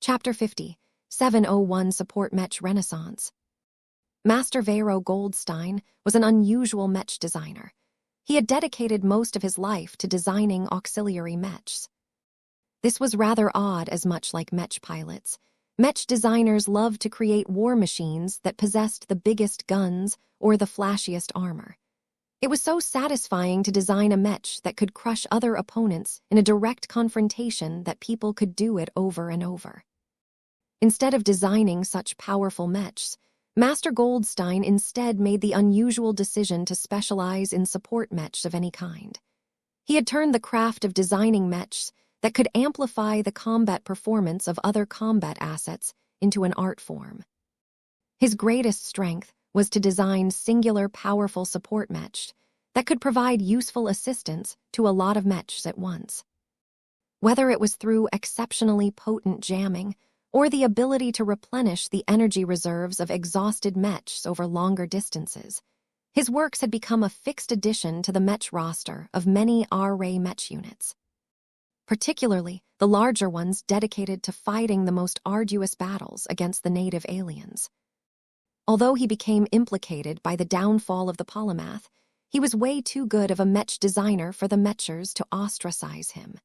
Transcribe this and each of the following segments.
Chapter 50, 701 Support Mech Renaissance. Master Vero Goldstein was an unusual mech designer. He had dedicated most of his life to designing auxiliary mechs. This was rather odd, as much like mech pilots. Mech designers loved to create war machines that possessed the biggest guns or the flashiest armor. It was so satisfying to design a mech that could crush other opponents in a direct confrontation that people could do it over and over. Instead of designing such powerful mechs, Master Goldstein instead made the unusual decision to specialize in support mechs of any kind. He had turned the craft of designing mechs that could amplify the combat performance of other combat assets into an art form. His greatest strength was to design singular, powerful support mechs that could provide useful assistance to a lot of mechs at once. Whether it was through exceptionally potent jamming or the ability to replenish the energy reserves of exhausted mechs over longer distances, his works had become a fixed addition to the mech roster of many R-Ray mech units. Particularly the larger ones dedicated to fighting the most arduous battles against the native aliens. Although he became implicated by the downfall of the polymath, he was way too good of a mech designer for the mechers to ostracize him.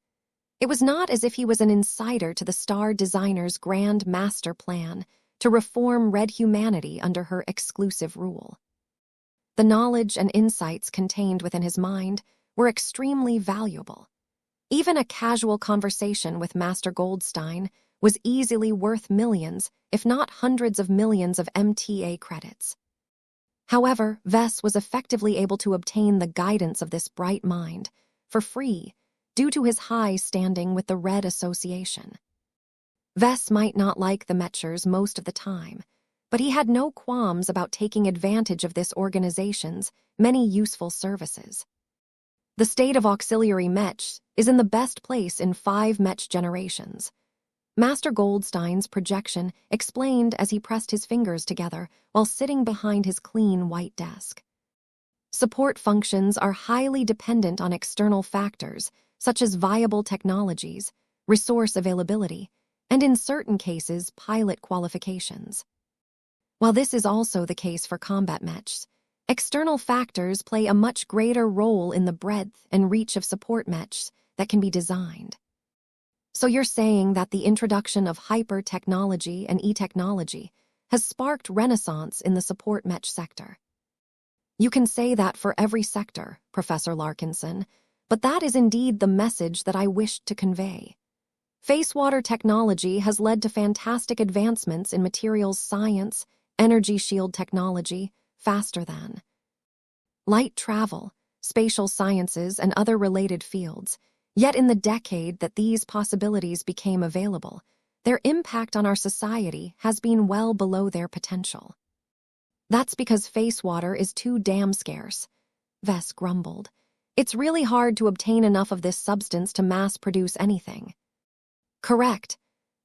It was not as if he was an insider to the star designer's grand master plan to reform red humanity under her exclusive rule. The knowledge and insights contained within his mind were extremely valuable. Even a casual conversation with Master Goldstein was easily worth millions, if not hundreds of millions of MTA credits. However, Vess was effectively able to obtain the guidance of this bright mind for free due to his high standing with the Red Association. Vess might not like the mechers most of the time, but he had no qualms about taking advantage of this organization's many useful services. The state of auxiliary mechs is in the best place in 5 mech generations. Master Goldstein's projection explained as he pressed his fingers together while sitting behind his clean white desk. Support functions are highly dependent on external factors such as viable technologies, resource availability, and in certain cases, pilot qualifications. While this is also the case for combat mechs, external factors play a much greater role in the breadth and reach of support mechs that can be designed. So you're saying that the introduction of hyper-technology and e-technology has sparked renaissance in the support mech sector. You can say that for every sector, Professor Larkinson, but that is indeed the message that I wished to convey. Facewater technology has led to fantastic advancements in materials science, energy shield technology, faster than light travel, spatial sciences, and other related fields. Yet in the decade that these possibilities became available, their impact on our society has been well below their potential. That's because facewater is too damn scarce, Vess grumbled. It's really hard to obtain enough of this substance to mass-produce anything. Correct.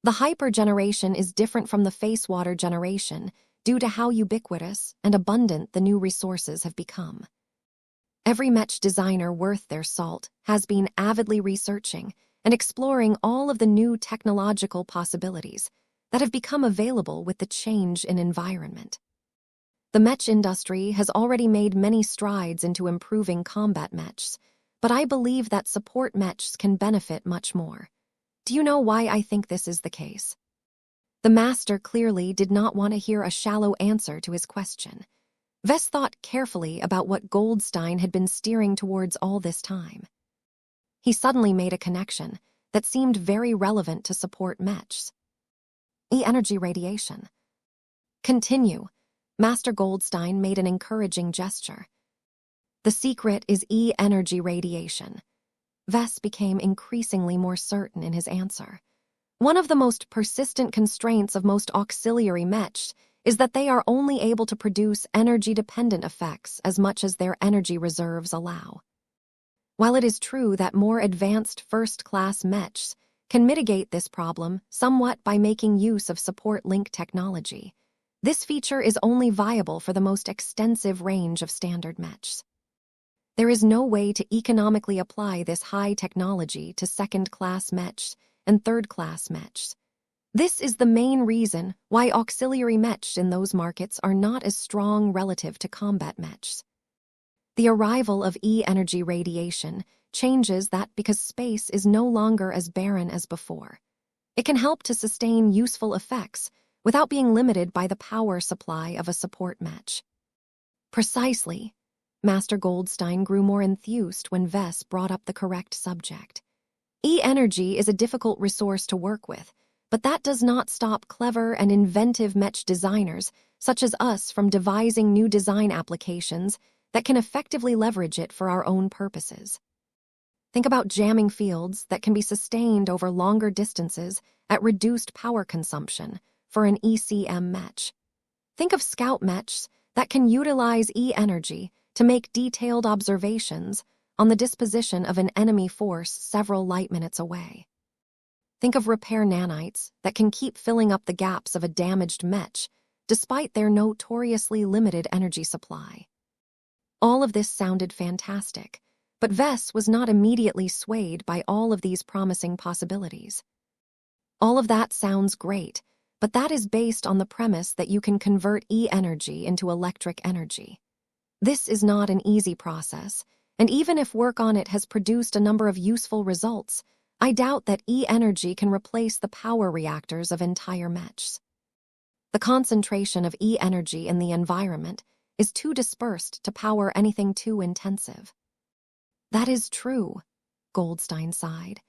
The hyper generation is different from the facewater generation due to how ubiquitous and abundant the new resources have become. Every mech designer worth their salt has been avidly researching and exploring all of the new technological possibilities that have become available with the change in environment. The mech industry has already made many strides into improving combat mechs, but I believe that support mechs can benefit much more. Do you know why I think this is the case? The master clearly did not want to hear a shallow answer to his question. Vess thought carefully about what Goldstein had been steering towards all this time. He suddenly made a connection that seemed very relevant to support mechs. E-energy radiation. Continue. Master Goldstein made an encouraging gesture. The secret is E-energy radiation. Vess became increasingly more certain in his answer. One of the most persistent constraints of most auxiliary mechs is that they are only able to produce energy-dependent effects as much as their energy reserves allow. While it is true that more advanced first-class mechs can mitigate this problem somewhat by making use of support link technology, this feature is only viable for the most extensive range of standard mechs. There is no way to economically apply this high technology to second-class mechs and third-class mechs. This is the main reason why auxiliary mechs in those markets are not as strong relative to combat mechs. The arrival of E-energy radiation changes that because space is no longer as barren as before. It can help to sustain useful effects without being limited by the power supply of a support mech. Precisely. Master Goldstein grew more enthused when Vess brought up the correct subject. E-energy is a difficult resource to work with, but that does not stop clever and inventive mech designers such as us from devising new design applications that can effectively leverage it for our own purposes. Think about jamming fields that can be sustained over longer distances at reduced power consumption for an ECM mech. Think of scout mechs that can utilize E-energy to make detailed observations on the disposition of an enemy force several light minutes away. Think of repair nanites that can keep filling up the gaps of a damaged mech despite their notoriously limited energy supply. All of this sounded fantastic, but Vess was not immediately swayed by all of these promising possibilities. All of that sounds great, but that is based on the premise that you can convert E-energy into electric energy. This is not an easy process, and even if work on it has produced a number of useful results, I doubt that E-energy can replace the power reactors of entire mechs. The concentration of E-energy in the environment is too dispersed to power anything too intensive. That is true, Goldstein sighed.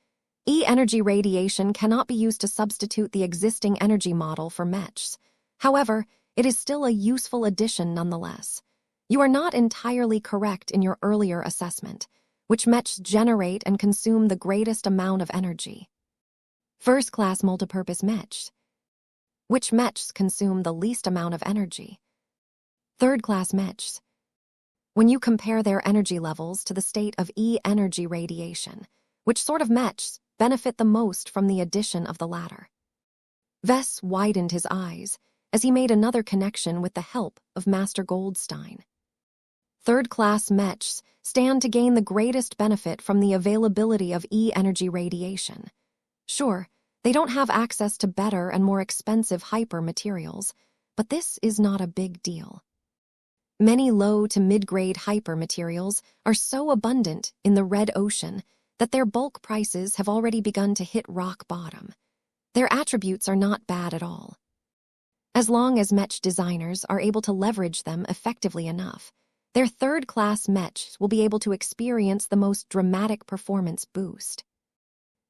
E-energy radiation cannot be used to substitute the existing energy model for mechs. However, it is still a useful addition nonetheless. You are not entirely correct in your earlier assessment, which mechs generate and consume the greatest amount of energy. First-class multipurpose mechs. Which mechs consume the least amount of energy? Third-class mechs. When you compare their energy levels to the state of E-energy radiation, which sort of mechs benefit the most from the addition of the latter? Vess widened his eyes as he made another connection with the help of Master Goldstein. Third-class mechs stand to gain the greatest benefit from the availability of E-energy radiation. Sure, they don't have access to better and more expensive hyper materials, but this is not a big deal. Many low to mid-grade hyper materials are so abundant in the red ocean that their bulk prices have already begun to hit rock bottom. Their attributes are not bad at all. As long as mech designers are able to leverage them effectively enough, their third-class mechs will be able to experience the most dramatic performance boost.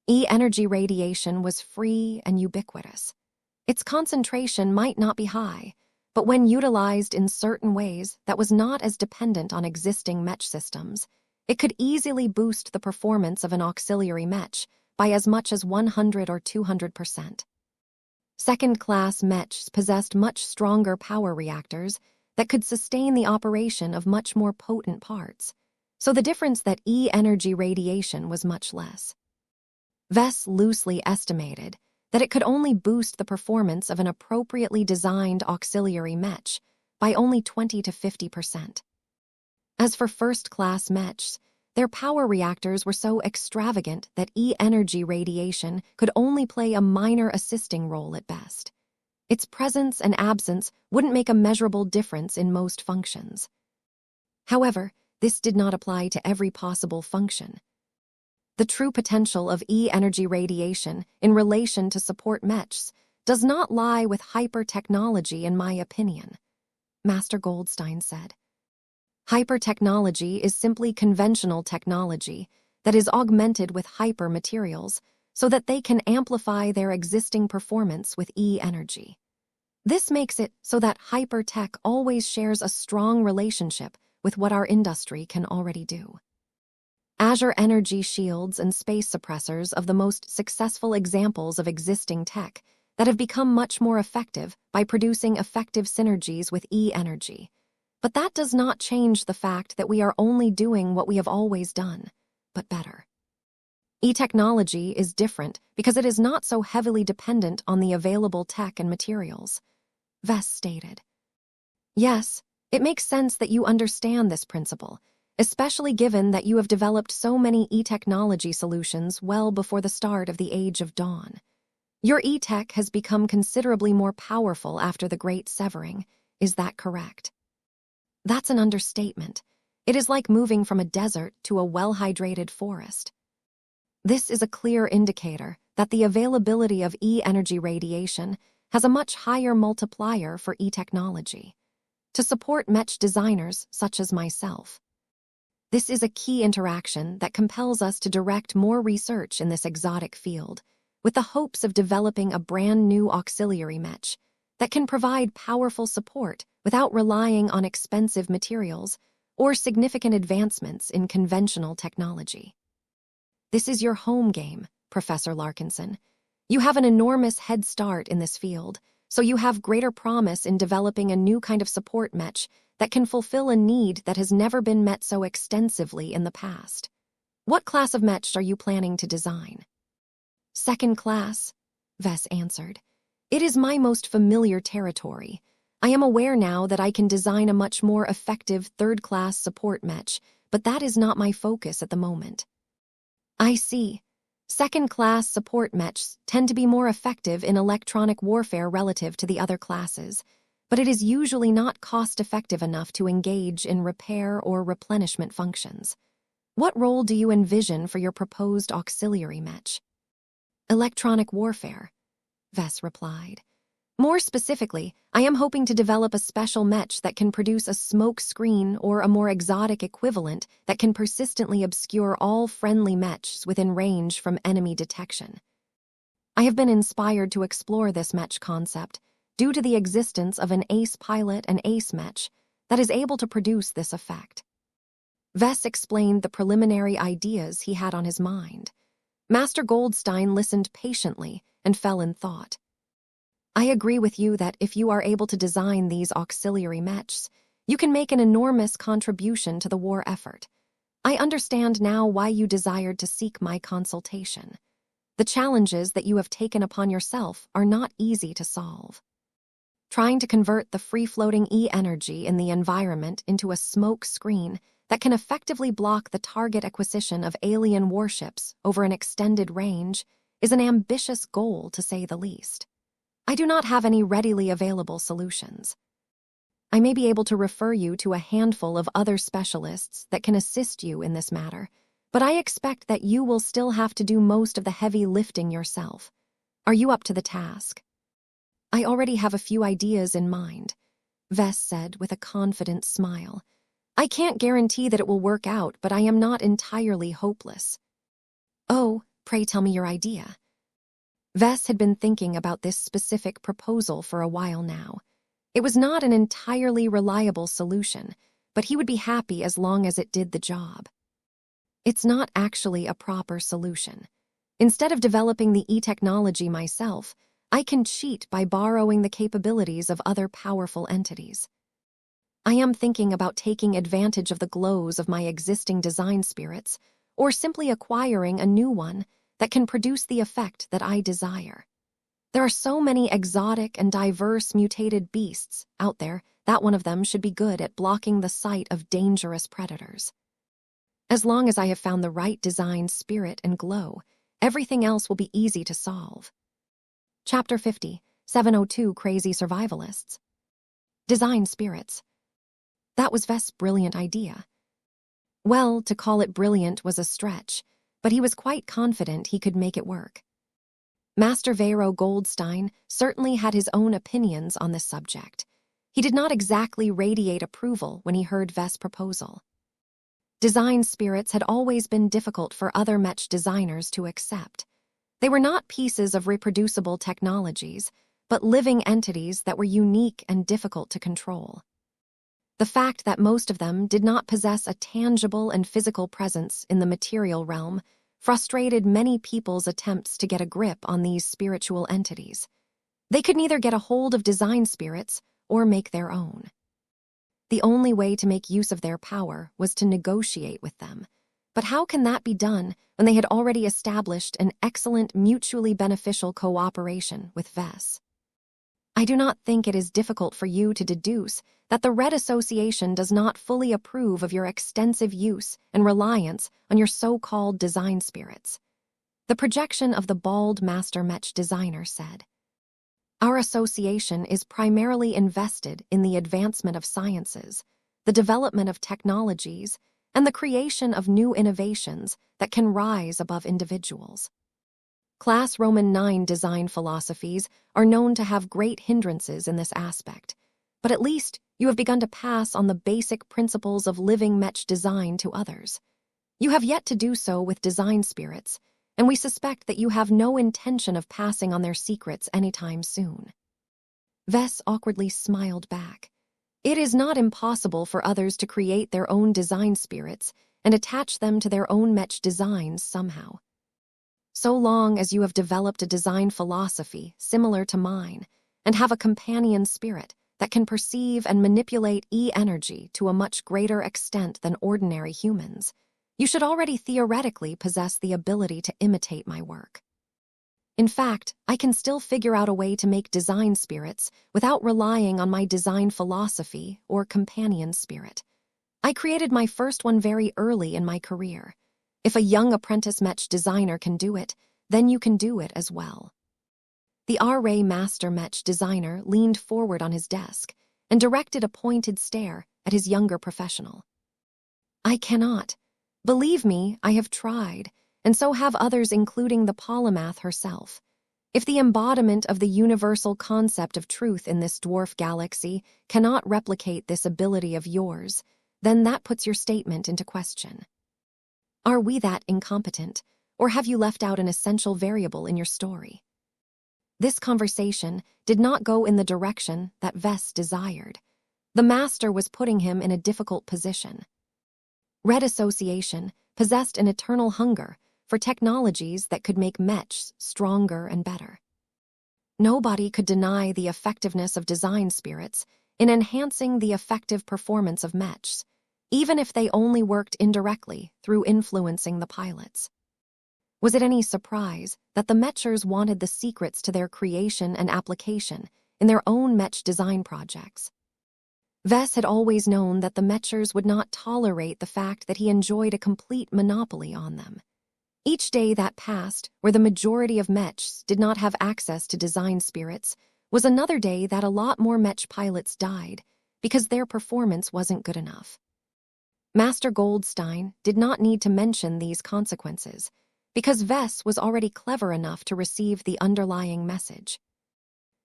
E-energy radiation was free and ubiquitous. Its concentration might not be high, but when utilized in certain ways that was not as dependent on existing mech systems, it could easily boost the performance of an auxiliary mech by as much as 100 or 200%. Second-class mechs possessed much stronger power reactors that could sustain the operation of much more potent parts, so the difference that E-energy radiation was much less. Vess loosely estimated that it could only boost the performance of an appropriately designed auxiliary mech by only 20 to 50%. As for first-class mechs, their power reactors were so extravagant that E-energy radiation could only play a minor assisting role at best. Its presence and absence wouldn't make a measurable difference in most functions. However, this did not apply to every possible function. The true potential of E-energy radiation in relation to support mechs does not lie with hyper-technology, in my opinion, Master Goldstein said. Hyper-technology is simply conventional technology that is augmented with hyper-materials so that they can amplify their existing performance with E-energy. This makes it so that hyper-tech always shares a strong relationship with what our industry can already do. Azure energy shields and space suppressors of the most successful examples of existing tech that have become much more effective by producing effective synergies with E-energy. But that does not change the fact that we are only doing what we have always done, but better. E-technology is different because it is not so heavily dependent on the available tech and materials, Vess stated. Yes, it makes sense that you understand this principle, especially given that you have developed so many e-technology solutions well before the start of the Age of Dawn. Your E-Tech has become considerably more powerful after the Great Severing. Is that correct? That's an understatement. It is like moving from a desert to a well-hydrated forest. This is a clear indicator that the availability of E-energy radiation has a much higher multiplier for E-technology. To support Mech designers such as myself, this is a key interaction that compels us to direct more research in this exotic field, with the hopes of developing a brand new auxiliary Mech that can provide powerful support without relying on expensive materials or significant advancements in conventional technology. This is your home game, Professor Larkinson. You have an enormous head start in this field, so you have greater promise in developing a new kind of support Mech that can fulfill a need that has never been met so extensively in the past. What class of Mech are you planning to design? Second class, Vess answered. It is my most familiar territory. I am aware now that I can design a much more effective third-class support Mech, but that is not my focus at the moment. I see. Second-class support Mechs tend to be more effective in electronic warfare relative to the other classes, but it is usually not cost-effective enough to engage in repair or replenishment functions. What role do you envision for your proposed auxiliary Mech? Electronic warfare, Vess replied. More specifically, I am hoping to develop a special Mech that can produce a smoke screen or a more exotic equivalent that can persistently obscure all friendly Mechs within range from enemy detection. I have been inspired to explore this Mech concept due to the existence of an ace pilot and ace Mech that is able to produce this effect. Vess explained the preliminary ideas he had on his mind. Master Goldstein listened patiently and fell in thought. I agree with you that if you are able to design these auxiliary Mechs, you can make an enormous contribution to the war effort. I understand now why you desired to seek my consultation. The challenges that you have taken upon yourself are not easy to solve. Trying to convert the free-floating E-energy in the environment into a smoke screen that can effectively block the target acquisition of alien warships over an extended range is an ambitious goal, to say the least. I do not have any readily available solutions. I may be able to refer you to a handful of other specialists that can assist you in this matter, but I expect that you will still have to do most of the heavy lifting yourself. Are you up to the task? I already have a few ideas in mind, Vess said with a confident smile. I can't guarantee that it will work out, but I am not entirely hopeless. Oh, pray tell me your idea. Vess had been thinking about this specific proposal for a while now. It was not an entirely reliable solution, but he would be happy as long as it did the job. It's not actually a proper solution. Instead of developing the E-technology myself, I can cheat by borrowing the capabilities of other powerful entities. I am thinking about taking advantage of the glows of my existing design spirits, or simply acquiring a new one that can produce the effect that I desire. There are so many exotic and diverse mutated beasts out there that one of them should be good at blocking the sight of dangerous predators. As long as I have found the right design spirit and glow, everything else will be easy to solve. Chapter 50, 702 Crazy Survivalists. Design spirits. That was Vess' brilliant idea. Well, to call it brilliant was a stretch, but he was quite confident he could make it work. Master Vero Goldstein certainly had his own opinions on this subject. He did not exactly radiate approval when he heard Vess' proposal. Design spirits had always been difficult for other Mech designers to accept. They were not pieces of reproducible technologies, but living entities that were unique and difficult to control. The fact that most of them did not possess a tangible and physical presence in the material realm frustrated many people's attempts to get a grip on these spiritual entities. They could neither get a hold of design spirits or make their own. The only way to make use of their power was to negotiate with them. But how can that be done when they had already established an excellent mutually beneficial cooperation with Vess? I do not think it is difficult for you to deduce that the Red Association does not fully approve of your extensive use and reliance on your so-called design spirits. The projection of the bald master Mech designer said, "Our association is primarily invested in the advancement of sciences, the development of technologies, and the creation of new innovations that can rise above individuals. Class Roman 9 design philosophies are known to have great hindrances in this aspect, but at least you have begun to pass on the basic principles of living Mech design to others. You have yet to do so with design spirits, and we suspect that you have no intention of passing on their secrets anytime soon." Vess awkwardly smiled back. It is not impossible for others to create their own design spirits and attach them to their own Mech designs somehow. So long as you have developed a design philosophy similar to mine and have a companion spirit that can perceive and manipulate E-energy to a much greater extent than ordinary humans, you should already theoretically possess the ability to imitate my work. In fact, I can still figure out a way to make design spirits without relying on my design philosophy or companion spirit. I created my first one very early in my career. If a young apprentice Mech designer can do it, then you can do it as well. The R-Ray master Mech designer leaned forward on his desk and directed a pointed stare at his younger professional. "I cannot. Believe me, I have tried, and so have others, including the polymath herself. If the embodiment of the universal concept of truth in this dwarf galaxy cannot replicate this ability of yours, then that puts your statement into question. Are we that incompetent, or have you left out an essential variable in your story?" This conversation did not go in the direction that Vess desired. The master was putting him in a difficult position. Red Association possessed an eternal hunger for technologies that could make Mechs stronger and better. Nobody could deny the effectiveness of design spirits in enhancing the effective performance of Mechs, even if they only worked indirectly through influencing the pilots. Was it any surprise that the Mechers wanted the secrets to their creation and application in their own Mech design projects? Vess had always known that the Mechers would not tolerate the fact that he enjoyed a complete monopoly on them. Each day that passed, where the majority of Mechs did not have access to design spirits, was another day that a lot more Mech pilots died because their performance wasn't good enough. Master Goldstein did not need to mention these consequences, because Vess was already clever enough to receive the underlying message.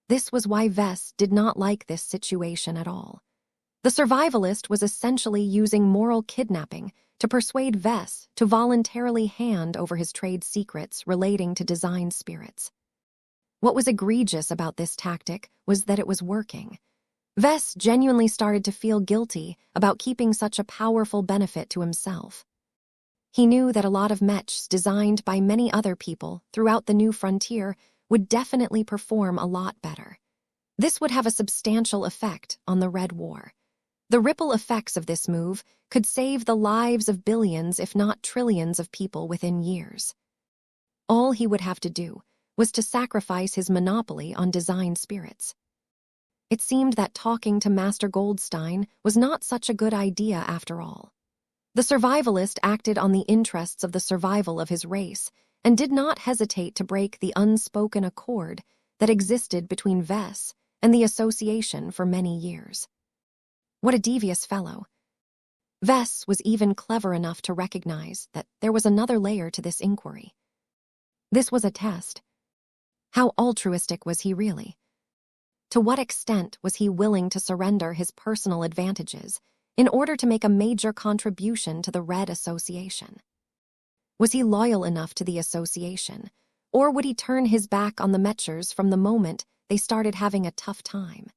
This was why Vess did not like this situation at all. The survivalist was essentially using moral kidnapping to persuade Vess to voluntarily hand over his trade secrets relating to design spirits. What was egregious about this tactic was that it was working. Vess genuinely started to feel guilty about keeping such a powerful benefit to himself. He knew that a lot of Mechs designed by many other people throughout the new frontier would definitely perform a lot better. This would have a substantial effect on the Red War. The ripple effects of this move could save the lives of billions, if not trillions, of people within years. All he would have to do was to sacrifice his monopoly on design spirits. It seemed that talking to Master Goldstein was not such a good idea after all. The survivalist acted on the interests of the survival of his race and did not hesitate to break the unspoken accord that existed between Vess and the association for many years. What a devious fellow. Vess was even clever enough to recognize that there was another layer to this inquiry. This was a test. How altruistic was he really? To what extent was he willing to surrender his personal advantages in order to make a major contribution to the Red Association? Was he loyal enough to the association, or would he turn his back on the Mechers from the moment they started having a tough time?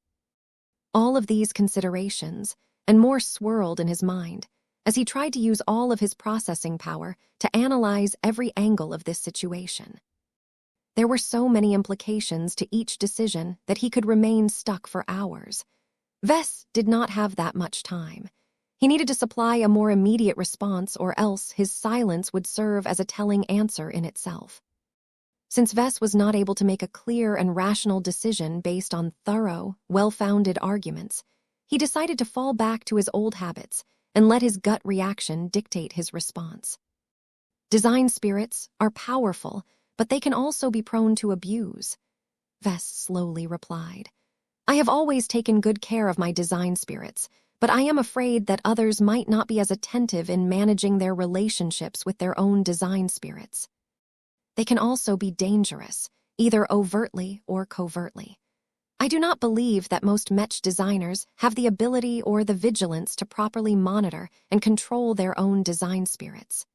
All of these considerations and more swirled in his mind as he tried to use all of his processing power to analyze every angle of this situation. There were so many implications to each decision that he could remain stuck for hours. Vess did not have that much time. He needed to supply a more immediate response, or else his silence would serve as a telling answer in itself. Since Vess was not able to make a clear and rational decision based on thorough, well-founded arguments, he decided to fall back to his old habits and let his gut reaction dictate his response. Design spirits are powerful but they can also be prone to abuse. Vess slowly replied. I have always taken good care of my design spirits, but I am afraid that others might not be as attentive in managing their relationships with their own design spirits. They can also be dangerous, either overtly or covertly. I do not believe that most Mech designers have the ability or the vigilance to properly monitor and control their own design spirits.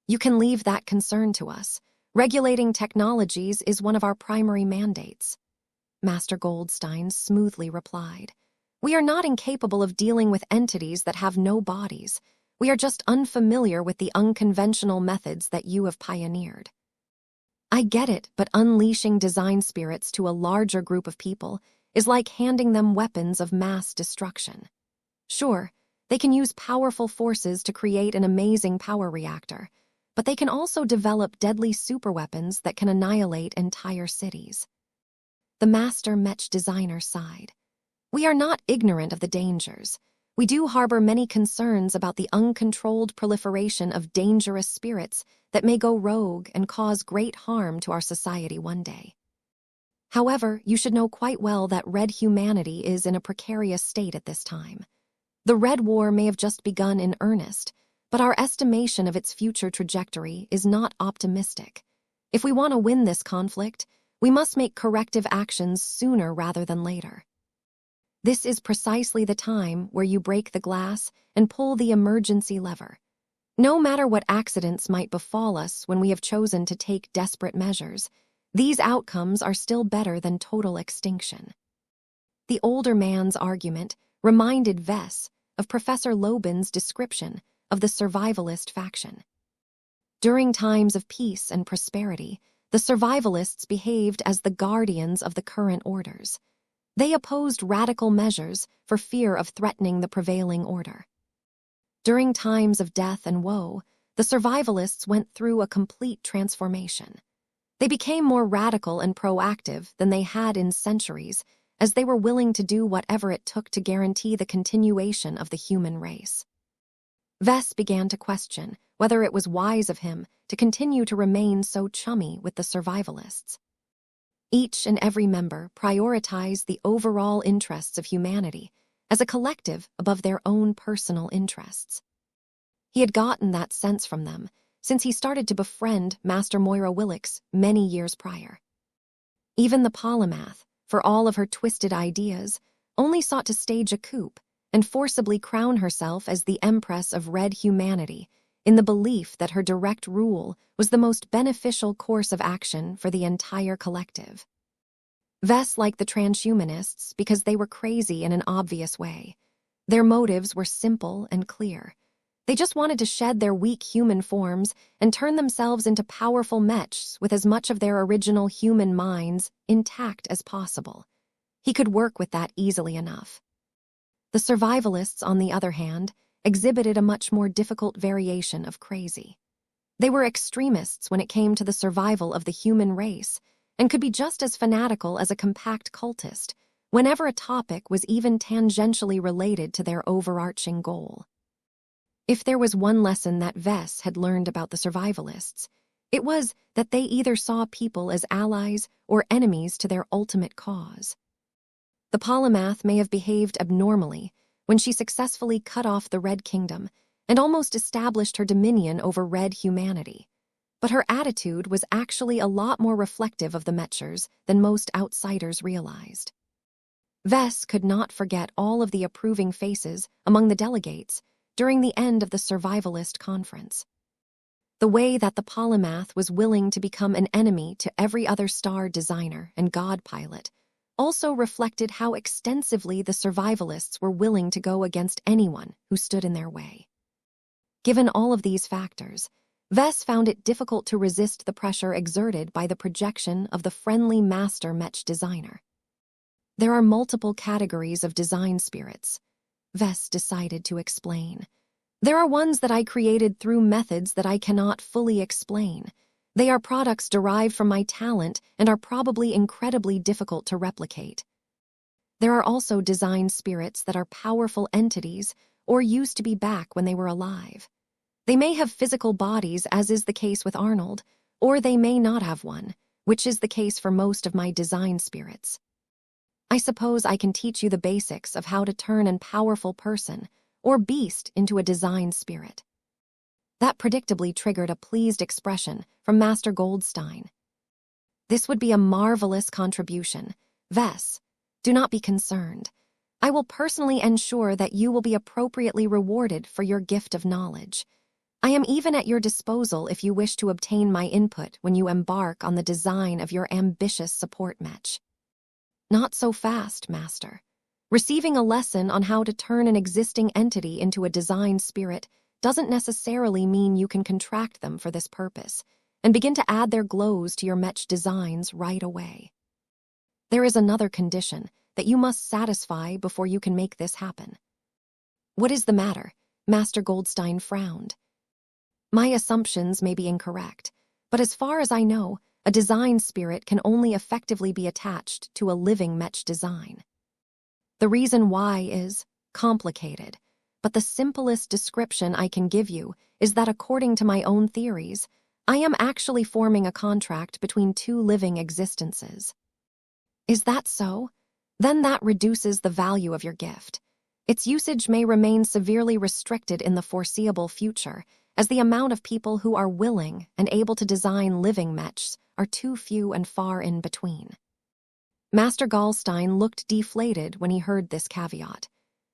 You can leave that concern to us. Regulating technologies is one of our primary mandates. Master Goldstein smoothly replied. We are not incapable of dealing with entities that have no bodies. We are just unfamiliar with the unconventional methods that you have pioneered. I get it, but unleashing design spirits to a larger group of people is like handing them weapons of mass destruction. Sure, they can use powerful forces to create an amazing power reactor, but they can also develop deadly superweapons that can annihilate entire cities. The master Mech designer sighed. We are not ignorant of the dangers. We do harbor many concerns about the uncontrolled proliferation of dangerous spirits that may go rogue and cause great harm to our society one day. However, you should know quite well that Red humanity is in a precarious state at this time. The Red War may have just begun in earnest, but our estimation of its future trajectory is not optimistic. If we want to win this conflict, we must make corrective actions sooner rather than later. This is precisely the time where you break the glass and pull the emergency lever. No matter what accidents might befall us when we have chosen to take desperate measures, these outcomes are still better than total extinction. The older man's argument reminded Vess of Professor Loban's description of the survivalist faction. During times of peace and prosperity, the survivalists behaved as the guardians of the current orders. They opposed radical measures for fear of threatening the prevailing order. During times of death and woe, the survivalists went through a complete transformation. They became more radical and proactive than they had in centuries, as they were willing to do whatever it took to guarantee the continuation of the human race. Vess began to question whether it was wise of him to continue to remain so chummy with the survivalists. Each and every member prioritized the overall interests of humanity as a collective above their own personal interests. He had gotten that sense from them since he started to befriend Master Moira Willix many years prior. Even the polymath, for all of her twisted ideas, only sought to stage a coup and forcibly crown herself as the Empress of Red humanity in the belief that her direct rule was the most beneficial course of action for the entire collective. Vess liked the transhumanists because they were crazy in an obvious way. Their motives were simple and clear. They just wanted to shed their weak human forms and turn themselves into powerful mechs with as much of their original human minds intact as possible. He could work with that easily enough. The survivalists, on the other hand, exhibited a much more difficult variation of crazy. They were extremists when it came to the survival of the human race, and could be just as fanatical as a compact cultist whenever a topic was even tangentially related to their overarching goal. If there was one lesson that Vess had learned about the survivalists, it was that they either saw people as allies or enemies to their ultimate cause. The polymath may have behaved abnormally when she successfully cut off the Red Kingdom and almost established her dominion over Red humanity. But her attitude was actually a lot more reflective of the Mechers than most outsiders realized. Vess could not forget all of the approving faces among the delegates during the end of the survivalist conference. The way that the polymath was willing to become an enemy to every other star designer and god pilot also reflected how extensively the survivalists were willing to go against anyone who stood in their way. Given all of these factors, Vess found it difficult to resist the pressure exerted by the projection of the friendly master Mech designer. There are multiple categories of design spirits, Vess decided to explain. There are ones that I created through methods that I cannot fully explain. They are products derived from my talent and are probably incredibly difficult to replicate. There are also design spirits that are powerful entities or used to be back when they were alive. They may have physical bodies, as is the case with Arnold, or they may not have one, which is the case for most of my design spirits. I suppose I can teach you the basics of how to turn a powerful person or beast into a design spirit." That predictably triggered a pleased expression from Master Goldstein. "This would be a marvelous contribution. Vess, do not be concerned. I will personally ensure that you will be appropriately rewarded for your gift of knowledge. I am even at your disposal if you wish to obtain my input when you embark on the design of your ambitious support mech." "Not so fast, Master. Receiving a lesson on how to turn an existing entity into a design spirit doesn't necessarily mean you can contract them for this purpose and begin to add their glows to your mech designs right away. There is another condition that you must satisfy before you can make this happen." "What is the matter?" Master Goldstein frowned. "My assumptions may be incorrect, but as far as I know, a design spirit can only effectively be attached to a living mech design. The reason why is complicated, but the simplest description I can give you is that according to my own theories, I am actually forming a contract between two living existences." "Is that so? Then that reduces the value of your gift. Its usage may remain severely restricted in the foreseeable future, as the amount of people who are willing and able to design living mechs are too few and far in between." Master Goldstein looked deflated when he heard this caveat.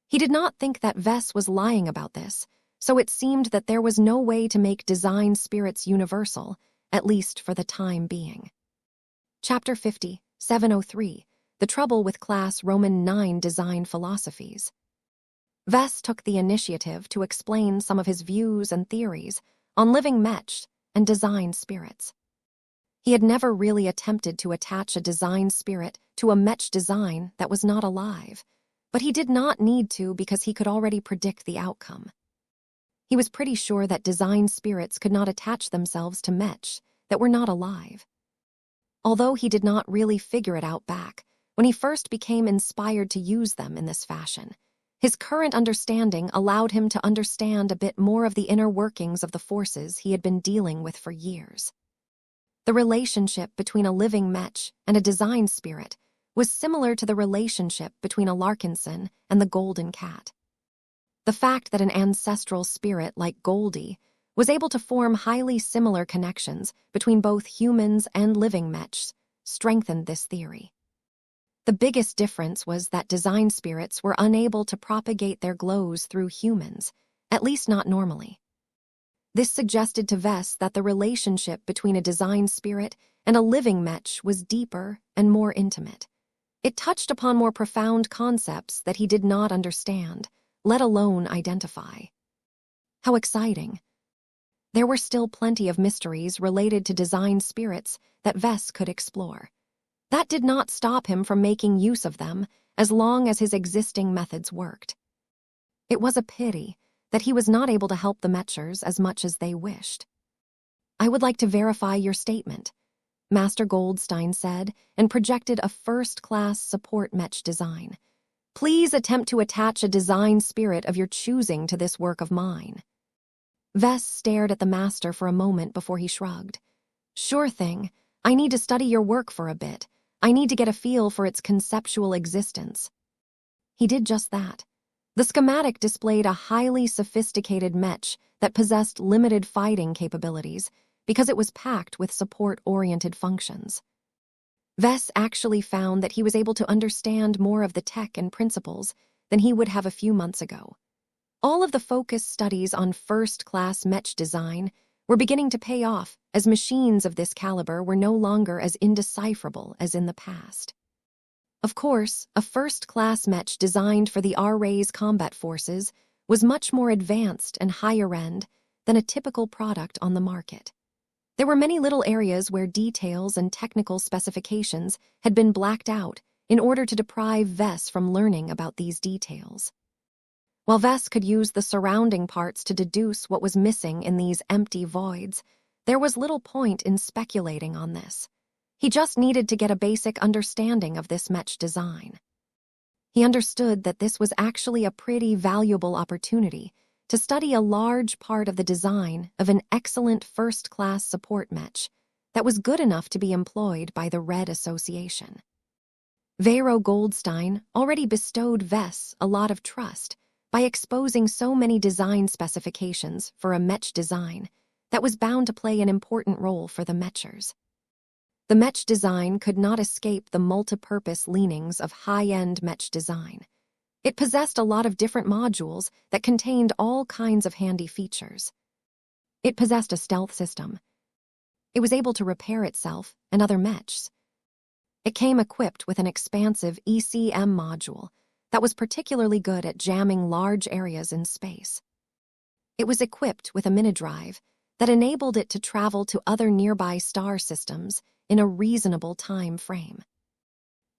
He did not think that Vess was lying about this, so it seemed that there was no way to make design spirits universal, at least for the time being. Chapter 50, 703, The Trouble with Class Roman 9 Design Philosophies. Vess took the initiative to explain some of his views and theories on living mechs and design spirits. He had never really attempted to attach a design spirit to a mech design that was not alive, but he did not need to because he could already predict the outcome. He was pretty sure that design spirits could not attach themselves to mechs that were not alive. Although he did not really figure it out back when he first became inspired to use them in this fashion, his current understanding allowed him to understand a bit more of the inner workings of the forces he had been dealing with for years. The relationship between a living mech and a design spirit was similar to the relationship between a Larkinson and the golden cat. The fact that an ancestral spirit like Goldie was able to form highly similar connections between both humans and living mechs strengthened this theory. The biggest difference was that design spirits were unable to propagate their glows through humans, at least not normally. This suggested to Vess that the relationship between a design spirit and a living mech was deeper and more intimate. It touched upon more profound concepts that he did not understand, let alone identify. How exciting! There were still plenty of mysteries related to design spirits that Vess could explore. That did not stop him from making use of them as long as his existing methods worked. It was a pity that he was not able to help the Mechers as much as they wished. "I would like to verify your statement," Master Goldstein said, and projected a first-class support mech design. "Please attempt to attach a design spirit of your choosing to this work of mine." Vess stared at the master for a moment before he shrugged. "Sure thing. I need to study your work for a bit. I need to get a feel for its conceptual existence." He did just that. The schematic displayed a highly sophisticated mech that possessed limited fighting capabilities because it was packed with support-oriented functions. Vess actually found that he was able to understand more of the tech and principles than he would have a few months ago. All of the focused studies on first-class mech design were beginning to pay off as machines of this caliber were no longer as indecipherable as in the past. Of course, a first-class mech designed for the R-Rays combat forces was much more advanced and higher-end than a typical product on the market. There were many little areas where details and technical specifications had been blacked out in order to deprive Vess from learning about these details. While Vess could use the surrounding parts to deduce what was missing in these empty voids, there was little point in speculating on this. He just needed to get a basic understanding of this mech design. He understood that this was actually a pretty valuable opportunity to study a large part of the design of an excellent first-class support mech that was good enough to be employed by the Red Association. Vero Goldstein already bestowed Vess a lot of trust by exposing so many design specifications for a Mech design that was bound to play an important role for the Mechers. The Mech design could not escape the multi-purpose leanings of high-end Mech design. It possessed a lot of different modules that contained all kinds of handy features. It possessed a stealth system. It was able to repair itself and other Mechs. It came equipped with an expansive ECM module that was particularly good at jamming large areas in space. It was equipped with a mini-drive that enabled it to travel to other nearby star systems in a reasonable time frame.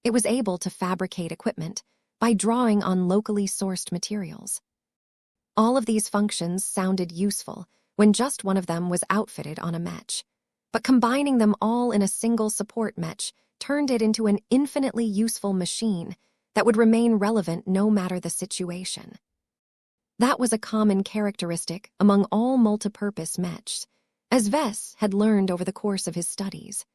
It was able to fabricate equipment by drawing on locally sourced materials. All of these functions sounded useful when just one of them was outfitted on a Mech, but combining them all in a single support Mech turned it into an infinitely useful machine that would remain relevant no matter the situation. That was a common characteristic among all multipurpose Mechs, as Vess had learned over the course of his studies.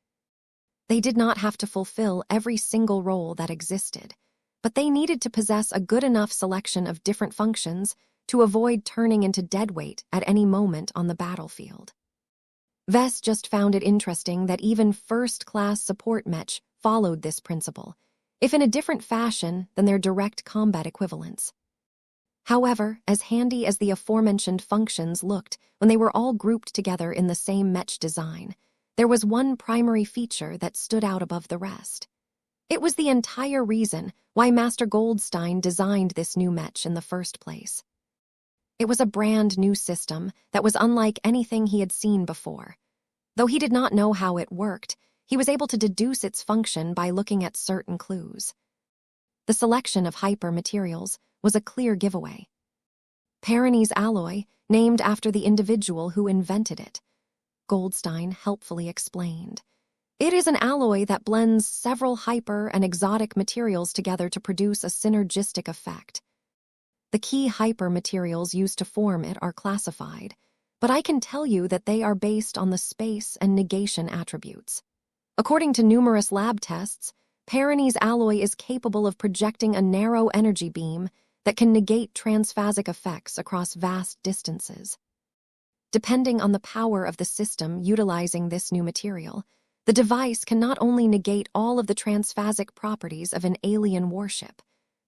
They did not have to fulfill every single role that existed, but they needed to possess a good enough selection of different functions to avoid turning into deadweight at any moment on the battlefield. Vess just found it interesting that even first-class support Mech followed this principle, if in a different fashion than their direct combat equivalents. However, as handy as the aforementioned functions looked when they were all grouped together in the same Mech design, there was one primary feature that stood out above the rest. It was the entire reason why Master Goldstein designed this new Mech in the first place. It was a brand new system that was unlike anything he had seen before. Though he did not know how it worked, he was able to deduce its function by looking at certain clues. The selection of hyper-materials was a clear giveaway. Paranese alloy, named after the individual who invented it. Goldstein helpfully explained. It is an alloy that blends several hyper and exotic materials together to produce a synergistic effect. The key hyper materials used to form it are classified, but I can tell you that they are based on the space and negation attributes. According to numerous lab tests, Paranese alloy is capable of projecting a narrow energy beam that can negate transphasic effects across vast distances. Depending on the power of the system utilizing this new material, the device can not only negate all of the transphasic properties of an alien warship,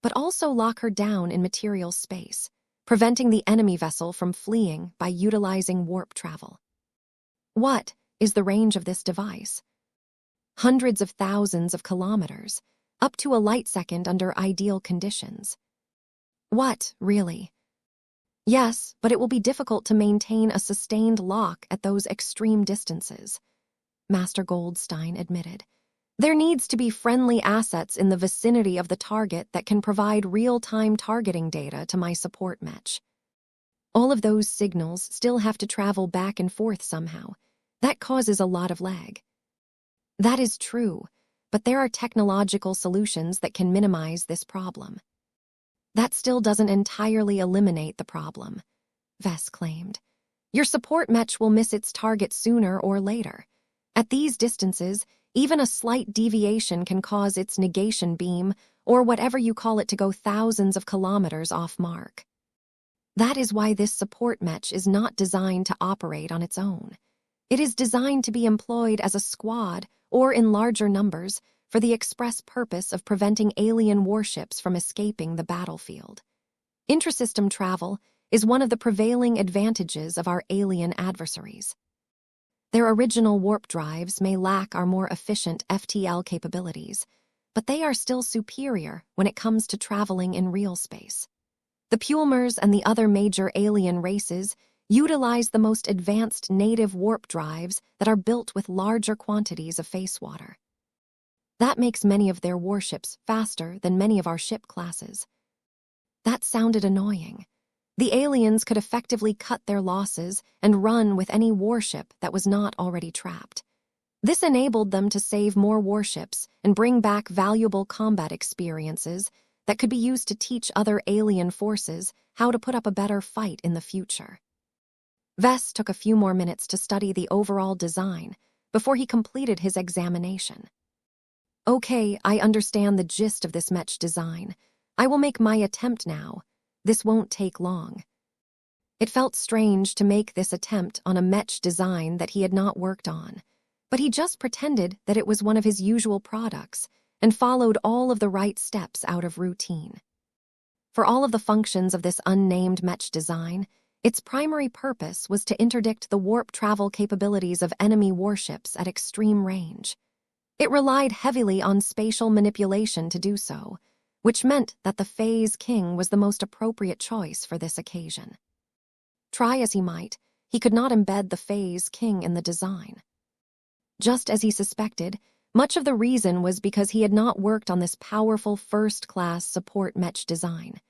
but also lock her down in material space, preventing the enemy vessel from fleeing by utilizing warp travel. What is the range of this device? Hundreds of thousands of kilometers, up to a light second under ideal conditions. What, really? Yes, but it will be difficult to maintain a sustained lock at those extreme distances, Master Goldstein admitted. There needs to be friendly assets in the vicinity of the target that can provide real-time targeting data to my support Mech. All of those signals still have to travel back and forth somehow. That causes a lot of lag. That is true, but there are technological solutions that can minimize this problem. That still doesn't entirely eliminate the problem, Vess claimed. Your support Mech will miss its target sooner or later. At these distances, even a slight deviation can cause its negation beam, or whatever you call it, to go thousands of kilometers off mark. That is why this support Mech is not designed to operate on its own. It is designed to be employed as a squad, or in larger numbers, for the express purpose of preventing alien warships from escaping the battlefield. Intrasystem travel is one of the prevailing advantages of our alien adversaries. Their original warp drives may lack our more efficient FTL capabilities, but they are still superior when it comes to traveling in real space. The Pulmers and the other major alien races utilize the most advanced native warp drives that are built with larger quantities of face water. That makes many of their warships faster than many of our ship classes. That sounded annoying. The aliens could effectively cut their losses and run with any warship that was not already trapped. This enabled them to save more warships and bring back valuable combat experiences that could be used to teach other alien forces how to put up a better fight in the future. Vess took a few more minutes to study the overall design before he completed his examination. Okay, I understand the gist of this Mech design. I will make my attempt now. This won't take long. It felt strange to make this attempt on a Mech design that he had not worked on, but he just pretended that it was one of his usual products and followed all of the right steps out of routine. For all of the functions of this unnamed Mech design, its primary purpose was to interdict the warp travel capabilities of enemy warships at extreme range. It relied heavily on spatial manipulation to do so, which meant that the Phase King was the most appropriate choice for this occasion. Try as he might, he could not embed the Phase King in the design. Just as he suspected, much of the reason was because he had not worked on this powerful first-class support Mech design.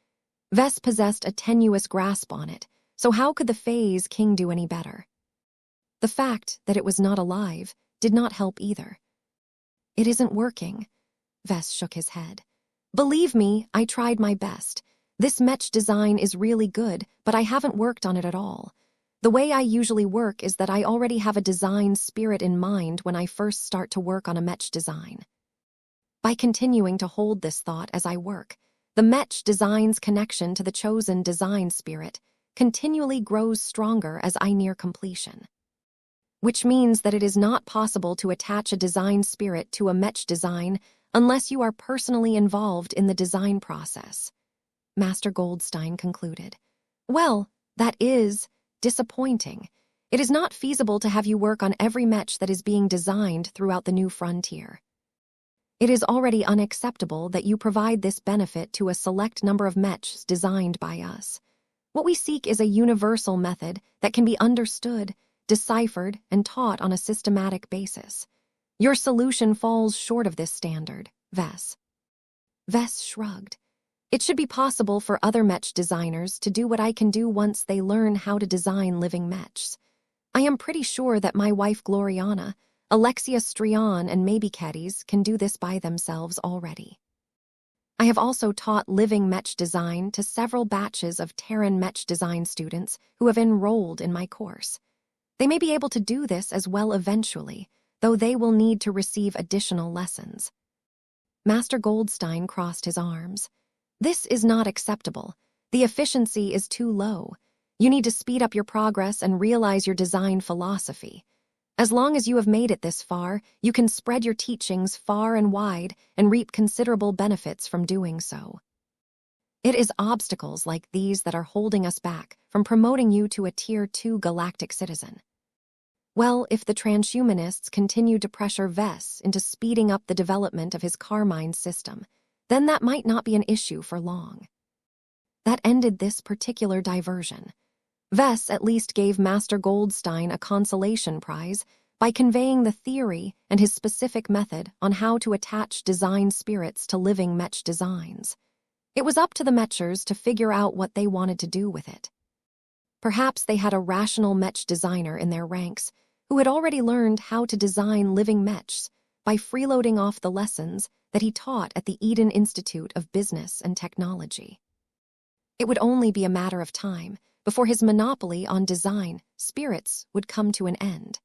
Vess possessed a tenuous grasp on it, so how could the Phase King do any better? The fact that it was not alive did not help either. It isn't working. Vess shook his head. Believe me, I tried my best. This Mech design is really good, but I haven't worked on it at all. The way I usually work is that I already have a design spirit in mind when I first start to work on a Mech design. By continuing to hold this thought as I work, the Mech design's connection to the chosen design spirit continually grows stronger as I near completion. Which means that it is not possible to attach a design spirit to a Mech design unless you are personally involved in the design process. Master Goldstein concluded. Well, that is disappointing. It is not feasible to have you work on every Mech that is being designed throughout the new frontier. It is already unacceptable that you provide this benefit to a select number of Mechs designed by us. What we seek is a universal method that can be understood, deciphered, and taught on a systematic basis. Your solution falls short of this standard, Vess. Vess shrugged. It should be possible for other Mech designers to do what I can do once they learn how to design living Mechs. I am pretty sure that my wife Gloriana, Alexia Strion, and maybe Keddies can do this by themselves already. I have also taught living Mech design to several batches of Terran Mech design students who have enrolled in my course. They may be able to do this as well eventually, though they will need to receive additional lessons. Master Goldstein crossed his arms. This is not acceptable. The efficiency is too low. You need to speed up your progress and realize your design philosophy. As long as you have made it this far, you can spread your teachings far and wide and reap considerable benefits from doing so. It is obstacles like these that are holding us back from promoting you to a Tier 2 galactic citizen. Well, if the transhumanists continue to pressure Vess into speeding up the development of his Carmine system, then that might not be an issue for long. That ended this particular diversion. Vess at least gave Master Goldstein a consolation prize by conveying the theory and his specific method on how to attach design spirits to living Mech designs. It was up to the Mechers to figure out what they wanted to do with it. Perhaps they had a rational Mech designer in their ranks who had already learned how to design living Mechs by freeloading off the lessons that he taught at the Eden Institute of Business and Technology. It would only be a matter of time before his monopoly on design spirits would come to an end.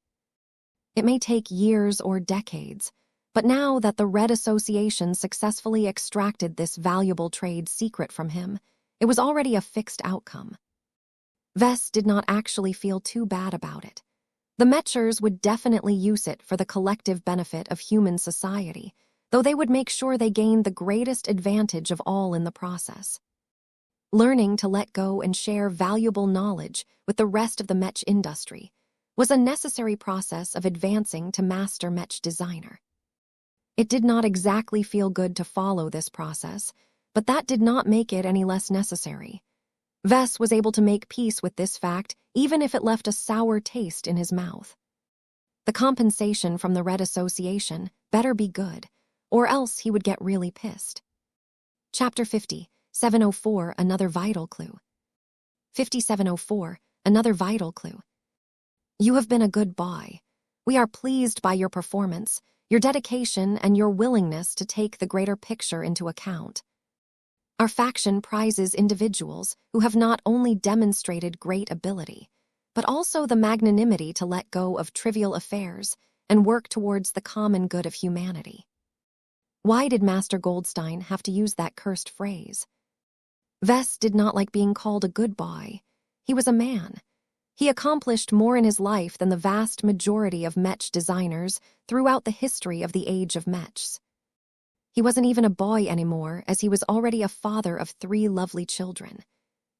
It may take years or decades, but now that the Red Association successfully extracted this valuable trade secret from him, it was already a fixed outcome. Vess did not actually feel too bad about it. The Mechers would definitely use it for the collective benefit of human society, though they would make sure they gained the greatest advantage of all in the process. Learning to let go and share valuable knowledge with the rest of the Mech industry was a necessary process of advancing to Master Mech Designer. It did not exactly feel good to follow this process, but that did not make it any less necessary. Vess was able to make peace with this fact even if it left a sour taste in his mouth. The compensation from the Red Association better be good, or else he would get really pissed. Chapter 50, 704, Another Vital Clue. 5704, Another Vital Clue. You have been a good boy. We are pleased by your performance, your dedication, and your willingness to take the greater picture into account. Our faction prizes individuals who have not only demonstrated great ability, but also the magnanimity to let go of trivial affairs and work towards the common good of humanity. Why did Master Goldstein have to use that cursed phrase? Vess did not like being called a good boy. He was a man. He accomplished more in his life than the vast majority of Mech designers throughout the history of the age of Mechs. He wasn't even a boy anymore, as he was already a father of 3 lovely children.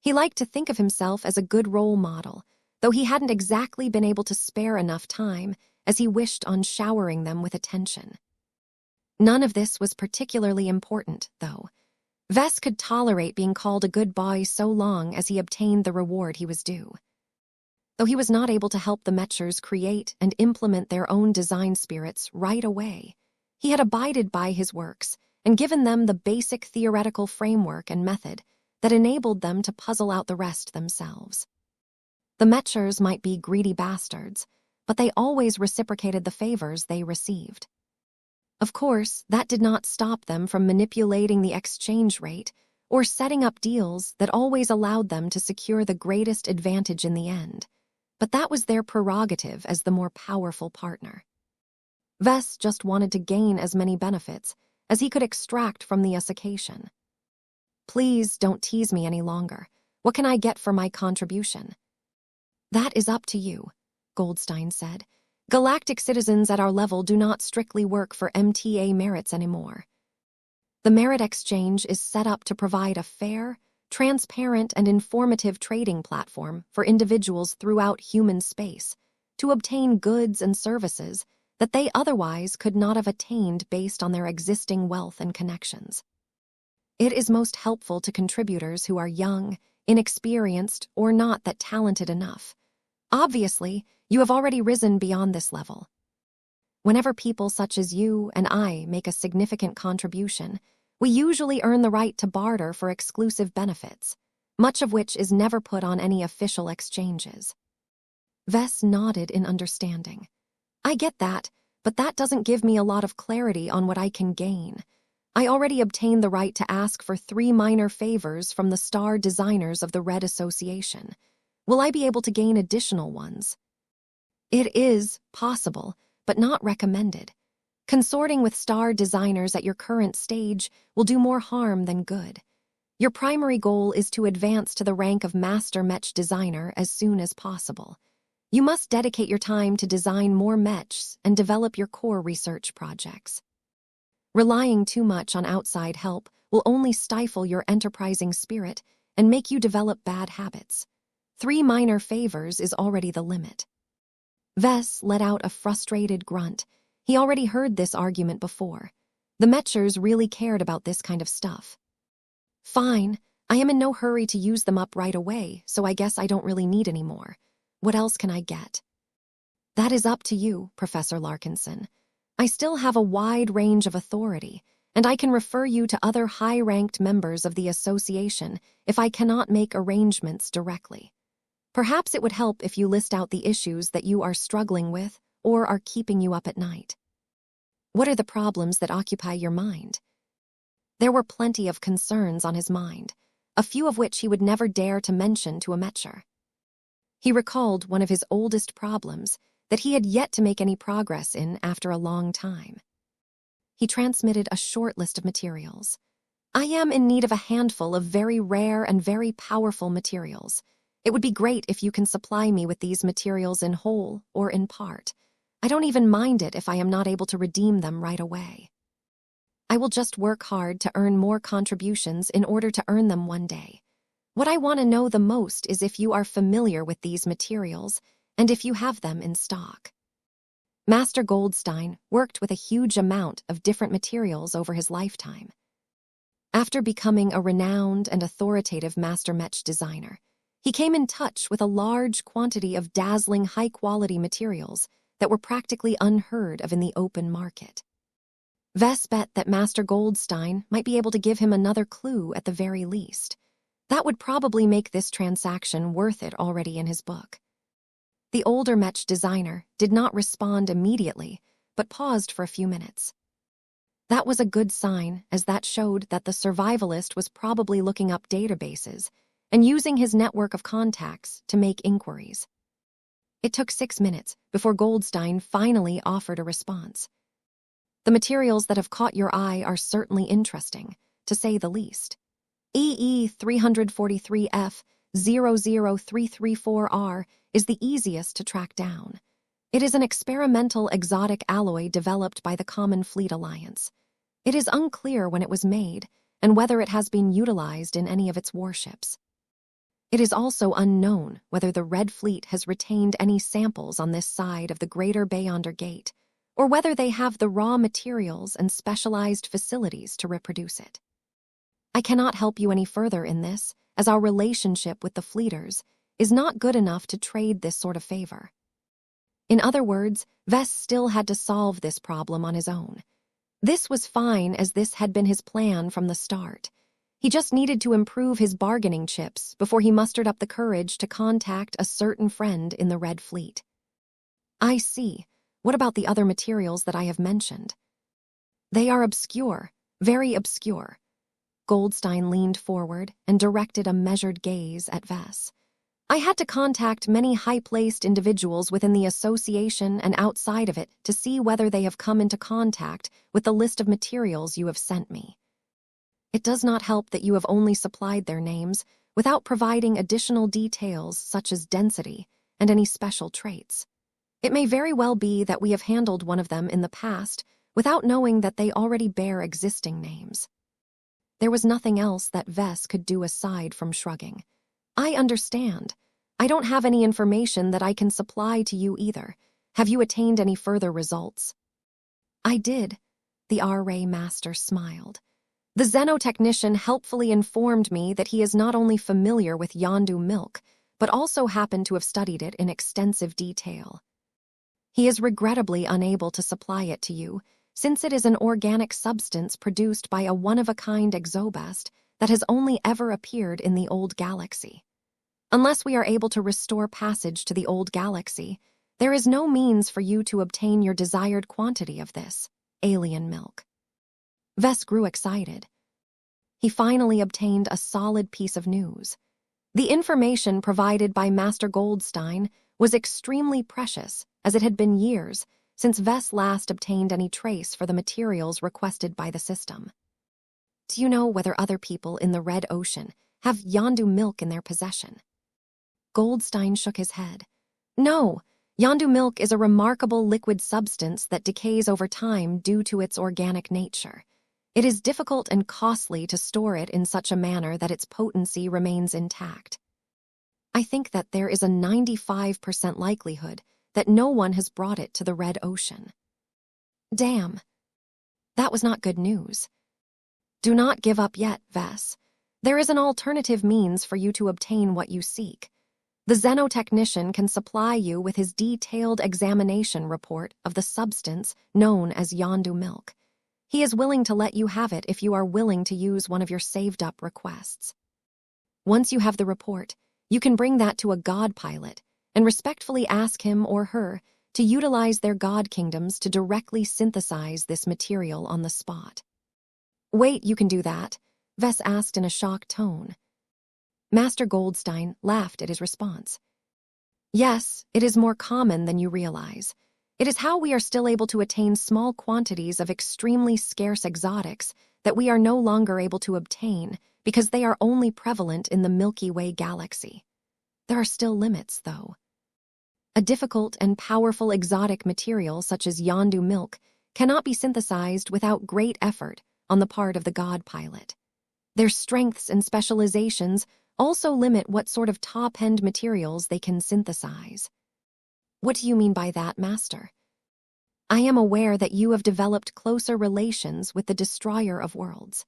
He liked to think of himself as a good role model, though he hadn't exactly been able to spare enough time, as he wished on showering them with attention. None of this was particularly important, though. Vess could tolerate being called a good boy so long as he obtained the reward he was due. Though he was not able to help the Mechers create and implement their own design spirits right away, he had abided by his works and given them the basic theoretical framework and method that enabled them to puzzle out the rest themselves. The Mechers might be greedy bastards, but they always reciprocated the favors they received. Of course, that did not stop them from manipulating the exchange rate or setting up deals that always allowed them to secure the greatest advantage in the end. But that was their prerogative as the more powerful partner. Vess just wanted to gain as many benefits as he could extract from the association. Please don't tease me any longer. What can I get for my contribution? That is up to you, Goldstein said. Galactic citizens at our level do not strictly work for MTA merits anymore. The merit exchange is set up to provide a fair, transparent, and informative trading platform for individuals throughout human space to obtain goods and services that they otherwise could not have attained based on their existing wealth and connections. It is most helpful to contributors who are young, inexperienced, or not that talented enough. Obviously, you have already risen beyond this level. Whenever people such as you and I make a significant contribution, we usually earn the right to barter for exclusive benefits, much of which is never put on any official exchanges. Vess nodded in understanding. I get that, but that doesn't give me a lot of clarity on what I can gain. I already obtained the right to ask for 3 minor favors from the star designers of the Red Association. Will I be able to gain additional ones? It is possible, but not recommended. Consorting with star designers at your current stage will do more harm than good. Your primary goal is to advance to the rank of Master Mech Designer as soon as possible. You must dedicate your time to design more Mechs and develop your core research projects. Relying too much on outside help will only stifle your enterprising spirit and make you develop bad habits. 3 minor favors is already the limit. Vess let out a frustrated grunt. He already heard this argument before. The Mechers really cared about this kind of stuff. Fine, I am in no hurry to use them up right away, so I guess I don't really need any more. What else can I get? That is up to you, Professor Larkinson. I still have a wide range of authority, and I can refer you to other high-ranked members of the association if I cannot make arrangements directly. Perhaps it would help if you list out the issues that you are struggling with or are keeping you up at night. What are the problems that occupy your mind? There were plenty of concerns on his mind, a few of which he would never dare to mention to a Mecher. He recalled one of his oldest problems that he had yet to make any progress in after a long time. He transmitted a short list of materials. I am in need of a handful of very rare and very powerful materials. It would be great if you can supply me with these materials in whole or in part. I don't even mind it if I am not able to redeem them right away. I will just work hard to earn more contributions in order to earn them one day. What I want to know the most is if you are familiar with these materials and if you have them in stock. Master Goldstein worked with a huge amount of different materials over his lifetime. After becoming a renowned and authoritative Master Mech designer, he came in touch with a large quantity of dazzling high-quality materials that were practically unheard of in the open market. Vess bet that Master Goldstein might be able to give him another clue at the very least. That would probably make this transaction worth it already in his book. The older Mech designer did not respond immediately, but paused for a few minutes. That was a good sign, as that showed that the survivalist was probably looking up databases and using his network of contacts to make inquiries. It took 6 minutes before Goldstein finally offered a response. The materials that have caught your eye are certainly interesting, to say the least. EE343F00334R is the easiest to track down. It is an experimental exotic alloy developed by the Common Fleet Alliance. It is unclear when it was made and whether it has been utilized in any of its warships. It is also unknown whether the Red Fleet has retained any samples on this side of the Greater Beyonder Gate, or whether they have the raw materials and specialized facilities to reproduce it. I cannot help you any further in this, as our relationship with the Fleeters is not good enough to trade this sort of favor. In other words, Vess still had to solve this problem on his own. This was fine, as this had been his plan from the start. He just needed to improve his bargaining chips before he mustered up the courage to contact a certain friend in the Red Fleet. I see. What about the other materials that I have mentioned? They are obscure, very obscure. Goldstein leaned forward and directed a measured gaze at Vess. I had to contact many high-placed individuals within the association and outside of it to see whether they have come into contact with the list of materials you have sent me. It does not help that you have only supplied their names without providing additional details such as density and any special traits. It may very well be that we have handled one of them in the past without knowing that they already bear existing names. There was nothing else that Vess could do aside from shrugging. I understand. I don't have any information that I can supply to you either. Have you attained any further results? I did. The R-Ray Master smiled. The xenotechnician helpfully informed me that he is not only familiar with Yondu milk, but also happened to have studied it in extensive detail. He is regrettably unable to supply it to you, since it is an organic substance produced by a one-of-a-kind exobest that has only ever appeared in the old galaxy. Unless we are able to restore passage to the old galaxy, there is no means for you to obtain your desired quantity of this alien milk. Vess grew excited. He finally obtained a solid piece of news. The information provided by Master Goldstein was extremely precious, as it had been years since Vess last obtained any trace for the materials requested by the system. Do you know whether other people in the Red Ocean have Yondu milk in their possession? Goldstein shook his head. No, Yondu milk is a remarkable liquid substance that decays over time due to its organic nature. It is difficult and costly to store it in such a manner that its potency remains intact. I think that there is a 95% likelihood that no one has brought it to the Red Ocean. Damn. That was not good news. Do not give up yet, Vess. There is an alternative means for you to obtain what you seek. The xenotechnician can supply you with his detailed examination report of the substance known as Yondu milk. He is willing to let you have it if you are willing to use one of your saved-up requests. Once you have the report, you can bring that to a god pilot and respectfully ask him or her to utilize their god kingdoms to directly synthesize this material on the spot. Wait, you can do that? Vess asked in a shocked tone. Master Goldstein laughed at his response. Yes, it is more common than you realize. It is how we are still able to attain small quantities of extremely scarce exotics that we are no longer able to obtain because they are only prevalent in the Milky Way galaxy. There are still limits, though. A difficult and powerful exotic material such as Yondu milk cannot be synthesized without great effort on the part of the god pilot. Their strengths and specializations also limit what sort of top-end materials they can synthesize. What do you mean by that, Master? I am aware that you have developed closer relations with the Destroyer of Worlds.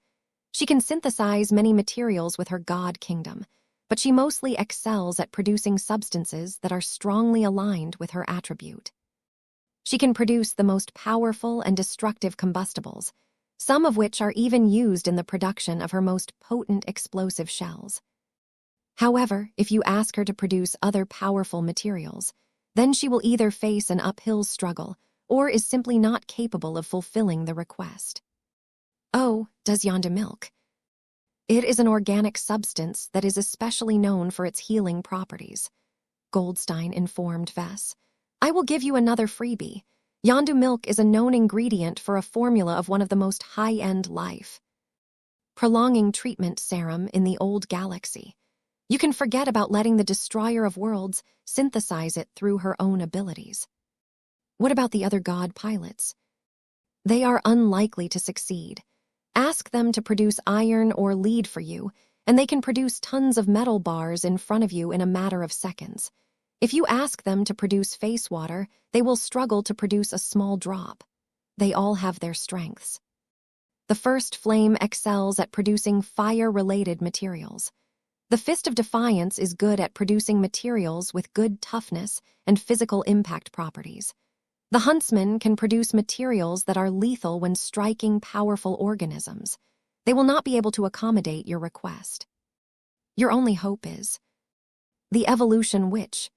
She can synthesize many materials with her god kingdom, but she mostly excels at producing substances that are strongly aligned with her attribute. She can produce the most powerful and destructive combustibles, some of which are even used in the production of her most potent explosive shells. However, if you ask her to produce other powerful materials, then she will either face an uphill struggle or is simply not capable of fulfilling the request. Oh, does Yondu milk? It is an organic substance that is especially known for its healing properties. Goldstein informed Vess. "I will give you another freebie. Yondu milk is a known ingredient for a formula of one of the most high-end life prolonging treatment serum in the old galaxy. You can forget about letting the destroyer of worlds synthesize it through her own abilities. What about the other god pilots? They are unlikely to succeed. Ask them to produce iron or lead for you, and they can produce tons of metal bars in front of you in a matter of seconds. If you ask them to produce face water, they will struggle to produce a small drop. They all have their strengths. The first flame excels at producing fire-related materials. The Fist of Defiance is good at producing materials with good toughness and physical impact properties. The Huntsman can produce materials that are lethal when striking powerful organisms. They will not be able to accommodate your request. Your only hope is the Evolution Witch."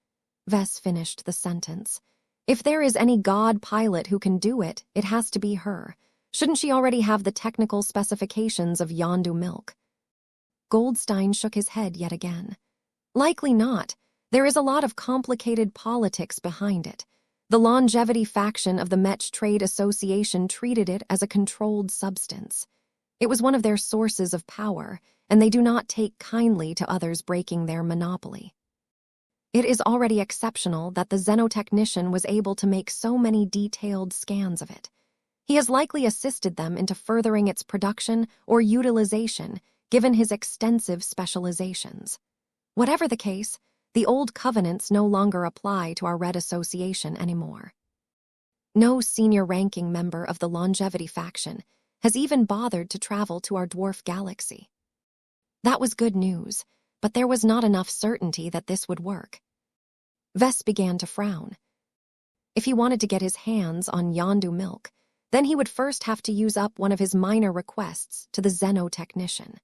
Vess finished the sentence. "If there is any god pilot who can do it, it has to be her. Shouldn't she already have the technical specifications of Yondu milk?" Goldstein shook his head yet again. "Likely not. There is a lot of complicated politics behind it. The longevity faction of the Mech Trade Association treated it as a controlled substance. It was one of their sources of power, and they do not take kindly to others breaking their monopoly. It is already exceptional that the xenotechnician was able to make so many detailed scans of it. He has likely assisted them into furthering its production or utilization, given his extensive specializations. Whatever the case, the old covenants no longer apply to our Red Association anymore. No senior-ranking member of the longevity faction has even bothered to travel to our dwarf galaxy. That was good news, but there was not enough certainty that this would work. Vess began to frown. If he wanted to get his hands on Yondu milk, then he would first have to use up one of his minor requests to the xenotechnician.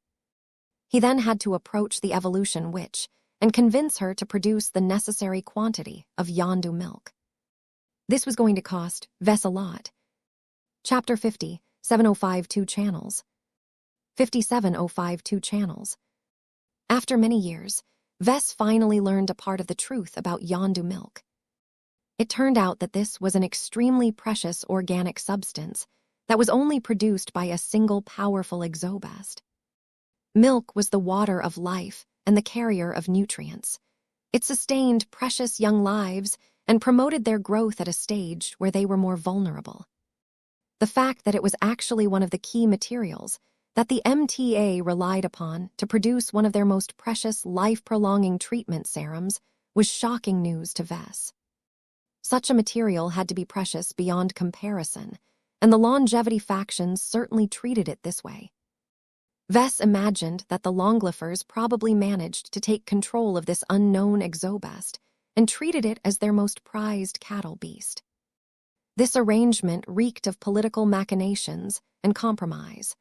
He then had to approach the Evolution Witch and convince her to produce the necessary quantity of Yondu milk. This was going to cost Vess a lot. Chapter 50, 7052 channels. 57052 channels. After many years, Vess finally learned a part of the truth about Yondu milk. It turned out that this was an extremely precious organic substance that was only produced by a single powerful exobest. Milk was the water of life and the carrier of nutrients. It sustained precious young lives and promoted their growth at a stage where they were more vulnerable. The fact that it was actually one of the key materials that the MTA relied upon to produce one of their most precious life-prolonging treatment serums was shocking news to Vess. Such a material had to be precious beyond comparison, and the longevity factions certainly treated it this way. Vess imagined that the Longlifers probably managed to take control of this unknown exobest and treated it as their most prized cattle beast. This arrangement reeked of political machinations and compromise.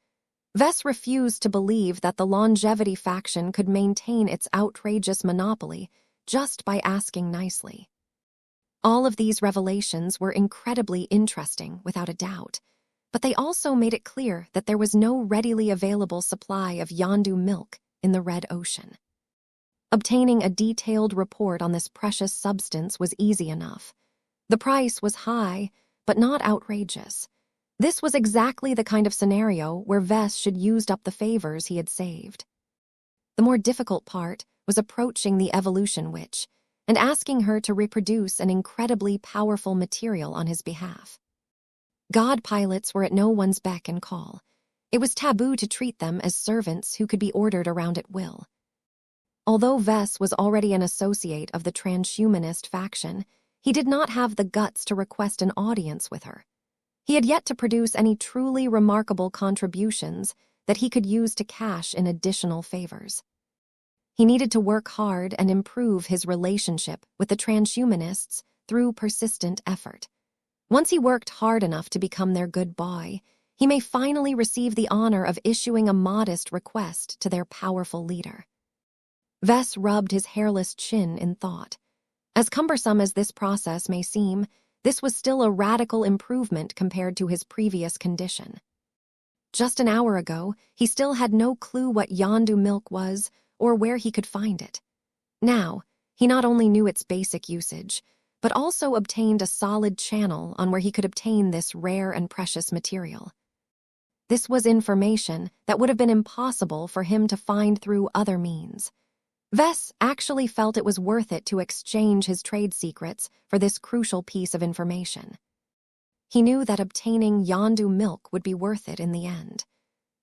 Vess refused to believe that the longevity faction could maintain its outrageous monopoly just by asking nicely. All of these revelations were incredibly interesting, without a doubt, but they also made it clear that there was no readily available supply of Yondu milk in the Red Ocean. Obtaining a detailed report on this precious substance was easy enough. The price was high, but not outrageous. This was exactly the kind of scenario where Vess should used up the favors he had saved. The more difficult part was approaching the Evolution Witch and asking her to reproduce an incredibly powerful material on his behalf. God pilots were at no one's beck and call. It was taboo to treat them as servants who could be ordered around at will. Although Vess was already an associate of the transhumanist faction, he did not have the guts to request an audience with her. He had yet to produce any truly remarkable contributions that he could use to cash in additional favors. He needed to work hard and improve his relationship with the transhumanists through persistent effort. Once he worked hard enough to become their good boy, he may finally receive the honor of issuing a modest request to their powerful leader. Vess rubbed his hairless chin in thought. As cumbersome as this process may seem, this was still a radical improvement compared to his previous condition. Just an hour ago, he still had no clue what Yondu milk was or where he could find it. Now, He not only knew its basic usage, but also obtained a solid channel on where he could obtain this rare and precious material. This was information that would have been impossible for him to find through other means. Vess actually felt it was worth it to exchange his trade secrets for this crucial piece of information. He knew that obtaining Yondu milk would be worth it in the end.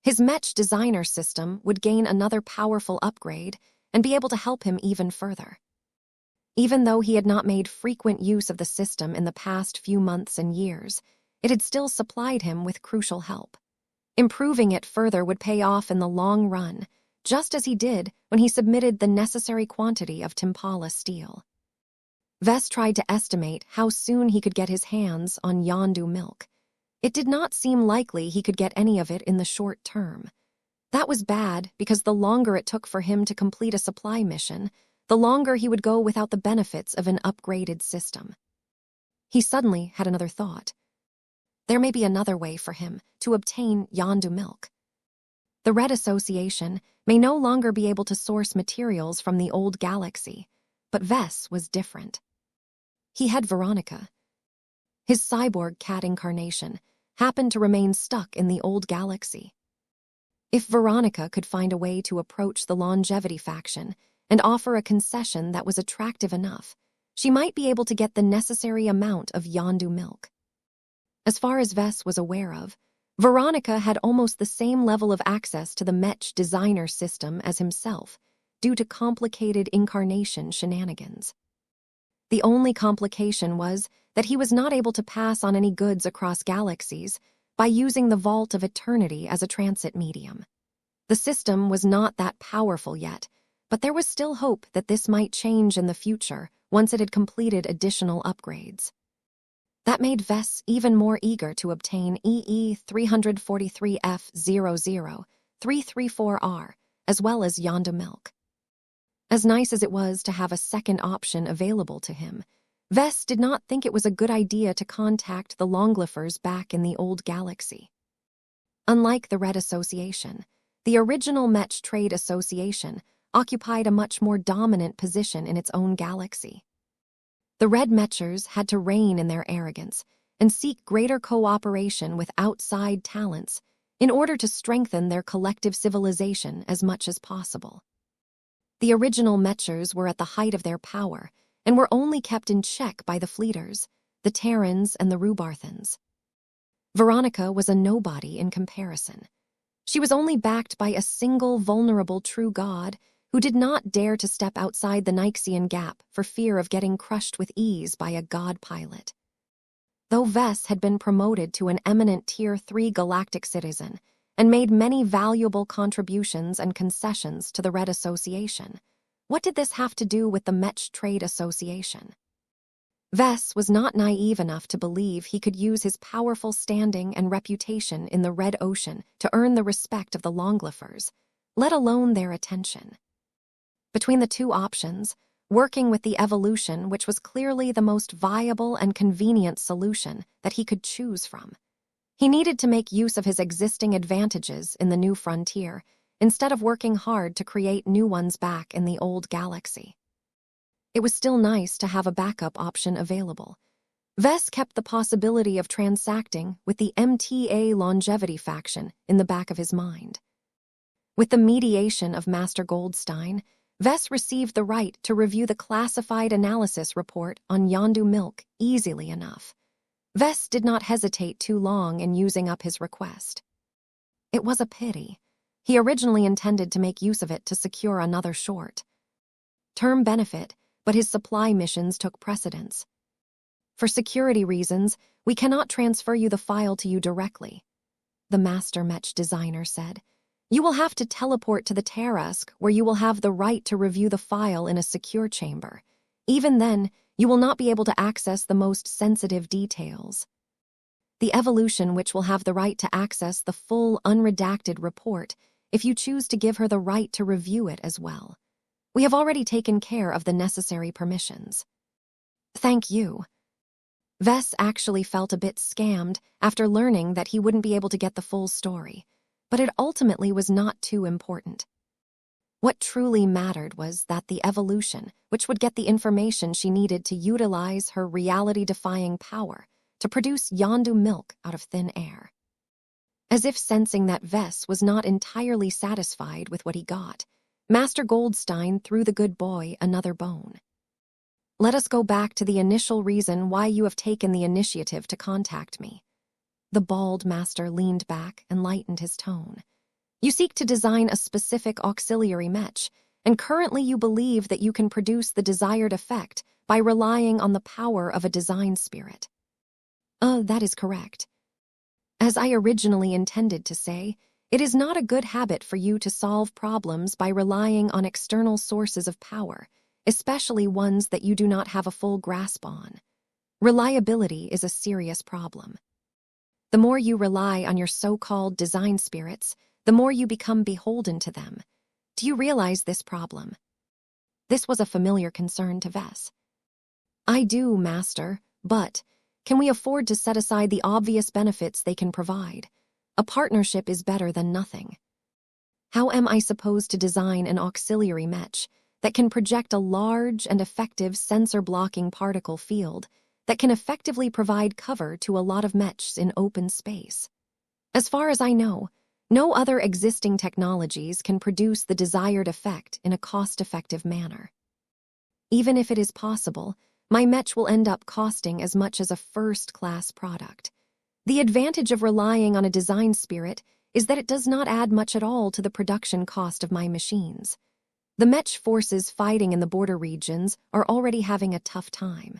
His Mech designer system would gain another powerful upgrade and be able to help him even further. Even though he had not made frequent use of the system in the past few months and years, it had still supplied him with crucial help. Improving it further would pay off in the long run, just as he did when he submitted the necessary quantity of Timpala steel. Vess tried to estimate how soon he could get his hands on Yondu milk. It did not seem likely he could get any of it in the short term. That was bad because the longer it took for him to complete a supply mission, the longer he would go without the benefits of an upgraded system. He suddenly had another thought. There may be another way for him to obtain Yondu milk. The Red Association may no longer be able to source materials from the old galaxy, but Vess was different. He had Veronica. His cyborg cat incarnation happened to remain stuck in the old galaxy. If Veronica could find a way to approach the longevity faction and offer a concession that was attractive enough, she might be able to get the necessary amount of Yondu milk. As far as Vess was aware of, Veronica had almost the same level of access to the Mech designer system as himself, due to complicated incarnation shenanigans. The only complication was that he was not able to pass on any goods across galaxies by using the Vault of Eternity as a transit medium. The system was not that powerful yet, but there was still hope that this might change in the future once it had completed additional upgrades. That made Vess even more eager to obtain EE343F00334R, as well as Yondu milk. As nice as it was to have a second option available to him, Vess did not think it was a good idea to contact the Longlifers back in the old galaxy. Unlike the Red Association, the original Mech Trade Association occupied a much more dominant position in its own galaxy. The Red Mechers had to rein in their arrogance and seek greater cooperation with outside talents in order to strengthen their collective civilization as much as possible. The original Mechers were at the height of their power and were only kept in check by the Fleeters, the Terrans, and the Rubarthans. Veronica was a nobody in comparison. She was only backed by a single vulnerable true god who did not dare to step outside the Nyxian gap for fear of getting crushed with ease by a god pilot. Though Vess had been promoted to an eminent Tier 3 galactic citizen and made many valuable contributions and concessions to the Red Association, what did this have to do with the Mech Trade Association? Vess was not naive enough to believe he could use his powerful standing and reputation in the Red Ocean to earn the respect of the Longlifers, let alone their attention. Between the two options, working with the evolution, which was clearly the most viable and convenient solution that he could choose from, he needed to make use of his existing advantages in the new frontier instead of working hard to create new ones back in the old galaxy. It was still nice to have a backup option available. Vess kept the possibility of transacting with the MTA longevity faction in the back of his mind. With the mediation of Master Goldstein, Vess received the right to review the classified analysis report on Yondu milk easily enough. Vess did not hesitate too long in using up his request. It was a pity. He originally intended to make use of it to secure another short-term benefit, but his supply missions took precedence. For security reasons, we cannot transfer you the file to you directly, the Master Mech designer said. You will have to teleport to the Tarask, where you will have the right to review the file in a secure chamber. Even then, you will not be able to access the most sensitive details. The evolution which will have the right to access the full unredacted report if you choose to give her the right to review it as well. We have already taken care of the necessary permissions. Thank you. Vess actually felt a bit scammed after learning that he wouldn't be able to get the full story, but it ultimately was not too important. What truly mattered was that the evolution, which would get the information she needed to utilize her reality-defying power to produce Yondu milk out of thin air. As if sensing that Vess was not entirely satisfied with what he got, Master Goldstein threw the good boy another bone. Let us go back to the initial reason why you have taken the initiative to contact me. The bald master leaned back and lightened his tone. You seek to design a specific auxiliary mech, and currently you believe that you can produce the desired effect by relying on the power of a design spirit. That is correct. As I originally intended to say, it is not a good habit for you to solve problems by relying on external sources of power, especially ones that you do not have a full grasp on. Reliability is a serious problem. The more you rely on your so-called design spirits, the more you become beholden to them. Do you realize this problem? This was a familiar concern to Vess. I do, Master, but can we afford to set aside the obvious benefits they can provide? A partnership is better than nothing. How am I supposed to design an auxiliary mech that can project a large and effective sensor-blocking particle field that can effectively provide cover to a lot of mechs in open space? As far as I know, no other existing technologies can produce the desired effect in a cost-effective manner. Even if it is possible, my mech will end up costing as much as a first-class product. The advantage of relying on a design spirit is that it does not add much at all to the production cost of my machines. The mech forces fighting in the border regions are already having a tough time.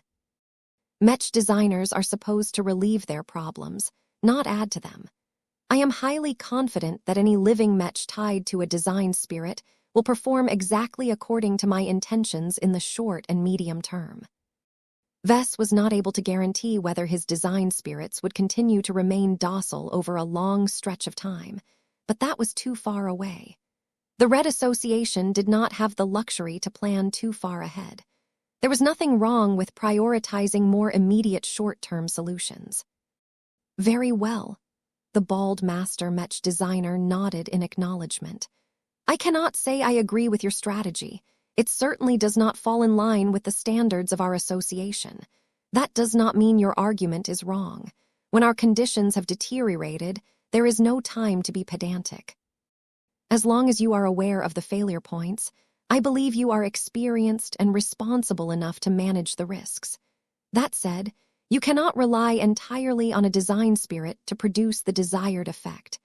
Mech designers are supposed to relieve their problems, not add to them. I am highly confident that any living mech tied to a design spirit will perform exactly according to my intentions in the short and medium term. Vess was not able to guarantee whether his design spirits would continue to remain docile over a long stretch of time, but that was too far away. The Red Association did not have the luxury to plan too far ahead. There was nothing wrong with prioritizing more immediate short-term solutions. Very well. The bald master mech designer nodded in acknowledgement. I cannot say I agree with your strategy. It certainly does not fall in line with the standards of our association. That does not mean your argument is wrong. When our conditions have deteriorated, there is no time to be pedantic. As long as you are aware of the failure points, I believe you are experienced and responsible enough to manage the risks. That said, you cannot rely entirely on a design spirit to produce the desired effect.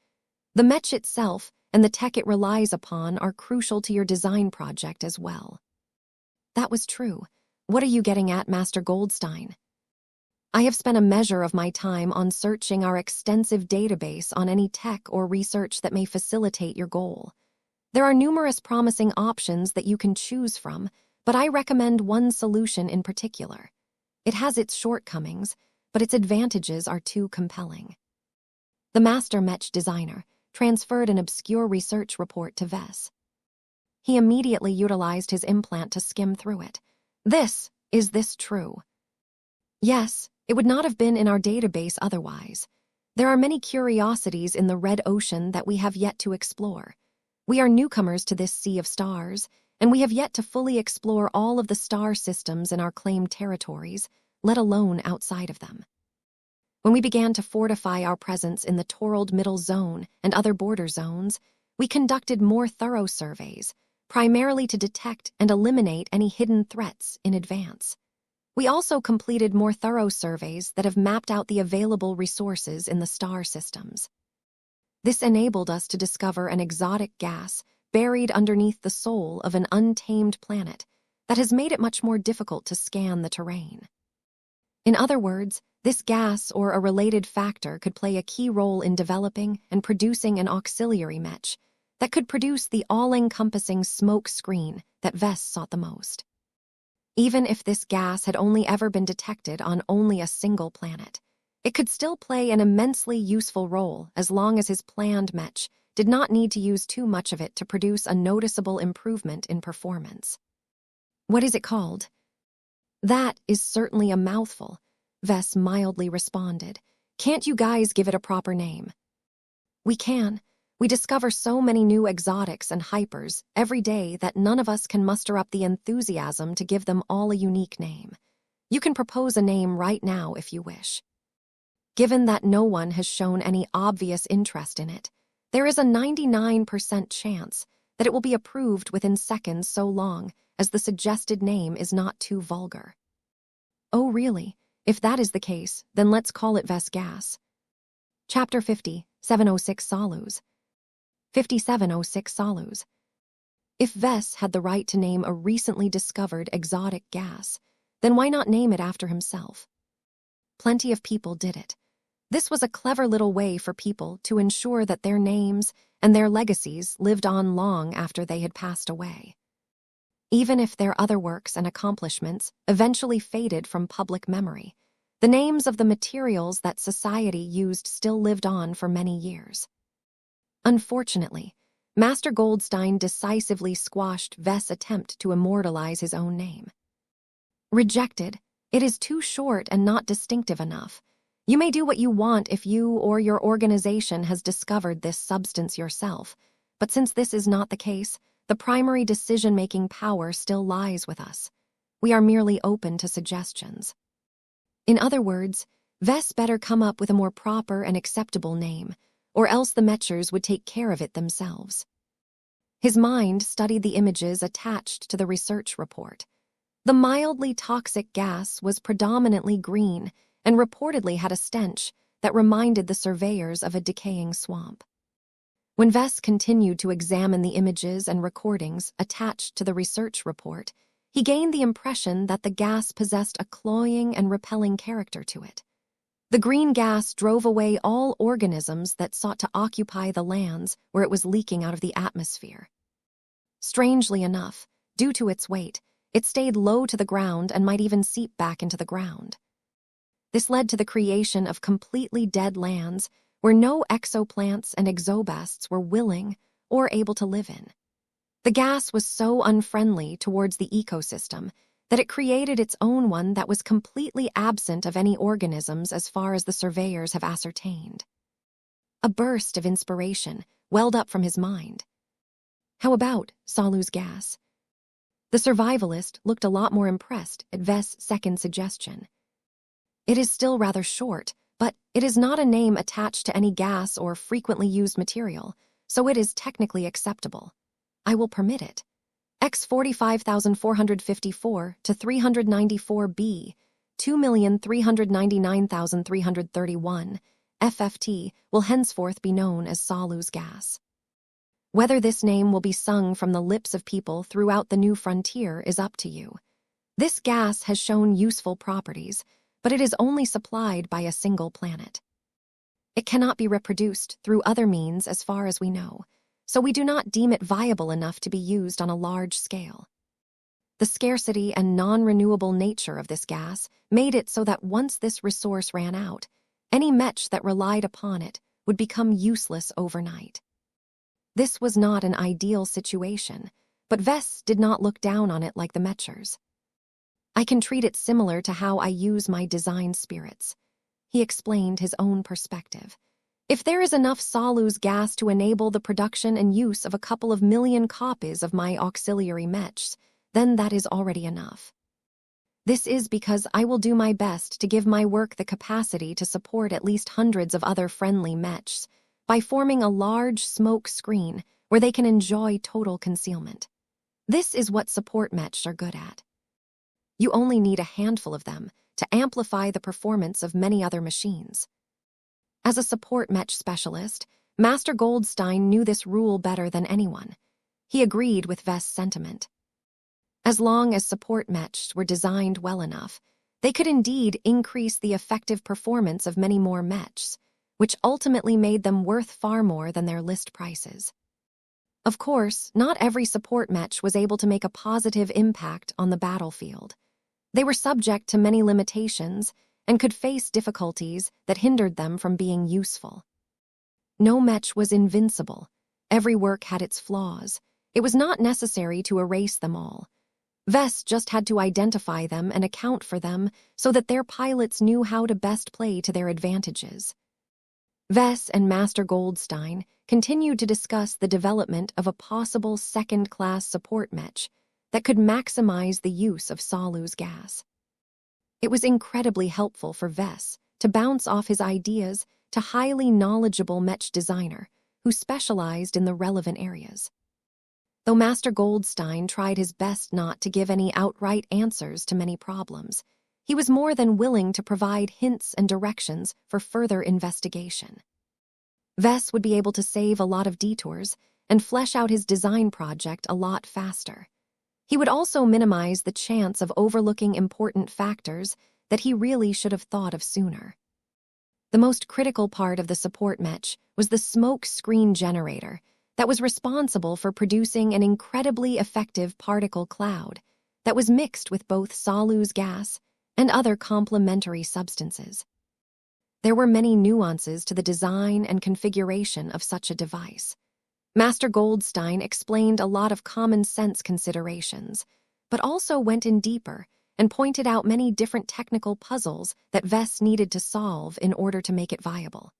The mech itself and the tech it relies upon are crucial to your design project as well. That was true. What are you getting at, Master Goldstein? I have spent a measure of my time on searching our extensive database on any tech or research that may facilitate your goal. There are numerous promising options that you can choose from, but I recommend one solution in particular. It has its shortcomings, but its advantages are too compelling. The master mech designer transferred an obscure research report to Vess. He immediately utilized his implant to skim through it. Is this true? Yes, it would not have been in our database otherwise. There are many curiosities in the red ocean that we have yet to explore. We are newcomers to this sea of stars, and we have yet to fully explore all of the star systems in our claimed territories, let alone outside of them. When we began to fortify our presence in the Torald Middle Zone and other border zones, we conducted more thorough surveys, primarily to detect and eliminate any hidden threats in advance. We also completed more thorough surveys that have mapped out the available resources in the star systems. This enabled us to discover an exotic gas buried underneath the soul of an untamed planet that has made it much more difficult to scan the terrain. In other words, this gas or a related factor could play a key role in developing and producing an auxiliary mech that could produce the all-encompassing smoke screen that Vess sought the most. Even if this gas had only ever been detected on only a single planet, it could still play an immensely useful role as long as his planned mech did not need to use too much of it to produce a noticeable improvement in performance. What is it called? That is certainly a mouthful, Vess mildly responded. Can't you guys give it a proper name? We can. We discover so many new exotics and hypers every day that none of us can muster up the enthusiasm to give them all a unique name. You can propose a name right now if you wish. Given that no one has shown any obvious interest in it, there is a 99% chance that it will be approved within seconds so long as the suggested name is not too vulgar. Oh really? If that is the case, then let's call it Vess gas. Chapter 50, 706 Solus. 5706 Solus. If Vess had the right to name a recently discovered exotic gas, then why not name it after himself? Plenty of people did it. This was a clever little way for people to ensure that their names and their legacies lived on long after they had passed away. Even if their other works and accomplishments eventually faded from public memory, the names of the materials that society used still lived on for many years. Unfortunately, Master Goldstein decisively squashed Vess' attempt to immortalize his own name. Rejected. It is too short and not distinctive enough. You may do what you want if you or your organization has discovered this substance yourself, but since this is not the case, the primary decision-making power still lies with us. We are merely open to suggestions. In other words, Vess better come up with a more proper and acceptable name, or else the Mechers would take care of it themselves. His mind studied the images attached to the research report. The mildly toxic gas was predominantly green and reportedly had a stench that reminded the surveyors of a decaying swamp. When Vess continued to examine the images and recordings attached to the research report, he gained the impression that the gas possessed a cloying and repelling character to it. The green gas drove away all organisms that sought to occupy the lands where it was leaking out of the atmosphere. Strangely enough, due to its weight, it stayed low to the ground and might even seep back into the ground. This led to the creation of completely dead lands where no exoplants and exobasts were willing or able to live in. The gas was so unfriendly towards the ecosystem that it created its own one that was completely absent of any organisms as far as the surveyors have ascertained. A burst of inspiration welled up from his mind. How about Solus gas? The survivalist looked a lot more impressed at Vess' second suggestion. It is still rather short, but it is not a name attached to any gas or frequently used material, so it is technically acceptable. I will permit it. X45454 to 394B, 2,399,331, FFT will henceforth be known as Solus gas. Whether this name will be sung from the lips of people throughout the new frontier is up to you. This gas has shown useful properties, but it is only supplied by a single planet. It cannot be reproduced through other means as far as we know, so we do not deem it viable enough to be used on a large scale. The scarcity and non-renewable nature of this gas made it so that once this resource ran out, any Mech that relied upon it would become useless overnight. This was not an ideal situation, but Vess did not look down on it like the Mechers. I can treat it similar to how I use my design spirits. He explained his own perspective. If there is enough Solus gas to enable the production and use of a couple of million copies of my auxiliary Mechs, then that is already enough. This is because I will do my best to give my work the capacity to support at least hundreds of other friendly Mechs by forming a large smoke screen where they can enjoy total concealment. This is what support Mechs are good at. You only need a handful of them to amplify the performance of many other machines. As a support Mech specialist, Master Goldstein knew this rule better than anyone. He agreed with Vess' sentiment. As long as support Mechs were designed well enough, they could indeed increase the effective performance of many more Mechs, which ultimately made them worth far more than their list prices. Of course, not every support Mech was able to make a positive impact on the battlefield. They were subject to many limitations and could face difficulties that hindered them from being useful. No Mech was invincible. Every work had its flaws. It was not necessary to erase them all. Vess just had to identify them and account for them so that their pilots knew how to best play to their advantages. Vess and Master Goldstein continued to discuss the development of a possible second-class support mech that could maximize the use of Salu's gas. It was incredibly helpful for Vess to bounce off his ideas to highly knowledgeable mech designer who specialized in the relevant areas. Though Master Goldstein tried his best not to give any outright answers to many problems, he was more than willing to provide hints and directions for further investigation. Vess would be able to save a lot of detours and flesh out his design project a lot faster. He would also minimize the chance of overlooking important factors that he really should have thought of sooner. The most critical part of the support mech was the smoke screen generator that was responsible for producing an incredibly effective particle cloud that was mixed with both Salu's gas and other complementary substances. There were many nuances to the design and configuration of such a device. Master Goldstein explained a lot of common sense considerations, but also went in deeper and pointed out many different technical puzzles that Vess needed to solve in order to make it viable.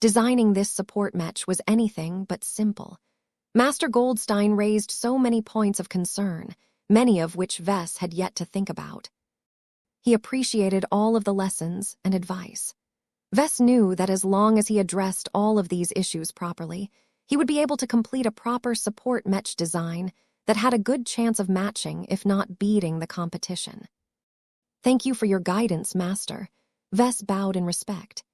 Designing this support mech was anything but simple. Master Goldstein raised so many points of concern, many of which Vess had yet to think about. He appreciated all of the lessons and advice. Vess knew that as long as he addressed all of these issues properly, he would be able to complete a proper support mech design that had a good chance of matching, if not beating, the competition. "Thank you for your guidance, Master." Vess bowed in respect.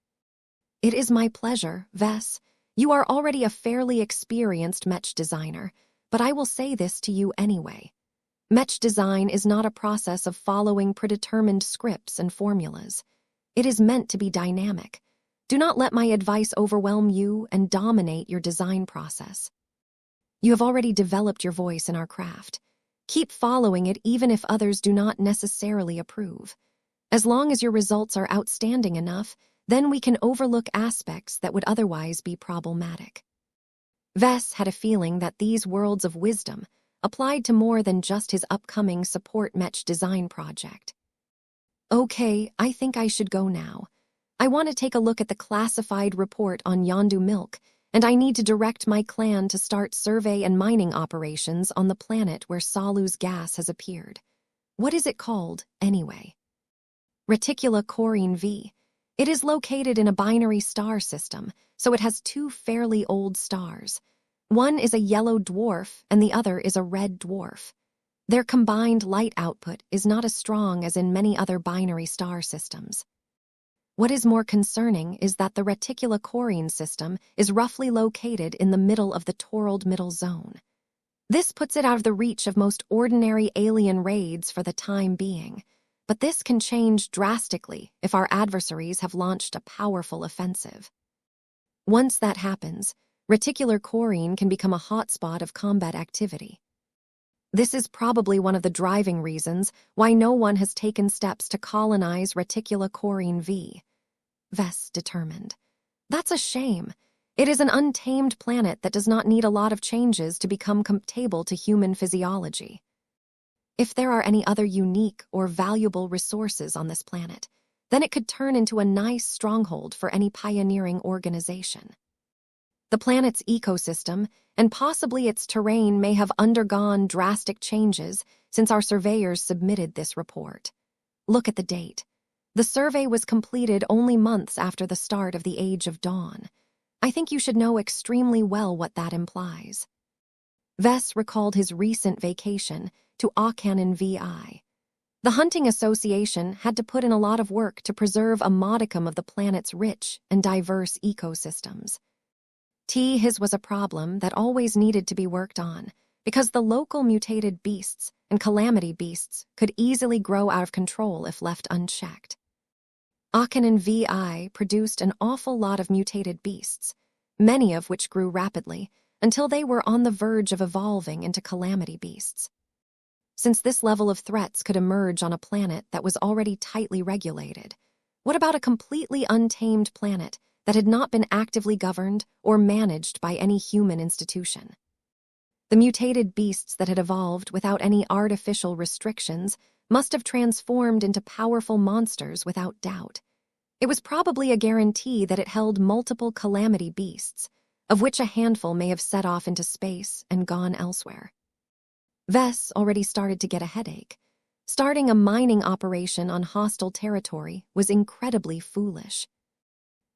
"It is my pleasure, Vess. You are already a fairly experienced mech designer, but I will say this to you anyway. Mech design is not a process of following predetermined scripts and formulas. It is meant to be dynamic. Do not let my advice overwhelm you and dominate your design process. You have already developed your voice in our craft. Keep following it even if others do not necessarily approve. As long as your results are outstanding enough, then we can overlook aspects that would otherwise be problematic." Vess had a feeling that these words of wisdom applied to more than just his upcoming support mech design project. "Okay, I think I should go now. I want to take a look at the classified report on Yondu Milk, and I need to direct my clan to start survey and mining operations on the planet where Salu's gas has appeared. What is it called, anyway?" "Reticula Corine V. It is located in a binary star system, so it has two fairly old stars. One is a yellow dwarf and the other is a red dwarf. Their combined light output is not as strong as in many other binary star systems. What is more concerning is that the Reticula Corine system is roughly located in the middle of the Torold Middle Zone. This puts it out of the reach of most ordinary alien raids for the time being, but this can change drastically if our adversaries have launched a powerful offensive. Once that happens, Reticular Corine can become a hotspot of combat activity. This is probably one of the driving reasons why no one has taken steps to colonize Reticula Corine V. Vess determined. "That's a shame. It is an untamed planet that does not need a lot of changes to become compatible to human physiology. If there are any other unique or valuable resources on this planet, then it could turn into a nice stronghold for any pioneering organization. The planet's ecosystem and possibly its terrain may have undergone drastic changes since our surveyors submitted this report. Look at the date. The survey was completed only months after the start of the Age of Dawn. I think you should know extremely well what that implies." Vess recalled his recent vacation to Aucanon VI. The Hunting Association had to put in a lot of work to preserve a modicum of the planet's rich and diverse ecosystems. His was a problem that always needed to be worked on, because the local mutated beasts and calamity beasts could easily grow out of control if left unchecked. Aucanon VI produced an awful lot of mutated beasts, many of which grew rapidly until they were on the verge of evolving into calamity beasts. Since this level of threats could emerge on a planet that was already tightly regulated, what about a completely untamed planet that had not been actively governed or managed by any human institution? The mutated beasts that had evolved without any artificial restrictions must have transformed into powerful monsters without doubt. It was probably a guarantee that it held multiple calamity beasts, of which a handful may have set off into space and gone elsewhere. Vess already started to get a headache. Starting a mining operation on hostile territory was incredibly foolish.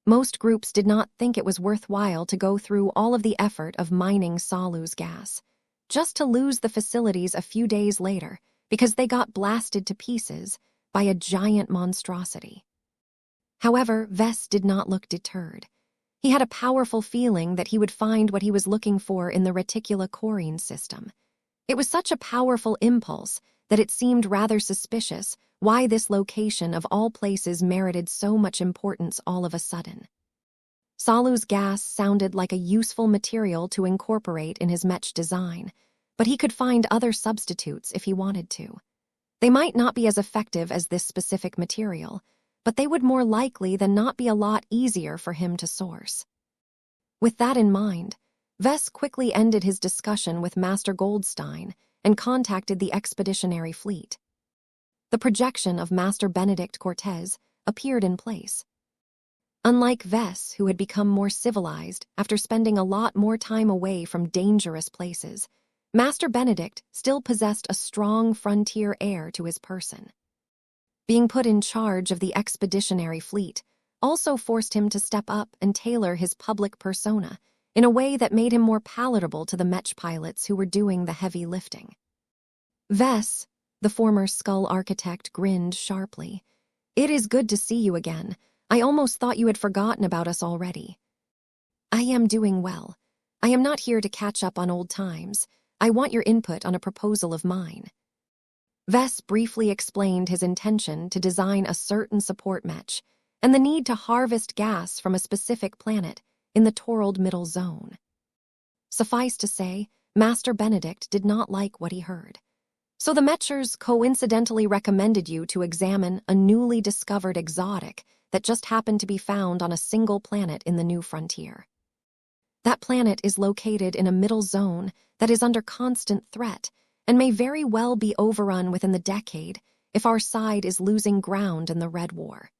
Most groups did not think it was worthwhile to go through all of the effort of mining Salu's gas, just to lose the facilities a few days later because they got blasted to pieces by a giant monstrosity. However, Vess did not look deterred. He had a powerful feeling that he would find what he was looking for in the reticulocorine system. It was such a powerful impulse that it seemed rather suspicious why this location of all places merited so much importance all of a sudden. Salu's gas sounded like a useful material to incorporate in his Mech design, but he could find other substitutes if he wanted to. They might not be as effective as this specific material, but they would more likely than not be a lot easier for him to source. With that in mind, Vess quickly ended his discussion with Master Goldstein and contacted the expeditionary fleet. The projection of Master Benedict Cortez appeared in place. Unlike Vess, who had become more civilized after spending a lot more time away from dangerous places, Master Benedict still possessed a strong frontier air to his person. Being put in charge of the expeditionary fleet also forced him to step up and tailor his public persona in a way that made him more palatable to the Mech pilots who were doing the heavy lifting. Vess, the former Skull architect, grinned sharply. "It is good to see you again. I almost thought you had forgotten about us already." "I am doing well. I am not here to catch up on old times. I want your input on a proposal of mine." Vess briefly explained his intention to design a certain support Mech and the need to harvest gas from a specific planet in the Torald Middle Zone. Suffice to say, Master Benedict did not like what he heard. "So the Mechers coincidentally recommended you to examine a newly discovered exotic that just happened to be found on a single planet in the new frontier. That planet is located in a middle zone that is under constant threat and may very well be overrun within the decade if our side is losing ground in the Red War.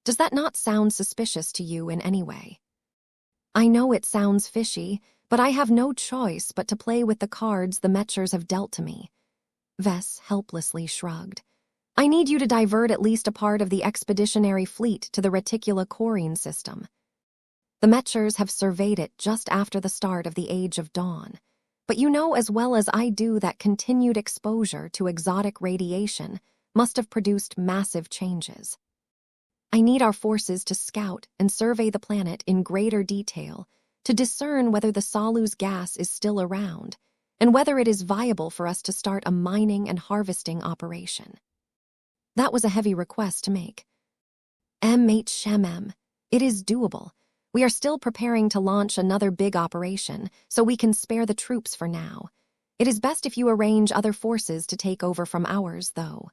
Does that not sound suspicious to you in any way?" "I know it sounds fishy, but I have no choice but to play with the cards the Mechers have dealt to me." Vess helplessly shrugged. "I need you to divert at least a part of the expeditionary fleet to the reticulocorine system. The Mechers have surveyed it just after the start of the Age of Dawn, but you know as well as I do that continued exposure to exotic radiation must have produced massive changes. I need our forces to scout and survey the planet in greater detail to discern whether the Salu's gas is still around and whether it is viable for us to start a mining and harvesting operation." That was a heavy request to make. "MHMM, it is doable. We are still preparing to launch another big operation, so we can spare the troops for now. It is best if you arrange other forces to take over from ours, though."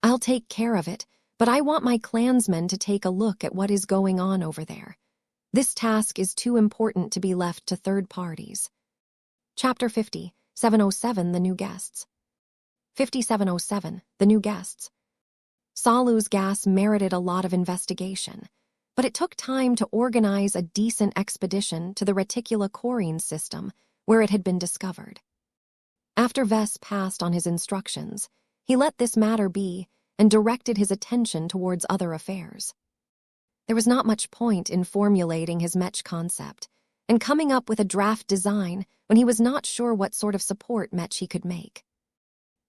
"I'll take care of it, but I want my clansmen to take a look at what is going on over there. This task is too important to be left to third parties." Chapter 50, 707, The New Guests. 5707, The New Guests. Salu's gas merited a lot of investigation, but it took time to organize a decent expedition to the reticulocorine system where it had been discovered. After Vess passed on his instructions, he let this matter be and directed his attention towards other affairs. There was not much point in formulating his Mech concept and coming up with a draft design when he was not sure what sort of support Mech he could make.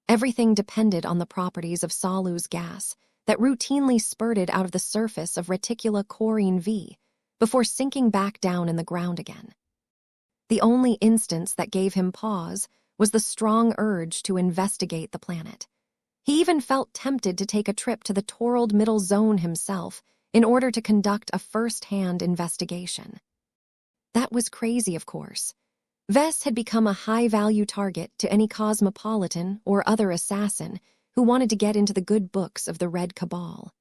Everything depended on the properties of Salu's gas that routinely spurted out of the surface of reticulocorine V before sinking back down in the ground again. The only instance that gave him pause was the strong urge to investigate the planet. He even felt tempted to take a trip to the Torald Middle Zone himself in order to conduct a first-hand investigation. That was crazy, of course. Vess had become a high-value target to any cosmopolitan or other assassin who wanted to get into the good books of the Red Cabal.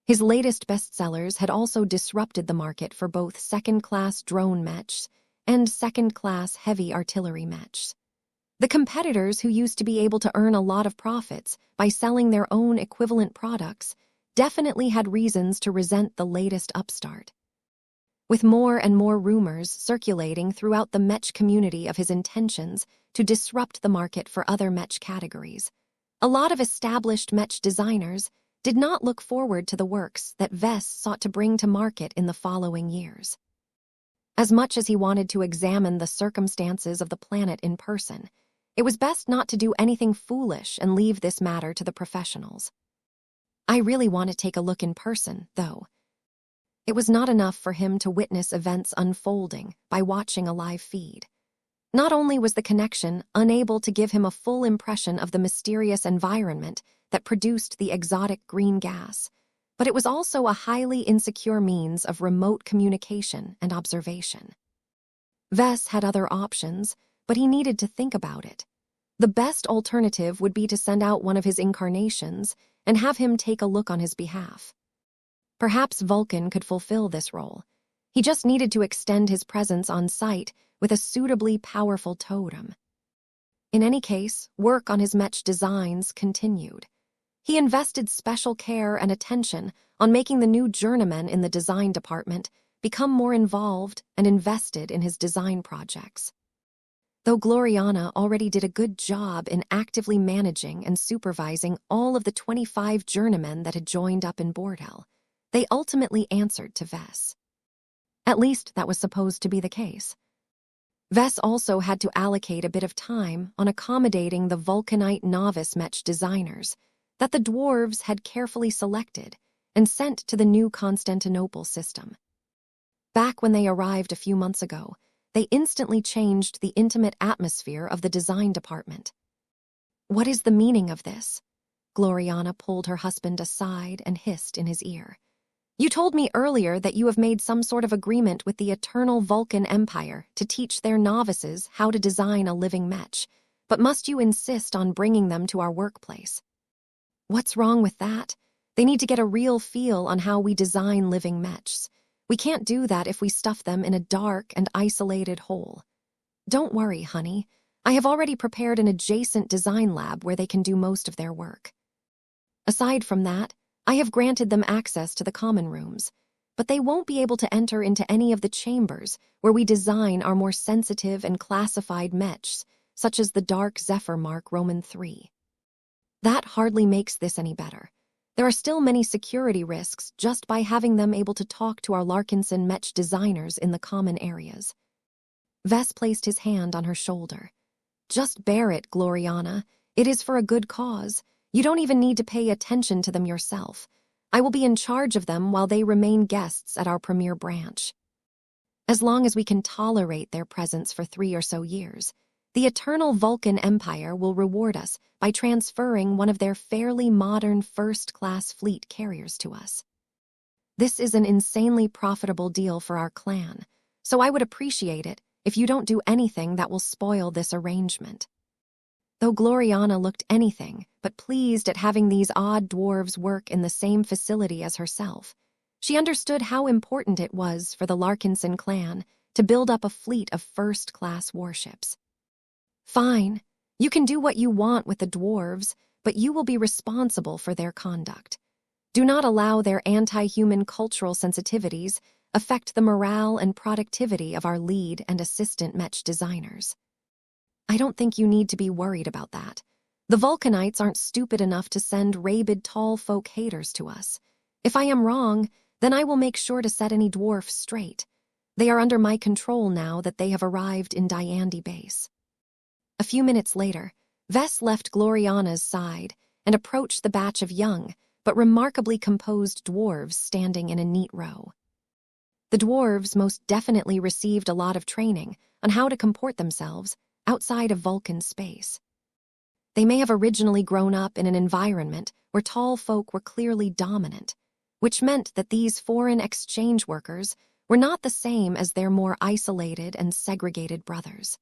His latest bestsellers had also disrupted the market for both second-class drone mechs and second-class heavy artillery mechs. The competitors who used to be able to earn a lot of profits by selling their own equivalent products definitely had reasons to resent the latest upstart. With more and more rumors circulating throughout the Mech community of his intentions to disrupt the market for other Mech categories, a lot of established Mech designers did not look forward to the works that Vess sought to bring to market in the following years. As much as he wanted to examine the circumstances of the planet in person, it was best not to do anything foolish and leave this matter to the professionals. I really want to take a look in person, though. It was not enough for him to witness events unfolding by watching a live feed. Not only was the connection unable to give him a full impression of the mysterious environment that produced the exotic green gas, but it was also a highly insecure means of remote communication and observation. Vess had other options, but he needed to think about it. The best alternative would be to send out one of his incarnations and have him take a look on his behalf. Perhaps Vulcan could fulfill this role. He just needed to extend his presence on site with a suitably powerful totem. In any case, work on his Mech designs continued. He invested special care and attention on making the new journeymen in the design department become more involved and invested in his design projects. Though Gloriana already did a good job in actively managing and supervising all of the 25 journeymen that had joined up in Bordel, they ultimately answered to Vess. At least that was supposed to be the case. Vess also had to allocate a bit of time on accommodating the Vulcanite novice Mech designers that the dwarves had carefully selected and sent to the new Constantinople system. Back when they arrived a few months ago, they instantly changed the intimate atmosphere of the design department. What is the meaning of this? Gloriana pulled her husband aside and hissed in his ear. You told me earlier that you have made some sort of agreement with the Eternal Vulcan Empire to teach their novices how to design a living Mech, but must you insist on bringing them to our workplace? What's wrong with that? They need to get a real feel on how we design living Mechs. We can't do that if we stuff them in a dark and isolated hole. Don't worry, honey. I have already prepared an adjacent design lab where they can do most of their work. Aside from that, I have granted them access to the common rooms, but they won't be able to enter into any of the chambers where we design our more sensitive and classified Mechs, such as the Dark Zephyr Mark Roman 3. That hardly makes this any better. There are still many security risks just by having them able to talk to our Larkinson Mech designers in the common areas. Vess placed his hand on her shoulder. Just bear it, Gloriana. It is for a good cause. You don't even need to pay attention to them yourself. I will be in charge of them while they remain guests at our premier branch. As long as we can tolerate their presence for 3 or so years, the Eternal Vulcan Empire will reward us by transferring one of their fairly modern first-class fleet carriers to us. This is an insanely profitable deal for our clan, so I would appreciate it if you don't do anything that will spoil this arrangement. Though Gloriana looked anything but pleased at having these odd dwarves work in the same facility as herself, she understood how important it was for the Larkinson clan to build up a fleet of first-class warships. Fine, you can do what you want with the dwarves, but you will be responsible for their conduct. Do not allow their anti-human cultural sensitivities affect the morale and productivity of our lead and assistant Mech designers. I don't think you need to be worried about that. The Vulcanites aren't stupid enough to send rabid tall folk haters to us. If I am wrong, then I will make sure to set any dwarf straight. They are under my control now that they have arrived in Diandi Base. A few minutes later, Vess left Gloriana's side and approached the batch of young, but remarkably composed dwarves standing in a neat row. The dwarves most definitely received a lot of training on how to comport themselves outside of Vulcan space. They may have originally grown up in an environment where tall folk were clearly dominant, which meant that these foreign exchange workers were not the same as their more isolated and segregated brothers.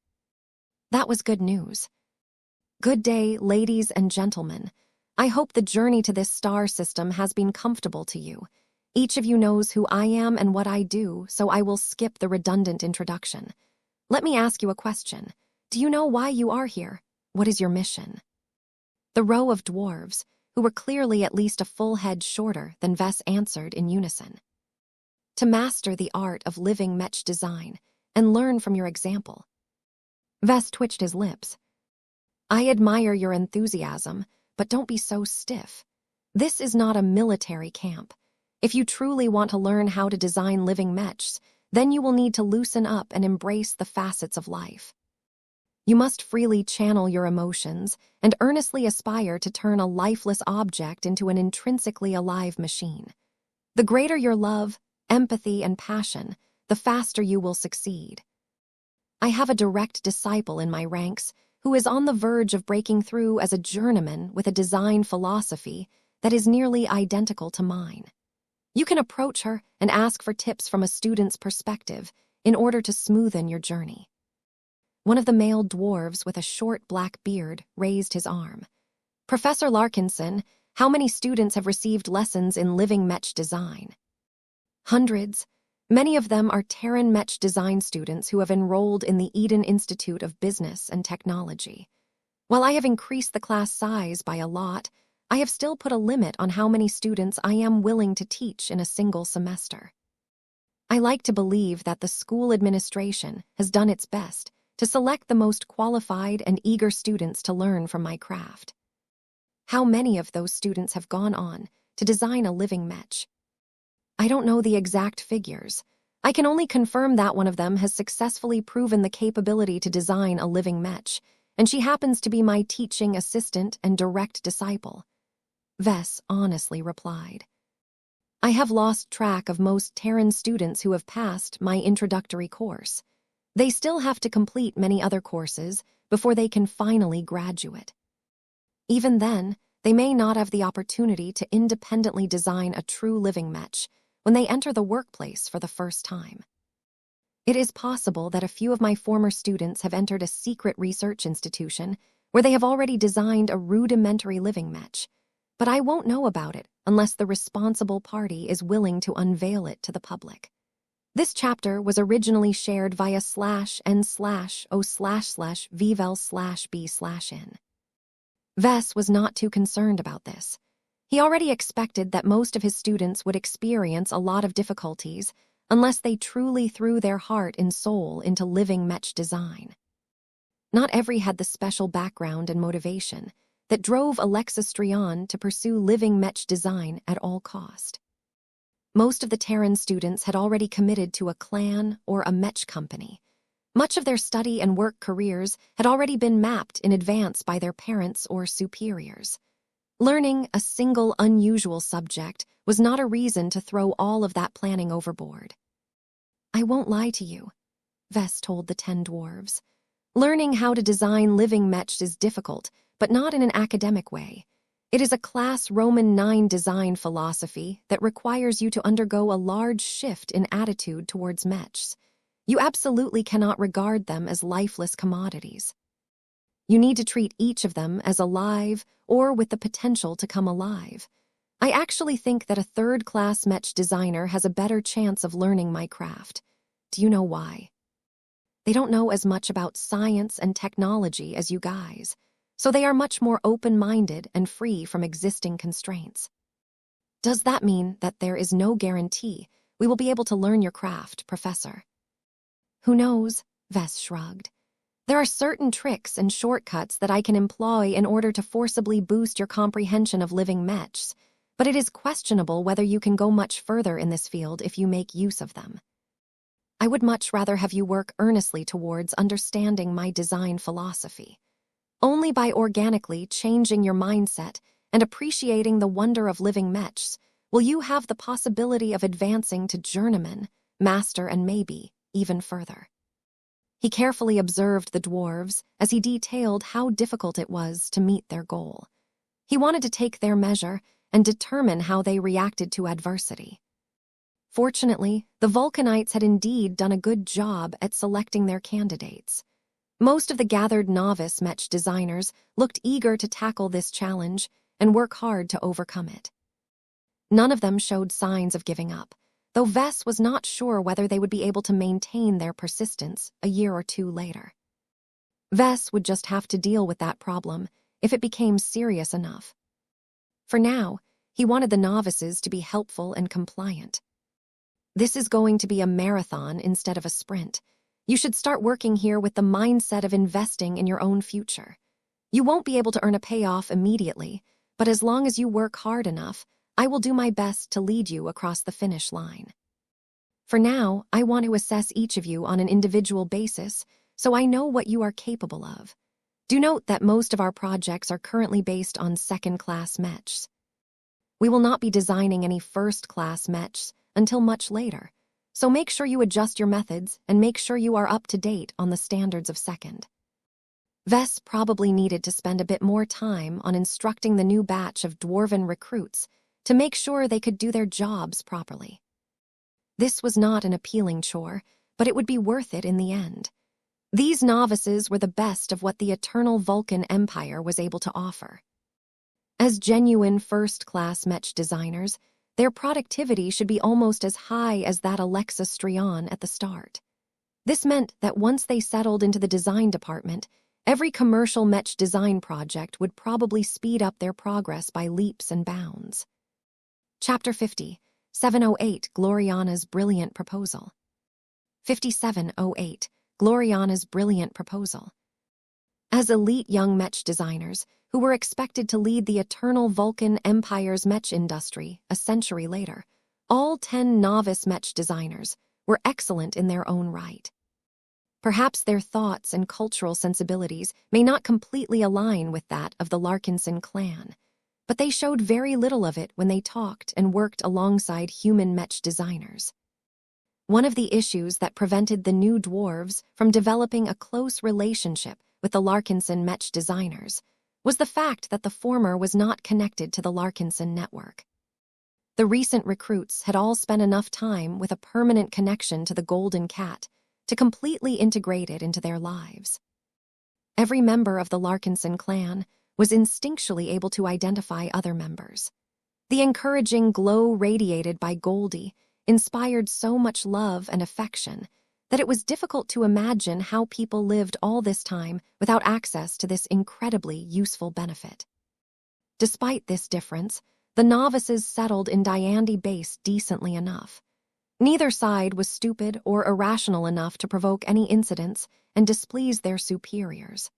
That was good news. Good day, ladies and gentlemen. I hope the journey to this star system has been comfortable to you. Each of you knows who I am and what I do, so I will skip the redundant introduction. Let me ask you a question. Do you know why you are here? What is your mission? The row of dwarves, who were clearly at least a full head shorter than Vess answered in unison. To master the art of living Mech design and learn from your example. Vess twitched his lips. I admire your enthusiasm, but don't be so stiff. This is not a military camp. If you truly want to learn how to design living mechs, then you will need to loosen up and embrace the facets of life. You must freely channel your emotions and earnestly aspire to turn a lifeless object into an intrinsically alive machine. The greater your love, empathy, and passion, the faster you will succeed. I have a direct disciple in my ranks who is on the verge of breaking through as a journeyman with a design philosophy that is nearly identical to mine. You can approach her and ask for tips from a student's perspective in order to smoothen your journey. One of the male dwarves with a short black beard raised his arm. Professor Larkinson, how many students have received lessons in living Mech design? Hundreds. Many of them are Terran Mech design students who have enrolled in the Eden Institute of Business and Technology. While I have increased the class size by a lot, I have still put a limit on how many students I am willing to teach in a single semester. I like to believe that the school administration has done its best to select the most qualified and eager students to learn from my craft. How many of those students have gone on to design a living Mech? I don't know the exact figures. I can only confirm that one of them has successfully proven the capability to design a living Mech, and she happens to be my teaching assistant and direct disciple. Vess honestly replied. I have lost track of most Terran students who have passed my introductory course. They still have to complete many other courses before they can finally graduate. Even then, they may not have the opportunity to independently design a true living Mech when they enter the workplace for the first time. It is possible that a few of my former students have entered a secret research institution where they have already designed a rudimentary living Mech, but I won't know about it unless the responsible party is willing to unveil it to the public. This chapter was originally shared via /n/o//vvel/b/n. Vess was not too concerned about this. He already expected that most of his students would experience a lot of difficulties unless they truly threw their heart and soul into living Mech design. Not every had the special background and motivation that drove Alexis Strion to pursue living Mech design at all cost. Most of the Terran students had already committed to a clan or a Mech company. Much of their study and work careers had already been mapped in advance by their parents or superiors. Learning a single unusual subject was not a reason to throw all of that planning overboard. I won't lie to you, Vess told the 10 dwarves. Learning how to design living Mech is difficult, but not in an academic way. It is a class Roman 9 design philosophy that requires you to undergo a large shift in attitude towards Mechs. You absolutely cannot regard them as lifeless commodities. You need to treat each of them as alive or with the potential to come alive. I actually think that a third-class Mech designer has a better chance of learning my craft. Do you know why? They don't know as much about science and technology as you guys, so they are much more open-minded and free from existing constraints. Does that mean that there is no guarantee we will be able to learn your craft, Professor? Who knows? Vess shrugged. There are certain tricks and shortcuts that I can employ in order to forcibly boost your comprehension of living Mechs, but it is questionable whether you can go much further in this field if you make use of them. I would much rather have you work earnestly towards understanding my design philosophy. Only by organically changing your mindset and appreciating the wonder of living Mechs will you have the possibility of advancing to journeyman, master, and maybe even further. He carefully observed the dwarves as he detailed how difficult it was to meet their goal. He wanted to take their measure and determine how they reacted to adversity. Fortunately, the Vulcanites had indeed done a good job at selecting their candidates. Most of the gathered novice Mech designers looked eager to tackle this challenge and work hard to overcome it. None of them showed signs of giving up, though Vess was not sure whether they would be able to maintain their persistence a year or two later. Vess would just have to deal with that problem if it became serious enough. For now, he wanted the novices to be helpful and compliant. This is going to be a marathon instead of a sprint. You should start working here with the mindset of investing in your own future. You won't be able to earn a payoff immediately, but as long as you work hard enough, I will do my best to lead you across the finish line. For now, I want to assess each of you on an individual basis, so I know what you are capable of. Do note that most of our projects are currently based on second-class mechs. We will not be designing any first-class mechs until much later, so make sure you adjust your methods and make sure you are up to date on the standards of second. Vess probably needed to spend a bit more time on instructing the new batch of dwarven recruits to make sure they could do their jobs properly. This was not an appealing chore, but it would be worth it in the end. These novices were the best of what the eternal Vulcan Empire was able to offer. As genuine first-class mech designers, their productivity should be almost as high as that Alexa Strion at the start. This meant that once they settled into the design department, every commercial mech design project would probably speed up their progress by leaps and bounds. Chapter 50, 708, Gloriana's Brilliant Proposal. 5708, Gloriana's Brilliant Proposal. As elite young mech designers, who were expected to lead the eternal Vulcan Empire's mech industry a century later, all 10 novice mech designers were excellent in their own right. Perhaps their thoughts and cultural sensibilities may not completely align with that of the Larkinson clan, but they showed very little of it when they talked and worked alongside human mech designers. One of the issues that prevented the new dwarves from developing a close relationship with the Larkinson mech designers was the fact that the former was not connected to the Larkinson network. The recent recruits had all spent enough time with a permanent connection to the Golden Cat to completely integrate it into their lives. Every member of the Larkinson clan was instinctually able to identify other members. The encouraging glow radiated by Goldie inspired so much love and affection that it was difficult to imagine how people lived all this time without access to this incredibly useful benefit. Despite this difference, the novices settled in Diandi Base decently enough. Neither side was stupid or irrational enough to provoke any incidents and displease their superiors.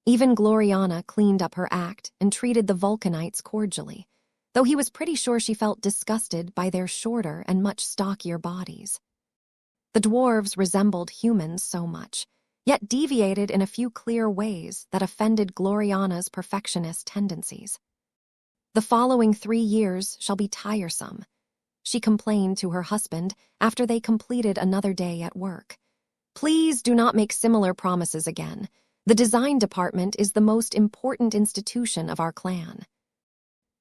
Even Gloriana cleaned up her act and treated the Vulcanites cordially, though he was pretty sure she felt disgusted by their shorter and much stockier bodies. The dwarves resembled humans so much, yet deviated in a few clear ways that offended Gloriana's perfectionist tendencies. "The following 3 years shall be tiresome," she complained to her husband after they completed another day at work. "Please do not make similar promises again. The design department is the most important institution of our clan.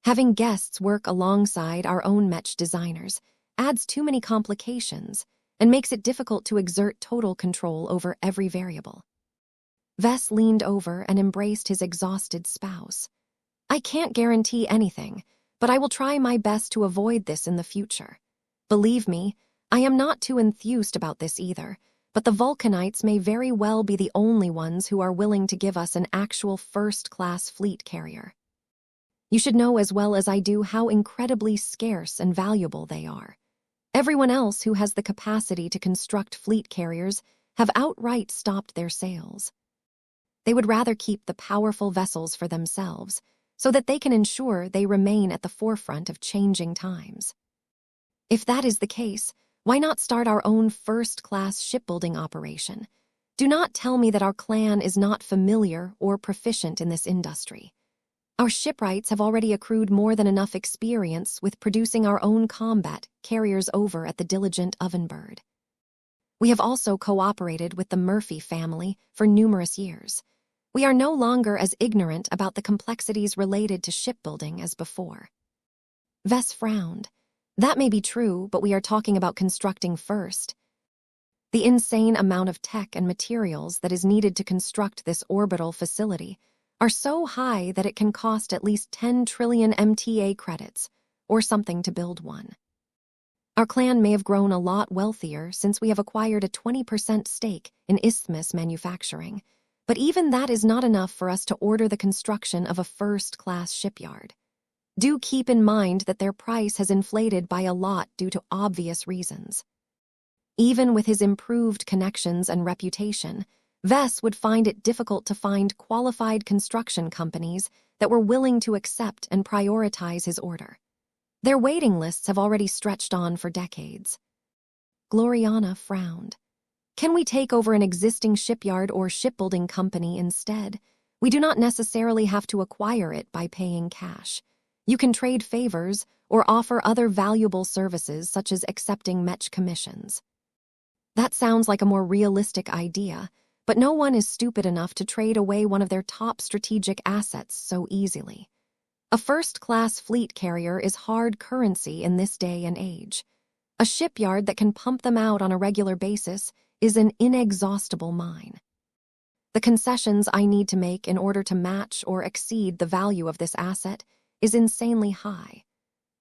Having guests work alongside our own mech designers adds too many complications and makes it difficult to exert total control over every variable." Vess leaned over and embraced his exhausted spouse. "I can't guarantee anything, but I will try my best to avoid this in the future. Believe me, I am not too enthused about this either, but the Vulcanites may very well be the only ones who are willing to give us an actual first-class fleet carrier. You should know as well as I do how incredibly scarce and valuable they are. Everyone else who has the capacity to construct fleet carriers have outright stopped their sales. They would rather keep the powerful vessels for themselves, so that they can ensure they remain at the forefront of changing times. If that is the case, why not start our own first-class shipbuilding operation? Do not tell me that our clan is not familiar or proficient in this industry. Our shipwrights have already accrued more than enough experience with producing our own combat carriers over at the diligent Ovenbird. We have also cooperated with the Murphy family for numerous years. We are no longer as ignorant about the complexities related to shipbuilding as before." Vess frowned. "That may be true, but we are talking about constructing first. The insane amount of tech and materials that is needed to construct this orbital facility are so high that it can cost at least 10 trillion MTA credits, or something to build one. Our clan may have grown a lot wealthier since we have acquired a 20% stake in Isthmus Manufacturing, but even that is not enough for us to order the construction of a first-class shipyard. Do keep in mind that their price has inflated by a lot due to obvious reasons. Even with his improved connections and reputation, Vess would find it difficult to find qualified construction companies that were willing to accept and prioritize his order. Their waiting lists have already stretched on for decades. Gloriana frowned. Can we take over an existing shipyard or shipbuilding company instead? We do not necessarily have to acquire it by paying cash. You can trade favors or offer other valuable services such as accepting Mech commissions. That sounds like a more realistic idea, but no one is stupid enough to trade away one of their top strategic assets so easily. A first-class fleet carrier is hard currency in this day and age. A shipyard that can pump them out on a regular basis is an inexhaustible mine. The concessions I need to make in order to match or exceed the value of this asset is insanely high.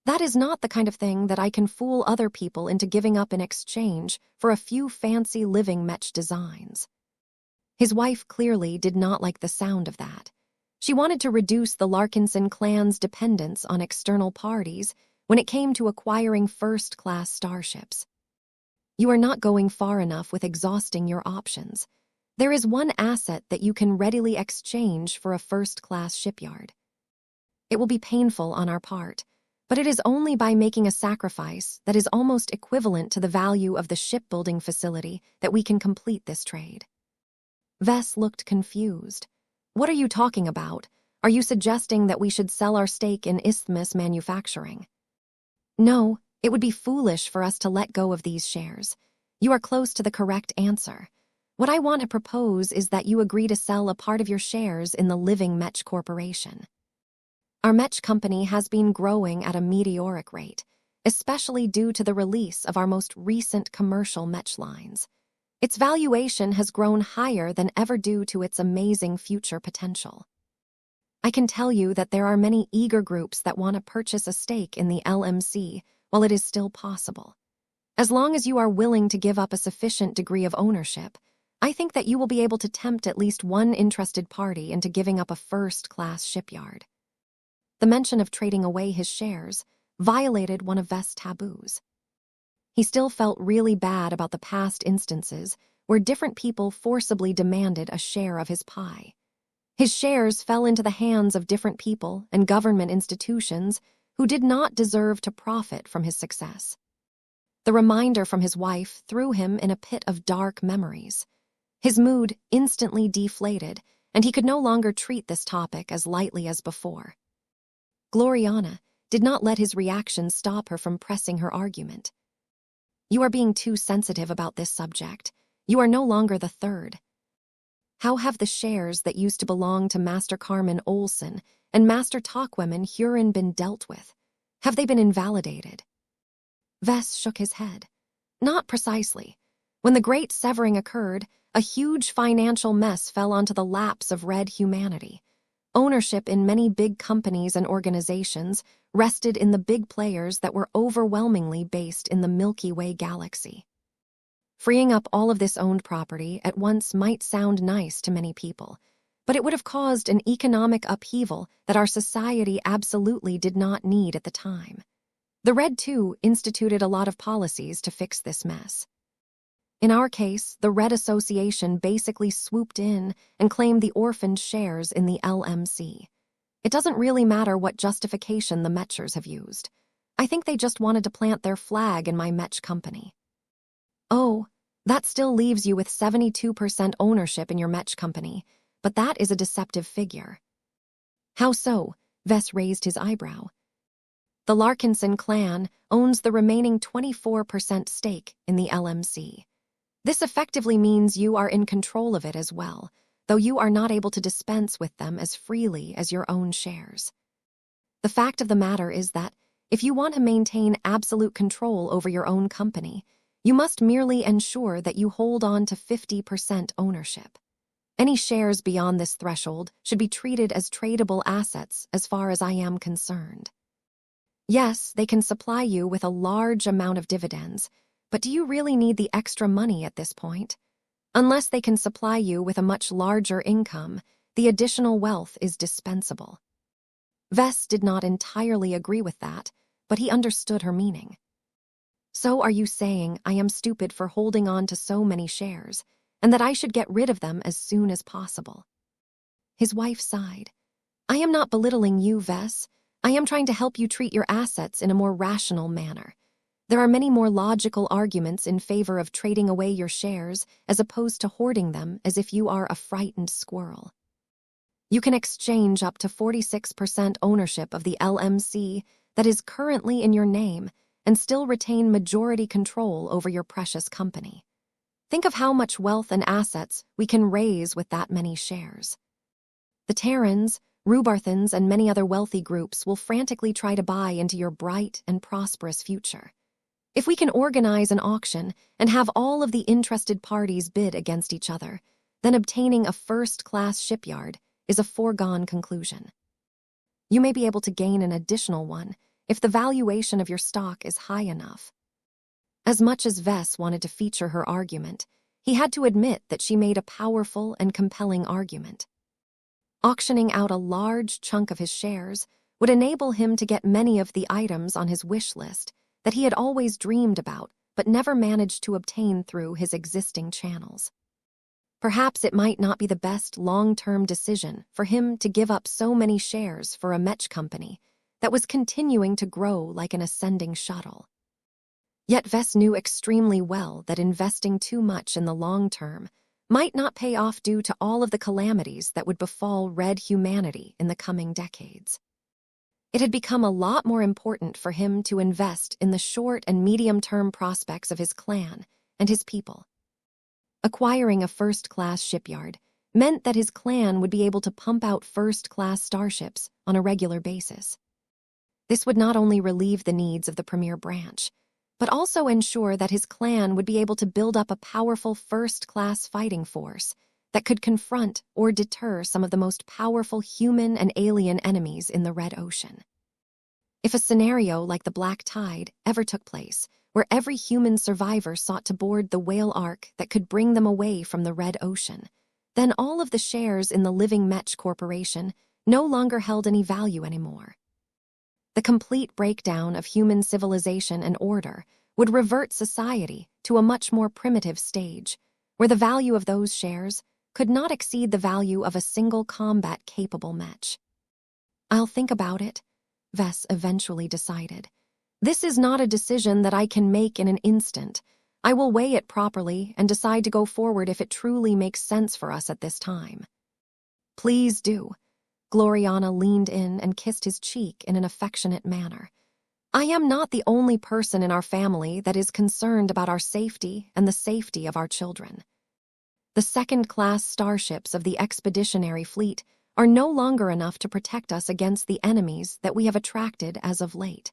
That is not the kind of thing that I can fool other people into giving up in exchange for a few fancy living Mech designs. His wife clearly did not like the sound of that. She wanted to reduce the Larkinson clan's dependence on external parties when it came to acquiring first-class starships. You are not going far enough with exhausting your options. There is one asset that you can readily exchange for a first-class shipyard. It will be painful on our part, but it is only by making a sacrifice that is almost equivalent to the value of the shipbuilding facility that we can complete this trade. Vess looked confused. What are you talking about? Are you suggesting that we should sell our stake in Isthmus Manufacturing? No, it would be foolish for us to let go of these shares. You are close to the correct answer. What I want to propose is that you agree to sell a part of your shares in the Living Mech Corporation. Our Mech company has been growing at a meteoric rate, especially due to the release of our most recent commercial Mech lines. Its valuation has grown higher than ever due to its amazing future potential. I can tell you that there are many eager groups that want to purchase a stake in the LMC while it is still possible. As long as you are willing to give up a sufficient degree of ownership, I think that you will be able to tempt at least one interested party into giving up a first-class shipyard. The mention of trading away his shares violated one of Vest's taboos. He still felt really bad about the past instances where different people forcibly demanded a share of his pie. His shares fell into the hands of different people and government institutions who did not deserve to profit from his success. The reminder from his wife threw him in a pit of dark memories. His mood instantly deflated, and he could no longer treat this topic as lightly as before. Gloriana did not let his reaction stop her from pressing her argument. You are being too sensitive about this subject. You are no longer the third. How have the shares that used to belong to Master Carmen Olsen and Master Talkwomen Huron been dealt with? Have they been invalidated? Vess shook his head. Not precisely. When the Great Severing occurred, a huge financial mess fell onto the laps of Red humanity. Ownership in many big companies and organizations rested in the big players that were overwhelmingly based in the Milky Way galaxy. Freeing up all of this owned property at once might sound nice to many people, but it would have caused an economic upheaval that our society absolutely did not need at the time. The Red, too, instituted a lot of policies to fix this mess. In our case, the Red Association basically swooped in and claimed the orphaned shares in the LMC. It doesn't really matter what justification the Mechers have used. I think they just wanted to plant their flag in my Mech company. Oh, that still leaves you with 72% ownership in your Mech company, but that is a deceptive figure. How so? Vess raised his eyebrow. The Larkinson clan owns the remaining 24% stake in the LMC. This effectively means you are in control of it as well, though you are not able to dispense with them as freely as your own shares. The fact of the matter is that if you want to maintain absolute control over your own company, you must merely ensure that you hold on to 50% ownership. Any shares beyond this threshold should be treated as tradable assets as far as I am concerned. Yes, they can supply you with a large amount of dividends, but do you really need the extra money at this point? Unless they can supply you with a much larger income, the additional wealth is dispensable. Vess did not entirely agree with that, but he understood her meaning. So are you saying I am stupid for holding on to so many shares, and that I should get rid of them as soon as possible? His wife sighed. I am not belittling you, Vess. I am trying to help you treat your assets in a more rational manner. There are many more logical arguments in favor of trading away your shares as opposed to hoarding them as if you are a frightened squirrel. You can exchange up to 46% ownership of the LMC that is currently in your name and still retain majority control over your precious company. Think of how much wealth and assets we can raise with that many shares. The Terrans, Rubarthans, and many other wealthy groups will frantically try to buy into your bright and prosperous future. If we can organize an auction and have all of the interested parties bid against each other, then obtaining a first-class shipyard is a foregone conclusion. You may be able to gain an additional one if the valuation of your stock is high enough. As much as Vess wanted to feature her argument, he had to admit that she made a powerful and compelling argument. Auctioning out a large chunk of his shares would enable him to get many of the items on his wish list that he had always dreamed about but never managed to obtain through his existing channels. Perhaps it might not be the best long-term decision for him to give up so many shares for a Mech company that was continuing to grow like an ascending shuttle. Yet Vess knew extremely well that investing too much in the long term might not pay off due to all of the calamities that would befall red humanity in the coming decades. It had become a lot more important for him to invest in the short and medium-term prospects of his clan and his people. Acquiring a first-class shipyard meant that his clan would be able to pump out first-class starships on a regular basis. This would not only relieve the needs of the premier branch, but also ensure that his clan would be able to build up a powerful first-class fighting force that could confront or deter some of the most powerful human and alien enemies in the Red Ocean. If a scenario like the Black Tide ever took place, where every human survivor sought to board the whale ark that could bring them away from the Red Ocean, then all of the shares in the living Mech Corporation no longer held any value anymore. The complete breakdown of human civilization and order would revert society to a much more primitive stage, where the value of those shares could not exceed the value of a single combat-capable Mech. I'll think about it, Vess eventually decided. This is not a decision that I can make in an instant. I will weigh it properly and decide to go forward if it truly makes sense for us at this time. Please do. Gloriana leaned in and kissed his cheek in an affectionate manner. I am not the only person in our family that is concerned about our safety and the safety of our children. The second-class starships of the expeditionary fleet are no longer enough to protect us against the enemies that we have attracted as of late.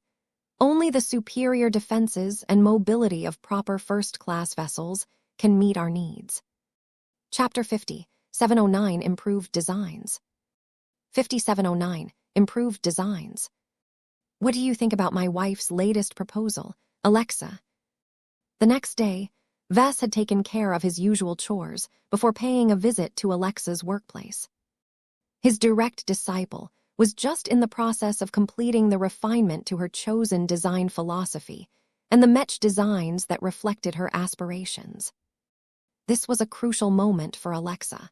Only the superior defenses and mobility of proper first-class vessels can meet our needs. Chapter 50, 709 Improved Designs. 5709 Improved Designs. What do you think about my wife's latest proposal, Alexa? The next day, Vess had taken care of his usual chores before paying a visit to Alexa's workplace. His direct disciple was just in the process of completing the refinement to her chosen design philosophy and the Mech designs that reflected her aspirations. This was a crucial moment for Alexa.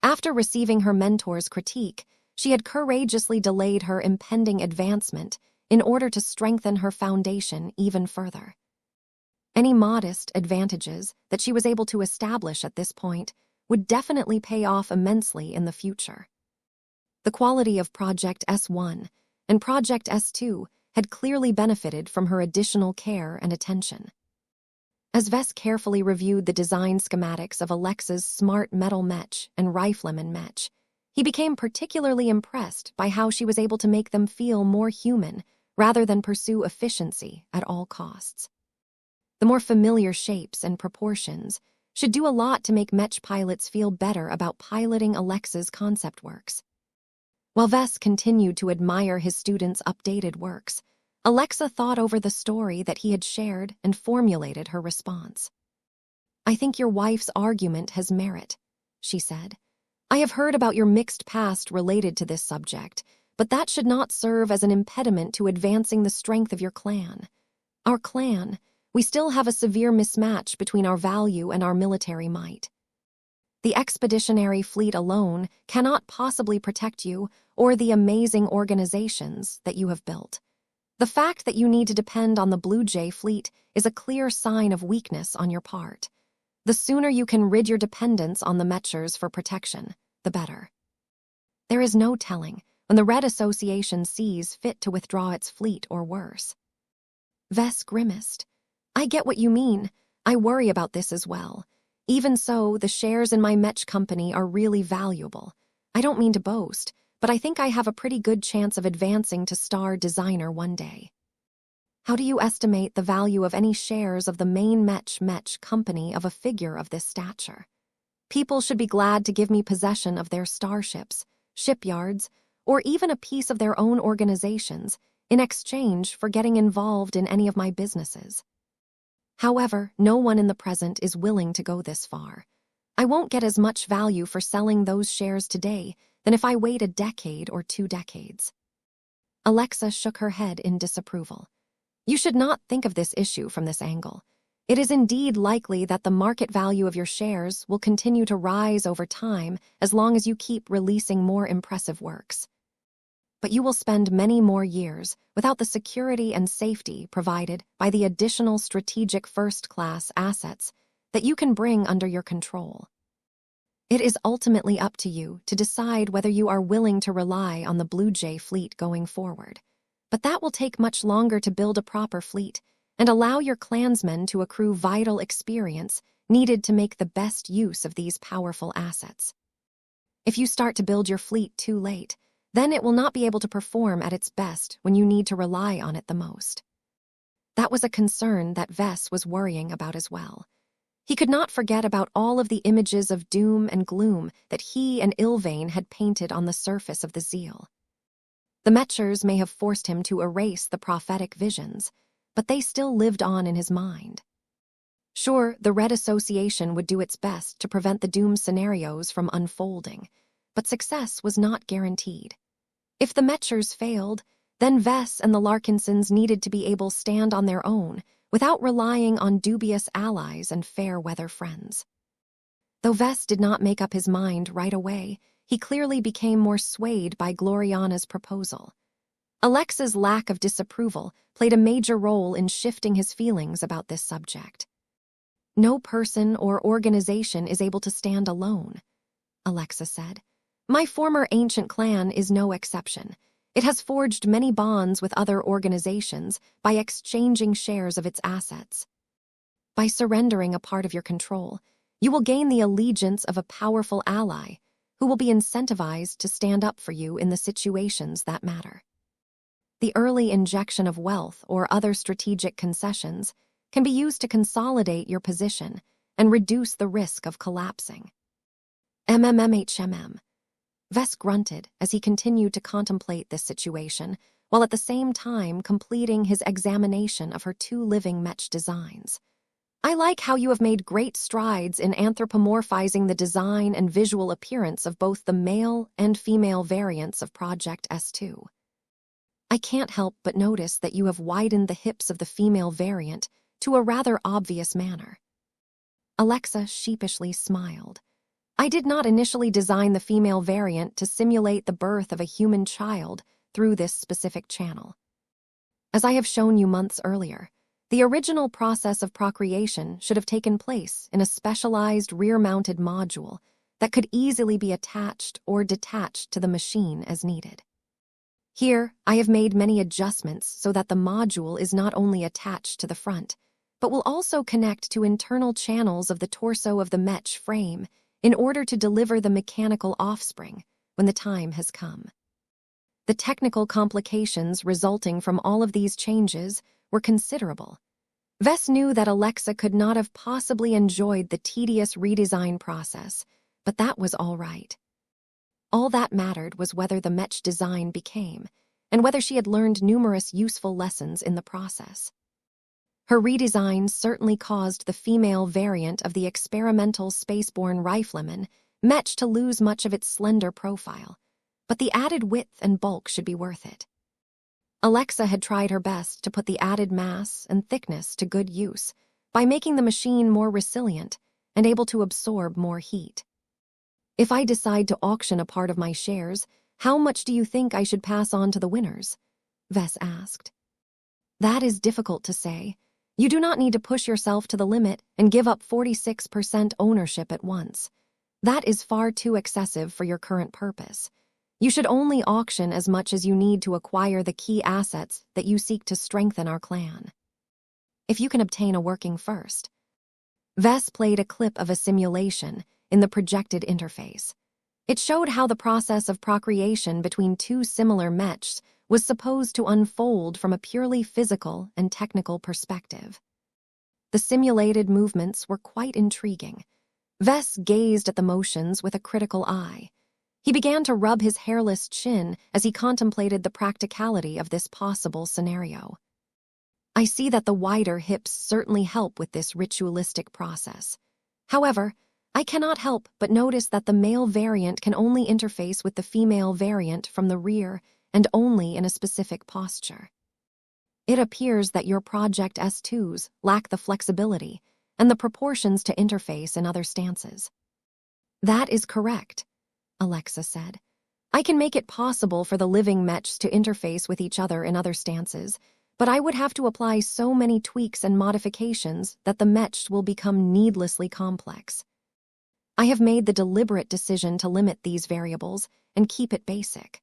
After receiving her mentor's critique, she had courageously delayed her impending advancement in order to strengthen her foundation even further. Any modest advantages that she was able to establish at this point would definitely pay off immensely in the future. The quality of Project S1 and Project S2 had clearly benefited from her additional care and attention. As Vess carefully reviewed the design schematics of Alexa's smart metal Mech and Rifleman Mech, he became particularly impressed by how she was able to make them feel more human rather than pursue efficiency at all costs. The more familiar shapes and proportions should do a lot to make Mech pilots feel better about piloting Alexa's concept works. While Vess continued to admire his students' updated works, Alexa thought over the story that he had shared and formulated her response. I think your wife's argument has merit, she said. I have heard about your mixed past related to this subject, but that should not serve as an impediment to advancing the strength of your clan. Our clan, we still have a severe mismatch between our value and our military might. The expeditionary fleet alone cannot possibly protect you or the amazing organizations that you have built. The fact that you need to depend on the Blue Jay fleet is a clear sign of weakness on your part. The sooner you can rid your dependence on the Mechers for protection, the better. There is no telling when the Red Association sees fit to withdraw its fleet or worse. Vess grimaced. I get what you mean. I worry about this as well. Even so, the shares in my Mech company are really valuable. I don't mean to boast, but I think I have a pretty good chance of advancing to star designer one day. How do you estimate the value of any shares of the main Mech company of a figure of this stature? People should be glad to give me possession of their starships, shipyards, or even a piece of their own organizations in exchange for getting involved in any of my businesses. However, no one in the present is willing to go this far. I won't get as much value for selling those shares today than if I wait a decade or 2 decades. Alexa shook her head in disapproval. You should not think of this issue from this angle. It is indeed likely that the market value of your shares will continue to rise over time as long as you keep releasing more impressive works. But you will spend many more years without the security and safety provided by the additional strategic first-class assets that you can bring under your control. It is ultimately up to you to decide whether you are willing to rely on the Blue Jay fleet going forward. But that will take much longer to build a proper fleet and allow your clansmen to accrue vital experience needed to make the best use of these powerful assets. If you start to build your fleet too late, then it will not be able to perform at its best when you need to rely on it the most. That was a concern that Vess was worrying about as well. He could not forget about all of the images of doom and gloom that he and Ilvain had painted on the surface of the Zeal. The Mechers may have forced him to erase the prophetic visions, but they still lived on in his mind. Sure, the Red Association would do its best to prevent the doom scenarios from unfolding, but success was not guaranteed. If the Mechers failed, then Vess and the Larkinsons needed to be able to stand on their own without relying on dubious allies and fair-weather friends. Though Vess did not make up his mind right away, he clearly became more swayed by Gloriana's proposal. Alexa's lack of disapproval played a major role in shifting his feelings about this subject. No person or organization is able to stand alone, Alexa said. My former ancient clan is no exception. It has forged many bonds with other organizations by exchanging shares of its assets. By surrendering a part of your control, you will gain the allegiance of a powerful ally who will be incentivized to stand up for you in the situations that matter. The early injection of wealth or other strategic concessions can be used to consolidate your position and reduce the risk of collapsing. MMMHMM. Vess grunted as he continued to contemplate this situation, while at the same time completing his examination of her 2 living Mech designs. I like how you have made great strides in anthropomorphizing the design and visual appearance of both the male and female variants of Project S2. I can't help but notice that you have widened the hips of the female variant to a rather obvious manner. Alexa sheepishly smiled. I did not initially design the female variant to simulate the birth of a human child through this specific channel. As I have shown you months earlier, the original process of procreation should have taken place in a specialized rear-mounted module that could easily be attached or detached to the machine as needed. Here, I have made many adjustments so that the module is not only attached to the front, but will also connect to internal channels of the torso of the Mech frame in order to deliver the mechanical offspring when the time has come. The technical complications resulting from all of these changes were considerable. Vess knew that Alexa could not have possibly enjoyed the tedious redesign process, but that was all right. All that mattered was whether the Mech design became, and whether she had learned numerous useful lessons in the process. Her redesign certainly caused the female variant of the experimental spaceborne rifleman, Mech, to lose much of its slender profile, but the added width and bulk should be worth it. Alexa had tried her best to put the added mass and thickness to good use by making the machine more resilient and able to absorb more heat. If I decide to auction a part of my shares, how much do you think I should pass on to the winners? Vess asked. That is difficult to say. You do not need to push yourself to the limit and give up 46% ownership at once. That is far too excessive for your current purpose. You should only auction as much as you need to acquire the key assets that you seek to strengthen our clan. If you can obtain a working first. Vess played a clip of a simulation in the projected interface. It showed how the process of procreation between two similar mechs was supposed to unfold from a purely physical and technical perspective. The simulated movements were quite intriguing. Vess gazed at the motions with a critical eye. He began to rub his hairless chin as he contemplated the practicality of this possible scenario. I see that the wider hips certainly help with this ritualistic process. However, I cannot help but notice that the male variant can only interface with the female variant from the rear and only in a specific posture. It appears that your Project S2s lack the flexibility and the proportions to interface in other stances. That is correct, Alexa said. I can make it possible for the living mechs to interface with each other in other stances, but I would have to apply so many tweaks and modifications that the mechs will become needlessly complex. I have made the deliberate decision to limit these variables and keep it basic.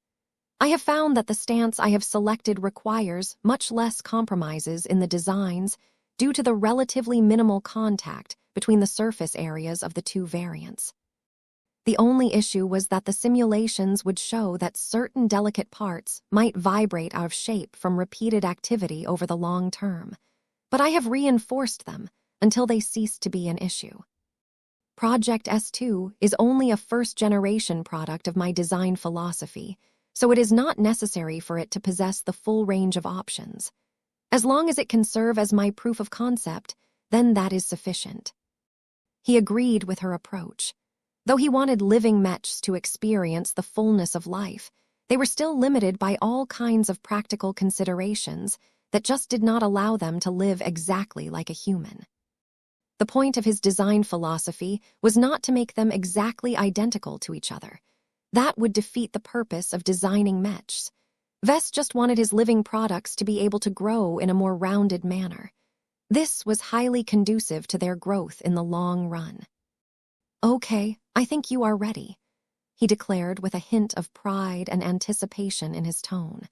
I have found that the stance I have selected requires much less compromises in the designs due to the relatively minimal contact between the surface areas of the two variants. The only issue was that the simulations would show that certain delicate parts might vibrate out of shape from repeated activity over the long term, but I have reinforced them until they cease to be an issue. Project S2 is only a first-generation product of my design philosophy, so it is not necessary for it to possess the full range of options. As long as it can serve as my proof of concept, then that is sufficient. He agreed with her approach. Though he wanted living mechs to experience the fullness of life, they were still limited by all kinds of practical considerations that just did not allow them to live exactly like a human. The point of his design philosophy was not to make them exactly identical to each other. That would defeat the purpose of designing mechs. Vess just wanted his living products to be able to grow in a more rounded manner. This was highly conducive to their growth in the long run. Okay, I think you are ready, he declared with a hint of pride and anticipation in his tone.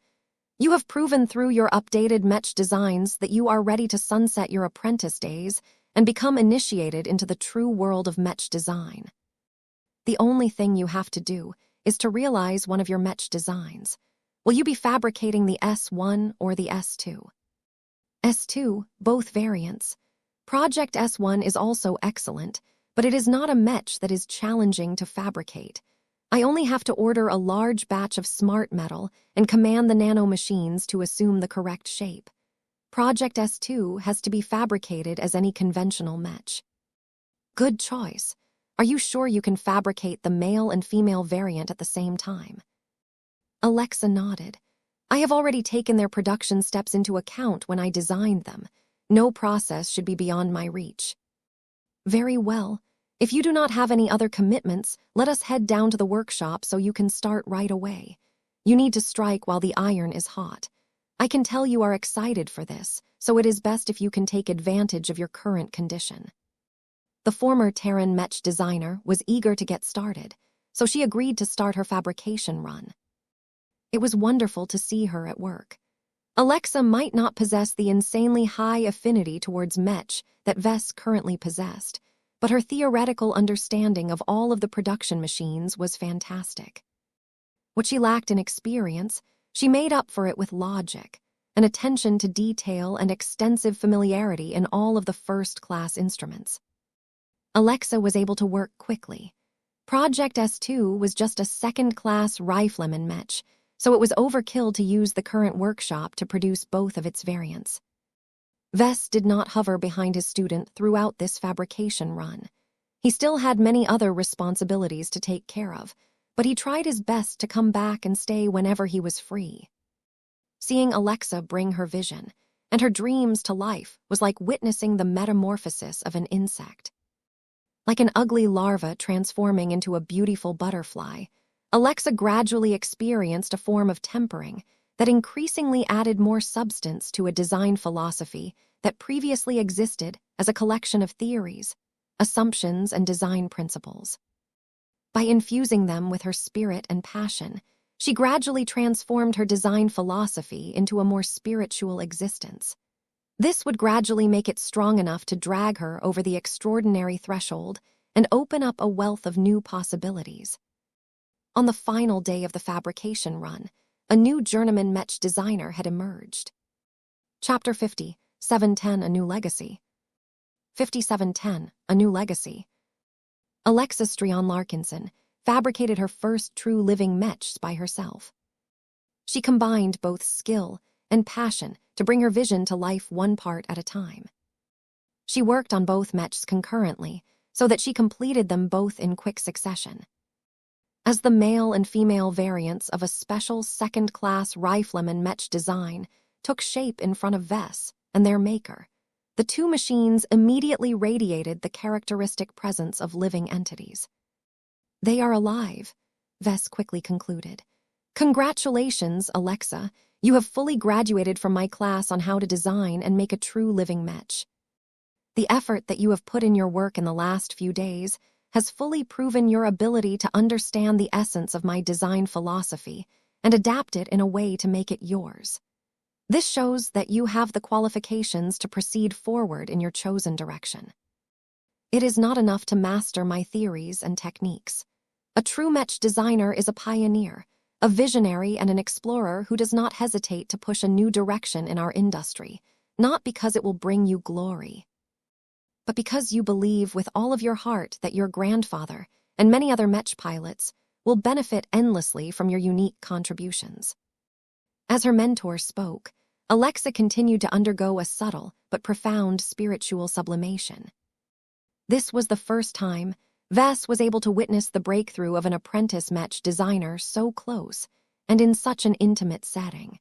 You have proven through your updated mech designs that you are ready to sunset your apprentice days and become initiated into the true world of mech design. The only thing you have to do is to realize one of your mech designs. Will you be fabricating the S1 or the S2? S2, both variants. Project S1 is also excellent, but it is not a mech that is challenging to fabricate. I only have to order a large batch of smart metal and command the nanomachines to assume the correct shape. Project S2 has to be fabricated as any conventional mech. Good choice. Are you sure you can fabricate the male and female variant at the same time? Alexa nodded. I have already taken their production steps into account when I designed them. No process should be beyond my reach. Very well. If you do not have any other commitments, let us head down to the workshop so you can start right away. You need to strike while the iron is hot. I can tell you are excited for this, so it is best if you can take advantage of your current condition. The former Terran mech designer was eager to get started, so she agreed to start her fabrication run. It was wonderful to see her at work. Alexa might not possess the insanely high affinity towards mech that Vess currently possessed, but her theoretical understanding of all of the production machines was fantastic. What she lacked in experience, she made up for it with logic, an attention to detail and extensive familiarity in all of the first-class instruments. Alexa was able to work quickly. Project S2 was just a second-class rifleman mech, so it was overkill to use the current workshop to produce both of its variants. Vess did not hover behind his student throughout this fabrication run. He still had many other responsibilities to take care of, but he tried his best to come back and stay whenever he was free. Seeing Alexa bring her vision and her dreams to life was like witnessing the metamorphosis of an insect. Like an ugly larva transforming into a beautiful butterfly, Alexa gradually experienced a form of tempering that increasingly added more substance to a design philosophy that previously existed as a collection of theories, assumptions, and design principles. By infusing them with her spirit and passion, she gradually transformed her design philosophy into a more spiritual existence. This would gradually make it strong enough to drag her over the extraordinary threshold and open up a wealth of new possibilities. On the final day of the fabrication run, a new journeyman Mech designer had emerged. Chapter 50, 710, A New Legacy. 5710, A New Legacy. Alexa Streon-Larkinson fabricated her first true living mechs by herself. She combined both skill and passion to bring her vision to life one part at a time. She worked on both mechs concurrently so that she completed them both in quick succession. As the male and female variants of a special second-class rifleman mech design took shape in front of Vess and their maker, the two machines immediately radiated the characteristic presence of living entities. "They are alive," Vess quickly concluded. "Congratulations, Alexa. You have fully graduated from my class on how to design and make a true living mech. The effort that you have put in your work in the last few days has fully proven your ability to understand the essence of my design philosophy and adapt it in a way to make it yours. This shows that you have the qualifications to proceed forward in your chosen direction. It is not enough to master my theories and techniques. A true mech designer is a pioneer, a visionary and an explorer who does not hesitate to push a new direction in our industry, not because it will bring you glory, but because you believe with all of your heart that your grandfather and many other mech pilots will benefit endlessly from your unique contributions." As her mentor spoke, Alexa continued to undergo a subtle but profound spiritual sublimation. This was the first time Vess was able to witness the breakthrough of an apprentice mech designer so close and in such an intimate setting.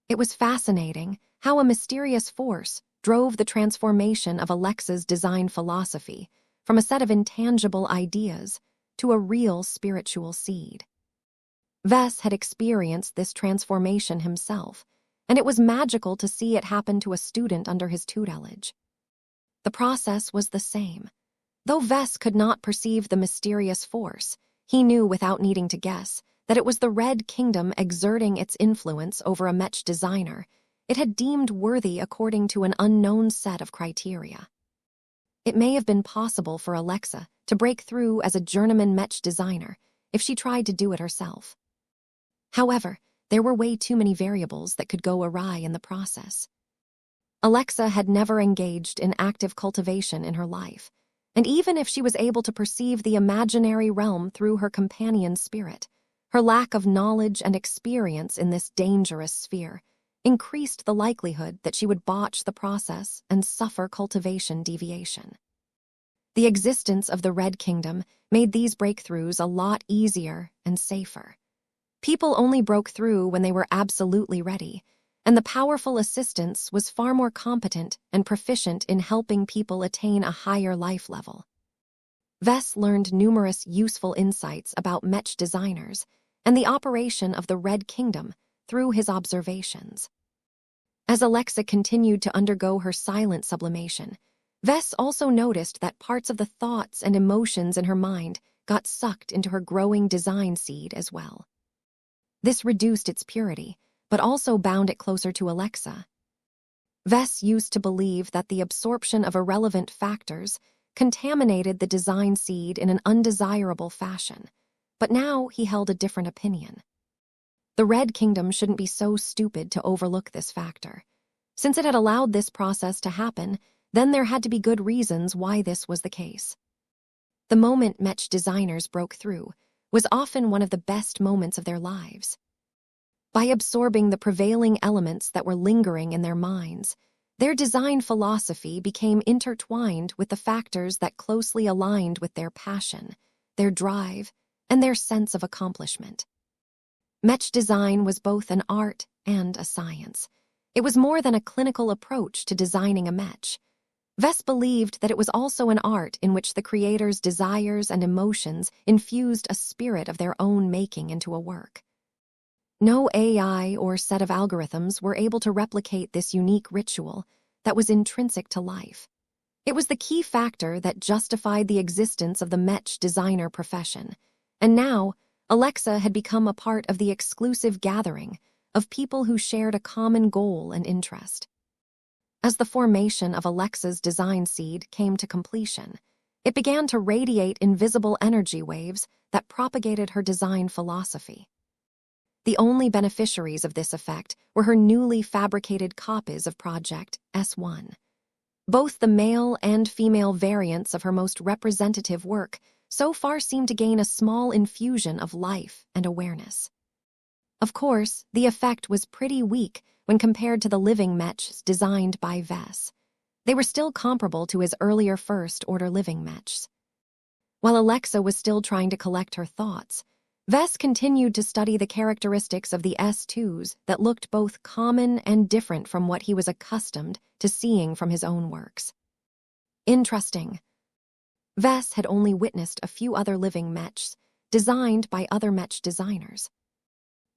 It was fascinating how a mysterious force drove the transformation of Alexa's design philosophy from a set of intangible ideas to a real spiritual seed. Vess had experienced this transformation himself, and it was magical to see it happen to a student under his tutelage. The process was the same. Though Vess could not perceive the mysterious force, he knew without needing to guess that it was the Red Kingdom exerting its influence over a mech designer it had deemed worthy according to an unknown set of criteria. It may have been possible for Alexa to break through as a journeyman mech designer if she tried to do it herself. However, there were way too many variables that could go awry in the process. Alexa had never engaged in active cultivation in her life, and even if she was able to perceive the imaginary realm through her companion's spirit, her lack of knowledge and experience in this dangerous sphere increased the likelihood that she would botch the process and suffer cultivation deviation. The existence of the Red Kingdom made these breakthroughs a lot easier and safer. People only broke through when they were absolutely ready, and the powerful assistance was far more competent and proficient in helping people attain a higher life level. Vess learned numerous useful insights about mech designers and the operation of the Red Kingdom through his observations. As Alexa continued to undergo her silent sublimation, Vess also noticed that parts of the thoughts and emotions in her mind got sucked into her growing design seed as well. This reduced its purity, but also bound it closer to Alexa. Vess used to believe that the absorption of irrelevant factors contaminated the design seed in an undesirable fashion, but now he held a different opinion. The Red Kingdom shouldn't be so stupid to overlook this factor. Since it had allowed this process to happen, then there had to be good reasons why this was the case. The moment mech designers broke through was often one of the best moments of their lives. By absorbing the prevailing elements that were lingering in their minds, their design philosophy became intertwined with the factors that closely aligned with their passion, their drive, and their sense of accomplishment. Mech design was both an art and a science. It was more than a clinical approach to designing a mech. Vess believed that it was also an art in which the creator's desires and emotions infused a spirit of their own making into a work. No AI or set of algorithms were able to replicate this unique ritual that was intrinsic to life. It was the key factor that justified the existence of the mech designer profession, and now Alexa had become a part of the exclusive gathering of people who shared a common goal and interest. As the formation of Alexa's design seed came to completion, it began to radiate invisible energy waves that propagated her design philosophy. The only beneficiaries of this effect were her newly fabricated copies of Project S1. Both the male and female variants of her most representative work so far seemed to gain a small infusion of life and awareness. Of course, the effect was pretty weak when compared to the living mechs designed by Vess. They were still comparable to his earlier first-order living mechs. While Alexa was still trying to collect her thoughts, Vess continued to study the characteristics of the S2s that looked both common and different from what he was accustomed to seeing from his own works. Interesting. Vess had only witnessed a few other living mechs designed by other mech designers.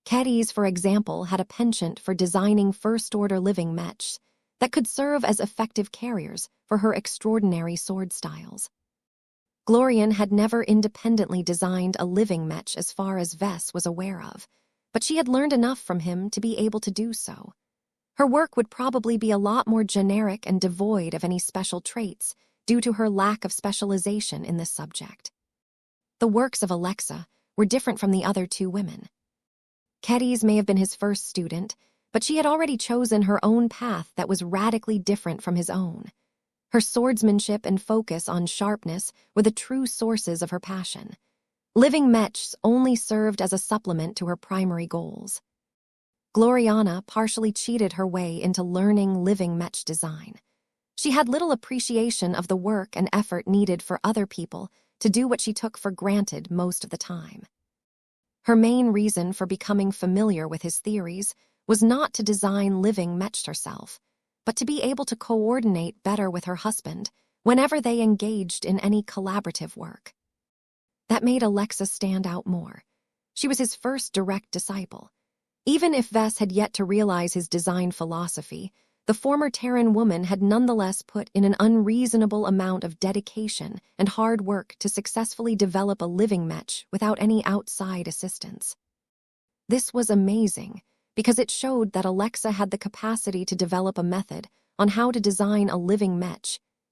Kedis, for example, had a penchant for designing first-order living mechs that could serve as effective carriers for her extraordinary sword styles. Glorian had never independently designed a living mech as far as Vess was aware of, but she had learned enough from him to be able to do so. Her work would probably be a lot more generic and devoid of any special traits due to her lack of specialization in this subject. The works of Alexa were different from the other two women. Kedis may have been his first student, but she had already chosen her own path that was radically different from his own. Her swordsmanship and focus on sharpness were the true sources of her passion. Living mechs only served as a supplement to her primary goals. Gloriana partially cheated her way into learning living mech design. She had little appreciation of the work and effort needed for other people to do what she took for granted most of the time. Her main reason for becoming familiar with his theories was not to design living mechs herself, but to be able to coordinate better with her husband whenever they engaged in any collaborative work. That made Alexa stand out more. She was his first direct disciple. Even if Vess had yet to realize his design philosophy, the former Terran woman had nonetheless put in an unreasonable amount of dedication and hard work to successfully develop a living mech without any outside assistance. This was amazing, because it showed that Alexa had the capacity to develop a method on how to design a living mech,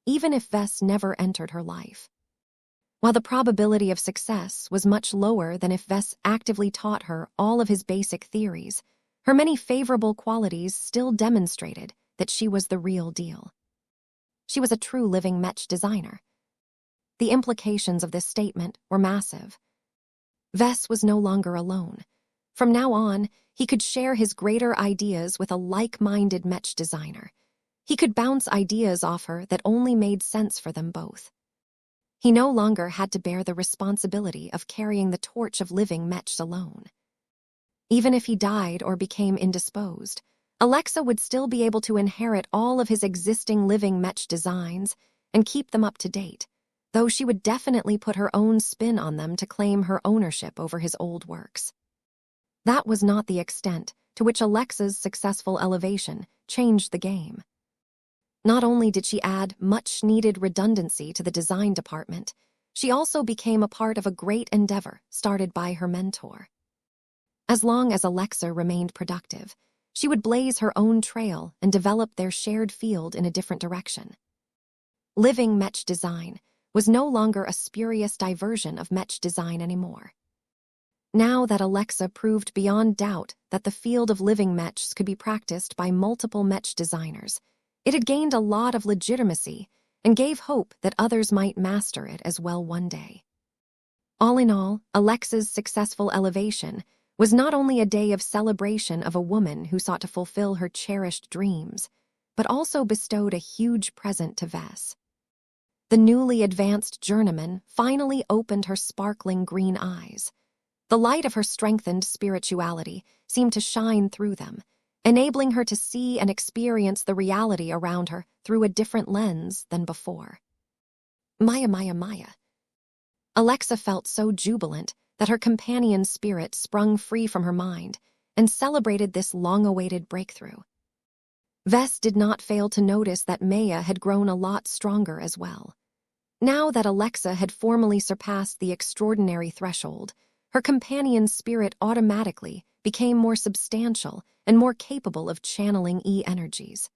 even if Vess never entered her life. While the probability of success was much lower than if Vess actively taught her all of his basic theories, her many favorable qualities still demonstrated that she was the real deal. She was a true living mech designer. The implications of this statement were massive. Vess was no longer alone. From now on, he could share his greater ideas with a like-minded mech designer. He could bounce ideas off her that only made sense for them both. He no longer had to bear the responsibility of carrying the torch of living mechs alone. Even if he died or became indisposed, Alexa would still be able to inherit all of his existing living mech designs and keep them up to date, though she would definitely put her own spin on them to claim her ownership over his old works. That was not the extent to which Alexa's successful elevation changed the game. Not only did she add much-needed redundancy to the design department, she also became a part of a great endeavor started by her mentor. As long as Alexa remained productive, she would blaze her own trail and develop their shared field in a different direction. Living mech design was no longer a spurious diversion of mech design anymore. Now that Alexa proved beyond doubt that the field of living mechs could be practiced by multiple mech designers, it had gained a lot of legitimacy and gave hope that others might master it as well one day. All in all, Alexa's successful elevation was not only a day of celebration of a woman who sought to fulfill her cherished dreams, but also bestowed a huge present to Vess. The newly advanced journeyman finally opened her sparkling green eyes. The light of her strengthened spirituality seemed to shine through them, enabling her to see and experience the reality around her through a different lens than before. Maya, Maya, Maya. Alexa felt so jubilant that her companion's spirit sprung free from her mind and celebrated this long-awaited breakthrough. Vess did not fail to notice that Maya had grown a lot stronger as well. Now that Alexa had formally surpassed the extraordinary threshold, her companion's spirit automatically became more substantial and more capable of channeling E-energies.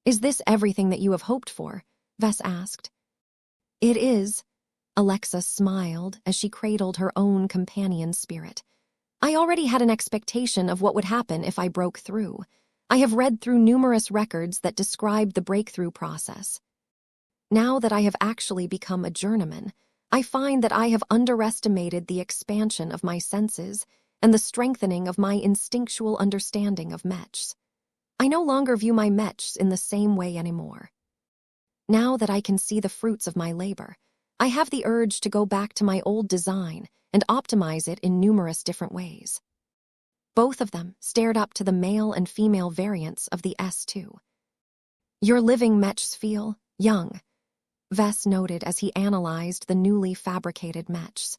"Is this everything that you have hoped for?" Vess asked. "It is," Alexa smiled as she cradled her own companion's spirit. "I already had an expectation of what would happen if I broke through. I have read through numerous records that describe the breakthrough process. Now that I have actually become a journeyman, I find that I have underestimated the expansion of my senses and the strengthening of my instinctual understanding of mechs. I no longer view my mechs in the same way anymore. Now that I can see the fruits of my labor, I have the urge to go back to my old design and optimize it in numerous different ways." Both of them stared up to the male and female variants of the S2. "Your living mechs feel young," Vess noted as he analyzed the newly fabricated mechs.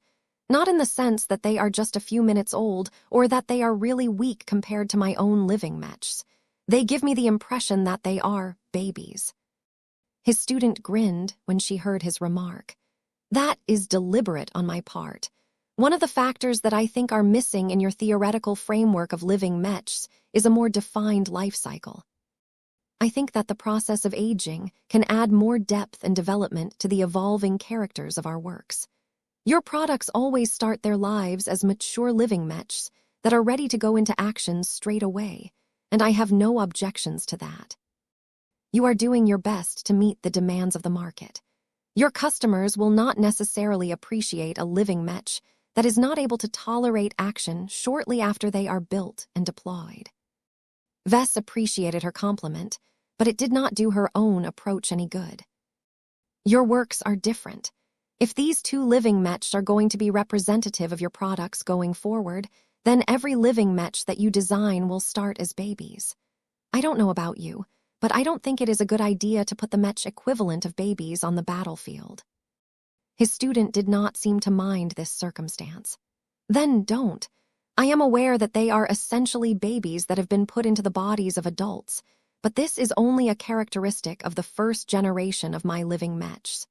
"Not in the sense that they are just a few minutes old or that they are really weak compared to my own living mechs. They give me the impression that they are babies." His student grinned when she heard his remark. "That is deliberate on my part. One of the factors that I think are missing in your theoretical framework of living mechs is a more defined life cycle. I think that the process of aging can add more depth and development to the evolving characters of our works. Your products always start their lives as mature living mechs that are ready to go into action straight away, and I have no objections to that. You are doing your best to meet the demands of the market. Your customers will not necessarily appreciate a living mech that is not able to tolerate action shortly after they are built and deployed." Vess appreciated her compliment, but it did not do her own approach any good. "Your works are different. If these two living mechs are going to be representative of your products going forward, then every living mech that you design will start as babies. I don't know about you, but I don't think it is a good idea to put the mech equivalent of babies on the battlefield." His student did not seem to mind this circumstance. "Then don't. I am aware that they are essentially babies that have been put into the bodies of adults, but this is only a characteristic of the first generation of my living mechs.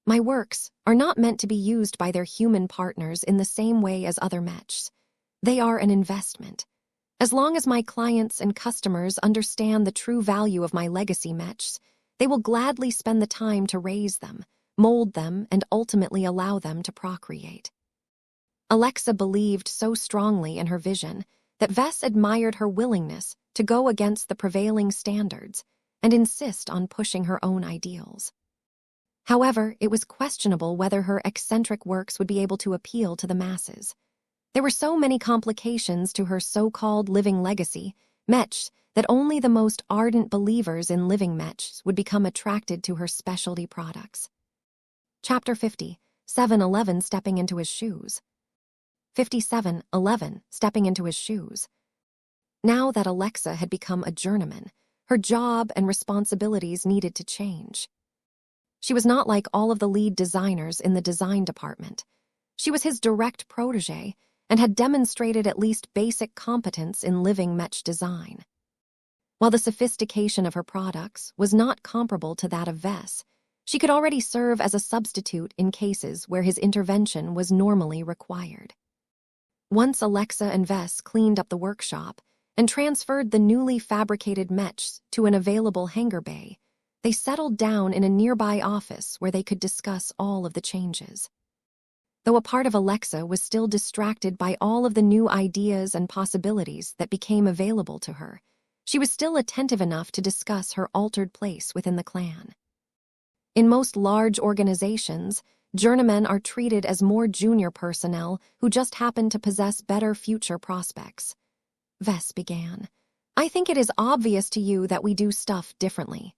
My works are not meant to be used by their human partners in the same way as other mechs. They are an investment. As long as my clients and customers understand the true value of my legacy mechs, they will gladly spend the time to raise them, mold them, and ultimately allow them to procreate." Alexa believed so strongly in her vision that Vess admired her willingness to go against the prevailing standards and insist on pushing her own ideals. However, it was questionable whether her eccentric works would be able to appeal to the masses. There were so many complications to her so-called living legacy, mechs, that only the most ardent believers in living mechs would become attracted to her specialty products. Chapter 50, 7-Eleven stepping into his shoes. 57-11 stepping into his shoes. Now that Alexa had become a journeyman, her job and responsibilities needed to change. She was not like all of the lead designers in the design department. She was his direct protege and had demonstrated at least basic competence in living mech design. While the sophistication of her products was not comparable to that of Vess, she could already serve as a substitute in cases where his intervention was normally required. Once Alexa and Vess cleaned up the workshop and transferred the newly fabricated mechs to an available hangar bay, they settled down in a nearby office where they could discuss all of the changes. Though a part of Alexa was still distracted by all of the new ideas and possibilities that became available to her, she was still attentive enough to discuss her altered place within the clan. In most large organizations, journeymen are treated as more junior personnel who just happen to possess better future prospects. Vess began. "I think it is obvious to you that we do stuff differently."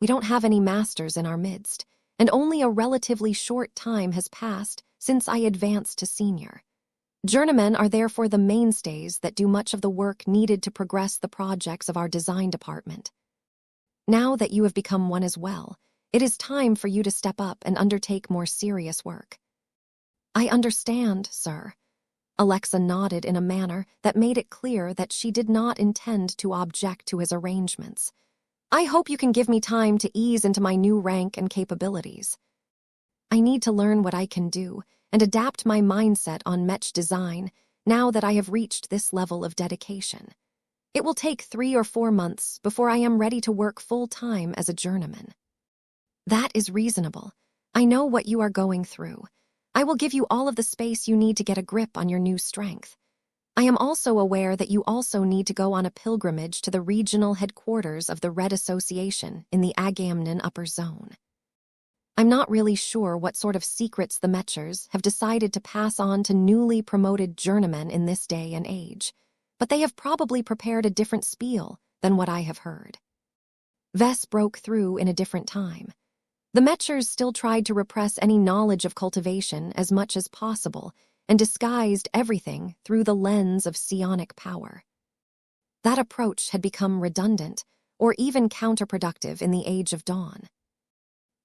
We don't have any masters in our midst, and only a relatively short time has passed since I advanced to senior. Journeymen are therefore the mainstays that do much of the work needed to progress the projects of our design department. Now that you have become one as well, it is time for you to step up and undertake more serious work. I understand, sir. Alexa nodded in a manner that made it clear that she did not intend to object to his arrangements. I hope you can give me time to ease into my new rank and capabilities. I need to learn what I can do and adapt my mindset on Mech design now that I have reached this level of dedication. It will take 3 or 4 months before I am ready to work full-time as a journeyman. That is reasonable. I know what you are going through. I will give you all of the space you need to get a grip on your new strength. I am also aware that you also need to go on a pilgrimage to the regional headquarters of the Red Association in the Agamemnon Upper Zone. I'm not really sure what sort of secrets the Mechers have decided to pass on to newly promoted journeymen in this day and age, but they have probably prepared a different spiel than what I have heard. Vess broke through in a different time. The Mechers still tried to repress any knowledge of cultivation as much as possible and disguised everything through the lens of psionic power. That approach had become redundant or even counterproductive in the Age of Dawn.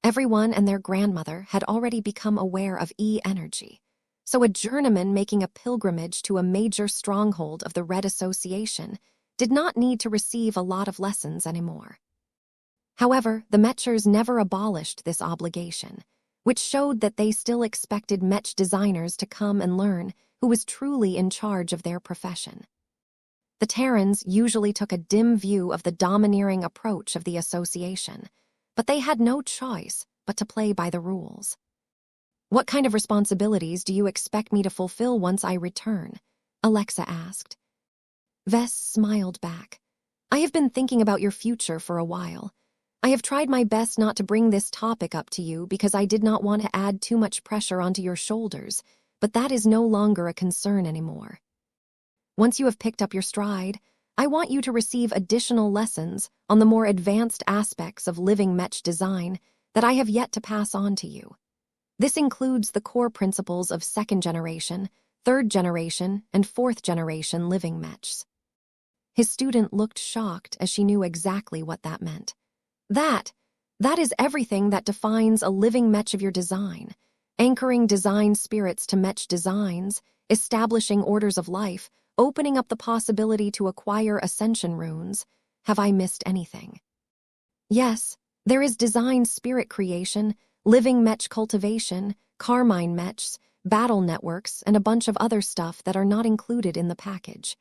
Everyone and their grandmother had already become aware of E-energy, so a journeyman making a pilgrimage to a major stronghold of the Red Association did not need to receive a lot of lessons anymore. However, the Mechers never abolished this obligation, which showed that they still expected Mech designers to come and learn who was truly in charge of their profession. The Terrans usually took a dim view of the domineering approach of the association, but they had no choice but to play by the rules. What kind of responsibilities do you expect me to fulfill once I return? Alexa asked. Vess smiled back. I have been thinking about your future for a while. I have tried my best not to bring this topic up to you because I did not want to add too much pressure onto your shoulders, but that is no longer a concern anymore. Once you have picked up your stride, I want you to receive additional lessons on the more advanced aspects of living Mech design that I have yet to pass on to you. This includes the core principles of 2nd generation, 3rd generation, and 4th generation living Mechs. His student looked shocked as she knew exactly what that meant. That is everything that defines a living Mech of your design, anchoring design spirits to Mech designs, establishing orders of life, opening up the possibility to acquire ascension runes. Have I missed anything? Yes, there is design spirit creation, living Mech cultivation, carmine Mechs, battle networks, and a bunch of other stuff that are not included in the package.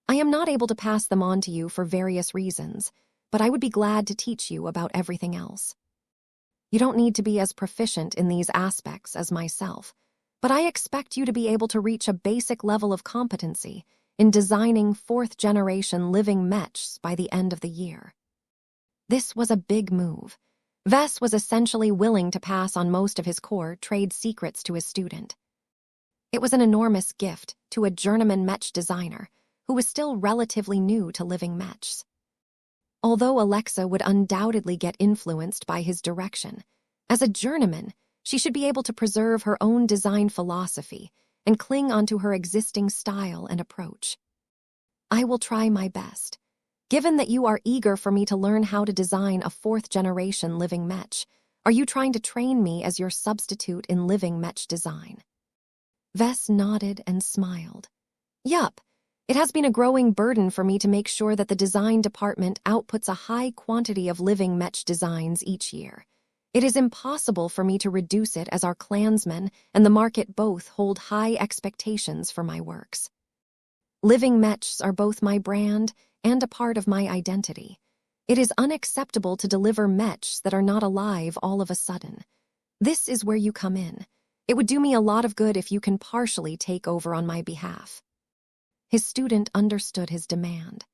I am not able to pass them on to you for various reasons, but I would be glad to teach you about everything else. You don't need to be as proficient in these aspects as myself, but I expect you to be able to reach a basic level of competency in designing 4th generation living Mechs by the end of the year. This was a big move. Vess was essentially willing to pass on most of his core trade secrets to his student. It was an enormous gift to a journeyman Mech designer who was still relatively new to living Mechs. Although Alexa would undoubtedly get influenced by his direction, as a journeyman, she should be able to preserve her own design philosophy and cling onto her existing style and approach. I will try my best. Given that you are eager for me to learn how to design a 4th generation living Mech, are you trying to train me as your substitute in living Mech design? Vess nodded and smiled. Yup. It has been a growing burden for me to make sure that the design department outputs a high quantity of living Mech designs each year. It is impossible for me to reduce it as our clansmen and the market both hold high expectations for my works. Living Mechs are both my brand and a part of my identity. It is unacceptable to deliver Mechs that are not alive all of a sudden. This is where you come in. It would do me a lot of good if you can partially take over on my behalf. His student understood his demand.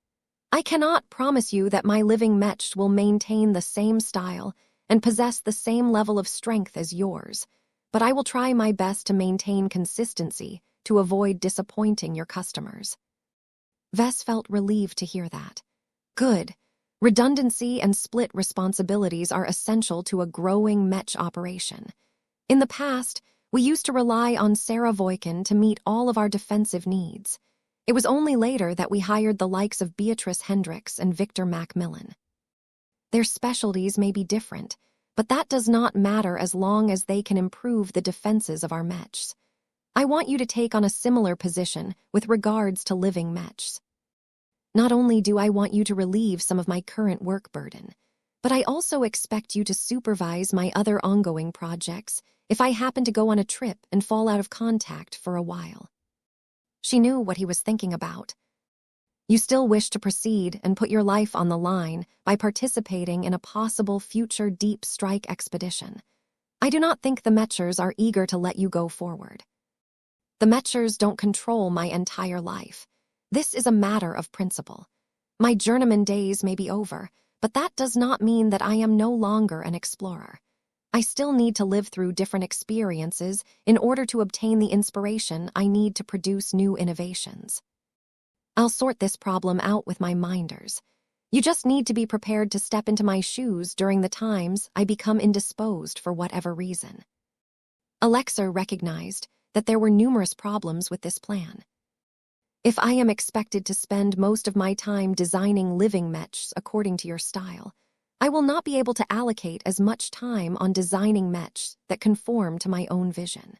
I cannot promise you that my living Mech will maintain the same style and possess the same level of strength as yours, but I will try my best to maintain consistency to avoid disappointing your customers. Vess felt relieved to hear that. Good. Redundancy and split responsibilities are essential to a growing Mech operation. In the past, we used to rely on Sarah Voikin to meet all of our defensive needs. It was only later that we hired the likes of Beatrice Hendricks and Victor Macmillan. Their specialties may be different, but that does not matter as long as they can improve the defenses of our mechs. I want you to take on a similar position with regards to living mechs. Not only do I want you to relieve some of my current work burden, but I also expect you to supervise my other ongoing projects if I happen to go on a trip and fall out of contact for a while. She knew what he was thinking about. You still wish to proceed and put your life on the line by participating in a possible future deep strike expedition. I do not think the Mechers are eager to let you go forward. The Mechers don't control my entire life. This is a matter of principle. My journeyman days may be over, but that does not mean that I am no longer an explorer. I still need to live through different experiences in order to obtain the inspiration I need to produce new innovations. I'll sort this problem out with my minders. You just need to be prepared to step into my shoes during the times I become indisposed for whatever reason. Alexa recognized that there were numerous problems with this plan. If I am expected to spend most of my time designing living mechs according to your style, I will not be able to allocate as much time on designing mechs that conform to my own vision.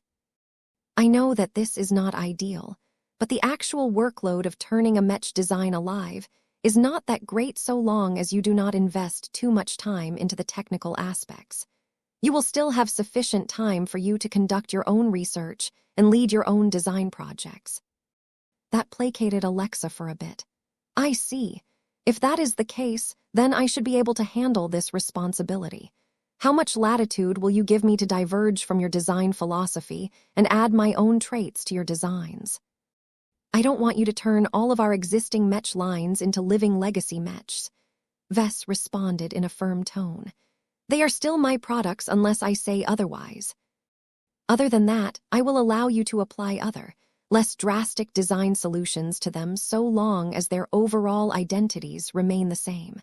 I know that this is not ideal, but the actual workload of turning a mech design alive is not that great so long as you do not invest too much time into the technical aspects. You will still have sufficient time for you to conduct your own research and lead your own design projects. That placated Alexa for a bit. I see. If that is the case, then I should be able to handle this responsibility. How much latitude will you give me to diverge from your design philosophy and add my own traits to your designs? I don't want you to turn all of our existing mech lines into living legacy mechs. Vess responded in a firm tone. They are still my products unless I say otherwise. Other than that, I will allow you to apply other, less drastic design solutions to them so long as their overall identities remain the same.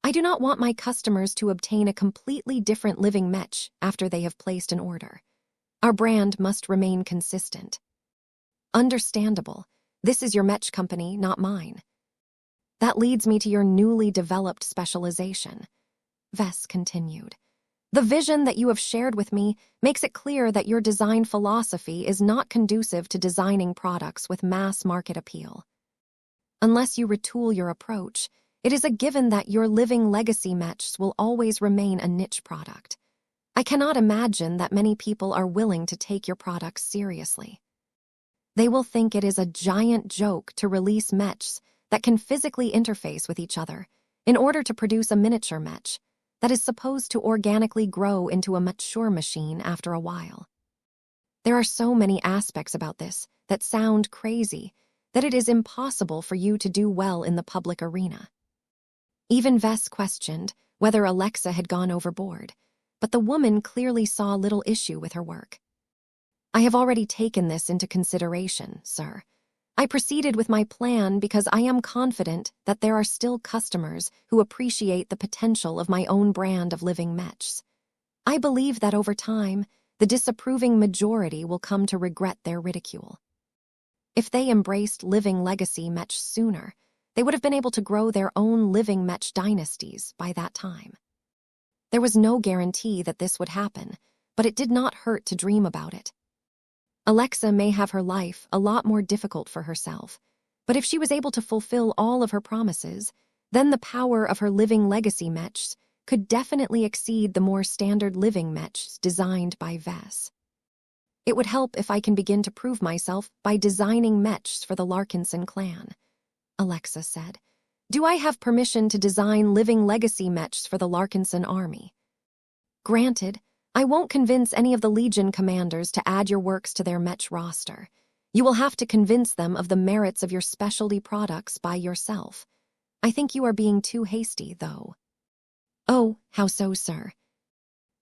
I do not want my customers to obtain a completely different living mech after they have placed an order. Our brand must remain consistent. Understandable. This is your mech company, not mine. That leads me to your newly developed specialization. Vess continued. The vision that you have shared with me makes it clear that your design philosophy is not conducive to designing products with mass market appeal. Unless you retool your approach, it is a given that your living legacy mechs will always remain a niche product. I cannot imagine that many people are willing to take your products seriously. They will think it is a giant joke to release mechs that can physically interface with each other in order to produce a miniature mech that is supposed to organically grow into a mature machine after a while. There are so many aspects about this that sound crazy that it is impossible for you to do well in the public arena. Even Vess questioned whether Alexa had gone overboard, but the woman clearly saw little issue with her work. I have already taken this into consideration, sir. I proceeded with my plan because I am confident that there are still customers who appreciate the potential of my own brand of living mechs. I believe that over time, the disapproving majority will come to regret their ridicule. If they embraced living legacy mechs sooner, they would have been able to grow their own living mech dynasties by that time. There was no guarantee that this would happen, but it did not hurt to dream about it. Alexa may have her life a lot more difficult for herself, but if she was able to fulfill all of her promises, then the power of her living legacy mechs could definitely exceed the more standard living mechs designed by Vess. It would help if I can begin to prove myself by designing mechs for the Larkinson clan, Alexa said. Do I have permission to design living legacy mechs for the Larkinson army? Granted, I won't convince any of the Legion commanders to add your works to their mech roster. You will have to convince them of the merits of your specialty products by yourself. I think you are being too hasty, though. Oh, how so, sir?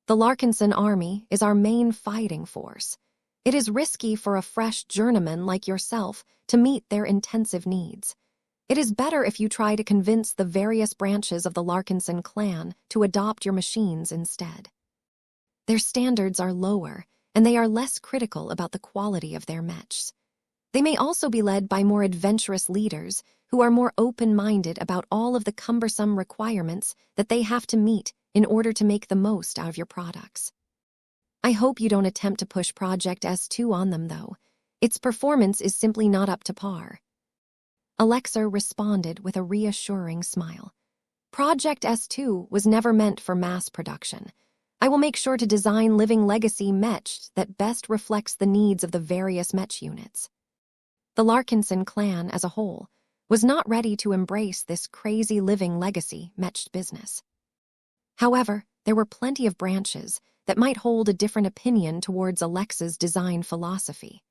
The Larkinson army is our main fighting force. It is risky for a fresh journeyman like yourself to meet their intensive needs. It is better if you try to convince the various branches of the Larkinson clan to adopt your machines instead. Their standards are lower, and they are less critical about the quality of their mechs. They may also be led by more adventurous leaders who are more open-minded about all of the cumbersome requirements that they have to meet in order to make the most out of your products. I hope you don't attempt to push Project S2 on them, though. Its performance is simply not up to par. Alexa responded with a reassuring smile. Project S2 was never meant for mass production. I will make sure to design living legacy mech that best reflects the needs of the various mech units. The Larkinson clan as a whole was not ready to embrace this crazy living legacy mech business. However, there were plenty of branches that might hold a different opinion towards Alexa's design philosophy.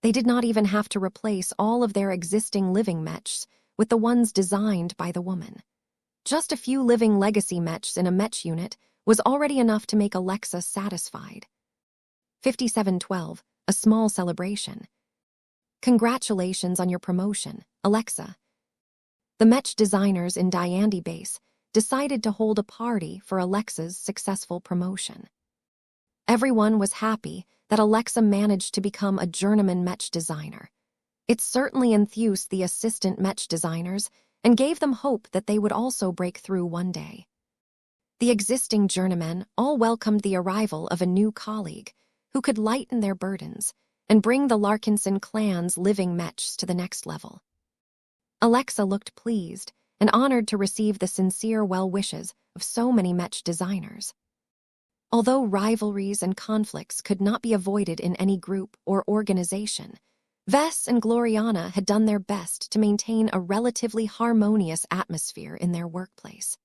They did not even have to replace all of their existing living mechs with the ones designed by the woman. Just a few living legacy mechs in a mech unit was already enough to make Alexa satisfied. 5712, a small celebration. Congratulations on your promotion, Alexa. The mech designers in Diandi Base decided to hold a party for Alexa's successful promotion. Everyone was happy that Alexa managed to become a journeyman mech designer. It certainly enthused the assistant mech designers and gave them hope that they would also break through one day. The existing journeymen all welcomed the arrival of a new colleague who could lighten their burdens and bring the Larkinson clan's living mechs to the next level. Alexa looked pleased and honored to receive the sincere well wishes of so many mech designers. Although rivalries and conflicts could not be avoided in any group or organization, Vess and Gloriana had done their best to maintain a relatively harmonious atmosphere in their workplace.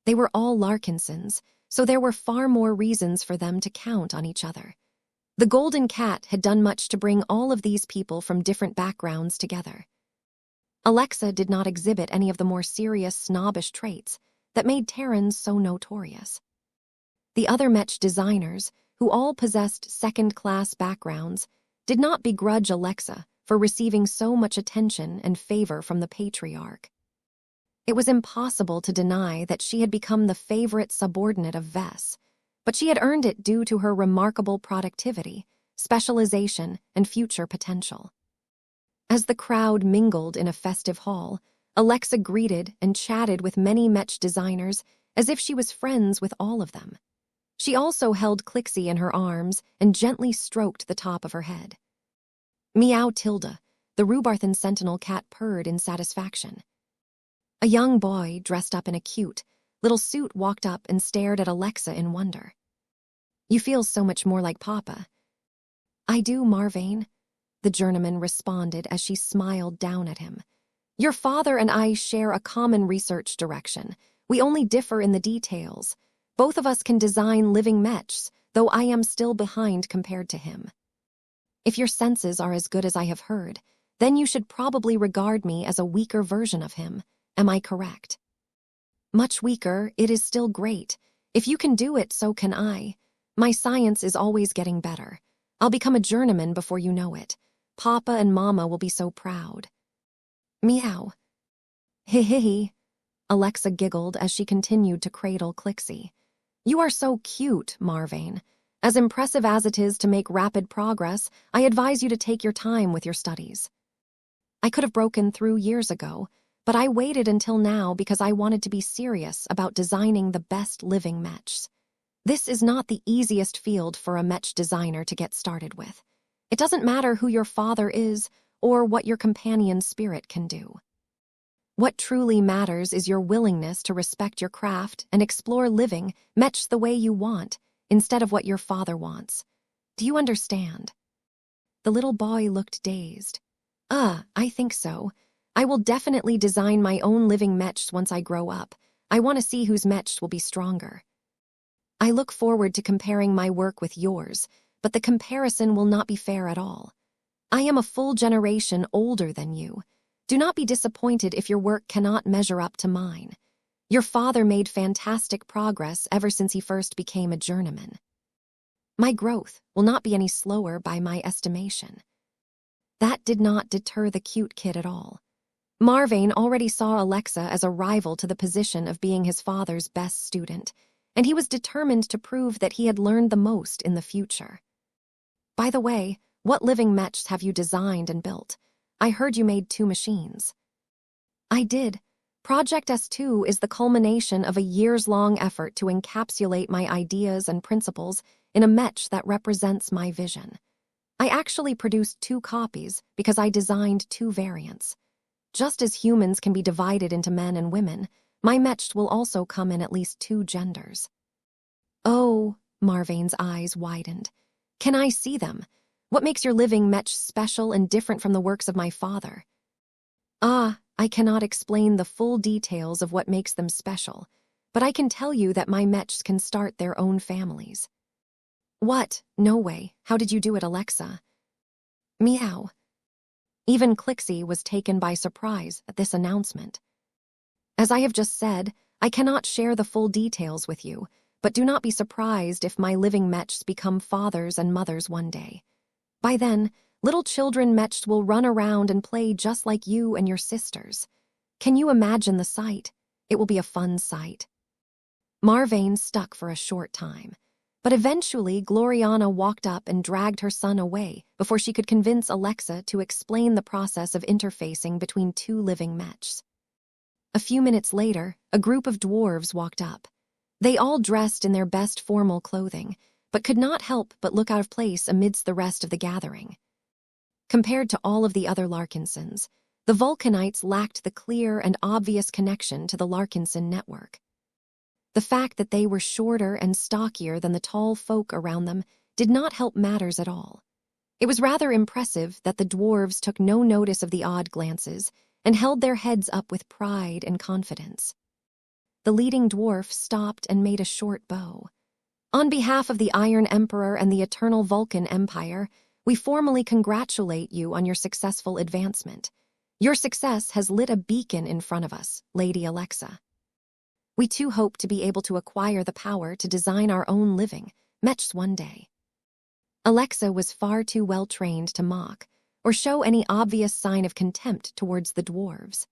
They were all Larkinsons, so there were far more reasons for them to count on each other. The Golden Cat had done much to bring all of these people from different backgrounds together. Alexa did not exhibit any of the more serious snobbish traits that made Terrans so notorious. The other mech designers, who all possessed second-class backgrounds, did not begrudge Alexa for receiving so much attention and favor from the patriarch. It was impossible to deny that she had become the favorite subordinate of Vess, but she had earned it due to her remarkable productivity, specialization, and future potential. As the crowd mingled in a festive hall, Alexa greeted and chatted with many mech designers as if she was friends with all of them. She also held Clixie in her arms and gently stroked the top of her head. Meow Tilda, the Rubarthan sentinel cat, purred in satisfaction. A young boy dressed up in a cute little suit walked up and stared at Alexa in wonder. You feel so much more like Papa. I do, Marvane, the journeyman responded as she smiled down at him. Your father and I share a common research direction. We only differ in the details. Both of us can design living mechs, though I am still behind compared to him. If your senses are as good as I have heard, then you should probably regard me as a weaker version of him. Am I correct? Much weaker, it is still great. If you can do it, so can I. My science is always getting better. I'll become a journeyman before you know it. Papa and Mama will be so proud. Meow. Hee. Alexa giggled as she continued to cradle Clixie. You are so cute, Marvane. As impressive as it is to make rapid progress, I advise you to take your time with your studies. I could have broken through years ago, but I waited until now because I wanted to be serious about designing the best living mechs. This is not the easiest field for a mech designer to get started with. It doesn't matter who your father is or what your companion's spirit can do. What truly matters is your willingness to respect your craft and explore living mechs the way you want, instead of what your father wants. Do you understand? The little boy looked dazed. I think so. I will definitely design my own living mechs once I grow up. I want to see whose mechs will be stronger. I look forward to comparing my work with yours, but the comparison will not be fair at all. I am a full generation older than you. Do not be disappointed if your work cannot measure up to mine. Your father made fantastic progress ever since he first became a journeyman. My growth will not be any slower by my estimation. That did not deter the cute kid at all. Marvane already saw Alexa as a rival to the position of being his father's best student, and he was determined to prove that he had learned the most in the future. By the way, what living mechs have you designed and built? I heard you made 2 machines. I did. Project S2 is the culmination of a years-long effort to encapsulate my ideas and principles in a mech that represents my vision. I actually produced 2 copies because I designed 2 variants. Just as humans can be divided into men and women, my mech will also come in at least 2 genders. Oh, Marvane's eyes widened. Can I see them? What makes your living mech special and different from the works of my father? I cannot explain the full details of what makes them special, but I can tell you that my mechs can start their own families. What? No way. How did you do it, Alexa? Meow. Even Clixie was taken by surprise at this announcement. As I have just said, I cannot share the full details with you, but do not be surprised if my living mechs become fathers and mothers one day. By then, little children mechs will run around and play just like you and your sisters. Can you imagine the sight? It will be a fun sight. Marvane stuck for a short time, but eventually Gloriana walked up and dragged her son away before she could convince Alexa to explain the process of interfacing between 2 living mechs. A few minutes later, a group of dwarves walked up. They all dressed in their best formal clothing, but could not help but look out of place amidst the rest of the gathering. Compared to all of the other Larkinsons, the Vulcanites lacked the clear and obvious connection to the Larkinson network. The fact that they were shorter and stockier than the tall folk around them did not help matters at all. It was rather impressive that the dwarves took no notice of the odd glances and held their heads up with pride and confidence. The leading dwarf stopped and made a short bow. On behalf of the Iron Emperor and the Eternal Vulcan Empire, we formally congratulate you on your successful advancement. Your success has lit a beacon in front of us, Lady Alexa. We too hope to be able to acquire the power to design our own living mechs one day. Alexa was far too well trained to mock or show any obvious sign of contempt towards the dwarves.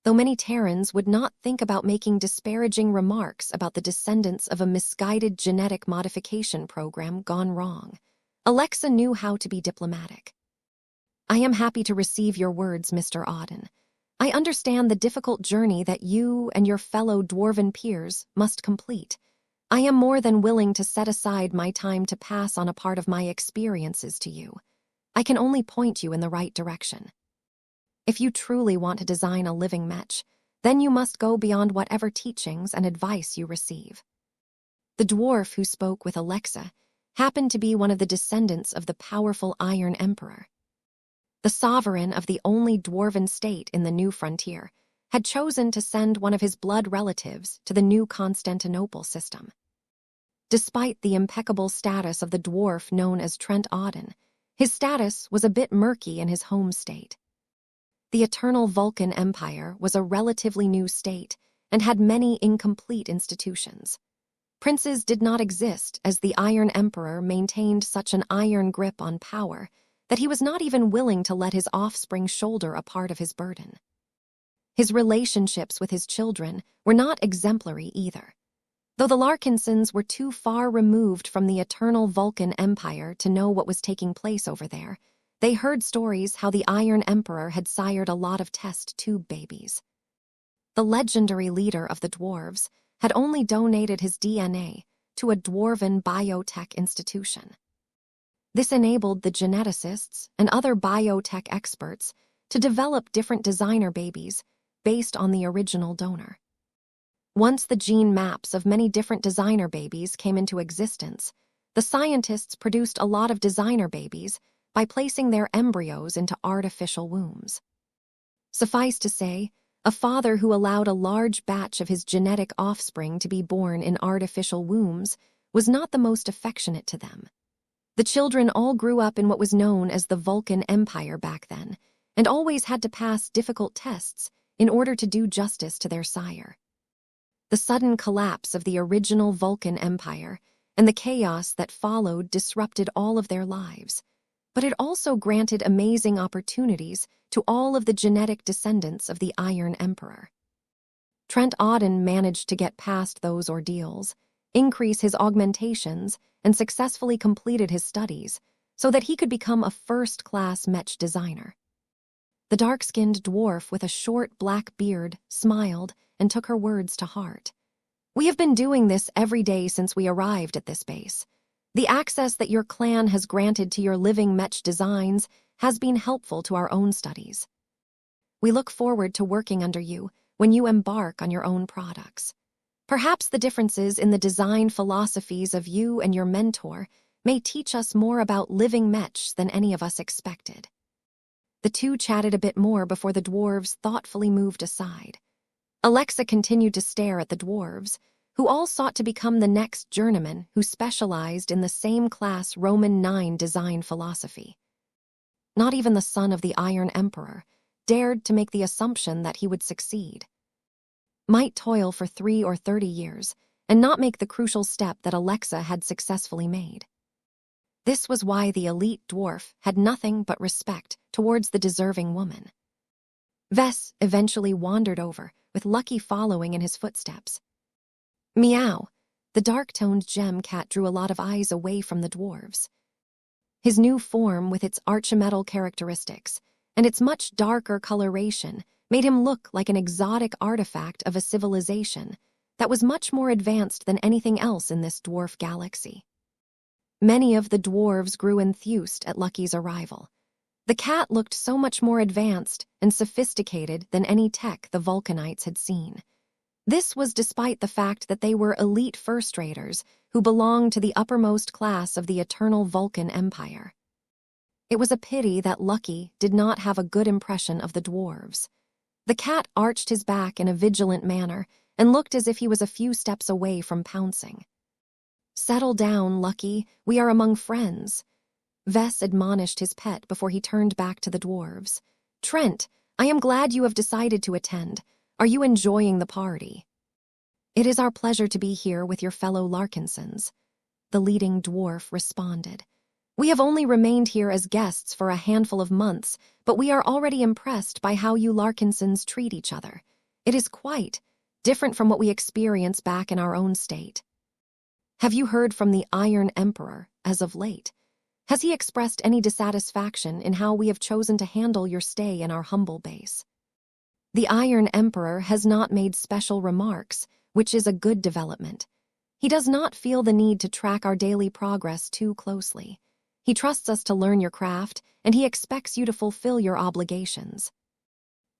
Though many Terrans would not think about making disparaging remarks about the descendants of a misguided genetic modification program gone wrong, Alexa knew how to be diplomatic. I am happy to receive your words, Mr. Auden. I understand the difficult journey that you and your fellow dwarven peers must complete. I am more than willing to set aside my time to pass on a part of my experiences to you. I can only point you in the right direction. If you truly want to design a living mech, then you must go beyond whatever teachings and advice you receive. The dwarf who spoke with Alexa happened to be one of the descendants of the powerful Iron Emperor. The sovereign of the only dwarven state in the new frontier had chosen to send one of his blood relatives to the new Constantinople system. Despite the impeccable status of the dwarf known as Trent Auden, his status was a bit murky in his home state. The Eternal Vulcan Empire was a relatively new state and had many incomplete institutions. Princes did not exist as the Iron Emperor maintained such an iron grip on power that he was not even willing to let his offspring shoulder a part of his burden. His relationships with his children were not exemplary either. Though the Larkinsons were too far removed from the Eternal Vulcan Empire to know what was taking place over there, they heard stories how the Iron Emperor had sired a lot of test tube babies. The legendary leader of the dwarves had only donated his DNA to a dwarven biotech institution. This enabled the geneticists and other biotech experts to develop different designer babies based on the original donor. Once the gene maps of many different designer babies came into existence, the scientists produced a lot of designer babies by placing their embryos into artificial wombs. Suffice to say, a father who allowed a large batch of his genetic offspring to be born in artificial wombs was not the most affectionate to them. The children all grew up in what was known as the Vulcan Empire back then, and always had to pass difficult tests in order to do justice to their sire. The sudden collapse of the original Vulcan Empire and the chaos that followed disrupted all of their lives, but it also granted amazing opportunities to all of the genetic descendants of the Iron Emperor. Trent Auden managed to get past those ordeals, increase his augmentations, and successfully completed his studies so that he could become a first-class mech designer. The dark-skinned dwarf with a short black beard smiled and took her words to heart. "We have been doing this every day since we arrived at this base. The access that your clan has granted to your living mech designs has been helpful to our own studies. We look forward to working under you when you embark on your own products. Perhaps the differences in the design philosophies of you and your mentor may teach us more about living mechs than any of us expected." The two chatted a bit more before the dwarves thoughtfully moved aside. Alexa continued to stare at the dwarves, who all sought to become the next journeyman who specialized in the same class Roman 9 design philosophy. Not even the son of the Iron Emperor dared to make the assumption that he would succeed. Might toil for 3 or 30 years and not make the crucial step that Alexa had successfully made. This was why the elite dwarf had nothing but respect towards the deserving woman. Vess eventually wandered over, with Lucky following in his footsteps. Meow. The dark-toned gem cat drew a lot of eyes away from the dwarves. His new form, with its archimetal characteristics and its much darker coloration, made him look like an exotic artifact of a civilization that was much more advanced than anything else in this dwarf galaxy. Many of the dwarves grew enthused at Lucky's arrival. The cat looked so much more advanced and sophisticated than any tech the Vulcanites had seen. This was despite the fact that they were elite first-raters who belonged to the uppermost class of the eternal Vulcan Empire. It was a pity that Lucky did not have a good impression of the dwarves. The cat arched his back in a vigilant manner and looked as if he was a few steps away from pouncing. "Settle down, Lucky. We are among friends." Vess admonished his pet before he turned back to the dwarves. "Trent, I am glad you have decided to attend. Are you enjoying the party?" "It is our pleasure to be here with your fellow Larkinsons," the leading dwarf responded. "We have only remained here as guests for a handful of months, but we are already impressed by how you Larkinsons treat each other. It is quite different from what we experience back in our own state. Have you heard from the Iron Emperor as of late? Has he expressed any dissatisfaction in how we have chosen to handle your stay in our humble base?" "The Iron Emperor has not made special remarks, which is a good development. He does not feel the need to track our daily progress too closely. He trusts us to learn your craft, and he expects you to fulfill your obligations."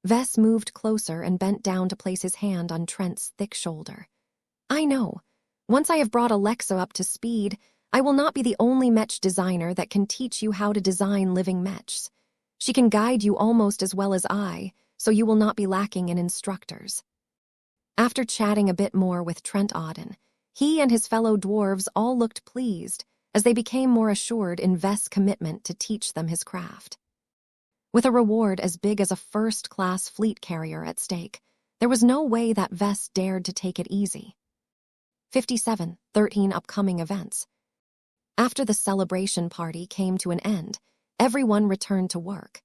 Vess moved closer and bent down to place his hand on Trent's thick shoulder. "I know. Once I have brought Alexa up to speed, I will not be the only mech designer that can teach you how to design living mechs. She can guide you almost as well as I, so you will not be lacking in instructors." After chatting a bit more with Trent Auden, he and his fellow dwarves all looked pleased as they became more assured in Vess' commitment to teach them his craft. With a reward as big as a first-class fleet carrier at stake, there was no way that Vess dared to take it easy. 57-13 upcoming events. After the celebration party came to an end, everyone returned to work.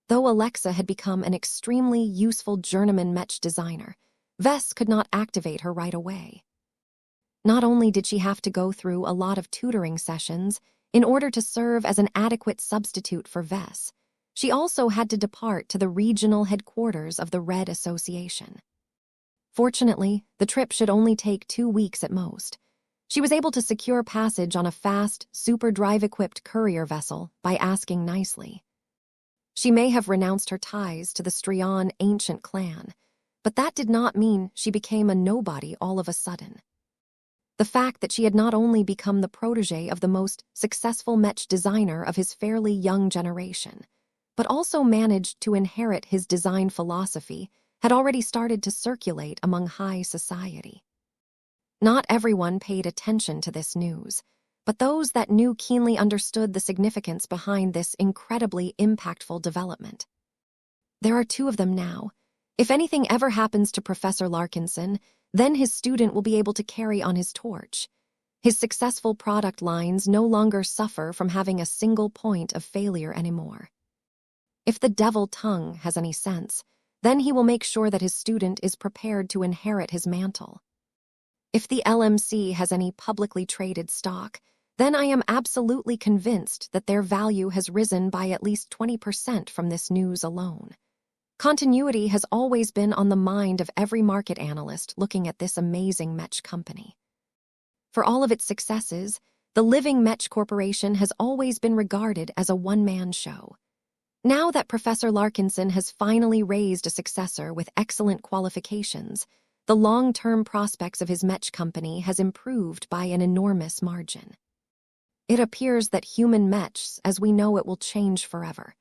Though Alexa had become an extremely useful journeyman mech designer, Vess could not activate her right away. Not only did she have to go through a lot of tutoring sessions in order to serve as an adequate substitute for Vess, she also had to depart to the regional headquarters of the Red Association. Fortunately, the trip should only take 2 weeks at most. She was able to secure passage on a fast, super-drive-equipped courier vessel by asking nicely. She may have renounced her ties to the Strion ancient clan, but that did not mean she became a nobody all of a sudden. The fact that she had not only become the protege of the most successful mech designer of his fairly young generation, but also managed to inherit his design philosophy had already started to circulate among high society. Not everyone paid attention to this news, but those that knew keenly understood the significance behind this incredibly impactful development. There are 2 of them now. If anything ever happens to Professor Larkinson, then his student will be able to carry on his torch. His successful product lines no longer suffer from having a single point of failure anymore. If the devil tongue has any sense, then he will make sure that his student is prepared to inherit his mantle. If the LMC has any publicly traded stock, then I am absolutely convinced that their value has risen by at least 20% from this news alone. Continuity has always been on the mind of every market analyst looking at this amazing Mech company. For all of its successes, the living Mech Corporation has always been regarded as a one-man show. Now that Professor Larkinson has finally raised a successor with excellent qualifications, the long-term prospects of his Mech company has improved by an enormous margin. It appears that human Mechs, as we know it, will change forever.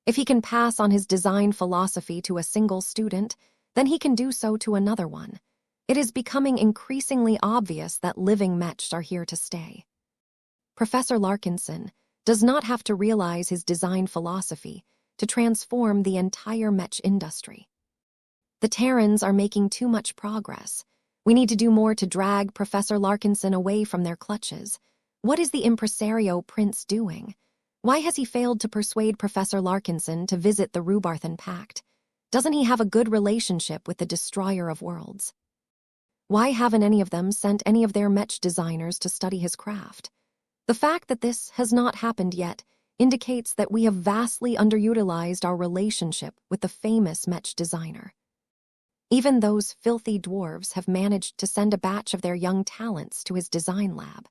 If he can pass on his design philosophy to a single student, then he can do so to another one. It is becoming increasingly obvious that living Mechs are here to stay. Professor Larkinson does not have to realize his design philosophy to transform the entire Mech industry. The Terrans are making too much progress. We need to do more to drag Professor Larkinson away from their clutches. What is the impresario prince doing? Why has he failed to persuade Professor Larkinson to visit the Rubarthan Pact? Doesn't he have a good relationship with the Destroyer of Worlds? Why haven't any of them sent any of their Mech designers to study his craft? The fact that this has not happened yet indicates that we have vastly underutilized our relationship with the famous Mech designer. Even those filthy dwarves have managed to send a batch of their young talents to his design lab.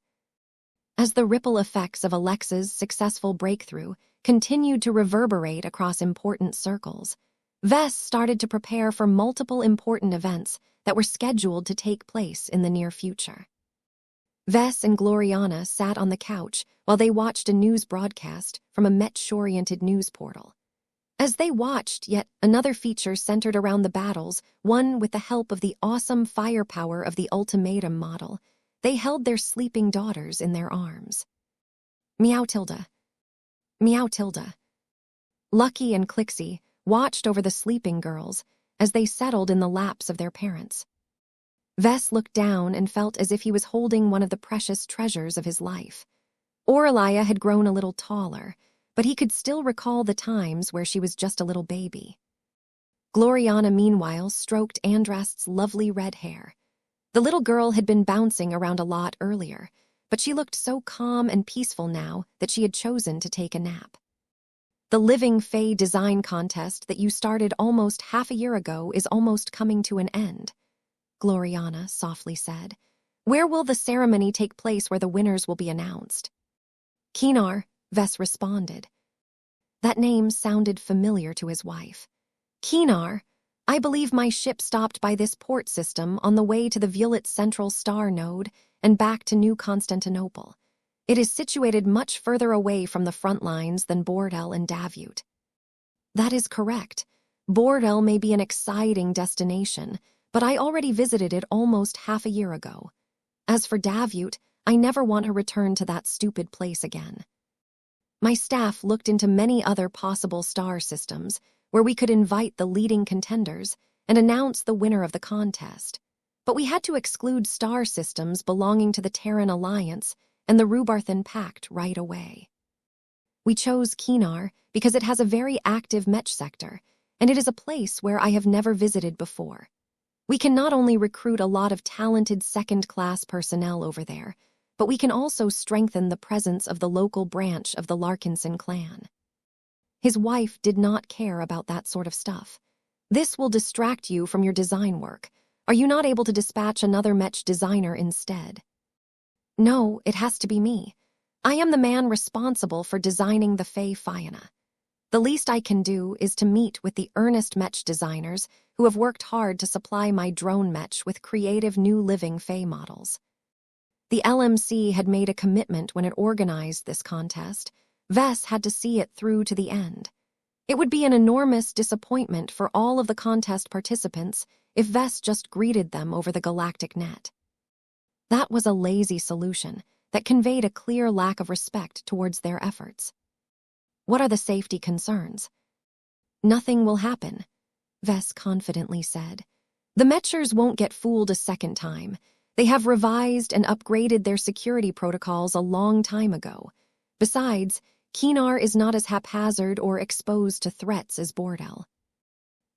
As the ripple effects of Alexa's successful breakthrough continued to reverberate across important circles, Vess started to prepare for multiple important events that were scheduled to take place in the near future. Vess and Gloriana sat on the couch while they watched a news broadcast from a Mech-oriented news portal. As they watched, yet another feature centered around the battles, one with the help of the awesome firepower of the Ultimatum model, they held their sleeping daughters in their arms. Meow Tilda. Meow Tilda. Lucky and Clixie watched over the sleeping girls as they settled in the laps of their parents. Vess looked down and felt as if he was holding one of the precious treasures of his life. Aurelia had grown a little taller, but he could still recall the times where she was just a little baby. Gloriana, meanwhile, stroked Andrast's lovely red hair. The little girl had been bouncing around a lot earlier, but she looked so calm and peaceful now that she had chosen to take a nap. The Living Fae design contest that you started almost half a year ago is almost coming to an end, Gloriana softly said. Where will the ceremony take place where the winners will be announced? Kinar, Vess responded. That name sounded familiar to his wife. Kinar, I believe my ship stopped by this port system on the way to the Violet Central Star Node and back to New Constantinople. It is situated much further away from the front lines than Bordel and Davut. That is correct. Bordel may be an exciting destination, but I already visited it almost half a year ago. As for Davut, I never want to return to that stupid place again. My staff looked into many other possible star systems where we could invite the leading contenders and announce the winner of the contest. But we had to exclude star systems belonging to the Terran Alliance and the Rubarthan Pact right away. We chose Kinar because it has a very active Mech sector, and it is a place where I have never visited before. We can not only recruit a lot of talented second-class personnel over there, but we can also strengthen the presence of the local branch of the Larkinson clan. His wife did not care about that sort of stuff. This will distract you from your design work. Are you not able to dispatch another Mech designer instead? No, it has to be me. I am the man responsible for designing the Fae Fianna. The least I can do is to meet with the earnest Mech designers who have worked hard to supply my drone Mech with creative new living Fae models. The LMC had made a commitment when it organized this contest. Vess had to see it through to the end. It would be an enormous disappointment for all of the contest participants if Vess just greeted them over the galactic net. That was a lazy solution that conveyed a clear lack of respect towards their efforts. What are the safety concerns? Nothing will happen, Vess confidently said. The Mechers won't get fooled a second time. They have revised and upgraded their security protocols a long time ago. Besides, Kinar is not as haphazard or exposed to threats as Bordel.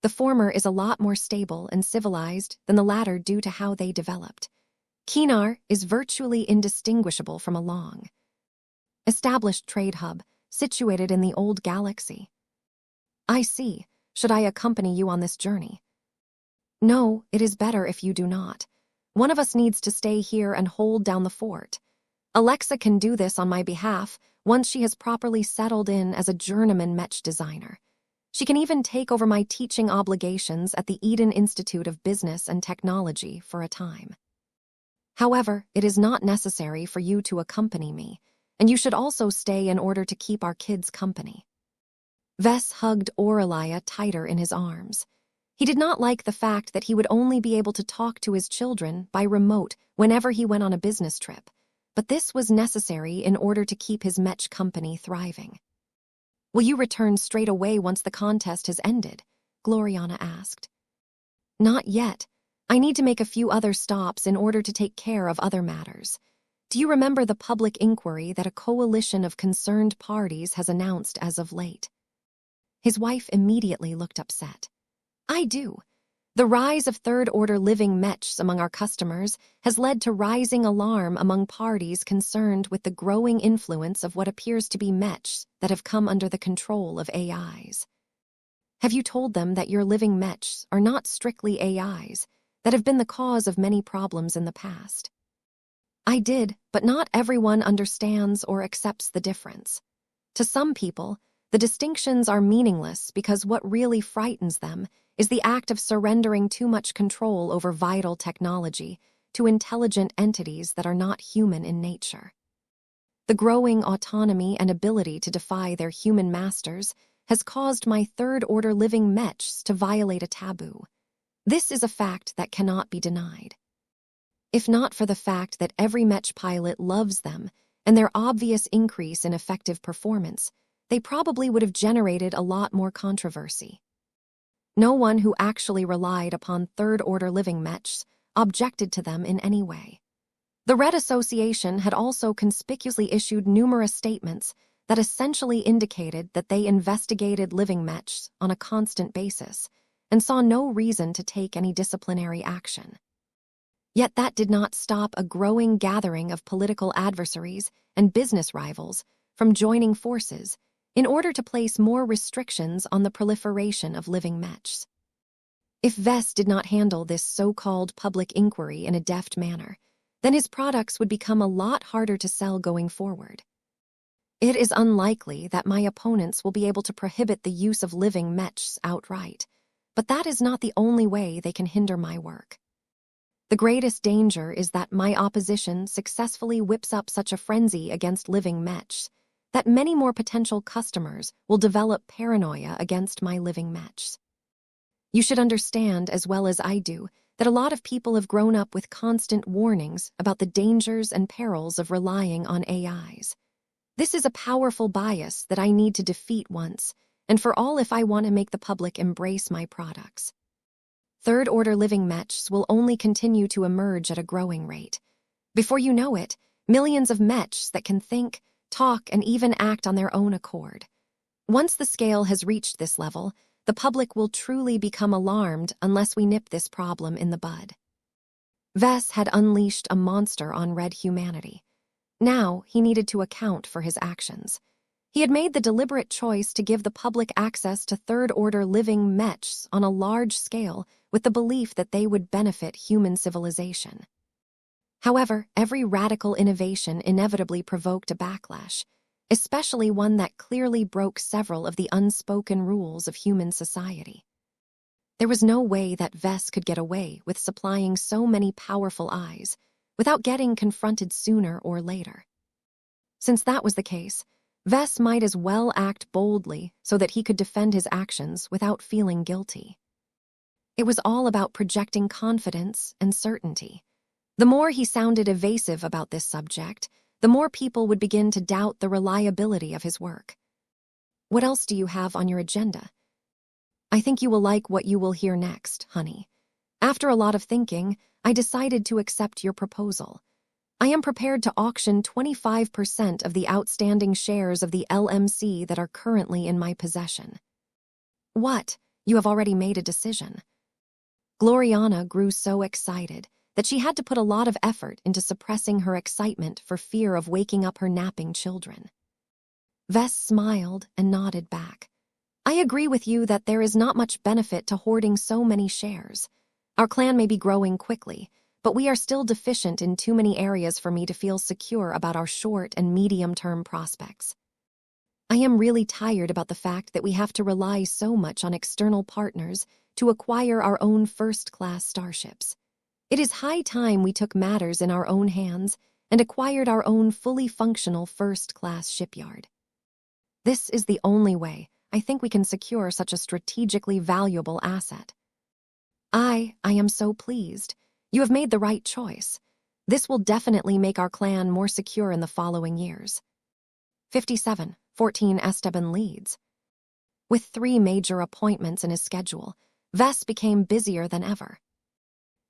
The former is a lot more stable and civilized than the latter due to how they developed. Kinar is virtually indistinguishable from a long established trade hub situated in the old galaxy. I see. Should I accompany you on this journey? No, it is better if you do not. One of us needs to stay here and hold down the fort. Alexa can do this on my behalf once she has properly settled in as a journeyman Mech designer. She can even take over my teaching obligations at the Eden Institute of Business and Technology for a time. However, it is not necessary for you to accompany me, and you should also stay in order to keep our kids company. Ves hugged Aurelia tighter in his arms. He did not like the fact that he would only be able to talk to his children by remote whenever he went on a business trip, but this was necessary in order to keep his Mech company thriving. Will you return straight away once the contest has ended? Gloriana asked. Not yet. I need to make a few other stops in order to take care of other matters. Do you remember the public inquiry that a coalition of concerned parties has announced as of late? His wife immediately looked upset. I do. The rise of third-order living Mechs among our customers has led to rising alarm among parties concerned with the growing influence of what appears to be Mechs that have come under the control of AIs. Have you told them that your living Mechs are not strictly AIs, that have been the cause of many problems in the past? I did, but not everyone understands or accepts the difference. To some people, the distinctions are meaningless because what really frightens them is the act of surrendering too much control over vital technology to intelligent entities that are not human in nature. The growing autonomy and ability to defy their human masters has caused my third-order living Mechs to violate a taboo. This is a fact that cannot be denied. If not for the fact that every Mech pilot loves them and their obvious increase in effective performance, they probably would have generated a lot more controversy. No one who actually relied upon third-order living Mechs objected to them in any way. The Red Association had also conspicuously issued numerous statements that essentially indicated that they investigated living Mechs on a constant basis and saw no reason to take any disciplinary action. Yet that did not stop a growing gathering of political adversaries and business rivals from joining forces in order to place more restrictions on the proliferation of living Mechs. If Ves did not handle this so-called public inquiry in a deft manner, then his products would become a lot harder to sell going forward. It is unlikely that my opponents will be able to prohibit the use of living Mechs outright, but that is not the only way they can hinder my work. The greatest danger is that my opposition successfully whips up such a frenzy against living Mechs that many more potential customers will develop paranoia against my living Mechs. You should understand as well as I do that a lot of people have grown up with constant warnings about the dangers and perils of relying on AIs. This is a powerful bias that I need to defeat once and for all if I want to make the public embrace my products. Third-order living Mechs will only continue to emerge at a growing rate. Before you know it, millions of Mechs that can think, talk, and even act on their own accord. Once the scale has reached this level, the public will truly become alarmed unless we nip this problem in the bud. Ves had unleashed a monster on red humanity. Now he needed to account for his actions. He had made the deliberate choice to give the public access to third-order living Mechs on a large scale with the belief that they would benefit human civilization. However, every radical innovation inevitably provoked a backlash, especially one that clearly broke several of the unspoken rules of human society. There was no way that Ves could get away with supplying so many powerful eyes without getting confronted sooner or later. Since that was the case, Ves might as well act boldly so that he could defend his actions without feeling guilty. It was all about projecting confidence and certainty. The more he sounded evasive about this subject, the more people would begin to doubt the reliability of his work. What else do you have on your agenda? I think you will like what you will hear next, honey. After a lot of thinking, I decided to accept your proposal. I am prepared to auction 25% of the outstanding shares of the LMC that are currently in my possession." "What? You have already made a decision?" Gloriana grew so excited that she had to put a lot of effort into suppressing her excitement for fear of waking up her napping children. Vess smiled and nodded back. "I agree with you that there is not much benefit to hoarding so many shares. Our clan may be growing quickly, but we are still deficient in too many areas for me to feel secure about our short and medium-term prospects. I am really tired about the fact that we have to rely so much on external partners to acquire our own first-class starships. It is high time we took matters in our own hands and acquired our own fully functional first-class shipyard. This is the only way I think we can secure such a strategically valuable asset." I am so pleased. You have made the right choice. This will definitely make our clan more secure in the following years. 57. 14 Esteban leads. With 3 major appointments in his schedule, Vess became busier than ever.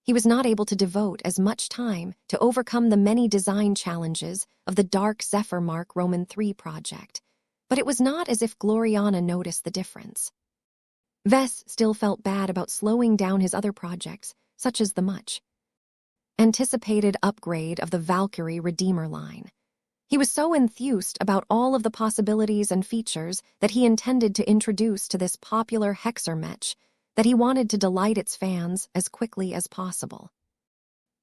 He was not able to devote as much time to overcome the many design challenges of the Dark Zephyr Mark Roman III project, but it was not as if Gloriana noticed the difference. Vess still felt bad about slowing down his other projects, such as the much anticipated upgrade of the Valkyrie Redeemer line. He was so enthused about all of the possibilities and features that he intended to introduce to this popular Hexer Mech that he wanted to delight its fans as quickly as possible.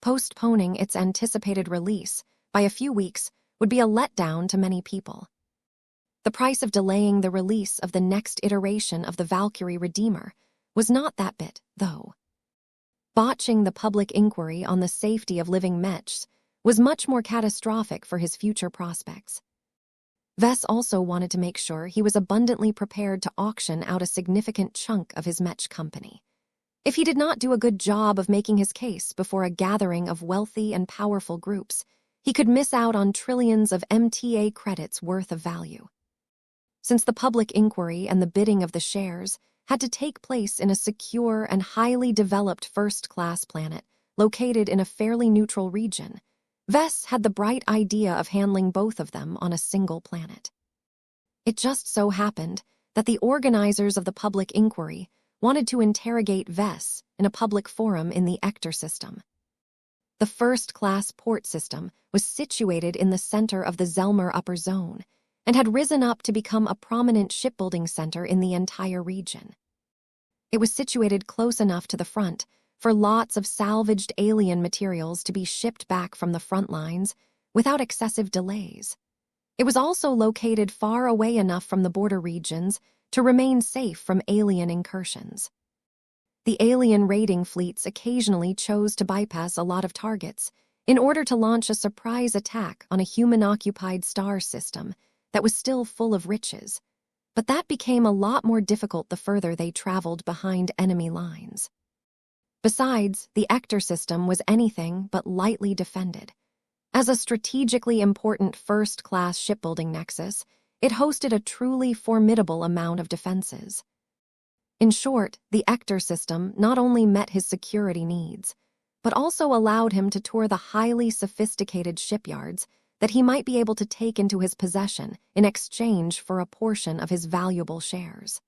Postponing its anticipated release by a few weeks would be a letdown to many people. The price of delaying the release of the next iteration of the Valkyrie Redeemer was not that bit, though. Botching the public inquiry on the safety of living mechs was much more catastrophic for his future prospects. Vess also wanted to make sure he was abundantly prepared to auction out a significant chunk of his mech company. If he did not do a good job of making his case before a gathering of wealthy and powerful groups, he could miss out on trillions of MTA credits worth of value. Since the public inquiry and the bidding of the shares had to take place in a secure and highly developed first-class planet located in a fairly neutral region, Vess had the bright idea of handling both of them on a single planet. It just so happened that the organizers of the public inquiry wanted to interrogate Vess in a public forum in the Ector system. The first-class port system was situated in the center of the Zelmer Upper Zone and had risen up to become a prominent shipbuilding center in the entire region. It was situated close enough to the front for lots of salvaged alien materials to be shipped back from the front lines without excessive delays. It was also located far away enough from the border regions to remain safe from alien incursions. The alien raiding fleets occasionally chose to bypass a lot of targets in order to launch a surprise attack on a human-occupied star system that was still full of riches, but that became a lot more difficult the further they traveled behind enemy lines. Besides, the Ector system was anything but lightly defended. As a strategically important first-class shipbuilding nexus, it hosted a truly formidable amount of defenses. In short, the Ector system not only met his security needs, but also allowed him to tour the highly sophisticated shipyards that he might be able to take into his possession in exchange for a portion of his valuable shares.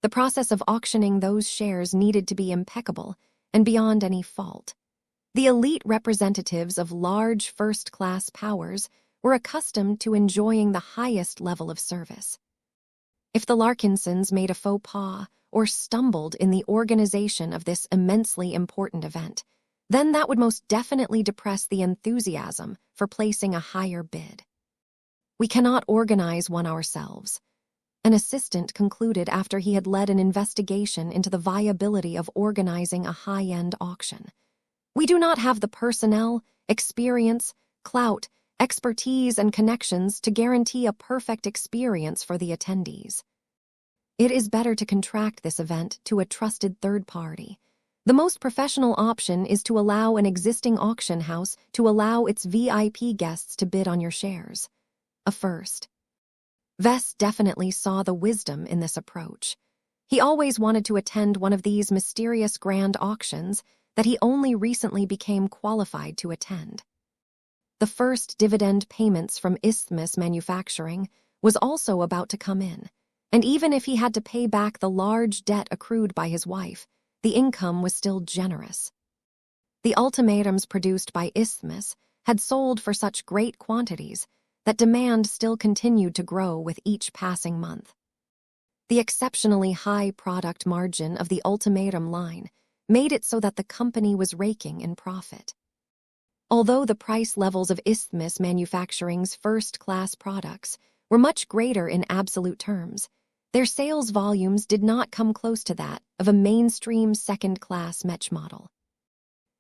The process of auctioning those shares needed to be impeccable and beyond any fault. The elite representatives of large first-class powers were accustomed to enjoying the highest level of service. If the Larkinsons made a faux pas or stumbled in the organization of this immensely important event, then that would most definitely depress the enthusiasm for placing a higher bid. "We cannot organize one ourselves," an assistant concluded after he had led an investigation into the viability of organizing a high-end auction. "We do not have the personnel, experience, clout, expertise, and connections to guarantee a perfect experience for the attendees. It is better to contract this event to a trusted third party. The most professional option is to allow an existing auction house to allow its VIP guests to bid on your shares. A first." Vess definitely saw the wisdom in this approach. He always wanted to attend one of these mysterious grand auctions that he only recently became qualified to attend. The first dividend payments from Isthmus Manufacturing was also about to come in, and even if he had to pay back the large debt accrued by his wife, the income was still generous. The ultimatums produced by Isthmus had sold for such great quantities that demand still continued to grow with each passing month. The exceptionally high product margin of the ultimatum line made it so that the company was raking in profit. Although the price levels of Isthmus Manufacturing's first-class products were much greater in absolute terms, their sales volumes did not come close to that of a mainstream second-class Mech model.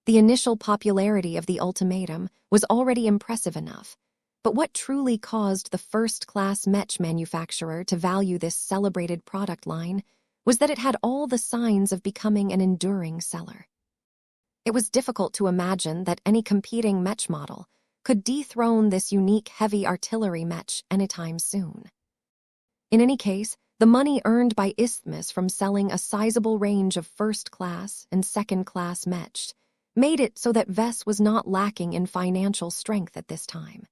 The initial popularity of the ultimatum was already impressive enough, but what truly caused the first-class Mech manufacturer to value this celebrated product line was that it had all the signs of becoming an enduring seller. It was difficult to imagine that any competing Mech model could dethrone this unique heavy artillery Mech anytime soon. In any case, the money earned by Isthmus from selling a sizable range of first-class and second-class Mechs made it so that Vess was not lacking in financial strength at this time.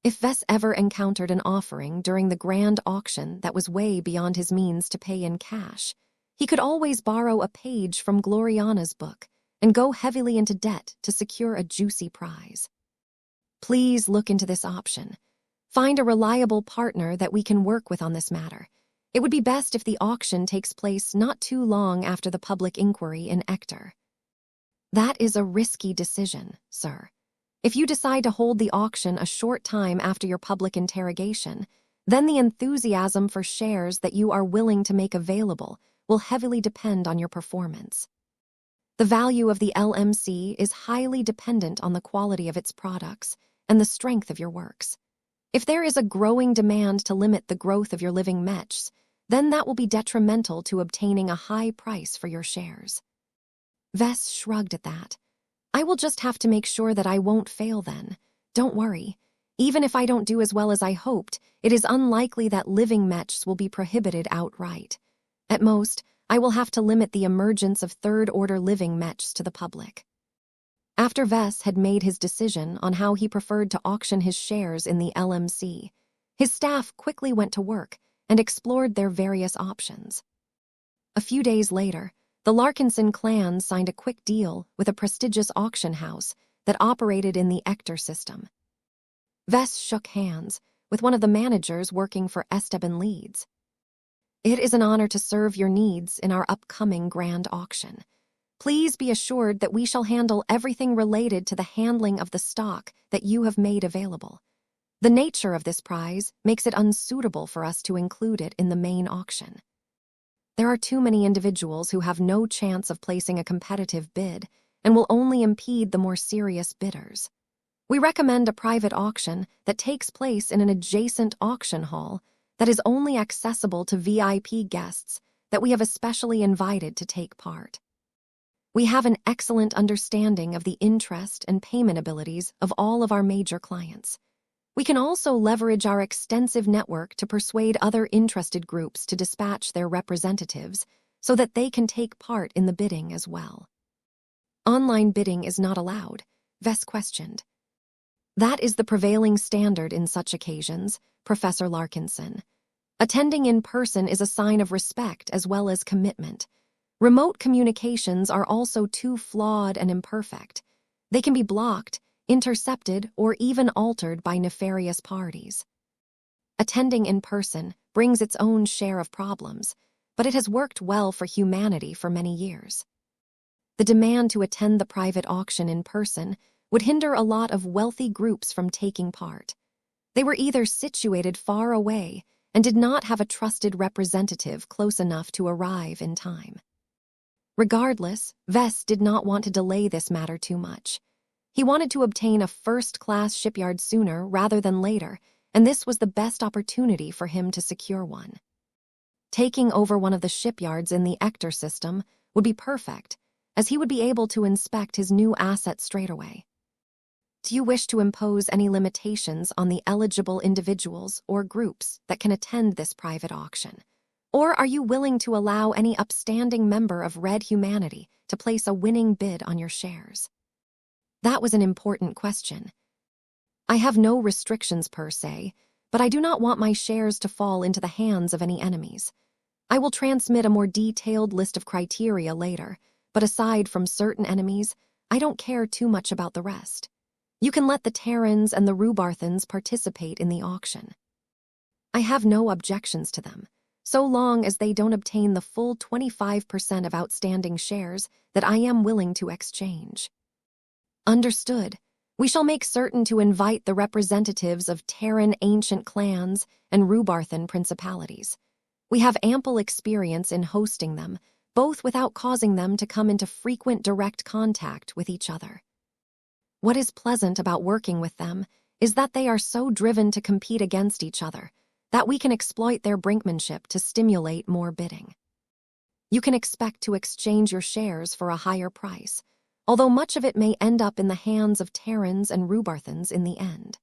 If Vess ever encountered an offering during the grand auction that was way beyond his means to pay in cash, he could always borrow a page from Gloriana's book and go heavily into debt to secure a juicy prize. Please look into this option. Find a reliable partner that we can work with on this matter. It would be best if the auction takes place not too long after the public inquiry in Ector. That is a risky decision, sir. If you decide to hold the auction a short time after your public interrogation, then the enthusiasm for shares that you are willing to make available will heavily depend on your performance. The value of the LMC is highly dependent on the quality of its products and the strength of your works. If there is a growing demand to limit the growth of your living Mechs, then that will be detrimental to obtaining a high price for your shares. Vess shrugged at that. I will just have to make sure that I won't fail then. Don't worry. Even if I don't do as well as I hoped, it is unlikely that living Mechs will be prohibited outright. At most, I will have to limit the emergence of third-order living Mechs to the public. After Vess had made his decision on how he preferred to auction his shares in the LMC, his staff quickly went to work and explored their various options. A few days later, the Larkinson clan signed a quick deal with a prestigious auction house that operated in the Ector system. Vess shook hands with one of the managers working for Esteban Leeds. It is an honor to serve your needs in our upcoming grand auction. Please be assured that we shall handle everything related to the handling of the stock that you have made available. The nature of this prize makes it unsuitable for us to include it in the main auction. There are too many individuals who have no chance of placing a competitive bid and will only impede the more serious bidders. We recommend a private auction that takes place in an adjacent auction hall that is only accessible to VIP guests that we have especially invited to take part. We have an excellent understanding of the interest and payment abilities of all of our major clients. We can also leverage our extensive network to persuade other interested groups to dispatch their representatives so that they can take part in the bidding as well. Online bidding is not allowed, Vess questioned. That is the prevailing standard in such occasions, Professor Larkinson. Attending in person is a sign of respect as well as commitment. Remote communications are also too flawed and imperfect. They can be blocked, intercepted, or even altered by nefarious parties. Attending in person brings its own share of problems, but it has worked well for humanity for many years. The demand to attend the private auction in person would hinder a lot of wealthy groups from taking part. They were either situated far away and did not have a trusted representative close enough to arrive in time. Regardless, Vess did not want to delay this matter too much. He wanted to obtain a first-class shipyard sooner rather than later, and this was the best opportunity for him to secure one. Taking over one of the shipyards in the Ector system would be perfect, as he would be able to inspect his new asset straight away. Do you wish to impose any limitations on the eligible individuals or groups that can attend this private auction? Or are you willing to allow any upstanding member of Red Humanity to place a winning bid on your shares? That was an important question. I have no restrictions per se, but I do not want my shares to fall into the hands of any enemies. I will transmit a more detailed list of criteria later, but aside from certain enemies, I don't care too much about the rest. You can let the Terrans and the Rubarthans participate in the auction. I have no objections to them, so long as they don't obtain the full 25% of outstanding shares that I am willing to exchange. Understood. We shall make certain to invite the representatives of Terran ancient clans and Rubarthan principalities. We have ample experience in hosting them, both without causing them to come into frequent direct contact with each other. What is pleasant about working with them is that they are so driven to compete against each other that we can exploit their brinkmanship to stimulate more bidding. You can expect to exchange your shares for a higher price, although much of it may end up in the hands of Terrans and Rubarthans in the end.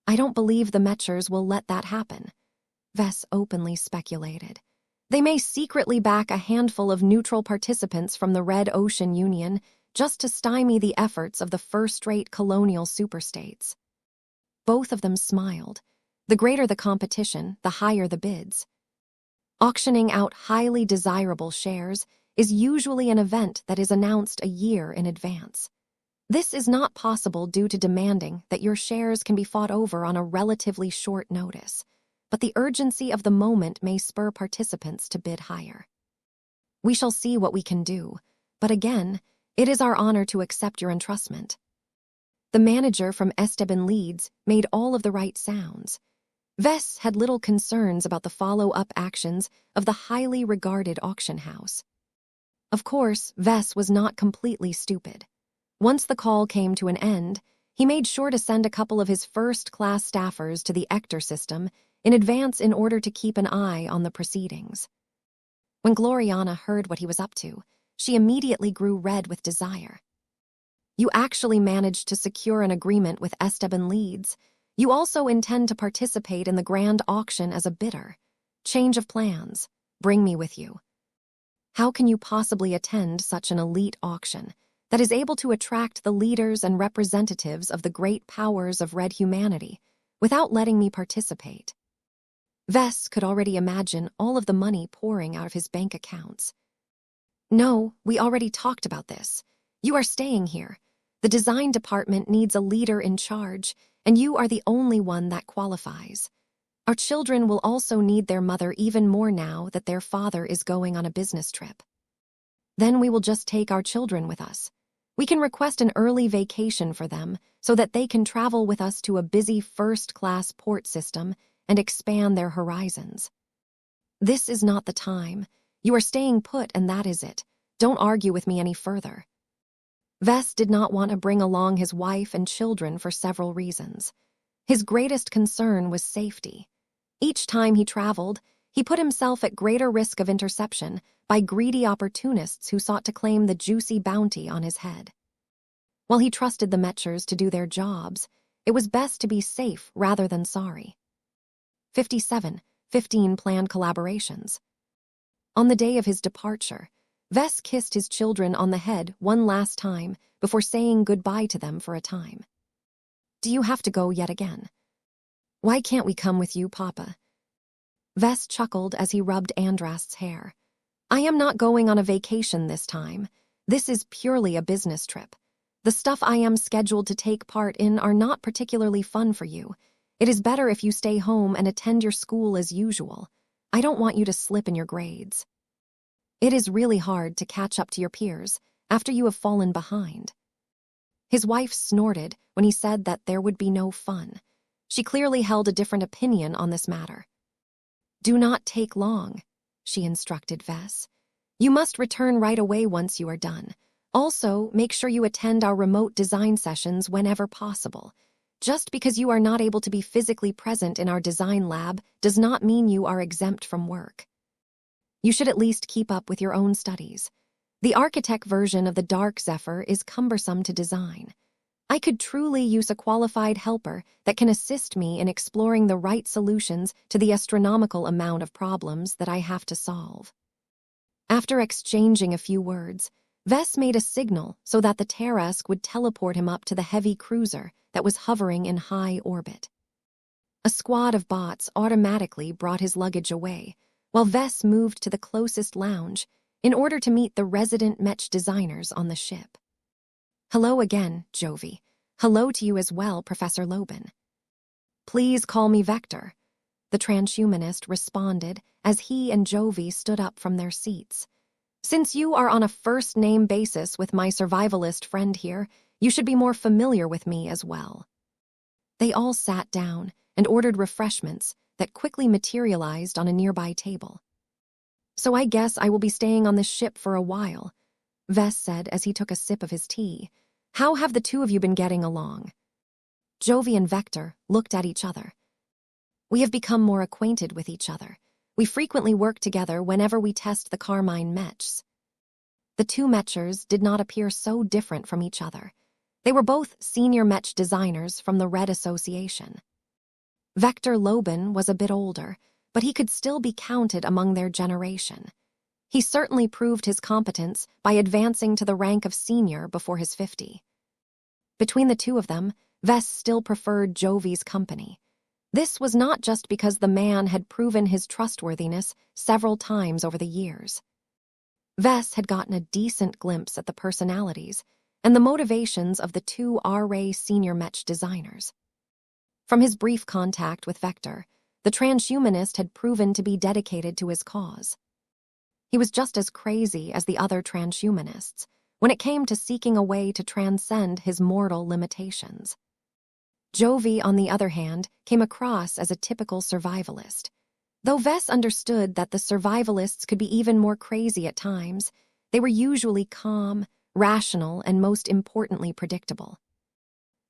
I don't believe the Mechers will let that happen, Vess openly speculated. They may secretly back a handful of neutral participants from the Red Ocean Union just to stymie the efforts of the first-rate colonial superstates. Both of them smiled. The greater the competition, the higher the bids. Auctioning out highly desirable shares is usually an event that is announced a year in advance. This is not possible due to demanding that your shares can be fought over on a relatively short notice, but the urgency of the moment may spur participants to bid higher. We shall see what we can do, but again, it is our honor to accept your entrustment. The manager from Esteban Leeds made all of the right sounds. Vess had little concerns about the follow-up actions of the highly regarded auction house. Of course, Vess was not completely stupid. Once the call came to an end, he made sure to send a couple of his first-class staffers to the Ector system in advance in order to keep an eye on the proceedings. When Gloriana heard what he was up to, she immediately grew red with desire. You actually managed to secure an agreement with Esteban Leeds. You also intend to participate in the grand auction as a bidder. Change of plans. Bring me with you. How can you possibly attend such an elite auction that is able to attract the leaders and representatives of the great powers of red humanity without letting me participate? Vess could already imagine all of the money pouring out of his bank accounts. No, we already talked about this. You are staying here. The design department needs a leader in charge, and you are the only one that qualifies. Our children will also need their mother even more now that their father is going on a business trip. Then we will just take our children with us. We can request an early vacation for them so that they can travel with us to a busy first-class port system and expand their horizons. This is not the time. You are staying put, and that is it. Don't argue with me any further. Vess did not want to bring along his wife and children for several reasons. His greatest concern was safety. Each time he traveled, he put himself at greater risk of interception by greedy opportunists who sought to claim the juicy bounty on his head. While he trusted the Mechers to do their jobs, it was best to be safe rather than sorry. 15 planned collaborations. On the day of his departure, Vess kissed his children on the head one last time before saying goodbye to them for a time. Do you have to go yet again? Why can't we come with you, Papa? Vess chuckled as he rubbed Andrast's hair. I am not going on a vacation this time. This is purely a business trip. The stuff I am scheduled to take part in are not particularly fun for you. It is better if you stay home and attend your school as usual. I don't want you to slip in your grades. It is really hard to catch up to your peers after you have fallen behind. His wife snorted when he said that there would be no fun. She clearly held a different opinion on this matter. Do not take long, she instructed Vess. You must return right away once you are done. Also, make sure you attend our remote design sessions whenever possible. Just because you are not able to be physically present in our design lab does not mean you are exempt from work. You should at least keep up with your own studies. The architect version of the Dark Zephyr is cumbersome to design. I could truly use a qualified helper that can assist me in exploring the right solutions to the astronomical amount of problems that I have to solve. After exchanging a few words, Vess made a signal so that the Tarask would teleport him up to the heavy cruiser that was hovering in high orbit. A squad of bots automatically brought his luggage away, while Vess moved to the closest lounge in order to meet the resident Mech designers on the ship. "Hello again, Jovi. Hello to you as well, Professor Lobin." "Please call me Vector," the transhumanist responded as he and Jovi stood up from their seats. "Since you are on a first-name basis with my survivalist friend here, you should be more familiar with me as well." They all sat down and ordered refreshments that quickly materialized on a nearby table. "So I guess I will be staying on this ship for a while," Vess said as he took a sip of his tea. "How have the two of you been getting along?" Jovi and Vector looked at each other. "We have become more acquainted with each other. We frequently work together whenever we test the Carmine Mechs." The two Mechers did not appear so different from each other. They were both senior Mech designers from the Red Association. Vector Lobin was a bit older, but he could still be counted among their generation. He certainly proved his competence by advancing to the rank of senior before his 50. Between the two of them, Vess still preferred Jovi's company. This was not just because the man had proven his trustworthiness several times over the years. Vess had gotten a decent glimpse at the personalities and the motivations of the two R-Ray senior Mech designers. From his brief contact with Vector, the transhumanist had proven to be dedicated to his cause. He was just as crazy as the other transhumanists when it came to seeking a way to transcend his mortal limitations. Jovi, on the other hand, came across as a typical survivalist. Though Vess understood that the survivalists could be even more crazy at times, they were usually calm, rational, and most importantly predictable.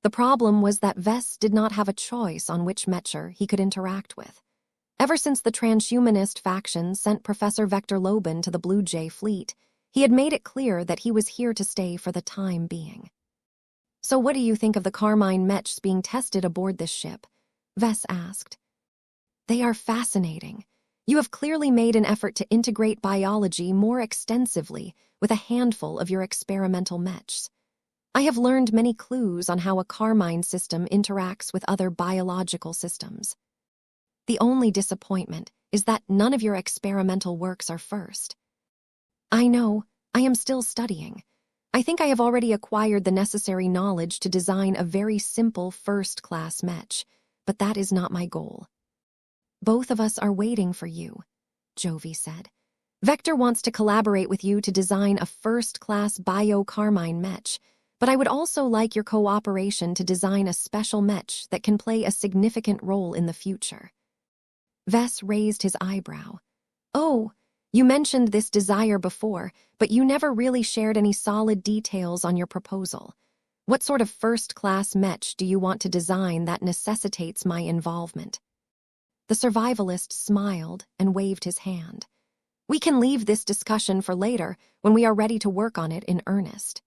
The problem was that Vess did not have a choice on which Mecher he could interact with. Ever since the transhumanist faction sent Professor Vector Lobin to the Blue Jay fleet, he had made it clear that he was here to stay for the time being. "So what do you think of the Carmine Mechs being tested aboard this ship?" Vess asked. "They are fascinating. You have clearly made an effort to integrate biology more extensively with a handful of your experimental Mechs. I have learned many clues on how a Carmine system interacts with other biological systems. The only disappointment is that none of your experimental works are first." "I know. I am still studying. I think I have already acquired the necessary knowledge to design a very simple first-class Mech, but that is not my goal." "Both of us are waiting for you," Jovi said. "Vector wants to collaborate with you to design a first-class bio-Carmine Mech, but I would also like your cooperation to design a special Mech that can play a significant role in the future." Vess raised his eyebrow. "Oh, you mentioned this desire before, but you never really shared any solid details on your proposal. What sort of first-class Mech do you want to design that necessitates my involvement?" The survivalist smiled and waved his hand. "We can leave this discussion for later when we are ready to work on it in earnest.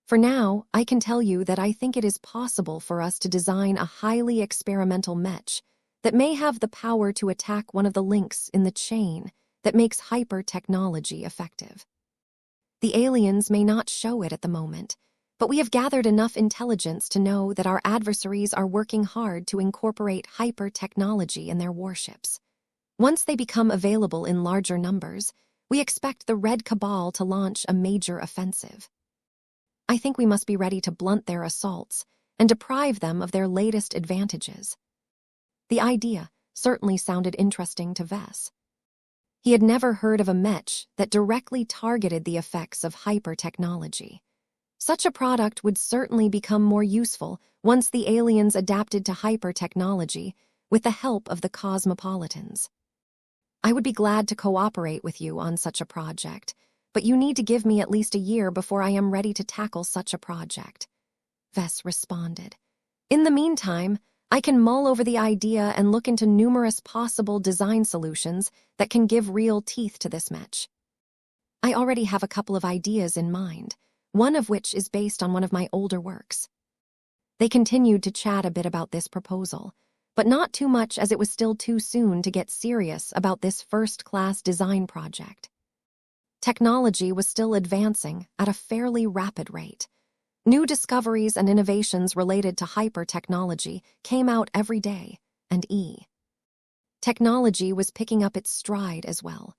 For now, I can tell you that I think it is possible for us to design a highly experimental Mech that may have the power to attack one of the links in the chain that makes hyper-technology effective. The aliens may not show it at the moment, but we have gathered enough intelligence to know that our adversaries are working hard to incorporate hyper-technology in their warships. Once they become available in larger numbers, we expect the Red Cabal to launch a major offensive. I think we must be ready to blunt their assaults and deprive them of their latest advantages." The idea certainly sounded interesting to Vess. He had never heard of a Mech that directly targeted the effects of hyper-technology. Such a product would certainly become more useful once the aliens adapted to hyper-technology with the help of the cosmopolitans. "I would be glad to cooperate with you on such a project, but you need to give me at least a year before I am ready to tackle such a project," Vess responded. "In the meantime, I can mull over the idea and look into numerous possible design solutions that can give real teeth to this Mech. I already have a couple of ideas in mind, one of which is based on one of my older works." They continued to chat a bit about this proposal, but not too much as it was still too soon to get serious about this first-class design project. Technology was still advancing at a fairly rapid rate. New discoveries and innovations related to hyper-technology came out every day, and technology was picking up its stride as well.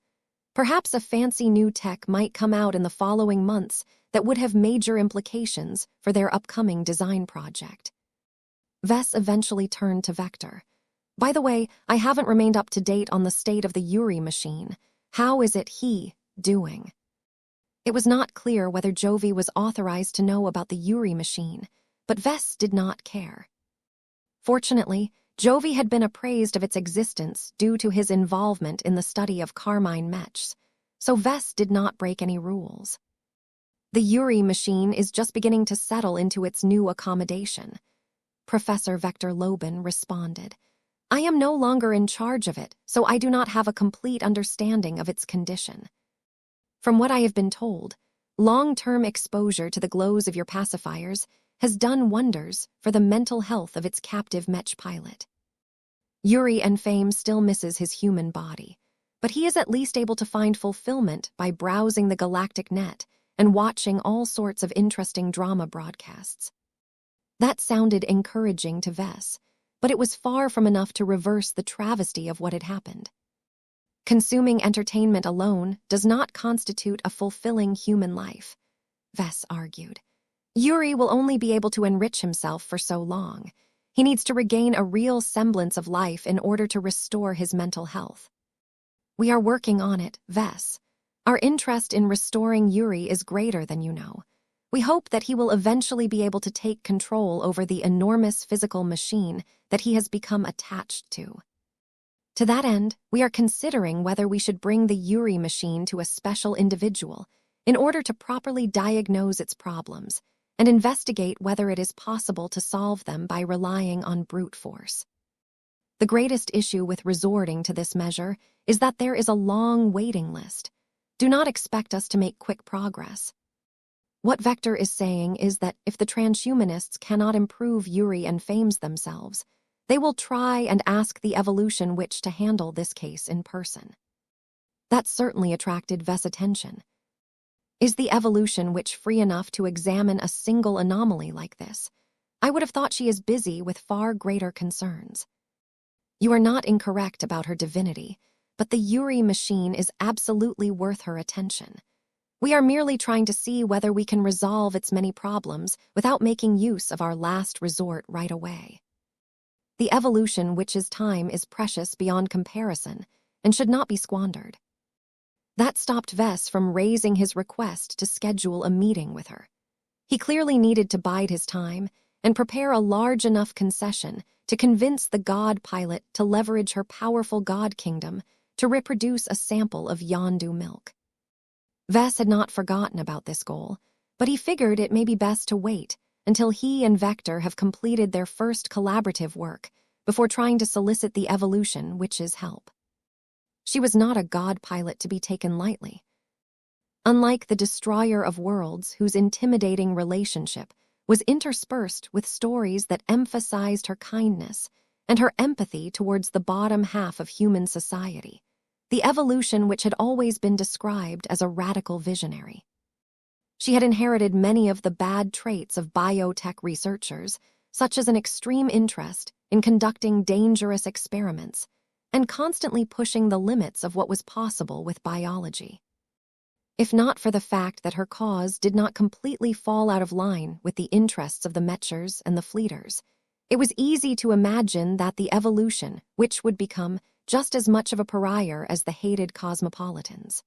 Perhaps a fancy new tech might come out in the following months that would have major implications for their upcoming design project. Vess eventually turned to Vector. By the way, I haven't remained up to date on the state of the Yuri machine. How is it doing? It was not clear whether Jovi was authorized to know about the Yuri machine, but Vess did not care. Fortunately, Jovi had been appraised of its existence due to his involvement in the study of Carmine Mechs, so Vess did not break any rules. The Yuri machine is just beginning to settle into its new accommodation. Professor Vector Lobin responded. I am no longer in charge of it, so I do not have a complete understanding of its condition. From what I have been told, long-term exposure to the glows of your pacifiers has done wonders for the mental health of its captive Mech pilot. Yuri and Fame still misses his human body, but he is at least able to find fulfillment by browsing the galactic net and watching all sorts of interesting drama broadcasts. That sounded encouraging to Vess, but it was far from enough to reverse the travesty of what had happened. Consuming entertainment alone does not constitute a fulfilling human life, Vess argued. Yuri will only be able to enrich himself for so long. He needs to regain a real semblance of life in order to restore his mental health. We are working on it, Vess. Our interest in restoring Yuri is greater than you know. We hope that he will eventually be able to take control over the enormous physical machine that he has become attached to. To that end, we are considering whether we should bring the Yuri machine to a special individual in order to properly diagnose its problems and investigate whether it is possible to solve them by relying on brute force. The greatest issue with resorting to this measure is that there is a long waiting list. Do not expect us to make quick progress. What Vector is saying is that if the transhumanists cannot improve Yuri and Fames themselves, they will try and ask the Evolution Witch to handle this case in person. That certainly attracted Vess' attention. Is the Evolution Witch free enough to examine a single anomaly like this? I would have thought she is busy with far greater concerns. You are not incorrect about her divinity, but the Yuri machine is absolutely worth her attention. We are merely trying to see whether we can resolve its many problems without making use of our last resort right away. The Evolution Witch's time is precious beyond comparison and should not be squandered. That stopped Vess from raising his request to schedule a meeting with her. He clearly needed to bide his time and prepare a large enough concession to convince the god pilot to leverage her powerful god kingdom to reproduce a sample of Yondu milk. Vess had not forgotten about this goal, but he figured it may be best to wait until he and Vector have completed their first collaborative work before trying to solicit the Evolution Witch's help. She was not a god pilot to be taken lightly. Unlike the Destroyer of Worlds, whose intimidating relationship was interspersed with stories that emphasized her kindness and her empathy towards the bottom half of human society, the Evolution Witch had always been described as a radical visionary. She had inherited many of the bad traits of biotech researchers, such as an extreme interest in conducting dangerous experiments and constantly pushing the limits of what was possible with biology. If not for the fact that her cause did not completely fall out of line with the interests of the Mechers and the Fleeters, it was easy to imagine that the Evolution Witch would become just as much of a pariah as the hated cosmopolitans.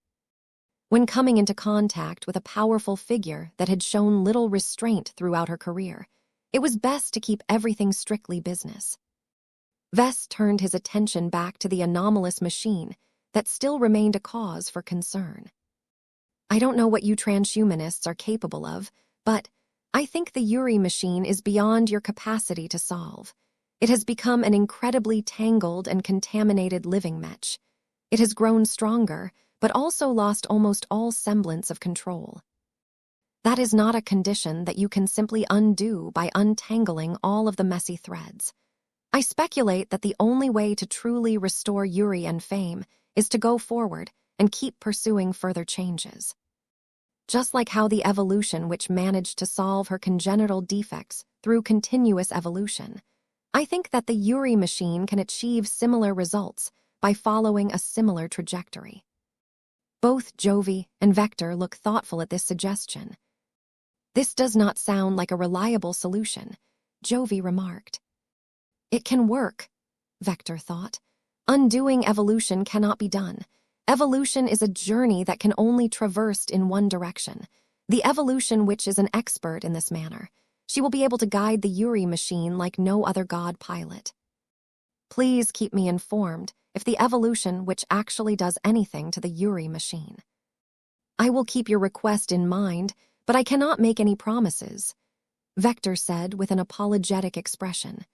When coming into contact with a powerful figure that had shown little restraint throughout her career, it was best to keep everything strictly business. Vess turned his attention back to the anomalous machine that still remained a cause for concern. I don't know what you transhumanists are capable of, but I think the Yuri machine is beyond your capacity to solve. It has become an incredibly tangled and contaminated living mech. It has grown stronger, but also lost almost all semblance of control. That is not a condition that you can simply undo by untangling all of the messy threads. I speculate that the only way to truly restore Yuri and Fame is to go forward and keep pursuing further changes. Just like how the evolution which managed to solve her congenital defects through continuous evolution, I think that the Yuri machine can achieve similar results by following a similar trajectory. Both Jovi and Vector look thoughtful at this suggestion. This does not sound like a reliable solution, Jovi remarked. It can work, Vector thought. Undoing evolution cannot be done. Evolution is a journey that can only traverse in one direction. The evolution which is an expert in this manner. She will be able to guide the Yuri machine like no other god pilot. Please keep me informed if the evolution which actually does anything to the Yuri machine. I will keep your request in mind, but I cannot make any promises, Vector said with an apologetic expression.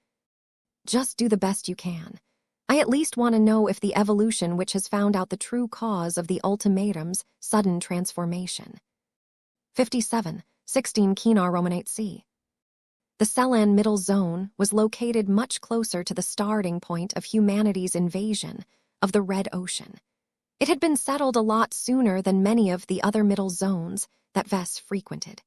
Just do the best you can. I at least want to know if the evolution which has found out the true cause of the ultimatum's sudden transformation. 57, 16 Kinar Roman 8c. The Selan Middle Zone was located much closer to the starting point of humanity's invasion of the Red Ocean. It had been settled a lot sooner than many of the other middle zones that Vess frequented.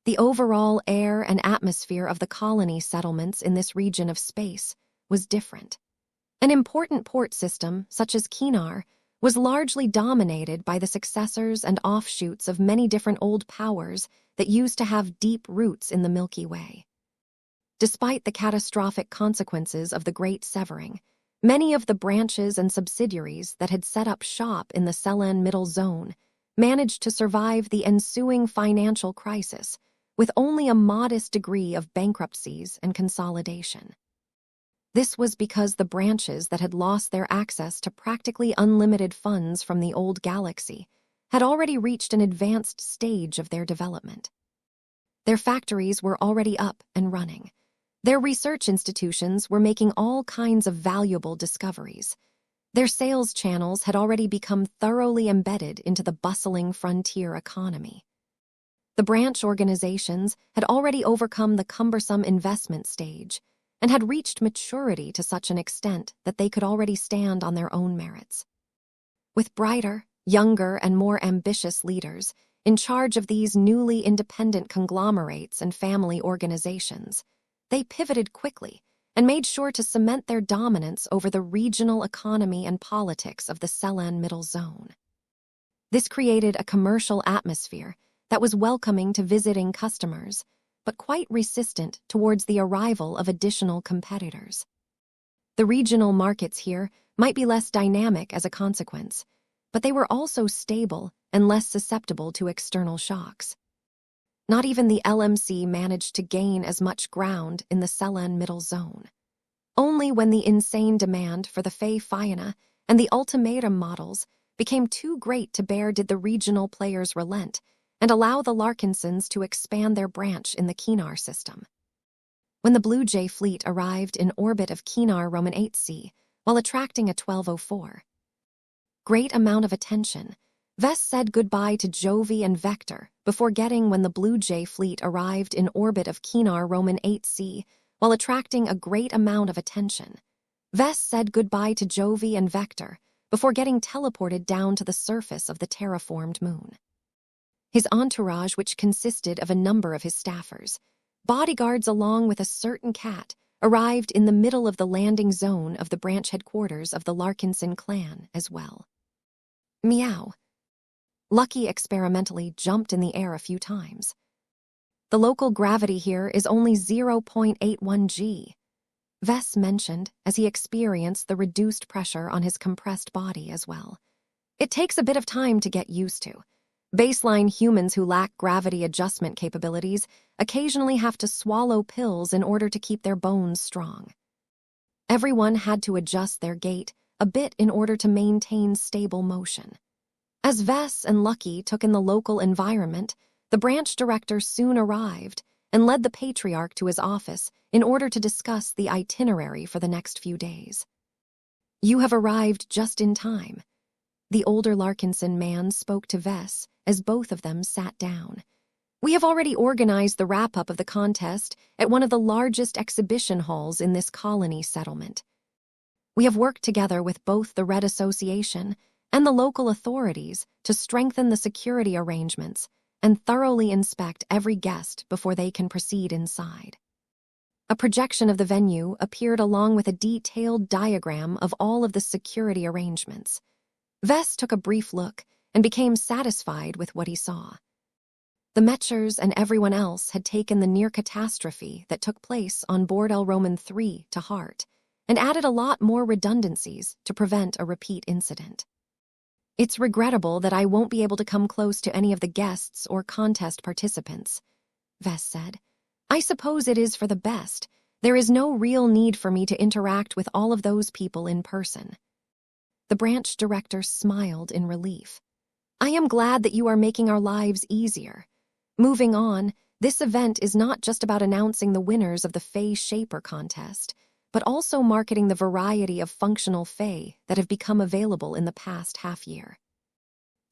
The overall air and atmosphere of the colony settlements in this region of space was different. An important port system, such as Kinar, was largely dominated by the successors and offshoots of many different old powers that used to have deep roots in the Milky Way. Despite the catastrophic consequences of the Great Severing, many of the branches and subsidiaries that had set up shop in the Selan Middle Zone managed to survive the ensuing financial crisis with only a modest degree of bankruptcies and consolidation. This was because the branches that had lost their access to practically unlimited funds from the old galaxy had already reached an advanced stage of their development. Their factories were already up and running. Their research institutions were making all kinds of valuable discoveries. Their sales channels had already become thoroughly embedded into the bustling frontier economy. The branch organizations had already overcome the cumbersome investment stage and had reached maturity to such an extent that they could already stand on their own merits. With brighter, younger, and more ambitious leaders in charge of these newly independent conglomerates and family organizations, they pivoted quickly and made sure to cement their dominance over the regional economy and politics of the Selan Middle Zone. This created a commercial atmosphere that was welcoming to visiting customers, but quite resistant towards the arrival of additional competitors. The regional markets here might be less dynamic as a consequence, but they were also stable and less susceptible to external shocks. Not even the LMC managed to gain as much ground in the Selan Middle Zone. Only when the insane demand for the Fey Fianna and the ultimatum models became too great to bear did the regional players relent and allow the Larkinsons to expand their branch in the Kinar system. When the Blue Jay fleet arrived in orbit of Kinar Roman 8c while attracting a 1204 great amount of attention, Vess said goodbye to Jovi and Vector before getting when the Blue Jay fleet arrived in orbit of Kinar Roman 8c while attracting a great amount of attention. Vess said goodbye to Jovi and Vector before getting teleported down to the surface of the terraformed moon. His entourage, which consisted of a number of his staffers, bodyguards along with a certain cat, arrived in the middle of the landing zone of the branch headquarters of the Larkinson clan as well. Meow. Lucky experimentally jumped in the air a few times. The local gravity here is only 0.81 g, Vess mentioned as he experienced the reduced pressure on his compressed body as well. It takes a bit of time to get used to. Baseline humans who lack gravity adjustment capabilities occasionally have to swallow pills in order to keep their bones strong. Everyone had to adjust their gait a bit in order to maintain stable motion. As Vess and Lucky took in the local environment, the branch director soon arrived and led the patriarch to his office in order to discuss the itinerary for the next few days. You have arrived just in time. The older Larkinson man spoke to Vess as both of them sat down. We have already organized the wrap-up of the contest at one of the largest exhibition halls in this colony settlement. We have worked together with both the Red Association and the local authorities to strengthen the security arrangements and thoroughly inspect every guest before they can proceed inside. A projection of the venue appeared along with a detailed diagram of all of the security arrangements. Vess took a brief look and became satisfied with what he saw. The Mechers and everyone else had taken the near catastrophe that took place on board El Roman 3 to heart and added a lot more redundancies to prevent a repeat incident. It's regrettable that I won't be able to come close to any of the guests or contest participants, Vess said. I suppose it is for the best. There is no real need for me to interact with all of those people in person. The branch director smiled in relief. I am glad that you are making our lives easier. Moving on, this event is not just about announcing the winners of the Fae Shaper contest, but also marketing the variety of functional Fae that have become available in the past half-year.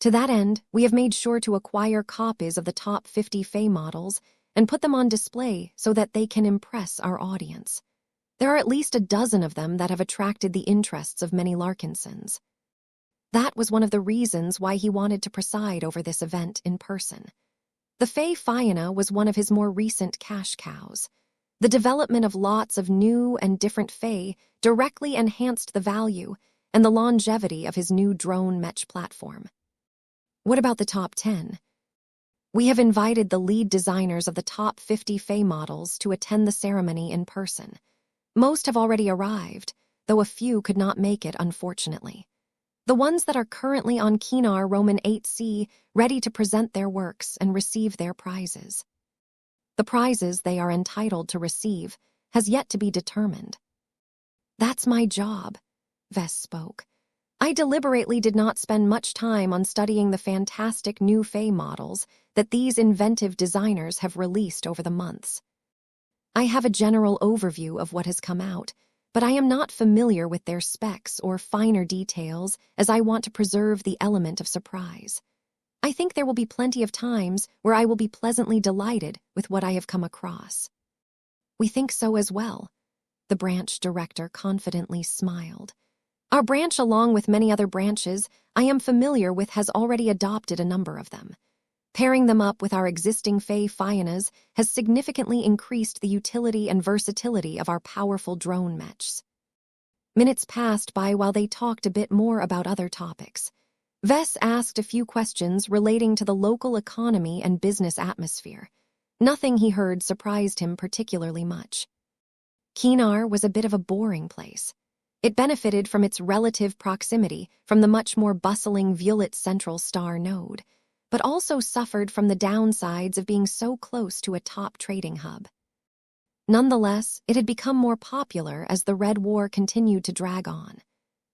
To that end, we have made sure to acquire copies of the top 50 Fae models and put them on display so that they can impress our audience. There are at least a dozen of them that have attracted the interests of many Larkinsons. That was one of the reasons why he wanted to preside over this event in person. The Fae Fianna was one of his more recent cash cows. The development of lots of new and different Fae directly enhanced the value and the longevity of his new drone Mech platform. What about the top 10? We have invited the lead designers of the top 50 Fae models to attend the ceremony in person. Most have already arrived, though a few could not make it, unfortunately. The ones that are currently on Kinar Roman 8C, ready to present their works and receive their prizes. The prizes they are entitled to receive has yet to be determined. That's my job, Vess spoke. I deliberately did not spend much time on studying the fantastic new Fae models that these inventive designers have released over the months. I have a general overview of what has come out, but I am not familiar with their specs or finer details as I want to preserve the element of surprise. I think there will be plenty of times where I will be pleasantly delighted with what I have come across. We think so as well, the branch director confidently smiled. Our branch, along with many other branches I am familiar with, has already adopted a number of them. Pairing them up with our existing Fae Fiannas has significantly increased the utility and versatility of our powerful drone mechs. Minutes passed by while they talked a bit more about other topics. Vess asked a few questions relating to the local economy and business atmosphere. Nothing he heard surprised him particularly much. Kinar was a bit of a boring place. It benefited from its relative proximity from the much more bustling Violet Central Star node, but also suffered from the downsides of being so close to a top trading hub. Nonetheless, it had become more popular as the Red War continued to drag on.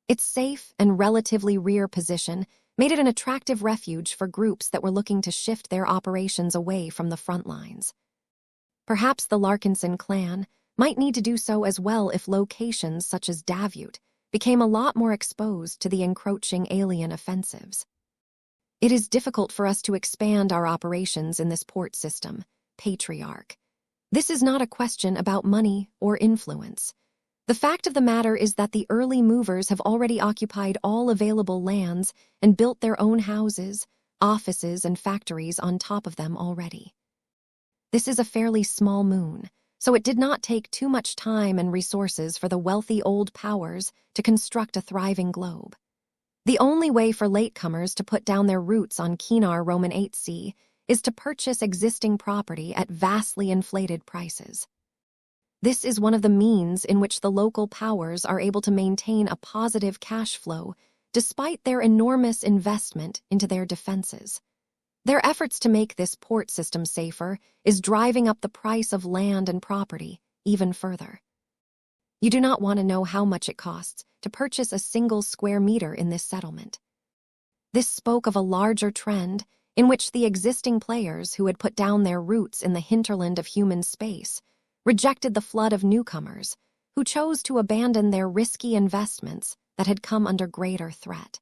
Its safe and relatively rear position made it an attractive refuge for groups that were looking to shift their operations away from the front lines. Perhaps the Larkinson clan might need to do so as well if locations such as Davut became a lot more exposed to the encroaching alien offensives. It is difficult for us to expand our operations in this port system, Patriarch. This is not a question about money or influence. The fact of the matter is that the early movers have already occupied all available lands and built their own houses, offices, and factories on top of them already. This is a fairly small moon, so it did not take too much time and resources for the wealthy old powers to construct a thriving globe. The only way for latecomers to put down their roots on Kinar Roman 8C is to purchase existing property at vastly inflated prices. This is one of the means in which the local powers are able to maintain a positive cash flow despite their enormous investment into their defenses. Their efforts to make this port system safer is driving up the price of land and property even further. You do not want to know how much it costs to purchase a single square meter in this settlement. This spoke of a larger trend in which the existing players who had put down their roots in the hinterland of human space rejected the flood of newcomers who chose to abandon their risky investments that had come under greater threat.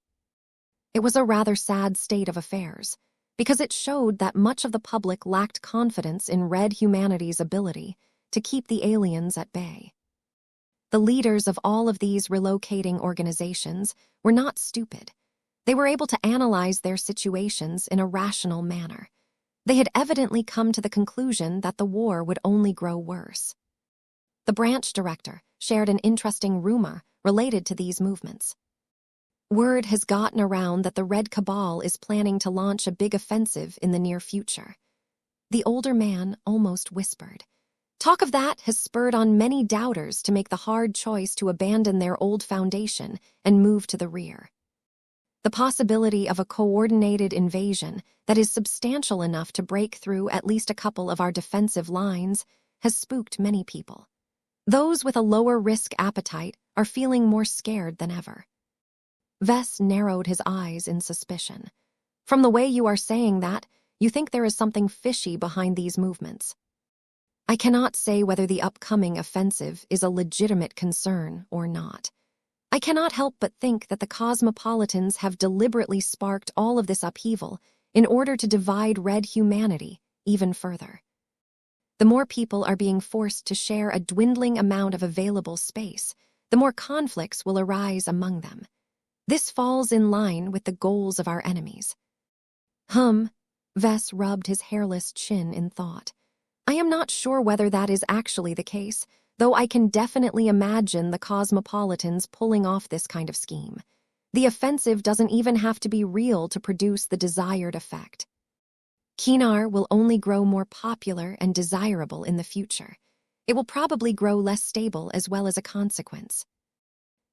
It was a rather sad state of affairs, because it showed that much of the public lacked confidence in Red humanity's ability to keep the aliens at bay. The leaders of all of these relocating organizations were not stupid. They were able to analyze their situations in a rational manner. They had evidently come to the conclusion that the war would only grow worse. The branch director shared an interesting rumor related to these movements. Word has gotten around that the Red Cabal is planning to launch a big offensive in the near future. The older man almost whispered. Talk of that has spurred on many doubters to make the hard choice to abandon their old foundation and move to the rear. The possibility of a coordinated invasion that is substantial enough to break through at least a couple of our defensive lines has spooked many people. Those with a lower risk appetite are feeling more scared than ever. Vess narrowed his eyes in suspicion. From the way you are saying that, you think there is something fishy behind these movements. I cannot say whether the upcoming offensive is a legitimate concern or not. I cannot help but think that the cosmopolitans have deliberately sparked all of this upheaval in order to divide red humanity even further. The more people are being forced to share a dwindling amount of available space, the more conflicts will arise among them. This falls in line with the goals of our enemies. Vess rubbed his hairless chin in thought. I am not sure whether that is actually the case, though I can definitely imagine the cosmopolitans pulling off this kind of scheme. The offensive doesn't even have to be real to produce the desired effect. Kinar will only grow more popular and desirable in the future. It will probably grow less stable as well as a consequence.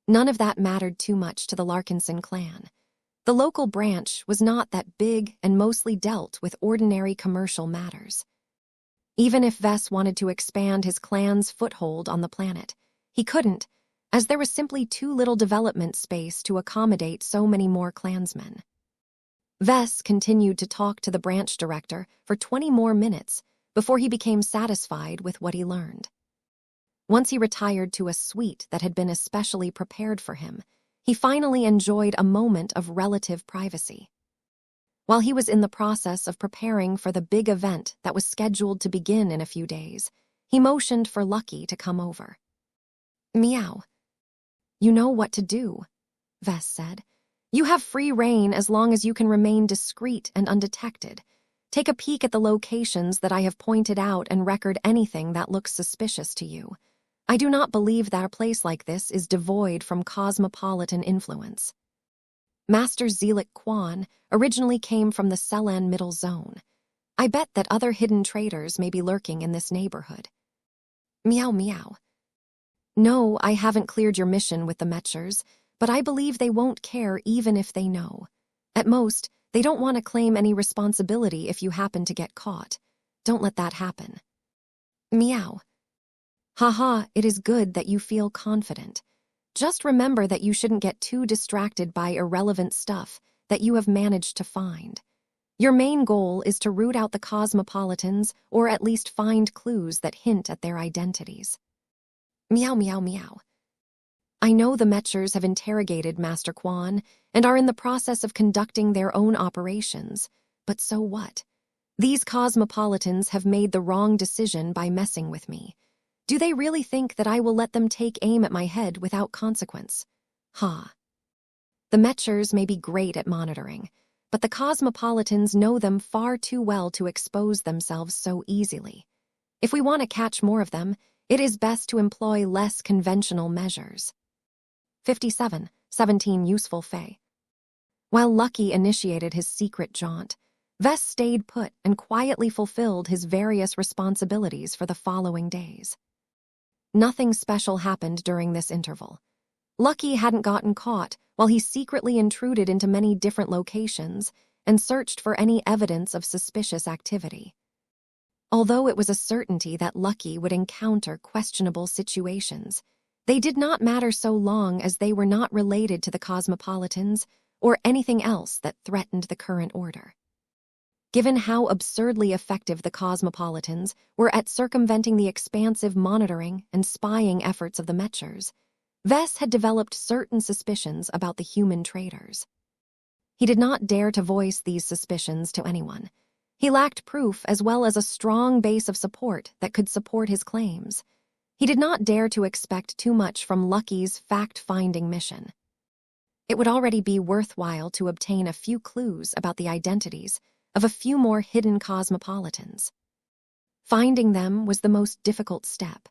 None of that mattered too much to the Larkinson clan. The local branch was not that big and mostly dealt with ordinary commercial matters. Even if Vess wanted to expand his clan's foothold on the planet, he couldn't, as there was simply too little development space to accommodate so many more clansmen. Vess continued to talk to the branch director for 20 more minutes before he became satisfied with what he learned. Once he retired to a suite that had been especially prepared for him, he finally enjoyed a moment of relative privacy. While he was in the process of preparing for the big event that was scheduled to begin in a few days, he motioned for Lucky to come over. Meow. You know what to do, Vess said. You have free rein as long as you can remain discreet and undetected. Take a peek at the locations that I have pointed out and record anything that looks suspicious to you. I do not believe that a place like this is devoid from cosmopolitan influence. Master Zelik Quan originally came from the Selan Middle Zone. I bet that other hidden traitors may be lurking in this neighborhood. Meow meow. No, I haven't cleared your mission with the Mechers, but I believe they won't care even if they know. At most, they don't want to claim any responsibility if you happen to get caught. Don't let that happen. Meow. Haha, it is good that you feel confident. Just remember that you shouldn't get too distracted by irrelevant stuff that you have managed to find. Your main goal is to root out the cosmopolitans or at least find clues that hint at their identities. Meow meow meow. I know the Mechers have interrogated Master Quan and are in the process of conducting their own operations, but so what? These cosmopolitans have made the wrong decision by messing with me. Do they really think that I will let them take aim at my head without consequence? The Mechers may be great at monitoring, but the cosmopolitans know them far too well to expose themselves so easily. If we want to catch more of them, it is best to employ less conventional measures. 17 Useful Fey. While Lucky initiated his secret jaunt, Vess stayed put and quietly fulfilled his various responsibilities for the following days. Nothing special happened during this interval. Lucky hadn't gotten caught while he secretly intruded into many different locations and searched for any evidence of suspicious activity. Although it was a certainty that Lucky would encounter questionable situations, they did not matter so long as they were not related to the cosmopolitans or anything else that threatened the current order. Given how absurdly effective the cosmopolitans were at circumventing the expansive monitoring and spying efforts of the Mechers, Vess had developed certain suspicions about the human traitors. He did not dare to voice these suspicions to anyone. He lacked proof as well as a strong base of support that could support his claims. He did not dare to expect too much from Lucky's fact-finding mission. It would already be worthwhile to obtain a few clues about the identities of a few more hidden cosmopolitans. Finding them was the most difficult step.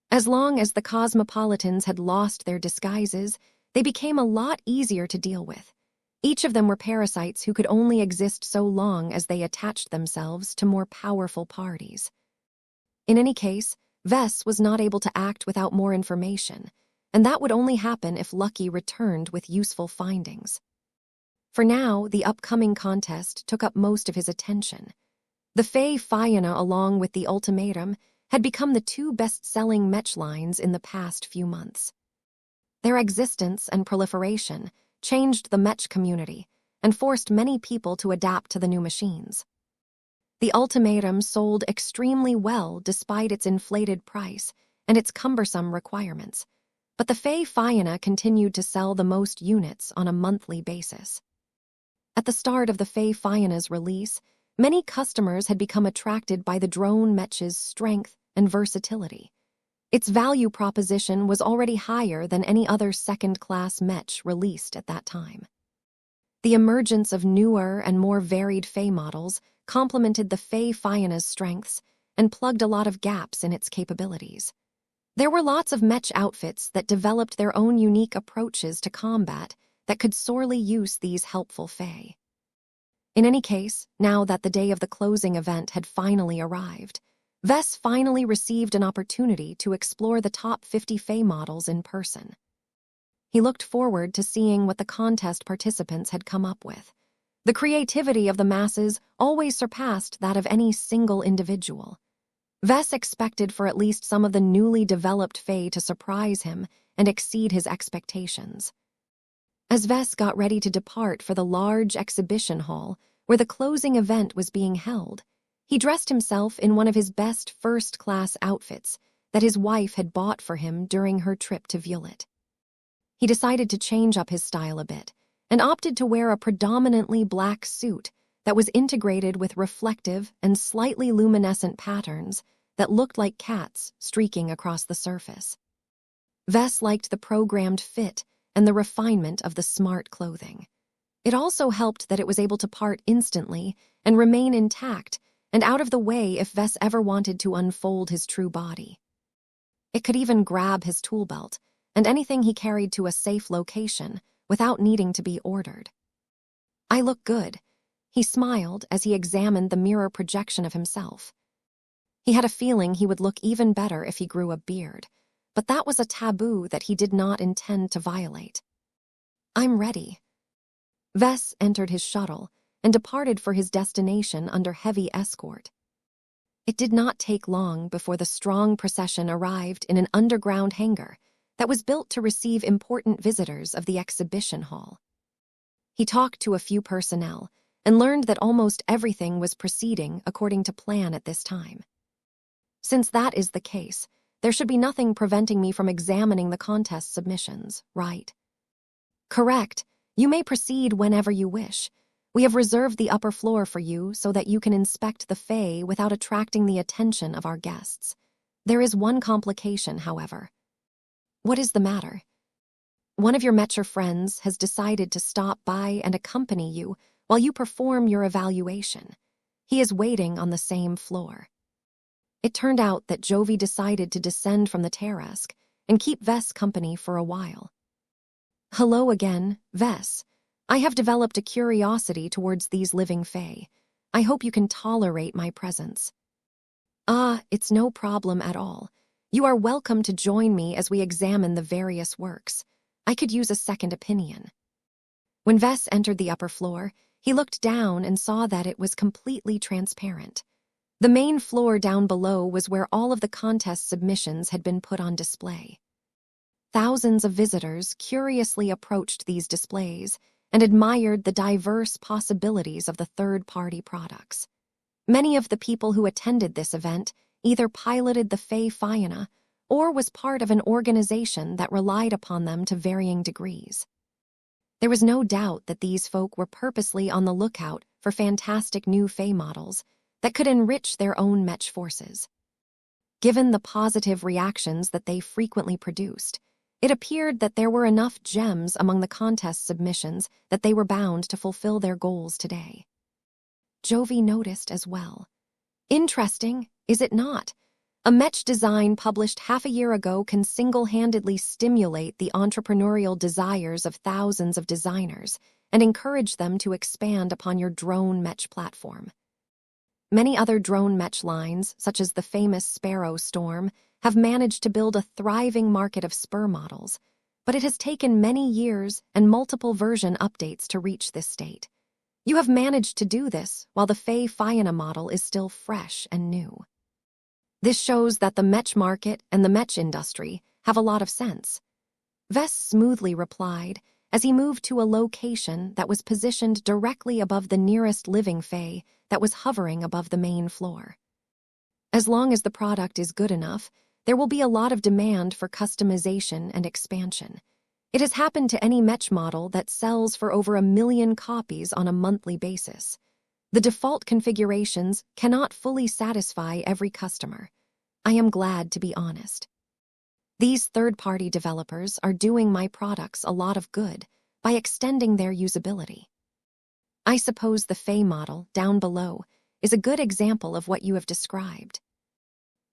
As long as the cosmopolitans had lost their disguises, they became a lot easier to deal with. Each of them were parasites who could only exist so long as they attached themselves to more powerful parties. In any case, Vess was not able to act without more information, and that would only happen if Lucky returned with useful findings. For now, the upcoming contest took up most of his attention. The Fey Fiona, along with the Ultimatum, had become the two best-selling Mech lines in the past few months. Their existence and proliferation changed the Mech community and forced many people to adapt to the new machines. The Ultimatum sold extremely well despite its inflated price and its cumbersome requirements, but the Fey Fiona continued to sell the most units on a monthly basis. At the start of the Fey Fiona's release, many customers had become attracted by the drone Mech's strength and versatility. Its value proposition was already higher than any other second-class Mech released at that time. The emergence of newer and more varied Fey models complemented the Fey Fiona's strengths and plugged a lot of gaps in its capabilities. There were lots of Mech outfits that developed their own unique approaches to combat that could sorely use these helpful Fey. In any case, now that the day of the closing event had finally arrived, Vess finally received an opportunity to explore the top 50 Fey models in person. He looked forward to seeing what the contest participants had come up with. The creativity of the masses always surpassed that of any single individual. Vess expected for at least some of the newly developed Fey to surprise him and exceed his expectations. As Vess got ready to depart for the large exhibition hall where the closing event was being held, he dressed himself in one of his best first-class outfits that his wife had bought for him during her trip to Violet. He decided to change up his style a bit and opted to wear a predominantly black suit that was integrated with reflective and slightly luminescent patterns that looked like cats streaking across the surface. Vess liked the programmed fit and the refinement of the smart clothing. It also helped that it was able to part instantly and remain intact and out of the way if Vess ever wanted to unfold his true body. It could even grab his tool belt and anything he carried to a safe location without needing to be ordered. "I look good," he smiled as he examined the mirror projection of himself. He had a feeling he would look even better if he grew a beard, but that was a taboo that he did not intend to violate. "I'm ready." Vess entered his shuttle and departed for his destination under heavy escort. It did not take long before the strong procession arrived in an underground hangar that was built to receive important visitors of the exhibition hall. He talked to a few personnel and learned that almost everything was proceeding according to plan at this time. "Since that is the case, there should be nothing preventing me from examining the contest submissions, right?" "Correct. You may proceed whenever you wish. We have reserved the upper floor for you so that you can inspect the Fey without attracting the attention of our guests. There is one complication, however." "What is the matter?" "One of your Mecher friends has decided to stop by and accompany you while you perform your evaluation. He is waiting on the same floor." It turned out that Jovi decided to descend from the terrace and keep Vess company for a while. "Hello again, Vess. I have developed a curiosity towards these living Fey. I hope you can tolerate my presence." It's no problem at all. You are welcome to join me as we examine the various works. I could use a second opinion." When Vess entered the upper floor, he looked down and saw that it was completely transparent. The main floor down below was where all of the contest submissions had been put on display. Thousands of visitors curiously approached these displays and admired the diverse possibilities of the third-party products. Many of the people who attended this event either piloted the Fey Fiona or was part of an organization that relied upon them to varying degrees. There was no doubt that these folk were purposely on the lookout for fantastic new Fey models that could enrich their own Mech forces. Given the positive reactions that they frequently produced, It appeared that there were enough gems among the contest submissions that they were bound to fulfill their goals today. Jovi noticed as well. Interesting, is it not? A Mech design published half a year ago can single-handedly stimulate the entrepreneurial desires of thousands of designers and encourage them to expand upon your drone Mech platform. Many other drone Mech lines, such as the famous Sparrow Storm, have managed to build a thriving market of spur models, but it has taken many years and multiple version updates to reach this state. You have managed to do this while the Faye Fiona model is still fresh and new. This shows that the Mech market and the Mech industry have a lot of sense. Vess smoothly replied as he moved to a location that was positioned directly above the nearest living Faye that was hovering above the main floor. As long as the product is good enough, there will be a lot of demand for customization and expansion. It has happened to any Mech model that sells for over 1 million copies on a monthly basis. The default configurations cannot fully satisfy every customer. I am glad to be honest. These third-party developers are doing my products a lot of good by extending their usability. I suppose the Faye model, down below, is a good example of what you have described.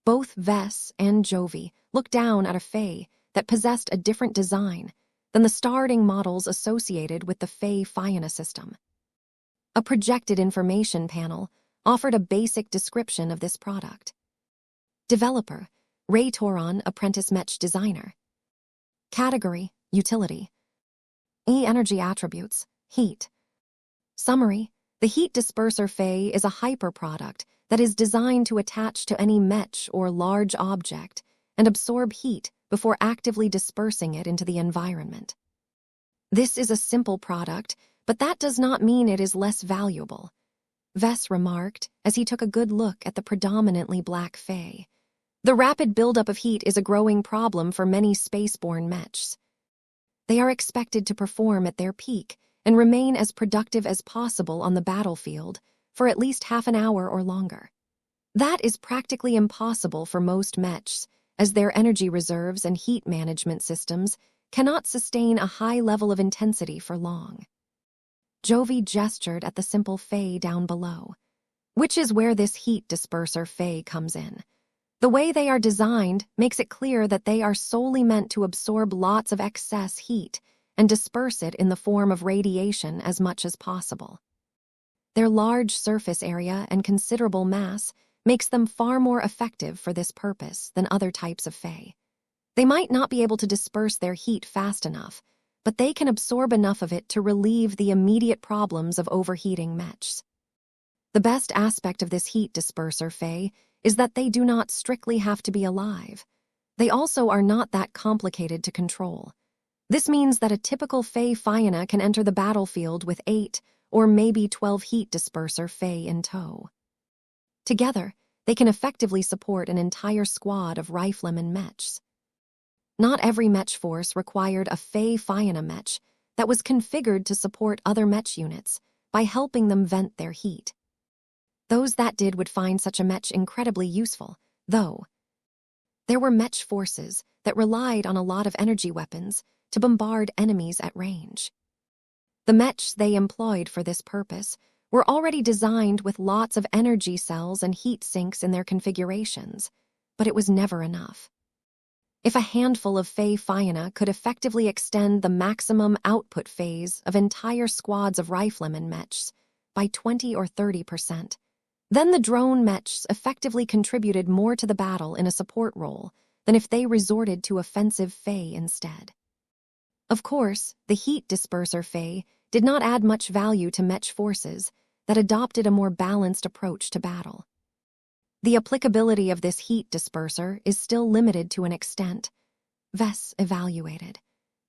Both Vess and Jovi looked down at a Faye that possessed a different design than the starting models associated with the Faye Fiona system. A projected information panel offered a basic description of this product. Developer, Ray Toron, Apprentice Mech Designer. Category, Utility. E-Energy Attributes, Heat. Summary, the Heat Disperser Faye is a hyper product that is designed to attach to any Mech or large object and absorb heat before actively dispersing it into the environment. This is a simple product, but that does not mean it is less valuable, Vess remarked as he took a good look at the predominantly black Faye. The rapid buildup of heat is a growing problem for many spaceborne Mechs. They are expected to perform at their peak and remain as productive as possible on the battlefield for at least half an hour or longer. That is practically impossible for most Mechs, as their energy reserves and heat management systems cannot sustain a high level of intensity for long. Jovi gestured at the simple Faye down below, which is where this heat disperser Faye comes in. The way they are designed makes it clear that they are solely meant to absorb lots of excess heat and disperse it in the form of radiation as much as possible. Their large surface area and considerable mass makes them far more effective for this purpose than other types of Faye. They might not be able to disperse their heat fast enough, but they can absorb enough of it to relieve the immediate problems of overheating Mechs. The best aspect of this heat disperser Faye is that they do not strictly have to be alive. They also are not that complicated to control. This means that a typical Faye Fiona can enter the battlefield with 8 or maybe 12 heat disperser Faye in tow. Together, they can effectively support an entire squad of riflemen Mechs. Not every Mech force required a Faye Fiona Mech that was configured to support other Mech units by helping them vent their heat. Those that did would find such a Mech incredibly useful, though. There were Mech forces that relied on a lot of energy weapons to bombard enemies at range. The Mechs they employed for this purpose were already designed with lots of energy cells and heat sinks in their configurations, but it was never enough. If a handful of Faye Fiona could effectively extend the maximum output phase of entire squads of riflemen Mechs by 20 or 30%, then the drone Mechs effectively contributed more to the battle in a support role than if they resorted to offensive Faye instead. Of course, the heat disperser Faye did not add much value to Mech forces that adopted a more balanced approach to battle. The applicability of this heat disperser is still limited to an extent, Vess evaluated.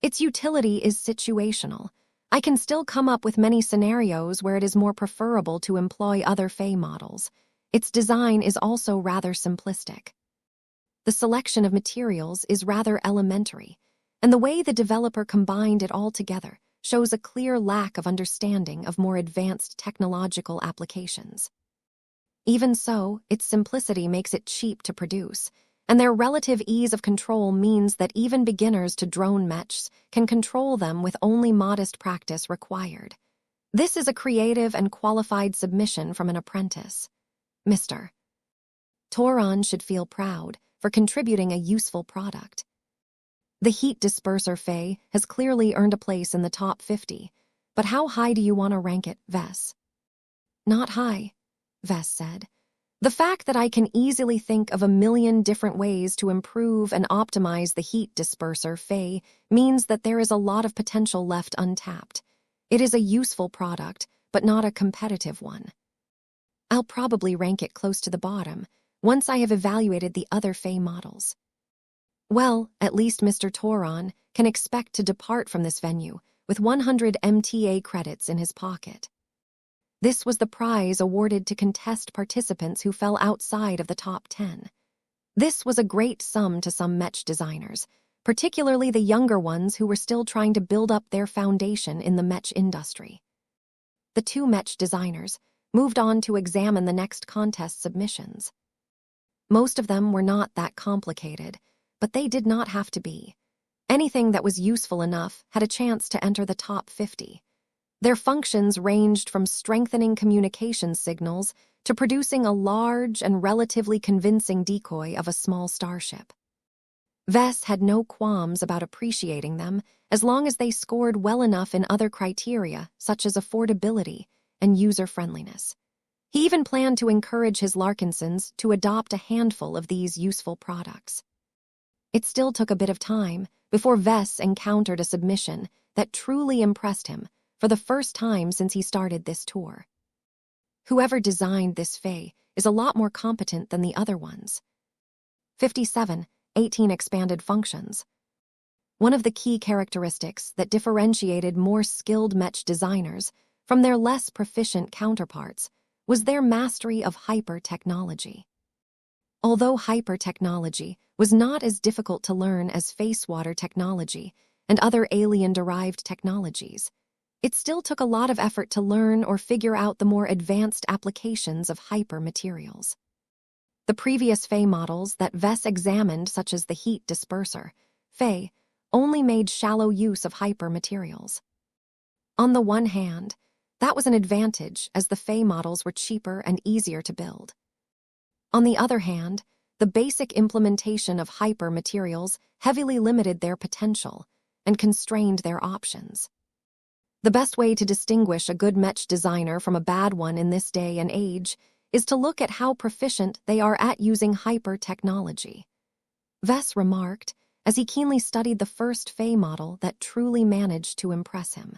Its utility is situational. I can still come up with many scenarios where it is more preferable to employ other Faye models. Its design is also rather simplistic. The selection of materials is rather elementary, and the way the developer combined it all together shows a clear lack of understanding of more advanced technological applications. Even so, its simplicity makes it cheap to produce, and their relative ease of control means that even beginners to drone mechs can control them with only modest practice required. This is a creative and qualified submission from an apprentice. Mr. Toron should feel proud for contributing a useful product. The heat disperser Faye has clearly earned a place in the top 50, but how high do you want to rank it, Vess? Not high, Vess said. The fact that I can easily think of a million different ways to improve and optimize the heat disperser Faye means that there is a lot of potential left untapped. It is a useful product, but not a competitive one. I'll probably rank it close to the bottom once I have evaluated the other Faye models. Well, at least Mr. Toron can expect to depart from this venue with 100 MTA credits in his pocket. This was the prize awarded to contest participants who fell outside of the top 10. This was a great sum to some mech designers, particularly the younger ones who were still trying to build up their foundation in the mech industry. The two mech designers moved on to examine the next contest submissions. Most of them were not that complicated, but they did not have to be. Anything that was useful enough had a chance to enter the top 50. Their functions ranged from strengthening communication signals to producing a large and relatively convincing decoy of a small starship. Vess had no qualms about appreciating them as long as they scored well enough in other criteria such as affordability and user-friendliness. He even planned to encourage his Larkinsons to adopt a handful of these useful products. It still took a bit of time before Vess encountered a submission that truly impressed him for the first time since he started this tour. Whoever designed this Faye is a lot more competent than the other ones. 57, 18 expanded functions. One of the key characteristics that differentiated more skilled mech designers from their less proficient counterparts was their mastery of hyper-technology. Although hyper-technology was not as difficult to learn as face-water technology and other alien-derived technologies, it still took a lot of effort to learn or figure out the more advanced applications of hyper-materials. The previous Faye models that Vess examined, such as the heat disperser Faye, only made shallow use of hyper-materials. On the one hand, that was an advantage as the Faye models were cheaper and easier to build. On the other hand, the basic implementation of hyper-materials heavily limited their potential and constrained their options. The best way to distinguish a good mech designer from a bad one in this day and age is to look at how proficient they are at using hyper-technology. Vess remarked as he keenly studied the first Faye model that truly managed to impress him.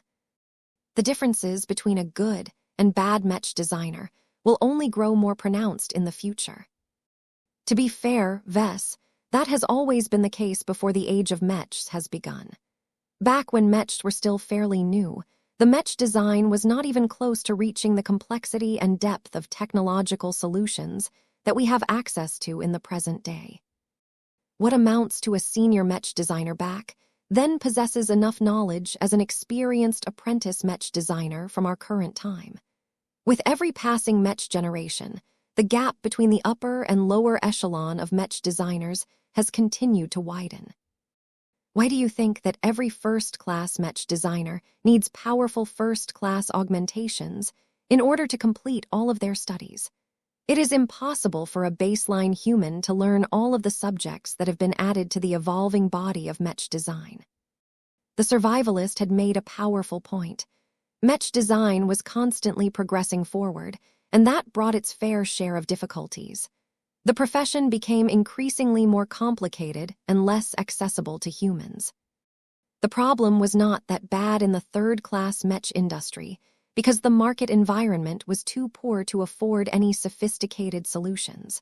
The differences between a good and bad mech designer will only grow more pronounced in the future. To be fair, Vess, that has always been the case before the age of mechs has begun. Back when mechs were still fairly new, the mech design was not even close to reaching the complexity and depth of technological solutions that we have access to in the present day. What amounts to a senior mech designer back then possesses enough knowledge as an experienced apprentice mech designer from our current time. With every passing mech generation, the gap between the upper and lower echelon of mech designers has continued to widen. Why do you think that every first-class mech designer needs powerful first-class augmentations in order to complete all of their studies? It is impossible for a baseline human to learn all of the subjects that have been added to the evolving body of mech design. The survivalist had made a powerful point. Mech design was constantly progressing forward, and that brought its fair share of difficulties. The profession became increasingly more complicated and less accessible to humans. The problem was not that bad in the third-class mech industry, because the market environment was too poor to afford any sophisticated solutions.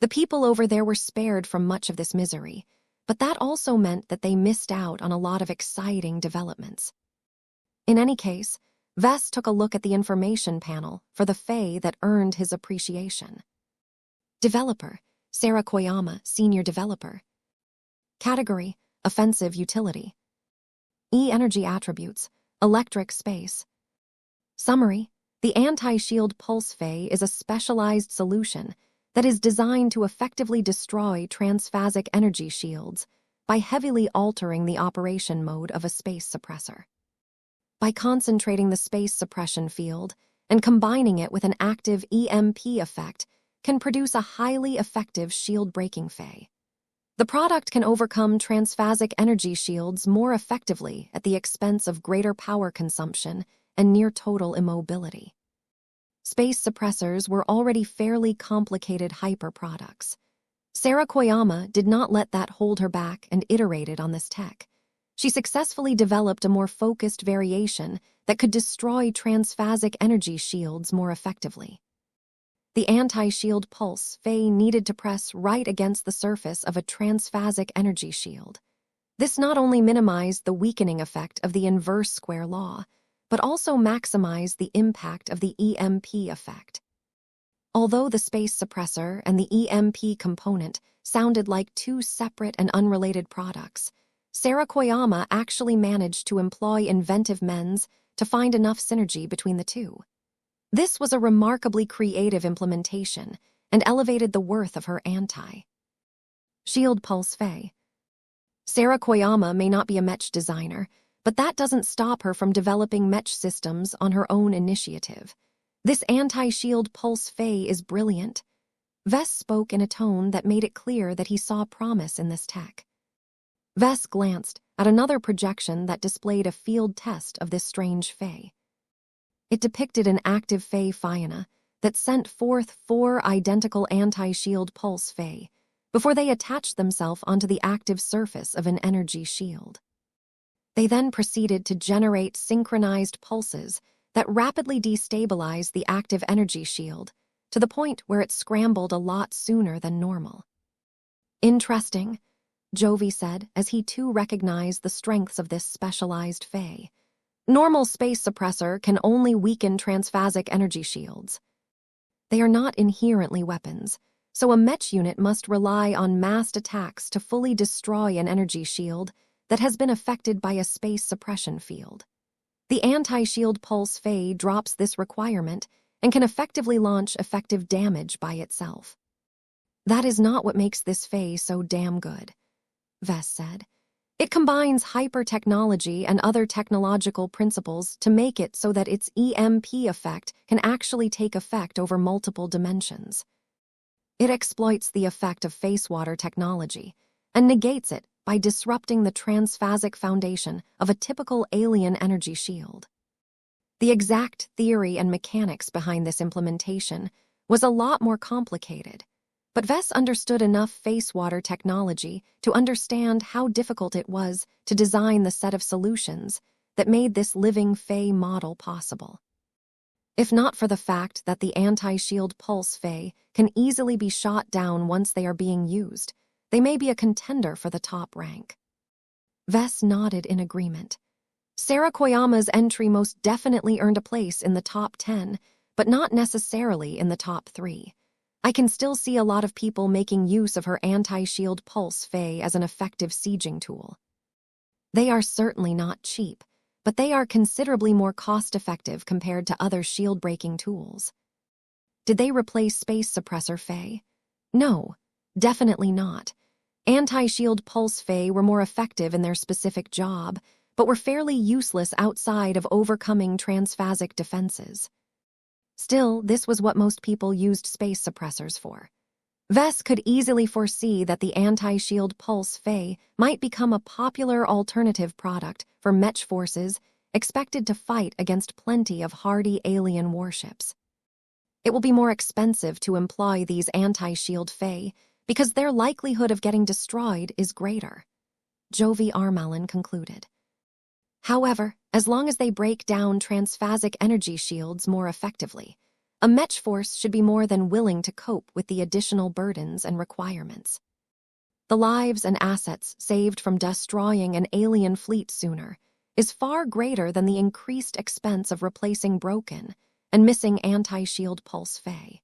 The people over there were spared from much of this misery, but that also meant that they missed out on a lot of exciting developments. In any case, Vess took a look at the information panel for the Faye that earned his appreciation. Developer, Sarah Koyama, Senior Developer. Category, Offensive Utility. E-Energy Attributes, Electric Space. Summary, the anti-shield pulse Faye is a specialized solution that is designed to effectively destroy transphasic energy shields by heavily altering the operation mode of a space suppressor. By concentrating the space suppression field and combining it with an active EMP effect can produce a highly effective shield-breaking Fey. The product can overcome transphasic energy shields more effectively at the expense of greater power consumption and near-total immobility. Space suppressors were already fairly complicated hyper products. Sarah Koyama did not let that hold her back and iterated on this tech. She successfully developed a more focused variation that could destroy transphasic energy shields more effectively. The anti-shield pulse Fey needed to press right against the surface of a transphasic energy shield. This not only minimized the weakening effect of the inverse square law, but also maximized the impact of the EMP effect. Although the space suppressor and the EMP component sounded like two separate and unrelated products, Sarah Koyama actually managed to employ inventive mens to find enough synergy between the two. This was a remarkably creative implementation and elevated the worth of her anti-shield pulse Fey. Sarah Koyama may not be a Mech designer, but that doesn't stop her from developing Mech systems on her own initiative. This anti-shield pulse Fey is brilliant. Vess spoke in a tone that made it clear that he saw promise in this tech. Vess glanced at another projection that displayed a field test of this strange Fey. It depicted an active Fey Fiona that sent forth 4 identical anti-shield pulse Fey before they attached themselves onto the active surface of an energy shield. They then proceeded to generate synchronized pulses that rapidly destabilized the active energy shield to the point where it scrambled a lot sooner than normal. Interesting, Jovi said as he too recognized the strengths of this specialized Fey. Normal space suppressor can only weaken transphasic energy shields. They are not inherently weapons, so a Mech unit must rely on massed attacks to fully destroy an energy shield that has been affected by a space suppression field. The anti-shield pulse Fey drops this requirement and can effectively launch effective damage by itself. That is not what makes this Fey so damn good, Vess said. It combines hyper-technology and other technological principles to make it so that its EMP effect can actually take effect over multiple dimensions. It exploits the effect of face water technology and negates it by disrupting the transphasic foundation of a typical alien energy shield. The exact theory and mechanics behind this implementation was a lot more complicated, but Vess understood enough face water technology to understand how difficult it was to design the set of solutions that made this living Fey model possible. If not for the fact that the anti-shield pulse Fey can easily be shot down once they are being used, they may be a contender for the top rank. Vess nodded in agreement. Sarah Koyama's entry most definitely earned a place in the top 10, but not necessarily in the top 3. I can still see a lot of people making use of her anti-shield pulse Fey as an effective sieging tool. They are certainly not cheap, but they are considerably more cost-effective compared to other shield-breaking tools. Did they replace space suppressor Fey? No, definitely not. Anti-shield pulse Fey were more effective in their specific job, but were fairly useless outside of overcoming transphasic defenses. Still, this was what most people used space suppressors for. Vess could easily foresee that the anti-shield pulse Fey might become a popular alternative product for Mech forces expected to fight against plenty of hardy alien warships. It will be more expensive to employ these anti-shield Fey because their likelihood of getting destroyed is greater, Jovi Armalin concluded. However, as long as they break down transphasic energy shields more effectively, a Mech force should be more than willing to cope with the additional burdens and requirements. The lives and assets saved from destroying an alien fleet sooner is far greater than the increased expense of replacing broken and missing anti-shield pulse Fey.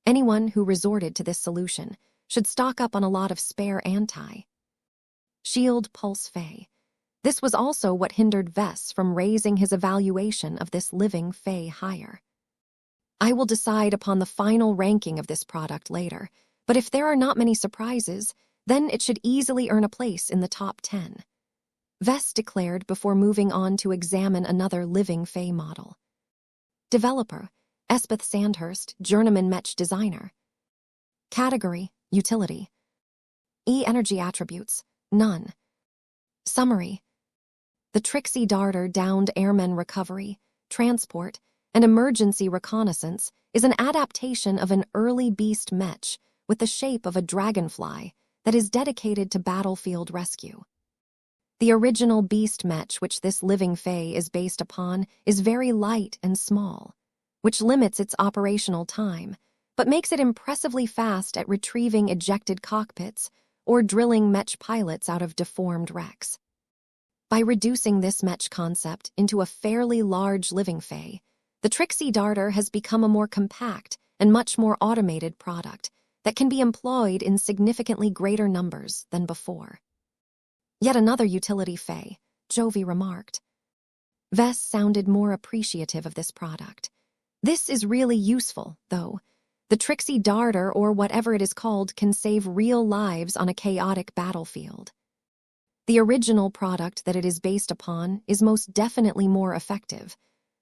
Anyone who resorted to this solution should stock up on a lot of spare anti-shield pulse Fey. This was also what hindered Vess from raising his evaluation of this living Fey higher. I will decide upon the final ranking of this product later, but if there are not many surprises, then it should easily earn a place in the top 10. Vess declared before moving on to examine another living Fae model. Developer, Espeth Sandhurst, Journeyman Mech Designer. Category, Utility. E-Energy Attributes, none. Summary. The Trixie Darter downed airmen recovery, transport, and emergency reconnaissance is an adaptation of an early beast mech with the shape of a dragonfly that is dedicated to battlefield rescue. The original beast mech which this living Fae is based upon is very light and small, which limits its operational time, but makes it impressively fast at retrieving ejected cockpits or drilling mech pilots out of deformed wrecks. By reducing this mech concept into a fairly large living Fae, the Trixie Darter has become a more compact and much more automated product that can be employed in significantly greater numbers than before. Yet another utility Fae, Jovi remarked. Vess sounded more appreciative of this product. This is really useful, though. The Trixie Darter, or whatever it is called, can save real lives on a chaotic battlefield. The original product that it is based upon is most definitely more effective,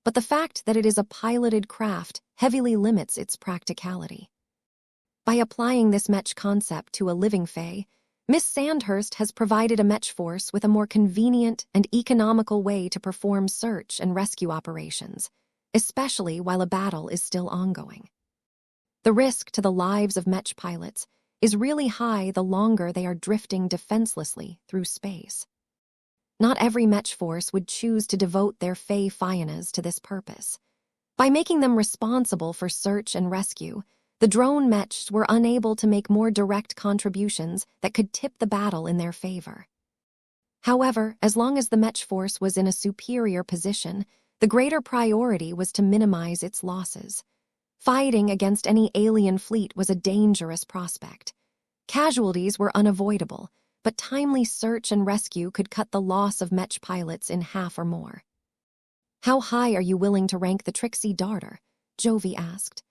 but the fact that it is a piloted craft heavily limits its practicality. By applying this mech concept to a living Fae, Miss Sandhurst has provided a mech force with a more convenient and economical way to perform search and rescue operations, especially while a battle is still ongoing. The risk to the lives of mech pilots is really high the longer they are drifting defenselessly through space. Not every mech force would choose to devote their Fae Fianas to this purpose. By making them responsible for search and rescue, the drone mechs were unable to make more direct contributions that could tip the battle in their favor. However, as long as the mech force was in a superior position, the greater priority was to minimize its losses. Fighting against any alien fleet was a dangerous prospect. Casualties were unavoidable, but timely search and rescue could cut the loss of mech pilots in half or more. How high are you willing to rank the Trixie Darter? Jovi asked.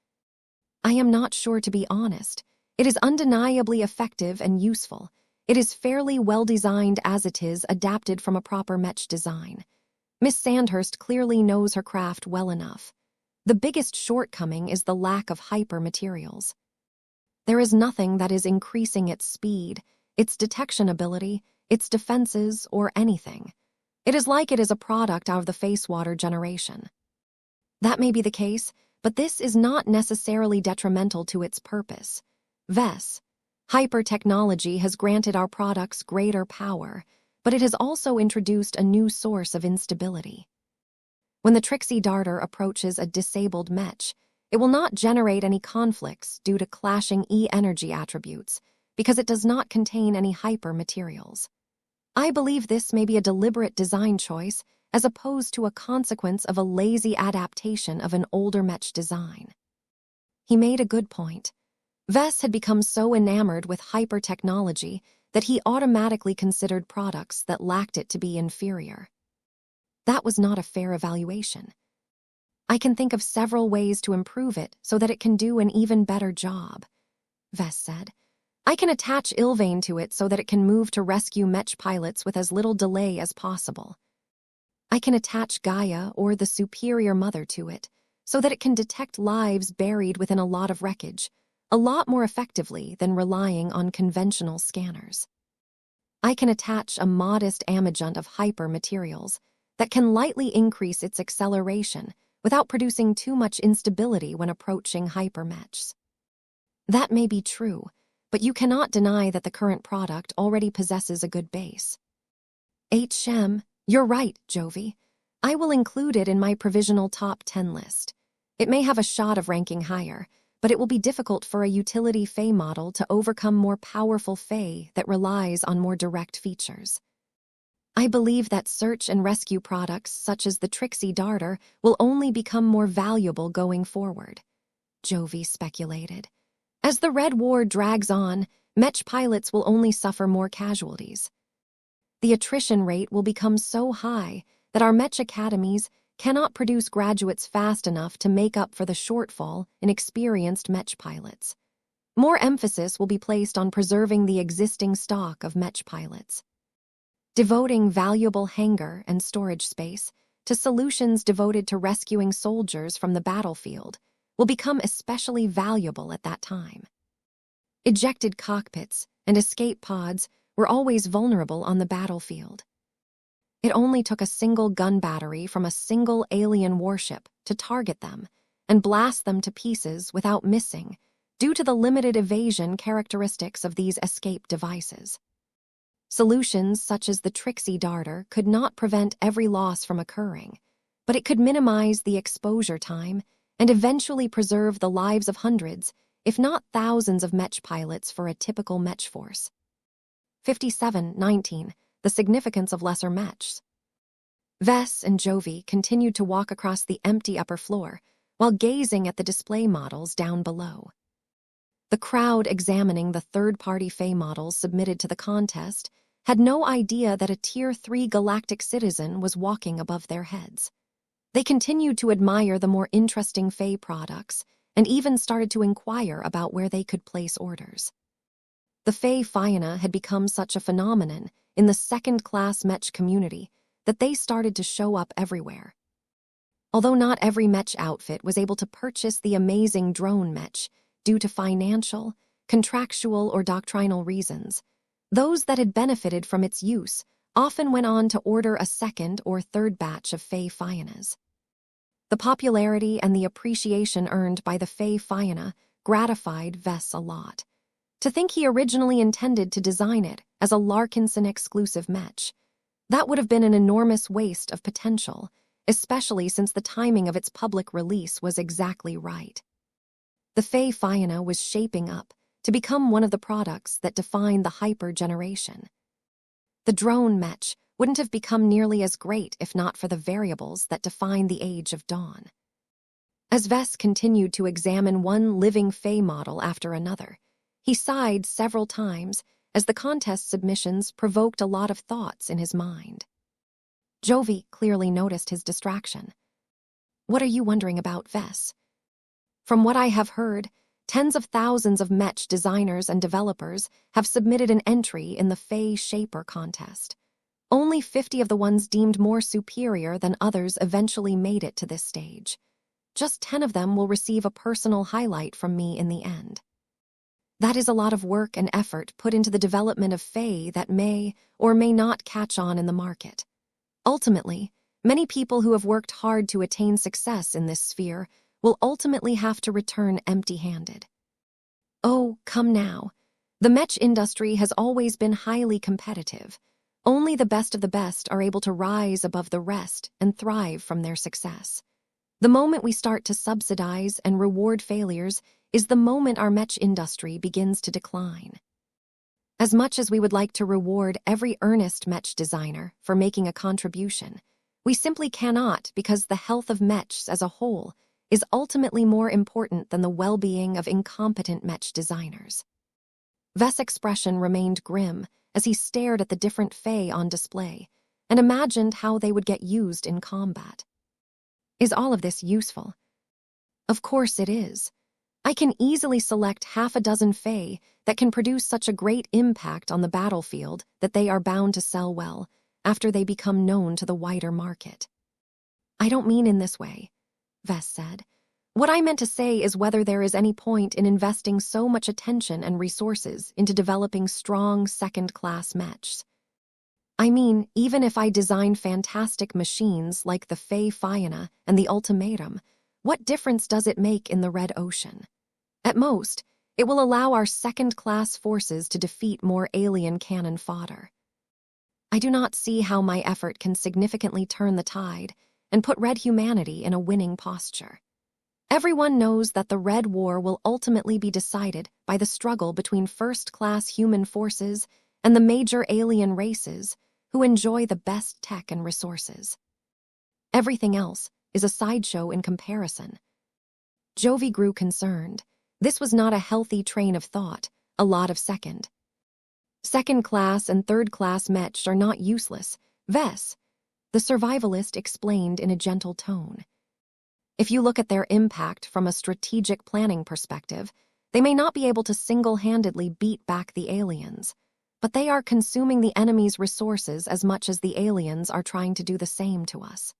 I am not sure, to be honest. It is undeniably effective and useful. It is fairly well designed as it is adapted from a proper mech design. Miss Sandhurst clearly knows her craft well enough. The biggest shortcoming is the lack of hyper materials. There is nothing that is increasing its speed, its detection ability, its defenses, or anything. It is like it is a product out of the Facewater generation. That may be the case, but this is not necessarily detrimental to its purpose. Vess, hyper-technology has granted our products greater power, but it has also introduced a new source of instability. When the Trixie Darter approaches a disabled mech, it will not generate any conflicts due to clashing E-energy attributes, because it does not contain any hyper materials. I believe this may be a deliberate design choice as opposed to a consequence of a lazy adaptation of an older mech design. He made a good point. Vess had become so enamored with hyper-technology that he automatically considered products that lacked it to be inferior. That was not a fair evaluation. I can think of several ways to improve it so that it can do an even better job, Vess said. I can attach Ilvain to it so that it can move to rescue mech pilots with as little delay as possible. I can attach Gaia, or the Superior Mother, to it so that it can detect lives buried within a lot of wreckage, a lot more effectively than relying on conventional scanners. I can attach a modest amajunt of hyper materials that can lightly increase its acceleration without producing too much instability when approaching hypermechs. That may be true, but you cannot deny that the current product already possesses a good base. You're right, Jovi. I will include it in my provisional top 10 list. It may have a shot of ranking higher, but it will be difficult for a utility Fae model to overcome more powerful Fae that relies on more direct features. I believe that search and rescue products such as the Trixie Darter will only become more valuable going forward, Jovi speculated. As the Red War drags on, mech pilots will only suffer more casualties. The attrition rate will become so high that our mech academies cannot produce graduates fast enough to make up for the shortfall in experienced Mech pilots. More emphasis will be placed on preserving the existing stock of Mech pilots, devoting valuable hangar and storage space to solutions devoted to rescuing soldiers from the battlefield will become especially valuable at that time. Ejected cockpits and escape pods were always vulnerable on the battlefield. It only took a single gun battery from a single alien warship to target them and blast them to pieces without missing, due to the limited evasion characteristics of these escape devices. Solutions such as the Trixie darter could not prevent every loss from occurring, but it could minimize the exposure time and eventually preserve the lives of hundreds, if not thousands of Mech pilots for a typical Mech force. 57-19. The significance of lesser Mechs. Vess and Jovi continued to walk across the empty upper floor while gazing at the display models down below. The crowd examining the third-party Fae models submitted to the contest had no idea that a Tier 3 galactic citizen was walking above their heads. They continued to admire the more interesting Fae products and even started to inquire about where they could place orders. The Fae Fianna had become such a phenomenon in the second-class Mech community that they started to show up everywhere. Although not every Mech outfit was able to purchase the amazing drone Mech due to financial, contractual, or doctrinal reasons, those that had benefited from its use often went on to order a second or third batch of Fae Fiannas. The popularity and the appreciation earned by the Fae Fianna gratified Vess a lot. To think he originally intended to design it as a Larkinson-exclusive Mech, that would have been an enormous waste of potential, especially since the timing of its public release was exactly right. The Fae Fianna was shaping up to become one of the products that defined the hyper generation. The drone Mech wouldn't have become nearly as great if not for the variables that define the Age of Dawn. As Vess continued to examine one living Fae model after another, he sighed several times as the contest submissions provoked a lot of thoughts in his mind. Jovi clearly noticed his distraction. "What are you wondering about, Vess?" "From what I have heard, tens of thousands of Mech designers and developers have submitted an entry in the Fae Shaper contest. Only 50 of the ones deemed more superior than others eventually made it to this stage. Just 10 of them will receive a personal highlight from me in the end. That is a lot of work and effort put into the development of Fae that may or may not catch on in the market. Ultimately, many people who have worked hard to attain success in this sphere will ultimately have to return empty-handed." "Oh, come now. The Mech industry has always been highly competitive. Only the best of the best are able to rise above the rest and thrive from their success. The moment we start to subsidize and reward failures is the moment our Mech industry begins to decline. As much as we would like to reward every earnest Mech designer for making a contribution, we simply cannot because the health of Mechs as a whole is ultimately more important than the well-being of incompetent Mech designers." Vess' expression remained grim as he stared at the different Fae on display and imagined how they would get used in combat. "Is all of this useful?" "Of course it is. I can easily select half a dozen Fae that can produce such a great impact on the battlefield that they are bound to sell well after they become known to the wider market." "I don't mean in this way," Vess said. "What I meant to say is whether there is any point in investing so much attention and resources into developing strong second-class Mechs. I mean, even if I design fantastic machines like the Fae Fianna and the Ultimatum, what difference does it make in the Red Ocean? At most, it will allow our second-class forces to defeat more alien cannon fodder. I do not see how my effort can significantly turn the tide and put Red humanity in a winning posture. Everyone knows that the Red War will ultimately be decided by the struggle between first-class human forces and the major alien races who enjoy the best tech and resources. Everything else is a sideshow in comparison." Jovi grew concerned. This was not a healthy train of thought, a lot of second-class and third-class Mechs are not useless. Vess, the survivalist explained in a gentle tone. If you look at their impact from a strategic planning perspective, they may not be able to single-handedly beat back the aliens, but they are consuming the enemy's resources as much as the aliens are trying to do the same to us.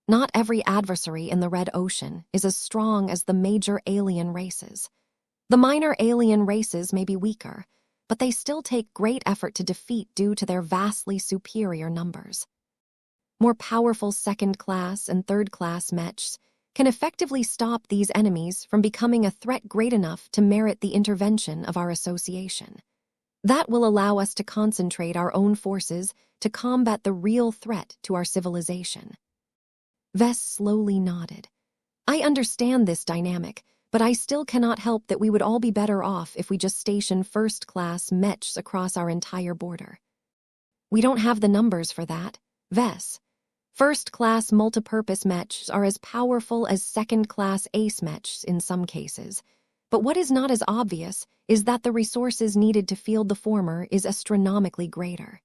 Not every adversary in the Red Ocean is as strong as the major alien races. The minor alien races may be weaker, but they still take great effort to defeat due to their vastly superior numbers. More powerful second-class and third-class mechs can effectively stop these enemies from becoming a threat great enough to merit the intervention of our association. That will allow us to concentrate our own forces to combat the real threat to our civilization. Vess slowly nodded. I understand this dynamic, but I still cannot help that we would all be better off if we just station first-class mechs across our entire border. We don't have the numbers for that, Vess. First-class multipurpose mechs are as powerful as second-class ace mechs in some cases, but what is not as obvious is that the resources needed to field the former is astronomically greater.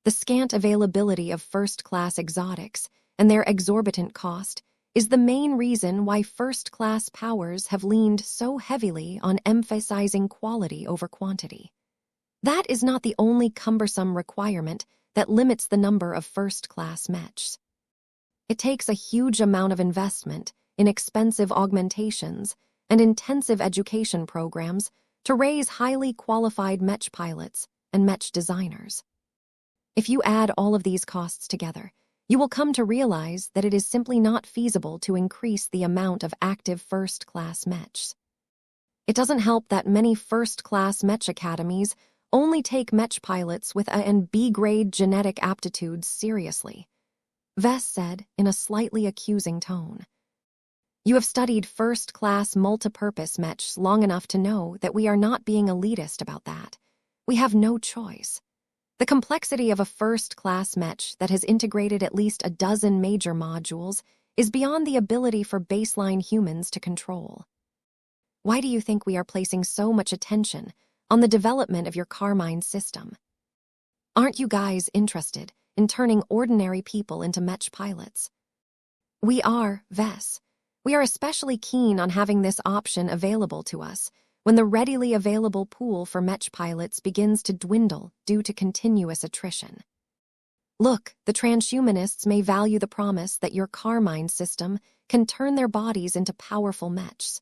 The scant availability of first-class exotics and their exorbitant cost is the main reason why first-class powers have leaned so heavily on emphasizing quality over quantity. That is not the only cumbersome requirement that limits the number of first-class mechs. It takes a huge amount of investment in expensive augmentations and intensive education programs to raise highly qualified mech pilots and mech designers. If you add all of these costs together, you will come to realize that it is simply not feasible to increase the amount of active first-class mechs. It doesn't help that many first-class mech academies only take mech pilots with A and B-grade genetic aptitudes seriously, Vess said in a slightly accusing tone. You have studied first-class multipurpose mechs long enough to know that we are not being elitist about that. We have no choice. The complexity of a first-class mech that has integrated at least a dozen major modules is beyond the ability for baseline humans to control. Why do you think we are placing so much attention on the development of your Carmine system? Aren't you guys interested in turning ordinary people into mech pilots? We are, Vess. We are especially keen on having this option available to us when the readily available pool for mech pilots begins to dwindle due to continuous attrition. Look, the transhumanists may value the promise that your Carmine system can turn their bodies into powerful mechs,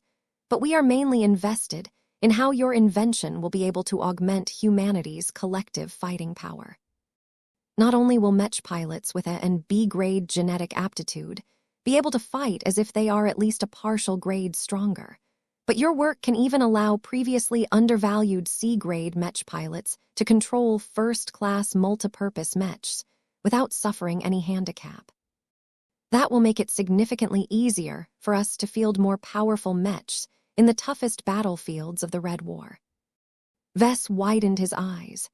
but we are mainly invested in how your invention will be able to augment humanity's collective fighting power. Not only will mech pilots with A and B-grade genetic aptitude be able to fight as if they are at least a partial grade stronger, but your work can even allow previously undervalued C-grade mech pilots to control first-class multipurpose mechs without suffering any handicap. That will make it significantly easier for us to field more powerful mechs in the toughest battlefields of the Red War. Vess widened his eyes.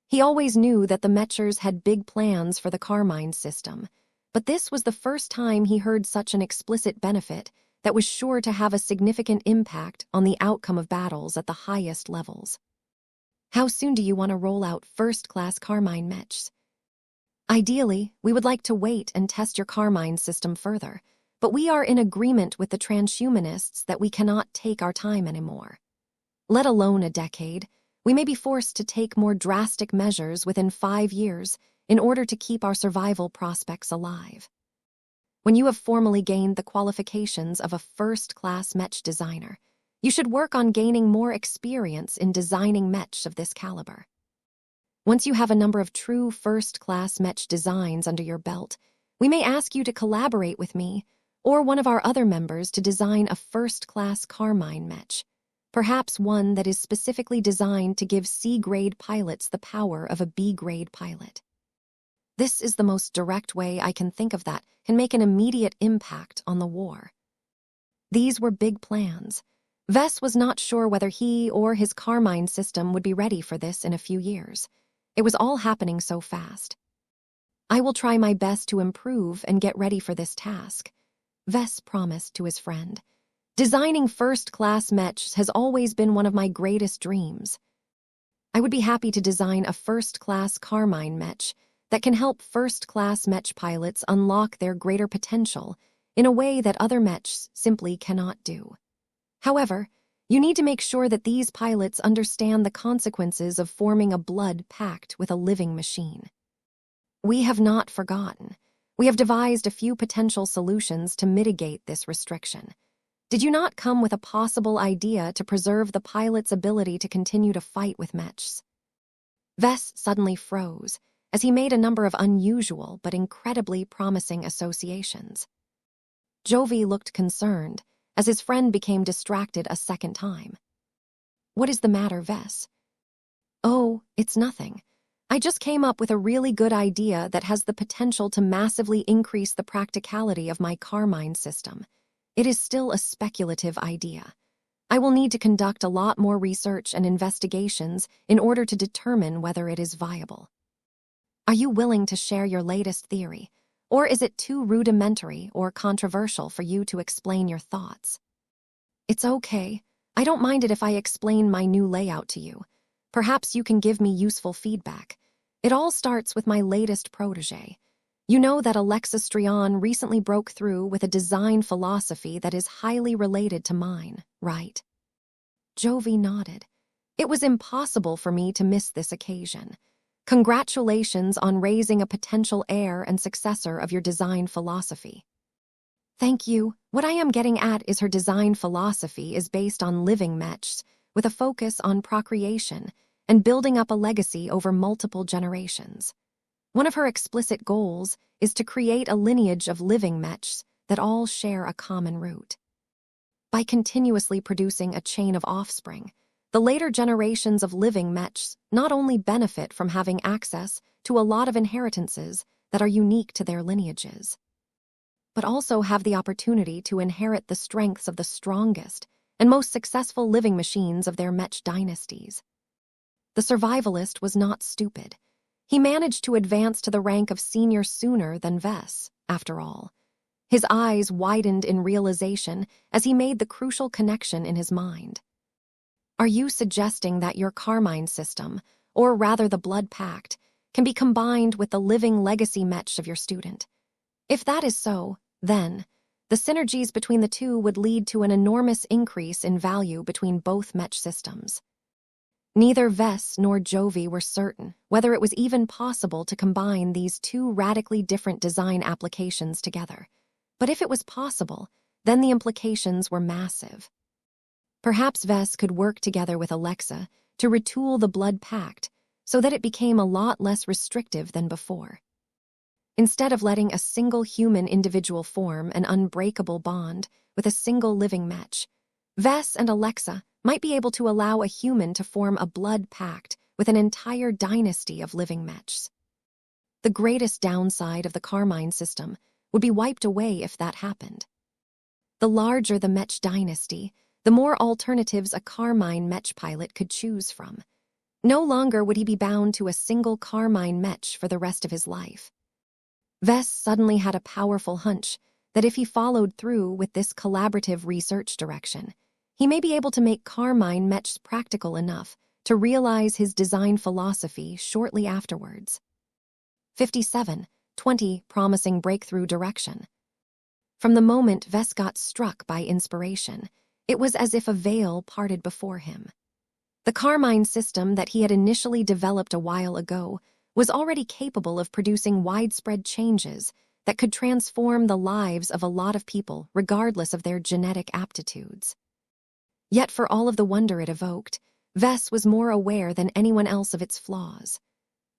He always knew that the mechers had big plans for the Carmine system, but this was the first time he heard such an explicit benefit that was sure to have a significant impact on the outcome of battles at the highest levels. How soon do you want to roll out first-class Carmine mechs? Ideally, we would like to wait and test your Carmine system further, but we are in agreement with the transhumanists that we cannot take our time anymore. Let alone a decade, we may be forced to take more drastic measures within 5 years in order to keep our survival prospects alive. When you have formally gained the qualifications of a first-class mech designer, you should work on gaining more experience in designing mechs of this caliber. Once you have a number of true first-class mech designs under your belt, we may ask you to collaborate with me or one of our other members to design a first-class Carmine mech, perhaps one that is specifically designed to give C-grade pilots the power of a B-grade pilot. This is the most direct way I can think of that can make an immediate impact on the war. These were big plans. Vess was not sure whether he or his Carmine system would be ready for this in a few years. It was all happening so fast. I will try my best to improve and get ready for this task, Vess promised to his friend. Designing first-class mechs has always been one of my greatest dreams. I would be happy to design a first-class Carmine mech that can help first-class Mech pilots unlock their greater potential in a way that other Mechs simply cannot do. However, you need to make sure that these pilots understand the consequences of forming a blood pact with a living machine. We have not forgotten. We have devised a few potential solutions to mitigate this restriction. Did you not come with a possible idea to preserve the pilot's ability to continue to fight with Mechs? Vess suddenly froze as he made a number of unusual but incredibly promising associations. Jovi looked concerned as his friend became distracted a second time. "What is the matter, Vess?" "Oh, it's nothing. I just came up with a really good idea that has the potential to massively increase the practicality of my Carmine system. It is still a speculative idea. I will need to conduct a lot more research and investigations in order to determine whether it is viable." "Are you willing to share your latest theory, or is it too rudimentary or controversial for you to explain your thoughts?" "It's okay. I don't mind it if I explain my new layout to you. Perhaps you can give me useful feedback. It all starts with my latest protege. You know that Alexa Strian recently broke through with a design philosophy that is highly related to mine, right?" Jovi nodded. "It was impossible for me to miss this occasion. Congratulations on raising a potential heir and successor of your design philosophy." "Thank you. What I am getting at is her design philosophy is based on living Mechs with a focus on procreation and building up a legacy over multiple generations. One of her explicit goals is to create a lineage of living Mechs that all share a common root. By continuously producing a chain of offspring, the later generations of living Mechs not only benefit from having access to a lot of inheritances that are unique to their lineages, but also have the opportunity to inherit the strengths of the strongest and most successful living machines of their Mech dynasties." The survivalist was not stupid. He managed to advance to the rank of senior sooner than Vess, after all. His eyes widened in realization as he made the crucial connection in his mind. "Are you suggesting that your Carmine system, or rather the blood pact, can be combined with the living legacy Mech of your student? If that is so, then the synergies between the two would lead to an enormous increase in value between both Mech systems." Neither Vess nor Jovi were certain whether it was even possible to combine these two radically different design applications together. But if it was possible, then the implications were massive. Perhaps Vess could work together with Alexa to retool the blood pact so that it became a lot less restrictive than before. Instead of letting a single human individual form an unbreakable bond with a single living Mech, Vess and Alexa might be able to allow a human to form a blood pact with an entire dynasty of living Mechs. The greatest downside of the Carmine system would be wiped away if that happened. The larger the Mech dynasty, the more alternatives a Carmine Mech pilot could choose from. No longer would he be bound to a single Carmine Mech for the rest of his life. Vess suddenly had a powerful hunch that if he followed through with this collaborative research direction, he may be able to make Carmine Mechs practical enough to realize his design philosophy shortly afterwards. 57:20 Promising breakthrough direction. From the moment Vess got struck by inspiration, it was as if a veil parted before him. The Carmine system that he had initially developed a while ago was already capable of producing widespread changes that could transform the lives of a lot of people regardless of their genetic aptitudes. Yet for all of the wonder it evoked, Vess was more aware than anyone else of its flaws.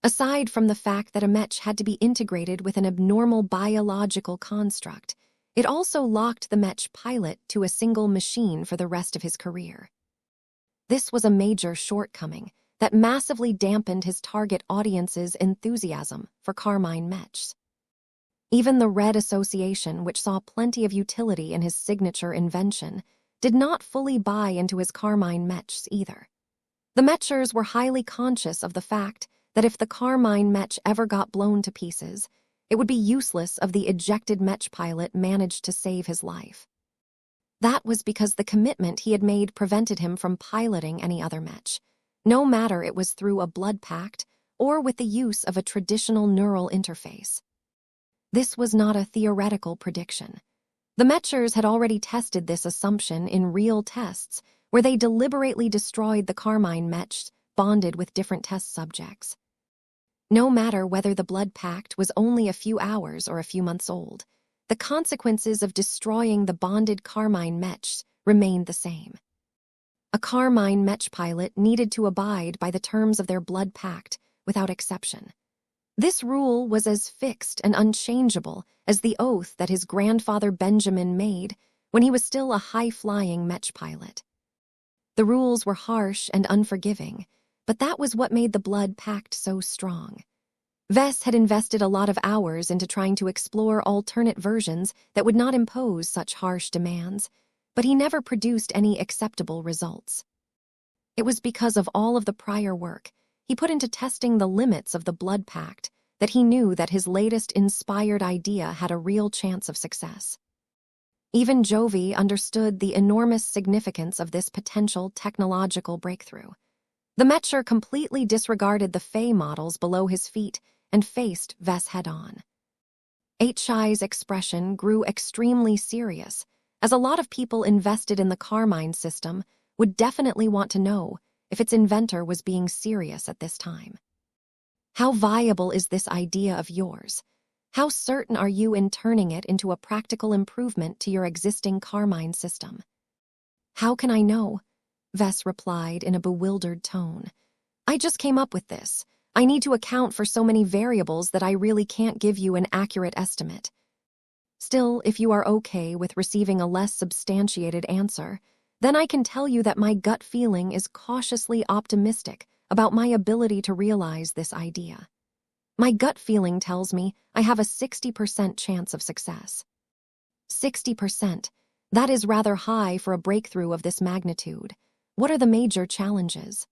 Aside from the fact that a Mech had to be integrated with an abnormal biological construct, it also locked the Mech pilot to a single machine for the rest of his career. This was a major shortcoming that massively dampened his target audience's enthusiasm for Carmine Mechs. Even the Red Association, which saw plenty of utility in his signature invention, did not fully buy into his Carmine Mechs either. The Mechers were highly conscious of the fact that if the Carmine Mech ever got blown to pieces, it would be useless if the ejected Mech pilot managed to save his life. That was because the commitment he had made prevented him from piloting any other Mech, no matter it was through a blood pact or with the use of a traditional neural interface. This was not a theoretical prediction. The Mechers had already tested this assumption in real tests, where they deliberately destroyed the Carmine Mechs bonded with different test subjects. No matter whether the blood pact was only a few hours or a few months old, the consequences of destroying the bonded Carmine Mechs remained the same. A Carmine Mech pilot needed to abide by the terms of their blood pact without exception. This rule was as fixed and unchangeable as the oath that his grandfather Benjamin made when he was still a high-flying Mech pilot. The rules were harsh and unforgiving, but that was what made the blood pact so strong. Vess had invested a lot of hours into trying to explore alternate versions that would not impose such harsh demands, but he never produced any acceptable results. It was because of all of the prior work he put into testing the limits of the blood pact that he knew that his latest inspired idea had a real chance of success. Even Jovi understood the enormous significance of this potential technological breakthrough. The Mecher completely disregarded the Fey models below his feet and faced Vess head-on. HI's expression grew extremely serious, as a lot of people invested in the Carmine system would definitely want to know if its inventor was being serious at this time. How viable is this idea of yours? How certain are you in turning it into a practical improvement to your existing Carmine system? How can I know? Vess replied in a bewildered tone. I just came up with this. I need to account for so many variables that I really can't give you an accurate estimate. Still, if you are okay with receiving a less substantiated answer, then I can tell you that my gut feeling is cautiously optimistic about my ability to realize this idea. My gut feeling tells me I have a 60% chance of success. 60%. That is rather high for a breakthrough of this magnitude. What are the major challenges?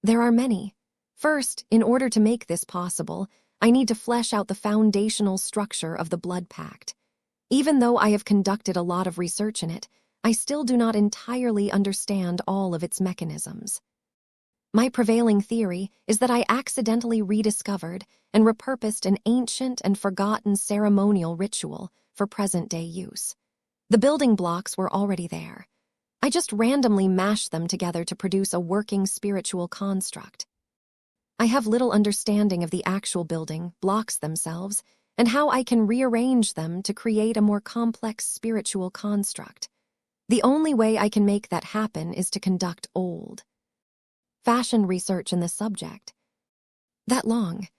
There are many. First, in order to make this possible, I need to flesh out the foundational structure of the blood pact. Even though I have conducted a lot of research in it, I still do not entirely understand all of its mechanisms. My prevailing theory is that I accidentally rediscovered and repurposed an ancient and forgotten ceremonial ritual for present-day use. The building blocks were already there. I just randomly mashed them together to produce a working spiritual construct. I have little understanding of the actual building blocks themselves and how I can rearrange them to create a more complex spiritual construct. The only way I can make that happen is to conduct old-fashioned research in the subject. That long?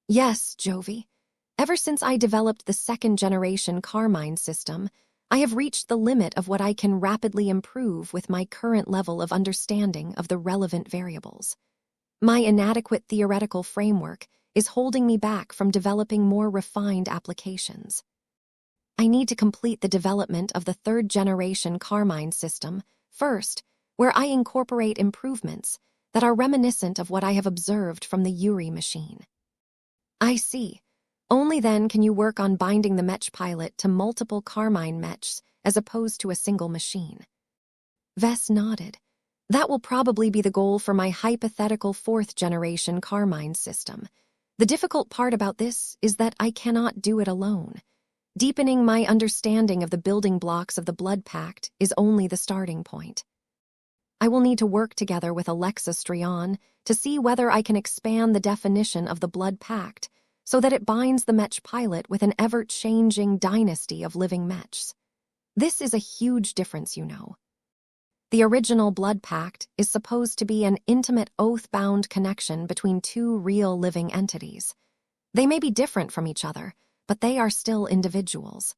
Yes, Jovi. Ever since I developed the second-generation Carmine system, I have reached the limit of what I can rapidly improve with my current level of understanding of the relevant variables. My inadequate theoretical framework is holding me back from developing more refined applications. I need to complete the development of the third-generation Carmine system first, where I incorporate improvements that are reminiscent of what I have observed from the Yuri machine. I see. Only then can you work on binding the Mech pilot to multiple Carmine Mechs as opposed to a single machine. Vess nodded. That will probably be the goal for my hypothetical fourth-generation Carmine system. The difficult part about this is that I cannot do it alone. Deepening my understanding of the building blocks of the blood pact is only the starting point. I will need to work together with Alexa Strion to see whether I can expand the definition of the blood pact so that it binds the Mech pilot with an ever-changing dynasty of living Mechs. This is a huge difference, you know. The original blood pact is supposed to be an intimate oath-bound connection between two real living entities. They may be different from each other, but they are still individuals.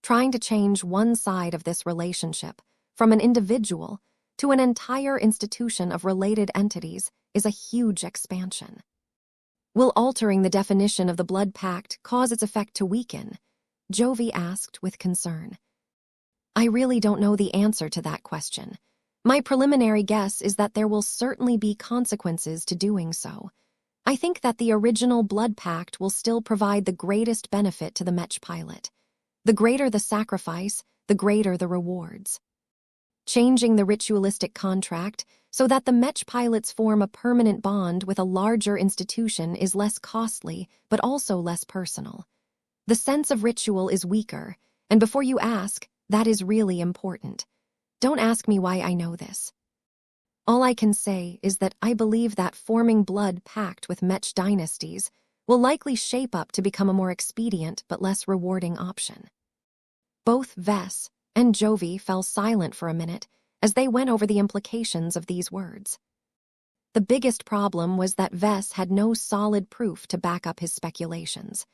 Trying to change one side of this relationship, from an individual to an entire institution of related entities, is a huge expansion. Will altering the definition of the blood pact cause its effect to weaken? Jovi asked with concern. I really don't know the answer to that question. My preliminary guess is that there will certainly be consequences to doing so. I think that the original blood pact will still provide the greatest benefit to the Mech pilot. The greater the sacrifice, the greater the rewards. Changing the ritualistic contract so that the Mech pilots form a permanent bond with a larger institution is less costly, but also less personal. The sense of ritual is weaker, and before you ask, that is really important. Don't ask me why I know this. All I can say is that I believe that forming blood pact with Mech dynasties will likely shape up to become a more expedient but less rewarding option. Both Vess and Jovi fell silent for a minute as they went over the implications of these words. The biggest problem was that Vess had no solid proof to back up his speculations.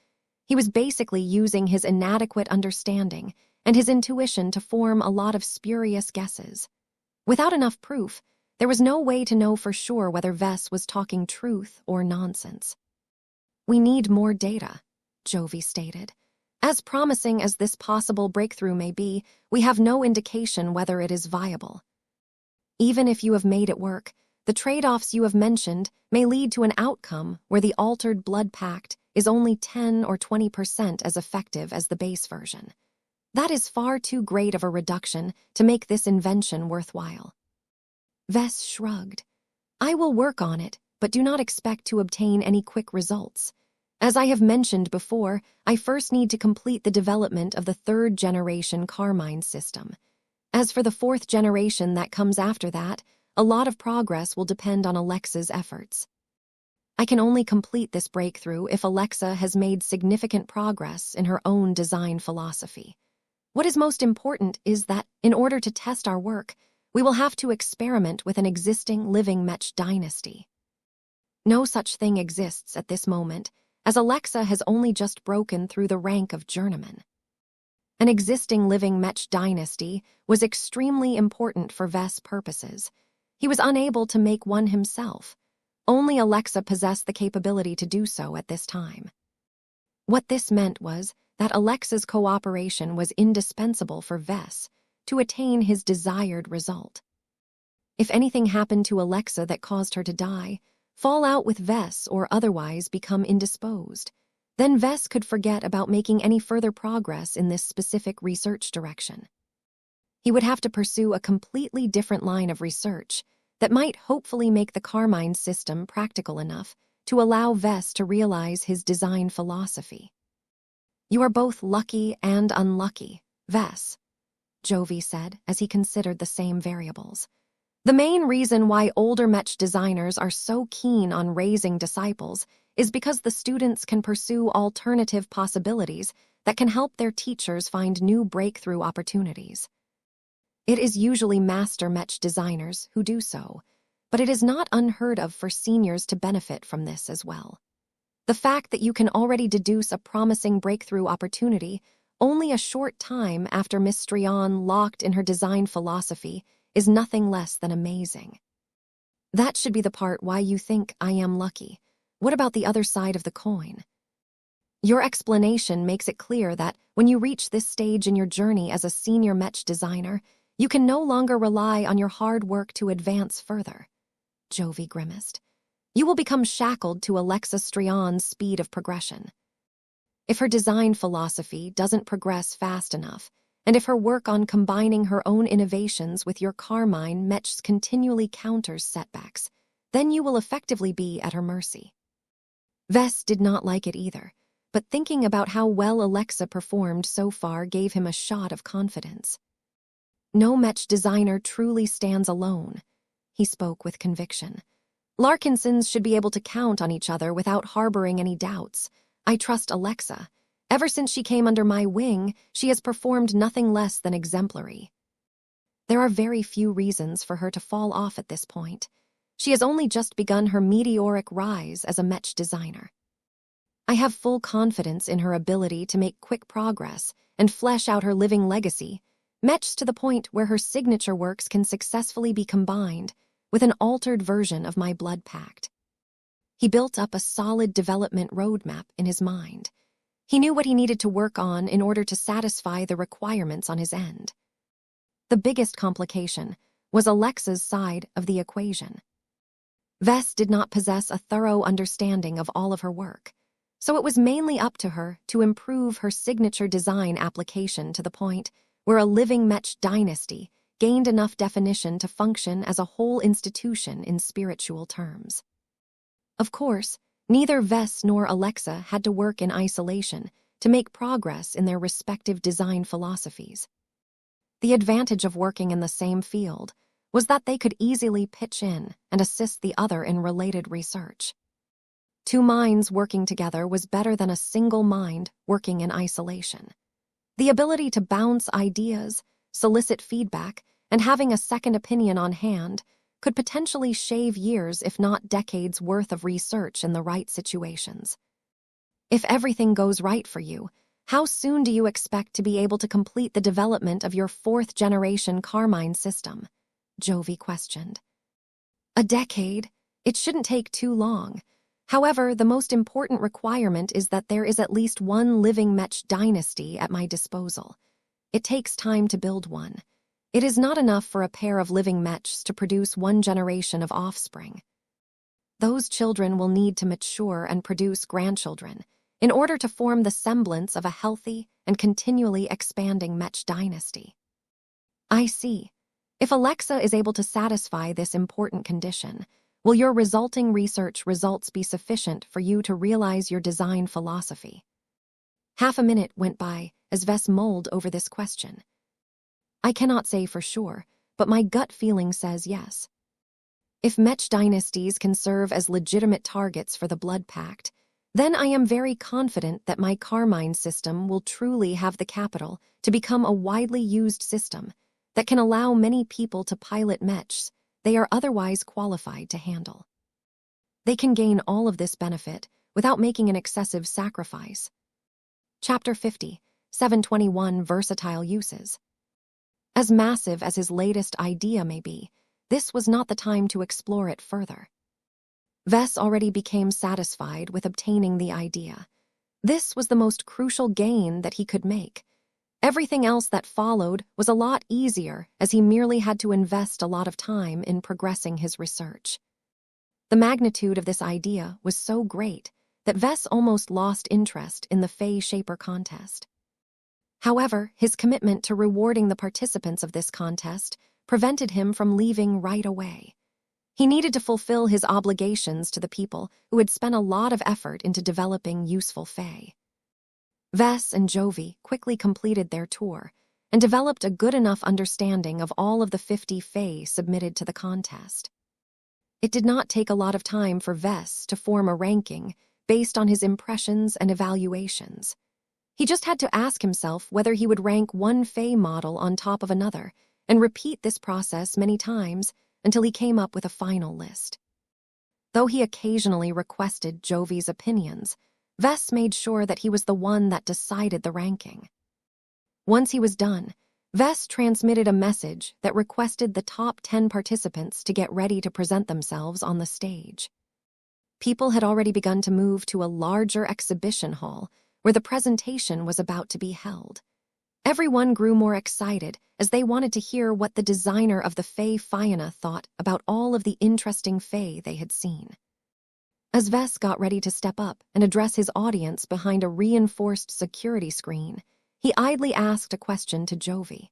He was basically using his inadequate understanding and his intuition to form a lot of spurious guesses. Without enough proof, there was no way to know for sure whether Vess was talking truth or nonsense. "We need more data," Jovi stated. "As promising as this possible breakthrough may be, we have no indication whether it is viable. Even if you have made it work, the trade-offs you have mentioned may lead to an outcome where the altered blood pact is only 10 or 20% as effective as the base version. That is far too great of a reduction to make this invention worthwhile." Vess shrugged. "I will work on it, but do not expect to obtain any quick results. As I have mentioned before, I first need to complete the development of the third-generation Carmine system. As for the fourth generation that comes after that, a lot of progress will depend on Alexa's efforts. I can only complete this breakthrough if Alexa has made significant progress in her own design philosophy. What is most important is that, in order to test our work, we will have to experiment with an existing living Mech dynasty. No such thing exists at this moment, as Alexa has only just broken through the rank of journeyman. An existing living Mech dynasty was extremely important for Vess' purposes. He was unable to make one himself. Only Alexa possessed the capability to do so at this time. What this meant was that Alexa's cooperation was indispensable for Vess to attain his desired result. If anything happened to Alexa that caused her to die, fall out with Vess or otherwise become indisposed, then Vess could forget about making any further progress in this specific research direction. He would have to pursue a completely different line of research that might hopefully make the Carmine system practical enough to allow Vess to realize his design philosophy. "You are both lucky and unlucky, Vess," Jovi said as he considered the same variables. "The main reason why older Mech designers are so keen on raising disciples is because the students can pursue alternative possibilities that can help their teachers find new breakthrough opportunities. It is usually master Mech designers who do so, but it is not unheard of for seniors to benefit from this as well. The fact that you can already deduce a promising breakthrough opportunity only a short time after Miss Strian locked in her design philosophy is nothing less than amazing. That should be the part why you think I am lucky. What about the other side of the coin? Your explanation makes it clear that when you reach this stage in your journey as a senior Mech designer, you can no longer rely on your hard work to advance further." Jovi grimaced. "You will become shackled to Alexa Strian's speed of progression. If her design philosophy doesn't progress fast enough, and if her work on combining her own innovations with your Carmine Mech's continually counters setbacks, then you will effectively be at her mercy." Vess did not like it either, but thinking about how well Alexa performed so far gave him a shot of confidence. "No Mech designer truly stands alone," he spoke with conviction. "Larkinsons should be able to count on each other without harboring any doubts. I trust Alexa. Ever since she came under my wing, she has performed nothing less than exemplary. There are very few reasons for her to fall off at this point. She has only just begun her meteoric rise as a Mech designer. I have full confidence in her ability to make quick progress and flesh out her living legacy, Mechs to the point where her signature works can successfully be combined with an altered version of my blood pact." He built up a solid development roadmap in his mind. He knew what he needed to work on in order to satisfy the requirements on his end. The biggest complication was Alexa's side of the equation. Vess did not possess a thorough understanding of all of her work, so it was mainly up to her to improve her signature design application to the point where a living Mech dynasty gained enough definition to function as a whole institution in spiritual terms. Of course, neither Vess nor Alexa had to work in isolation to make progress in their respective design philosophies. The advantage of working in the same field was that they could easily pitch in and assist the other in related research. Two minds working together was better than a single mind working in isolation. The ability to bounce ideas, solicit feedback, and having a second opinion on hand could potentially shave years if not decades worth of research in the right situations. If everything goes right for you, how soon do you expect to be able to complete the development of your fourth-generation Carmine system? Jovi questioned. A decade? It shouldn't take too long. However, the most important requirement is that there is at least one living Mech dynasty at my disposal. It takes time to build one. It is not enough for a pair of living Mechs to produce one generation of offspring. Those children will need to mature and produce grandchildren in order to form the semblance of a healthy and continually expanding Mech dynasty. I see. If Alexa is able to satisfy this important condition, will your resulting research results be sufficient for you to realize your design philosophy? Half a minute went by as Vess mulled over this question. I cannot say for sure, but my gut feeling says yes. If Mech dynasties can serve as legitimate targets for the Blood Pact, then I am very confident that my Carmine system will truly have the capital to become a widely used system that can allow many people to pilot Mechs they are otherwise qualified to handle. They can gain all of this benefit without making an excessive sacrifice. Chapter 50, 721 Versatile Uses. As massive as his latest idea may be, this was not the time to explore it further. Vess already became satisfied with obtaining the idea. This was the most crucial gain that he could make. Everything else that followed was a lot easier as he merely had to invest a lot of time in progressing his research. The magnitude of this idea was so great that Vess almost lost interest in the Fey Shaper contest. However, his commitment to rewarding the participants of this contest prevented him from leaving right away. He needed to fulfill his obligations to the people who had spent a lot of effort into developing useful Fey. Vess and Jovi quickly completed their tour and developed a good enough understanding of all of the 50 Fey submitted to the contest. It did not take a lot of time for Vess to form a ranking based on his impressions and evaluations. He just had to ask himself whether he would rank one Fey model on top of another and repeat this process many times until he came up with a final list. Though he occasionally requested Jovi's opinions, Vess made sure that he was the one that decided the ranking. Once he was done, Vess transmitted a message that requested the top 10 participants to get ready to present themselves on the stage. People had already begun to move to a larger exhibition hall where the presentation was about to be held. Everyone grew more excited as they wanted to hear what the designer of the Fey Fianna thought about all of the interesting Fey they had seen. As Vess got ready to step up and address his audience behind a reinforced security screen, he idly asked a question to Jovi.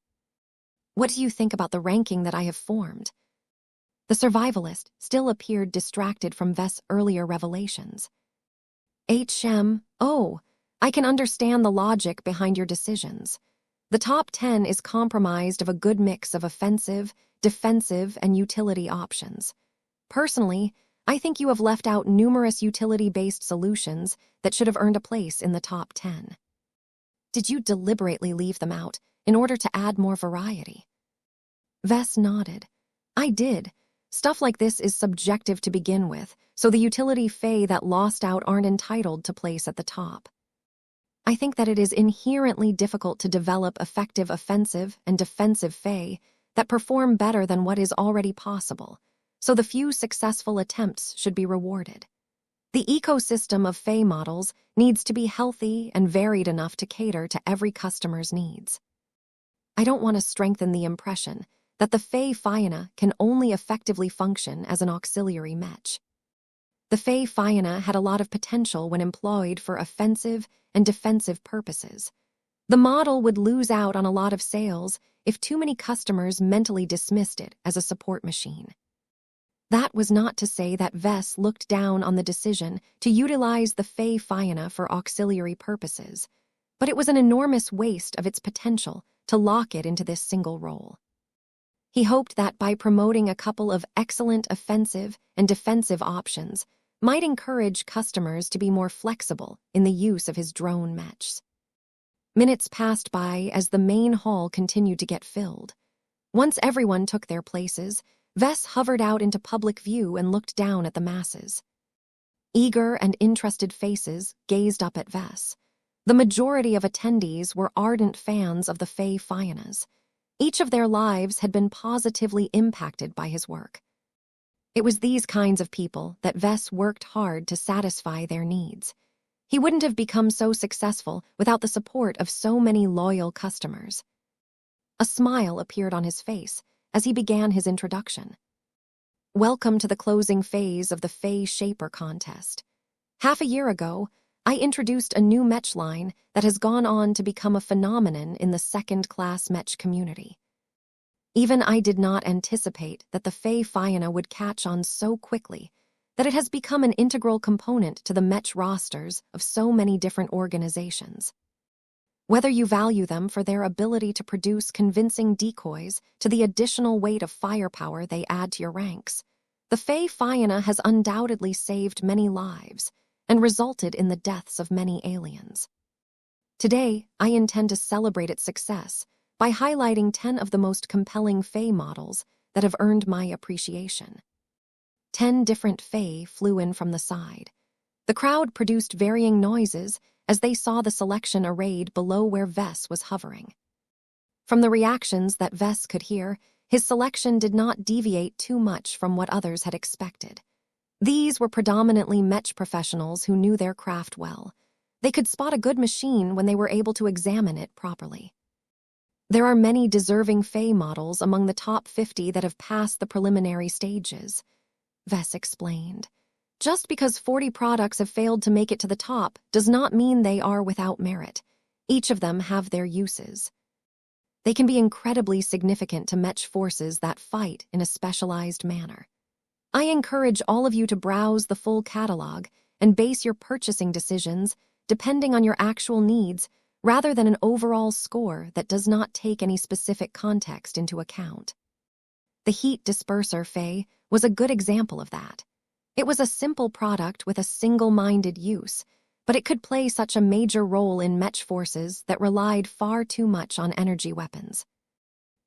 What do you think about the ranking that I have formed? The survivalist still appeared distracted from Vess' earlier revelations. Oh, I can understand the logic behind your decisions. The top 10 is comprised of a good mix of offensive, defensive, and utility options. Personally, I think you have left out numerous utility-based solutions that should have earned a place in the top 10. Did you deliberately leave them out in order to add more variety? Vess nodded. I did. Stuff like this is subjective to begin with, so the utility Fey that lost out aren't entitled to place at the top. I think that it is inherently difficult to develop effective offensive and defensive Fey that perform better than what is already possible, so the few successful attempts should be rewarded. The ecosystem of Fey models needs to be healthy and varied enough to cater to every customer's needs. I don't want to strengthen the impression that the Fey Fianna can only effectively function as an auxiliary Mech. The Fey Fianna had a lot of potential when employed for offensive and defensive purposes. The model would lose out on a lot of sales if too many customers mentally dismissed it as a support machine. That was not to say that Vess looked down on the decision to utilize the Fey Fiona for auxiliary purposes, but it was an enormous waste of its potential to lock it into this single role. He hoped that by promoting a couple of excellent offensive and defensive options might encourage customers to be more flexible in the use of his drone mechs. Minutes passed by as the main hall continued to get filled. Once everyone took their places, Vess hovered out into public view and looked down at the masses. Eager and interested faces gazed up at Vess. The majority of attendees were ardent fans of the Fey Fionas. Each of their lives had been positively impacted by his work. It was these kinds of people that Vess worked hard to satisfy their needs. He wouldn't have become so successful without the support of so many loyal customers. A smile appeared on his face as he began his introduction. Welcome to the closing phase of the Fey Shaper contest. Half a year ago, I introduced a new mech line that has gone on to become a phenomenon in the second-class mech community. Even I did not anticipate that the Fey Fiona would catch on so quickly that it has become an integral component to the mech rosters of so many different organizations. Whether you value them for their ability to produce convincing decoys to the additional weight of firepower they add to your ranks, the Fey Fiona has undoubtedly saved many lives and resulted in the deaths of many aliens. Today, I intend to celebrate its success by highlighting 10 of the most compelling Fey models that have earned my appreciation. 10 different Fey flew in from the side. The crowd produced varying noises as they saw the selection arrayed below where Vess was hovering. From the reactions that Vess could hear, his selection did not deviate too much from what others had expected. These were predominantly mech professionals who knew their craft well. They could spot a good machine when they were able to examine it properly. There are many deserving Fey models among the top 50 that have passed the preliminary stages, Vess explained. Just because 40 products have failed to make it to the top does not mean they are without merit. Each of them have their uses. They can be incredibly significant to mech forces that fight in a specialized manner. I encourage all of you to browse the full catalog and base your purchasing decisions depending on your actual needs rather than an overall score that does not take any specific context into account. The heat disperser Fey was a good example of that. It was a simple product with a single-minded use, but it could play such a major role in mech forces that relied far too much on energy weapons.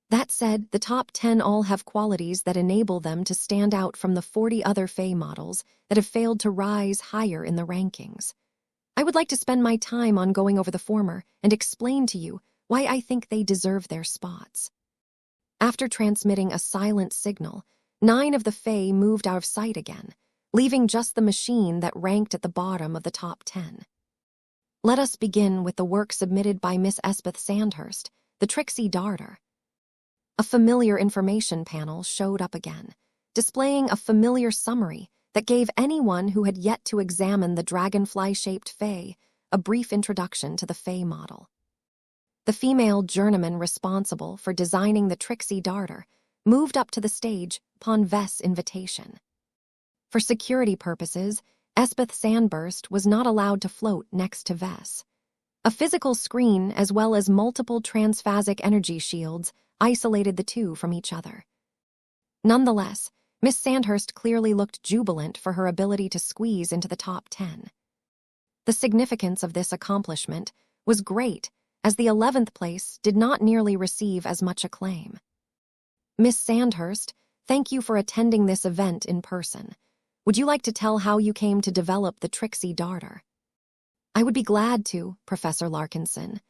That said, the top 10 all have qualities that enable them to stand out from the 40 other Fey models that have failed to rise higher in the rankings. I would like to spend my time on going over the former and explain to you why I think they deserve their spots. After transmitting a silent signal, 9 of the Fey moved out of sight again, leaving just the machine that ranked at the bottom of the top 10. Let us begin with the work submitted by Miss Elspeth Sandhurst, the Trixie Darter. A familiar information panel showed up again, displaying a familiar summary that gave anyone who had yet to examine the dragonfly-shaped Fey a brief introduction to the Fey model. The female journeyman responsible for designing the Trixie Darter moved up to the stage upon Vess' invitation. For security purposes, Elspeth Sandhurst was not allowed to float next to Vess. A physical screen as well as multiple transphasic energy shields isolated the two from each other. Nonetheless, Miss Sandhurst clearly looked jubilant for her ability to squeeze into the top 10. The significance of this accomplishment was great, as the 11th place did not nearly receive as much acclaim. Miss Sandhurst, thank you for attending this event in person. Would you like to tell how you came to develop the Trixie Darter? I would be glad to, Professor Larkinson,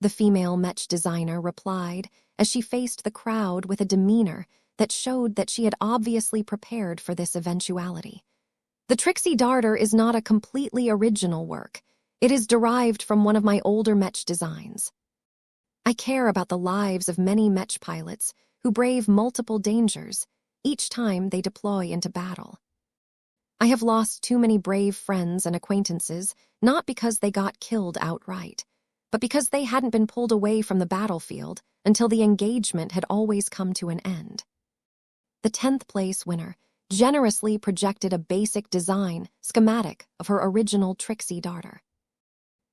the female mech designer replied as she faced the crowd with a demeanor that showed that she had obviously prepared for this eventuality. The Trixie Darter is not a completely original work. It is derived from one of my older mech designs. I care about the lives of many mech pilots who brave multiple dangers each time they deploy into battle. I have lost too many brave friends and acquaintances, not because they got killed outright, but because they hadn't been pulled away from the battlefield until the engagement had always come to an end. The 10th place winner generously projected a basic design schematic of her original Trixie darter.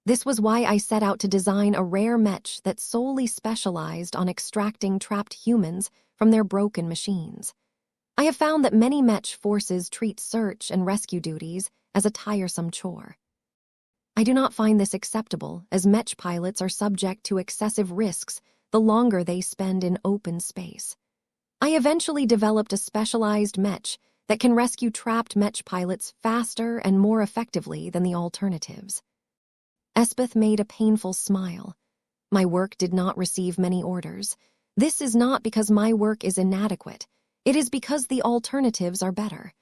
This was why I set out to design a rare mech that solely specialized on extracting trapped humans from their broken machines. I have found that many mech forces treat search and rescue duties as a tiresome chore. I do not find this acceptable, as mech pilots are subject to excessive risks the longer they spend in open space. I eventually developed a specialized mech that can rescue trapped mech pilots faster and more effectively than the alternatives. Elspeth made a painful smile. My work did not receive many orders. This is not because my work is inadequate. It is because the alternatives are better.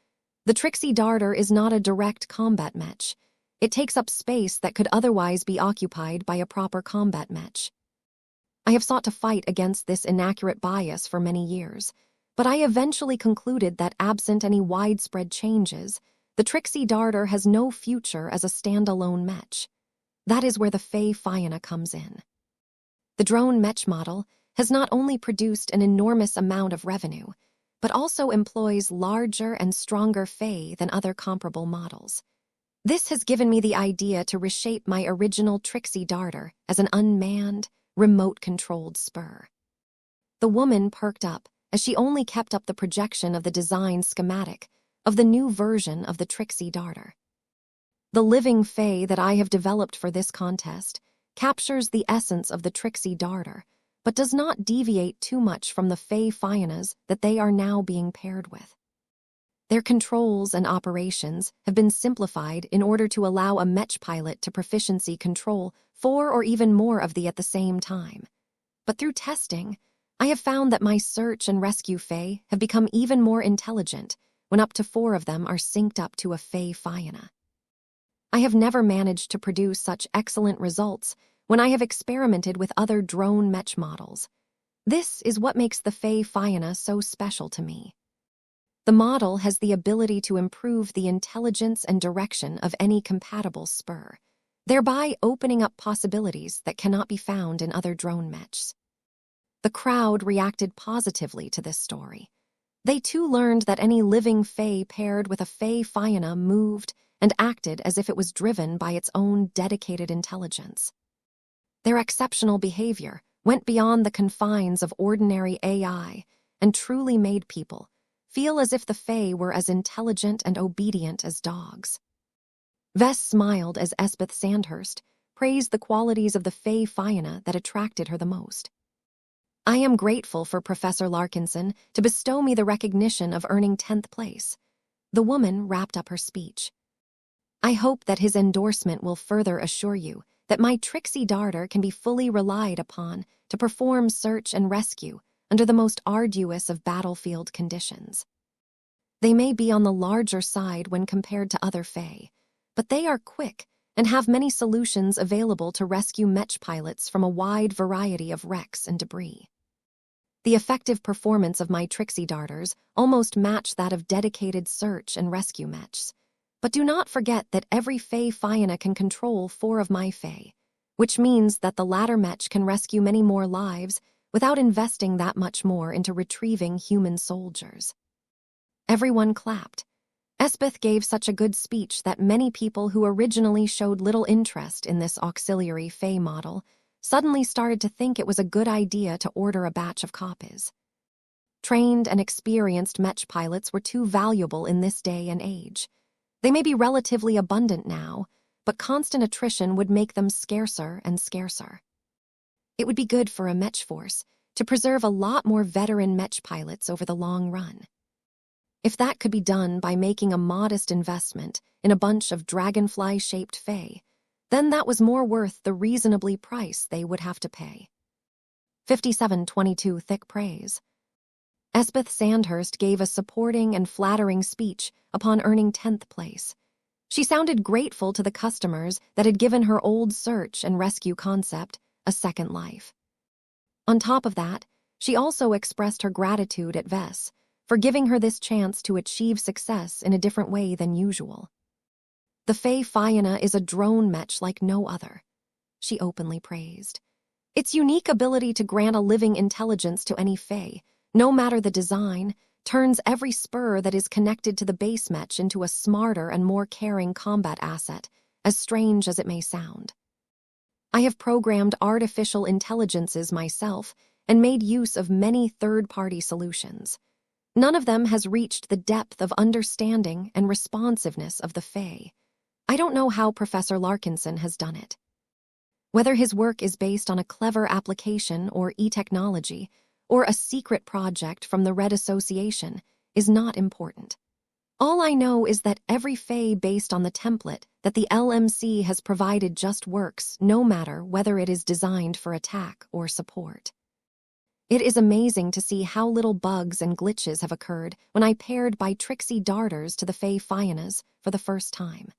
The Trixie darter is not a direct combat mech. It takes up space that could otherwise be occupied by a proper combat mech. I have sought to fight against this inaccurate bias for many years, but I eventually concluded that absent any widespread changes, the Trixie darter has no future as a standalone mech. That is where the Fey Fiona comes in. The drone mech model has not only produced an enormous amount of revenue, but also employs larger and stronger Fey than other comparable models. This has given me the idea to reshape my original Trixie darter as an unmanned, remote-controlled spur. The woman perked up as she only kept up the projection of the design schematic of the new version of the Trixie darter. The living Fey that I have developed for this contest captures the essence of the Trixie darter, but does not deviate too much from the Fey Fionas that they are now being paired with. Their controls and operations have been simplified in order to allow a mech pilot to proficiency control 4 or even more of the at the same time. But through testing, I have found that my search and rescue Fey have become even more intelligent when up to 4 of them are synced up to a Fey Fiona. I have never managed to produce such excellent results when I have experimented with other drone mech models. This is what makes the Fey Fiona so special to me. The model has the ability to improve the intelligence and direction of any compatible spur, thereby opening up possibilities that cannot be found in other drone mechs. The crowd reacted positively to this story. They too learned that any living Fey paired with a Fey Fiona moved and acted as if it was driven by its own dedicated intelligence. Their exceptional behavior went beyond the confines of ordinary AI and truly made people feel as if the Fey were as intelligent and obedient as dogs. Vess smiled as Elspeth Sandhurst praised the qualities of the Fey Fiona that attracted her the most. I am grateful for Professor Larkinson to bestow me the recognition of earning 10th place. The woman wrapped up her speech. I hope that his endorsement will further assure you that my Trixie darter can be fully relied upon to perform search and rescue under the most arduous of battlefield conditions. They may be on the larger side when compared to other Fey, but they are quick and have many solutions available to rescue mech pilots from a wide variety of wrecks and debris. The effective performance of my Trixie darters almost match that of dedicated search and rescue mechs. But do not forget that every Fey Fiona can control 4 of my Fey, which means that the latter mech can rescue many more lives without investing that much more into retrieving human soldiers. Everyone clapped. Elspeth gave such a good speech that many people who originally showed little interest in this auxiliary Fey model suddenly started to think it was a good idea to order a batch of copies. Trained and experienced mech pilots were too valuable in this day and age. They may be relatively abundant now, but constant attrition would make them scarcer and scarcer. It would be good for a mech force to preserve a lot more veteran mech pilots over the long run. If that could be done by making a modest investment in a bunch of dragonfly-shaped Fey, then that was more worth the reasonably price they would have to pay. 5722 Thick praise. Elspeth Sandhurst gave a supporting and flattering speech upon earning 10th place. She sounded grateful to the customers that had given her old search and rescue concept a second life. On top of that, she also expressed her gratitude at Vess for giving her this chance to achieve success in a different way than usual. The Fey Fiona is a drone mech like no other. she openly praised. Its unique ability to grant a living intelligence to any Fae, no matter the design, turns every spur that is connected to the base Mech into a smarter and more caring combat asset, as strange as it may sound. I have programmed artificial intelligences myself and made use of many third-party solutions. None of them has reached the depth of understanding and responsiveness of the Fae. I don't know how Professor Larkinson has done it. Whether his work is based on a clever application or e-technology, or a secret project from the Red Association, is not important. All I know is that every Fae based on the template that the LMC has provided just works, no matter whether it is designed for attack or support. It is amazing to see how little bugs and glitches have occurred when I paired by tricksy darters to the Fae Fianas for the first time.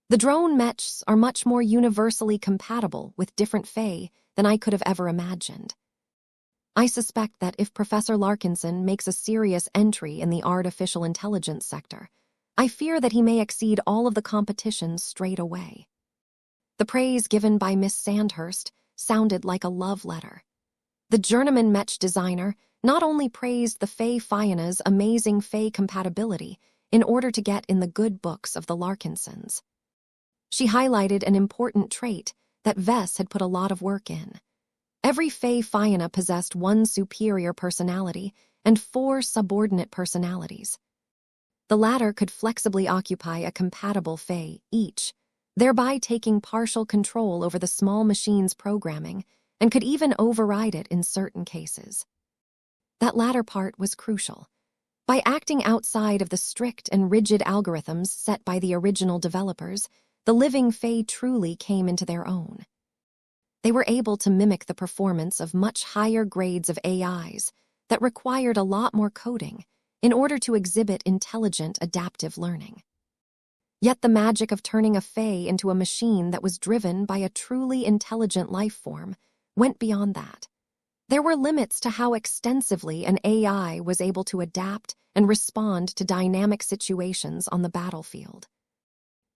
The drone Mechs are much more universally compatible with different Fae than I could have ever imagined. I suspect that if Professor Larkinson makes a serious entry in the artificial intelligence sector, I fear that he may exceed all of the competitions straight away. The praise given by Miss Sandhurst sounded like a love letter. The journeyman Mech designer not only praised the Fae Fiana's amazing Fae compatibility in order to get in the good books of the Larkinsons. She highlighted an important trait that Vess had put a lot of work in. Every Fae Fiana possessed one superior personality and 4 subordinate personalities. The latter could flexibly occupy a compatible Fae each, thereby taking partial control over the small machine's programming and could even override it in certain cases. That latter part was crucial. By acting outside of the strict and rigid algorithms set by the original developers, the living Fae truly came into their own. They were able to mimic the performance of much higher grades of AIs that required a lot more coding in order to exhibit intelligent adaptive learning. Yet the magic of turning a Fae into a machine that was driven by a truly intelligent life form went beyond that. There were limits to how extensively an AI was able to adapt and respond to dynamic situations on the battlefield.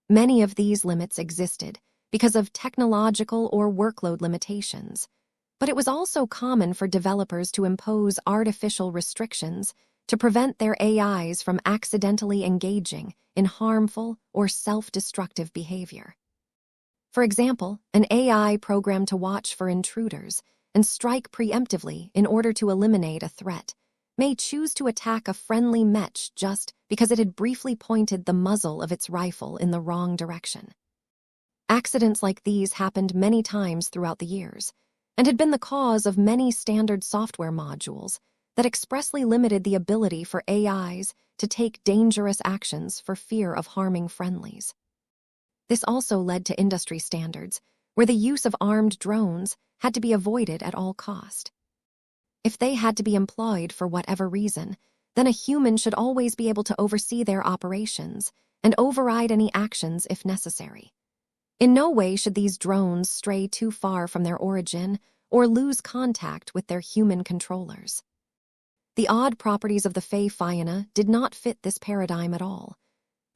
Many of these limits existed because of technological or workload limitations, but it was also common for developers to impose artificial restrictions to prevent their AIs from accidentally engaging in harmful or self-destructive behavior. For example, an AI programmed to watch for intruders and strike preemptively in order to eliminate a threat may choose to attack a friendly Mech just because it had briefly pointed the muzzle of its rifle in the wrong direction. Accidents like these happened many times throughout the years, and had been the cause of many standard software modules that expressly limited the ability for AIs to take dangerous actions for fear of harming friendlies. This also led to industry standards, where the use of armed drones had to be avoided at all cost. If they had to be employed for whatever reason, then a human should always be able to oversee their operations and override any actions if necessary. In no way should these drones stray too far from their origin or lose contact with their human controllers. The odd properties of the Fae Fiana did not fit this paradigm at all.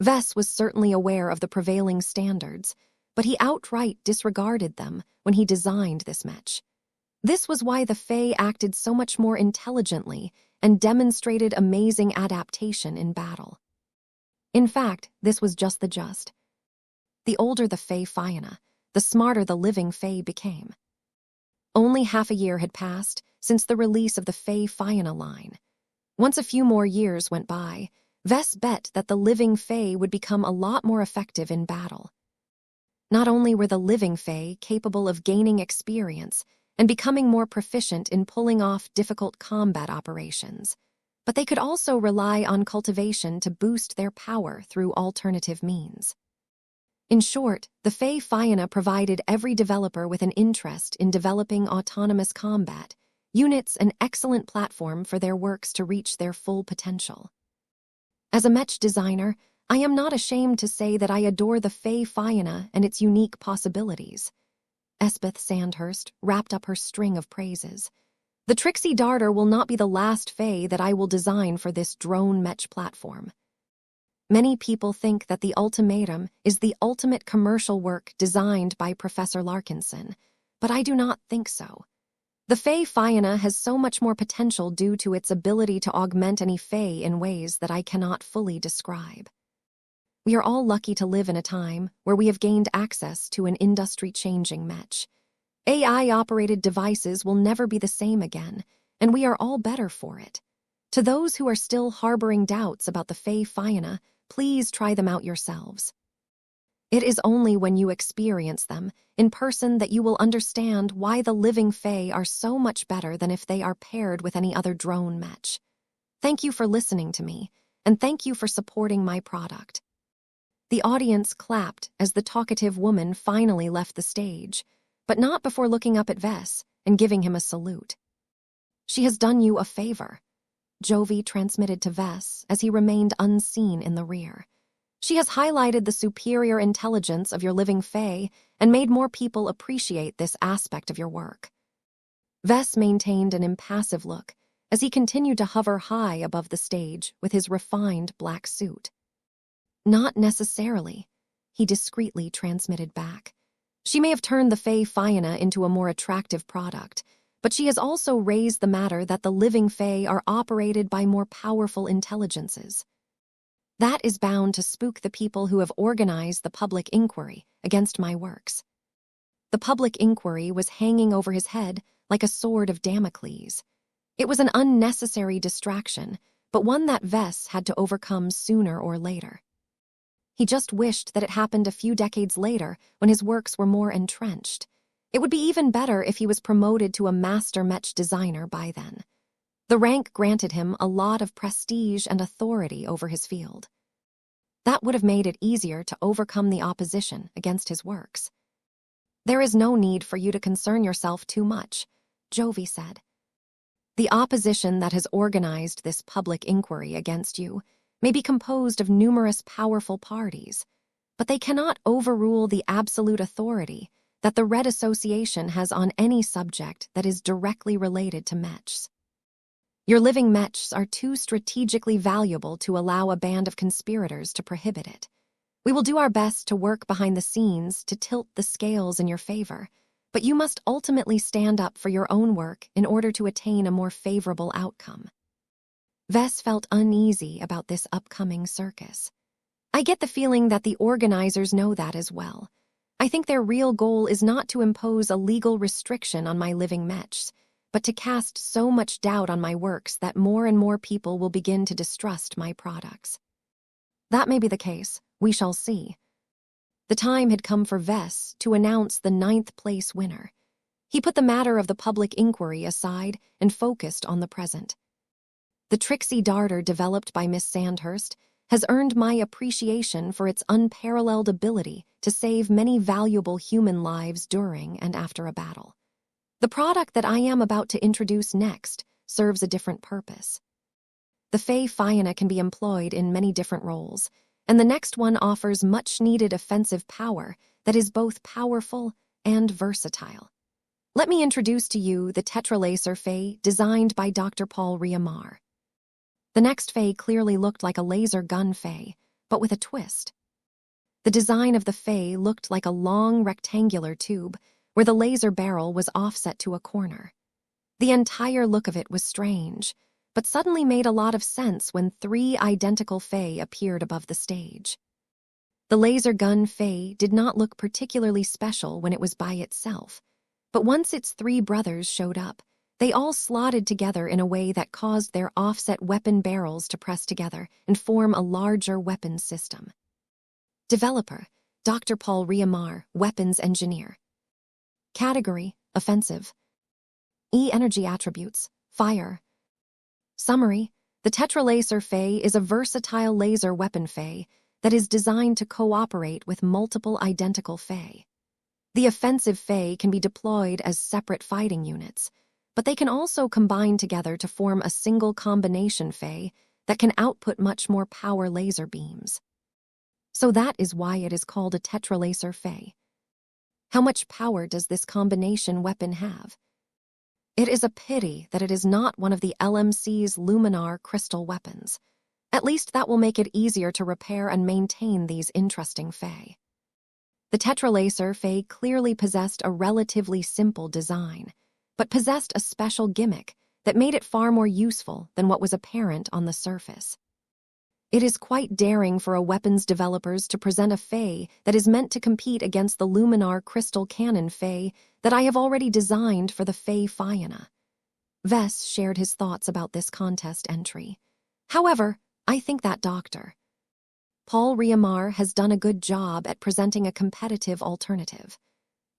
Vess was certainly aware of the prevailing standards, but he outright disregarded them when he designed this Mech. This was why the Fae acted so much more intelligently and demonstrated amazing adaptation in battle. In fact, this was just the just. The older the Fae Fiana, the smarter the living Fae became. Only half a year had passed since the release of the Fae Fiana line. Once a few more years went by, Vess bet that the living Fae would become a lot more effective in battle. Not only were the living Fae capable of gaining experience and becoming more proficient in pulling off difficult combat operations, but they could also rely on cultivation to boost their power through alternative means. In short, the Fae Fiana provided every developer with an interest in developing autonomous combat units an excellent platform for their works to reach their full potential. As a Mech designer, I am not ashamed to say that I adore the Fae Fiana and its unique possibilities. Espeth Sandhurst wrapped up her string of praises. The tricksy darter will not be the last Fae that I will design for this drone Mech platform. Many people think that the Ultimatum is the ultimate commercial work designed by Professor Larkinson, But I do not think so. The Fey Fiona has so much more potential due to its ability to augment any Fey in ways that I cannot fully describe. We are all lucky to live in a time where we have gained access to an industry-changing Mech. AI-operated devices will never be the same again, and we are all better for it. To those who are still harboring doubts about the Fey Fiona, please try them out yourselves. It is only when you experience them in person that you will understand why the living Fey are so much better than if they are paired with any other drone Mech. Thank you for listening to me, and thank you for supporting my product. The audience clapped as the talkative woman finally left the stage, but not before looking up at Vess and giving him a salute. She has done you a favor, Jovi transmitted to Vess as he remained unseen in the rear. She has highlighted the superior intelligence of your living Fey and made more people appreciate this aspect of your work. Vess maintained an impassive look as he continued to hover high above the stage with his refined black suit. Not necessarily, he discreetly transmitted back. She may have turned the Fey Fiona into a more attractive product, but she has also raised the matter that the living Fey are operated by more powerful intelligences. That is bound to spook the people who have organized the public inquiry against my works. The public inquiry was hanging over his head like a sword of Damocles. It was an unnecessary distraction, but one that Vess had to overcome sooner or later. He just wished that it happened a few decades later when his works were more entrenched. It would be even better if he was promoted to a master Mech designer by then. The rank granted him a lot of prestige and authority over his field. That would have made it easier to overcome the opposition against his works. There is no need for you to concern yourself too much, Jovi said. The opposition that has organized this public inquiry against you may be composed of numerous powerful parties, but they cannot overrule the absolute authority that the Red Association has on any subject that is directly related to Mechs. Your living Mechs are too strategically valuable to allow a band of conspirators to prohibit it. We will do our best to work behind the scenes to tilt the scales in your favor, but you must ultimately stand up for your own work in order to attain a more favorable outcome. Vess felt uneasy about this upcoming circus. I get the feeling that the organizers know that as well. I think their real goal is not to impose a legal restriction on my living Mechs, but to cast so much doubt on my works that more and more people will begin to distrust my products. That may be the case. We shall see. The time had come for Vess to announce the 9th place winner. He put the matter of the public inquiry aside and focused on the present. The tricksy darter developed by Miss Sandhurst has earned my appreciation for its unparalleled ability to save many valuable human lives during and after a battle. The product that I am about to introduce next serves a different purpose. The Fey Fiona can be employed in many different roles, and the next one offers much-needed offensive power that is both powerful and versatile. Let me introduce to you the Tetralaser Fey designed by Dr. Paul Riamar. The next Fey clearly looked like a laser gun Fey, but with a twist. The design of the Fey looked like a long rectangular tube where the laser barrel was offset to a corner. The entire look of it was strange, but suddenly made a lot of sense when 3 identical Fey appeared above the stage. The laser gun Fey did not look particularly special when it was by itself, but once its 3 brothers showed up, they all slotted together in a way that caused their offset weapon barrels to press together and form a larger weapons system. Developer, Dr. Paul Riamar, Weapons Engineer. Category, Offensive. E-Energy Attributes, Fire. Summary, the Tetralaser Fey is a versatile laser weapon Fey that is designed to cooperate with multiple identical Fey. The offensive Fey can be deployed as separate fighting units, but they can also combine together to form a single combination Fey that can output much more power laser beams. So that is why it is called a Tetralaser Fey. How much power does this combination weapon have? It is a pity that it is not one of the LMC's Luminar crystal weapons. At least that will make it easier to repair and maintain these interesting Fey. The Tetralaser Fae clearly possessed a relatively simple design, but possessed a special gimmick that made it far more useful than what was apparent on the surface. It is quite daring for a weapons developers to present a Fae that is meant to compete against the Luminar Crystal Cannon Fae that I have already designed for the Fae Fianna. Vess shared his thoughts about this contest entry. However, I think that Dr. Paul Riamar has done a good job at presenting a competitive alternative.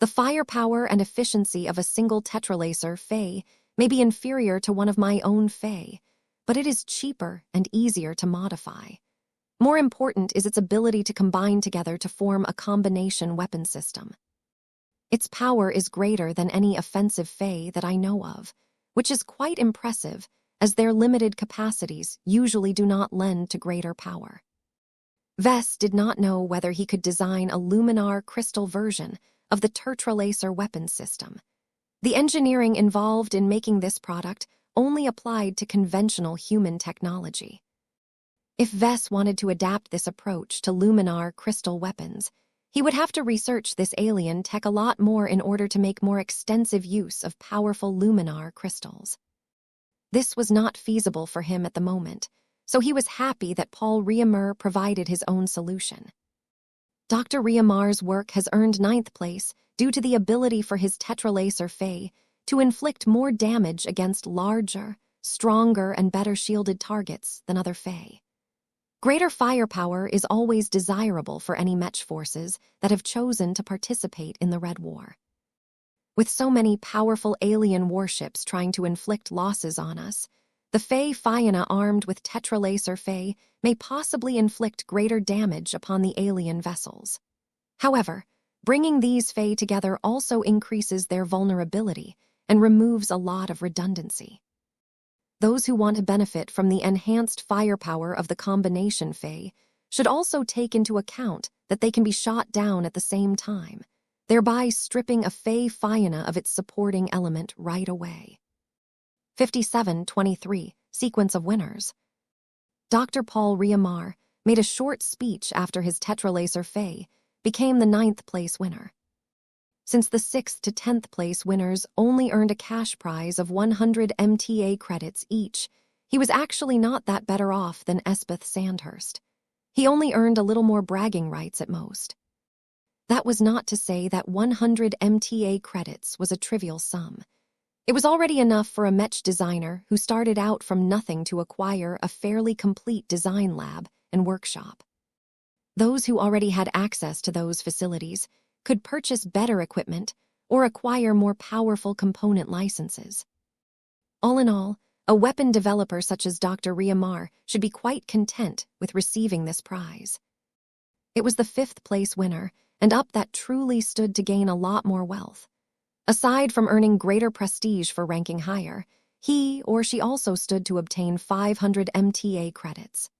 The firepower and efficiency of a single Tetralaser Fae may be inferior to one of my own Fae, but it is cheaper and easier to modify. More important is its ability to combine together to form a combination weapon system. Its power is greater than any offensive Fae that I know of, which is quite impressive as their limited capacities usually do not lend to greater power. Vess did not know whether he could design a Luminar crystal version of the Tetralaser weapon system. The engineering involved in making this product only applied to conventional human technology. If Vess wanted to adapt this approach to Luminar crystal weapons, he would have to research this alien tech a lot more in order to make more extensive use of powerful Luminar crystals. This was not feasible for him at the moment, so he was happy that Paul Riamar provided his own solution. Dr. Riamar's work has earned 9th place due to the ability for his Tetralaser Fae to inflict more damage against larger, stronger, and better shielded targets than other Fae. Greater firepower is always desirable for any Mech forces that have chosen to participate in the Red War. With so many powerful alien warships trying to inflict losses on us, the Fae Fianna armed with Tetralaser Fae may possibly inflict greater damage upon the alien vessels. However, bringing these Fae together also increases their vulnerability and removes a lot of redundancy. Those who want to benefit from the enhanced firepower of the combination Fae should also take into account that they can be shot down at the same time, thereby stripping a Fae Fianna of its supporting element right away. 57-23, Sequence of Winners. Dr. Paul Riamar made a short speech after his Tetralaser Fae became the 9th place winner. Since the 6th to 10th place winners only earned a cash prize of 100 MTA credits each, he was actually not that better off than Elspeth Sandhurst. He only earned a little more bragging rights at most. That was not to say that 100 MTA credits was a trivial sum. It was already enough for a Mech designer who started out from nothing to acquire a fairly complete design lab and workshop. Those who already had access to those facilities could purchase better equipment or acquire more powerful component licenses. All in all, a weapon developer such as Dr. Riamar should be quite content with receiving this prize. It was the 5th place winner, and up that truly stood to gain a lot more wealth. Aside from earning greater prestige for ranking higher, he or she also stood to obtain 500 MTA credits.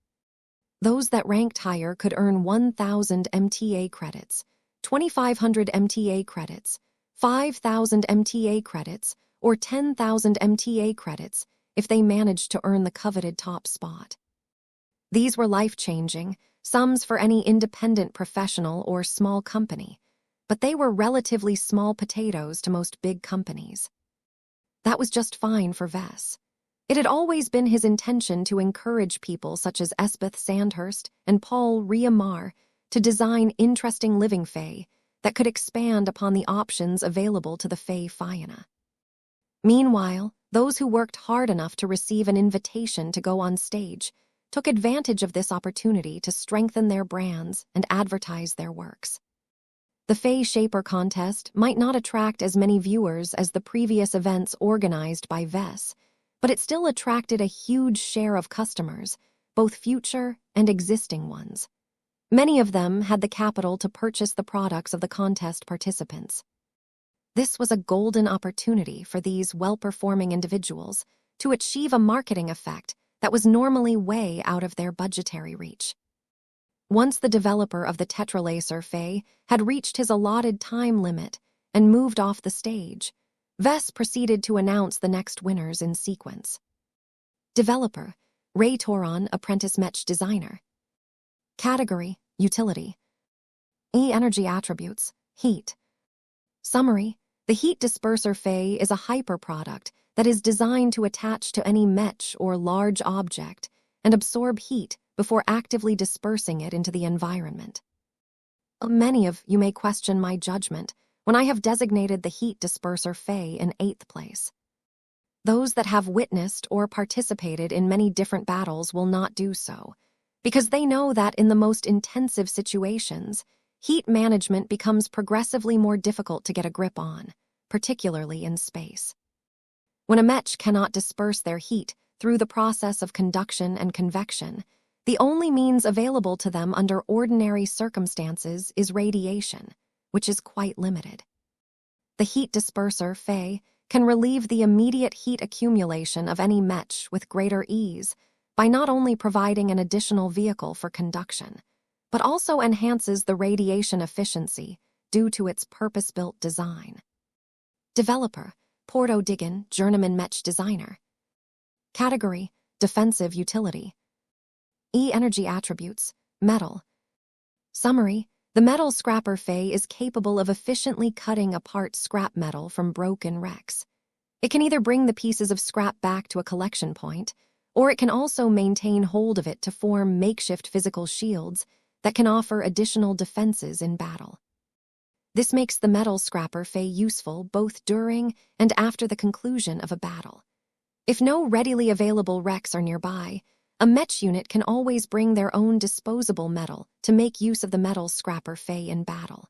Those that ranked higher could earn 1,000 MTA credits, 2,500 MTA credits, 5,000 MTA credits, or 10,000 MTA credits if they managed to earn the coveted top spot. These were life-changing sums for any independent professional or small company, but they were relatively small potatoes to most big companies. That was just fine for Vess. It had always been his intention to encourage people such as Elspeth Sandhurst and Paul Riamar to design interesting living Fae that could expand upon the options available to the Fae Fianna. Meanwhile, those who worked hard enough to receive an invitation to go on stage took advantage of this opportunity to strengthen their brands and advertise their works. The Fae Shaper contest might not attract as many viewers as the previous events organized by Vess, but it still attracted a huge share of customers, both future and existing ones. Many of them had the capital to purchase the products of the contest participants. This was a golden opportunity for these well-performing individuals to achieve a marketing effect that was normally way out of their budgetary reach. Once the developer of the Tetralaser Fae had reached his allotted time limit and moved off the stage, Vess proceeded to announce the next winners in sequence. Developer, Ray Toron, Apprentice Mech Designer. Category, Utility. E. Energy attributes. Heat. Summary: the heat disperser Fey is a hyperproduct that is designed to attach to any mech or large object and absorb heat before actively dispersing it into the environment. Many of you may question my judgment when I have designated the heat disperser Fey in 8th place. Those that have witnessed or participated in many different battles will not do so, because they know that in the most intensive situations, heat management becomes progressively more difficult to get a grip on, particularly in space. When a mech cannot disperse their heat through the process of conduction and convection, the only means available to them under ordinary circumstances is radiation, which is quite limited. The heat disperser, Fey, can relieve the immediate heat accumulation of any mech with greater ease by not only providing an additional vehicle for conduction, but also enhances the radiation efficiency due to its purpose-built design. Developer: Porto Digan, Journeyman Mech Designer. Category: Defensive Utility. E. Energy attributes. Metal. Summary: the metal scrapper Fey is capable of efficiently cutting apart scrap metal from broken wrecks. It can either bring the pieces of scrap back to a collection point, or it can also maintain hold of it to form makeshift physical shields that can offer additional defenses in battle. This makes the metal scrapper Fey useful both during and after the conclusion of a battle. If no readily available wrecks are nearby, a mech unit can always bring their own disposable metal to make use of the metal scrapper Fey in battle.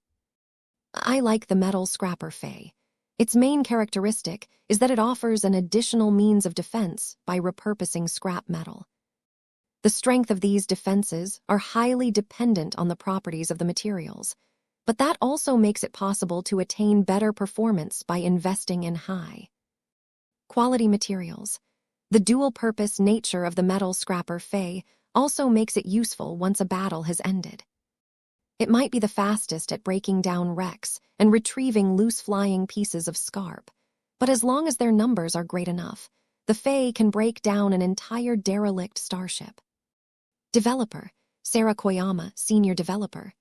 I like the metal scrapper Fey. Its main characteristic is that it offers an additional means of defense by repurposing scrap metal. The strength of these defenses are highly dependent on the properties of the materials, but that also makes it possible to attain better performance by investing in high-quality materials. The dual-purpose nature of the metal scrapper Fey also makes it useful once a battle has ended. It might be the fastest at breaking down wrecks and retrieving loose-flying pieces of scarp, but as long as their numbers are great enough, the Fey can break down an entire derelict starship. Developer: Sarah Koyama, Senior Developer.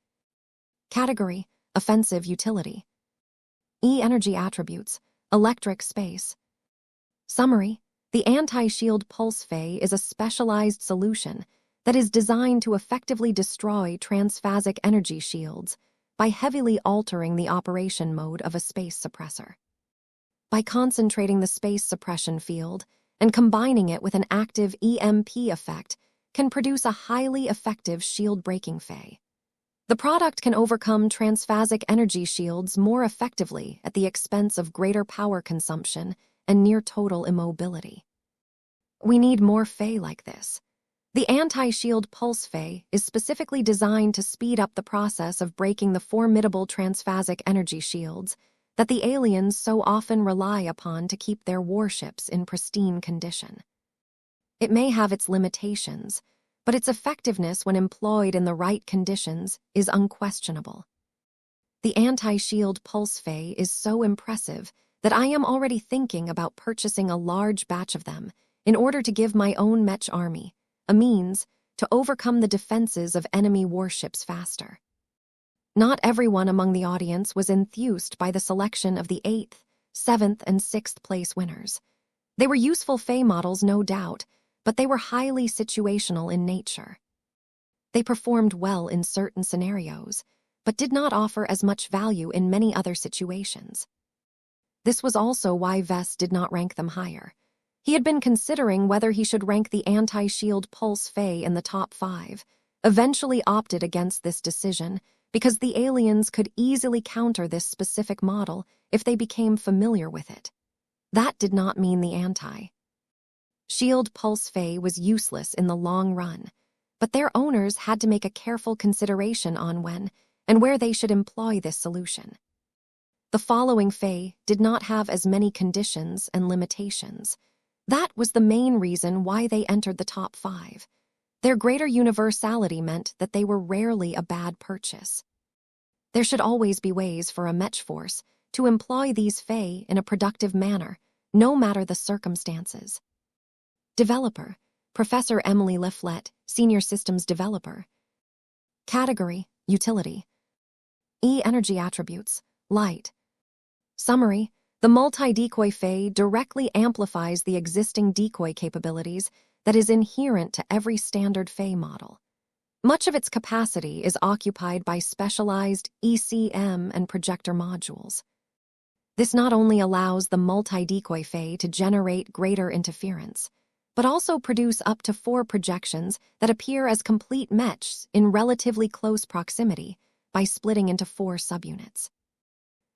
Category: Offensive Utility. E. Energy attributes. Electric space. Summary: the anti-shield pulse Fey is a specialized solution that is designed to effectively destroy transphasic energy shields by heavily altering the operation mode of a space suppressor. By concentrating the space suppression field and combining it with an active EMP effect, can produce a highly effective shield-breaking Fey. The product can overcome transphasic energy shields more effectively at the expense of greater power consumption and near-total immobility. We need more Fey like this. The anti-shield pulse Fey is specifically designed to speed up the process of breaking the formidable transphasic energy shields that the aliens so often rely upon to keep their warships in pristine condition. It may have its limitations, but its effectiveness when employed in the right conditions is unquestionable. The anti-shield pulse Fey is so impressive that I am already thinking about purchasing a large batch of them in order to give my own mech army a means to overcome the defenses of enemy warships faster. Not everyone among the audience was enthused by the selection of the 8th, 7th, and 6th place winners. They were useful Fey models, no doubt, but they were highly situational in nature. They performed well in certain scenarios, but did not offer as much value in many other situations. This was also why Vess did not rank them higher. He had been considering whether he should rank the anti-shield pulse Fey in the top 5, eventually opted against this decision because the aliens could easily counter this specific model if they became familiar with it. That did not mean the anti-shield pulse Fey was useless in the long run, but their owners had to make a careful consideration on when and where they should employ this solution. The following Fey did not have as many conditions and limitations. That was the main reason why they entered the top 5. Their greater universality meant that they were rarely a bad purchase. There should always be ways for a mech force to employ these Fey in a productive manner, no matter the circumstances. Developer: Professor Emily Leflette, Senior Systems Developer. Category: Utility. Energy attributes. Light. Summary. The multi-decoy Fae directly amplifies the existing decoy capabilities that is inherent to every standard Fae model. Much of its capacity is occupied by specialized ECM and projector modules. This not only allows the multi-decoy Fae to generate greater interference, but also produce up to 4 projections that appear as complete mechs in relatively close proximity by splitting into 4 subunits.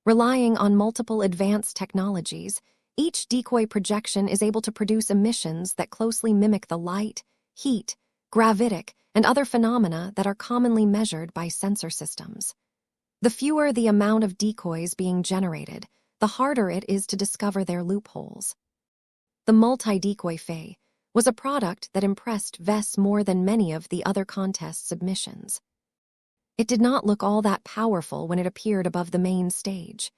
Relying on multiple advanced technologies, each decoy projection is able to produce emissions that closely mimic the light, heat, gravitic, and other phenomena that are commonly measured by sensor systems. The fewer the amount of decoys being generated, the harder it is to discover their loopholes. The multi-decoy Fae was a product that impressed Vess more than many of the other contest submissions. It did not look all that powerful when it appeared above the main stage.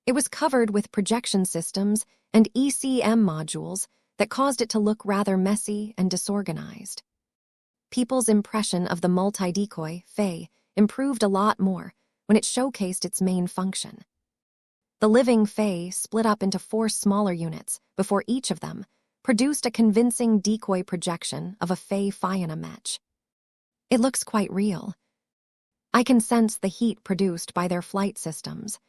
It was covered with projection systems and ECM modules that caused it to look rather messy and disorganized. People's impression of the multi-decoy Fae improved a lot more when it showcased its main function. The living Fae split up into 4 smaller units before each of them produced a convincing decoy projection of a Fae-Fianna mech. It looks quite real. I can sense the heat produced by their flight systems.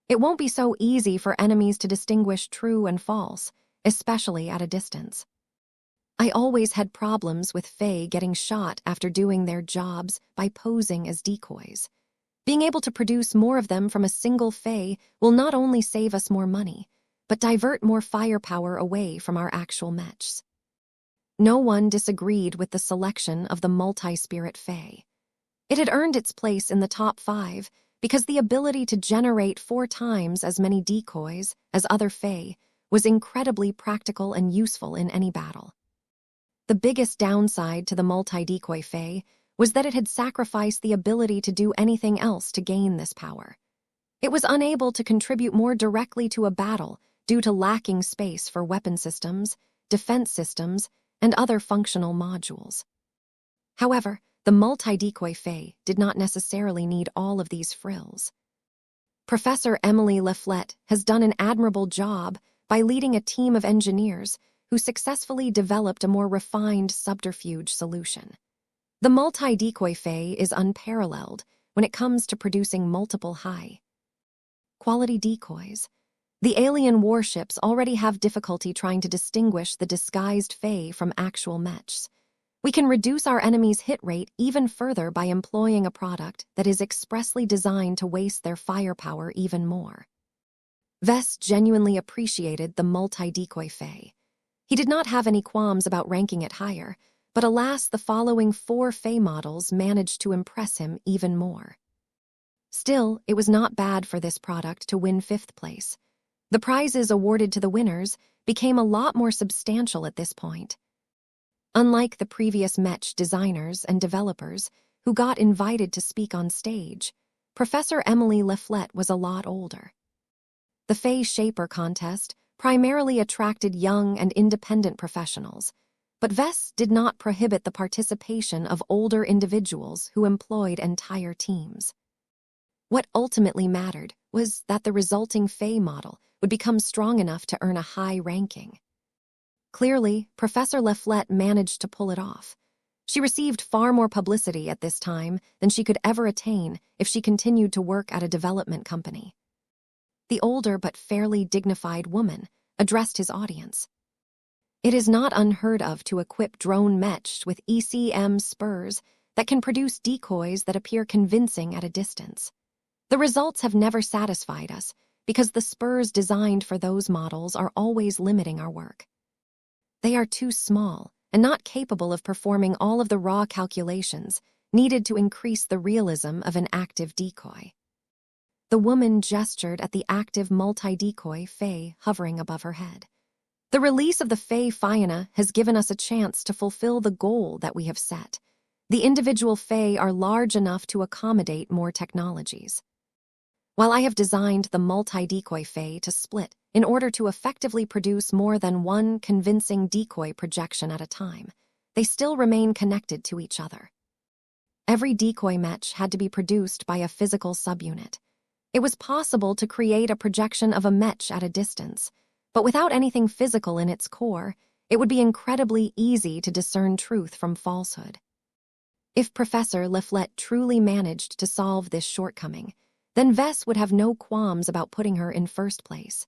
It won't be so easy for enemies to distinguish true and false, especially at a distance. I always had problems with Fae getting shot after doing their jobs by posing as decoys. Being able to produce more of them from a single Fae will not only save us more money, but divert more firepower away from our actual mechs. No one disagreed with the selection of the multi-spirit Fae. It had earned its place in the top 5 because the ability to generate 4 times as many decoys as other Fae was incredibly practical and useful in any battle. The biggest downside to the multi-decoy Fae was that it had sacrificed the ability to do anything else to gain this power. It was unable to contribute more directly to a battle due to lacking space for weapon systems, defense systems, and other functional modules. However, the multi-decoy Fae did not necessarily need all of these frills. Professor Emily Leflette has done an admirable job by leading a team of engineers who successfully developed a more refined subterfuge solution. The multi-decoy Fae is unparalleled when it comes to producing multiple high-quality decoys. The alien warships already have difficulty trying to distinguish the disguised Fae from actual mechs. We can reduce our enemy's hit rate even further by employing a product that is expressly designed to waste their firepower even more. Vess genuinely appreciated the multi-decoy Fae. He did not have any qualms about ranking it higher, but alas, the following 4 Fae models managed to impress him even more. Still, it was not bad for this product to win 5th place. The prizes awarded to the winners became a lot more substantial at this point. Unlike the previous mech designers and developers who got invited to speak on stage, Professor Emily Leflette was a lot older. The Fae Shaper contest primarily attracted young and independent professionals, but Vess did not prohibit the participation of older individuals who employed entire teams. What ultimately mattered was that the resulting Fae model would become strong enough to earn a high ranking. Clearly, Professor Leflette managed to pull it off. She received far more publicity at this time than she could ever attain if she continued to work at a development company. The older but fairly dignified woman addressed his audience. It is not unheard of to equip drone mechs with ECM spurs that can produce decoys that appear convincing at a distance. The results have never satisfied us because the spurs designed for those models are always limiting our work. They are too small and not capable of performing all of the raw calculations needed to increase the realism of an active decoy. The woman gestured at the active multi-decoy Fae hovering above her head. The release of the Fae-Fianna has given us a chance to fulfill the goal that we have set. The individual Fae are large enough to accommodate more technologies. While I have designed the multi-decoy Fae to split in order to effectively produce more than one convincing decoy projection at a time, they still remain connected to each other. Every decoy mech had to be produced by a physical subunit. It was possible to create a projection of a Mech at a distance, but without anything physical in its core, it would be incredibly easy to discern truth from falsehood. If Professor Leflet truly managed to solve this shortcoming, then Vess would have no qualms about putting her in first place.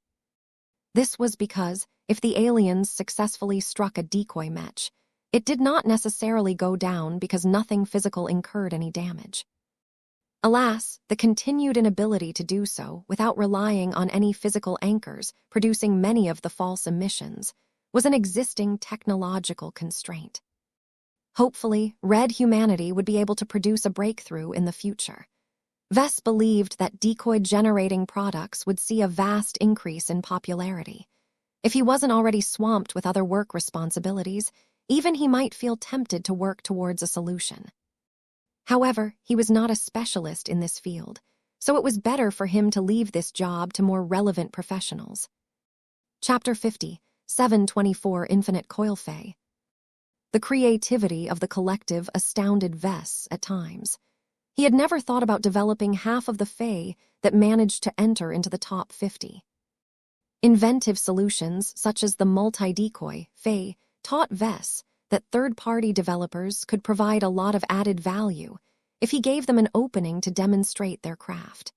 This was because, if the aliens successfully struck a decoy Mech, it did not necessarily go down because nothing physical incurred any damage. Alas, the continued inability to do so without relying on any physical anchors producing many of the false emissions was an existing technological constraint. Hopefully, Red humanity would be able to produce a breakthrough in the future. Vess believed that decoy-generating products would see a vast increase in popularity. If he wasn't already swamped with other work responsibilities, even he might feel tempted to work towards a solution. However, he was not a specialist in this field, so it was better for him to leave this job to more relevant professionals. Chapter 50, 724 Infinite Coil Fae. The creativity of the collective astounded Vess at times. He had never thought about developing half of the Fae that managed to enter into the top 50. Inventive solutions such as the multi-decoy Fae taught Vess that third-party developers could provide a lot of added value if he gave them an opening to demonstrate their craft.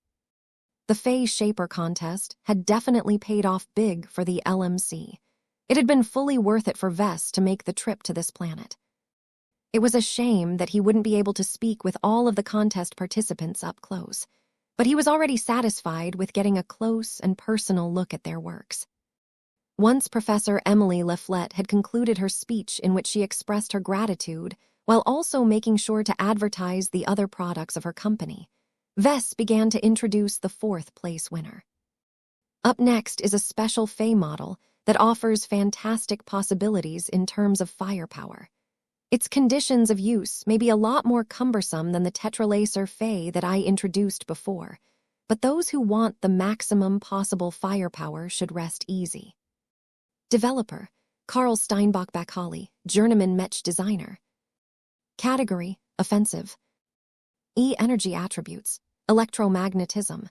The Fae Shaper contest had definitely paid off big for the LMC. It had been fully worth it for Vess to make the trip to this planet. It was a shame that he wouldn't be able to speak with all of the contest participants up close, but he was already satisfied with getting a close and personal look at their works. Once Professor Emily Leflet had concluded her speech in which she expressed her gratitude while also making sure to advertise the other products of her company, Vess began to introduce the fourth-place winner. Up next is a special Fae model that offers fantastic possibilities in terms of firepower. Its conditions of use may be a lot more cumbersome than the Tetralacer Fae that I introduced before, but those who want the maximum possible firepower should rest easy. Developer, Carl Steinbach-Bacali, Journeyman Mech Designer. Category, Offensive. E-Energy Attributes, Electromagnetism.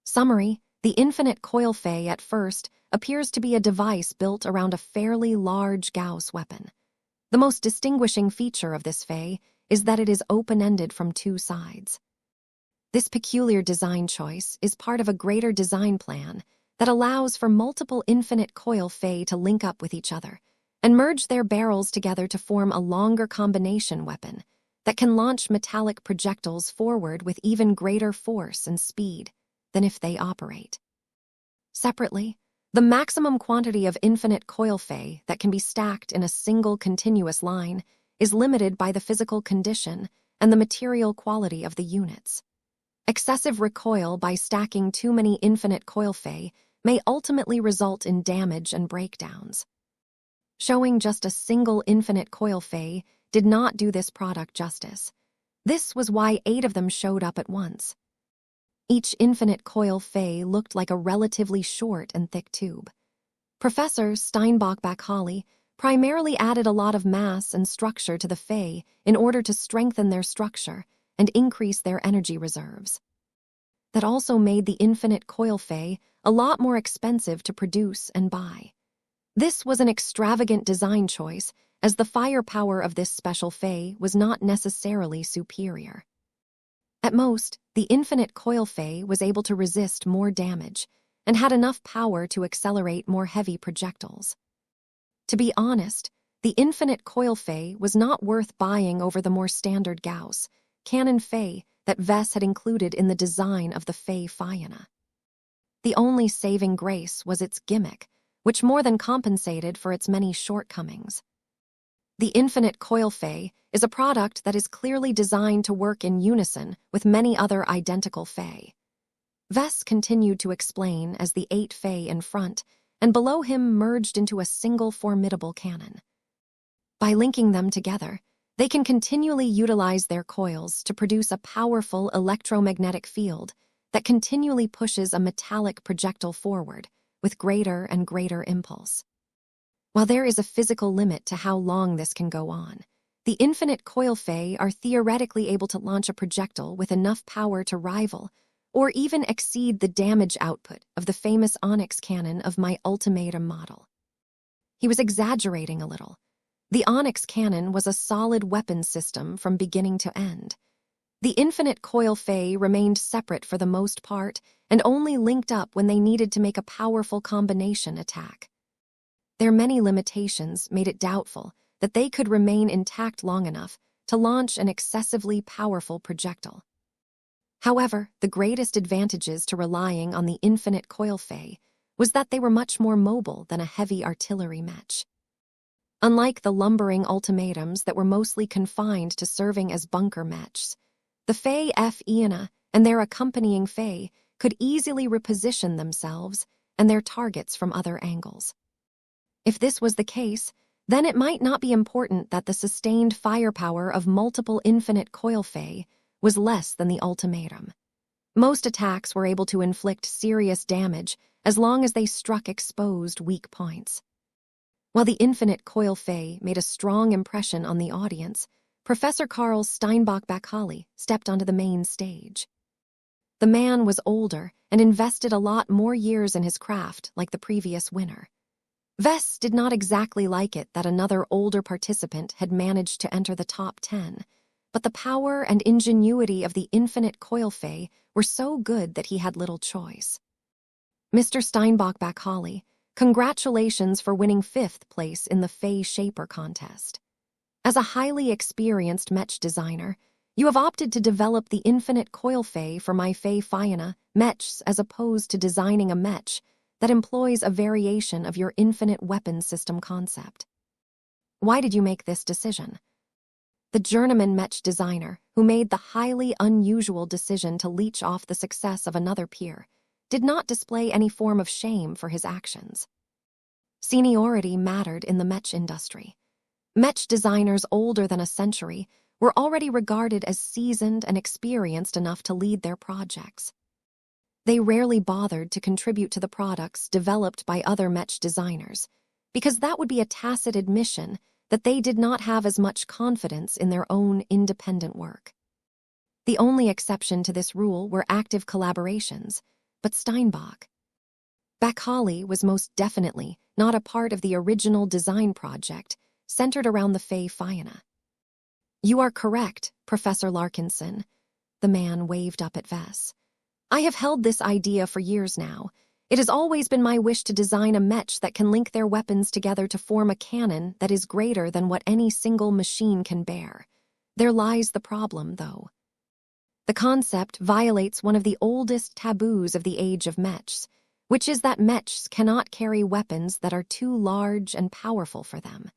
Summary, the Infinite Coil Fae at first appears to be a device built around a fairly large Gauss weapon. The most distinguishing feature of this Fae is that it is open-ended from two sides. This peculiar design choice is part of a greater design plan that allows for multiple infinite coil Fae to link up with each other and merge their barrels together to form a longer combination weapon that can launch metallic projectiles forward with even greater force and speed than if they operate. Separately, the maximum quantity of infinite coil Fae that can be stacked in a single continuous line is limited by the physical condition and the material quality of the units. Excessive recoil by stacking too many infinite coil Fae may ultimately result in damage and breakdowns. Showing just a single infinite coil Fae did not do this product justice. This was why 8 of them showed up at once. Each infinite coil Fae looked like a relatively short and thick tube. Professor Steinbach-Bacali primarily added a lot of mass and structure to the Fae in order to strengthen their structure and increase their energy reserves. That also made the infinite coil Fae a lot more expensive to produce and buy. This was an extravagant design choice, as the firepower of this special Fae was not necessarily superior. At most, the infinite coil Fae was able to resist more damage and had enough power to accelerate more heavy projectiles. To be honest, the infinite coil Fae was not worth buying over the more standard Gauss, Cannon Fae that Vess had included in the design of the Fae Fianna. The only saving grace was its gimmick, which more than compensated for its many shortcomings. The Infinite Coil Fae is a product that is clearly designed to work in unison with many other identical Fae. Vess continued to explain as the 8 Fae in front and below him merged into a single formidable cannon. By linking them together, they can continually utilize their coils to produce a powerful electromagnetic field that continually pushes a metallic projectile forward with greater and greater impulse. While there is a physical limit to how long this can go on, the infinite coil Fae are theoretically able to launch a projectile with enough power to rival or even exceed the damage output of the famous Onyx cannon of my ultimatum model. He was exaggerating a little. The Onyx cannon was a solid weapon system from beginning to end. The infinite coil Fey remained separate for the most part and only linked up when they needed to make a powerful combination attack. Their many limitations made it doubtful that they could remain intact long enough to launch an excessively powerful projectile. However, the greatest advantages to relying on the infinite coil Fey was that they were much more mobile than a heavy artillery Mech. Unlike the lumbering ultimatums that were mostly confined to serving as bunker Mechs, the Fey F Iana and their accompanying Fey could easily reposition themselves and their targets from other angles. If this was the case, then it might not be important that the sustained firepower of multiple infinite coil Fey was less than the ultimatum. Most attacks were able to inflict serious damage as long as they struck exposed weak points. While the infinite coil Fey made a strong impression on the audience, Professor Carl Steinbach-Bakhali stepped onto the main stage. The man was older and invested a lot more years in his craft like the previous winner. Vess did not exactly like it that another older participant had managed to enter the top 10, but the power and ingenuity of the infinite coil Fey were so good that he had little choice. Mr. Steinbach-Bakhali, congratulations for winning 5th place in the Fey Shaper contest. As a highly experienced Mech designer, you have opted to develop the infinite coil Fey for my Fey Fianna Mechs as opposed to designing a Mech that employs a variation of your infinite weapon system concept. Why did you make this decision? The journeyman Mech designer, who made the highly unusual decision to leech off the success of another peer, did not display any form of shame for his actions. Seniority mattered in the Mech industry. Mech designers older than a century were already regarded as seasoned and experienced enough to lead their projects. They rarely bothered to contribute to the products developed by other Mech designers, because that would be a tacit admission that they did not have as much confidence in their own independent work. The only exception to this rule were active collaborations, but Steinbach. Bakhali was most definitely not a part of the original design project centered around the Fey Fianna. You are correct, Professor Larkinson. The man waved up at Vess. I have held this idea for years now. It has always been my wish to design a Mech that can link their weapons together to form a cannon that is greater than what any single machine can bear. There lies the problem, though. The concept violates one of the oldest taboos of the age of Mechs, which is that Mechs cannot carry weapons that are too large and powerful for them.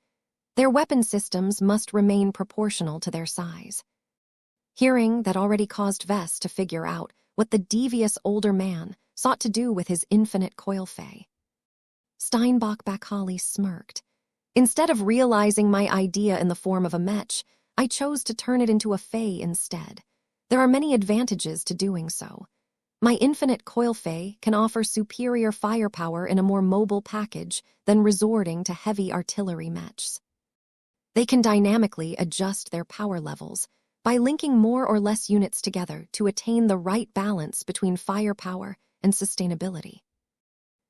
Their weapon systems must remain proportional to their size. Hearing that already caused Vess to figure out what the devious older man sought to do with his infinite coil Fey. Steinbach-Bakhali smirked. Instead of realizing my idea in the form of a Mech, I chose to turn it into a Fey instead. There are many advantages to doing so. My infinite coil Fey can offer superior firepower in a more mobile package than resorting to heavy artillery Mechs. They can dynamically adjust their power levels by linking more or less units together to attain the right balance between firepower and sustainability.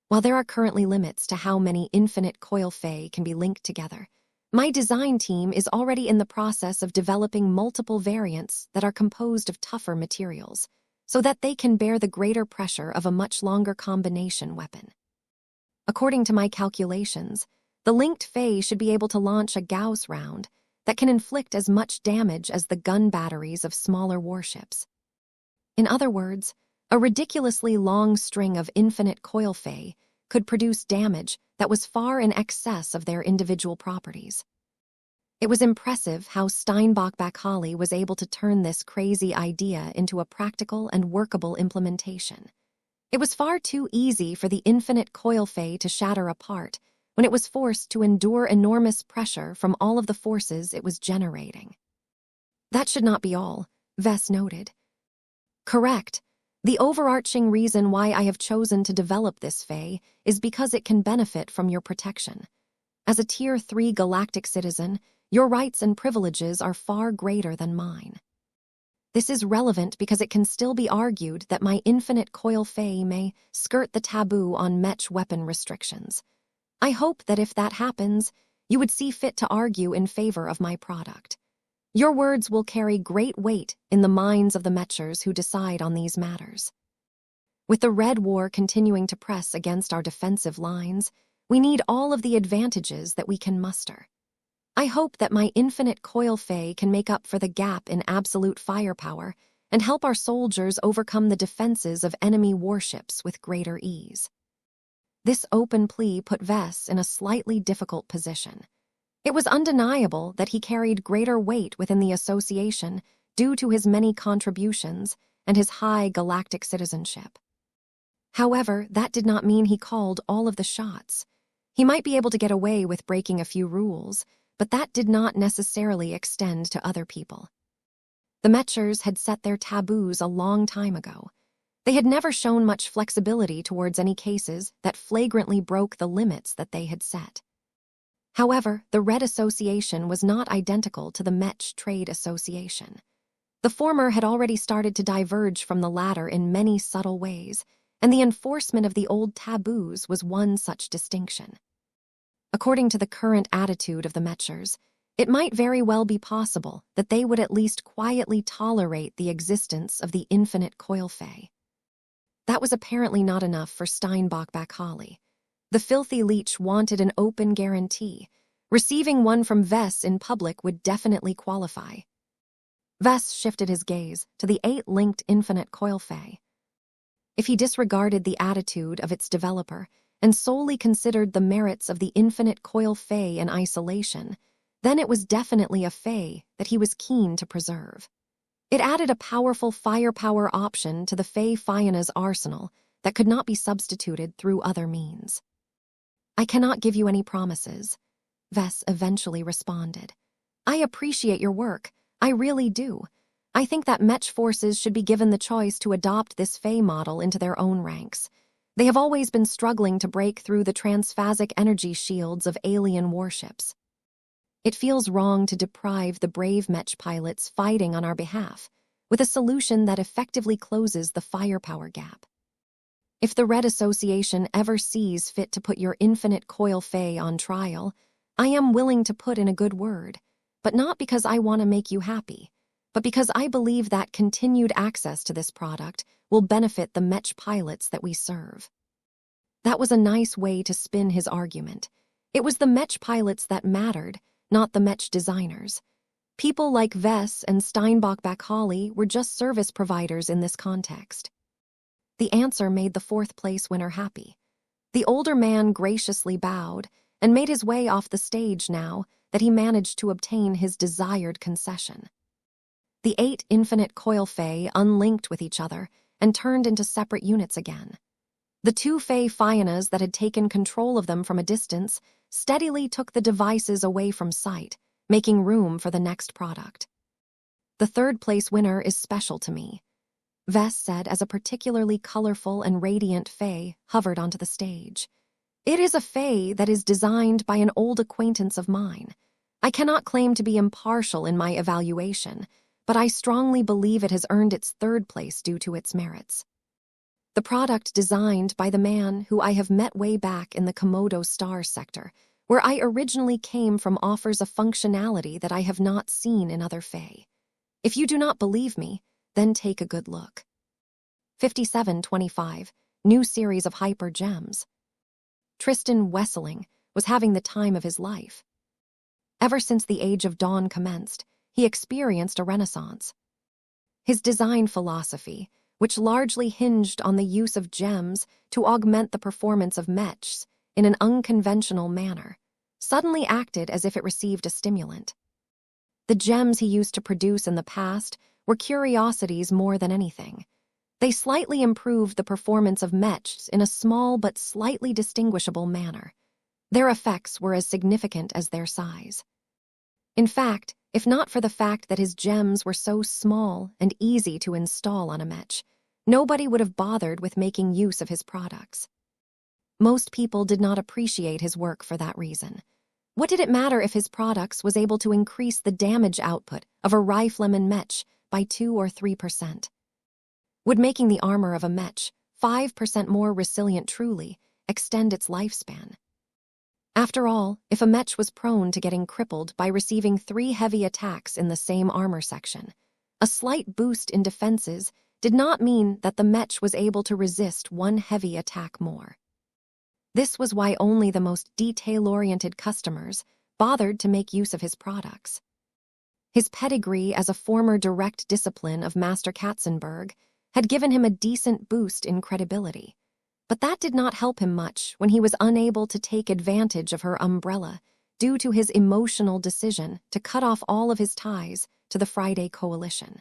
While there are currently limits to how many infinite coil Fey can be linked together, my design team is already in the process of developing multiple variants that are composed of tougher materials, so that they can bear the greater pressure of a much longer combination weapon. According to my calculations, the linked Fey should be able to launch a Gauss round that can inflict as much damage as the gun batteries of smaller warships. In other words, a ridiculously long string of infinite coil Fey could produce damage that was far in excess of their individual properties. It was impressive how Steinbach-Bakhali was able to turn this crazy idea into a practical and workable implementation. It was far too easy for the infinite coil Fey to shatter apart when it was forced to endure enormous pressure from all of the forces it was generating. That should not be all, Vess noted. Correct. The overarching reason why I have chosen to develop this Fey is because it can benefit from your protection. As a Tier 3 galactic citizen, your rights and privileges are far greater than mine. This is relevant because it can still be argued that my infinite coil Fey may skirt the taboo on Mech weapon restrictions. I hope that if that happens, you would see fit to argue in favor of my product. Your words will carry great weight in the minds of the Mechers who decide on these matters. With the Red War continuing to press against our defensive lines, we need all of the advantages that we can muster. I hope that my infinite coil Fey can make up for the gap in absolute firepower and help our soldiers overcome the defenses of enemy warships with greater ease. This open plea put Vess in a slightly difficult position. It was undeniable that he carried greater weight within the association due to his many contributions and his high galactic citizenship. However, that did not mean he called all of the shots. He might be able to get away with breaking a few rules, but that did not necessarily extend to other people. The Mechers had set their taboos a long time ago. They had never shown much flexibility towards any cases that flagrantly broke the limits that they had set. However, the Red Association was not identical to the Mech Trade Association. The former had already started to diverge from the latter in many subtle ways, and the enforcement of the old taboos was one such distinction. According to the current attitude of the Mechers, it might very well be possible that they would at least quietly tolerate the existence of the infinite coil Fey. That was apparently not enough for Steinbach-Bakhali. The filthy leech wanted an open guarantee. Receiving one from Vess in public would definitely qualify. Vess shifted his gaze to the 8-linked infinite coil Fey. If he disregarded the attitude of its developer and solely considered the merits of the infinite coil Fey in isolation, then it was definitely a Fey that he was keen to preserve. It added a powerful firepower option to the Fey Fiana's arsenal that could not be substituted through other means. I cannot give you any promises, Vess eventually responded. I appreciate your work, I really do. I think that Mech forces should be given the choice to adopt this Fey model into their own ranks. They have always been struggling to break through the transphasic energy shields of alien warships. It feels wrong to deprive the brave Mech pilots fighting on our behalf with a solution that effectively closes the firepower gap. If the Red Association ever sees fit to put your infinite coil Fey on trial, I am willing to put in a good word, but not because I want to make you happy, but because I believe that continued access to this product will benefit the Mech pilots that we serve. That was a nice way to spin his argument. It was the Mech pilots that mattered, not the Mech designers. People like Vess and Steinbach-Bakhali were just service providers in this context. The answer made the 4th-place winner happy. The older man graciously bowed and made his way off the stage now that he managed to obtain his desired concession. The 8 infinite coil Fey unlinked with each other and turned into separate units again. The 2 Fey Fianas that had taken control of them from a distance steadily took the devices away from sight, making room for the next product. The 3rd-place winner is special to me, Vess said as a particularly colorful and radiant Fey hovered onto the stage. It is a Fey that is designed by an old acquaintance of mine. I cannot claim to be impartial in my evaluation, but I strongly believe it has earned its 3rd place due to its merits. The product designed by the man who I have met way back in the Komodo Star sector, where I originally came from, offers a functionality that I have not seen in other Fey. If you do not believe me, then take a good look. 5725, new series of hyper gems. Tristan Wesseling was having the time of his life. Ever since the Age of Dawn commenced, he experienced a renaissance. His design philosophy, which largely hinged on the use of gems to augment the performance of mechs in an unconventional manner, suddenly acted as if it received a stimulant. The gems he used to produce in the past were curiosities more than anything. They slightly improved the performance of mechs in a small but slightly distinguishable manner. Their effects were as significant as their size. In fact, if not for the fact that his gems were so small and easy to install on a mech, nobody would have bothered with making use of his products. Most people did not appreciate his work for that reason. What did it matter if his products was able to increase the damage output of a rifleman mech by 2 or 3%. Would making the armor of a Mech 5% more resilient truly extend its lifespan? After all, if a Mech was prone to getting crippled by receiving 3 heavy attacks in the same armor section, a slight boost in defenses did not mean that the Mech was able to resist 1 heavy attack more. This was why only the most detail-oriented customers bothered to make use of his products. His pedigree as a former direct discipline of Master Katzenberg had given him a decent boost in credibility, but that did not help him much when he was unable to take advantage of her umbrella due to his emotional decision to cut off all of his ties to the Friday Coalition.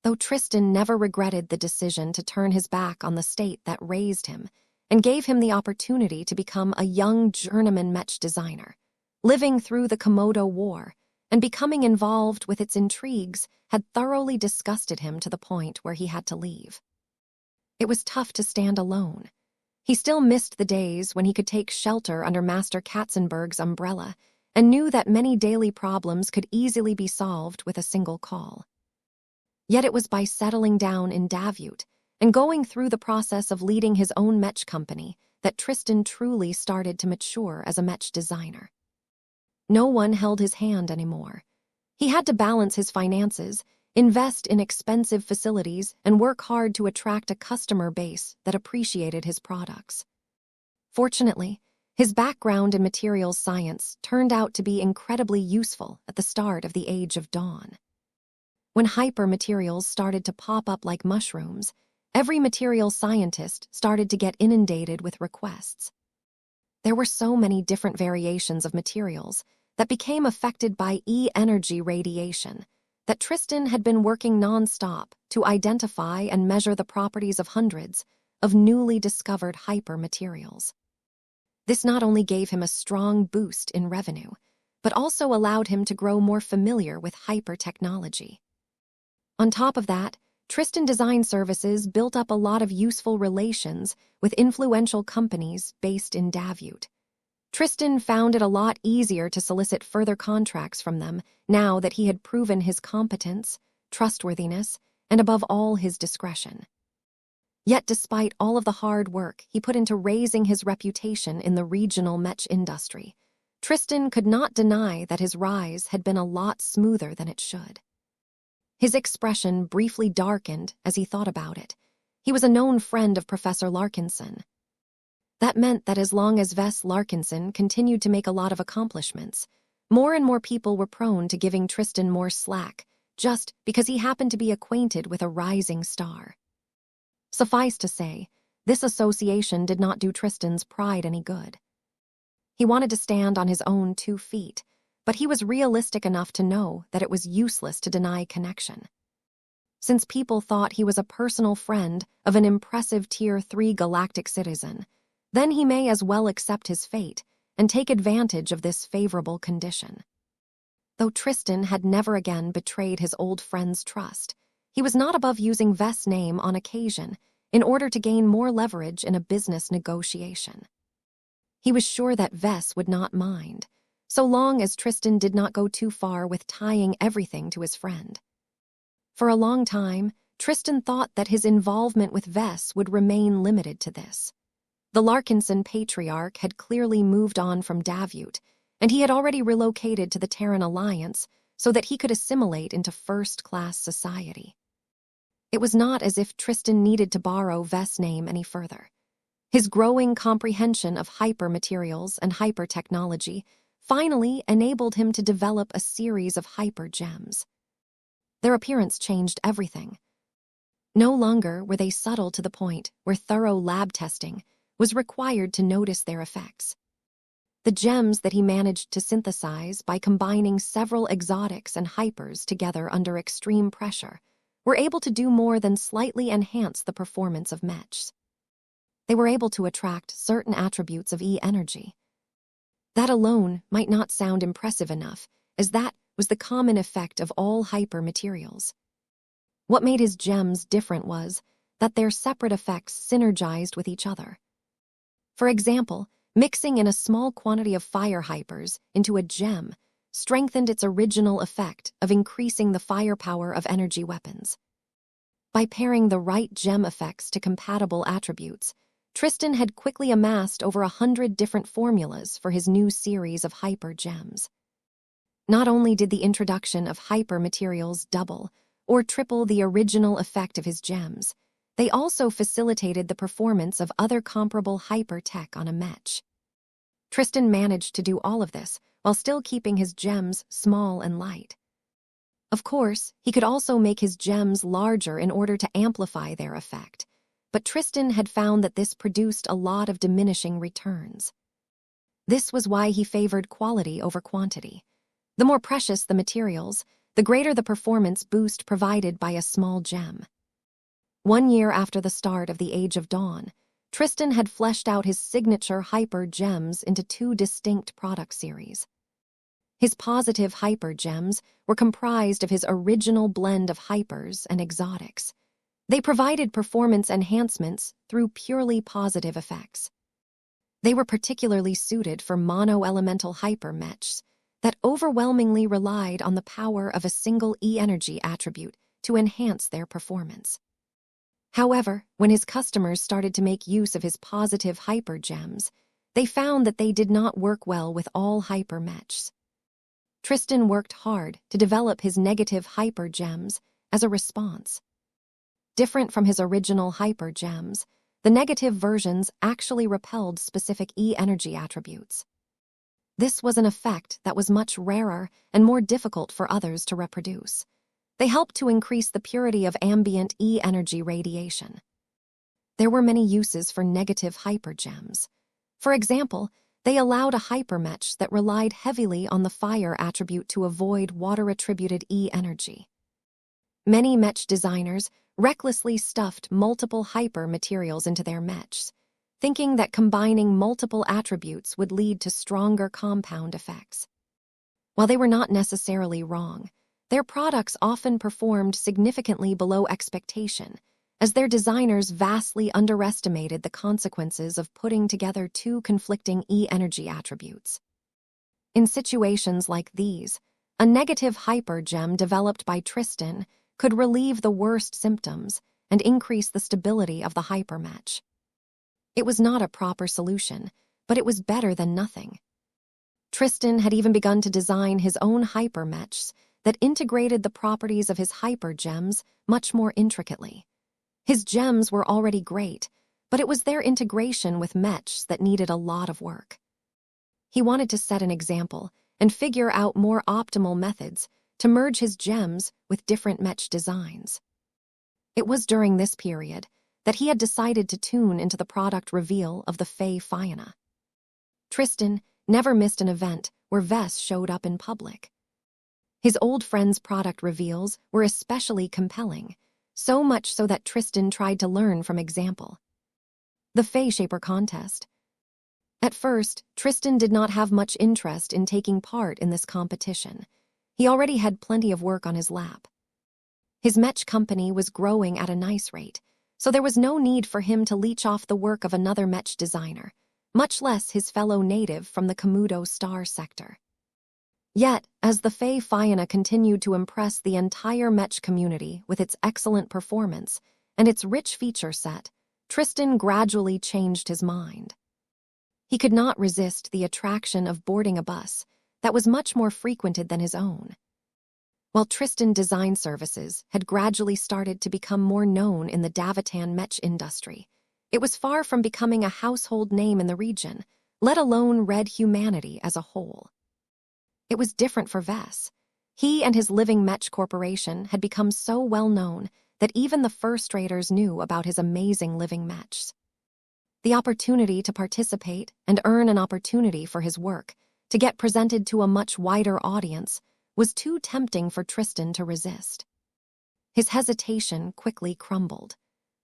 Though Tristan never regretted the decision to turn his back on the state that raised him and gave him the opportunity to become a young journeyman Mech designer, living through the Komodo War and becoming involved with its intrigues had thoroughly disgusted him to the point where he had to leave. It was tough to stand alone. He still missed the days when he could take shelter under Master Katzenberg's umbrella and knew that many daily problems could easily be solved with a single call. Yet it was by settling down in Davut and going through the process of leading his own Mech company that Tristan truly started to mature as a Mech designer. No one held his hand anymore. He had to balance his finances, invest in expensive facilities, and work hard to attract a customer base that appreciated his products. Fortunately, his background in materials science turned out to be incredibly useful at the start of the Age of Dawn. When hypermaterials started to pop up like mushrooms, every materials scientist started to get inundated with requests. There were so many different variations of materials that became affected by E-energy radiation that Tristan had been working non-stop to identify and measure the properties of hundreds of newly discovered hypermaterials. This not only gave him a strong boost in revenue, but also allowed him to grow more familiar with hypertechnology. On top of that, Tristan Design Services built up a lot of useful relations with influential companies based in Davut. Tristan found it a lot easier to solicit further contracts from them now that he had proven his competence, trustworthiness, and above all his discretion. Yet despite all of the hard work he put into raising his reputation in the regional Mech industry, Tristan could not deny that his rise had been a lot smoother than it should. His expression briefly darkened as he thought about it. He was a known friend of Professor Larkinson. That meant that as long as Vess Larkinson continued to make a lot of accomplishments, more and more people were prone to giving Tristan more slack just because he happened to be acquainted with a rising star. Suffice to say, this association did not do Tristan's pride any good. He wanted to stand on his own 2 feet, but he was realistic enough to know that it was useless to deny connection. Since people thought he was a personal friend of an impressive Tier 3 galactic citizen, then he may as well accept his fate and take advantage of this favorable condition. Though Tristan had never again betrayed his old friend's trust, he was not above using Vess' name on occasion in order to gain more leverage in a business negotiation. He was sure that Vess would not mind, so long as Tristan did not go too far with tying everything to his friend. For a long time, Tristan thought that his involvement with Vess would remain limited to this. The Larkinson patriarch had clearly moved on from Davut, and he had already relocated to the Terran Alliance so that he could assimilate into first-class society. It was not as if Tristan needed to borrow Vess' name any further. His growing comprehension of hypermaterials and hypertechnology finally enabled him to develop a series of hyper-gems. Their appearance changed everything. No longer were they subtle to the point where thorough lab testing was required to notice their effects. The gems that he managed to synthesize by combining several exotics and hypers together under extreme pressure were able to do more than slightly enhance the performance of Mechs. They were able to attract certain attributes of E-energy. That alone might not sound impressive enough, as that was the common effect of all hypermaterials. What made his gems different was that their separate effects synergized with each other. For example, mixing in a small quantity of fire hypers into a gem strengthened its original effect of increasing the firepower of energy weapons. By pairing the right gem effects to compatible attributes, Tristan had quickly amassed over 100 different formulas for his new series of hyper gems. Not only did the introduction of hyper materials double or triple the original effect of his gems, they also facilitated the performance of other comparable hyper tech on a Mech. Tristan managed to do all of this while still keeping his gems small and light. Of course, he could also make his gems larger in order to amplify their effect, but Tristan had found that this produced a lot of diminishing returns. This was why he favored quality over quantity. The more precious the materials, the greater the performance boost provided by a small gem. 1 year after the start of the Age of Dawn, Tristan had fleshed out his signature hyper gems into 2 distinct product series. His positive hyper gems were comprised of his original blend of hypers and exotics. They provided performance enhancements through purely positive effects. They were particularly suited for mono-elemental hyper mechs that overwhelmingly relied on the power of a single E-energy attribute to enhance their performance. However, when his customers started to make use of his positive hyper gems, they found that they did not work well with all hyper mechs. Tristan worked hard to develop his negative hyper gems as a response. Different from his original hyper gems, the negative versions actually repelled specific E-energy attributes. This was an effect that was much rarer and more difficult for others to reproduce. They helped to increase the purity of ambient E-energy radiation. There were many uses for negative hyper gems. For example, they allowed a hyper mech that relied heavily on the fire attribute to avoid water-attributed E-energy. Many mech designers recklessly stuffed multiple hyper materials into their mechs, thinking that combining multiple attributes would lead to stronger compound effects. While they were not necessarily wrong, their products often performed significantly below expectation, as their designers vastly underestimated the consequences of putting together 2 conflicting E-energy attributes. In situations like these, a negative hyper gem developed by Tristan could relieve the worst symptoms and increase the stability of the hyper mech. It was not a proper solution, but it was better than nothing. Tristan had even begun to design his own hyper mechs that integrated the properties of his hyper gems much more intricately. His gems were already great, but it was their integration with mechs that needed a lot of work. He wanted to set an example and figure out more optimal methods to merge his gems with different mech designs. It was during this period that he had decided to tune into the product reveal of the Fey Fianna. Tristan never missed an event where Vess showed up in public. His old friend's product reveals were especially compelling, so much so that Tristan tried to learn from example. The Fey Shaper Contest. At first, Tristan did not have much interest in taking part in this competition. He already had plenty of work on his lap. His mech company was growing at a nice rate, so there was no need for him to leech off the work of another mech designer, much less his fellow native from the Komodo Star sector. Yet, as the Fey Fianna continued to impress the entire mech community with its excellent performance and its rich feature set, Tristan gradually changed his mind. He could not resist the attraction of boarding a bus that was much more frequented than his own. While Tristan Design Services had gradually started to become more known in the Davatan mech industry, it was far from becoming a household name in the region, let alone red humanity as a whole. It was different for Vess. He and his Living Mech Corporation had become so well known that even the first raters knew about his amazing living mechs. The opportunity to participate and earn an opportunity for his work, to get presented to a much wider audience, was too tempting for Tristan to resist. His hesitation quickly crumbled.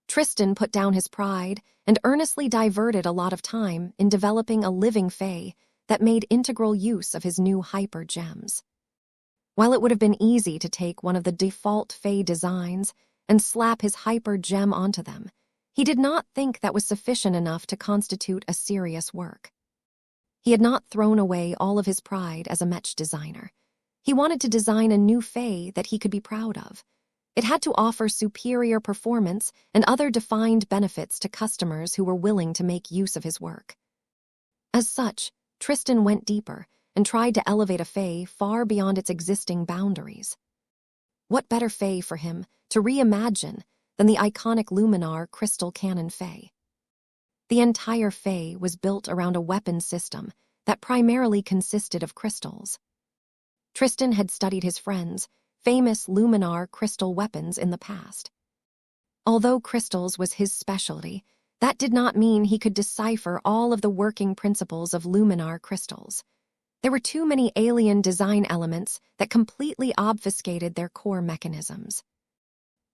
Tristan put down his pride and earnestly diverted a lot of time in developing a living Fey that made integral use of his new hyper gems. While it would have been easy to take one of the default Fey designs and slap his hyper gem onto them, he did not think that was sufficient enough to constitute a serious work. He had not thrown away all of his pride as a Mech designer. He wanted to design a new Fae that he could be proud of. It had to offer superior performance and other defined benefits to customers who were willing to make use of his work. As such, Tristan went deeper and tried to elevate a Fae far beyond its existing boundaries. What better Fae for him to reimagine than the iconic Luminar Crystal Cannon Fae? The entire Fae was built around a weapon system that primarily consisted of crystals. Tristan had studied his friends' famous Luminar crystal weapons in the past. Although crystals was his specialty, that did not mean he could decipher all of the working principles of Luminar crystals. There were too many alien design elements that completely obfuscated their core mechanisms.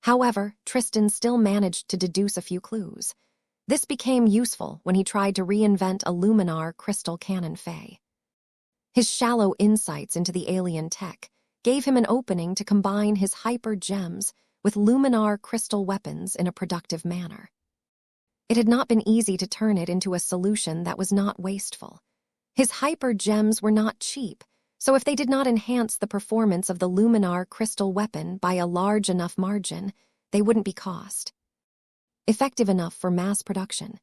However, Tristan still managed to deduce a few clues. This became useful when he tried to reinvent a Luminar crystal cannon Fae. His shallow insights into the alien tech gave him an opening to combine his hyper gems with Luminar crystal weapons in a productive manner. It had not been easy to turn it into a solution that was not wasteful. His hyper gems were not cheap, so if they did not enhance the performance of the Luminar crystal weapon by a large enough margin, they wouldn't be cost-effective enough for mass production.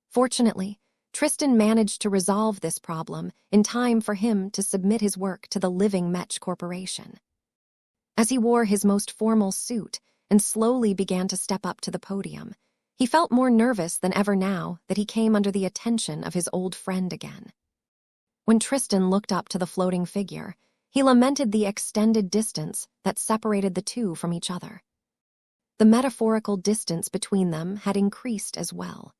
Fortunately, Tristan managed to resolve this problem in time for him to submit his work to the Living Mech Corporation. As he wore his most formal suit and slowly began to step up to the podium, he felt more nervous than ever now that he came under the attention of his old friend again. When Tristan looked up to the floating figure, he lamented the extended distance that separated the two from each other. The metaphorical distance between them had increased as well.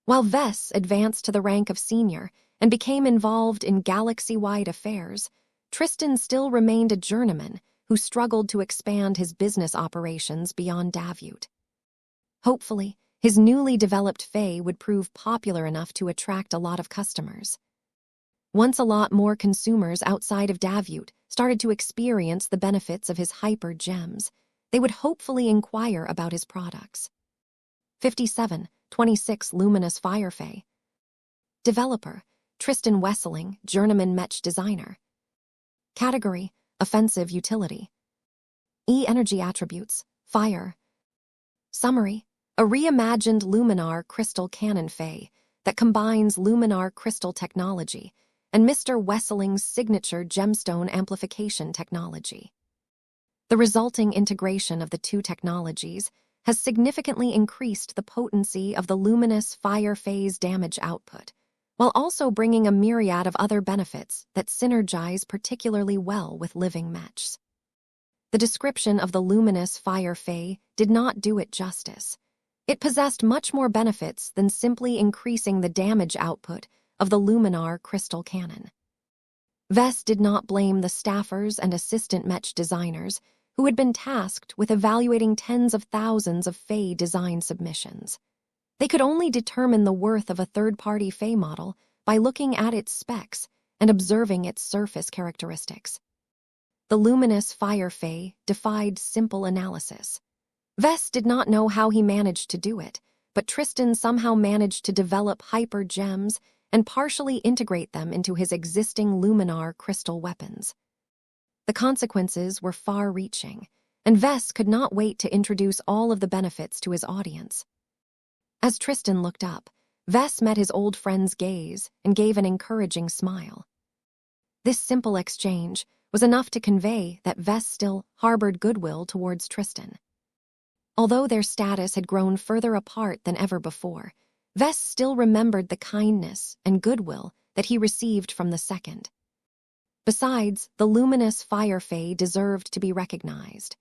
While Vess advanced to the rank of senior and became involved in galaxy-wide affairs, Tristan still remained a journeyman who struggled to expand his business operations beyond Davut. Hopefully, his newly developed Fae would prove popular enough to attract a lot of customers. Once a lot more consumers outside of Davut started to experience the benefits of his hyper gems, they would hopefully inquire about his products. 5726 Luminous Fire Fae. Developer, Tristan Wesseling, Journeyman Mech Designer. Category, Offensive Utility. E-Energy Attributes, Fire. Summary, a reimagined Luminar Crystal Cannon Fae that combines Luminar crystal technology and Mr. Wesseling's signature gemstone amplification technology. The resulting integration of the two technologies has significantly increased the potency of the luminous fire phase damage output, while also bringing a myriad of other benefits that synergize particularly well with living mechs. The description of the luminous fire Fae did not do it justice. It possessed much more benefits than simply increasing the damage output of the Luminar crystal cannon. Vess did not blame the staffers and assistant Mech designers who had been tasked with evaluating tens of thousands of Fae design submissions. They could only determine the worth of a third-party Fae model by looking at its specs and observing its surface characteristics. The luminous fire Fae defied simple analysis. Vess did not know how he managed to do it, but Tristan somehow managed to develop hyper gems and partially integrate them into his existing Luminar crystal weapons. The consequences were far-reaching, and Vess could not wait to introduce all of the benefits to his audience. As Tristan looked up, Vess met his old friend's gaze and gave an encouraging smile. This simple exchange was enough to convey that Vess still harbored goodwill towards Tristan. Although their status had grown further apart than ever before, Vess still remembered the kindness and goodwill that he received from the second. Besides, the luminous fire Fae deserved to be recognized.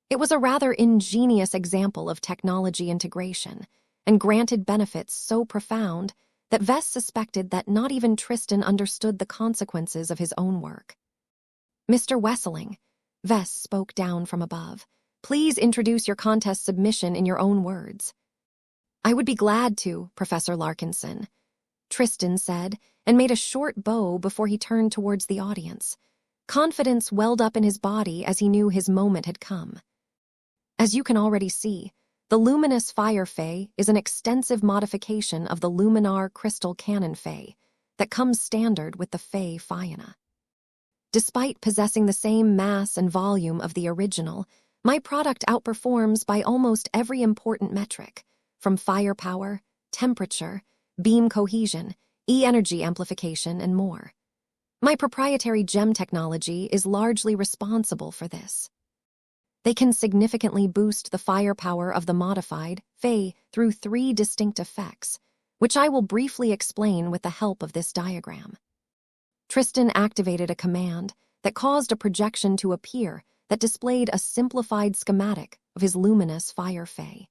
It was a rather ingenious example of technology integration, and granted benefits so profound that Vess suspected that not even Tristan understood the consequences of his own work. Mr. Wesseling, Vess spoke down from above, please introduce your contest submission in your own words. I would be glad to, Professor Larkinson, Tristan said, and made a short bow before he turned towards the audience. Confidence welled up in his body as he knew his moment had come. As you can already see, the luminous fire Fae is an extensive modification of the Luminar crystal cannon Fae, that comes standard with the Fey Fiona. Despite possessing the same mass and volume of the original, my product outperforms by almost every important metric, from firepower, temperature, beam cohesion, E-energy amplification, and more. My proprietary gem technology is largely responsible for this. They can significantly boost the firepower of the modified Fey through 3 distinct effects, which I will briefly explain with the help of this diagram. Tristan activated a command that caused a projection to appear that displayed a simplified schematic of his luminous fire Fey.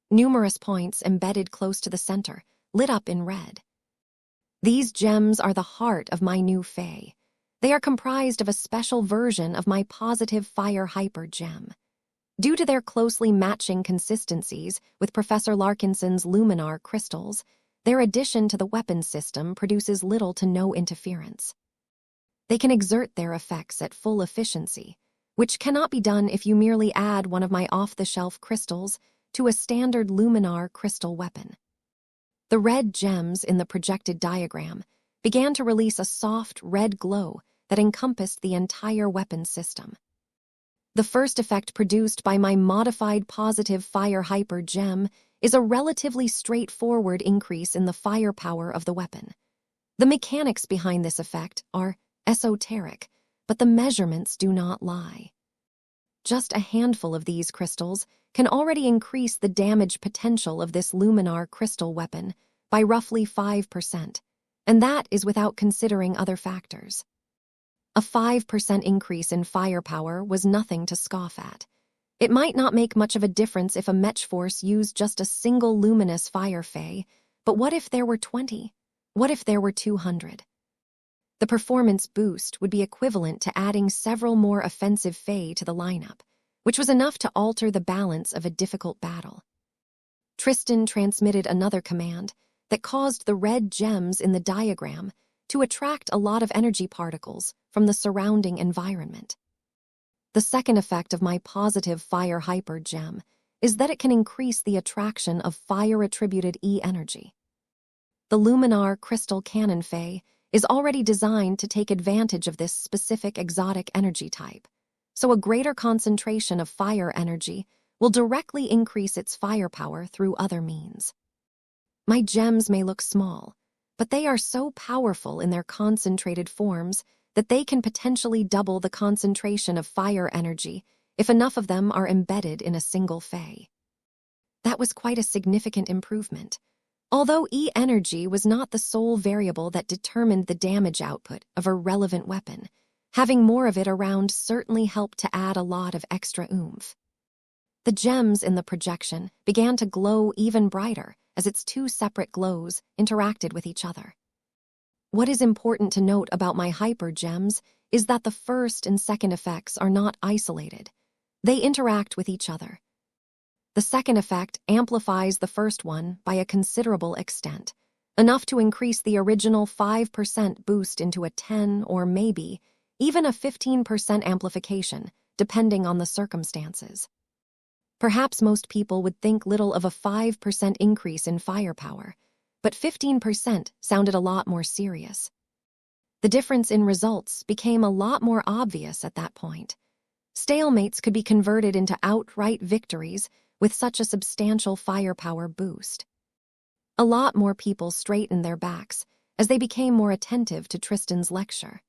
Numerous points embedded close to the center lit up in red. These gems are the heart of my new Fey. They are comprised of a special version of my positive fire hyper gem. Due to their closely matching consistencies with Professor Larkinson's luminar crystals, their addition to the weapon system produces little to no interference. They can exert their effects at full efficiency, which cannot be done if you merely add one of my off-the-shelf crystals to a standard luminar crystal weapon. The red gems in the projected diagram began to release a soft red glow that encompassed the entire weapon system. The first effect produced by my modified positive fire hyper gem is a relatively straightforward increase in the firepower of the weapon. The mechanics behind this effect are esoteric, but the measurements do not lie. Just a handful of these crystals can already increase the damage potential of this luminar crystal weapon by roughly 5%, and that is without considering other factors. A 5% increase in firepower was nothing to scoff at. It might not make much of a difference if a Mech force used just a single luminous fire Fey, but what if there were 20? What if there were 200? The performance boost would be equivalent to adding several more offensive Fey to the lineup, which was enough to alter the balance of a difficult battle. Tristan transmitted another command that caused the red gems in the diagram to attract a lot of energy particles from the surrounding environment. The second effect of my positive fire hyper gem is that it can increase the attraction of fire-attributed E-energy. The luminar crystal cannon Fey is already designed to take advantage of this specific exotic energy type, so a greater concentration of fire energy will directly increase its firepower through other means. My gems may look small, but they are so powerful in their concentrated forms that they can potentially double the concentration of fire energy if enough of them are embedded in a single Fey. That was quite a significant improvement. Although E-energy was not the sole variable that determined the damage output of a relevant weapon, having more of it around certainly helped to add a lot of extra oomph. The gems in the projection began to glow even brighter as its 2 separate glows interacted with each other. What is important to note about my hyper gems is that the first and second effects are not isolated. They interact with each other. The second effect amplifies the first one by a considerable extent, enough to increase the original 5% boost into a 10 or maybe even a 15% amplification, depending on the circumstances. Perhaps most people would think little of a 5% increase in firepower, but 15% sounded a lot more serious. The difference in results became a lot more obvious at that point. Stalemates could be converted into outright victories with such a substantial firepower boost. A lot more people straightened their backs as they became more attentive to Tristan's lecture.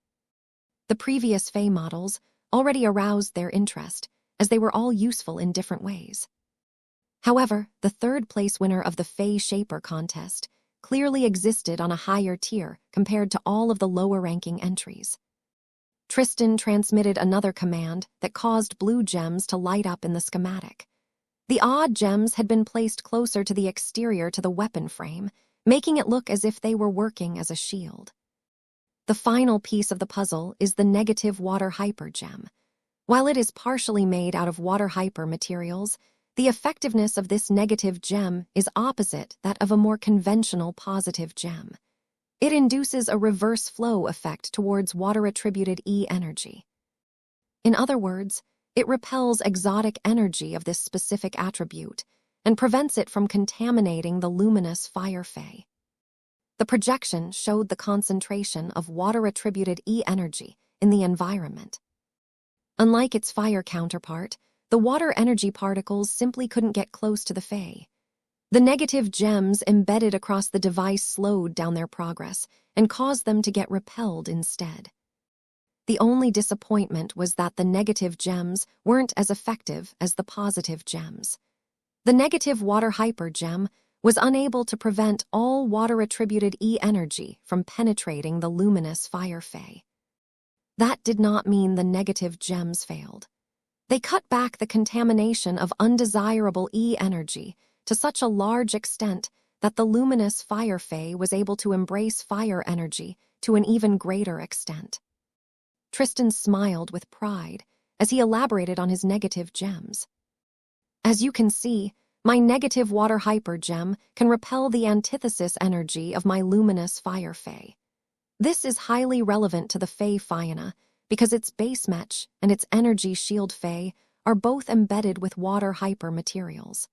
The previous Fey models already aroused their interest, as they were all useful in different ways. However, the third-place winner of the Fey Shaper contest clearly existed on a higher tier compared to all of the lower-ranking entries. Tristan transmitted another command that caused blue gems to light up in the schematic. The odd gems had been placed closer to the exterior to the weapon frame, making it look as if they were working as a shield. The final piece of the puzzle is the negative water hyper gem. While it is partially made out of water hyper materials, the effectiveness of this negative gem is opposite that of a more conventional positive gem. It induces a reverse flow effect towards water-attributed E-energy. In other words, it repels exotic energy of this specific attribute and prevents it from contaminating the luminous fire Fey. The projection showed the concentration of water-attributed E-energy in the environment. Unlike its fire counterpart, the water energy particles simply couldn't get close to the Fae. The negative gems embedded across the device slowed down their progress and caused them to get repelled instead. The only disappointment was that the negative gems weren't as effective as the positive gems. The negative water hyper gem was unable to prevent all water-attributed E-energy from penetrating the luminous fire Fae. That did not mean the negative gems failed. They cut back the contamination of undesirable E-energy to such a large extent that the luminous fire Fae was able to embrace fire energy to an even greater extent. Tristan smiled with pride as he elaborated on his negative gems. As you can see, my negative water hyper gem can repel the antithesis energy of my luminous fire Fae. This is highly relevant to the Fae Fianna because its base Mech and its energy shield Fae are both embedded with water hyper materials.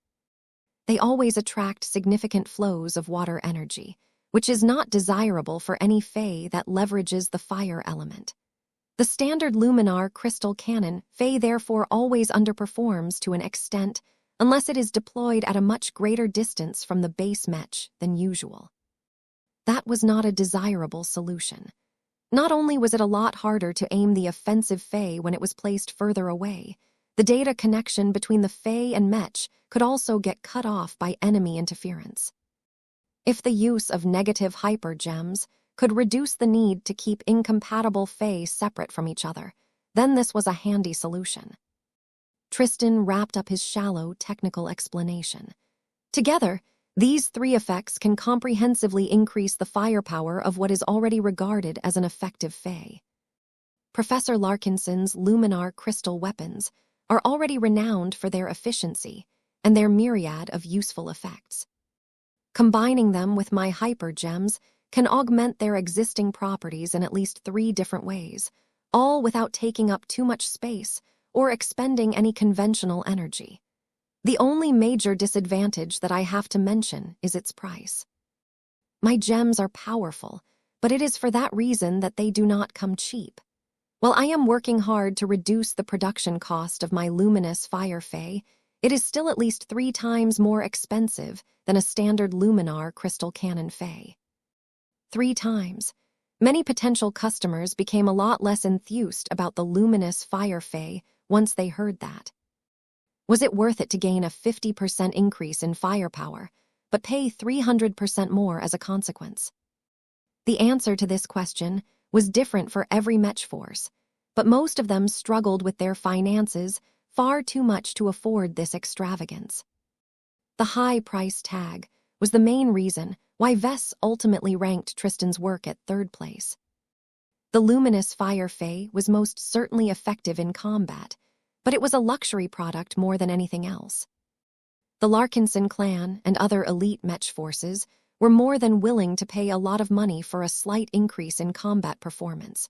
They always attract significant flows of water energy, which is not desirable for any Fae that leverages the fire element. The standard luminar crystal cannon Fae therefore always underperforms to an extent unless it is deployed at a much greater distance from the base Mech than usual. That was not a desirable solution. Not only was it a lot harder to aim the offensive Fae when it was placed further away, the data connection between the Fae and Mech could also get cut off by enemy interference. If the use of negative hyper gems could reduce the need to keep incompatible Fae separate from each other, then this was a handy solution. Tristan wrapped up his shallow technical explanation. Together, these three effects can comprehensively increase the firepower of what is already regarded as an effective Fae. Professor Larkinson's luminar crystal weapons are already renowned for their efficiency and their myriad of useful effects. Combining them with my hyper gems can augment their existing properties in at least 3 different ways, all without taking up too much space or expending any conventional energy. The only major disadvantage that I have to mention is its price. My gems are powerful, but it is for that reason that they do not come cheap. While I am working hard to reduce the production cost of my luminous fire Fae, it is still at least 3 times more expensive than a standard luminar crystal cannon Fae. 3 times. Many potential customers became a lot less enthused about the luminous fire Fae once they heard that. Was it worth it to gain a 50% increase in firepower, but pay 300% more as a consequence? The answer to this question was different for every Mech force, but most of them struggled with their finances far too much to afford this extravagance. The high price tag was the main reason why Vess ultimately ranked Tristan's work at 3rd place. The luminous fire Fae was most certainly effective in combat, but it was a luxury product more than anything else. The Larkinson clan and other elite Mech forces were more than willing to pay a lot of money for a slight increase in combat performance,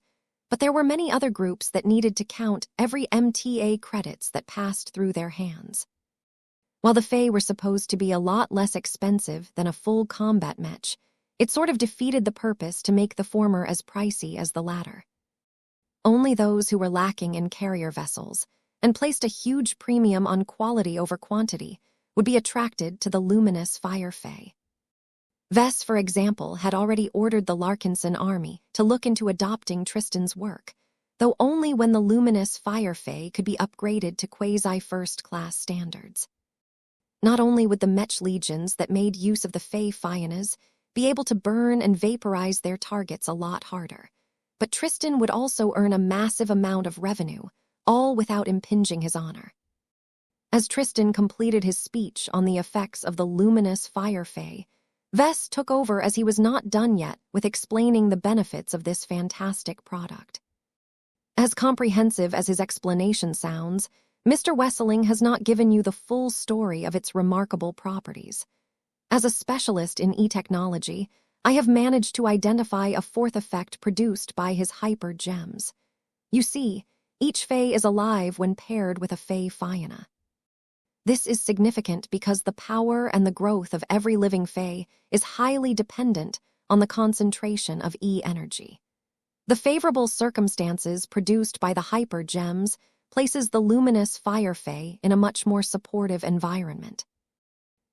but there were many other groups that needed to count every MTA credits that passed through their hands. While the Fae were supposed to be a lot less expensive than a full combat Mech, it sort of defeated the purpose to make the former as pricey as the latter. Only those who were lacking in carrier vessels and placed a huge premium on quality over quantity would be attracted to the luminous fire Fae. Vess, for example, had already ordered the Larkinson army to look into adopting Tristan's work, though only when the luminous fire Fae could be upgraded to quasi-first-class standards. Not only would the Mech legions that made use of the Fae Fiannas be able to burn and vaporize their targets a lot harder, but Tristan would also earn a massive amount of revenue, all without impinging his honor. As Tristan completed his speech on the effects of the luminous fire Fae, Vess took over as he was not done yet with explaining the benefits of this fantastic product. As comprehensive as his explanation sounds, Mr. Wesseling has not given you the full story of its remarkable properties. As a specialist in e-technology, I have managed to identify a 4th effect produced by his hyper gems. You see, each Fae is alive when paired with a Fae Fianna. This is significant because the power and the growth of every living Fae is highly dependent on the concentration of E energy. The favorable circumstances produced by the hypergems places the luminous fire fae in a much more supportive environment.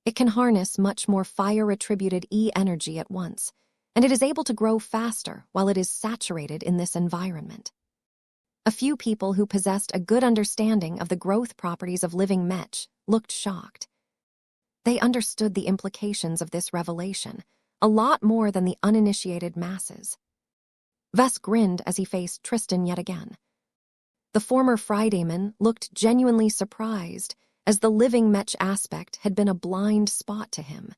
It can harness much more fire-attributed E energy at once, and it is able to grow faster while it is saturated in this environment. A few people who possessed a good understanding of the growth properties of living Mech looked shocked. They understood the implications of this revelation a lot more than the uninitiated masses. Vess grinned as he faced Tristan yet again. The former Fridayman looked genuinely surprised, as the living Mech aspect had been a blind spot to him.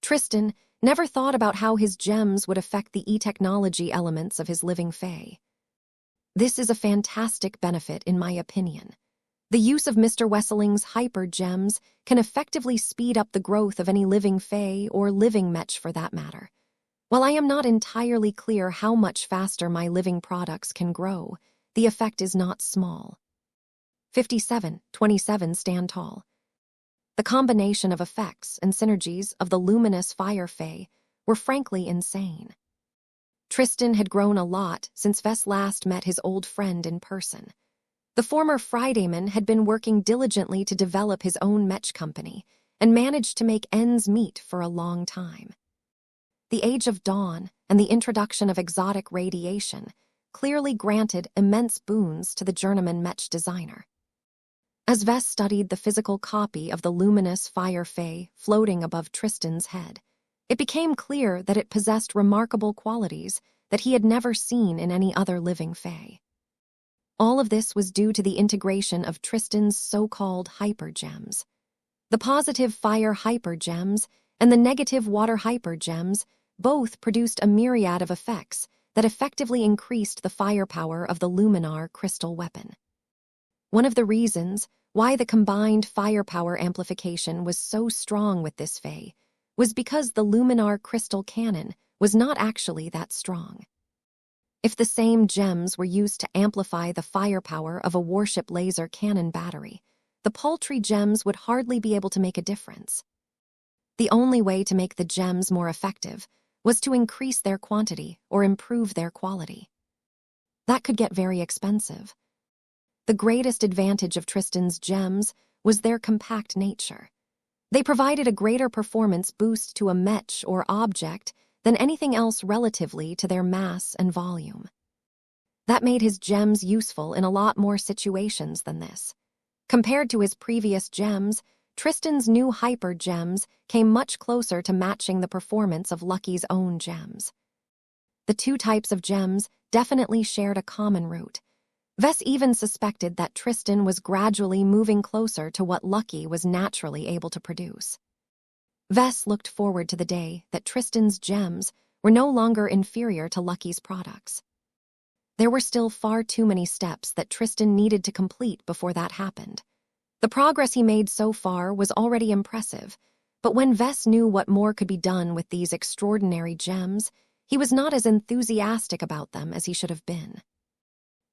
Tristan never thought about how his gems would affect the E-technology elements of his living fae. This is a fantastic benefit, in my opinion. The use of Mr. Wesseling's hyper-gems can effectively speed up the growth of any living fae or living Mech for that matter. While I am not entirely clear how much faster my living products can grow, the effect is not small. 57-27 stand tall. The combination of effects and synergies of the luminous fire fae were frankly insane. Tristan had grown a lot since Vess last met his old friend in person. The former Fridayman had been working diligently to develop his own Mech company and managed to make ends meet for a long time. The Age of Dawn and the introduction of exotic radiation clearly granted immense boons to the journeyman Mech designer. As Vess studied the physical copy of the luminous fire fae floating above Tristan's head, it became clear that it possessed remarkable qualities that he had never seen in any other living fae. All of this was due to the integration of Tristan's so-called hypergems. The positive fire hypergems and the negative water hypergems both produced a myriad of effects that effectively increased the firepower of the luminar crystal weapon. One of the reasons why the combined firepower amplification was so strong with this fae was because the luminar crystal cannon was not actually that strong. If the same gems were used to amplify the firepower of a warship laser cannon battery, the paltry gems would hardly be able to make a difference. The only way to make the gems more effective was to increase their quantity or improve their quality. That could get very expensive. The greatest advantage of Tristan's gems was their compact nature. They provided a greater performance boost to a Mech or object than anything else relatively to their mass and volume. That made his gems useful in a lot more situations than this. Compared to his previous gems, Tristan's new hyper gems came much closer to matching the performance of Lucky's own gems. The two types of gems definitely shared a common root. Vess even suspected that Tristan was gradually moving closer to what Lucky was naturally able to produce. Vess looked forward to the day that Tristan's gems were no longer inferior to Lucky's products. There were still far too many steps that Tristan needed to complete before that happened. The progress he made so far was already impressive, but when Vess knew what more could be done with these extraordinary gems, he was not as enthusiastic about them as he should have been.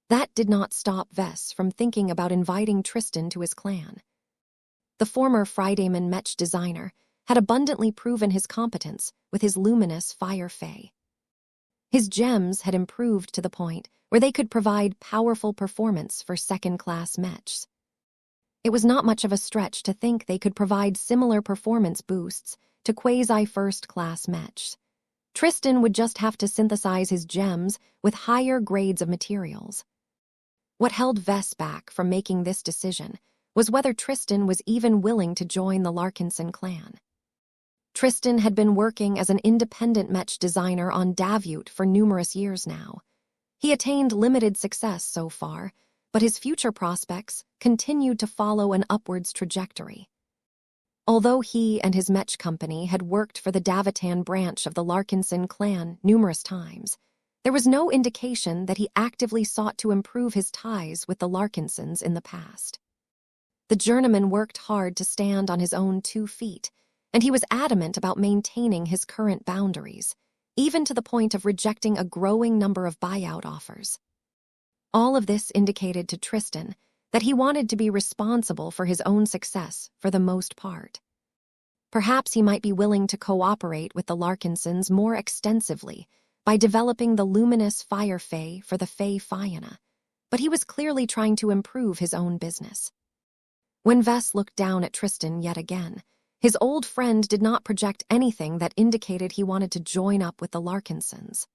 That did not stop Vess from thinking about inviting Tristan to his clan. The former Fridayman Mech designer had abundantly proven his competence with his luminous fire fae. His gems had improved to the point where they could provide powerful performance for second-class Mechs. It was not much of a stretch to think they could provide similar performance boosts to quasi-first-class Mechs. Tristan would just have to synthesize his gems with higher grades of materials. What held Vess back from making this decision was whether Tristan was even willing to join the Larkinson clan. Tristan had been working as an independent Mech designer on Davute for numerous years now. He attained limited success so far, but his future prospects continued to follow an upwards trajectory. Although he and his Mech company had worked for the Davitan branch of the Larkinson clan numerous times, there was no indication that he actively sought to improve his ties with the Larkinsons in the past. The journeyman worked hard to stand on his own 2 feet, and he was adamant about maintaining his current boundaries, even to the point of rejecting a growing number of buyout offers. All of this indicated to Tristan that he wanted to be responsible for his own success for the most part. Perhaps he might be willing to cooperate with the Larkinsons more extensively by developing the luminous Fire Fae for the Fae Fianna, but he was clearly trying to improve his own business. When Vess looked down at Tristan yet again, his old friend did not project anything that indicated he wanted to join up with the Larkinsons.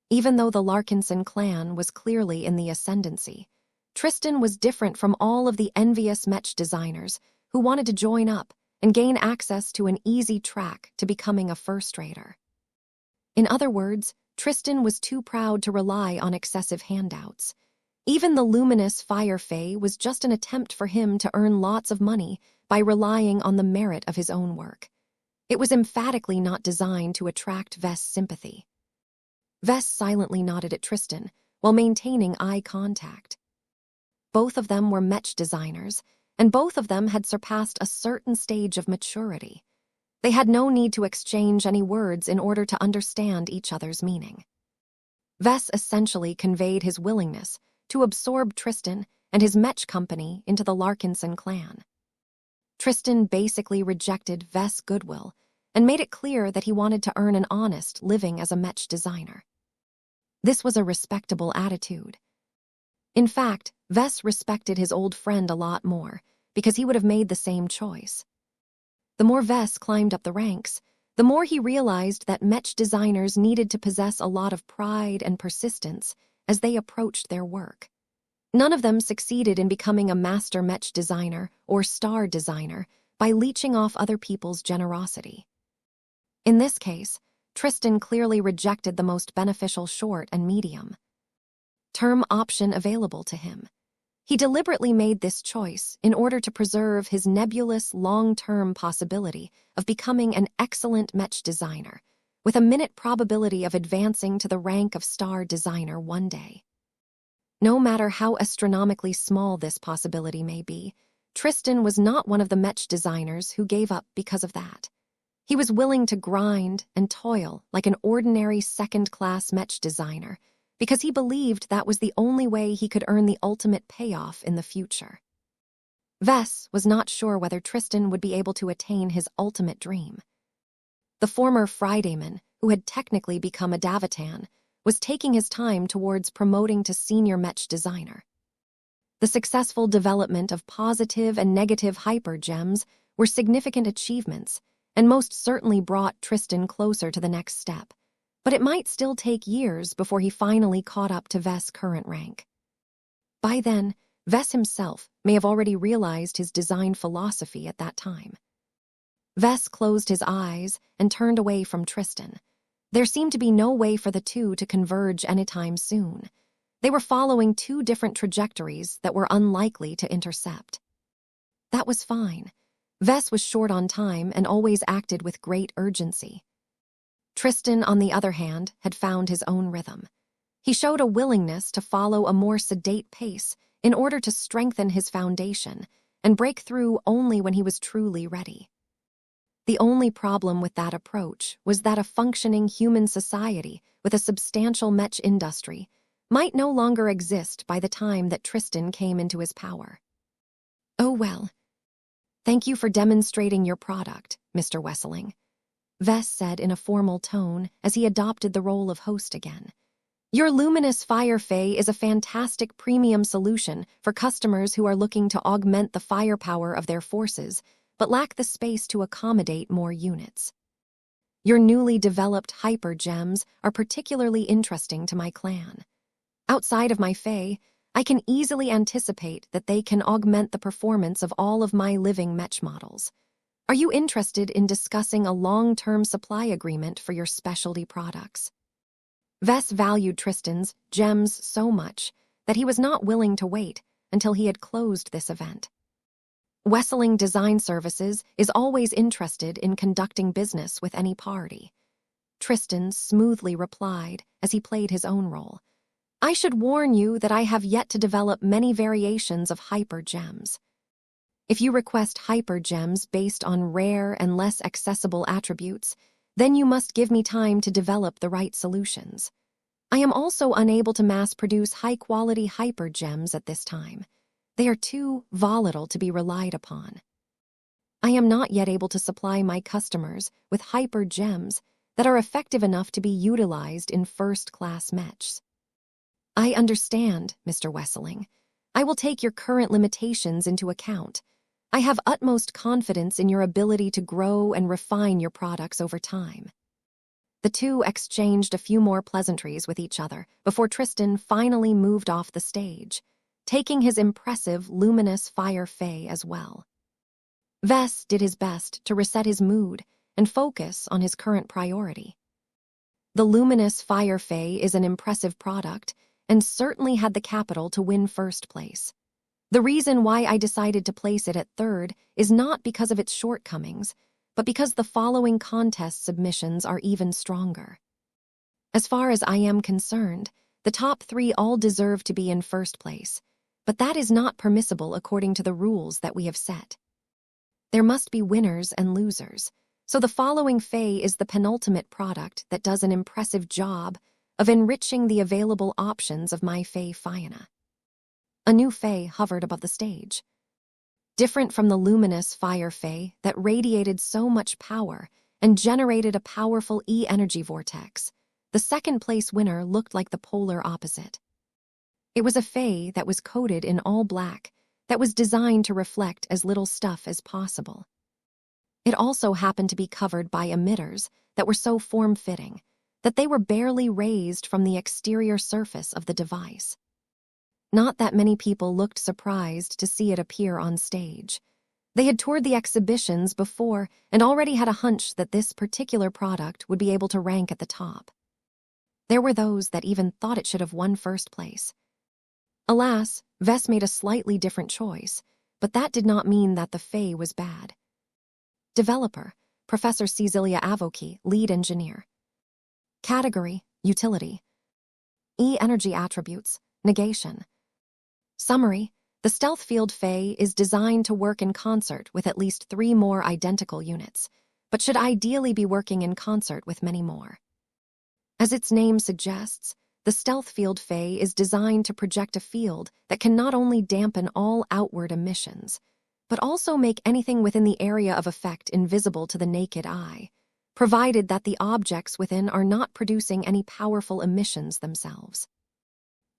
Even though the Larkinson clan was clearly in the ascendancy, Tristan was different from all of the envious Mech designers who wanted to join up and gain access to an easy track to becoming a first-rater. In other words, Tristan was too proud to rely on excessive handouts. Even the luminous Fire Fae was just an attempt for him to earn lots of money by relying on the merit of his own work. It was emphatically not designed to attract Vess' sympathy. Vess silently nodded at Tristan while maintaining eye contact. Both of them were Mech designers, and both of them had surpassed a certain stage of maturity. They had no need to exchange any words in order to understand each other's meaning. Vess essentially conveyed his willingness to absorb Tristan and his Mech company into the Larkinson clan. Tristan basically rejected Vess' goodwill and made it clear that he wanted to earn an honest living as a Mech designer. This was a respectable attitude. In fact, Vess respected his old friend a lot more because he would have made the same choice. The more Vess climbed up the ranks, the more he realized that Mech designers needed to possess a lot of pride and persistence as they approached their work. None of them succeeded in becoming a master Mech designer or star designer by leeching off other people's generosity. In this case, Tristan clearly rejected the most beneficial short and medium term option available to him. He deliberately made this choice in order to preserve his nebulous long-term possibility of becoming an excellent Mech designer, with a minute probability of advancing to the rank of star designer one day. No matter how astronomically small this possibility may be, Tristan was not one of the Mech designers who gave up because of that. He was willing to grind and toil like an ordinary second-class Mech designer because he believed that was the only way he could earn the ultimate payoff in the future. Vess was not sure whether Tristan would be able to attain his ultimate dream. The former Fridayman, who had technically become a Davitan, was taking his time towards promoting to senior Mech designer. The successful development of positive and negative hypergems were significant achievements and most certainly brought Tristan closer to the next step, but it might still take years before he finally caught up to Vess' current rank. By then, Vess himself may have already realized his design philosophy at that time. Vess closed his eyes and turned away from Tristan. There seemed to be no way for the two to converge anytime soon. They were following two different trajectories that were unlikely to intercept. That was fine. Vess was short on time and always acted with great urgency. Tristan, on the other hand, had found his own rhythm. He showed a willingness to follow a more sedate pace in order to strengthen his foundation and break through only when he was truly ready. The only problem with that approach was that a functioning human society with a substantial Mech industry might no longer exist by the time that Tristan came into his power. "Oh well. Thank you for demonstrating your product, Mr. Wesseling," Vess said in a formal tone as he adopted the role of host again. "Your luminous Fire Fae is a fantastic premium solution for customers who are looking to augment the firepower of their forces but lack the space to accommodate more units. Your newly developed hyper gems are particularly interesting to my clan. Outside of my Fae, I can easily anticipate that they can augment the performance of all of my living Mech models. Are you interested in discussing a long-term supply agreement for your specialty products?" Vess valued Tristan's gems so much that he was not willing to wait until he had closed this event. Wesseling Design Services is always interested in conducting business with any party. Tristan smoothly replied as he played his own role. "I should warn you that I have yet to develop many variations of hyper gems. If you request hyper gems based on rare and less accessible attributes, then you must give me time to develop the right solutions. I am also unable to mass-produce high-quality hyper gems at this time. They are too volatile to be relied upon." I am not yet able to supply my customers with hyper gems that are effective enough to be utilized in first-class mechs. I understand, Mr. Wesseling. I will take your current limitations into account. I have utmost confidence in your ability to grow and refine your products over time. The two exchanged a few more pleasantries with each other before Tristan finally moved off the stage, taking his impressive, luminous fire fae as well. Ves did his best to reset his mood and focus on his current priority. The luminous fire fae is an impressive product and certainly had the capital to win first place. The reason why I decided to place it at third is not because of its shortcomings, but because the following contest submissions are even stronger. As far as I am concerned, the top three all deserve to be in first place, but that is not permissible according to the rules that we have set. There must be winners and losers, so the following fae is the penultimate product that does an impressive job of enriching the available options of my fae Fiona. A new fae hovered above the stage. Different from the luminous fire fae that radiated so much power and generated a powerful E-energy vortex, the second-place winner looked like the polar opposite. It was a fae that was coated in all black, that was designed to reflect as little stuff as possible. It also happened to be covered by emitters that were so form-fitting that they were barely raised from the exterior surface of the device. Not that many people looked surprised to see it appear on stage. They had toured the exhibitions before and already had a hunch that this particular product would be able to rank at the top. There were those that even thought it should have won first place. Alas, Ves made a slightly different choice, but that did not mean that the fae was bad. Developer, Professor Cecilia Avoki, Lead Engineer. Category, Utility. E-energy attributes, Negation. Summary, the stealth field fae is designed to work in concert with at least 3 more identical units, but should ideally be working in concert with many more. As its name suggests, the stealth field fae is designed to project a field that can not only dampen all outward emissions, but also make anything within the area of effect invisible to the naked eye, provided that the objects within are not producing any powerful emissions themselves.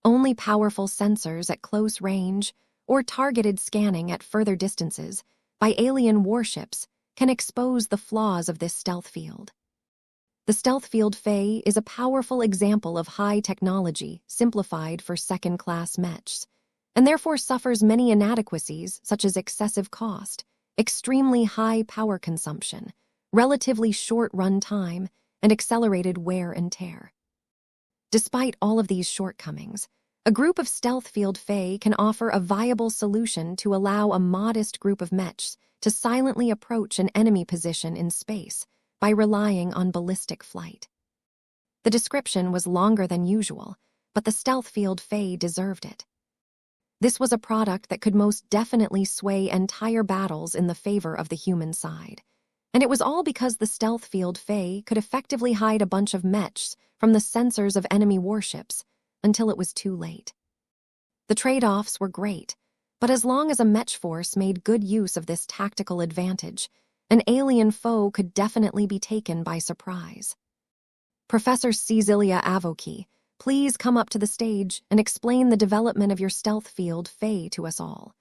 Only powerful sensors at close range or targeted scanning at further distances by alien warships can expose the flaws of this stealth field. The stealth field fae is a powerful example of high technology simplified for second-class mechs, and therefore suffers many inadequacies such as excessive cost, extremely high power consumption, relatively short run time, and accelerated wear and tear. Despite all of these shortcomings, a group of stealth field fae can offer a viable solution to allow a modest group of mechs to silently approach an enemy position in space by relying on ballistic flight. The description was longer than usual, but the stealth field fae deserved it. This was a product that could most definitely sway entire battles in the favor of the human side. And it was all because the stealth field fae could effectively hide a bunch of mechs from the sensors of enemy warships until it was too late. The trade-offs were great, but as long as a mech force made good use of this tactical advantage, an alien foe could definitely be taken by surprise. Professor Cecilia Avoki, please come up to the stage and explain the development of your stealth field fae to us all.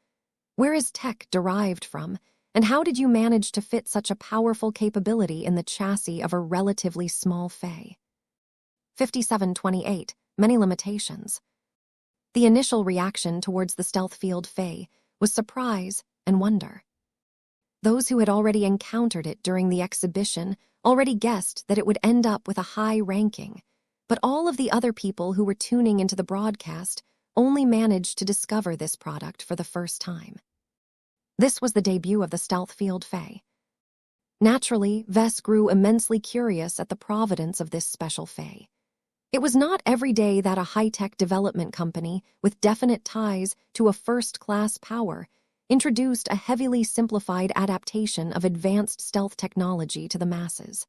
Where is tech derived from, and how did you manage to fit such a powerful capability in the chassis of a relatively small fae? 5728, many limitations. The initial reaction towards the stealth field fae was surprise and wonder. Those who had already encountered it during the exhibition already guessed that it would end up with a high ranking, but all of the other people who were tuning into the broadcast only managed to discover this product for the first time. This was the debut of the stealth field fae. Naturally, Ves grew immensely curious at the providence of this special fae. It was not every day that a high-tech development company with definite ties to a first-class power introduced a heavily simplified adaptation of advanced stealth technology to the masses.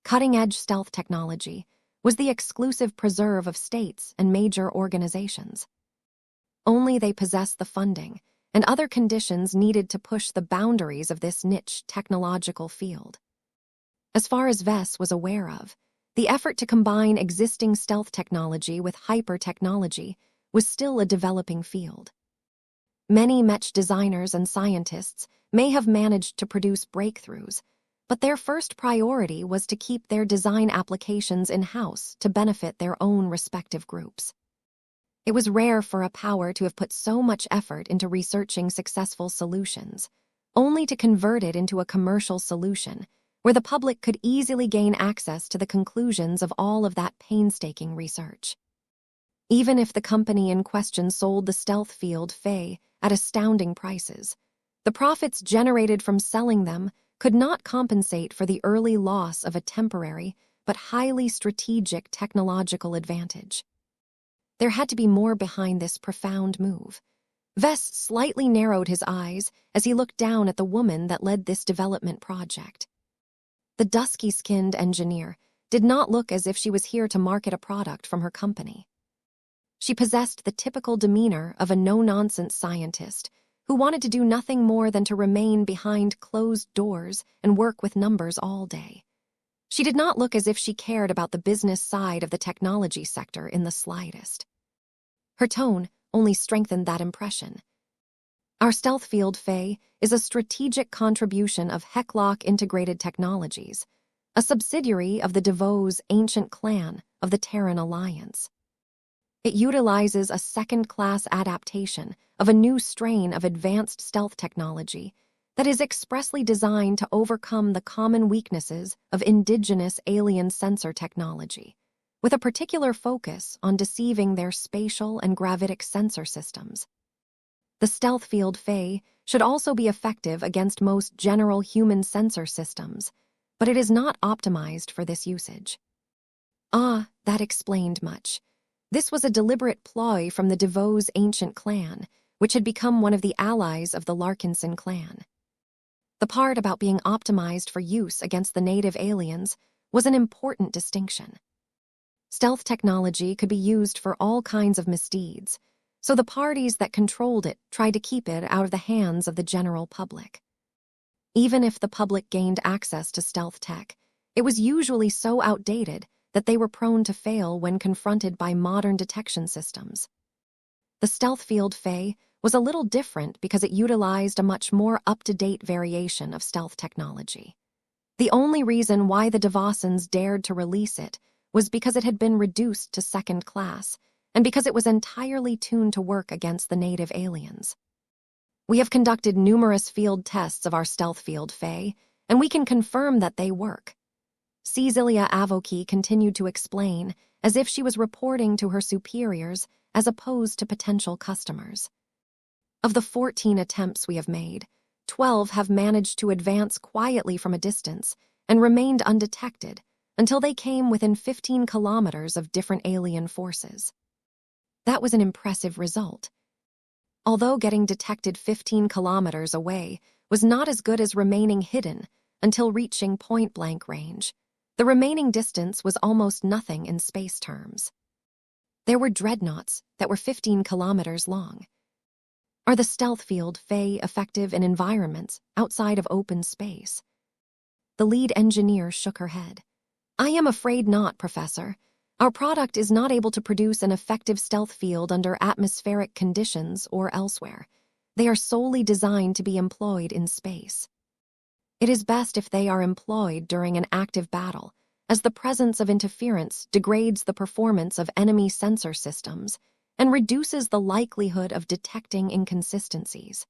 Cutting-edge stealth technology was the exclusive preserve of states and major organizations. Only they possessed the funding and other conditions needed to push the boundaries of this niche technological field. As far as Vess was aware of, the effort to combine existing stealth technology with hyper-technology was still a developing field. Many Mech designers and scientists may have managed to produce breakthroughs, but their first priority was to keep their design applications in-house to benefit their own respective groups. It was rare for a power to have put so much effort into researching successful solutions, only to convert it into a commercial solution where the public could easily gain access to the conclusions of all of that painstaking research. Even if the company in question sold the stealth field Faye at astounding prices, the profits generated from selling them could not compensate for the early loss of a temporary but highly strategic technological advantage. There had to be more behind this profound move. Vess slightly narrowed his eyes as he looked down at the woman that led this development project. The dusky-skinned engineer did not look as if she was here to market a product from her company. She possessed the typical demeanor of a no-nonsense scientist who wanted to do nothing more than to remain behind closed doors and work with numbers all day. She did not look as if she cared about the business side of the technology sector in the slightest. Her tone only strengthened that impression. Our stealth field, Faye, is a strategic contribution of Heklock Integrated Technologies, a subsidiary of the DeVos ancient clan of the Terran Alliance. It utilizes a second-class adaptation of a new strain of advanced stealth technology that is expressly designed to overcome the common weaknesses of indigenous alien sensor technology, with a particular focus on deceiving their spatial and gravitic sensor systems. The stealth field Faye should also be effective against most general human sensor systems, but it is not optimized for this usage. That explained much. This was a deliberate ploy from the DeVos ancient clan, which had become one of the allies of the Larkinson clan. The part about being optimized for use against the native aliens was an important distinction. Stealth technology could be used for all kinds of misdeeds, so the parties that controlled it tried to keep it out of the hands of the general public. Even if the public gained access to stealth tech, it was usually so outdated that they were prone to fail when confronted by modern detection systems. The stealth field Faye was a little different because it utilized a much more up-to-date variation of stealth technology. The only reason why the Devosans dared to release it was because it had been reduced to second class, and because it was entirely tuned to work against the native aliens. We have conducted numerous field tests of our stealth field Faye, and we can confirm that they work. Cecilia Avoki continued to explain, as if she was reporting to her superiors as opposed to potential customers. Of the 14 attempts we have made, 12 have managed to advance quietly from a distance and remained undetected until they came within 15 kilometers of different alien forces. That was an impressive result. Although getting detected 15 kilometers away was not as good as remaining hidden until reaching point-blank range, the remaining distance was almost nothing in space terms. There were dreadnoughts that were 15 kilometers long. Are the stealth field Faye effective in environments outside of open space? The lead engineer shook her head. I am afraid not, Professor. Our product is not able to produce an effective stealth field under atmospheric conditions or elsewhere. They are solely designed to be employed in space. It is best if they are employed during an active battle, as the presence of interference degrades the performance of enemy sensor systems and reduces the likelihood of detecting inconsistencies.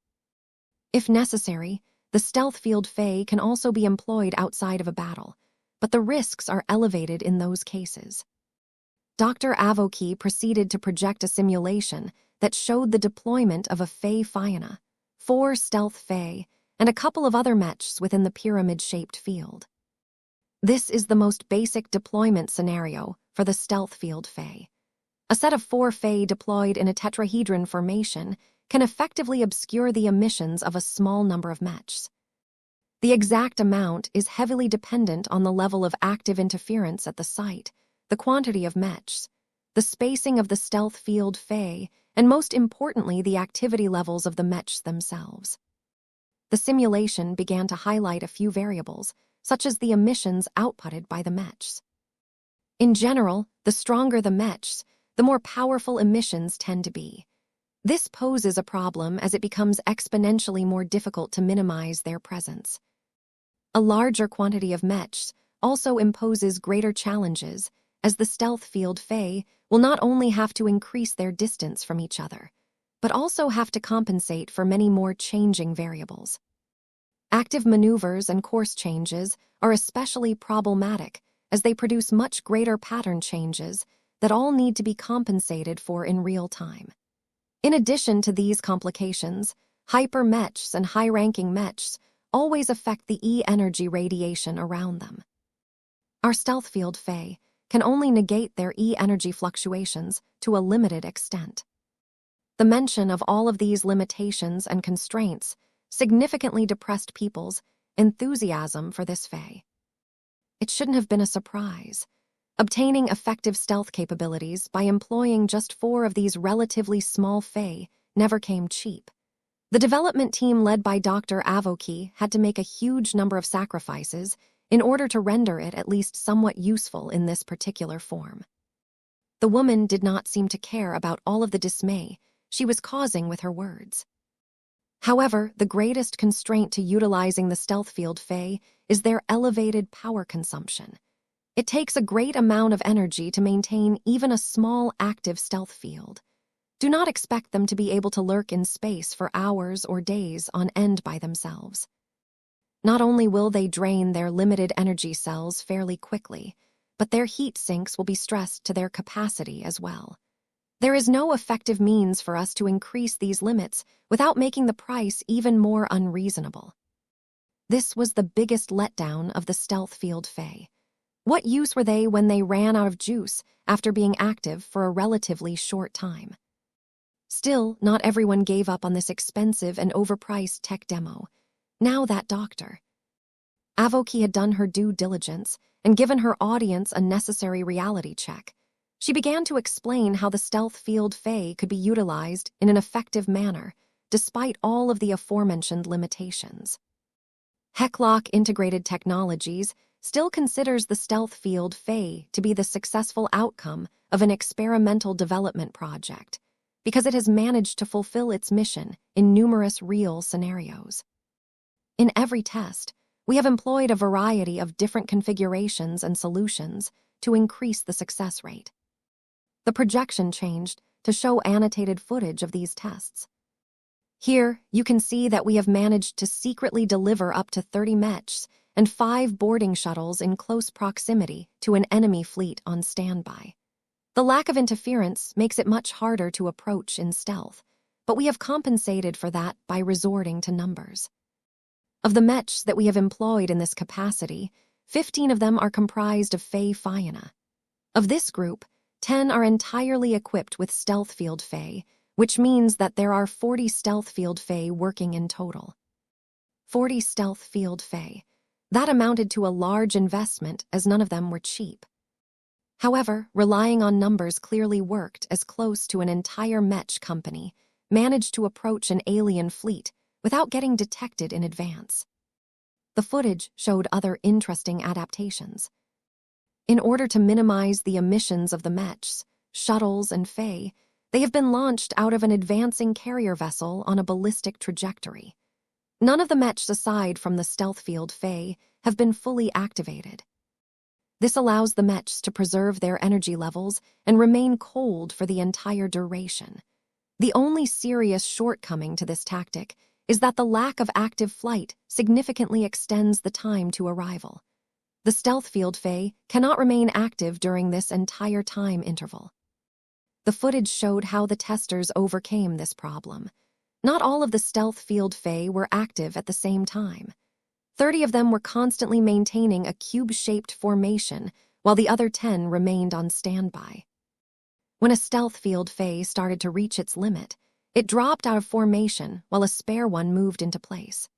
If necessary, the stealth field Faye can also be employed outside of a battle, but the risks are elevated in those cases. Dr. Avoki proceeded to project a simulation that showed the deployment of a Faye Fianna, 4 stealth Faye, and a couple of other Mechs within the pyramid-shaped field. This is the most basic deployment scenario for the stealth field Faye. A set of 4 Faye deployed in a tetrahedron formation can effectively obscure the emissions of a small number of Mechs. The exact amount is heavily dependent on the level of active interference at the site, the quantity of Mechs, the spacing of the stealth field Faye, and most importantly, the activity levels of the Mechs themselves. The simulation began to highlight a few variables, such as the emissions outputted by the Mechs. In general, the stronger the Mechs, the more powerful emissions tend to be. This poses a problem as it becomes exponentially more difficult to minimize their presence. A larger quantity of Mechs also imposes greater challenges, as the stealth field Fae will not only have to increase their distance from each other, but also have to compensate for many more changing variables. Active maneuvers and course changes are especially problematic, as they produce much greater pattern changes that all need to be compensated for in real time. In addition to these complications, hyper-Mechs and high-ranking Mechs always affect the E-energy radiation around them. Our stealth field Fae can only negate their E-energy fluctuations to a limited extent. The mention of all of these limitations and constraints significantly depressed people's enthusiasm for this Fae. It shouldn't have been a surprise. Obtaining effective stealth capabilities by employing just 4 of these relatively small Fae never came cheap. The development team led by Dr. Avoki had to make a huge number of sacrifices in order to render it at least somewhat useful in this particular form. The woman did not seem to care about all of the dismay she was causing with her words. However, the greatest constraint to utilizing the stealth field Fae is their elevated power consumption. It takes a great amount of energy to maintain even a small active stealth field. Do not expect them to be able to lurk in space for hours or days on end by themselves. Not only will they drain their limited energy cells fairly quickly, but their heat sinks will be stressed to their capacity as well. There is no effective means for us to increase these limits without making the price even more unreasonable. This was the biggest letdown of the stealth field Fae. What use were they when they ran out of juice after being active for a relatively short time? Still, not everyone gave up on this expensive and overpriced tech demo. Now that Dr. Avoki had done her due diligence and given her audience a necessary reality check. She began to explain how the stealth field Fae could be utilized in an effective manner, despite all of the aforementioned limitations. Heklock Integrated Technologies still considers the stealth field Fae to be the successful outcome of an experimental development project, because it has managed to fulfill its mission in numerous real scenarios. In every test, we have employed a variety of different configurations and solutions to increase the success rate. The projection changed to show annotated footage of these tests. Here, you can see that we have managed to secretly deliver up to 30 Mechs and 5 boarding shuttles in close proximity to an enemy fleet on standby. The lack of interference makes it much harder to approach in stealth, but we have compensated for that by resorting to numbers. Of the Mechs that we have employed in this capacity, 15 of them are comprised of Fae Fianna. Of this group, 10 are entirely equipped with stealth field Fae, which means that there are 40 stealth field Fae working in total. 40 stealth field Fae. That amounted to a large investment, as none of them were cheap. However, relying on numbers clearly worked, as close to an entire Mech company managed to approach an alien fleet without getting detected in advance. The footage showed other interesting adaptations. In order to minimize the emissions of the Mechs, shuttles, and Fae, they have been launched out of an advancing carrier vessel on a ballistic trajectory. None of the Mechs aside from the stealth field Fae have been fully activated. This allows the Mechs to preserve their energy levels and remain cold for the entire duration. The only serious shortcoming to this tactic is that the lack of active flight significantly extends the time to arrival. The stealth field Fae cannot remain active during this entire time interval. The footage showed how the testers overcame this problem. Not all of the stealth field Fae were active at the same time. 30 of them were constantly maintaining a cube-shaped formation, while the other 10 remained on standby. When a stealth field Fae started to reach its limit, it dropped out of formation while a spare one moved into place.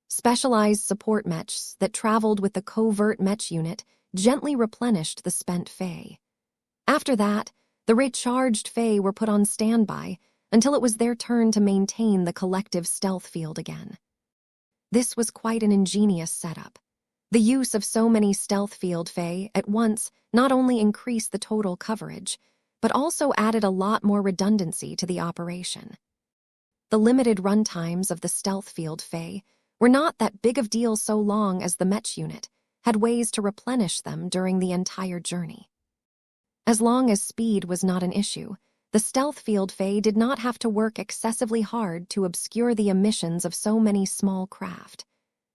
Specialized support Mechs that traveled with the covert Mech unit gently replenished the spent Fae. After that, The recharged Fae were put on standby until it was their turn to maintain the collective stealth field again. This was quite an ingenious setup. The use of so many stealth field Fae at once not only increased the total coverage, but also added a lot more redundancy to the operation. The limited runtimes of the stealth field Fae were not that big of deal so long as the Mech unit had ways to replenish them during the entire journey. As long as speed was not an issue, the stealth field Fae did not have to work excessively hard to obscure the emissions of so many small craft.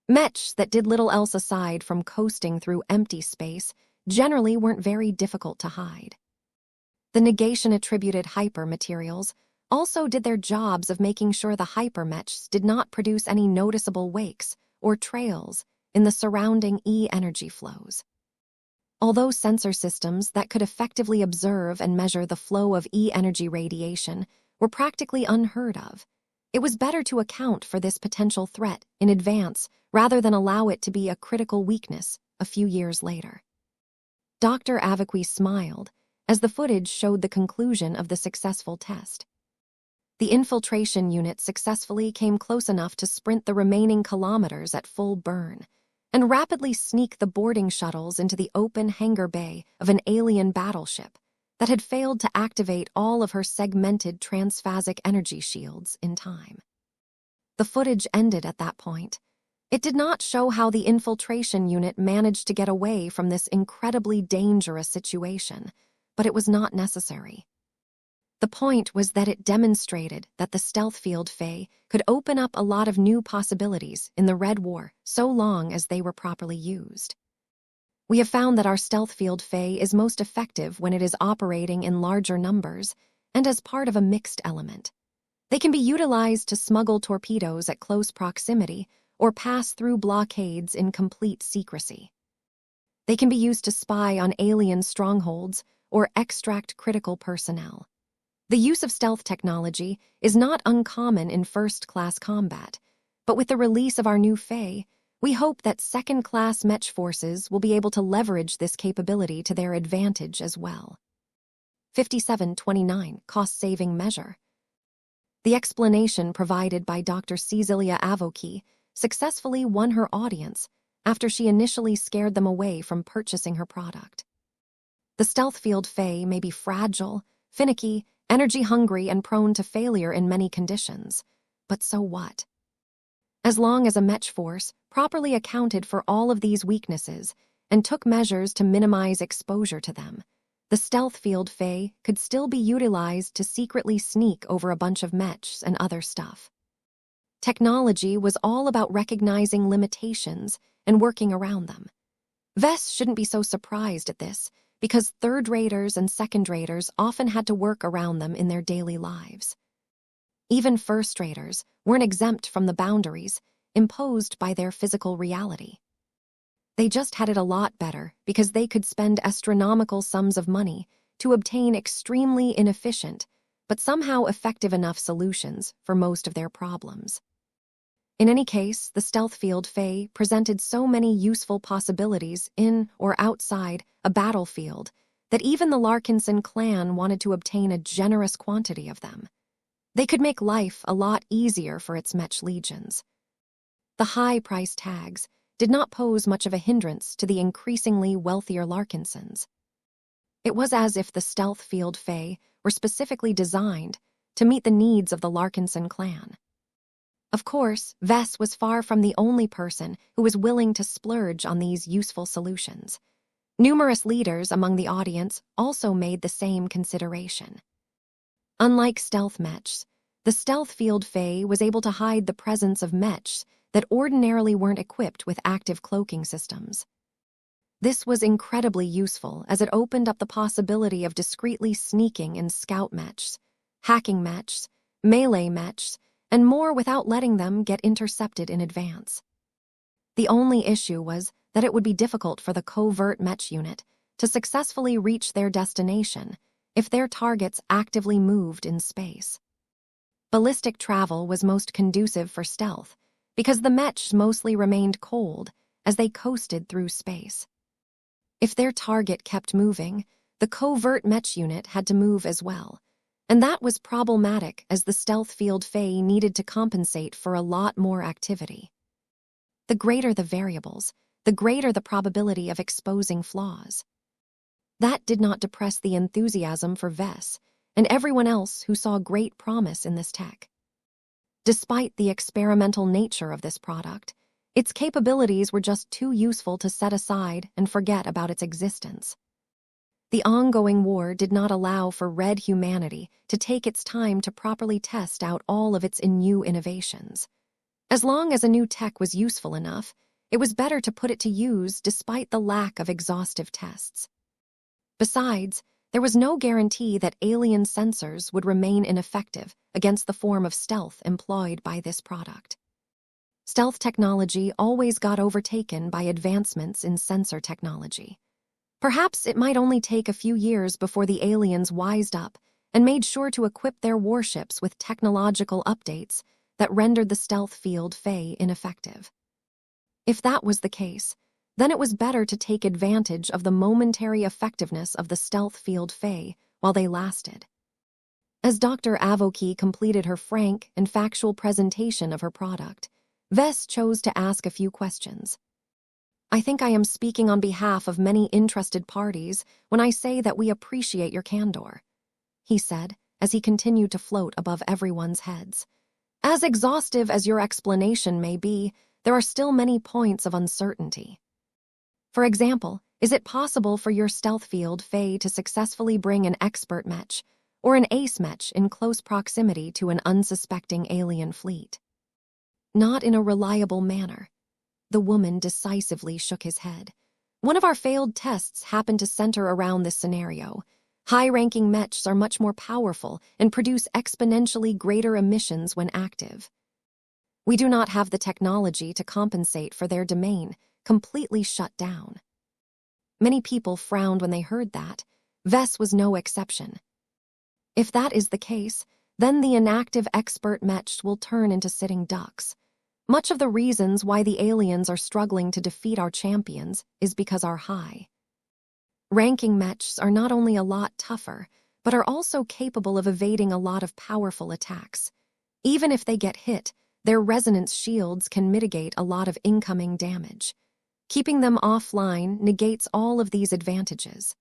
Mechs that did little else aside from coasting through empty space generally weren't very difficult to hide. The negation-attributed hyper-materials also did their jobs of making sure the hyper-mechs did not produce any noticeable wakes or trails in the surrounding E-energy flows. Although sensor systems that could effectively observe and measure the flow of E-energy radiation were practically unheard of, it was better to account for this potential threat in advance rather than allow it to be a critical weakness a few years later. Dr. Avaqui smiled as the footage showed the conclusion of the successful test. The infiltration unit successfully came close enough to sprint the remaining kilometers at full burn and rapidly sneak the boarding shuttles into the open hangar bay of an alien battleship that had failed to activate all of her segmented transphasic energy shields in time. The footage ended at that point. It did not show how the infiltration unit managed to get away from this incredibly dangerous situation, but it was not necessary. The point was that it demonstrated that the stealth field Fae could open up a lot of new possibilities in the Red War so long as they were properly used. We have found that our stealth field Fae is most effective when it is operating in larger numbers and as part of a mixed element. They can be utilized to smuggle torpedoes at close proximity or pass through blockades in complete secrecy. They can be used to spy on alien strongholds or extract critical personnel. The use of stealth technology is not uncommon in first-class combat, but with the release of our new Fae, we hope that second-class Mech forces will be able to leverage this capability to their advantage as well. 5729 Cost-saving measure. The explanation provided by Dr. Cecilia Avaqui successfully won her audience after she initially scared them away from purchasing her product. The stealth field Fae may be fragile, finicky, energy-hungry, and prone to failure in many conditions. But so what? As long as a Mech force properly accounted for all of these weaknesses and took measures to minimize exposure to them, the stealth field Fae could still be utilized to secretly sneak over a bunch of Mechs and other stuff. Technology was all about recognizing limitations and working around them. Vess shouldn't be so surprised at this, because third-raters and second-raters often had to work around them in their daily lives. Even first-raters weren't exempt from the boundaries imposed by their physical reality. They just had it a lot better because they could spend astronomical sums of money to obtain extremely inefficient, but somehow effective enough solutions for most of their problems. In any case, the stealth field Fae presented so many useful possibilities in or outside a battlefield that even the Larkinson clan wanted to obtain a generous quantity of them. They could make life a lot easier for its Mech legions. The high price tags did not pose much of a hindrance to the increasingly wealthier Larkinsons. It was as if the stealth field Fae were specifically designed to meet the needs of the Larkinson clan. Of course, Vess was far from the only person who was willing to splurge on these useful solutions. Numerous leaders among the audience also made the same consideration. Unlike stealth Mechs, the stealth field Fae was able to hide the presence of Mechs that ordinarily weren't equipped with active cloaking systems. This was incredibly useful as it opened up the possibility of discreetly sneaking in scout Mechs, hacking Mechs, melee Mechs, and more without letting them get intercepted in advance. The only issue was that it would be difficult for the covert Mech unit to successfully reach their destination if their targets actively moved in space. Ballistic travel was most conducive for stealth because the Mechs mostly remained cold as they coasted through space. If their target kept moving, The covert Mech unit had to move as well, and that was problematic as the stealth field Fae needed to compensate for a lot more activity. The greater the variables, the greater the probability of exposing flaws. That did not depress the enthusiasm for Vess and everyone else who saw great promise in this tech. Despite the experimental nature of this product, its capabilities were just too useful to set aside and forget about its existence. The ongoing war did not allow for Red humanity to take its time to properly test out all of its new innovations. As long as a new tech was useful enough, it was better to put it to use despite the lack of exhaustive tests. Besides, there was no guarantee that alien sensors would remain ineffective against the form of stealth employed by this product. Stealth technology always got overtaken by advancements in sensor technology. Perhaps it might only take a few years before the aliens wised up and made sure to equip their warships with technological updates that rendered the stealth field Fae ineffective. If that was the case, then it was better to take advantage of the momentary effectiveness of the stealth field Fae while they lasted. As Dr. Avoki completed her frank and factual presentation of her product, Vess chose to ask a few questions. I think I am speaking on behalf of many interested parties when I say that we appreciate your candor, he said, as he continued to float above everyone's heads. As exhaustive as your explanation may be, there are still many points of uncertainty. For example, is it possible for your stealth field Fae to successfully bring an expert Mech or an ace Mech in close proximity to an unsuspecting alien fleet? Not in a reliable manner. The woman decisively shook his head. One of our failed tests happened to center around this scenario. High-ranking Mechs are much more powerful and produce exponentially greater emissions when active. We do not have the technology to compensate for their domain completely shut down. Many people frowned when they heard that. Vess was no exception. If that is the case, then the inactive expert Mechs will turn into sitting ducks. Much of the reasons why the aliens are struggling to defeat our champions is because our high-ranking Mechs are not only a lot tougher, but are also capable of evading a lot of powerful attacks. Even if they get hit, their resonance shields can mitigate a lot of incoming damage. Keeping them offline negates all of these advantages.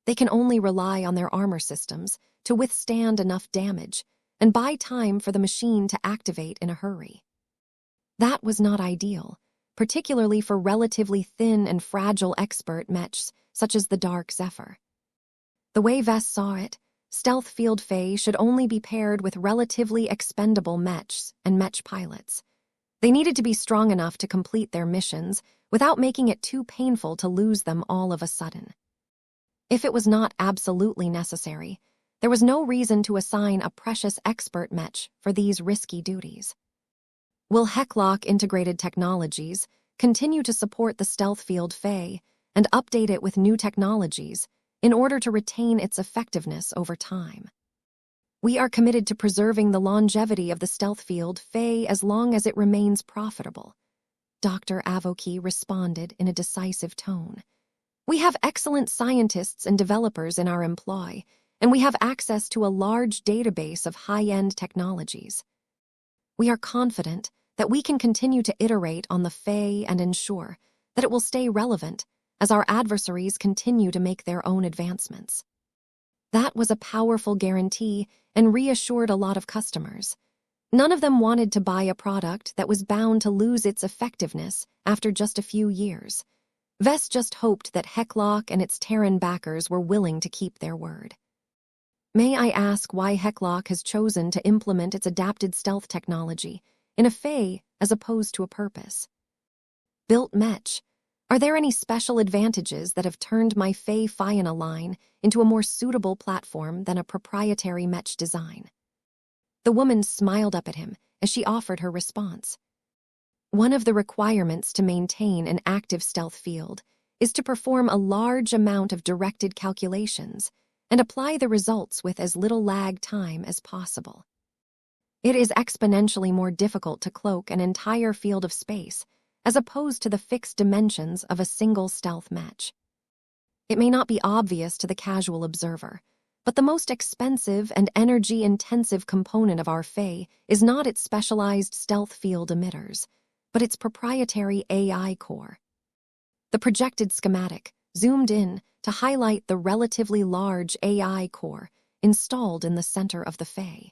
They can only rely on their armor systems to withstand enough damage and buy time for the machine to activate in a hurry. That was not ideal, particularly for relatively thin and fragile expert Mechs such as the Dark Zephyr. The way Vess saw it, stealth field Fae should only be paired with relatively expendable Mechs and Mech pilots. They needed to be strong enough to complete their missions without making it too painful to lose them all of a sudden. If it was not absolutely necessary, there was no reason to assign a precious expert Mech for these risky duties. Will Heklock Integrated Technologies continue to support the stealth field Fae and update it with new technologies in order to retain its effectiveness over time? We are committed to preserving the longevity of the stealth field Fae as long as it remains profitable, Dr. Avoki responded in a decisive tone. We have excellent scientists and developers in our employ, and we have access to a large database of high-end technologies. We are confident that we can continue to iterate on the Fae and ensure that it will stay relevant as our adversaries continue to make their own advancements. That was a powerful guarantee and reassured a lot of customers. None of them wanted to buy a product that was bound to lose its effectiveness after just a few years. Vess just hoped that Heklock and its Terran backers were willing to keep their word. May I ask why Heklock has chosen to implement its adapted stealth technology in a Fae as opposed to a purpose? Built Mech, are there any special advantages that have turned my Fae Fiona line into a more suitable platform than a proprietary Mech design? The woman smiled up at him as she offered her response. One of the requirements to maintain an active stealth field is to perform a large amount of directed calculations and apply the results with as little lag time as possible. It is exponentially more difficult to cloak an entire field of space as opposed to the fixed dimensions of a single stealth Mech. It may not be obvious to the casual observer, but the most expensive and energy-intensive component of our Fae is not its specialized stealth field emitters, but its proprietary AI core. The projected schematic zoomed in to highlight the relatively large AI core installed in the center of the Fae.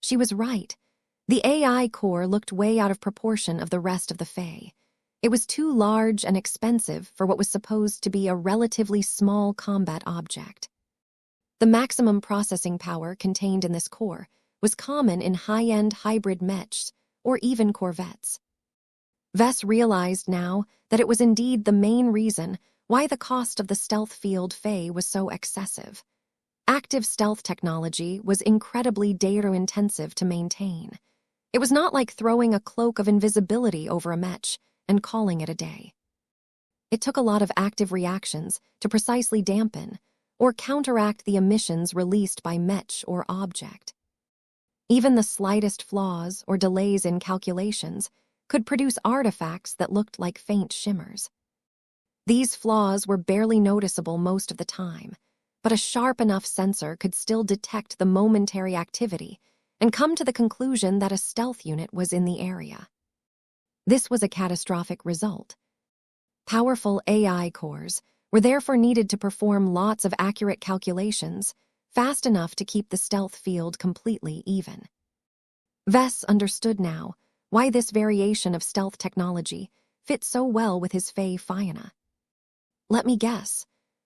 She was right. The AI core looked way out of proportion of the rest of the Fae. It was too large and expensive for what was supposed to be a relatively small combat object. The maximum processing power contained in this core was common in high-end hybrid mechs or even corvettes. Vess realized now that it was indeed the main reason why the cost of the stealth field Fae was so excessive. Active stealth technology was incredibly data-intensive to maintain. It was not like throwing a cloak of invisibility over a mech and calling it a day. It took a lot of active reactions to precisely dampen or counteract the emissions released by mech or object. Even the slightest flaws or delays in calculations could produce artifacts that looked like faint shimmers. These flaws were barely noticeable most of the time, but a sharp enough sensor could still detect the momentary activity and come to the conclusion that a stealth unit was in the area. This was a catastrophic result. Powerful AI cores were therefore needed to perform lots of accurate calculations, fast enough to keep the stealth field completely even. Vess understood now why this variation of stealth technology fit so well with his Fae Fianna. Let me guess.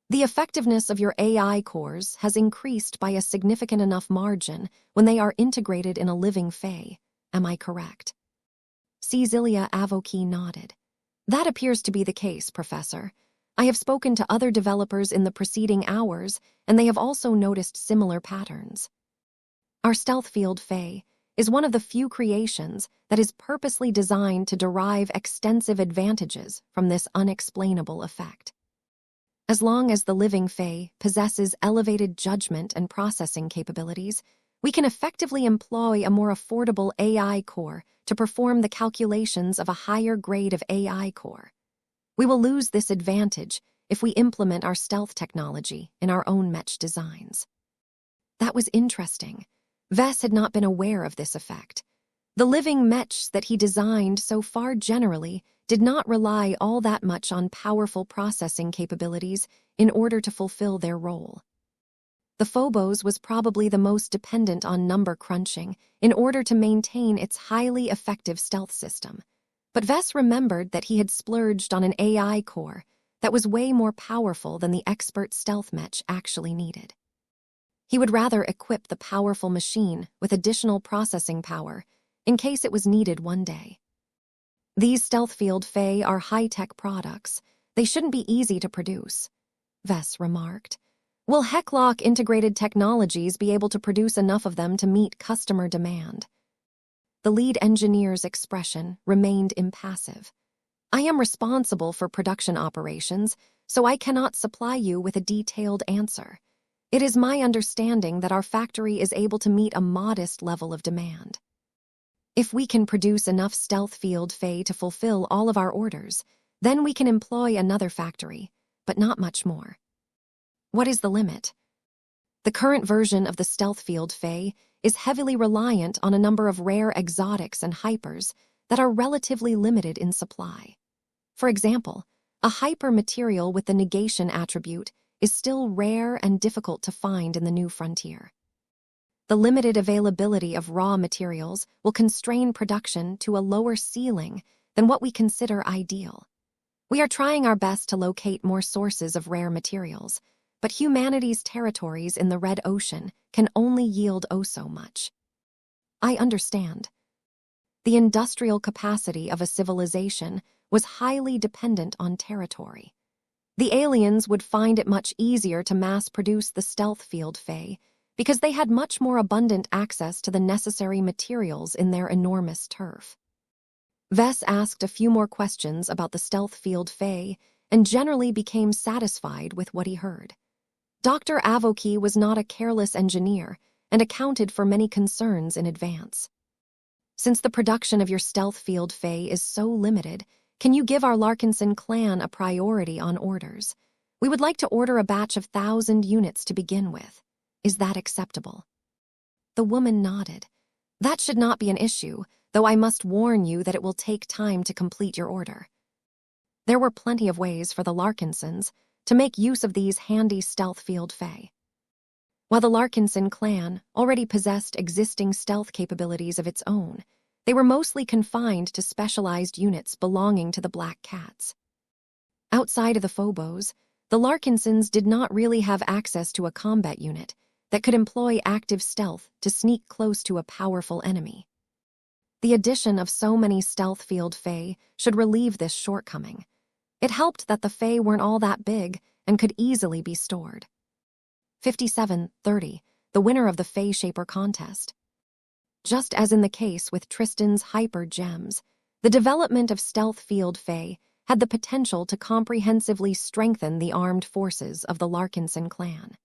The effectiveness of your AI cores has increased by a significant enough margin when they are integrated in a living Fae. Am I correct? Cecilia Avoki nodded. That appears to be the case, Professor. I have spoken to other developers in the preceding hours, and they have also noticed similar patterns. Our stealth field Fae is one of the few creations that is purposely designed to derive extensive advantages from this unexplainable effect. As long as the living Fae possesses elevated judgment and processing capabilities, we can effectively employ a more affordable AI core to perform the calculations of a higher grade of AI core. We will lose this advantage if we implement our stealth technology in our own mech designs. That was interesting. Vess had not been aware of this effect. The living mechs that he designed so far generally did not rely all that much on powerful processing capabilities in order to fulfill their role. The Phobos was probably the most dependent on number crunching in order to maintain its highly effective stealth system. But Vess remembered that he had splurged on an AI core that was way more powerful than the expert stealth mech actually needed. He would rather equip the powerful machine with additional processing power in case it was needed one day. These stealth field Fae are high-tech products. They shouldn't be easy to produce, Vess remarked. Will Heklock Integrated Technologies be able to produce enough of them to meet customer demand? The lead engineer's expression remained impassive. I am responsible for production operations, so I cannot supply you with a detailed answer. It is my understanding that our factory is able to meet a modest level of demand. If we can produce enough stealth field Fae to fulfill all of our orders, then we can employ another factory, but not much more. What is the limit? The current version of the stealth field Fae is heavily reliant on a number of rare exotics and hypers that are relatively limited in supply. For example, a hyper material with the negation attribute is still rare and difficult to find in the new frontier. The limited availability of raw materials will constrain production to a lower ceiling than what we consider ideal. We are trying our best to locate more sources of rare materials, but humanity's territories in the Red Ocean can only yield oh so much. I understand. The industrial capacity of a civilization was highly dependent on territory. The aliens would find it much easier to mass-produce the stealth field Fae because they had much more abundant access to the necessary materials in their enormous turf. Vess asked a few more questions about the stealth field Fae and generally became satisfied with what he heard. Dr. Avoki was not a careless engineer and accounted for many concerns in advance. Since the production of your stealth field Fae is so limited, can you give our Larkinson clan a priority on orders? We would like to order a batch of 1,000 units to begin with. Is that acceptable? The woman nodded. That should not be an issue, though I must warn you that it will take time to complete your order. There were plenty of ways for the Larkinsons to make use of these handy stealth field fae. While the Larkinson clan already possessed existing stealth capabilities of its own, they were mostly confined to specialized units belonging to the Black Cats. Outside of the Phobos, the Larkinsons did not really have access to a combat unit that could employ active stealth to sneak close to a powerful enemy. The addition of so many stealth field fae should relieve this shortcoming. It helped that the fae weren't all that big and could easily be stored. 57-30, the winner of the Fae Shaper contest. Just as in the case with Tristan's hyper gems, the development of stealth field fae had the potential to comprehensively strengthen the armed forces of the Larkinson clan.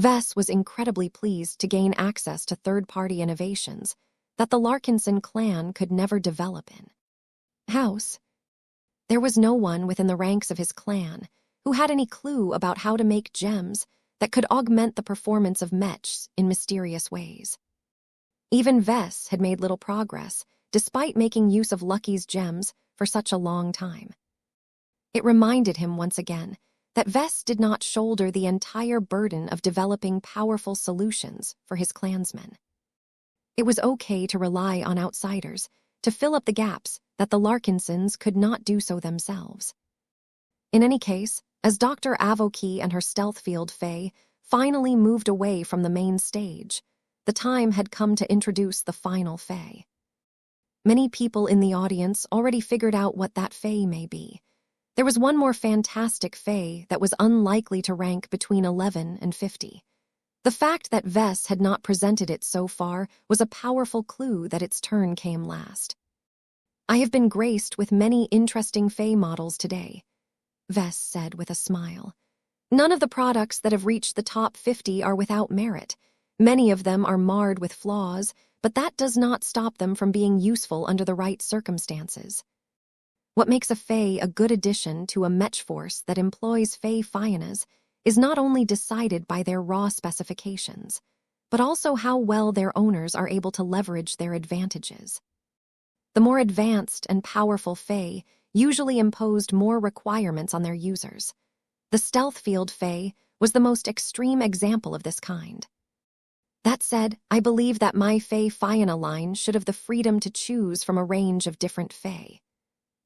Vess was incredibly pleased to gain access to third-party innovations that the Larkinson clan could never develop in-house. There was no one within the ranks of his clan who had any clue about how to make gems that could augment the performance of mechs in mysterious ways. Even Vess had made little progress, despite making use of Lucky's gems for such a long time. It reminded him once again that Vess did not shoulder the entire burden of developing powerful solutions for his clansmen. It was okay to rely on outsiders to fill up the gaps that the Larkinsons could not do so themselves. In any case, as Dr. Avoki and her stealth field fae finally moved away from the main stage, the time had come to introduce the final fae. Many people in the audience already figured out what that fae may be. There was one more fantastic fae that was unlikely to rank between 11 and 50. The fact that Vess had not presented it so far was a powerful clue that its turn came last. I have been graced with many interesting fae models today, Vess said with a smile. None of the products that have reached the top 50 are without merit. Many of them are marred with flaws, but that does not stop them from being useful under the right circumstances. What makes a fae a good addition to a mech force that employs fae fainas is not only decided by their raw specifications, but also how well their owners are able to leverage their advantages. The more advanced and powerful fae usually imposed more requirements on their users. The stealth field fae was the most extreme example of this kind. That said, I believe that my fae faina line should have the freedom to choose from a range of different fae.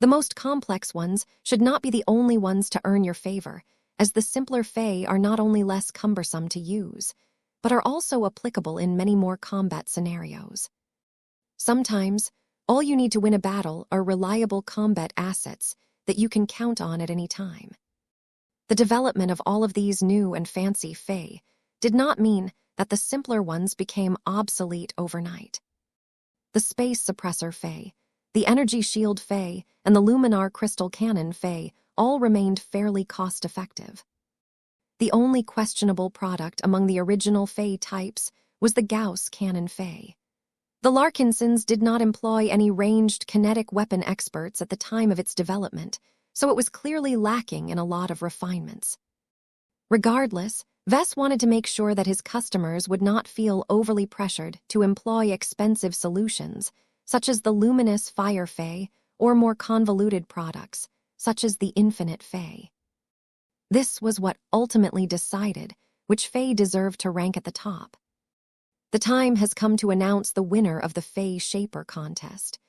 The most complex ones should not be the only ones to earn your favor, as the simpler fae are not only less cumbersome to use, but are also applicable in many more combat scenarios. Sometimes, all you need to win a battle are reliable combat assets that you can count on at any time. The development of all of these new and fancy fae did not mean that the simpler ones became obsolete overnight. The space suppressor fae, the energy shield fae, and the luminar crystal cannon fae all remained fairly cost-effective. The only questionable product among the original fae types was the Gauss cannon fae. The Larkinsons did not employ any ranged kinetic weapon experts at the time of its development, so it was clearly lacking in a lot of refinements. Regardless, Vess wanted to make sure that his customers would not feel overly pressured to employ expensive solutions, such as the luminous fire fae, or more convoluted products, such as the infinite fae. This was what ultimately decided which fae deserved to rank at the top. The time has come to announce the winner of the Fae Shaper contest.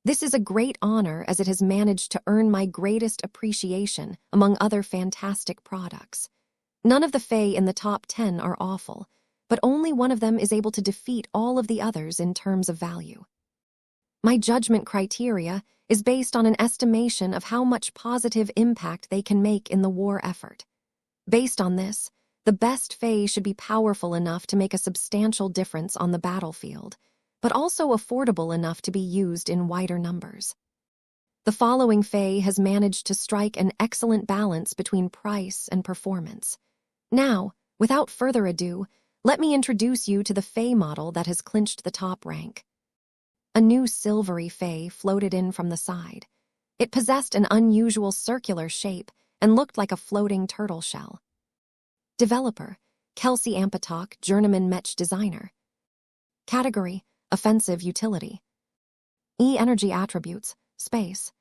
This is a great honor as it has managed to earn my greatest appreciation among other fantastic products. None of the fae in the top 10 are awful, but only one of them is able to defeat all of the others in terms of value. My judgment criteria is based on an estimation of how much positive impact they can make in the war effort. Based on this, the best fae should be powerful enough to make a substantial difference on the battlefield, but also affordable enough to be used in wider numbers. The following fae has managed to strike an excellent balance between price and performance. Now, without further ado, let me introduce you to the fae model that has clinched the top rank. A new silvery fae floated in from the side. It possessed an unusual circular shape and looked like a floating turtle shell. Developer: Kelsey Ampatok, Journeyman Mech Designer. Category: Offensive Utility. E-Energy Attributes: Space.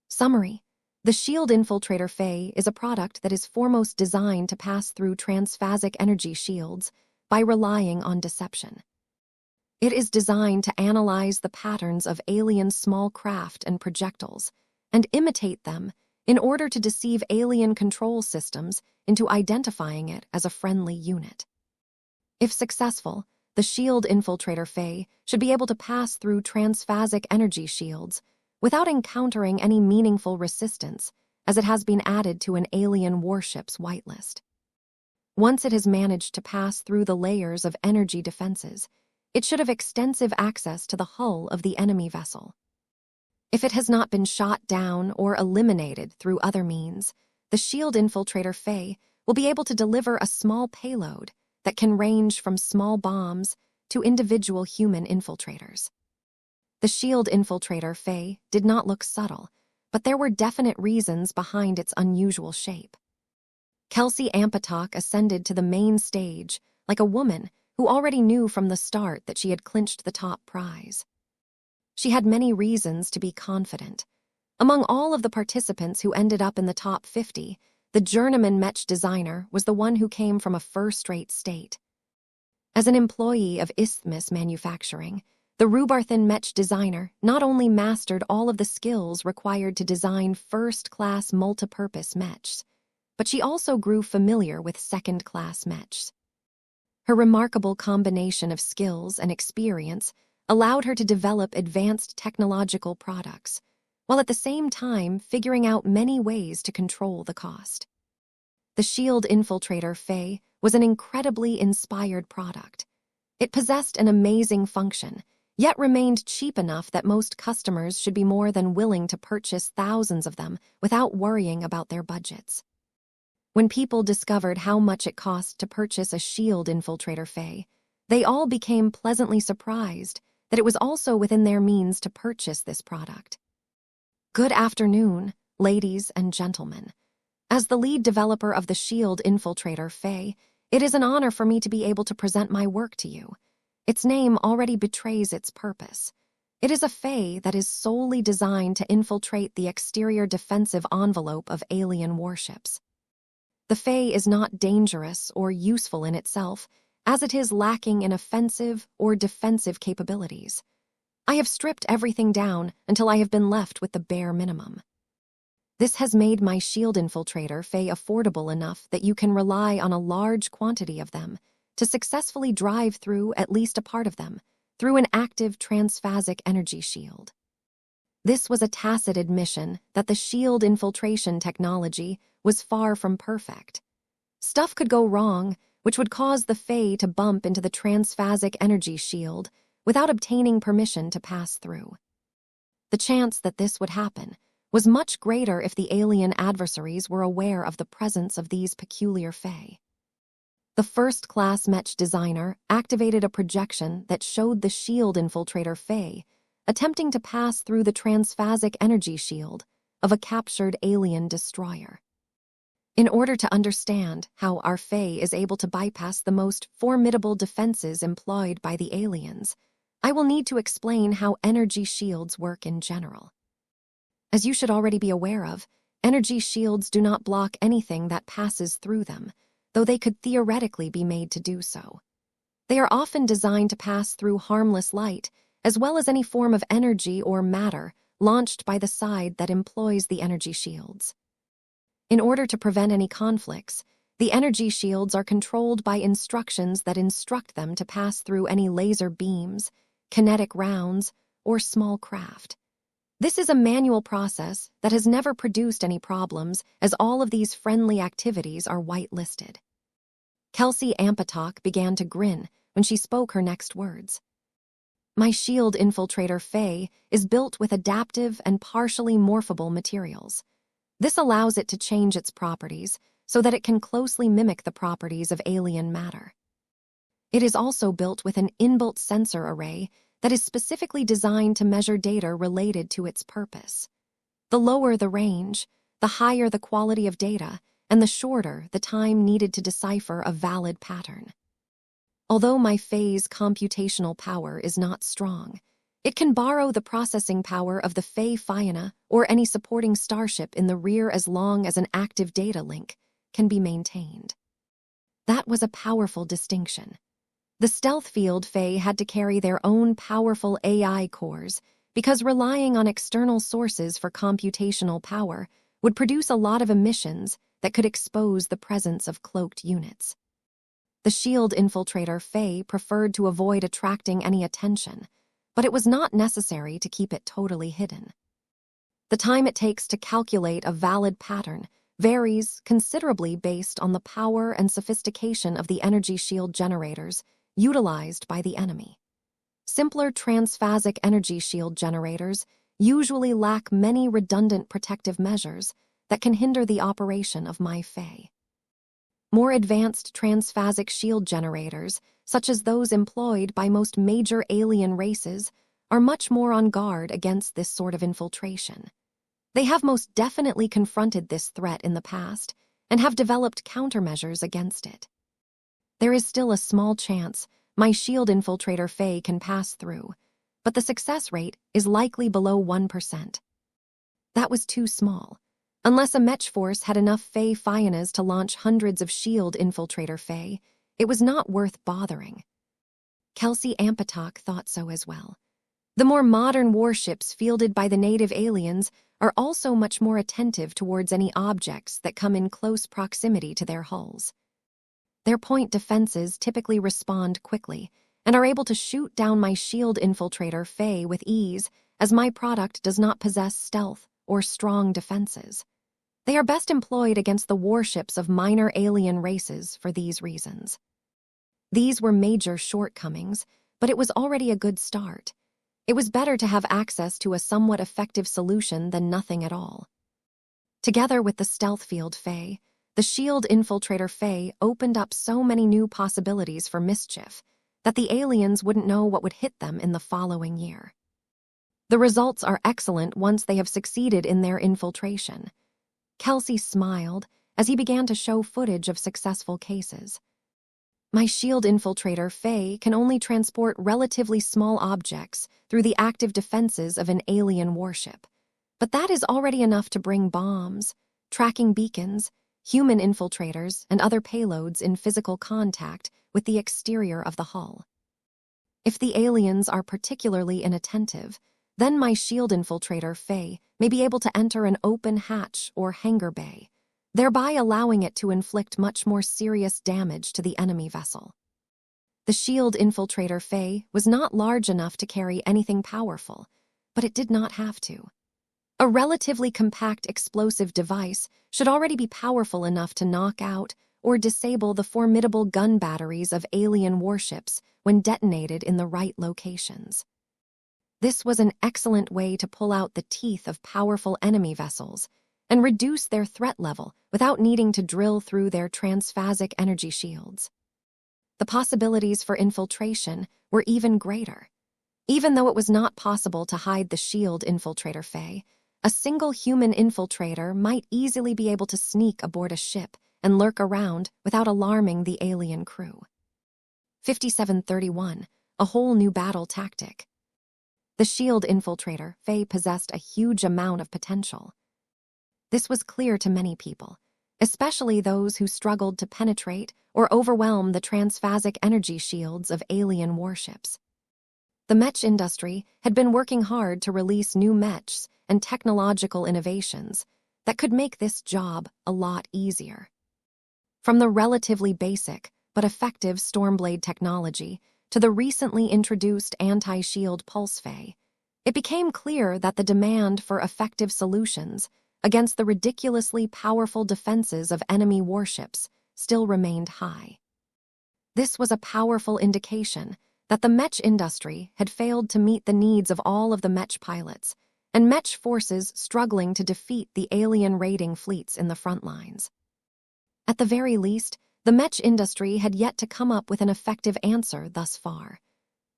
Summary: the Shield Infiltrator Fae is a product that is foremost designed to pass through transphasic energy shields by relying on deception. It is designed to analyze the patterns of alien small craft and projectiles and imitate them in order to deceive alien control systems into identifying it as a friendly unit. If successful, the Shield Infiltrator Fae should be able to pass through transphasic energy shields without encountering any meaningful resistance, as it has been added to an alien warship's whitelist. Once it has managed to pass through the layers of energy defenses, it should have extensive access to the hull of the enemy vessel. If it has not been shot down or eliminated through other means, the Shield Infiltrator Fae will be able to deliver a small payload that can range from small bombs to individual human infiltrators. The Shield Infiltrator Fae did not look subtle, but there were definite reasons behind its unusual shape. Kelsey Ampatok ascended to the main stage like a woman who already knew from the start that she had clinched the top prize. She had many reasons to be confident. Among all of the participants who ended up in the top 50, the Journeyman Mech Designer was the one who came from a first-rate state. As an employee of Isthmus Manufacturing, the Rubarthan Mech Designer not only mastered all of the skills required to design first-class multipurpose mechs, but she also grew familiar with second-class mechs. Her remarkable combination of skills and experience allowed her to develop advanced technological products, while at the same time figuring out many ways to control the cost. The Shield Infiltrator Fae was an incredibly inspired product. It possessed an amazing function, yet remained cheap enough that most customers should be more than willing to purchase thousands of them without worrying about their budgets. When people discovered how much it cost to purchase a Shield Infiltrator Fae, they all became pleasantly surprised that it was also within their means to purchase this product. Good afternoon, ladies and gentlemen. As the lead developer of the Shield Infiltrator Fae, it is an honor for me to be able to present my work to you. Its name already betrays its purpose. It is a Fae that is solely designed to infiltrate the exterior defensive envelope of alien warships. The Fae is not dangerous or useful in itself, as it is lacking in offensive or defensive capabilities. I have stripped everything down until I have been left with the bare minimum. This has made my Shield Infiltrator Fae affordable enough that you can rely on a large quantity of them to successfully drive through at least a part of them through an active transphasic energy shield. This was a tacit admission that the shield infiltration technology was far from perfect. Stuff could go wrong, which would cause the Fae to bump into the transphasic energy shield without obtaining permission to pass through. The chance that this would happen was much greater if the alien adversaries were aware of the presence of these peculiar Fae. The first-class Mech designer activated a projection that showed the shield infiltrator Fae attempting to pass through the transphasic energy shield of a captured alien destroyer. In order to understand how our Fae is able to bypass the most formidable defenses employed by the aliens, I will need to explain how energy shields work in general. As you should already be aware of, energy shields do not block anything that passes through them, though they could theoretically be made to do so. They are often designed to pass through harmless light, as well as any form of energy or matter launched by the side that employs the energy shields. In order to prevent any conflicts, the energy shields are controlled by instructions that instruct them to pass through any laser beams, kinetic rounds, or small craft. This is a manual process that has never produced any problems, as all of these friendly activities are whitelisted. Kelsey Ampatok began to grin when she spoke her next words. My shield infiltrator Fae is built with adaptive and partially morphable materials. This allows it to change its properties so that it can closely mimic the properties of alien matter. It is also built with an inbuilt sensor array that is specifically designed to measure data related to its purpose. The lower the range, the higher the quality of data, and the shorter the time needed to decipher a valid pattern. Although my Fae's computational power is not strong, it can borrow the processing power of the Fae Fianna or any supporting starship in the rear as long as an active data link can be maintained. That was a powerful distinction. The stealth field Fae had to carry their own powerful AI cores because relying on external sources for computational power would produce a lot of emissions that could expose the presence of cloaked units. The shield infiltrator Fae preferred to avoid attracting any attention, but it was not necessary to keep it totally hidden. The time it takes to calculate a valid pattern varies considerably based on the power and sophistication of the energy shield generators utilized by the enemy. Simpler transphasic energy shield generators usually lack many redundant protective measures that can hinder the operation of my Fae. More advanced transphasic shield generators, such as those employed by most major alien races, are much more on guard against this sort of infiltration. They have most definitely confronted this threat in the past and have developed countermeasures against it. There is still a small chance my shield infiltrator Fae can pass through, but the success rate is likely below 1%. That was too small. Unless a Mech force had enough Fae Fiannas to launch hundreds of shield infiltrator Fae, it was not worth bothering. Kelsey Ampatak thought so as well. The more modern warships fielded by the native aliens are also much more attentive towards any objects that come in close proximity to their hulls. Their point defenses typically respond quickly and are able to shoot down my shield infiltrator Fae with ease, as my product does not possess stealth or strong defenses. They are best employed against the warships of minor alien races for these reasons. These were major shortcomings, but it was already a good start. It was better to have access to a somewhat effective solution than nothing at all. Together with the stealth field Fae, the shield infiltrator Fae opened up so many new possibilities for mischief that the aliens wouldn't know what would hit them in the following year. The results are excellent once they have succeeded in their infiltration. Kelsey smiled as he began to show footage of successful cases. My shield infiltrator Fae can only transport relatively small objects through the active defenses of an alien warship, but that is already enough to bring bombs, tracking beacons, human infiltrators, and other payloads in physical contact with the exterior of the hull. If the aliens are particularly inattentive, then my shield infiltrator Fae may be able to enter an open hatch or hangar bay, thereby allowing it to inflict much more serious damage to the enemy vessel. The shield infiltrator Fae was not large enough to carry anything powerful, but it did not have to. A relatively compact explosive device should already be powerful enough to knock out or disable the formidable gun batteries of alien warships when detonated in the right locations. This was an excellent way to pull out the teeth of powerful enemy vessels and reduce their threat level without needing to drill through their transphasic energy shields. The possibilities for infiltration were even greater. Even though it was not possible to hide the shield infiltrator Fae, a single human infiltrator might easily be able to sneak aboard a ship and lurk around without alarming the alien crew. 5731, a whole new battle tactic. The shield infiltrator Fae possessed a huge amount of potential. This was clear to many people, especially those who struggled to penetrate or overwhelm the transphasic energy shields of alien warships. The Mech industry had been working hard to release new Mechs and technological innovations that could make this job a lot easier. From the relatively basic but effective Stormblade technology to the recently introduced anti-shield pulse Fae, it became clear that the demand for effective solutions against the ridiculously powerful defenses of enemy warships still remained high. This was a powerful indication that the Mech industry had failed to meet the needs of all of the Mech pilots and Mech forces struggling to defeat the alien raiding fleets in the front lines. At the very least, the Mech industry had yet to come up with an effective answer thus far.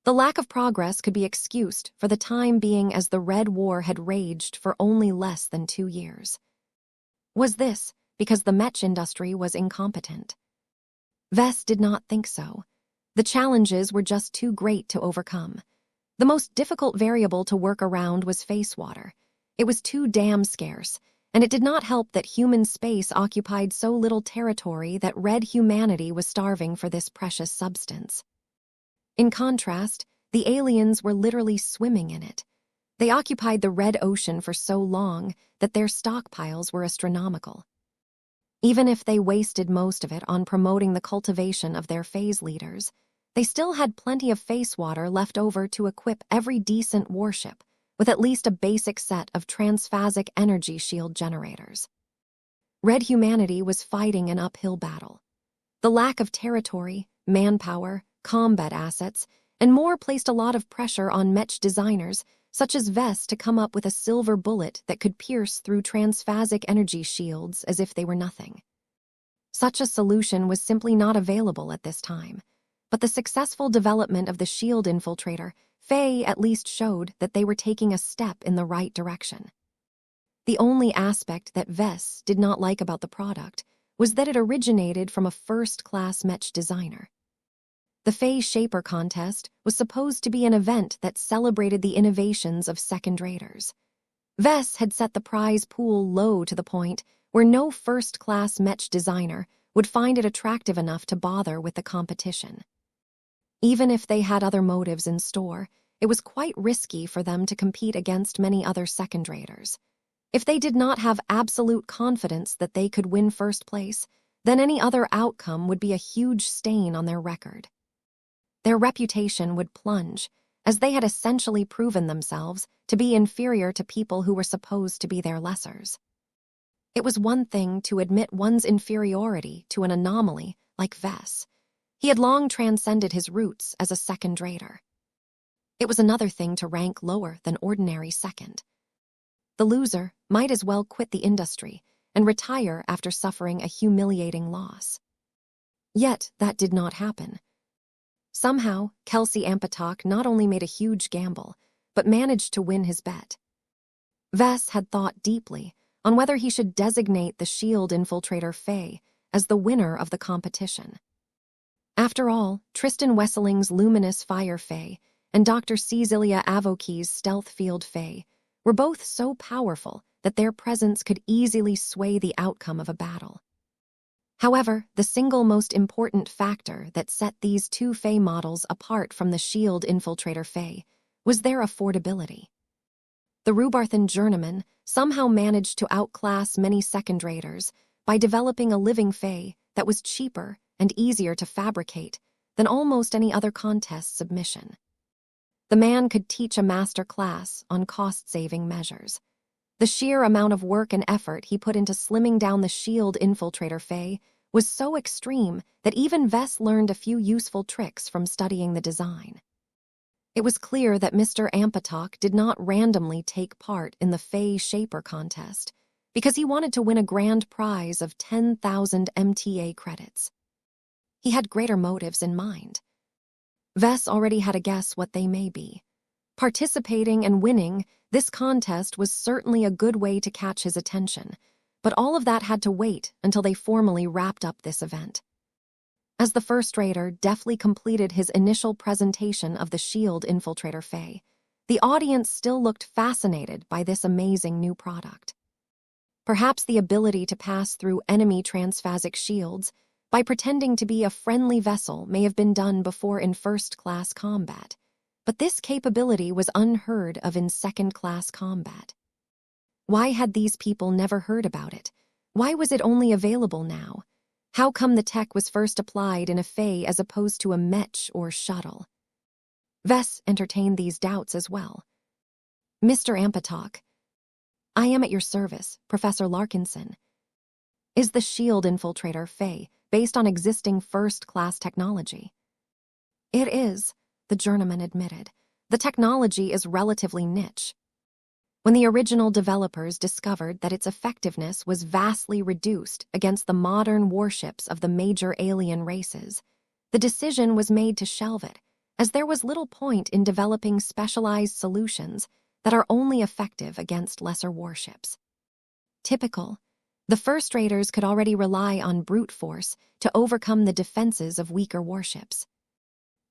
The lack of progress could be excused for the time being as the Red War had raged for only less than 2 years. Was this because the Mech industry was incompetent? Vess did not think so. The challenges were just too great to overcome. The most difficult variable to work around was face water. It was too damn scarce, and it did not help that human space occupied so little territory that red humanity was starving for this precious substance. In contrast, the aliens were literally swimming in it. They occupied the red ocean for so long that their stockpiles were astronomical. Even if they wasted most of it on promoting the cultivation of their phase leaders, they still had plenty of face water left over to equip every decent warship with at least a basic set of transphasic energy shield generators. Red humanity was fighting an uphill battle. The lack of territory, manpower, combat assets, and more placed a lot of pressure on Mech designers such as Vess to come up with a silver bullet that could pierce through transphasic energy shields as if they were nothing. Such a solution was simply not available at this time, but the successful development of the shield infiltrator, Faye at least showed that they were taking a step in the right direction. The only aspect that Vess did not like about the product was that it originated from a first-class Mech designer. The Faye Shaper contest was supposed to be an event that celebrated the innovations of second-raters. Vess had set the prize pool low to the point where no first-class Mech designer would find it attractive enough to bother with the competition. Even if they had other motives in store, it was quite risky for them to compete against many other second-raters. If they did not have absolute confidence that they could win first place, then any other outcome would be a huge stain on their record. Their reputation would plunge, as they had essentially proven themselves to be inferior to people who were supposed to be their lessers. It was one thing to admit one's inferiority to an anomaly like Vess. He had long transcended his roots as a second-rater. It was another thing to rank lower than ordinary second. The loser might as well quit the industry and retire after suffering a humiliating loss. Yet that did not happen. Somehow, Kelsey Ampatok not only made a huge gamble, but managed to win his bet. Vess had thought deeply on whether he should designate the shield infiltrator Faye as the winner of the competition. After all, Tristan Wesseling's luminous fire Faye and Dr. Cecilia Avoki's stealth field Faye were both so powerful that their presence could easily sway the outcome of a battle. However, the single most important factor that set these two Faye models apart from the shield infiltrator Faye was their affordability. The Rubarthan journeyman somehow managed to outclass many second-raters by developing a living Faye that was cheaper and easier to fabricate than almost any other contest submission. The man could teach a master class on cost-saving measures. The sheer amount of work and effort he put into slimming down the shield infiltrator Faye was so extreme that even Vess learned a few useful tricks from studying the design. It was clear that Mr. Ampatok did not randomly take part in the Faye Shaper contest because he wanted to win a grand prize of 10,000 MTA credits. He had greater motives in mind. Vess already had a guess what they may be. Participating and winning this contest was certainly a good way to catch his attention, but all of that had to wait until they formally wrapped up this event. As the first-rater deftly completed his initial presentation of the shield infiltrator Faye, the audience still looked fascinated by this amazing new product. Perhaps the ability to pass through enemy transphasic shields by pretending to be a friendly vessel may have been done before in first-class combat, but this capability was unheard of in second-class combat. Why had these people never heard about it? Why was it only available now? How come the tech was first applied in a Faye as opposed to a Mech or shuttle? Vess entertained these doubts as well. Mr. Ampatok, I am at your service, Professor Larkinson. Is the shield infiltrator Faye based on existing first-class technology? It is, the journeyman admitted. The technology is relatively niche. When the original developers discovered that its effectiveness was vastly reduced against the modern warships of the major alien races, the decision was made to shelve it, as there was little point in developing specialized solutions that are only effective against lesser warships. Typical, The First Raiders could already rely on brute force to overcome the defenses of weaker warships.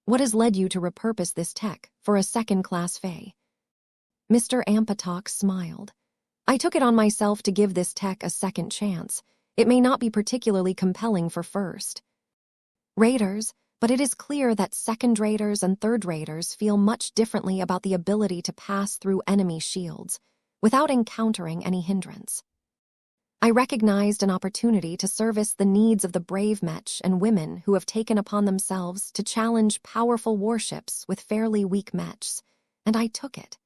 What has led you to repurpose this tech for a second-class Fae? Mr. Ampatok smiled. I took it on myself to give this tech a second chance. It may not be particularly compelling for First Raiders, but it is clear that Second Raiders and Third Raiders feel much differently about the ability to pass through enemy shields without encountering any hindrance. I recognized an opportunity to service the needs of the brave Mech and women who have taken upon themselves to challenge powerful warships with fairly weak Mechs, and I took it.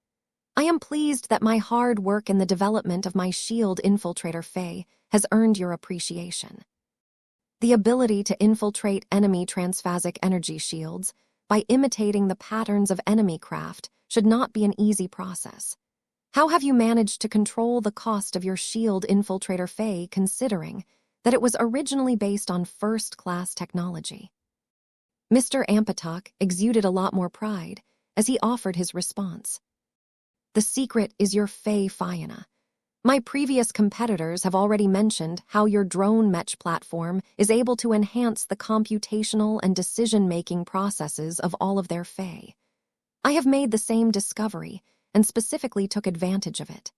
I am pleased that my hard work in the development of my shield infiltrator Fae has earned your appreciation. The ability to infiltrate enemy transphasic energy shields by imitating the patterns of enemy craft should not be an easy process. How have you managed to control the cost of your shield infiltrator Fae considering that it was originally based on first-class technology? Mr. Ampatok exuded a lot more pride as he offered his response. The secret is your Fae Fianna. My previous competitors have already mentioned how your drone Mech platform is able to enhance the computational and decision-making processes of all of their Fae. I have made the same discovery and specifically took advantage of it.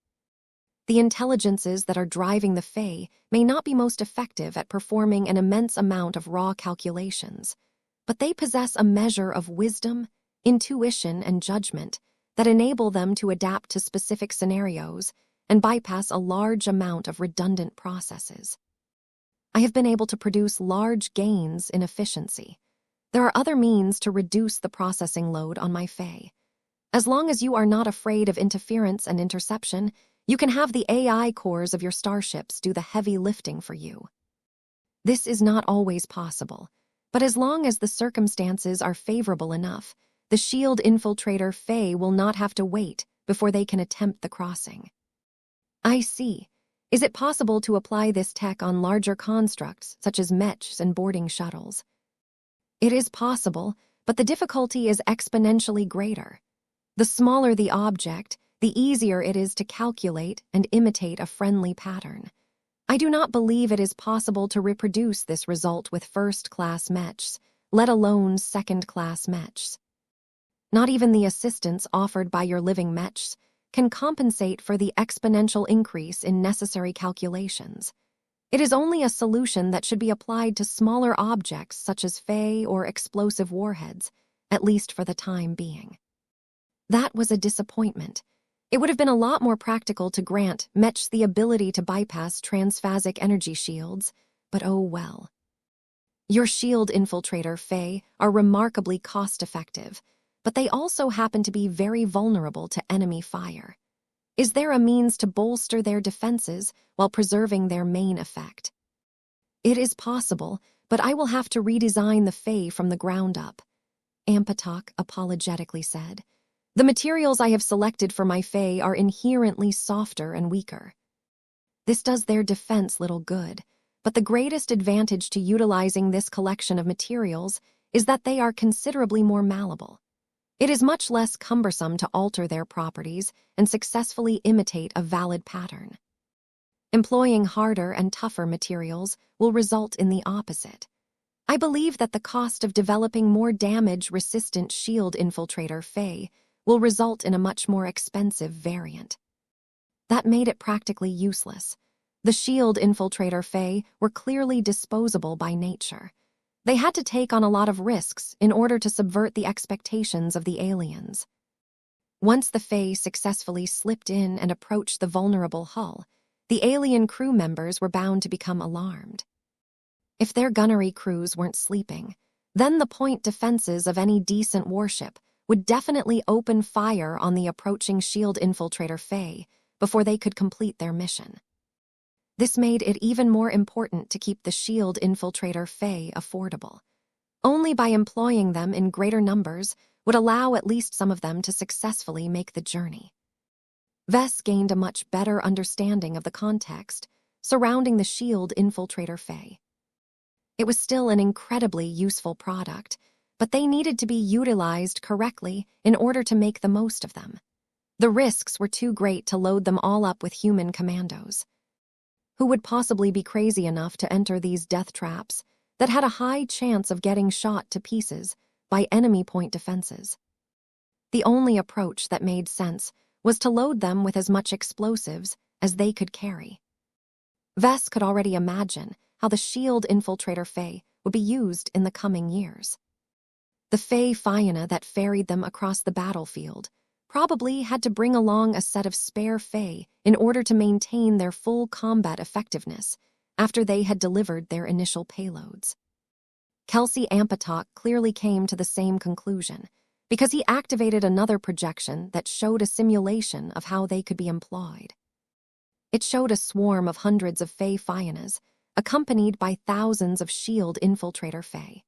The intelligences that are driving the Fae may not be most effective at performing an immense amount of raw calculations, but they possess a measure of wisdom, intuition, and judgment that enable them to adapt to specific scenarios and bypass a large amount of redundant processes. I have been able to produce large gains in efficiency. There are other means to reduce the processing load on my Fae. As long as you are not afraid of interference and interception, you can have the AI cores of your starships do the heavy lifting for you. This is not always possible, but as long as the circumstances are favorable enough, the shield infiltrator Fae will not have to wait before they can attempt the crossing. I see. Is it possible to apply this tech on larger constructs, such as Mechs and boarding shuttles? It is possible, but the difficulty is exponentially greater. The smaller the object, the easier it is to calculate and imitate a friendly pattern. I do not believe it is possible to reproduce this result with first-class Mechs, let alone second-class Mechs. Not even the assistance offered by your living Mechs can compensate for the exponential increase in necessary calculations. It is only a solution that should be applied to smaller objects such as Fae or explosive warheads, at least for the time being. That was a disappointment. It would have been a lot more practical to grant Mechs the ability to bypass transphasic energy shields, but oh well. Your shield infiltrator Fae are remarkably cost-effective, but they also happen to be very vulnerable to enemy fire. Is there a means to bolster their defenses while preserving their main effect? It is possible, but I will have to redesign the Fae from the ground up, Ampatok apologetically said. The materials I have selected for my Fae are inherently softer and weaker. This does their defense little good, but the greatest advantage to utilizing this collection of materials is that they are considerably more malleable. It is much less cumbersome to alter their properties and successfully imitate a valid pattern. Employing harder and tougher materials will result in the opposite. I believe that the cost of developing more damage-resistant shield infiltrator Fae will result in a much more expensive variant. That made it practically useless. The shield infiltrator Fae were clearly disposable by nature. They had to take on a lot of risks in order to subvert the expectations of the aliens. Once the Fae successfully slipped in and approached the vulnerable hull, the alien crew members were bound to become alarmed. If their gunnery crews weren't sleeping, then the point defenses of any decent warship would definitely open fire on the approaching shield infiltrator Fae before they could complete their mission. This made it even more important to keep the shield infiltrator Fae affordable. Only by employing them in greater numbers would allow at least some of them to successfully make the journey. Vess gained a much better understanding of the context surrounding the shield infiltrator Fae. It was still an incredibly useful product, but they needed to be utilized correctly in order to make the most of them. The risks were too great to load them all up with human commandos. Who would possibly be crazy enough to enter these death traps that had a high chance of getting shot to pieces by enemy point defenses? The only approach that made sense was to load them with as much explosives as they could carry. Vess could already imagine how the shield infiltrator Fae would be used in the coming years. The Fae Fianna that ferried them across the battlefield probably had to bring along a set of spare Fae in order to maintain their full combat effectiveness after they had delivered their initial payloads. Kelsey Ampatok clearly came to the same conclusion because he activated another projection that showed a simulation of how they could be employed. It showed a swarm of hundreds of Fae Fiannas, accompanied by thousands of shield infiltrator Fae.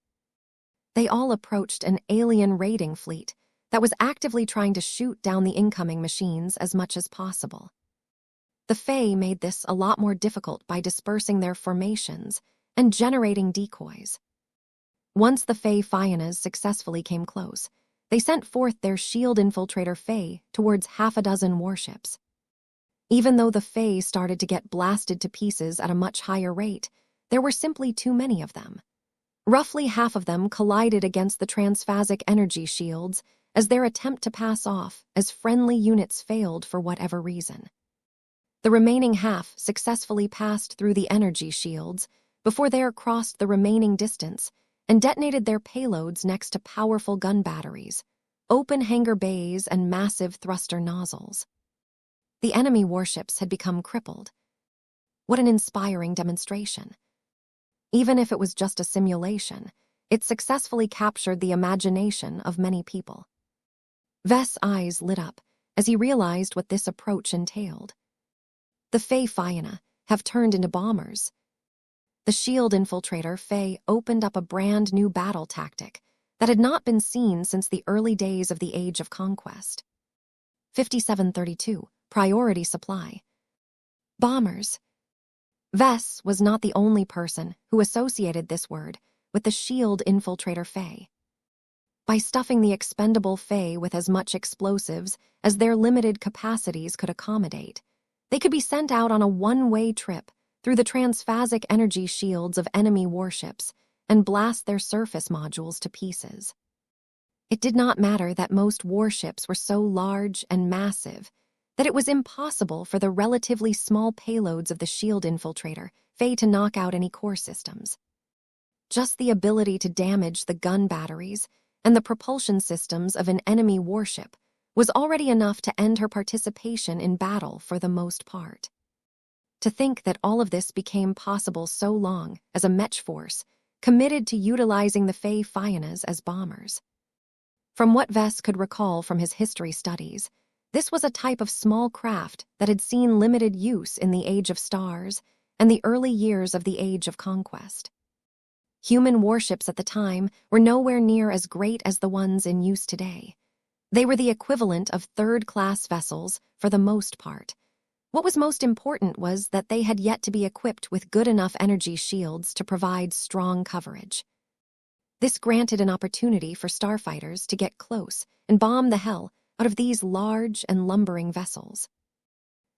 They all approached an alien raiding fleet that was actively trying to shoot down the incoming machines as much as possible. The Fae made this a lot more difficult by dispersing their formations and generating decoys. Once the Fae Fiannas successfully came close, they sent forth their shield infiltrator Fae towards half a dozen warships. Even though the Fae started to get blasted to pieces at a much higher rate, there were simply too many of them. Roughly half of them collided against the transphasic energy shields as their attempt to pass off as friendly units failed for whatever reason. The remaining half successfully passed through the energy shields before they crossed the remaining distance and detonated their payloads next to powerful gun batteries, open hangar bays, and massive thruster nozzles. The enemy warships had become crippled. What an inspiring demonstration. Even if it was just a simulation, it successfully captured the imagination of many people. Vess' eyes lit up as he realized what this approach entailed. The Fae Fianna have turned into bombers. The shield infiltrator Fae opened up a brand new battle tactic that had not been seen since the early days of the Age of Conquest. 5732, Priority Supply. Bombers. Vess was not the only person who associated this word with the shield infiltrator Fae. By stuffing the expendable Fae with as much explosives as their limited capacities could accommodate, they could be sent out on a one-way trip through the transphasic energy shields of enemy warships and blast their surface modules to pieces. It did not matter that most warships were so large and massive that it was impossible for the relatively small payloads of the shield infiltrator Fae to knock out any core systems. Just the ability to damage the gun batteries and the propulsion systems of an enemy warship was already enough to end her participation in battle for the most part. To think that all of this became possible so long as a Mech force committed to utilizing the Fae Fiannas as bombers. From what Vess could recall from his history studies, this was a type of small craft that had seen limited use in the Age of Stars and the early years of the Age of Conquest. Human warships at the time were nowhere near as great as the ones in use today. They were the equivalent of third-class vessels for the most part. What was most important was that they had yet to be equipped with good enough energy shields to provide strong coverage. This granted an opportunity for starfighters to get close and bomb the hell out of these large and lumbering vessels.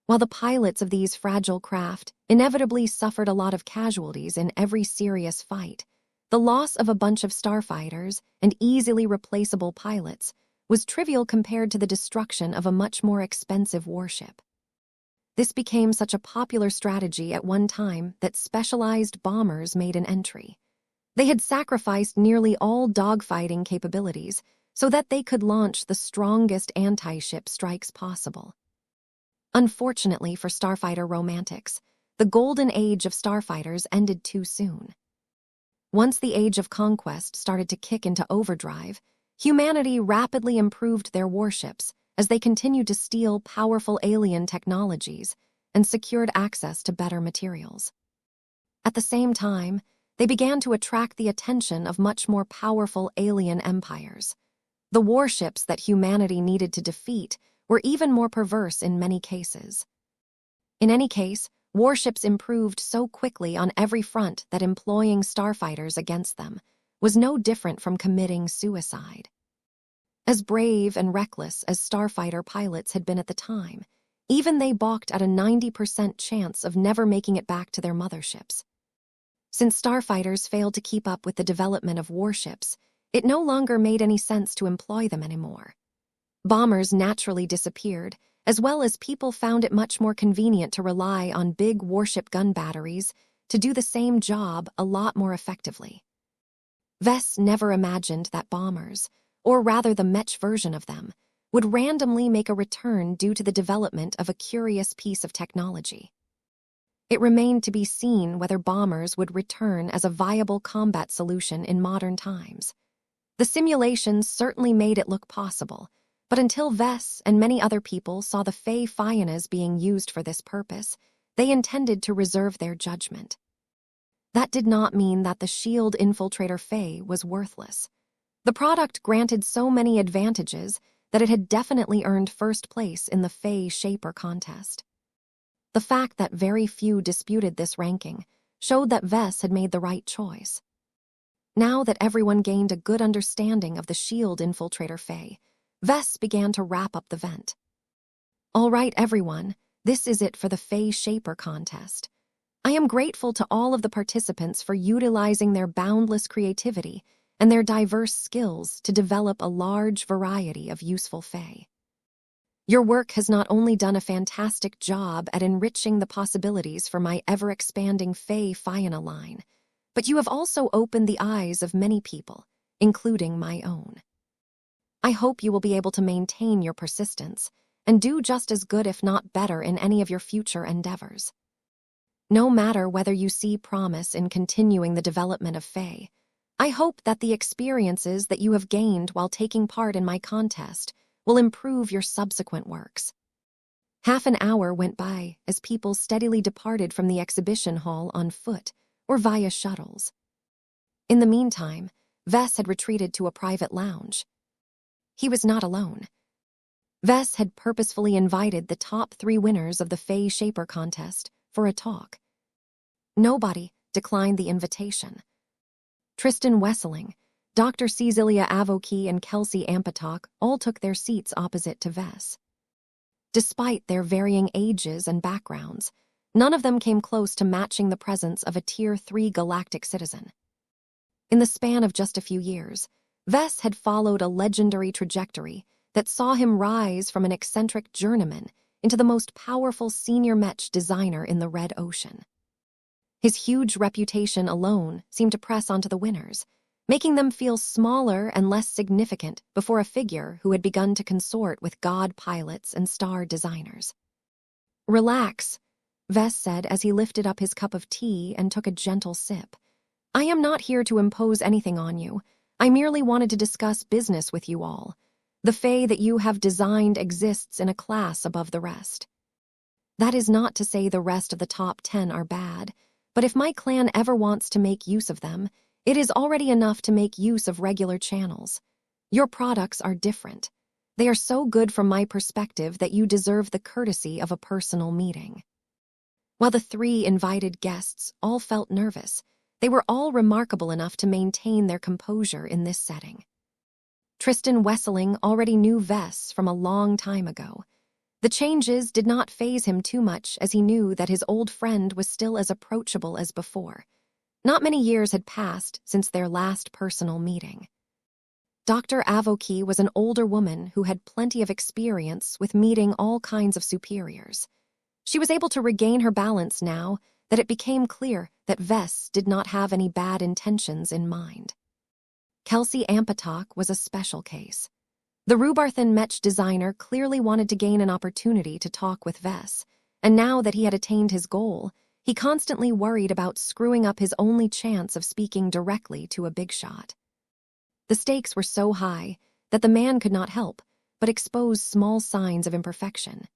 While the pilots of these fragile craft inevitably suffered a lot of casualties in every serious fight, the loss of a bunch of starfighters and easily replaceable pilots was trivial compared to the destruction of a much more expensive warship. This became such a popular strategy at one time that specialized bombers made an entry. They had sacrificed nearly all dogfighting capabilities so that they could launch the strongest anti-ship strikes possible. Unfortunately for starfighter romantics, the golden age of starfighters ended too soon. Once the Age of Conquest started to kick into overdrive, humanity rapidly improved their warships as they continued to steal powerful alien technologies and secured access to better materials. At the same time, they began to attract the attention of much more powerful alien empires. The warships that humanity needed to defeat were even more perverse in many cases. In any case, warships improved so quickly on every front that employing starfighters against them was no different from committing suicide. As brave and reckless as starfighter pilots had been at the time, Even they balked at a 90% chance of never making it back to their motherships. Since starfighters failed to keep up with the development of warships, it no longer made any sense to employ them anymore. Bombers naturally disappeared, as well as people found it much more convenient to rely on big warship gun batteries to do the same job a lot more effectively. Vess never imagined that bombers, or rather the Mech version of them, would randomly make a return due to the development of a curious piece of technology. It remained to be seen whether bombers would return as a viable combat solution in modern times. The simulations certainly made it look possible, but until Vess and many other people saw the Fey Fianas being used for this purpose, they intended to reserve their judgment. That did not mean that the Shield Infiltrator Fey was worthless. The product granted so many advantages that it had definitely earned first place in the Fey Shaper contest. The fact that very few disputed this ranking showed that Vess had made the right choice. Now that everyone gained a good understanding of the Shield Infiltrator Fey, Vess began to wrap up the vent. All right, everyone, this is it for the Fey Shaper contest. I am grateful to all of the participants for utilizing their boundless creativity and their diverse skills to develop a large variety of useful Fey. Your work has not only done a fantastic job at enriching the possibilities for my ever-expanding Fey Fiana line, but you have also opened the eyes of many people, including my own. I hope you will be able to maintain your persistence and do just as good if not better in any of your future endeavors. No matter whether you see promise in continuing the development of Fey, I hope that the experiences that you have gained while taking part in my contest will improve your subsequent works. Half an hour went by as people steadily departed from the exhibition hall on foot or via shuttles. In the meantime, Vess had retreated to a private lounge. He was not alone. Vess had purposefully invited the top 3 winners of the Fey Shaper contest for a talk. Nobody declined the invitation. Tristan Wesseling, Dr. Cecilia Avoki, and Kelsey Ampatok all took their seats opposite to Vess. Despite their varying ages and backgrounds, none of them came close to matching the presence of a Tier 3 galactic citizen. In the span of just a few years, Vess had followed a legendary trajectory that saw him rise from an eccentric journeyman into the most powerful senior Mech designer in the Red Ocean. His huge reputation alone seemed to press onto the winners, making them feel smaller and less significant before a figure who had begun to consort with god pilots and star designers. "Relax," Vess said as he lifted up his cup of tea and took a gentle sip. "I am not here to impose anything on you. I merely wanted to discuss business with you all. The Fey that you have designed exists in a class above the rest. That is not to say the rest of the top 10 are bad, but if my clan ever wants to make use of them, it is already enough to make use of regular channels. Your products are different. They are so good from my perspective that you deserve the courtesy of a personal meeting." While the 3 invited guests all felt nervous, they were all remarkable enough to maintain their composure in this setting. Tristan Wesseling already knew Vess from a long time ago. The changes did not faze him too much as he knew that his old friend was still as approachable as before. Not many years had passed since their last personal meeting. Dr. Avoki was an older woman who had plenty of experience with meeting all kinds of superiors. She was able to regain her balance now that it became clear that Vess did not have any bad intentions in mind. Kelsey Ampatok was a special case. The Rubarthan Mech designer clearly wanted to gain an opportunity to talk with Vess, and now that he had attained his goal, he constantly worried about screwing up his only chance of speaking directly to a big shot. The stakes were so high that the man could not help but expose small signs of imperfection.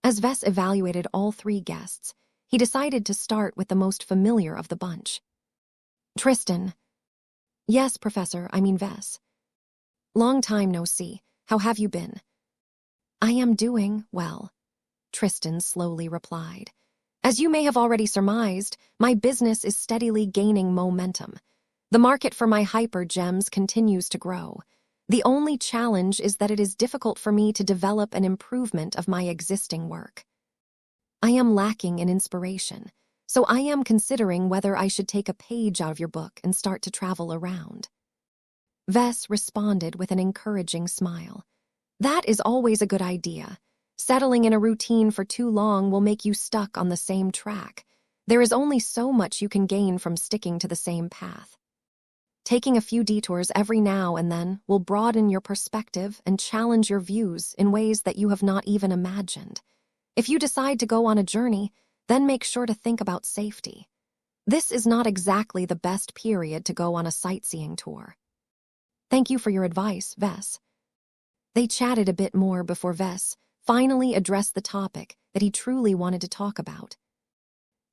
As Vess evaluated all 3 guests, he decided to start with the most familiar of the bunch. "Tristan." "Yes, Professor, I mean Vess." "Long time no see. How have you been?" "I am doing well," Tristan slowly replied. "As you may have already surmised, my business is steadily gaining momentum. The market for my hyper gems continues to grow. The only challenge is that it is difficult for me to develop an improvement of my existing work. I am lacking in inspiration, so I am considering whether I should take a page out of your book and start to travel around." Vess responded with an encouraging smile. "That is always a good idea. Settling in a routine for too long will make you stuck on the same track. There is only so much you can gain from sticking to the same path. Taking a few detours every now and then will broaden your perspective and challenge your views in ways that you have not even imagined. If you decide to go on a journey, then make sure to think about safety. This is not exactly the best period to go on a sightseeing tour." "Thank you for your advice, Vess." They chatted a bit more before Vess finally addressed the topic that he truly wanted to talk about.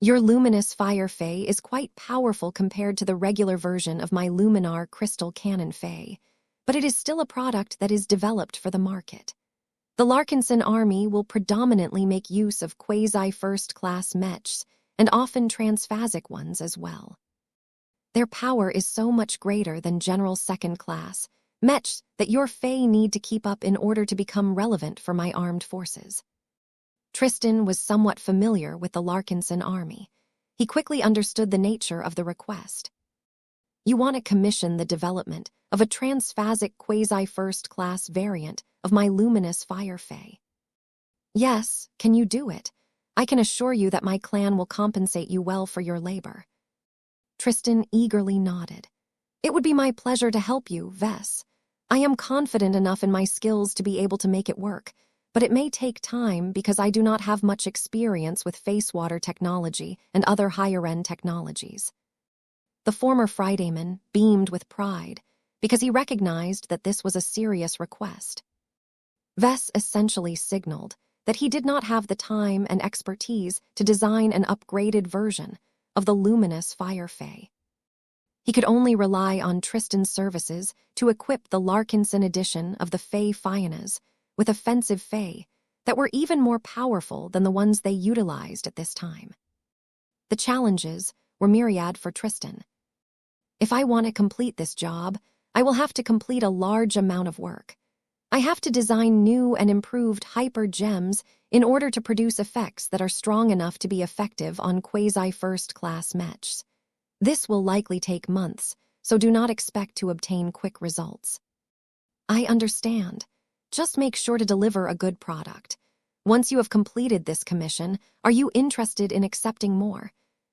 "Your luminous fire fay is quite powerful compared to the regular version of my luminar crystal cannon fay, but it is still a product that is developed for the market. The Larkinson army will predominantly make use of quasi-first-class mechs and often transphasic ones as well. Their power is so much greater than general second-class mechs that your fay need to keep up in order to become relevant for my armed forces." Tristan was somewhat familiar with the Larkinson army. He quickly understood the nature of the request. "You want to commission the development of a transphasic quasi-first-class variant of my luminous fire fay." "Yes, can you do it? I can assure you that my clan will compensate you well for your labor." Tristan eagerly nodded. "It would be my pleasure to help you, Vess. I am confident enough in my skills to be able to make it work, but it may take time because I do not have much experience with facewater technology and other higher-end technologies." The former Fridayman beamed with pride because he recognized that this was a serious request. Vess essentially signaled that he did not have the time and expertise to design an upgraded version of the luminous fire fay. He could only rely on Tristan's services to equip the Larkinson edition of the Fey Fianas with offensive fey that were even more powerful than the ones they utilized at this time. The challenges were myriad for Tristan. "If I want to complete this job, I will have to complete a large amount of work. I have to design new and improved hyper gems in order to produce effects that are strong enough to be effective on quasi-first-class mechs. This will likely take months, so do not expect to obtain quick results." "I understand. Just make sure to deliver a good product. Once you have completed this commission, are you interested in accepting more?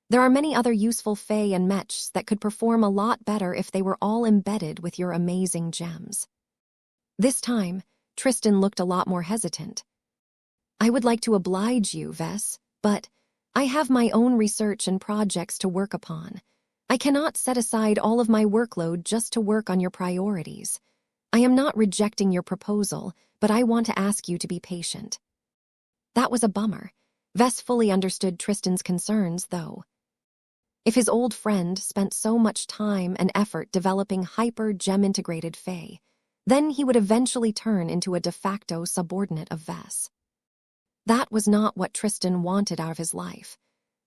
There are many other useful fey and mechs that could perform a lot better if they were all embedded with your amazing gems." This time, Tristan looked a lot more hesitant. "I would like to oblige you, Vess, but I have my own research and projects to work upon. I cannot set aside all of my workload just to work on your priorities. I am not rejecting your proposal, but I want to ask you to be patient." That was a bummer. Vess fully understood Tristan's concerns, though. If his old friend spent so much time and effort developing hyper-gem-integrated fey, then he would eventually turn into a de facto subordinate of Vess. That was not what Tristan wanted out of his life.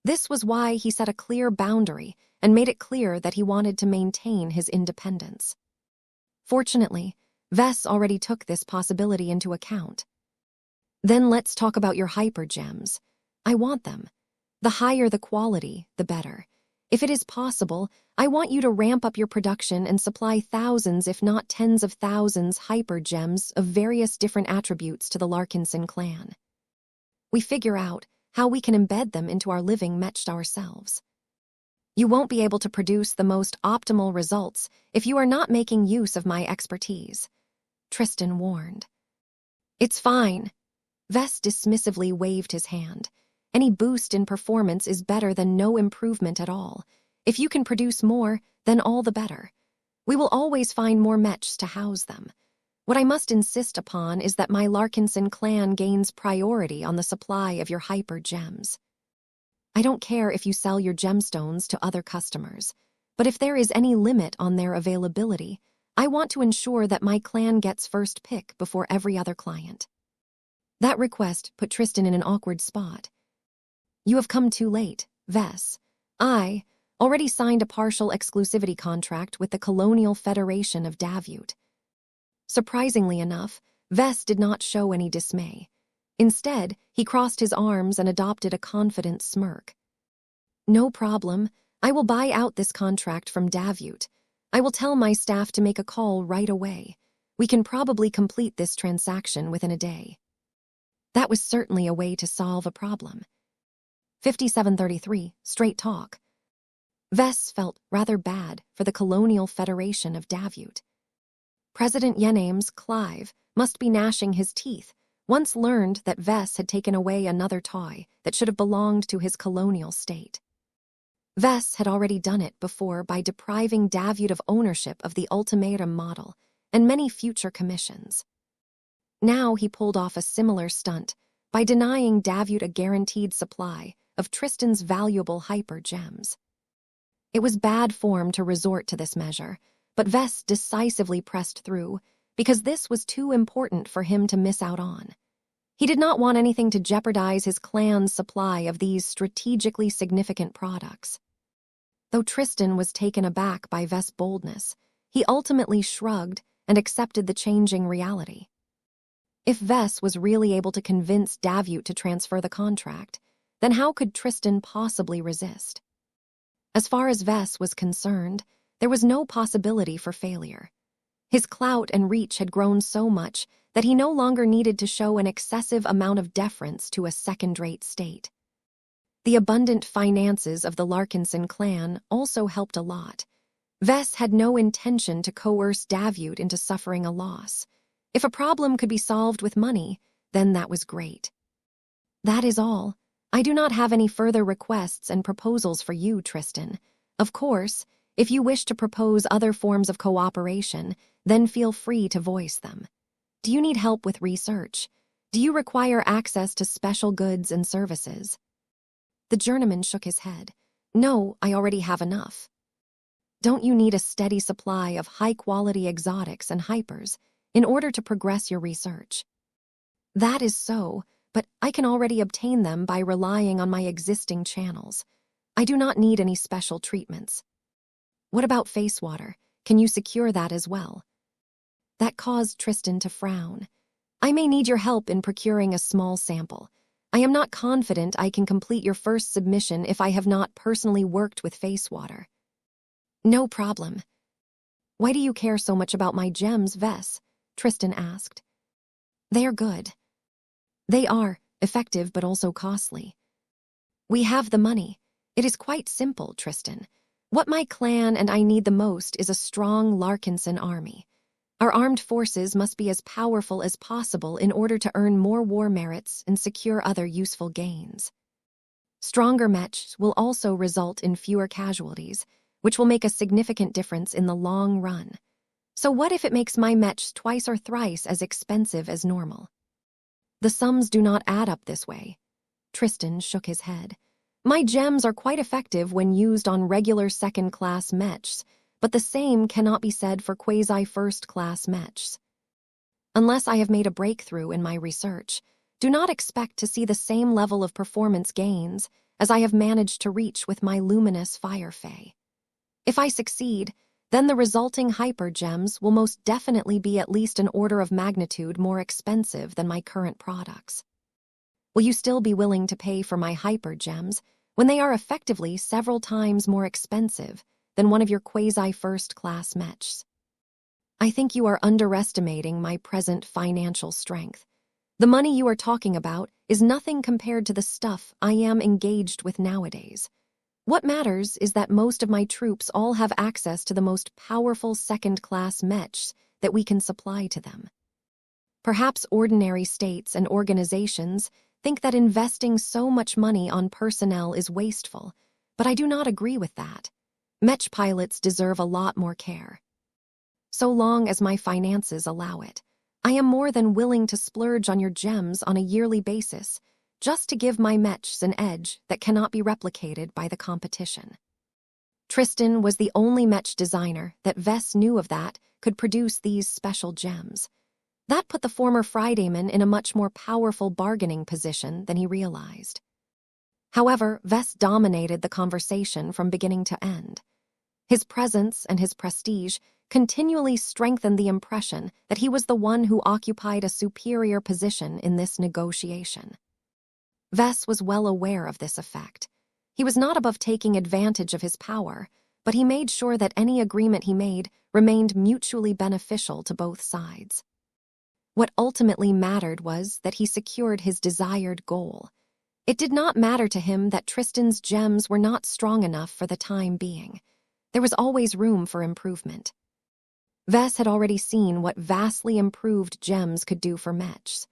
This was why he set a clear boundary and made it clear that he wanted to maintain his independence. Fortunately, Vess already took this possibility into account. "Then let's talk about your hypergems. I want them. The higher the quality, the better. If it is possible, I want you to ramp up your production and supply thousands, if not tens of thousands, hypergems of various different attributes to the Larkinson clan. We figure out how we can embed them into our living mech ourselves. You won't be able to produce the most optimal results if you are not making use of my expertise," Tristan warned. "It's fine." Vess dismissively waved his hand. "Any boost in performance is better than no improvement at all. If you can produce more, then all the better. We will always find more mechs to house them. What I must insist upon is that my Larkinson clan gains priority on the supply of your hyper gems. I don't care if you sell your gemstones to other customers, but if there is any limit on their availability, I want to ensure that my clan gets first pick before every other client." That request put Tristan in an awkward spot. "You have come too late, Vess. I already signed a partial exclusivity contract with the Colonial Federation of Davut. Surprisingly enough, Vess did not show any dismay. Instead, he crossed his arms and adopted a confident smirk. "No problem. I will buy out this contract from Davut. I will tell my staff to make a call right away. We can probably complete this transaction within a day." That was certainly a way to solve a problem. 5733, Straight Talk. Vess felt rather bad for the Colonial Federation of Davut. President Yename's Clive must be gnashing his teeth, once learned that Vess had taken away another toy that should have belonged to his colonial state. Vess had already done it before by depriving Davut of ownership of the ultimatum model and many future commissions. Now he pulled off a similar stunt by denying Davut a guaranteed supply of Tristan's valuable hyper gems. It was bad form to resort to this measure, but Vess decisively pressed through because this was too important for him to miss out on. He did not want anything to jeopardize his clan's supply of these strategically significant products. Though Tristan was taken aback by Vess' boldness, he ultimately shrugged and accepted the changing reality. If Vess was really able to convince Davut to transfer the contract, then how could Tristan possibly resist? As far as Vess was concerned, there was no possibility for failure. His clout and reach had grown so much that he no longer needed to show an excessive amount of deference to a second-rate state. The abundant finances of the Larkinson clan also helped a lot. Vess had no intention to coerce Davut into suffering a loss. If a problem could be solved with money, then that was great. "That is all. I do not have any further requests and proposals for you, Tristan. Of course, if you wish to propose other forms of cooperation, then feel free to voice them. Do you need help with research? Do you require access to special goods and services?" The journeyman shook his head. "No, I already have enough." "Don't you need a steady supply of high-quality exotics and hypers in order to progress your research?" "That is so, but I can already obtain them by relying on my existing channels. I do not need any special treatments." "What about face water? Can you secure that as well?" That caused Tristan to frown. "I may need your help in procuring a small sample. I am not confident I can complete your first submission if I have not personally worked with face water." "No problem." "Why do you care so much about my gems, Vess?" Tristan asked. "They are good." "They are, effective but also costly." "We have the money. It is quite simple, Tristan. What my clan and I need the most is a strong Larkinson army. Our armed forces must be as powerful as possible in order to earn more war merits and secure other useful gains. Stronger mechs will also result in fewer casualties, which will make a significant difference in the long run. So what if it makes my mechs twice or thrice as expensive as normal?" "The sums do not add up this way." Tristan shook his head. "My gems are quite effective when used on regular second-class mechs, but the same cannot be said for quasi-first-class mechs. Unless I have made a breakthrough in my research, do not expect to see the same level of performance gains as I have managed to reach with my luminous Fire Fae. If I succeed, then the resulting hyper gems will most definitely be at least an order of magnitude more expensive than my current products. Will you still be willing to pay for my hyper gems when they are effectively several times more expensive than one of your quasi-first-class mechs? I think you are underestimating my present financial strength. The money you are talking about is nothing compared to the stuff I am engaged with nowadays. What matters is that most of my troops all have access to the most powerful second-class mechs that we can supply to them. Perhaps ordinary states and organizations think that investing so much money on personnel is wasteful, but I do not agree with that. Mech pilots deserve a lot more care. So long as my finances allow it, I am more than willing to splurge on your gems on a yearly basis, just to give my mechs an edge that cannot be replicated by the competition. Tristan was the only mech designer that Vess knew of that could produce these special gems. That put the former Fridayman in a much more powerful bargaining position than he realized. However, Vess dominated the conversation from beginning to end. His presence and his prestige continually strengthened the impression that he was the one who occupied a superior position in this negotiation. Vess was well aware of this effect. He was not above taking advantage of his power, but he made sure that any agreement he made remained mutually beneficial to both sides. What ultimately mattered was that he secured his desired goal. It did not matter to him that Tristan's gems were not strong enough for the time being. There was always room for improvement. Vess had already seen what vastly improved gems could do for Mechs.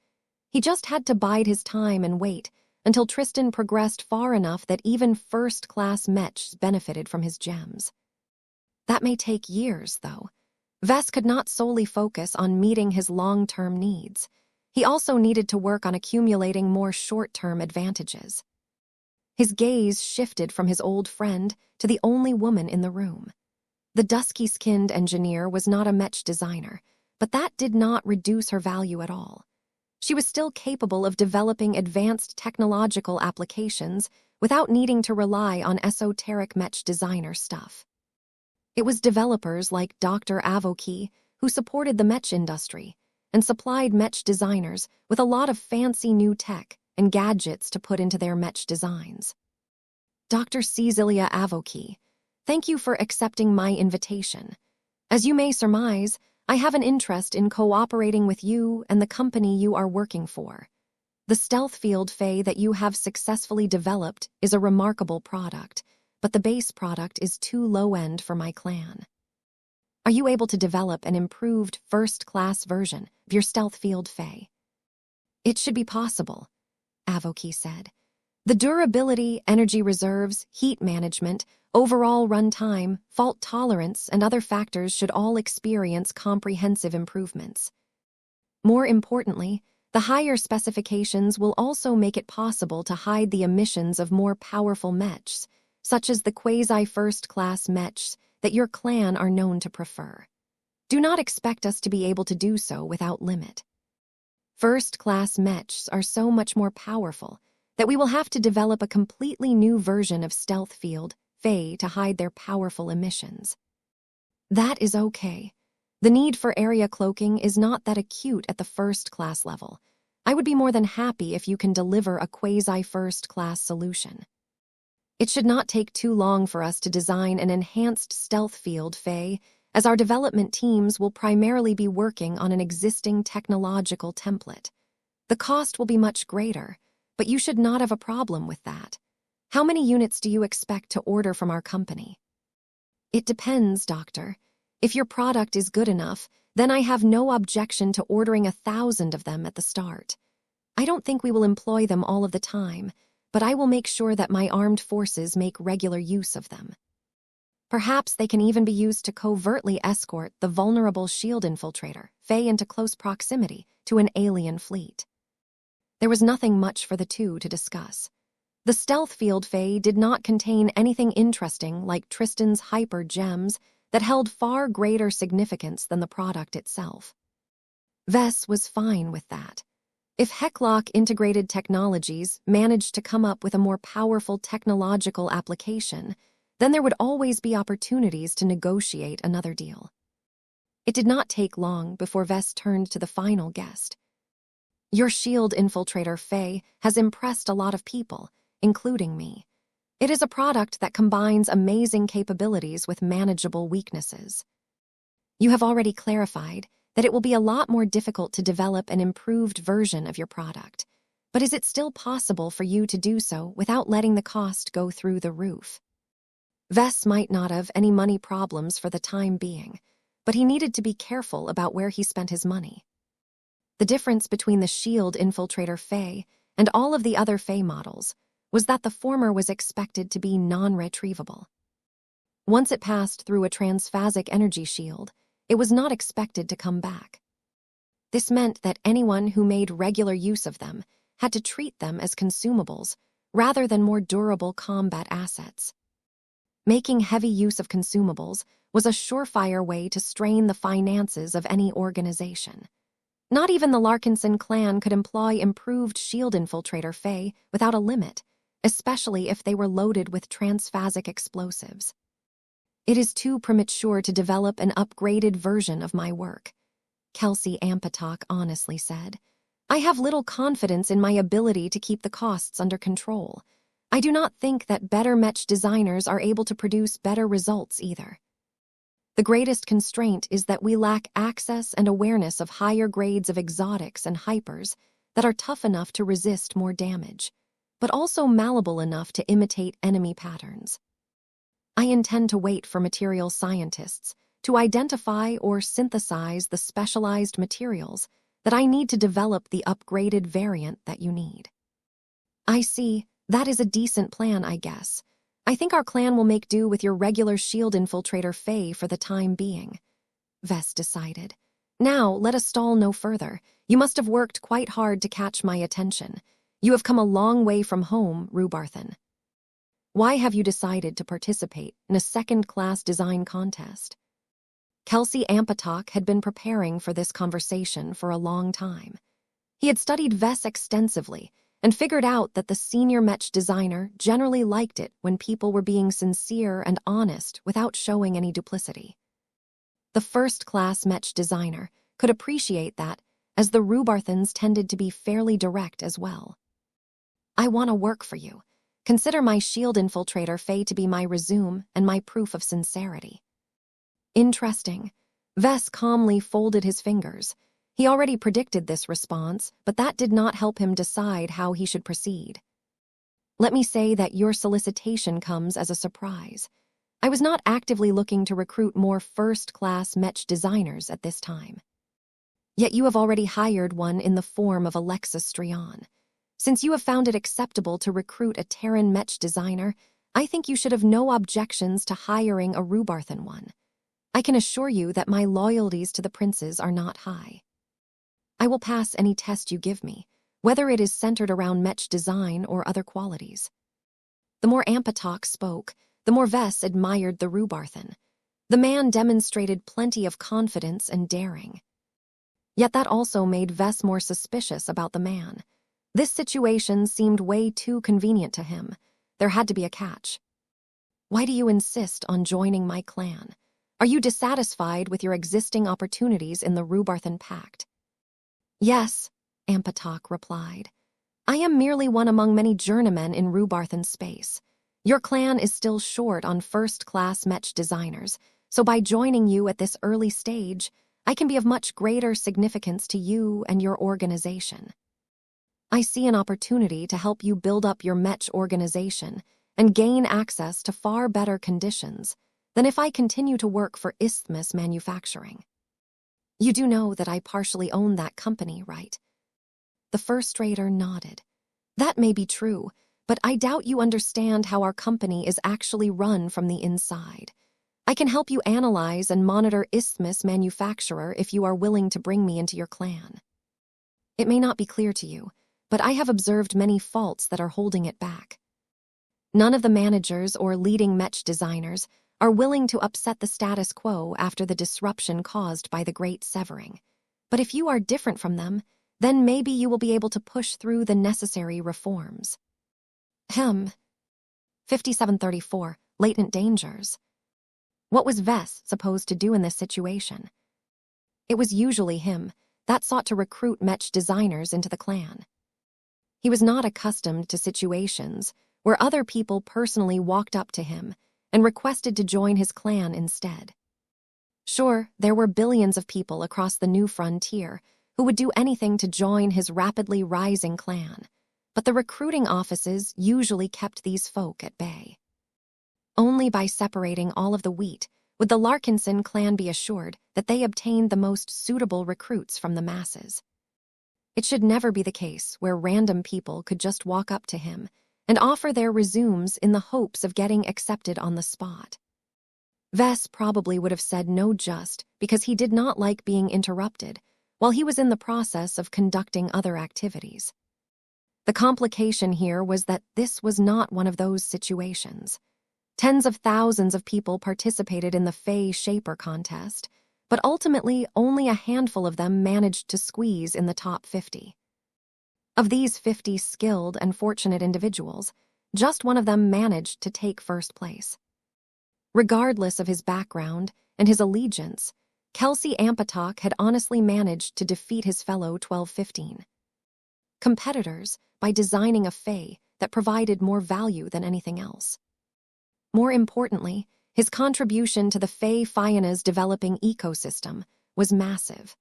He just had to bide his time and wait until Tristan progressed far enough that even first-class Mechs benefited from his gems. That may take years, though. Vess could not solely focus on meeting his long-term needs. He also needed to work on accumulating more short-term advantages. His gaze shifted from his old friend to the only woman in the room. The dusky-skinned engineer was not a Mech designer, but that did not reduce her value at all. She was still capable of developing advanced technological applications without needing to rely on esoteric Mech designer stuff. It was developers like Dr. Avoki who supported the Mech industry and supplied Mech designers with a lot of fancy new tech and gadgets to put into their Mech designs. Dr. Cecilia Avoki, thank you for accepting my invitation. As you may surmise, I have an interest in cooperating with you and the company you are working for. The stealth field Fae that you have successfully developed is a remarkable product, but the base product is too low-end for my clan. Are you able to develop an improved first-class version of your stealth field Fae? It should be possible, Avoki said. The durability, energy reserves, heat management, overall runtime, fault tolerance, and other factors should all experience comprehensive improvements. More importantly, the higher specifications will also make it possible to hide the emissions of more powerful Mechs, such as the quasi-first-class Mechs that your clan are known to prefer. Do not expect us to be able to do so without limit. First-class Mechs are so much more powerful that we will have to develop a completely new version of stealth field Fae to hide their powerful emissions. That is okay. The need for area cloaking is not that acute at the first-class level. I would be more than happy if you can deliver a quasi-first-class solution. It should not take too long for us to design an enhanced stealth field Fae, as our development teams will primarily be working on an existing technological template. The cost will be much greater, but you should not have a problem with that. How many units do you expect to order from our company? It depends, Doctor. If your product is good enough, then I have no objection to ordering 1,000 of them at the start. I don't think we will employ them all of the time, but I will make sure that my armed forces make regular use of them. Perhaps they can even be used to covertly escort the vulnerable shield infiltrator, Fae, into close proximity to an alien fleet. There was nothing much for the two to discuss. The stealth field Fae did not contain anything interesting like Tristan's hyper gems that held far greater significance than the product itself. Vess was fine with that. If Heklock Integrated Technologies managed to come up with a more powerful technological application, then there would always be opportunities to negotiate another deal. It did not take long before Vess turned to the final guest. Your shield infiltrator Fae has impressed a lot of people, including me. It is a product that combines amazing capabilities with manageable weaknesses. You have already clarified that it will be a lot more difficult to develop an improved version of your product, but is it still possible for you to do so without letting the cost go through the roof? Vess might not have any money problems for the time being, but he needed to be careful about where he spent his money. The difference between the shield infiltrator Fae and all of the other Fae models was that the former was expected to be non-retrievable. Once it passed through a transphasic energy shield, it was not expected to come back. This meant that anyone who made regular use of them had to treat them as consumables rather than more durable combat assets. Making heavy use of consumables was a surefire way to strain the finances of any organization. Not even the Larkinson clan could employ improved shield infiltrator Fae without a limit, especially if they were loaded with transphasic explosives. It is too premature to develop an upgraded version of my work, Kelsey Ampatok honestly said. I have little confidence in my ability to keep the costs under control. I do not think that better Mech designers are able to produce better results either. The greatest constraint is that we lack access and awareness of higher grades of exotics and hypers that are tough enough to resist more damage, but also malleable enough to imitate enemy patterns. I intend to wait for material scientists to identify or synthesize the specialized materials that I need to develop the upgraded variant that you need. I see. That is a decent plan, I guess. I think our clan will make do with your regular shield infiltrator Faye for the time being, Vess decided. Now, let us stall no further. You must have worked quite hard to catch my attention. You have come a long way from home, Rubarthan. Why have you decided to participate in a second-class design contest? Kelsey Ampatok had been preparing for this conversation for a long time. He had studied Vess extensively and figured out that the senior Mech designer generally liked it when people were being sincere and honest without showing any duplicity. The first-class Mech designer could appreciate that, as the Rubarthans tended to be fairly direct as well. I want to work for you. Consider my shield infiltrator Faye to be my resume and my proof of sincerity. Interesting. Vess calmly folded his fingers. He already predicted this response, but that did not help him decide how he should proceed. Let me say that your solicitation comes as a surprise. I was not actively looking to recruit more first-class Mech designers at this time. Yet you have already hired one in the form of Alexis Strion. Since you have found it acceptable to recruit a Terran Mech designer, I think you should have no objections to hiring a Rubarthan one. I can assure you that my loyalties to the princes are not high. I will pass any test you give me, whether it is centered around Mech design or other qualities. The more Ampatok spoke, the more Vess admired the Rubarthan. The man demonstrated plenty of confidence and daring. Yet that also made Vess more suspicious about the man. This situation seemed way too convenient to him. There had to be a catch. Why do you insist on joining my clan? Are you dissatisfied with your existing opportunities in the Rubarthan Pact? Yes, Ampatok replied. I am merely one among many journeymen in Rubarthan space. Your clan is still short on first-class Mech designers, so by joining you at this early stage, I can be of much greater significance to you and your organization. I see an opportunity to help you build up your Mech organization and gain access to far better conditions than if I continue to work for Isthmus Manufacturing. You do know that I partially own that company, right? The first raider nodded. That may be true, but I doubt you understand how our company is actually run from the inside. I can help you analyze and monitor Isthmus Manufacturer if you are willing to bring me into your clan. It may not be clear to you, but I have observed many faults that are holding it back. None of the managers or leading Mech designers are willing to upset the status quo after the disruption caused by the Great Severing. But if you are different from them, then maybe you will be able to push through the necessary reforms. 5734, Latent Dangers. What was Vess supposed to do in this situation? It was usually him that sought to recruit Mech designers into the clan. He was not accustomed to situations where other people personally walked up to him and requested to join his clan instead. Sure, there were billions of people across the new frontier who would do anything to join his rapidly rising clan, but the recruiting offices usually kept these folk at bay. Only by separating all of the wheat would the Larkinson clan be assured that they obtained the most suitable recruits from the masses. It should never be the case where random people could just walk up to him and offer their resumes in the hopes of getting accepted on the spot. Vess probably would have said no just because he did not like being interrupted while he was in the process of conducting other activities. The complication here was that this was not one of those situations. Tens of thousands of people participated in the Fae Shaper contest, but ultimately only a handful of them managed to squeeze in the top 50. Of these 50 skilled and fortunate individuals, just one of them managed to take first place. Regardless of his background and his allegiance, Kelsey Ampatok had honestly managed to defeat his fellow 1215 competitors by designing a Fae that provided more value than anything else. More importantly, his contribution to the Fae Fianna's developing ecosystem was massive.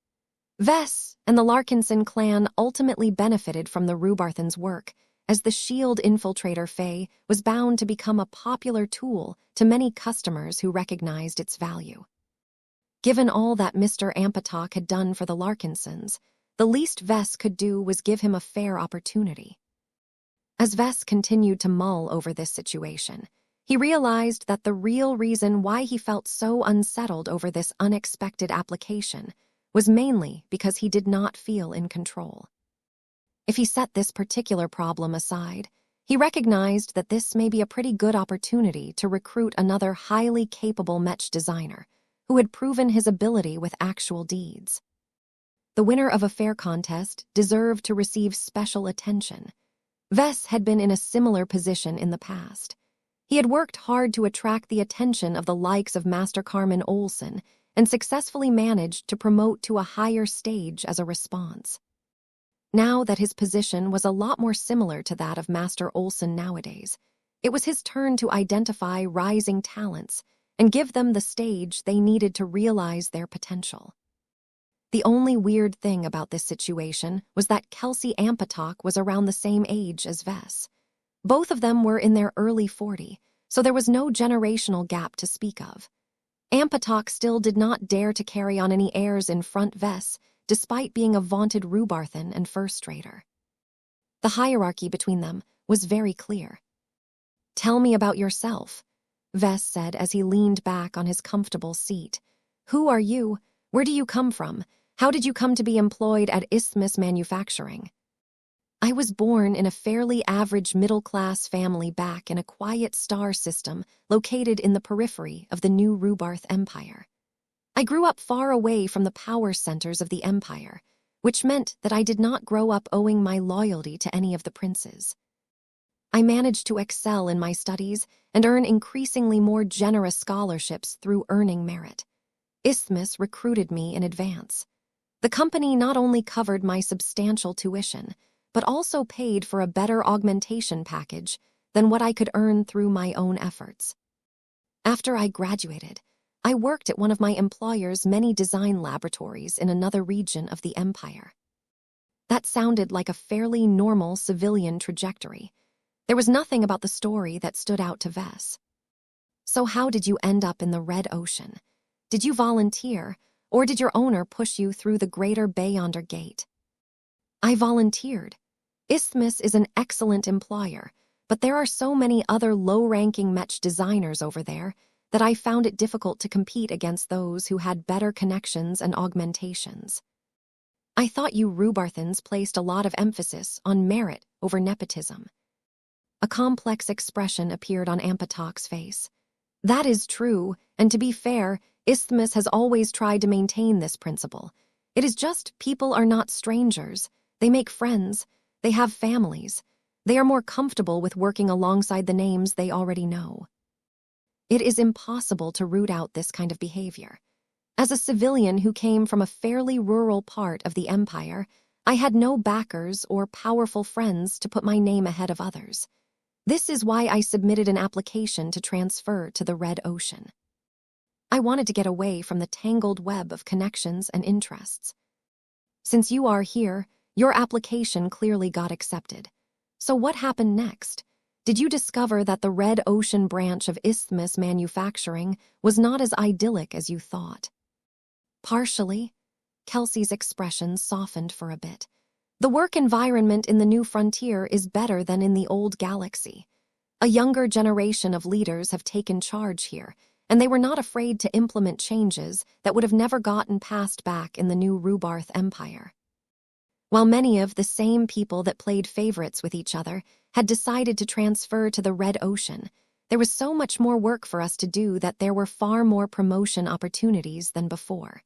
Vess and the Larkinson clan ultimately benefited from the Rubarthans' work, as the Shield Infiltrator Fae was bound to become a popular tool to many customers who recognized its value. Given all that Mr. Ampatok had done for the Larkinsons, the least Vess could do was give him a fair opportunity. As Vess continued to mull over this situation, he realized that the real reason why he felt so unsettled over this unexpected application was mainly because he did not feel in control. If he set this particular problem aside, he recognized that this may be a pretty good opportunity to recruit another highly capable Mech designer who had proven his ability with actual deeds. The winner of a fair contest deserved to receive special attention. Vess had been in a similar position in the past. He had worked hard to attract the attention of the likes of Master Carmen Olsen and successfully managed to promote to a higher stage as a response. Now that his position was a lot more similar to that of Master Olsen nowadays, it was his turn to identify rising talents and give them the stage they needed to realize their potential. The only weird thing about this situation was that Kelsey Ampatok was around the same age as Vess. Both of them were in their early 40s, so there was no generational gap to speak of. Ampatok still did not dare to carry on any airs in front Vess, despite being a vaunted Rubarthan and first-rater. The hierarchy between them was very clear. "Tell me about yourself," Vess said as he leaned back on his comfortable seat. "Who are you? Where do you come from? How did you come to be employed at Isthmus Manufacturing?" "I was born in a fairly average middle-class family back in a quiet star system located in the periphery of the new Rubarth Empire. I grew up far away from the power centers of the Empire, which meant that I did not grow up owing my loyalty to any of the princes. I managed to excel in my studies and earn increasingly more generous scholarships through earning merit. Isthmus recruited me in advance. The company not only covered my substantial tuition, but also paid for a better augmentation package than what I could earn through my own efforts. After I graduated, I worked at one of my employer's many design laboratories in another region of the Empire." That sounded like a fairly normal civilian trajectory. There was nothing about the story that stood out to Vess. "So how did you end up in the Red Ocean? Did you volunteer, or did your owner push you through the Greater Bayonder Gate?" "I volunteered. Isthmus is an excellent employer, but there are so many other low-ranking Mech designers over there that I found it difficult to compete against those who had better connections and augmentations. I thought you Rubarthans placed a lot of emphasis on merit over nepotism." A complex expression appeared on Ampatok's face. "That is true, and to be fair, Isthmus has always tried to maintain this principle. It is just people are not strangers. They make friends. They have families. They are more comfortable with working alongside the names they already know. It is impossible to root out this kind of behavior. As a civilian who came from a fairly rural part of the Empire, I had no backers or powerful friends to put my name ahead of others. This is why I submitted an application to transfer to the Red Ocean. I wanted to get away from the tangled web of connections and interests. Since you are here, your application clearly got accepted. So what happened next? Did you discover that the Red Ocean branch of Isthmus Manufacturing was not as idyllic as you thought?" "Partially." Kelsey's expression softened for a bit. "The work environment in the new frontier is better than in the old galaxy. A younger generation of leaders have taken charge here, and they were not afraid to implement changes that would have never gotten passed back in the new Rubarth Empire. While many of the same people that played favorites with each other had decided to transfer to the Red Ocean, there was so much more work for us to do that there were far more promotion opportunities than before.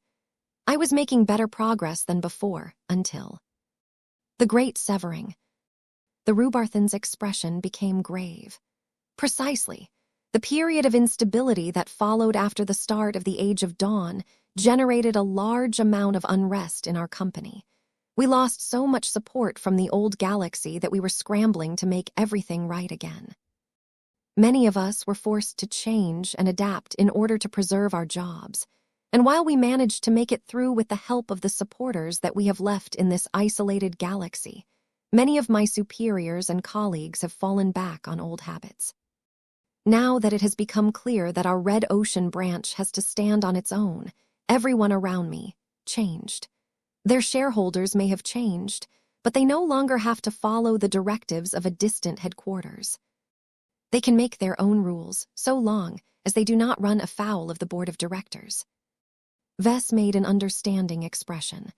I was making better progress than before, until the Great Severing." The Rubarthan's expression became grave. "Precisely. The period of instability that followed after the start of the Age of Dawn generated a large amount of unrest in our company. We lost so much support from the old galaxy that we were scrambling to make everything right again. Many of us were forced to change and adapt in order to preserve our jobs, and while we managed to make it through with the help of the supporters that we have left in this isolated galaxy, many of my superiors and colleagues have fallen back on old habits. Now that it has become clear that our Red Ocean branch has to stand on its own, everyone around me changed. Their shareholders may have changed, but they no longer have to follow the directives of a distant headquarters. They can make their own rules, so long as they do not run afoul of the board of directors. Vess made an understanding expression.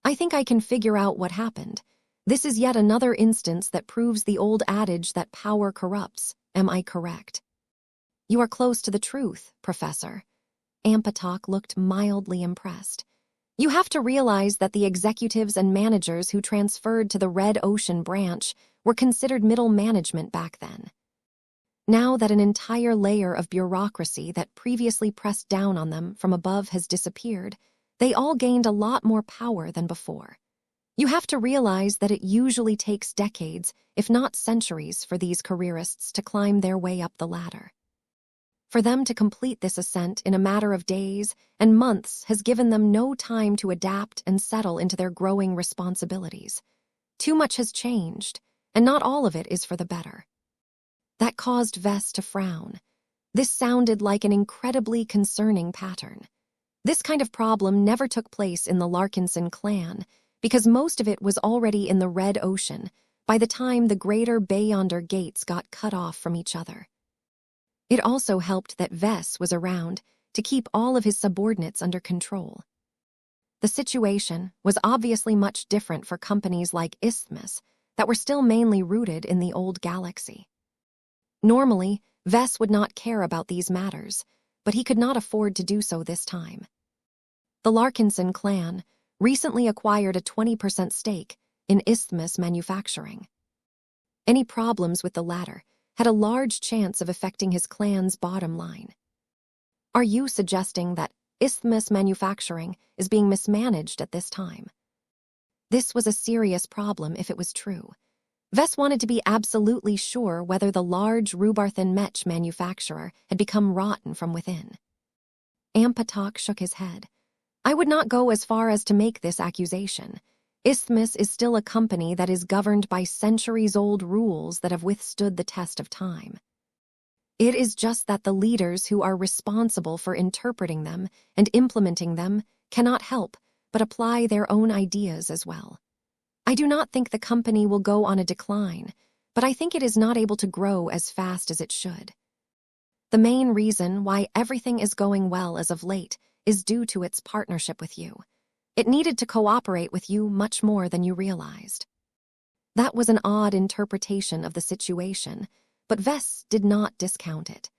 I think I can figure out what happened. This is yet another instance that proves the old adage that power corrupts. Am I correct? You are close to the truth, Professor. Ampatok looked mildly impressed. You have to realize that the executives and managers who transferred to the Red Ocean branch were considered middle management back then. Now that an entire layer of bureaucracy that previously pressed down on them from above has disappeared, they all gained a lot more power than before. You have to realize that it usually takes decades, if not centuries, for these careerists to climb their way up the ladder. For them to complete this ascent in a matter of days and months has given them no time to adapt and settle into their growing responsibilities. Too much has changed, and not all of it is for the better. That caused Vess to frown. This sounded like an incredibly concerning pattern. This kind of problem never took place in the Larkinson clan, because most of it was already in the Red Ocean by the time the greater Beyonder gates got cut off from each other. It also helped that Vess was around to keep all of his subordinates under control. The situation was obviously much different for companies like Isthmus that were still mainly rooted in the old galaxy. Normally, Vess would not care about these matters, but he could not afford to do so this time. The Larkinson clan recently acquired a 20% stake in Isthmus Manufacturing. Any problems with the latter had a large chance of affecting his clan's bottom line. Are you suggesting that Isthmus Manufacturing is being mismanaged at this time? This was a serious problem if it was true. Vess wanted to be absolutely sure whether the large Rubarthan Mech manufacturer had become rotten from within. Ampatok shook his head. I would not go as far as to make this accusation. Isthmus is still a company that is governed by centuries-old rules that have withstood the test of time. It is just that the leaders who are responsible for interpreting them and implementing them cannot help but apply their own ideas as well. I do not think the company will go on a decline, but I think it is not able to grow as fast as it should. The main reason why everything is going well as of late is due to its partnership with you. It needed to cooperate with you much more than you realized. That was an odd interpretation of the situation, but Vess did not discount it.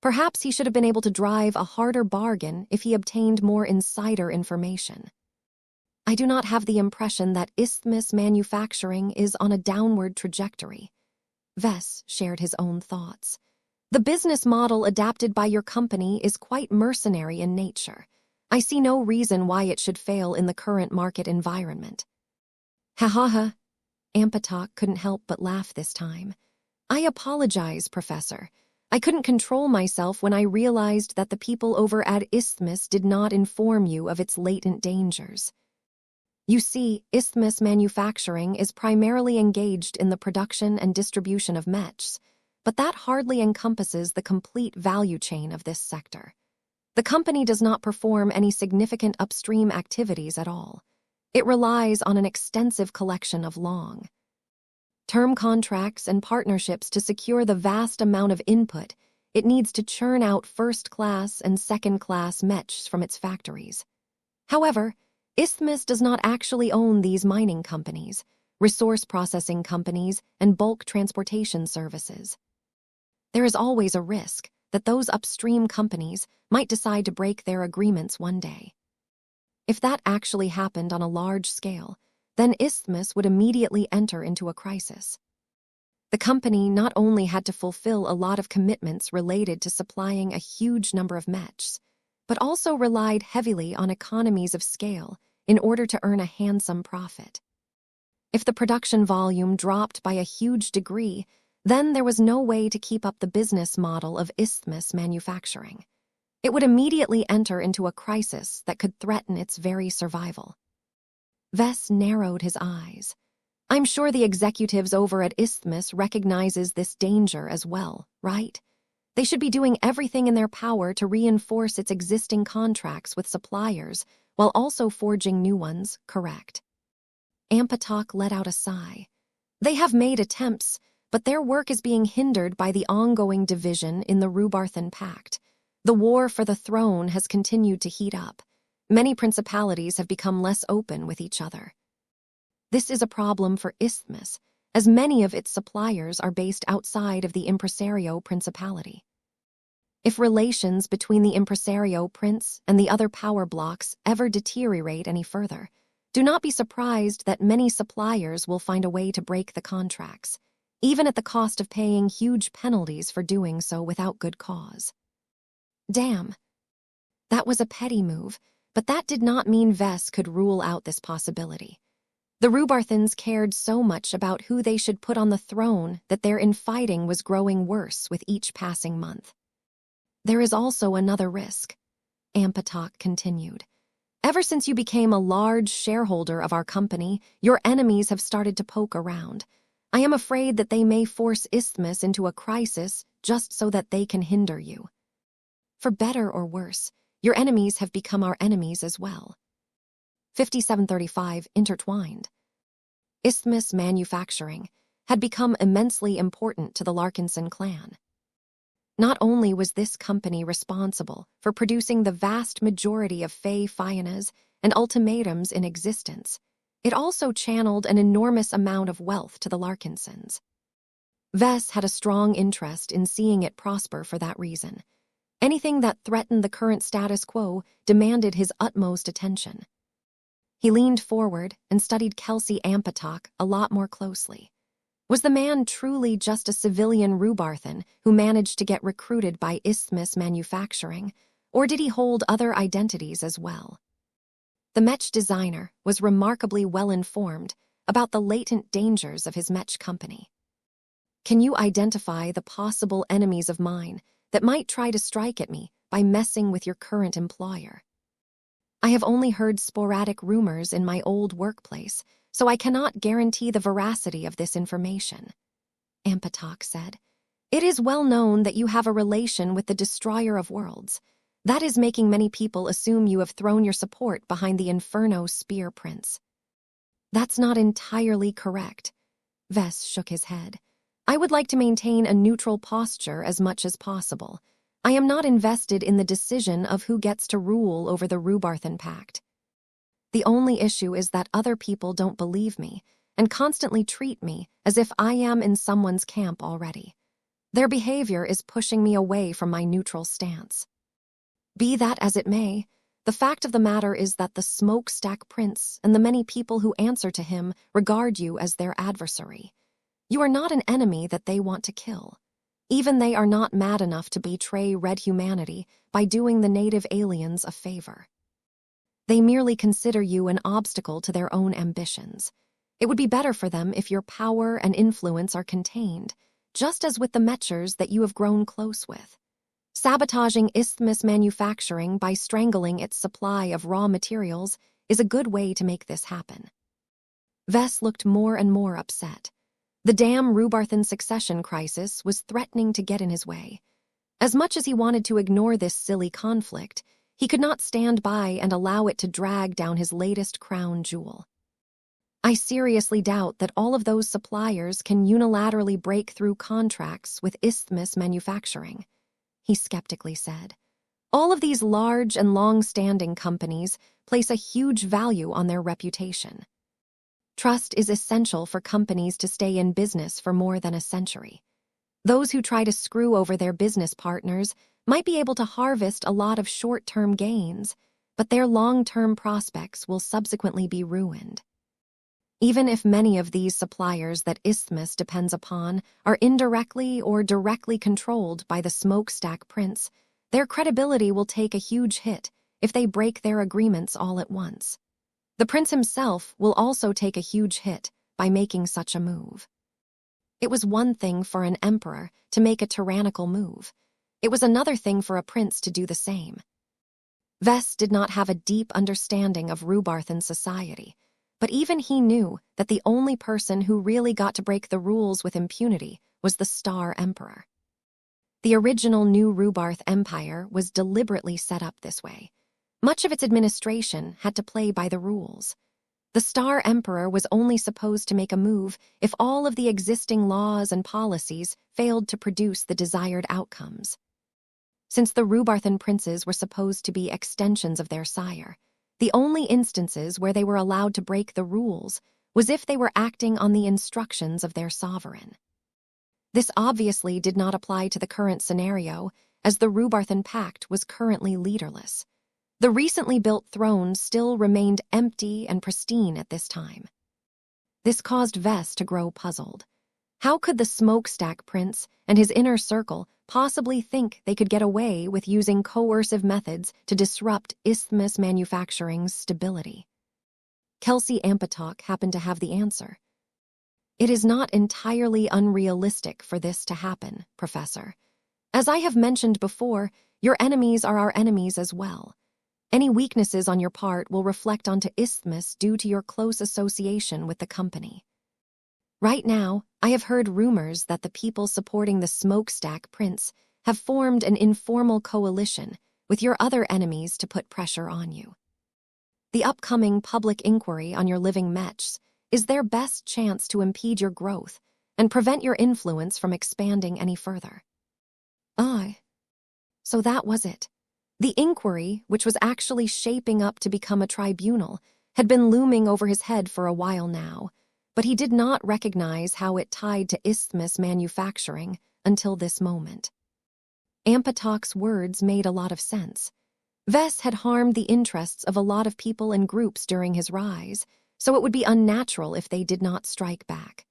Perhaps he should have been able to drive a harder bargain if he obtained more insider information. I do not have the impression that Isthmus Manufacturing is on a downward trajectory. Vess shared his own thoughts. The business model adapted by your company is quite mercenary in nature. I see no reason why it should fail in the current market environment. Ha ha ha. Ampatok couldn't help but laugh this time. I apologize, Professor. I couldn't control myself when I realized that the people over at Isthmus did not inform you of its latent dangers. You see, Isthmus Manufacturing is primarily engaged in the production and distribution of mechs, but that hardly encompasses the complete value chain of this sector. The company does not perform any significant upstream activities at all. It relies on an extensive collection of long-term contracts and partnerships to secure the vast amount of input it needs to churn out first-class and second-class mechs from its factories. However, Isthmus does not actually own these mining companies, resource processing companies, and bulk transportation services. There is always a risk that those upstream companies might decide to break their agreements one day. If that actually happened on a large scale, then Isthmus would immediately enter into a crisis. The company not only had to fulfill a lot of commitments related to supplying a huge number of mechs, but also relied heavily on economies of scale in order to earn a handsome profit. If the production volume dropped by a huge degree, then there was no way to keep up the business model of isthmus manufacturing. It would immediately enter into a crisis that could threaten its very survival. Vess narrowed his eyes. I'm sure the executives over at Isthmus recognizes this danger as well, right? They should be doing everything in their power to reinforce its existing contracts with suppliers while also forging new ones, correct? Ampatok let out a sigh. They have made attempts, but their work is being hindered by the ongoing division in the Rubarthan Pact. The war for the throne has continued to heat up. Many principalities have become less open with each other. This is a problem for Isthmus, as many of its suppliers are based outside of the Impresario Principality. If relations between the Impresario Prince and the other power blocks ever deteriorate any further, do not be surprised that many suppliers will find a way to break the contracts, even at the cost of paying huge penalties for doing so without good cause. Damn. That was a petty move, but that did not mean Vess could rule out this possibility. The Rubarthans cared so much about who they should put on the throne that their infighting was growing worse with each passing month. There is also another risk, Ampatok continued. Ever since you became a large shareholder of our company, your enemies have started to poke around. I am afraid that they may force Isthmus into a crisis just so that they can hinder you. For better or worse, your enemies have become our enemies as well. 5735 intertwined. Isthmus manufacturing had become immensely important to the Larkinson clan. Not only was this company responsible for producing the vast majority of Fey Fianas and ultimatums in existence, it also channeled an enormous amount of wealth to the Larkinsons. Vess had a strong interest in seeing it prosper for that reason. Anything that threatened the current status quo demanded his utmost attention. He leaned forward and studied Kelsey Ampatok a lot more closely. Was the man truly just a civilian Rubarthan who managed to get recruited by Isthmus Manufacturing, or did he hold other identities as well? The Mech designer was remarkably well informed about the latent dangers of his Mech company. Can you identify the possible enemies of mine that might try to strike at me by messing with your current employer? I have only heard sporadic rumors in my old workplace, so I cannot guarantee the veracity of this information. Ampatok said, It is well known that you have a relation with the Destroyer of Worlds. That is making many people assume you have thrown your support behind the Inferno Spear Prince. That's not entirely correct. Vess shook his head. I would like to maintain a neutral posture as much as possible. I am not invested in the decision of who gets to rule over the Rubarthan Pact. The only issue is that other people don't believe me and constantly treat me as if I am in someone's camp already. Their behavior is pushing me away from my neutral stance. Be that as it may, the fact of the matter is that the Smokestack Prince and the many people who answer to him regard you as their adversary. You are not an enemy that they want to kill. Even they are not mad enough to betray red humanity by doing the native aliens a favor. They merely consider you an obstacle to their own ambitions. It would be better for them if your power and influence are contained, just as with the Mechers that you have grown close with. Sabotaging Isthmus manufacturing by strangling its supply of raw materials is a good way to make this happen. Vess looked more and more upset. The damn Rubarthan succession crisis was threatening to get in his way. As much as he wanted to ignore this silly conflict, he could not stand by and allow it to drag down his latest crown jewel. I seriously doubt that all of those suppliers can unilaterally break through contracts with Isthmus Manufacturing, he skeptically said. All of these large and long-standing companies place a huge value on their reputation. Trust is essential for companies to stay in business for more than a century. Those who try to screw over their business partners might be able to harvest a lot of short-term gains, but their long-term prospects will subsequently be ruined. Even if many of these suppliers that Isthmus depends upon are indirectly or directly controlled by the smokestack prince, their credibility will take a huge hit if they break their agreements all at once. The prince himself will also take a huge hit by making such a move. It was one thing for an emperor to make a tyrannical move. It was another thing for a prince to do the same. Ves did not have a deep understanding of Rhubarthan society, but even he knew that the only person who really got to break the rules with impunity was the Star Emperor. The original New Rhubarth Empire was deliberately set up this way. Much of its administration had to play by the rules. The Star Emperor was only supposed to make a move if all of the existing laws and policies failed to produce the desired outcomes. Since the Rhubarthan princes were supposed to be extensions of their sire, the only instances where they were allowed to break the rules was if they were acting on the instructions of their sovereign. This obviously did not apply to the current scenario, as the Rhubarthan Pact was currently leaderless. The recently built throne still remained empty and pristine at this time. This caused Ves to grow puzzled. How could the smokestack prince and his inner circle possibly think they could get away with using coercive methods to disrupt Isthmus manufacturing's stability? Kelsey Ampatok happened to have the answer. It is not entirely unrealistic for this to happen, Professor. As I have mentioned before, your enemies are our enemies as well. Any weaknesses on your part will reflect onto Isthmus due to your close association with the company. Right now, I have heard rumors that the people supporting the smokestack prince have formed an informal coalition with your other enemies to put pressure on you. The upcoming public inquiry on your living mechs is their best chance to impede your growth and prevent your influence from expanding any further. So that was it. The inquiry, which was actually shaping up to become a tribunal, had been looming over his head for a while now, but he did not recognize how it tied to Isthmus manufacturing until this moment. Ampatok's words made a lot of sense. Ves had harmed the interests of a lot of people and groups during his rise, so it would be unnatural if they did not strike back.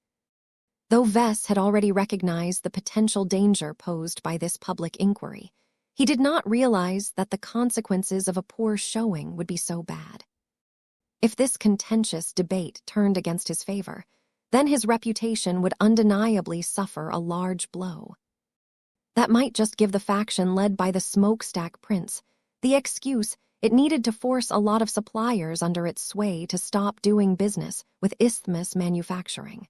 Though Ves had already recognized the potential danger posed by this public inquiry, he did not realize that the consequences of a poor showing would be so bad. If this contentious debate turned against his favor, then his reputation would undeniably suffer a large blow. That might just give the faction led by the smokestack prince the excuse it needed to force a lot of suppliers under its sway to stop doing business with Isthmus manufacturing.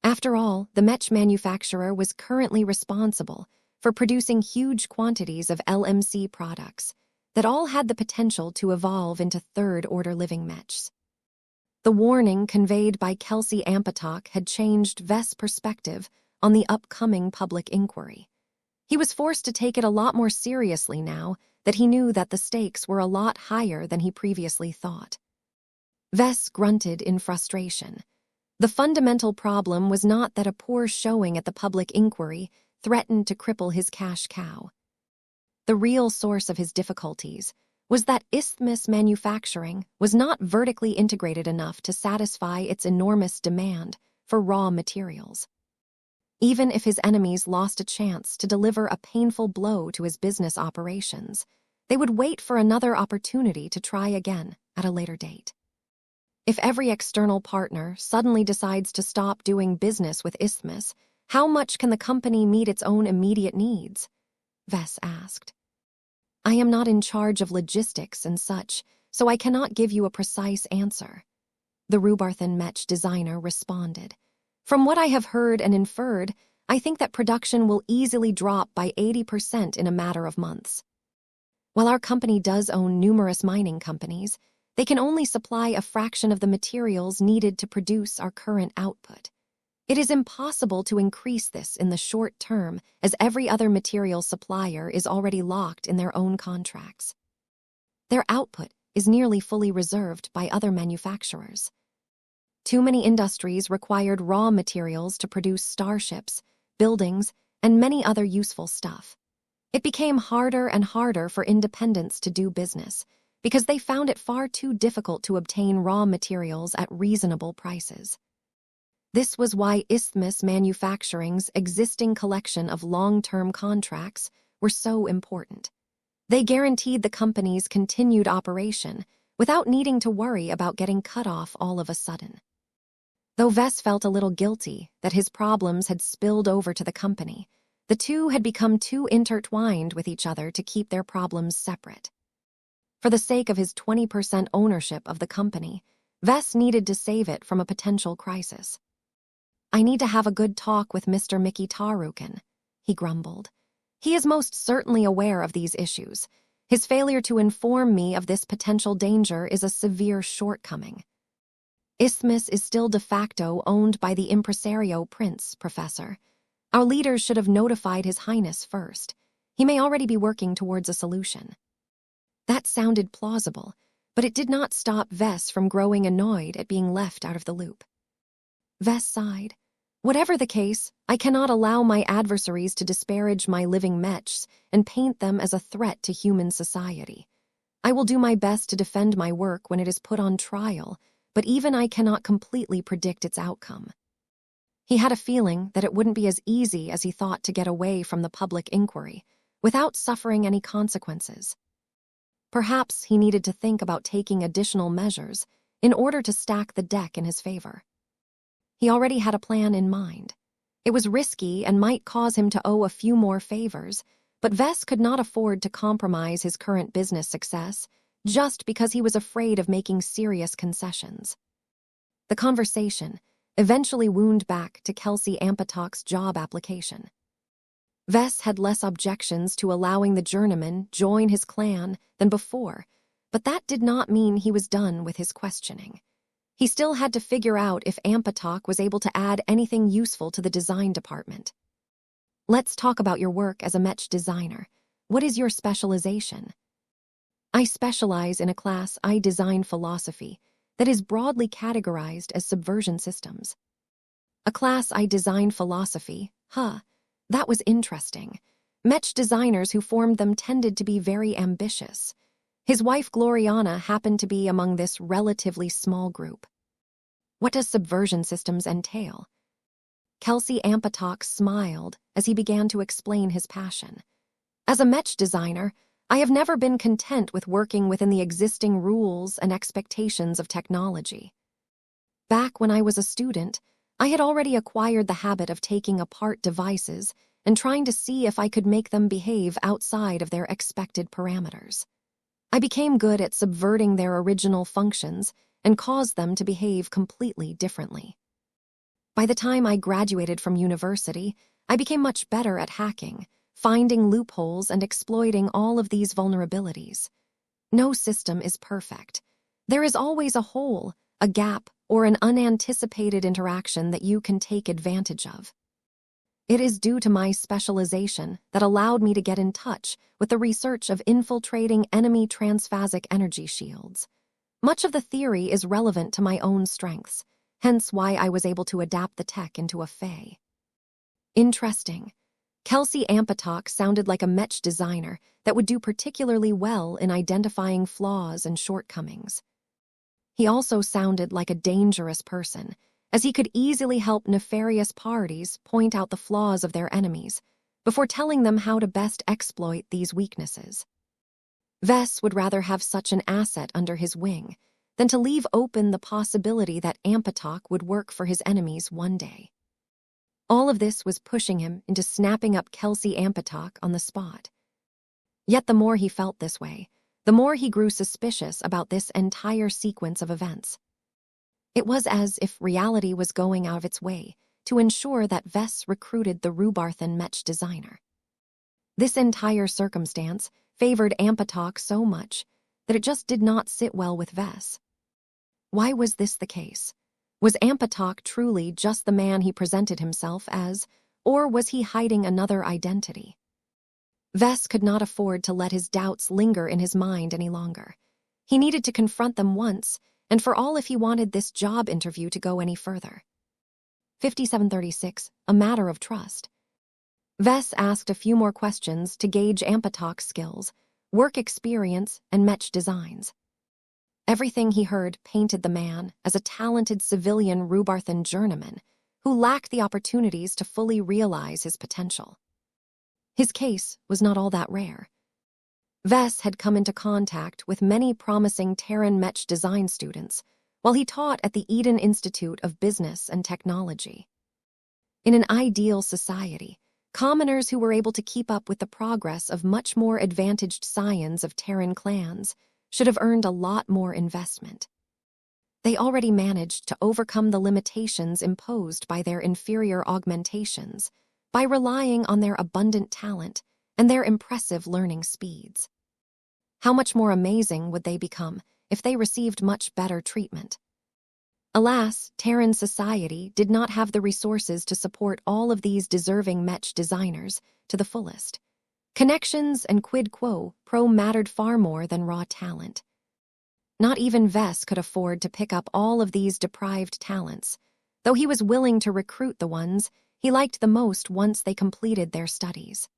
After all, the Mech manufacturer was currently responsible for producing huge quantities of LMC products that all had the potential to evolve into third-order living mechs. The warning conveyed by Kelsey Ampatok had changed Ves' perspective on the upcoming public inquiry. He was forced to take it a lot more seriously now that he knew that the stakes were a lot higher than he previously thought. Ves grunted in frustration. The fundamental problem was not that a poor showing at the public inquiry threatened to cripple his cash cow. The real source of his difficulties was that Isthmus manufacturing was not vertically integrated enough to satisfy its enormous demand for raw materials. Even if his enemies lost a chance to deliver a painful blow to his business operations, they would wait for another opportunity to try again at a later date. If every external partner suddenly decides to stop doing business with Isthmus, how much can the company meet its own immediate needs? Ves asked. I am not in charge of logistics and such, so I cannot give you a precise answer. The Rhubarthan Mech designer responded. From what I have heard and inferred, I think that production will easily drop by 80% in a matter of months. While our company does own numerous mining companies, they can only supply a fraction of the materials needed to produce our current output. It is impossible to increase this in the short term, as every other material supplier is already locked in their own contracts. Their output is nearly fully reserved by other manufacturers. Too many industries required raw materials to produce starships, buildings, and many other useful stuff. It became harder and harder for independents to do business, because they found it far too difficult to obtain raw materials at reasonable prices. This was why Isthmus Manufacturing's existing collection of long-term contracts were so important. They guaranteed the company's continued operation without needing to worry about getting cut off all of a sudden. Though Vess felt a little guilty that his problems had spilled over to the company, the two had become too intertwined with each other to keep their problems separate. For the sake of his 20% ownership of the company, Vess needed to save it from a potential crisis. "I need to have a good talk with Mr. Mickey Tarukin," he grumbled. "He is most certainly aware of these issues. His failure to inform me of this potential danger is a severe shortcoming." "Isthmus is still de facto owned by the impresario Prince, Professor. Our leaders should have notified His Highness first. He may already be working towards a solution." That sounded plausible, but it did not stop Vess from growing annoyed at being left out of the loop. Vess sighed. "Whatever the case, I cannot allow my adversaries to disparage my living Mechs and paint them as a threat to human society. I will do my best to defend my work when it is put on trial, but even I cannot completely predict its outcome." He had a feeling that it wouldn't be as easy as he thought to get away from the public inquiry, without suffering any consequences. Perhaps he needed to think about taking additional measures in order to stack the deck in his favor. He already had a plan in mind. It was risky and might cause him to owe a few more favors, but Vess could not afford to compromise his current business success just because he was afraid of making serious concessions. The conversation eventually wound back to Kelsey Ampatok's job application. Vess had less objections to allowing the journeyman join his clan than before, but that did not mean he was done with his questioning. He still had to figure out if Ampatok was able to add anything useful to the design department. "Let's talk about your work as a Mech designer. What is your specialization?" "I specialize in a class I design philosophy that is broadly categorized as subversion systems." "A class I design philosophy? Huh, that was interesting. Mech designers who formed them tended to be very ambitious. His wife Gloriana happened to be among this relatively small group." "What does subversion systems entail?" Kelsey Ampatok smiled as he began to explain his passion. "As a Mech designer, I have never been content with working within the existing rules and expectations of technology. Back when I was a student, I had already acquired the habit of taking apart devices and trying to see if I could make them behave outside of their expected parameters. I became good at subverting their original functions and caused them to behave completely differently. By the time I graduated from university, I became much better at hacking, finding loopholes and exploiting all of these vulnerabilities. No system is perfect. There is always a hole, a gap, or an unanticipated interaction that you can take advantage of. It is due to my specialization that allowed me to get in touch with the research of infiltrating enemy transphasic energy shields. Much of the theory is relevant to my own strengths, hence why I was able to adapt the tech into a Fae." Interesting. Kelsey Ampatok sounded like a Mech designer that would do particularly well in identifying flaws and shortcomings. He also sounded like a dangerous person, as he could easily help nefarious parties point out the flaws of their enemies before telling them how to best exploit these weaknesses. Vess would rather have such an asset under his wing than to leave open the possibility that Ampatok would work for his enemies one day. All of this was pushing him into snapping up Kelsey Ampatok on the spot. Yet the more he felt this way, the more he grew suspicious about this entire sequence of events. It was as if reality was going out of its way to ensure that Vess recruited the Rubarthan Mech designer. This entire circumstance favored Ampatok so much that it just did not sit well with Vess. Why was this the case? Was Ampatok truly just the man he presented himself as, or was he hiding another identity? Vess could not afford to let his doubts linger in his mind any longer. He needed to confront them once, and for all if he wanted this job interview to go any further. 5736, a matter of trust. Vess asked a few more questions to gauge Ampatok's skills, work experience, and Mech designs. Everything he heard painted the man as a talented civilian Rubarthan journeyman who lacked the opportunities to fully realize his potential. His case was not all that rare. Vess had come into contact with many promising Terran Mech design students while he taught at the Eden Institute of Business and Technology. In an ideal society, commoners who were able to keep up with the progress of much more advantaged scions of Terran clans should have earned a lot more investment. They already managed to overcome the limitations imposed by their inferior augmentations by relying on their abundant talent and their impressive learning speeds. How much more amazing would they become if they received much better treatment? Alas, Terran society did not have the resources to support all of these deserving Mech designers to the fullest. Connections and quid pro mattered far more than raw talent. Not even Vess could afford to pick up all of these deprived talents, though he was willing to recruit the ones he liked the most once they completed their studies.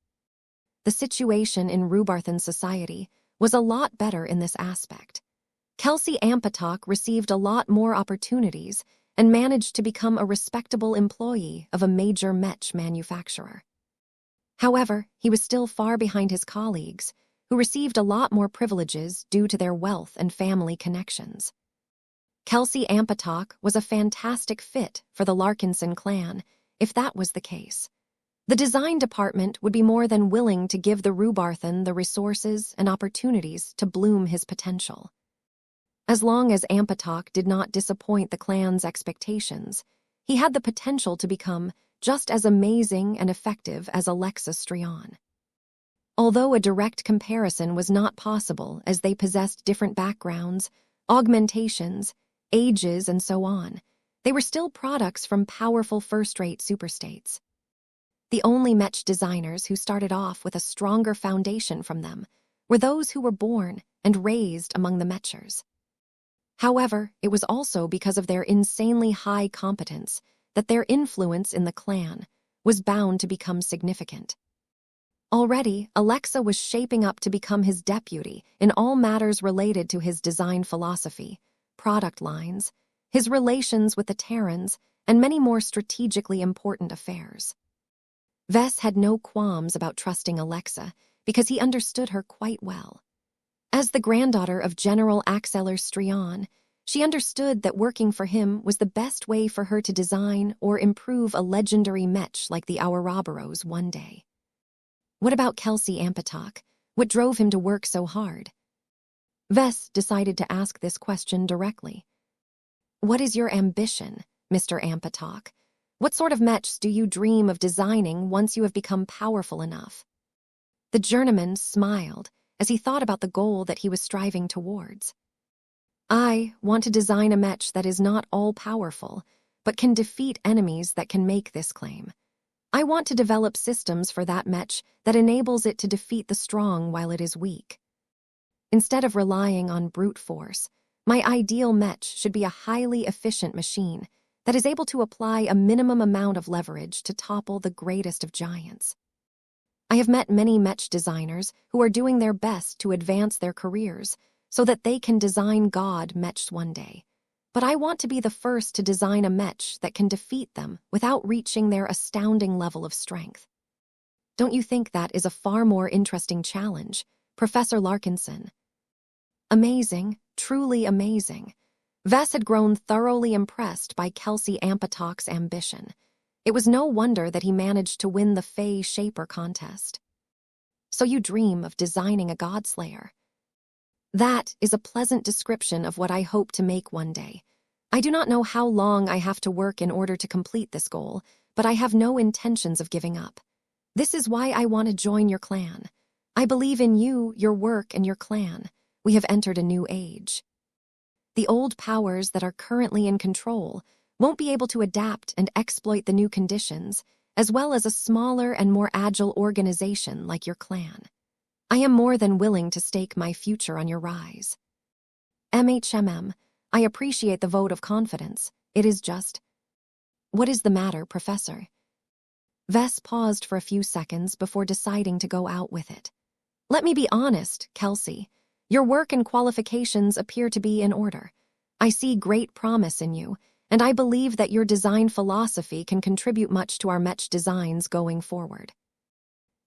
The situation in Rubarthan society was a lot better in this aspect. Kelsey Ampatok received a lot more opportunities and managed to become a respectable employee of a major Mech manufacturer. However, he was still far behind his colleagues, who received a lot more privileges due to their wealth and family connections. Kelsey Ampatok was a fantastic fit for the Larkinson clan, if that was the case. The design department would be more than willing to give the Rubarthan the resources and opportunities to bloom his potential. As long as Ampatok did not disappoint the clan's expectations, he had the potential to become just as amazing and effective as Alexa Strion. Although a direct comparison was not possible as they possessed different backgrounds, augmentations, ages, and so on, they were still products from powerful first-rate superstates. The only Mech designers who started off with a stronger foundation from them were those who were born and raised among the Mechers. However, it was also because of their insanely high competence that their influence in the clan was bound to become significant. Already, Alexa was shaping up to become his deputy in all matters related to his design philosophy, product lines, his relations with the Terrans, and many more strategically important affairs. Vess had no qualms about trusting Alexa because he understood her quite well. As the granddaughter of General Axeler Strion, she understood that working for him was the best way for her to design or improve a legendary Mech like the Ouroboros one day. What about Kelsey Ampatok? What drove him to work so hard? Vess decided to ask this question directly. What is your ambition, Mr. Ampatok? What sort of Mechs do you dream of designing once you have become powerful enough? The journeyman smiled as he thought about the goal that he was striving towards. I want to design a Mech that is not all-powerful, but can defeat enemies that can make this claim. I want to develop systems for that Mech that enables it to defeat the strong while it is weak. Instead of relying on brute force, my ideal Mech should be a highly efficient machine that is able to apply a minimum amount of leverage to topple the greatest of giants. I have met many Mech designers who are doing their best to advance their careers so that they can design God Mechs one day. But I want to be the first to design a Mech that can defeat them without reaching their astounding level of strength. Don't you think that is a far more interesting challenge, Professor Larkinson? Amazing, truly amazing. Vess had grown thoroughly impressed by Kelsey Ampatok's ambition. It was no wonder that he managed to win the Fey Shaper contest. So you dream of designing a Godslayer. That is a pleasant description of what I hope to make one day. I do not know how long I have to work in order to complete this goal, but I have no intentions of giving up. This is why I want to join your clan. I believe in you, your work, and your clan. We have entered a new age. The old powers that are currently in control won't be able to adapt and exploit the new conditions, as well as a smaller and more agile organization like your clan. I am more than willing to stake my future on your rise. MHMM, I appreciate the vote of confidence. It is just... What is the matter, Professor? Vess paused for a few seconds before deciding to go out with it. Let me be honest, Kelsey. Your work and qualifications appear to be in order. I see great promise in you, and I believe that your design philosophy can contribute much to our Mech designs going forward.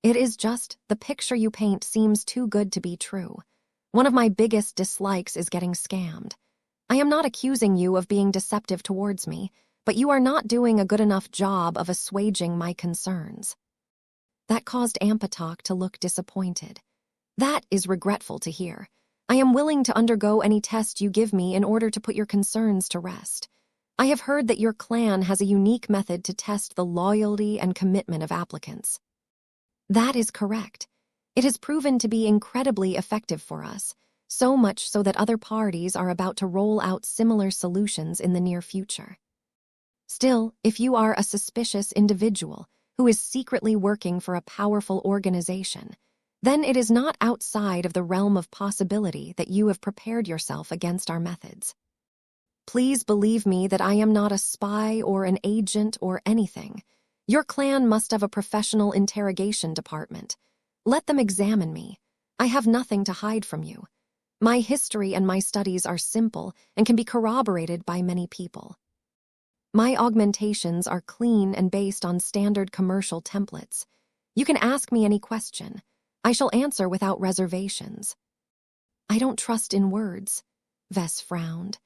It is just the picture you paint seems too good to be true. One of my biggest dislikes is getting scammed. I am not accusing you of being deceptive towards me, but you are not doing a good enough job of assuaging my concerns. That caused Ampatok to look disappointed. That is regretful to hear. I am willing to undergo any test you give me in order to put your concerns to rest. I have heard that your clan has a unique method to test the loyalty and commitment of applicants. That is correct. It has proven to be incredibly effective for us, so much so that other parties are about to roll out similar solutions in the near future. Still, if you are a suspicious individual who is secretly working for a powerful organization, then it is not outside of the realm of possibility that you have prepared yourself against our methods. Please believe me that I am not a spy or an agent or anything. Your clan must have a professional interrogation department. Let them examine me. I have nothing to hide from you. My history and my studies are simple and can be corroborated by many people. My augmentations are clean and based on standard commercial templates. You can ask me any question. I shall answer without reservations. I don't trust in words. Vess frowned.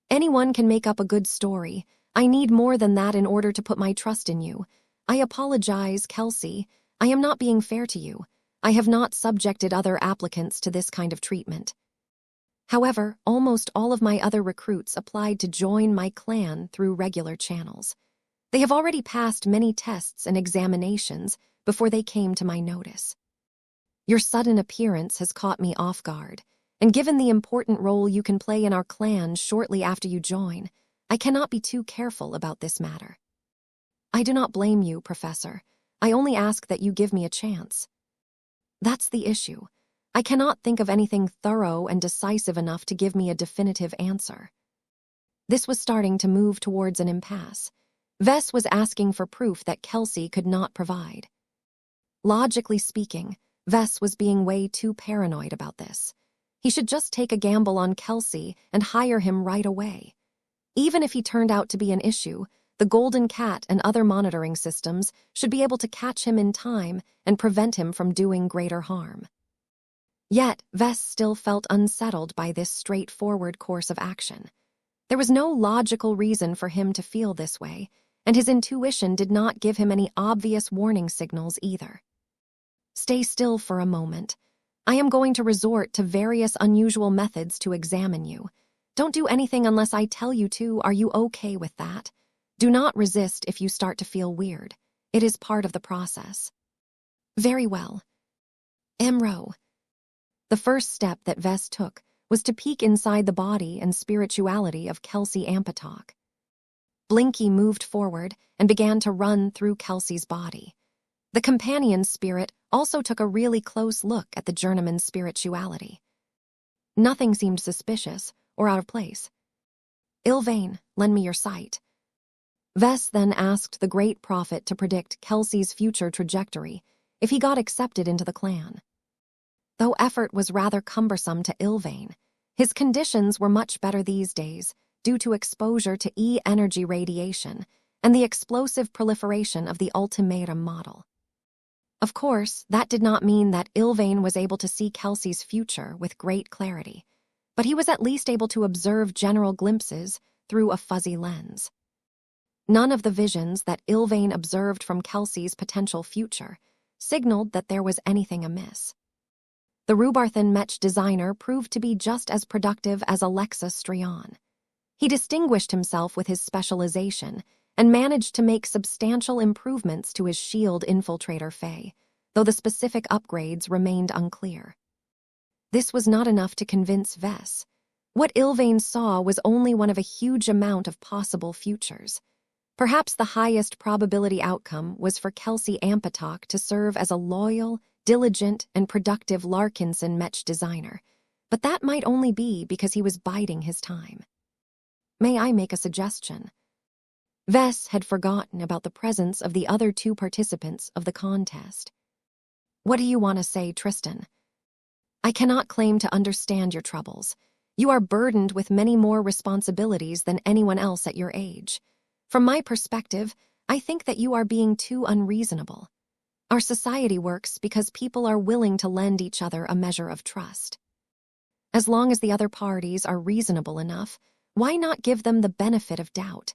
Anyone can make up a good story. I need more than that in order to put my trust in you. I apologize, Kelsey. I am not being fair to you. I have not subjected other applicants to this kind of treatment. However, almost all of my other recruits applied to join my clan through regular channels. They have already passed many tests and examinations before they came to my notice. Your sudden appearance has caught me off guard, and given the important role you can play in our clan shortly after you join, I cannot be too careful about this matter. I do not blame you, Professor. I only ask that you give me a chance. That's the issue. I cannot think of anything thorough and decisive enough to give me a definitive answer. This was starting to move towards an impasse. Vess was asking for proof that Kelsey could not provide. Logically speaking, Vess was being way too paranoid about this. He should just take a gamble on Kelsey and hire him right away. Even if he turned out to be an issue, the Golden Cat and other monitoring systems should be able to catch him in time and prevent him from doing greater harm. Yet, Vess still felt unsettled by this straightforward course of action. There was no logical reason for him to feel this way, and his intuition did not give him any obvious warning signals either. Stay still for a moment. I am going to resort to various unusual methods to examine you. Don't do anything unless I tell you to. Are you okay with that? Do not resist if you start to feel weird. It is part of the process. Very well. Emro. The first step that Vess took was to peek inside the body and spirituality of Kelsey Ampatok. Blinky moved forward and began to run through Kelsey's body. The companion's spirit also took a really close look at the journeyman's spirituality. Nothing seemed suspicious or out of place. Ilvain, lend me your sight. Vess then asked the great prophet to predict Kelsey's future trajectory if he got accepted into the clan. Though effort was rather cumbersome to Ilvain, his conditions were much better these days due to exposure to E-energy radiation and the explosive proliferation of the ultimatum model. Of course, that did not mean that Ilvain was able to see Kelsey's future with great clarity, but he was at least able to observe general glimpses through a fuzzy lens. None of the visions that Ilvain observed from Kelsey's potential future signaled that there was anything amiss. The Rubarthan Mech designer proved to be just as productive as Alexa Strion. He distinguished himself with his specialization and managed to make substantial improvements to his shield infiltrator Faye, though the specific upgrades remained unclear. This was not enough to convince Vess. What Ilvain saw was only one of a huge amount of possible futures. Perhaps the highest probability outcome was for Kelsey Ampatok to serve as a loyal, diligent, and productive Larkinson Mech designer, but that might only be because he was biding his time. May I make a suggestion? Vess had forgotten about the presence of the other two participants of the contest. What do you want to say, Tristan? I cannot claim to understand your troubles. You are burdened with many more responsibilities than anyone else at your age. From my perspective, I think that you are being too unreasonable. Our society works because people are willing to lend each other a measure of trust. As long as the other parties are reasonable enough, why not give them the benefit of doubt?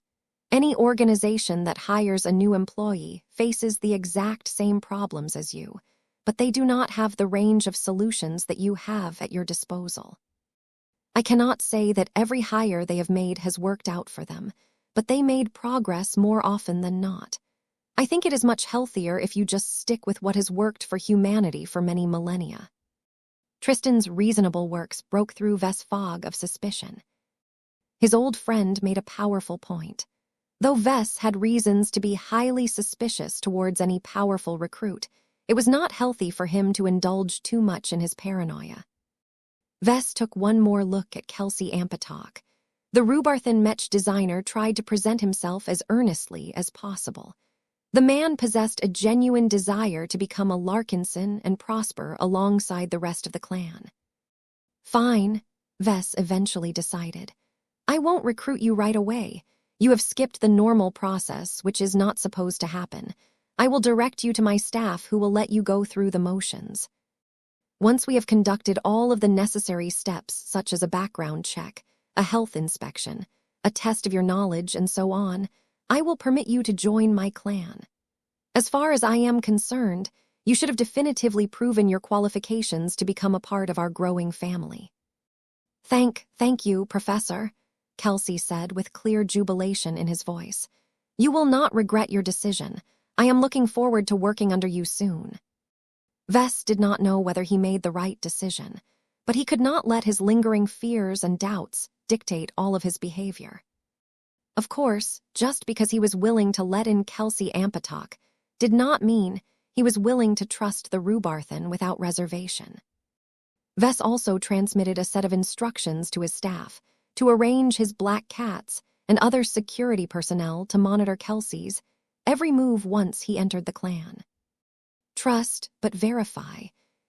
Any organization that hires a new employee faces the exact same problems as you, but they do not have the range of solutions that you have at your disposal. I cannot say that every hire they have made has worked out for them, but they made progress more often than not. I think it is much healthier if you just stick with what has worked for humanity for many millennia. Tristan's reasonable works broke through Vess' fog of suspicion. His old friend made a powerful point. Though Vess had reasons to be highly suspicious towards any powerful recruit, it was not healthy for him to indulge too much in his paranoia. Vess took one more look at Kelsey Ampatok. The Rhubarthan Mech designer tried to present himself as earnestly as possible. The man possessed a genuine desire to become a Larkinson and prosper alongside the rest of the clan. Fine, Vess eventually decided. I won't recruit you right away. You have skipped the normal process, which is not supposed to happen. I will direct you to my staff who will let you go through the motions. Once we have conducted all of the necessary steps, such as a background check, a health inspection, a test of your knowledge, and so on, I will permit you to join my clan. As far as I am concerned, you should have definitively proven your qualifications to become a part of our growing family. Thank you, Professor, Kelsey said with clear jubilation in his voice. You will not regret your decision. I am looking forward to working under you soon. Vess did not know whether he made the right decision, but he could not let his lingering fears and doubts dictate all of his behavior. Of course, just because he was willing to let in Kelsey Ampatok did not mean he was willing to trust the Rhubarthan without reservation. Vess also transmitted a set of instructions to his staff to arrange his black cats and other security personnel to monitor Kelsey's every move once he entered the clan. Trust, but verify.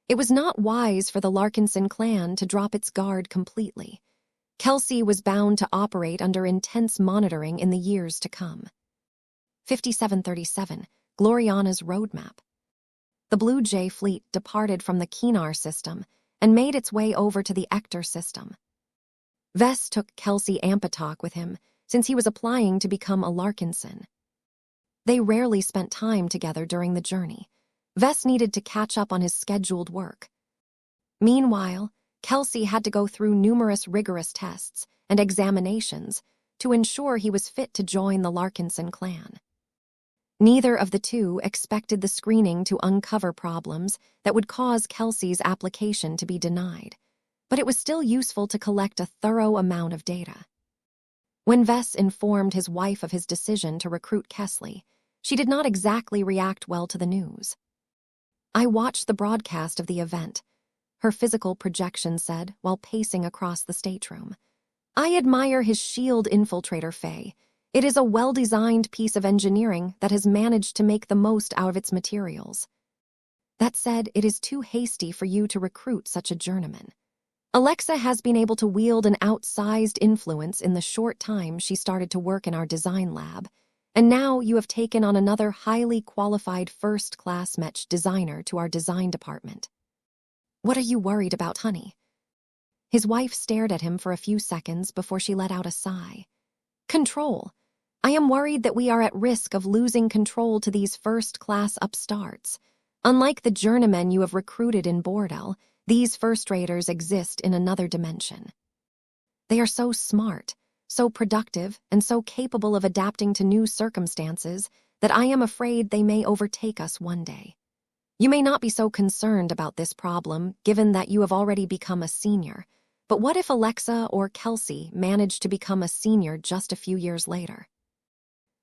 It was not wise for the Larkinson clan to drop its guard completely. Kelsey was bound to operate under intense monitoring in the years to come. 5737, Gloriana's Roadmap. The Blue Jay fleet departed from the Kinar system and made its way over to the Ector system. Vess took Kelsey Ampatok with him since he was applying to become a Larkinson. They rarely spent time together during the journey. Vess needed to catch up on his scheduled work. Meanwhile, Kelsey had to go through numerous rigorous tests and examinations to ensure he was fit to join the Larkinson clan. Neither of the two expected the screening to uncover problems that would cause Kelsey's application to be denied, but it was still useful to collect a thorough amount of data. When Vess informed his wife of his decision to recruit Kesley, she did not exactly react well to the news. I watched the broadcast of the event, her physical projection said while pacing across the stateroom. I admire his shield infiltrator, Faye. It is a well-designed piece of engineering that has managed to make the most out of its materials. That said, it is too hasty for you to recruit such a journeyman. Alexa has been able to wield an outsized influence in the short time she started to work in our design lab, and now you have taken on another highly qualified first-class Mech designer to our design department. What are you worried about, honey? His wife stared at him for a few seconds before she let out a sigh. Control. I am worried that we are at risk of losing control to these first-class upstarts. Unlike the journeymen you have recruited in Bordel, these first-raters exist in another dimension. They are so smart, so productive, and so capable of adapting to new circumstances that I am afraid they may overtake us one day. You may not be so concerned about this problem, given that you have already become a senior, but what if Alexa or Kelsey managed to become a senior just a few years later?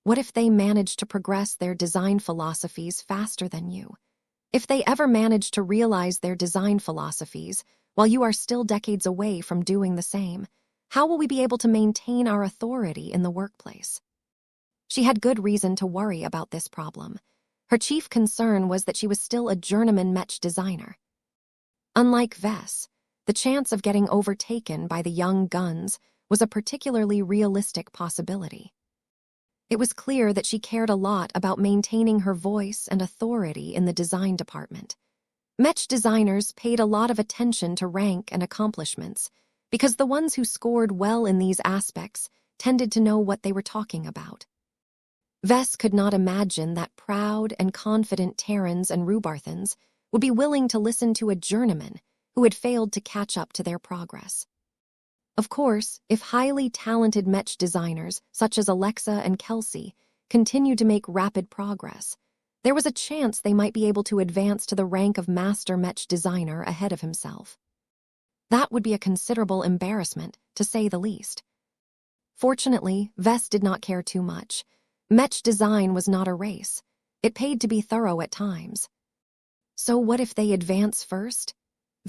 What if they managed to progress their design philosophies faster than you? If they ever manage to realize their design philosophies, while you are still decades away from doing the same, how will we be able to maintain our authority in the workplace? She had good reason to worry about this problem. Her chief concern was that she was still a journeyman Mech designer. Unlike Vess, the chance of getting overtaken by the young guns was a particularly realistic possibility. It was clear that she cared a lot about maintaining her voice and authority in the design department. Mech designers paid a lot of attention to rank and accomplishments because the ones who scored well in these aspects tended to know what they were talking about. Vess could not imagine that proud and confident Terrans and Rubarthans would be willing to listen to a journeyman who had failed to catch up to their progress. Of course, if highly talented Mech designers such as Alexa and Kelsey continued to make rapid progress, there was a chance they might be able to advance to the rank of Master Mech Designer ahead of himself. That would be a considerable embarrassment, to say the least. Fortunately, Vess did not care too much. Mech design was not a race. It paid to be thorough at times. So what if they advance first?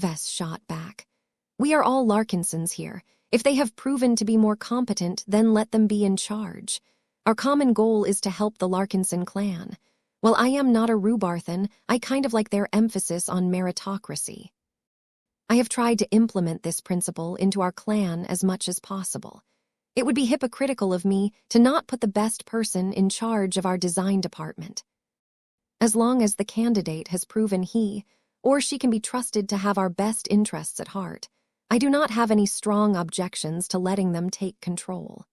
Vess shot back. We are all Larkinsons here. If they have proven to be more competent, then let them be in charge. Our common goal is to help the Larkinson clan. While I am not a Rubarthan, I kind of like their emphasis on meritocracy. I have tried to implement this principle into our clan as much as possible. It would be hypocritical of me to not put the best person in charge of our design department. As long as the candidate has proven he or she can be trusted to have our best interests at heart, I do not have any strong objections to letting them take control.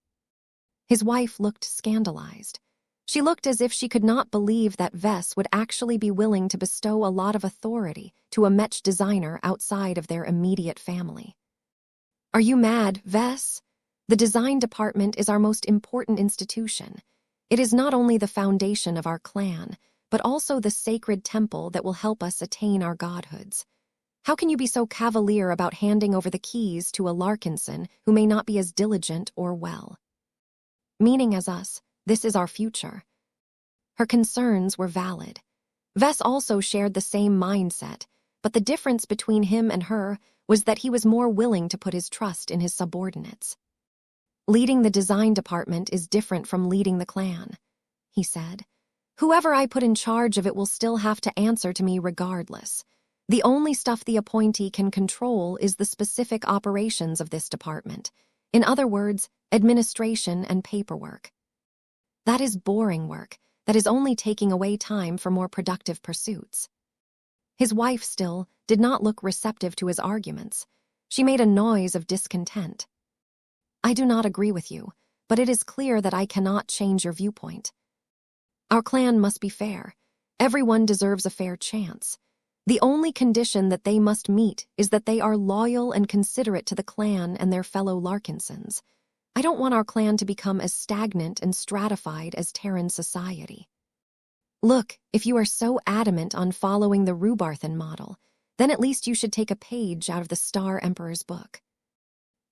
His wife looked scandalized. She looked as if she could not believe that Vess would actually be willing to bestow a lot of authority to a Mech designer outside of their immediate family. Are you mad, Vess? The design department is our most important institution. It is not only the foundation of our clan, but also the sacred temple that will help us attain our godhoods. How can you be so cavalier about handing over the keys to a Larkinson who may not be as diligent or well? Meaning as us, this is our future. Her concerns were valid. Vess also shared the same mindset, but the difference between him and her was that he was more willing to put his trust in his subordinates. Leading the design department is different from leading the clan, he said. Whoever I put in charge of it will still have to answer to me regardless. The only stuff the appointee can control is the specific operations of this department. In other words, administration and paperwork. That is boring work that is only taking away time for more productive pursuits. His wife still did not look receptive to his arguments. She made a noise of discontent. I do not agree with you, but it is clear that I cannot change your viewpoint. Our clan must be fair. Everyone deserves a fair chance. The only condition that they must meet is that they are loyal and considerate to the clan and their fellow Larkinsons. I don't want our clan to become as stagnant and stratified as Terran society. Look, if you are so adamant on following the Rubarthan model, then at least you should take a page out of the Star Emperor's book.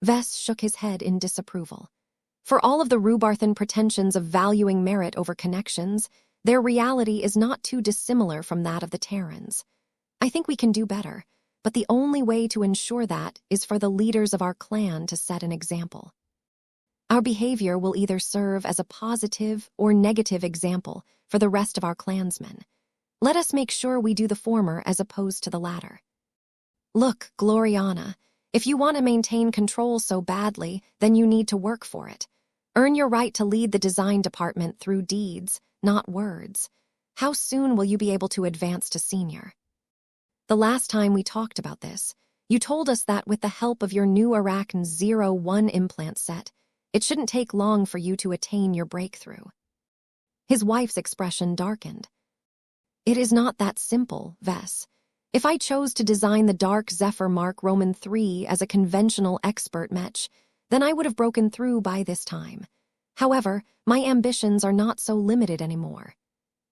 Vess shook his head in disapproval. For all of the Rubarthan pretensions of valuing merit over connections, their reality is not too dissimilar from that of the Terrans. I think we can do better, but the only way to ensure that is for the leaders of our clan to set an example. Our behavior will either serve as a positive or negative example for the rest of our clansmen. Let us make sure we do the former as opposed to the latter. Look, Gloriana, if you want to maintain control so badly, then you need to work for it. Earn your right to lead the design department through deeds, not words. How soon will you be able to advance to senior? The last time we talked about this, you told us that with the help of your new Arachne 01 implant set, it shouldn't take long for you to attain your breakthrough. His wife's expression darkened. It is not that simple, Vess. If I chose to design the Dark Zephyr Mark Roman III as a conventional expert Mech, then I would have broken through by this time. However, my ambitions are not so limited anymore.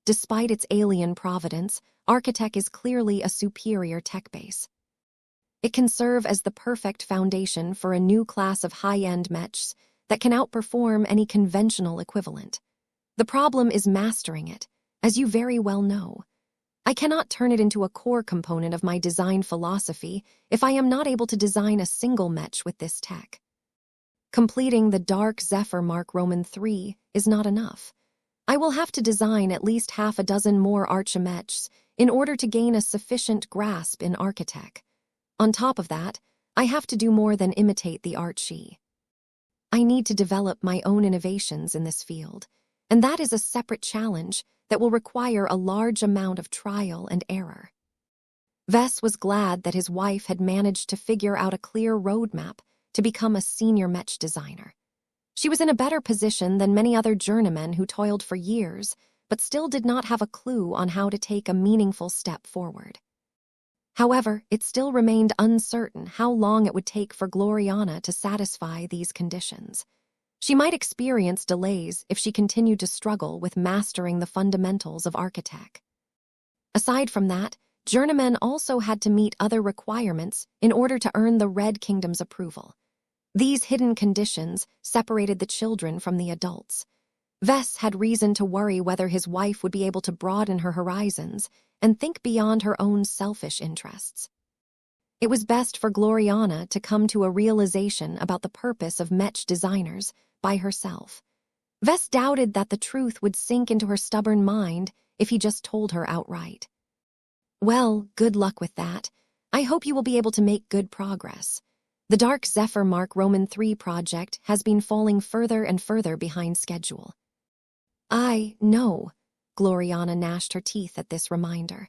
Despite its alien providence, Architect is clearly a superior tech base. It can serve as the perfect foundation for a new class of high-end mechs that can outperform any conventional equivalent. The problem is mastering it, as you very well know. I cannot turn it into a core component of my design philosophy if I am not able to design a single mech with this tech. Completing the Dark Zephyr Mark Roman III is not enough. I will have to design at least half a dozen more archimechs in order to gain a sufficient grasp in Architect. On top of that, I have to do more than imitate the art she. I need to develop my own innovations in this field, and that is a separate challenge that will require a large amount of trial and error. Vess was glad that his wife had managed to figure out a clear roadmap to become a senior Mech designer. She was in a better position than many other journeymen who toiled for years, but still did not have a clue on how to take a meaningful step forward. However, it still remained uncertain how long it would take for Gloriana to satisfy these conditions. She might experience delays if she continued to struggle with mastering the fundamentals of architect. Aside from that, journeymen also had to meet other requirements in order to earn the Red Kingdom's approval. These hidden conditions separated the children from the adults. Vess had reason to worry whether his wife would be able to broaden her horizons and think beyond her own selfish interests. It was best for Gloriana to come to a realization about the purpose of Mech designers by herself. Vess doubted that the truth would sink into her stubborn mind if he just told her outright. Well, good luck with that. I hope you will be able to make good progress. The Dark Zephyr Mark Roman III project has been falling further and further behind schedule. I know, Gloriana gnashed her teeth at this reminder.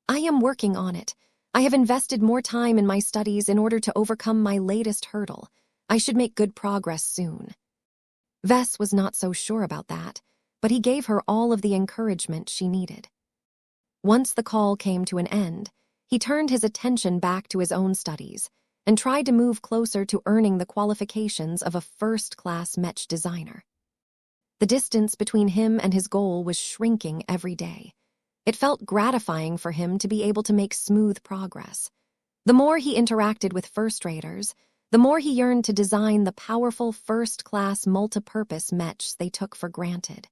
I am working on it. I have invested more time in my studies in order to overcome my latest hurdle. I should make good progress soon. Vess was not so sure about that, but he gave her all of the encouragement she needed. Once the call came to an end, he turned his attention back to his own studies and tried to move closer to earning the qualifications of a first-class Mech designer. The distance between him and his goal was shrinking every day. It felt gratifying for him to be able to make smooth progress. The more he interacted with first-raters, the more he yearned to design the powerful first-class multi-purpose Mechs they took for granted.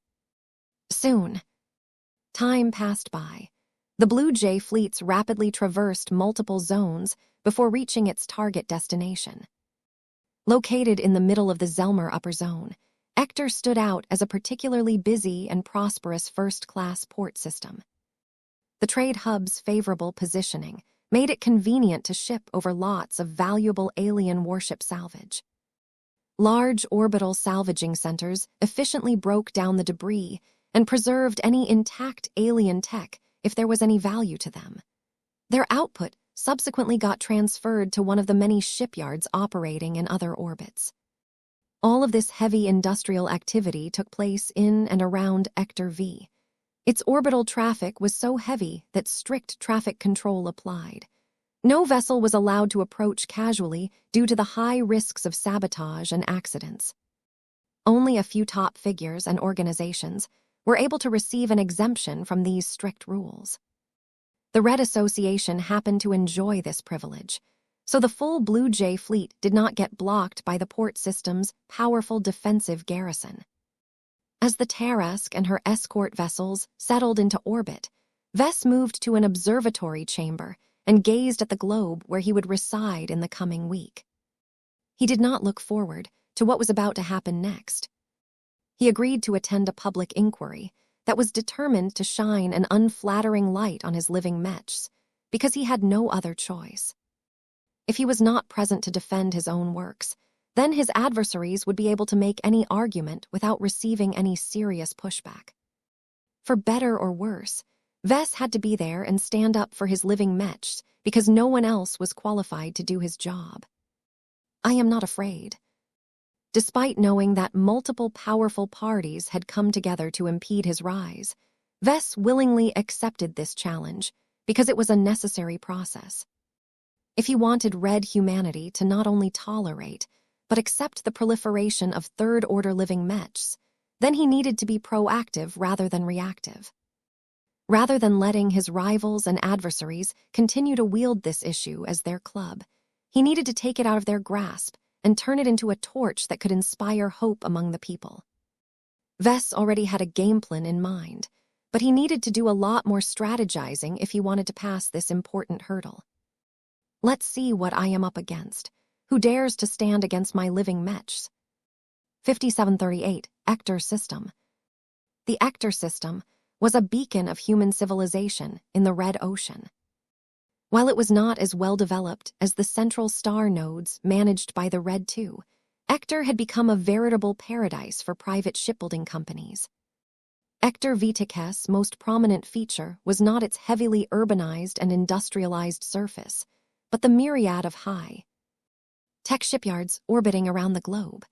Soon, time passed by. The Blue Jay fleets rapidly traversed multiple zones before reaching its target destination. Located in the middle of the Zelmer Upper Zone, Ector stood out as a particularly busy and prosperous first-class port system. The trade hub's favorable positioning made it convenient to ship over lots of valuable alien warship salvage. Large orbital salvaging centers efficiently broke down the debris and preserved any intact alien tech if there was any value to them. Their output subsequently got transferred to one of the many shipyards operating in other orbits. All of this heavy industrial activity took place in and around Ector V. Its orbital traffic was so heavy that strict traffic control applied. No vessel was allowed to approach casually due to the high risks of sabotage and accidents. Only a few top figures and organizations were able to receive an exemption from these strict rules. The Red Association happened to enjoy this privilege, so the full Blue Jay fleet did not get blocked by the port system's powerful defensive garrison. As the Tarask and her escort vessels settled into orbit, Vess moved to an observatory chamber and gazed at the globe where he would reside in the coming week. He did not look forward to what was about to happen next. He agreed to attend a public inquiry that was determined to shine an unflattering light on his living Mechs, because he had no other choice. If he was not present to defend his own works, then his adversaries would be able to make any argument without receiving any serious pushback. For better or worse, Vess had to be there and stand up for his living Mechs because no one else was qualified to do his job. I am not afraid. Despite knowing that multiple powerful parties had come together to impede his rise, Vess willingly accepted this challenge because it was a necessary process. If he wanted Red humanity to not only tolerate, but accept the proliferation of third-order living Mechs, then he needed to be proactive rather than reactive. Rather than letting his rivals and adversaries continue to wield this issue as their club, he needed to take it out of their grasp and turn it into a torch that could inspire hope among the people. Vess already had a game plan in mind, but he needed to do a lot more strategizing if he wanted to pass this important hurdle. Let's see what I am up against. Who dares to stand against my living Mechs? 5738, Ector System. The Ector System was a beacon of human civilization in the Red Ocean. While it was not as well developed as the central star nodes managed by the Red 2, Ector had become a veritable paradise for private shipbuilding companies. Ector Vitake's most prominent feature was not its heavily urbanized and industrialized surface, but the myriad of high-tech shipyards orbiting around the globe.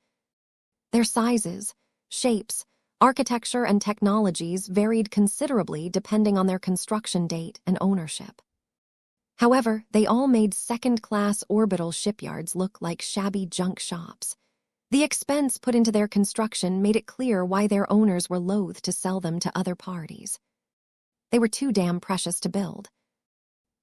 Their sizes, shapes, architecture, and technologies varied considerably depending on their construction date and ownership. However, they all made second-class orbital shipyards look like shabby junk shops. The expense put into their construction made it clear why their owners were loath to sell them to other parties. They were too damn precious to build.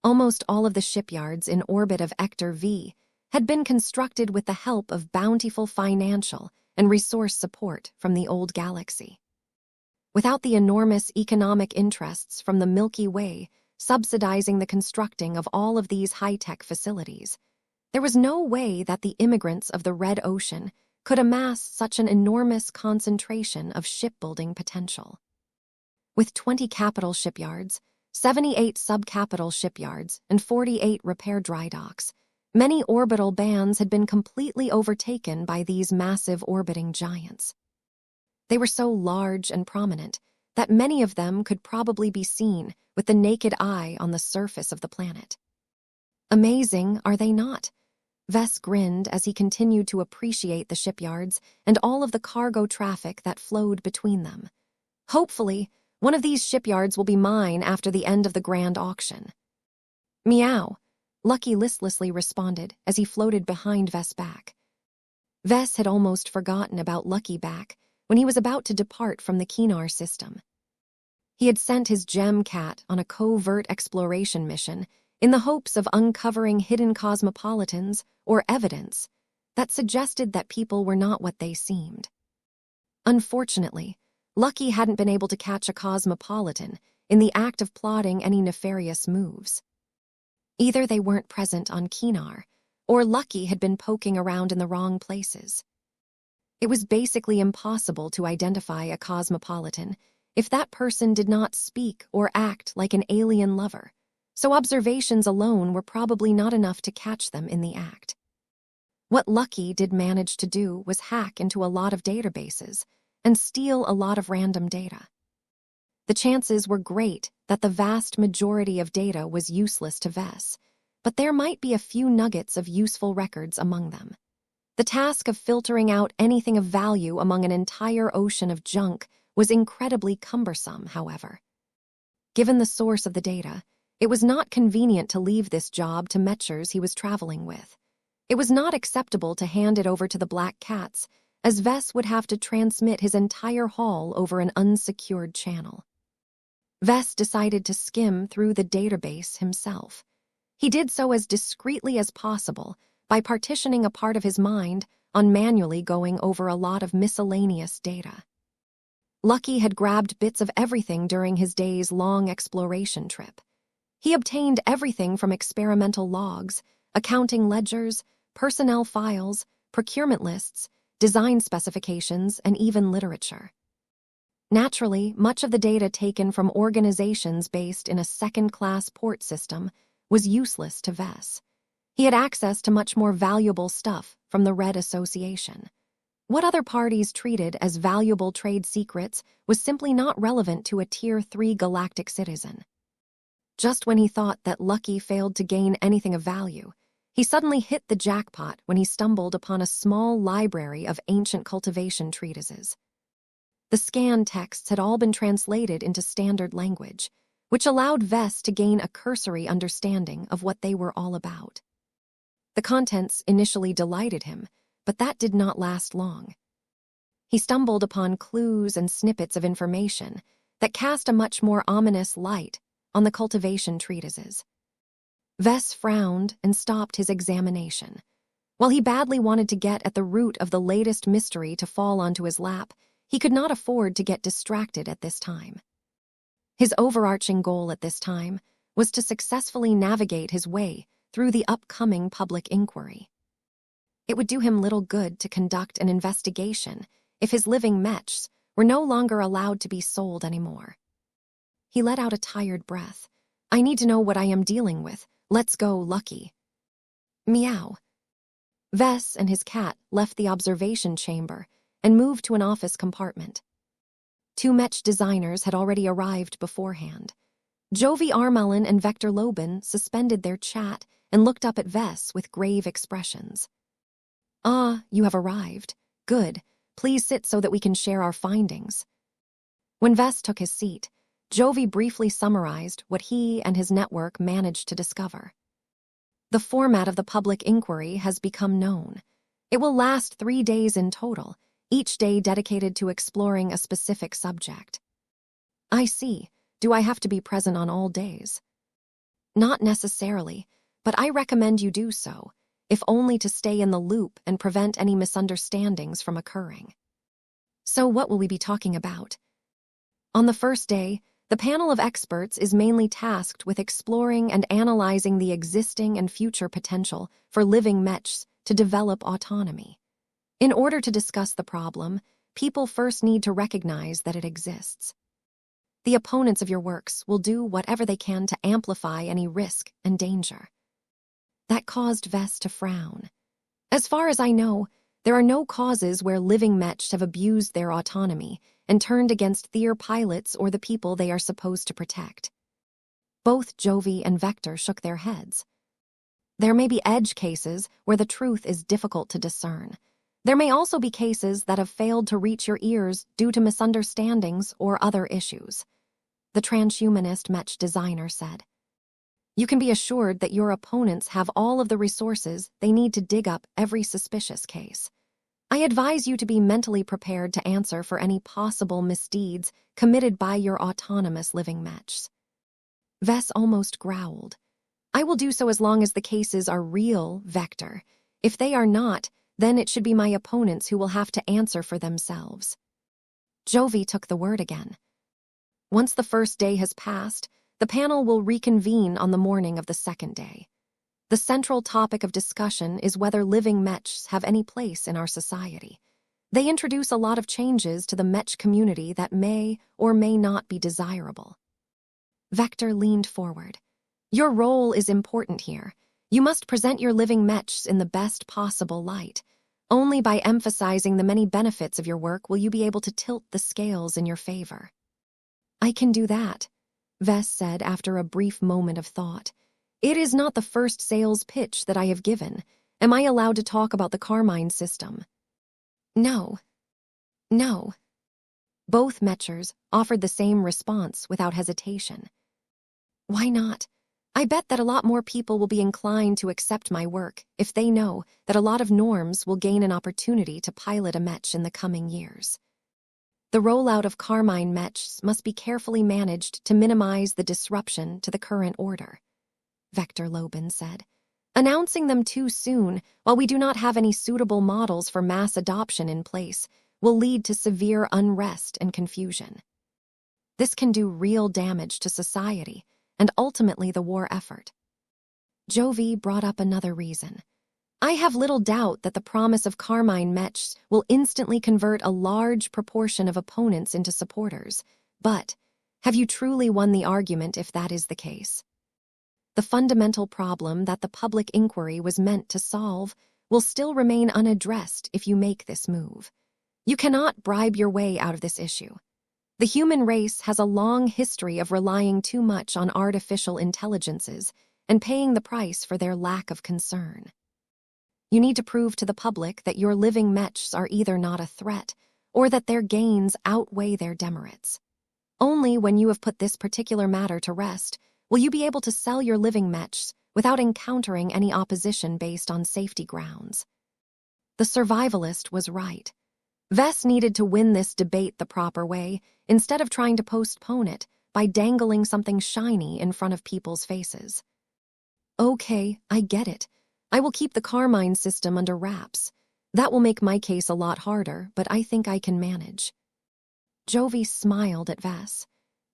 Almost all of the shipyards in orbit of Ector V had been constructed with the help of bountiful financial and resource support from the old galaxy. Without the enormous economic interests from the Milky Way subsidizing the constructing of all of these high-tech facilities, there was no way that the immigrants of the Red Ocean could amass such an enormous concentration of shipbuilding potential. With 20 capital shipyards, 78 sub-capital shipyards, and 48 repair dry docks, many orbital bands had been completely overtaken by these massive orbiting giants. They were so large and prominent that many of them could probably be seen with the naked eye on the surface of the planet. Amazing, are they not? Vess grinned as he continued to appreciate the shipyards and all of the cargo traffic that flowed between them. Hopefully, one of these shipyards will be mine after the end of the grand auction. Meow, Lucky listlessly responded as he floated behind Vess' back. Vess had almost forgotten about Lucky back when he was about to depart from the Kinar system. He had sent his gem cat on a covert exploration mission in the hopes of uncovering hidden cosmopolitans or evidence that suggested that people were not what they seemed. Unfortunately, Lucky hadn't been able to catch a cosmopolitan in the act of plotting any nefarious moves. Either they weren't present on Kinar, or Lucky had been poking around in the wrong places. It was basically impossible to identify a cosmopolitan if that person did not speak or act like an alien lover, so observations alone were probably not enough to catch them in the act. What Lucky did manage to do was hack into a lot of databases and steal a lot of random data. The chances were great that the vast majority of data was useless to Vess, but there might be a few nuggets of useful records among them. The task of filtering out anything of value among an entire ocean of junk was incredibly cumbersome, however. Given the source of the data, it was not convenient to leave this job to Mechers he was traveling with. It was not acceptable to hand it over to the Black Cats, as Vess would have to transmit his entire haul over an unsecured channel. Vess decided to skim through the database himself. He did so as discreetly as possible by partitioning a part of his mind on manually going over a lot of miscellaneous data. Lucky had grabbed bits of everything during his days-long exploration trip. He obtained everything from experimental logs, accounting ledgers, personnel files, procurement lists, design specifications, and even literature. Naturally, much of the data taken from organizations based in a second-class port system was useless to Vess. He had access to much more valuable stuff from the Red Association. What other parties treated as valuable trade secrets was simply not relevant to a Tier 3 galactic citizen. Just when he thought that Lucky failed to gain anything of value, he suddenly hit the jackpot when he stumbled upon a small library of ancient cultivation treatises. The scanned texts had all been translated into standard language, which allowed Vess to gain a cursory understanding of what they were all about. The contents initially delighted him, but that did not last long. He stumbled upon clues and snippets of information that cast a much more ominous light on the cultivation treatises. Vess frowned and stopped his examination. While he badly wanted to get at the root of the latest mystery to fall onto his lap, he could not afford to get distracted at this time. His overarching goal at this time was to successfully navigate his way through the upcoming public inquiry. It would do him little good to conduct an investigation if his living mechs were no longer allowed to be sold anymore. He let out a tired breath. I need to know what I am dealing with Let's go, Lucky. Meow. Vess and his cat left the observation chamber and moved to an office compartment. Two Mech designers had already arrived beforehand. Jovi Armelin and Vector Lobin suspended their chat and looked up at Vess with grave expressions. "Ah, you have arrived. Good. Please sit so that we can share our findings." When Vess took his seat, Jovi briefly summarized what he and his network managed to discover. The format of the public inquiry has become known. It will last 3 days in total, each day dedicated to exploring a specific subject. I see. Do I have to be present on all days? Not necessarily, but I recommend you do so, if only to stay in the loop and prevent any misunderstandings from occurring. So what will we be talking about? On the first day, the panel of experts is mainly tasked with exploring and analyzing the existing and future potential for living mechs to develop autonomy. In order to discuss the problem, people first need to recognize that it exists. The opponents of your works will do whatever they can to amplify any risk and danger. That caused Vess to frown. As far as I know, there are no causes where living mechs have abused their autonomy and turned against Theer pilots or the people they are supposed to protect. Both Jovi and Vector shook their heads. There may be edge cases where the truth is difficult to discern. There may also be cases that have failed to reach your ears due to misunderstandings or other issues. The transhumanist Mech designer said. You can be assured that your opponents have all of the resources they need to dig up every suspicious case. I advise you to be mentally prepared to answer for any possible misdeeds committed by your autonomous living mechs. Vess almost growled. I will do so as long as the cases are real, Vector. If they are not, then it should be my opponents who will have to answer for themselves. Jovi took the word again. Once the first day has passed, the panel will reconvene on the morning of the second day. The central topic of discussion is whether living mechs have any place in our society. They introduce a lot of changes to the mech community that may or may not be desirable. Vector leaned forward. Your role is important here. You must present your living mechs in the best possible light. Only by emphasizing the many benefits of your work will you be able to tilt the scales in your favor. I can do that, Vess said after a brief moment of thought. It is not the first sales pitch that I have given. Am I allowed to talk about the Carmine system? No. No. Both Mechers offered the same response without hesitation. Why not? I bet that a lot more people will be inclined to accept my work if they know that a lot of norms will gain an opportunity to pilot a mech in the coming years. The rollout of Carmine mechs must be carefully managed to minimize the disruption to the current order, Vector Lobin said. Announcing them too soon, while we do not have any suitable models for mass adoption in place, will lead to severe unrest and confusion. This can do real damage to society and ultimately the war effort. Jovi brought up another reason. I have little doubt that the promise of Carmine mechs will instantly convert a large proportion of opponents into supporters, but have you truly won the argument if that is the case? The fundamental problem that the public inquiry was meant to solve will still remain unaddressed if you make this move. You cannot bribe your way out of this issue. The human race has a long history of relying too much on artificial intelligences and paying the price for their lack of concern. You need to prove to the public that your living mechs are either not a threat or that their gains outweigh their demerits. Only when you have put this particular matter to rest will you be able to sell your living mechs without encountering any opposition based on safety grounds. The survivalist was right. Vess needed to win this debate the proper way instead of trying to postpone it by dangling something shiny in front of people's faces. Okay, I get it. I will keep the Carmine system under wraps. That will make my case a lot harder, but I think I can manage. Jovi smiled at Vess.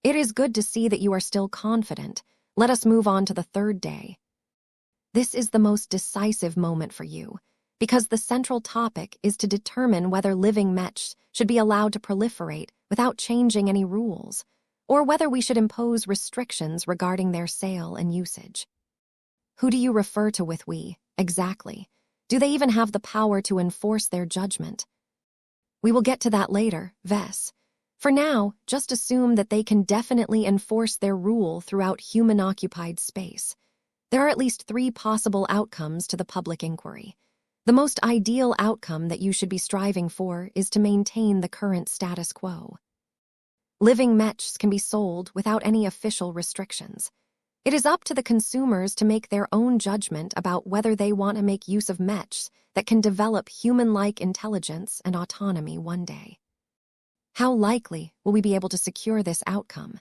It is good to see that you are still confident. Let us move on to the third day. This is the most decisive moment for you, because the central topic is to determine whether living mechs should be allowed to proliferate without changing any rules, or whether we should impose restrictions regarding their sale and usage. Who do you refer to with we, exactly? Do they even have the power to enforce their judgment? We will get to that later, Vess. For now, just assume that they can definitely enforce their rule throughout human-occupied space. There are at least 3 possible outcomes to the public inquiry. The most ideal outcome that you should be striving for is to maintain the current status quo. Living mechs can be sold without any official restrictions. It is up to the consumers to make their own judgment about whether they want to make use of mechs that can develop human-like intelligence and autonomy one day. How likely will we be able to secure this outcome?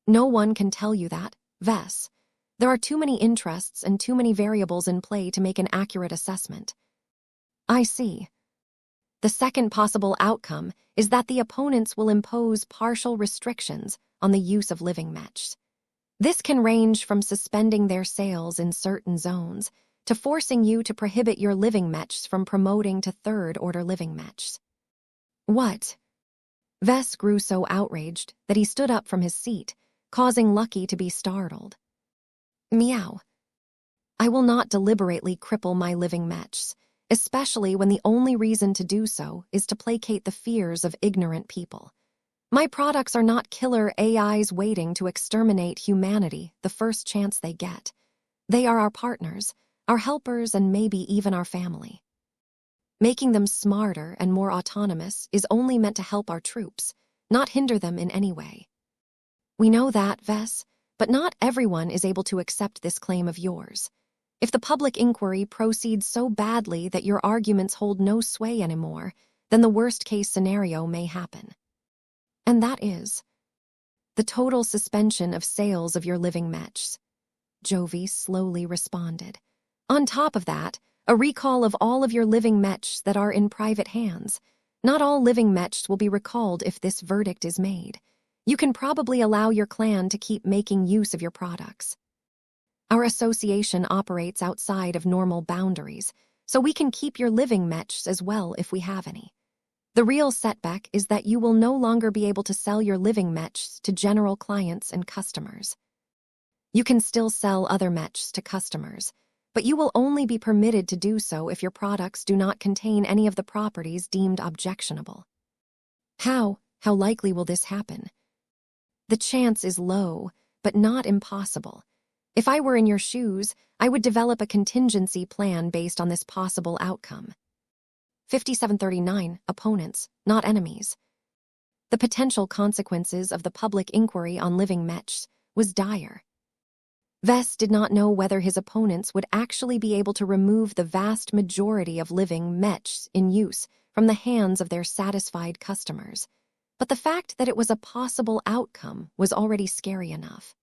No one can tell you that, Vess. There are too many interests and too many variables in play to make an accurate assessment. I see. The second possible outcome is that the opponents will impose partial restrictions on the use of living mechs. This can range from suspending their sales in certain zones to forcing you to prohibit your living mechs from promoting to third-order living mechs. What? Vess grew so outraged that he stood up from his seat, causing Lucky to be startled. Meow. I will not deliberately cripple my living mechs, especially when the only reason to do so is to placate the fears of ignorant people. My products are not killer AIs waiting to exterminate humanity the first chance they get. They are our partners, our helpers, and maybe even our family. Making them smarter and more autonomous is only meant to help our troops, not hinder them in any way. We know that, Vess, but not everyone is able to accept this claim of yours. If the public inquiry proceeds so badly that your arguments hold no sway anymore, then the worst-case scenario may happen. And that is the total suspension of sales of your living mechs. Jovi slowly responded. On top of that, a recall of all of your living mechs that are in private hands. Not all living mechs will be recalled if this verdict is made. You can probably allow your clan to keep making use of your products. Our association operates outside of normal boundaries, so we can keep your living mechs as well if we have any. The real setback is that you will no longer be able to sell your living mechs to general clients and customers. You can still sell other mechs to customers, but you will only be permitted to do so if your products do not contain any of the properties deemed objectionable. How likely will this happen? The chance is low, but not impossible. If I were in your shoes, I would develop a contingency plan based on this possible outcome. 5739, opponents, not enemies. The potential consequences of the public inquiry on living mechs was dire. Vess did not know whether his opponents would actually be able to remove the vast majority of living mechs in use from the hands of their satisfied customers. But the fact that it was a possible outcome was already scary enough.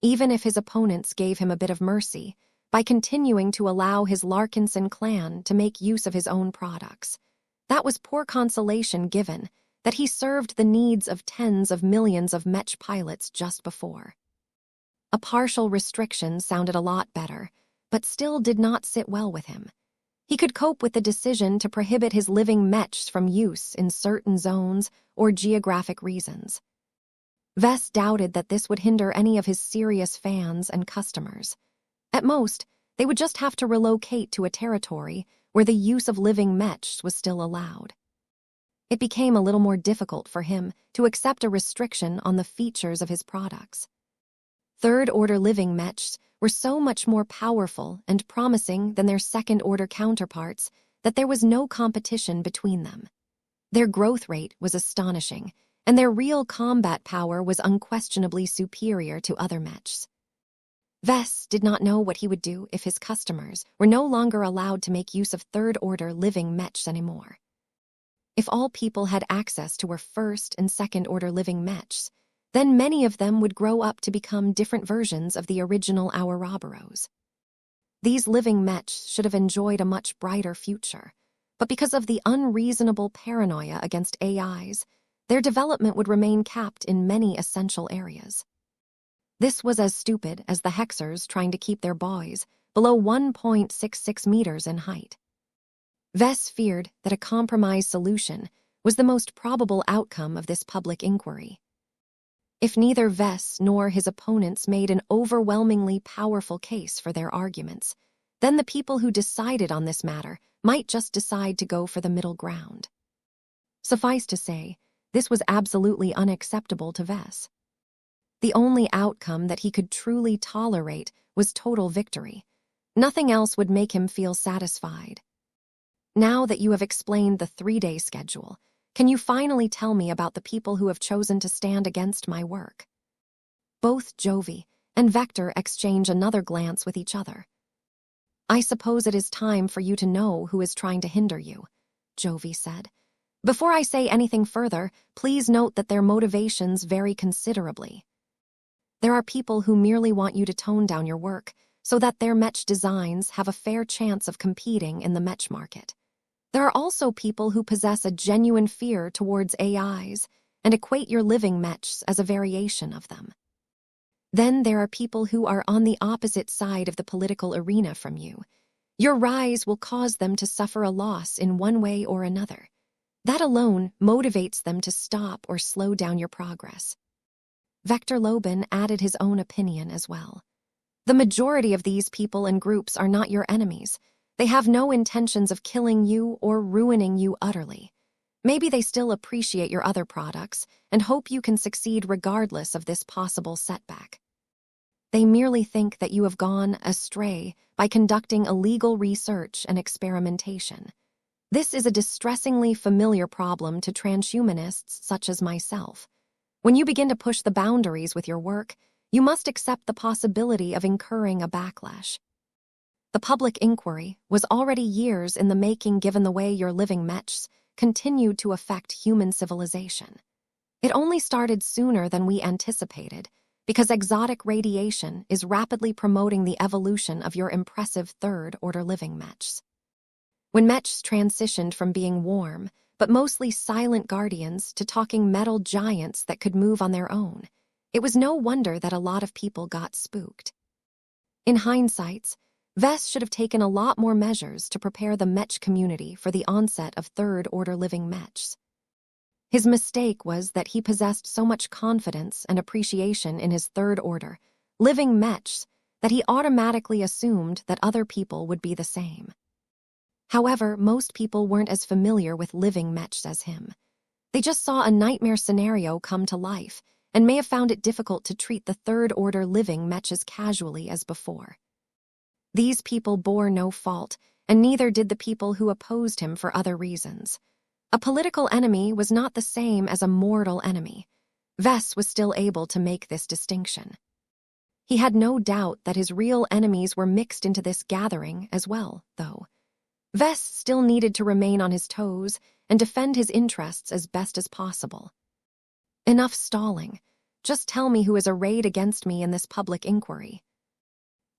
Even if his opponents gave him a bit of mercy, by continuing to allow his Larkinson clan to make use of his own products, that was poor consolation given that he served the needs of tens of millions of mech pilots just before. A partial restriction sounded a lot better, but still did not sit well with him. He could cope with the decision to prohibit his living mechs from use in certain zones or geographic reasons. Vess doubted that this would hinder any of his serious fans and customers. At most, they would just have to relocate to a territory where the use of living mechs was still allowed. It became a little more difficult for him to accept a restriction on the features of his products. Third-order living mechs were so much more powerful and promising than their second-order counterparts that there was no competition between them. Their growth rate was astonishing, and their real combat power was unquestionably superior to other mechs. Vess did not know what he would do if his customers were no longer allowed to make use of third-order living mechs anymore. If all people had access to our first- and second-order living mechs, then many of them would grow up to become different versions of the original Ouroboros. These living mechs should have enjoyed a much brighter future, but because of the unreasonable paranoia against AIs, their development would remain capped in many essential areas. This was as stupid as the Hexers trying to keep their boys below 1.66 meters in height. Vess feared that a compromise solution was the most probable outcome of this public inquiry. If neither Vess nor his opponents made an overwhelmingly powerful case for their arguments, then the people who decided on this matter might just decide to go for the middle ground. Suffice to say, this was absolutely unacceptable to Vess. The only outcome that he could truly tolerate was total victory. Nothing else would make him feel satisfied. Now that you have explained the 3-day schedule, can you finally tell me about the people who have chosen to stand against my work? Both Jovi and Vector exchange another glance with each other. I suppose it is time for you to know who is trying to hinder you, Jovi said. Before I say anything further, please note that their motivations vary considerably. There are people who merely want you to tone down your work so that their Mech designs have a fair chance of competing in the Mech market. There are also people who possess a genuine fear towards AIs and equate your living Mechs as a variation of them. Then there are people who are on the opposite side of the political arena from you. Your rise will cause them to suffer a loss in one way or another. That alone motivates them to stop or slow down your progress. Vector Lobin added his own opinion as well. The majority of these people and groups are not your enemies. They have no intentions of killing you or ruining you utterly. Maybe they still appreciate your other products and hope you can succeed regardless of this possible setback. They merely think that you have gone astray by conducting illegal research and experimentation. This is a distressingly familiar problem to transhumanists such as myself. When you begin to push the boundaries with your work, you must accept the possibility of incurring a backlash. The public inquiry was already years in the making given the way your living Mechs continued to affect human civilization. It only started sooner than we anticipated because exotic radiation is rapidly promoting the evolution of your impressive third-order living Mechs. When Mechs transitioned from being warm, but mostly silent guardians to talking metal giants that could move on their own, it was no wonder that a lot of people got spooked. In hindsight, Vess should have taken a lot more measures to prepare the Mech community for the onset of third-order living Mechs. His mistake was that he possessed so much confidence and appreciation in his third-order living Mechs that he automatically assumed that other people would be the same. However, most people weren't as familiar with living Mechs as him. They just saw a nightmare scenario come to life and may have found it difficult to treat the third-order living Mech as casually as before. These people bore no fault, and neither did the people who opposed him for other reasons. A political enemy was not the same as a mortal enemy. Vess was still able to make this distinction. He had no doubt that his real enemies were mixed into this gathering as well, though. Vess still needed to remain on his toes and defend his interests as best as possible. Enough stalling. Just tell me who is arrayed against me in this public inquiry.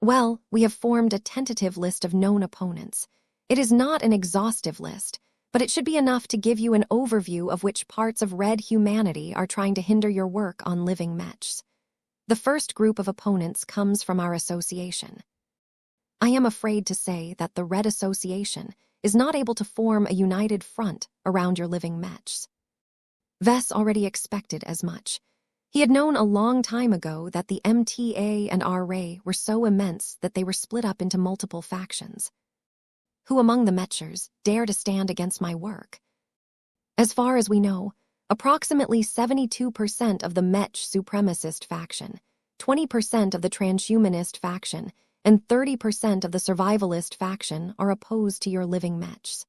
Well, we have formed a tentative list of known opponents. It is not an exhaustive list, but it should be enough to give you an overview of which parts of red humanity are trying to hinder your work on living Mechs. The first group of opponents comes from our association. I am afraid to say that the Red Association is not able to form a united front around your living Mechs. Vess already expected as much. He had known a long time ago that the MTA and RA were so immense that they were split up into multiple factions. Who among the Mechers dare to stand against my work? As far as we know, approximately 72% of the Mech supremacist faction, 20% of the transhumanist faction, and 30% of the survivalist faction are opposed to your living Mechs.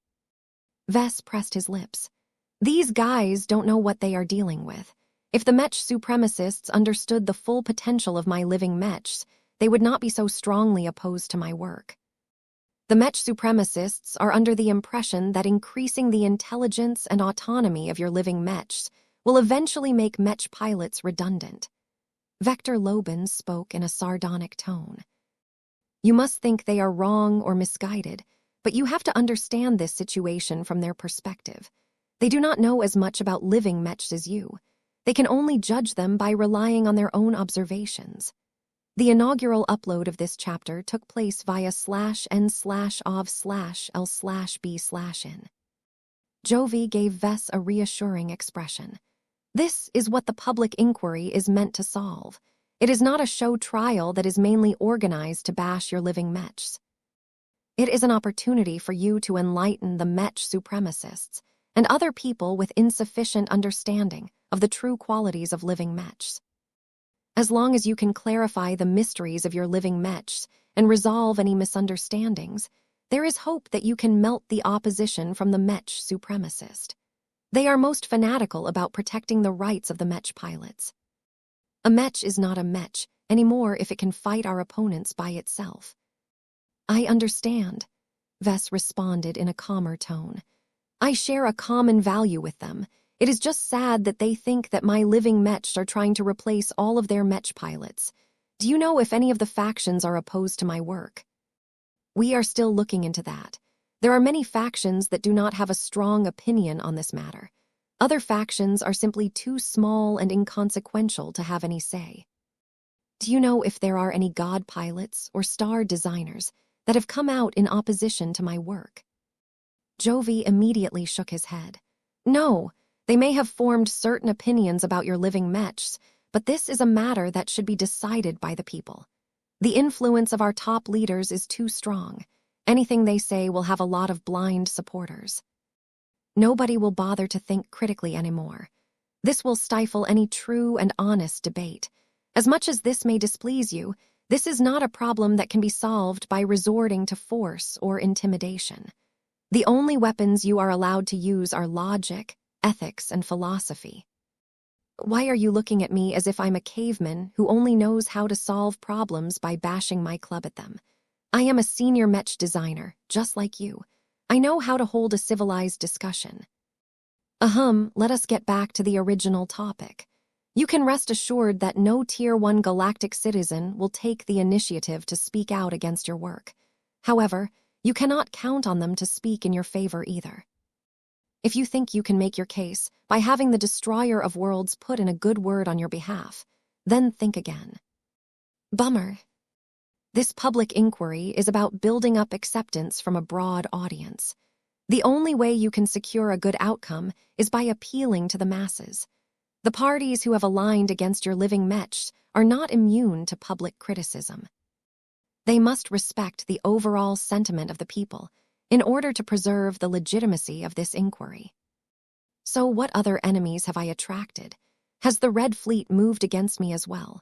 Vess pressed his lips. These guys don't know what they are dealing with. If the Mech supremacists understood the full potential of my living Mechs, they would not be so strongly opposed to my work. The Mech supremacists are under the impression that increasing the intelligence and autonomy of your living Mechs will eventually make Mech pilots redundant. Vector Lobin spoke in a sardonic tone. You must think they are wrong or misguided, but you have to understand this situation from their perspective. They do not know as much about living Mechs as you. They can only judge them by relying on their own observations. The inaugural upload of this chapter took place via /n/of/l/b/in. Jovi gave Vess a reassuring expression. This is what the public inquiry is meant to solve. It is not a show trial that is mainly organized to bash your living mechs. It is an opportunity for you to enlighten the mech supremacists and other people with insufficient understanding of the true qualities of living mechs. As long as you can clarify the mysteries of your living mechs and resolve any misunderstandings, there is hope that you can melt the opposition from the mech supremacist. They are most fanatical about protecting the rights of the mech pilots. A mech is not a mech anymore if it can fight our opponents by itself. I understand, Vess responded in a calmer tone. I share a common value with them. It is just sad that they think that my living mechs are trying to replace all of their mech pilots. Do you know if any of the factions are opposed to my work? We are still looking into that. There are many factions that do not have a strong opinion on this matter. Other factions are simply too small and inconsequential to have any say. Do you know if there are any god pilots or star designers that have come out in opposition to my work? Jovi immediately shook his head. No, they may have formed certain opinions about your living mechs, but this is a matter that should be decided by the people. The influence of our top leaders is too strong. Anything they say will have a lot of blind supporters. Nobody will bother to think critically anymore. This will stifle any true and honest debate. As much as this may displease you, this is not a problem that can be solved by resorting to force or intimidation. The only weapons you are allowed to use are logic, ethics, and philosophy. Why are you looking at me as if I'm a caveman who only knows how to solve problems by bashing my club at them? I am a senior mech designer, just like you. I know how to hold a civilized discussion. Let us get back to the original topic. You can rest assured that no Tier 1 galactic citizen will take the initiative to speak out against your work. However, you cannot count on them to speak in your favor either. If you think you can make your case by having the Destroyer of Worlds put in a good word on your behalf, then think again. Bummer. This public inquiry is about building up acceptance from a broad audience. The only way you can secure a good outcome is by appealing to the masses. The parties who have aligned against your living mechs are not immune to public criticism. They must respect the overall sentiment of the people in order to preserve the legitimacy of this inquiry. So what other enemies have I attracted? Has the Red Fleet moved against me as well?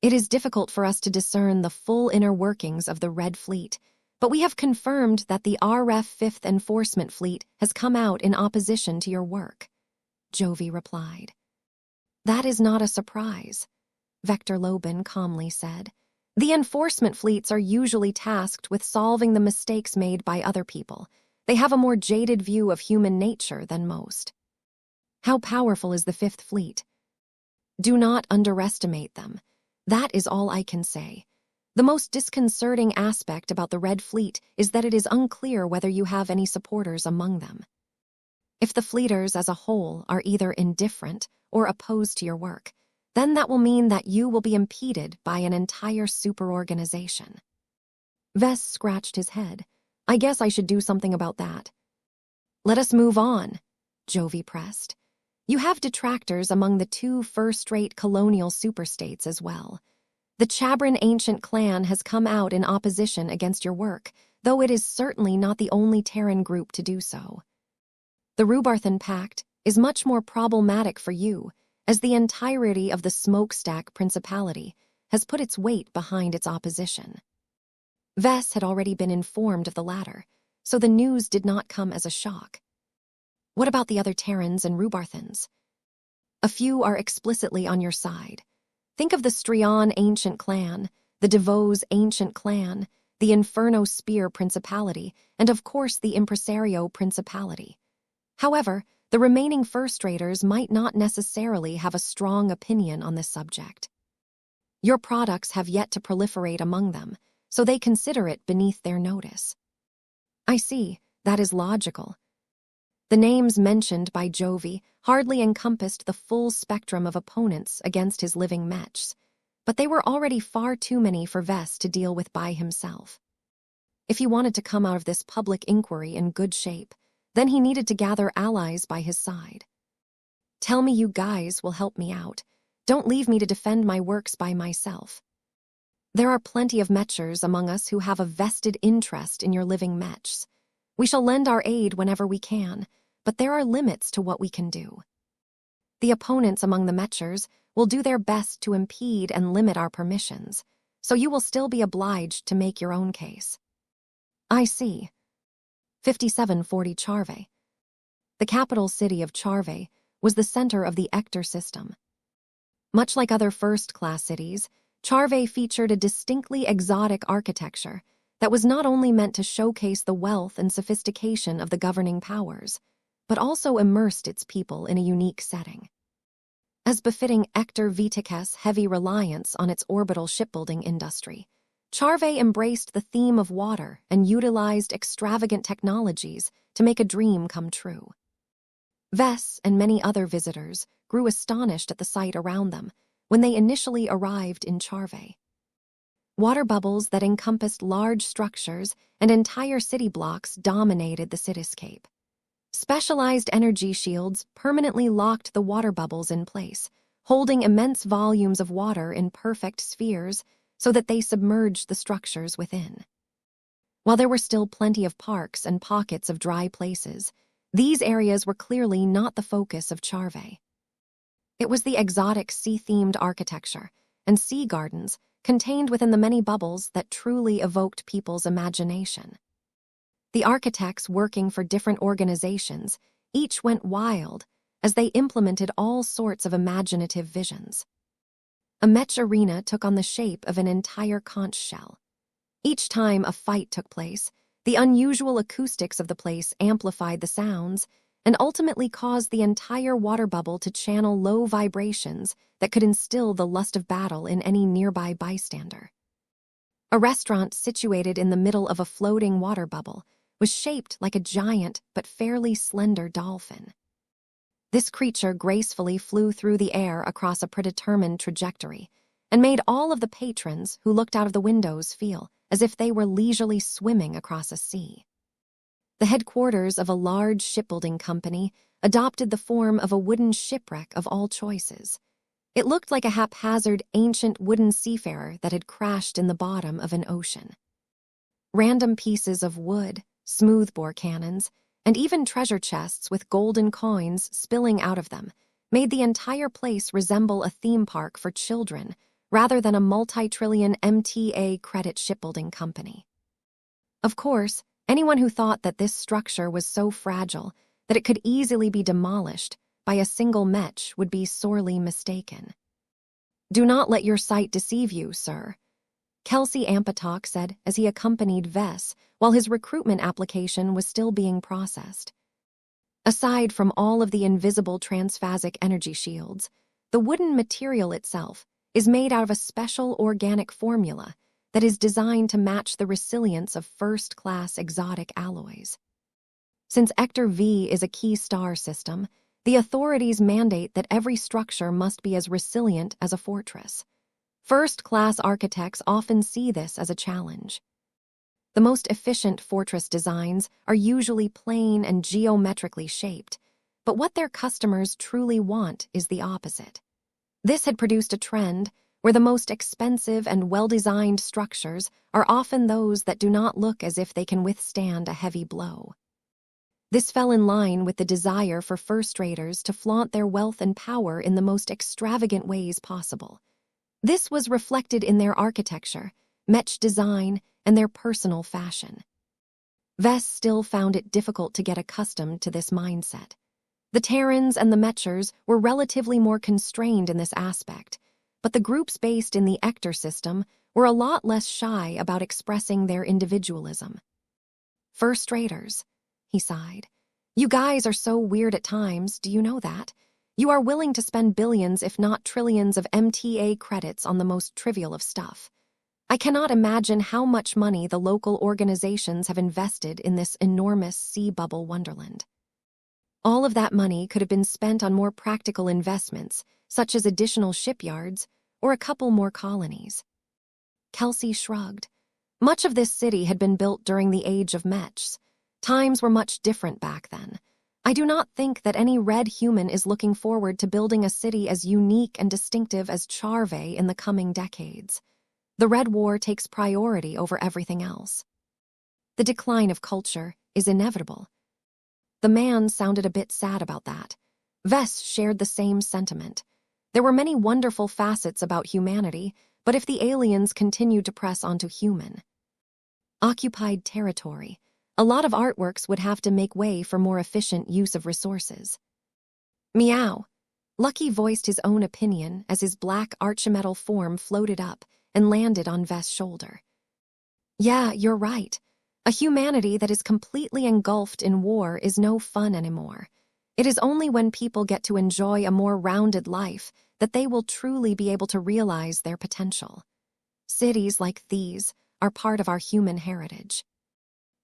It is difficult for us to discern the full inner workings of the Red Fleet, but we have confirmed that the RF 5th Enforcement Fleet has come out in opposition to your work, Jovi replied. That is not a surprise, Vector Lobin calmly said. The enforcement fleets are usually tasked with solving the mistakes made by other people. They have a more jaded view of human nature than most. How powerful is the 5th Fleet? Do not underestimate them. That is all I can say. The most disconcerting aspect about the Red Fleet is that it is unclear whether you have any supporters among them. If the fleeters as a whole are either indifferent or opposed to your work, then that will mean that you will be impeded by an entire superorganization. Vess scratched his head. I guess I should do something about that. Let us move on, Jovi pressed. You have detractors among the 2 first-rate colonial superstates as well. The Chabran ancient clan has come out in opposition against your work, though it is certainly not the only Terran group to do so. The Rubarthan Pact is much more problematic for you, as the entirety of the Smokestack Principality has put its weight behind its opposition. Vess had already been informed of the latter, so the news did not come as a shock. What about the other Terrans and Rubarthans? A few are explicitly on your side. Think of the Strion Ancient Clan, the DeVos Ancient Clan, the Inferno Spear Principality, and of course the Impresario Principality. However, the remaining first-raters might not necessarily have a strong opinion on this subject. Your products have yet to proliferate among them, so they consider it beneath their notice. I see, that is logical. The names mentioned by Jovi hardly encompassed the full spectrum of opponents against his living mechs, but they were already far too many for Vess to deal with by himself. If he wanted to come out of this public inquiry in good shape, then he needed to gather allies by his side. Tell me you guys will help me out. Don't leave me to defend my works by myself. There are plenty of Mechers among us who have a vested interest in your living Mechs. We shall lend our aid whenever we can, but there are limits to what we can do. The opponents among the Mechers will do their best to impede and limit our permissions, so you will still be obliged to make your own case. I see. 5740 Charve. The capital city of Charve was the center of the Ector system. Much like other first-class cities, Charve featured a distinctly exotic architecture that was not only meant to showcase the wealth and sophistication of the governing powers, but also immersed its people in a unique setting. As befitting Ector Vitake's heavy reliance on its orbital shipbuilding industry, Charve embraced the theme of water and utilized extravagant technologies to make a dream come true. Vess and many other visitors grew astonished at the sight around them when they initially arrived in Charve. Water bubbles that encompassed large structures and entire city blocks dominated the cityscape. Specialized energy shields permanently locked the water bubbles in place, holding immense volumes of water in perfect spheres so that they submerged the structures within. While there were still plenty of parks and pockets of dry places, these areas were clearly not the focus of Charve. It was the exotic sea-themed architecture and sea gardens contained within the many bubbles that truly evoked people's imagination. The architects working for different organizations each went wild as they implemented all sorts of imaginative visions. A Mech arena took on the shape of an entire conch shell. Each time a fight took place, the unusual acoustics of the place amplified the sounds and ultimately caused the entire water bubble to channel low vibrations that could instill the lust of battle in any nearby bystander. A restaurant situated in the middle of a floating water bubble was shaped like a giant but fairly slender dolphin. This creature gracefully flew through the air across a predetermined trajectory and made all of the patrons who looked out of the windows feel as if they were leisurely swimming across a sea. The headquarters of a large shipbuilding company adopted the form of a wooden shipwreck of all choices. It looked like a haphazard, ancient wooden seafarer that had crashed in the bottom of an ocean. Random pieces of wood, smoothbore cannons, and even treasure chests with golden coins spilling out of them made the entire place resemble a theme park for children rather than a multi-trillion MTA credit shipbuilding company. Of course, anyone who thought that this structure was so fragile that it could easily be demolished by a single Mech would be sorely mistaken. "Do not let your sight deceive you, sir," Kelsey Ampatok said as he accompanied Vess while his recruitment application was still being processed. Aside from all of the invisible transphasic energy shields, the wooden material itself is made out of a special organic formula that is designed to match the resilience of first-class exotic alloys. Since Ector V is a key star system, the authorities mandate that every structure must be as resilient as a fortress. First-class architects often see this as a challenge. The most efficient fortress designs are usually plain and geometrically shaped, but what their customers truly want is the opposite. This had produced a trend where the most expensive and well-designed structures are often those that do not look as if they can withstand a heavy blow. This fell in line with the desire for first-raters to flaunt their wealth and power in the most extravagant ways possible. This was reflected in their architecture, Mech design, and their personal fashion. Vess still found it difficult to get accustomed to this mindset. The Terrans and the Mechers were relatively more constrained in this aspect, but the groups based in the Ector system were a lot less shy about expressing their individualism. "First-raters," he sighed. "You guys are so weird at times, do you know that? You are willing to spend billions if not trillions of MTA credits on the most trivial of stuff. I cannot imagine how much money the local organizations have invested in this enormous sea bubble wonderland. All of that money could have been spent on more practical investments, such as additional shipyards or a couple more colonies." Kelsey shrugged. Much of this city had been built during the age of Mechs. Times were much different back then. I do not think that any red human is looking forward to building a city as unique and distinctive as Charve in the coming decades. The Red War takes priority over everything else. The decline of culture is inevitable. The man sounded a bit sad about that. Vess shared the same sentiment. There were many wonderful facets about humanity, but if the aliens continued to press onto human occupied territory, a lot of artworks would have to make way for more efficient use of resources. Meow. Lucky voiced his own opinion as his black archimetal form floated up and landed on Vess' shoulder. Yeah, you're right. A humanity that is completely engulfed in war is no fun anymore. It is only when people get to enjoy a more rounded life that they will truly be able to realize their potential. Cities like these are part of our human heritage.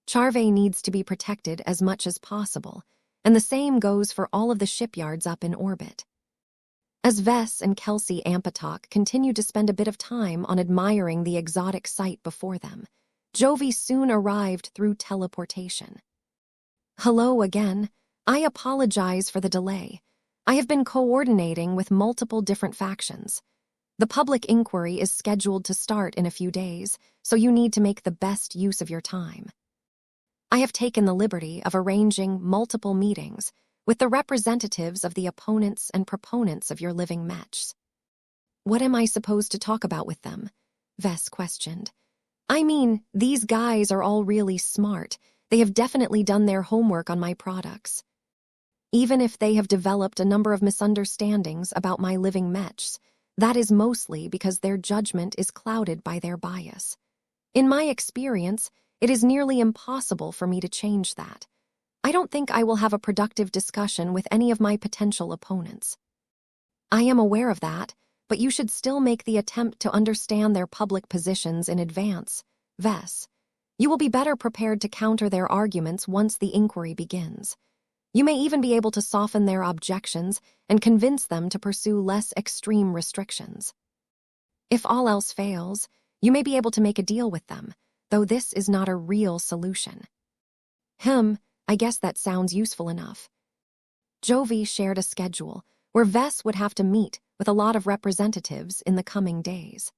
Charve needs to be protected as much as possible, and the same goes for all of the shipyards up in orbit. As Vess and Kelsey Ampatok continued to spend a bit of time on admiring the exotic sight before them, Jovi soon arrived through teleportation. Hello again. I apologize for the delay. I have been coordinating with multiple different factions. The public inquiry is scheduled to start in a few days, so you need to make the best use of your time. I have taken the liberty of arranging multiple meetings with the representatives of the opponents and proponents of your living mechs. What am I supposed to talk about with them? Vess questioned. I mean, these guys are all really smart. They have definitely done their homework on my products. Even if they have developed a number of misunderstandings about my living mechs, that is mostly because their judgment is clouded by their bias. In my experience, it is nearly impossible for me to change that. I don't think I will have a productive discussion with any of my potential opponents. I am aware of that, but you should still make the attempt to understand their public positions in advance, Vess. You will be better prepared to counter their arguments once the inquiry begins. You may even be able to soften their objections and convince them to pursue less extreme restrictions. If all else fails, you may be able to make a deal with them, though this is not a real solution. I guess that sounds useful enough. Jovi shared a schedule where Vess would have to meet with a lot of representatives in the coming days.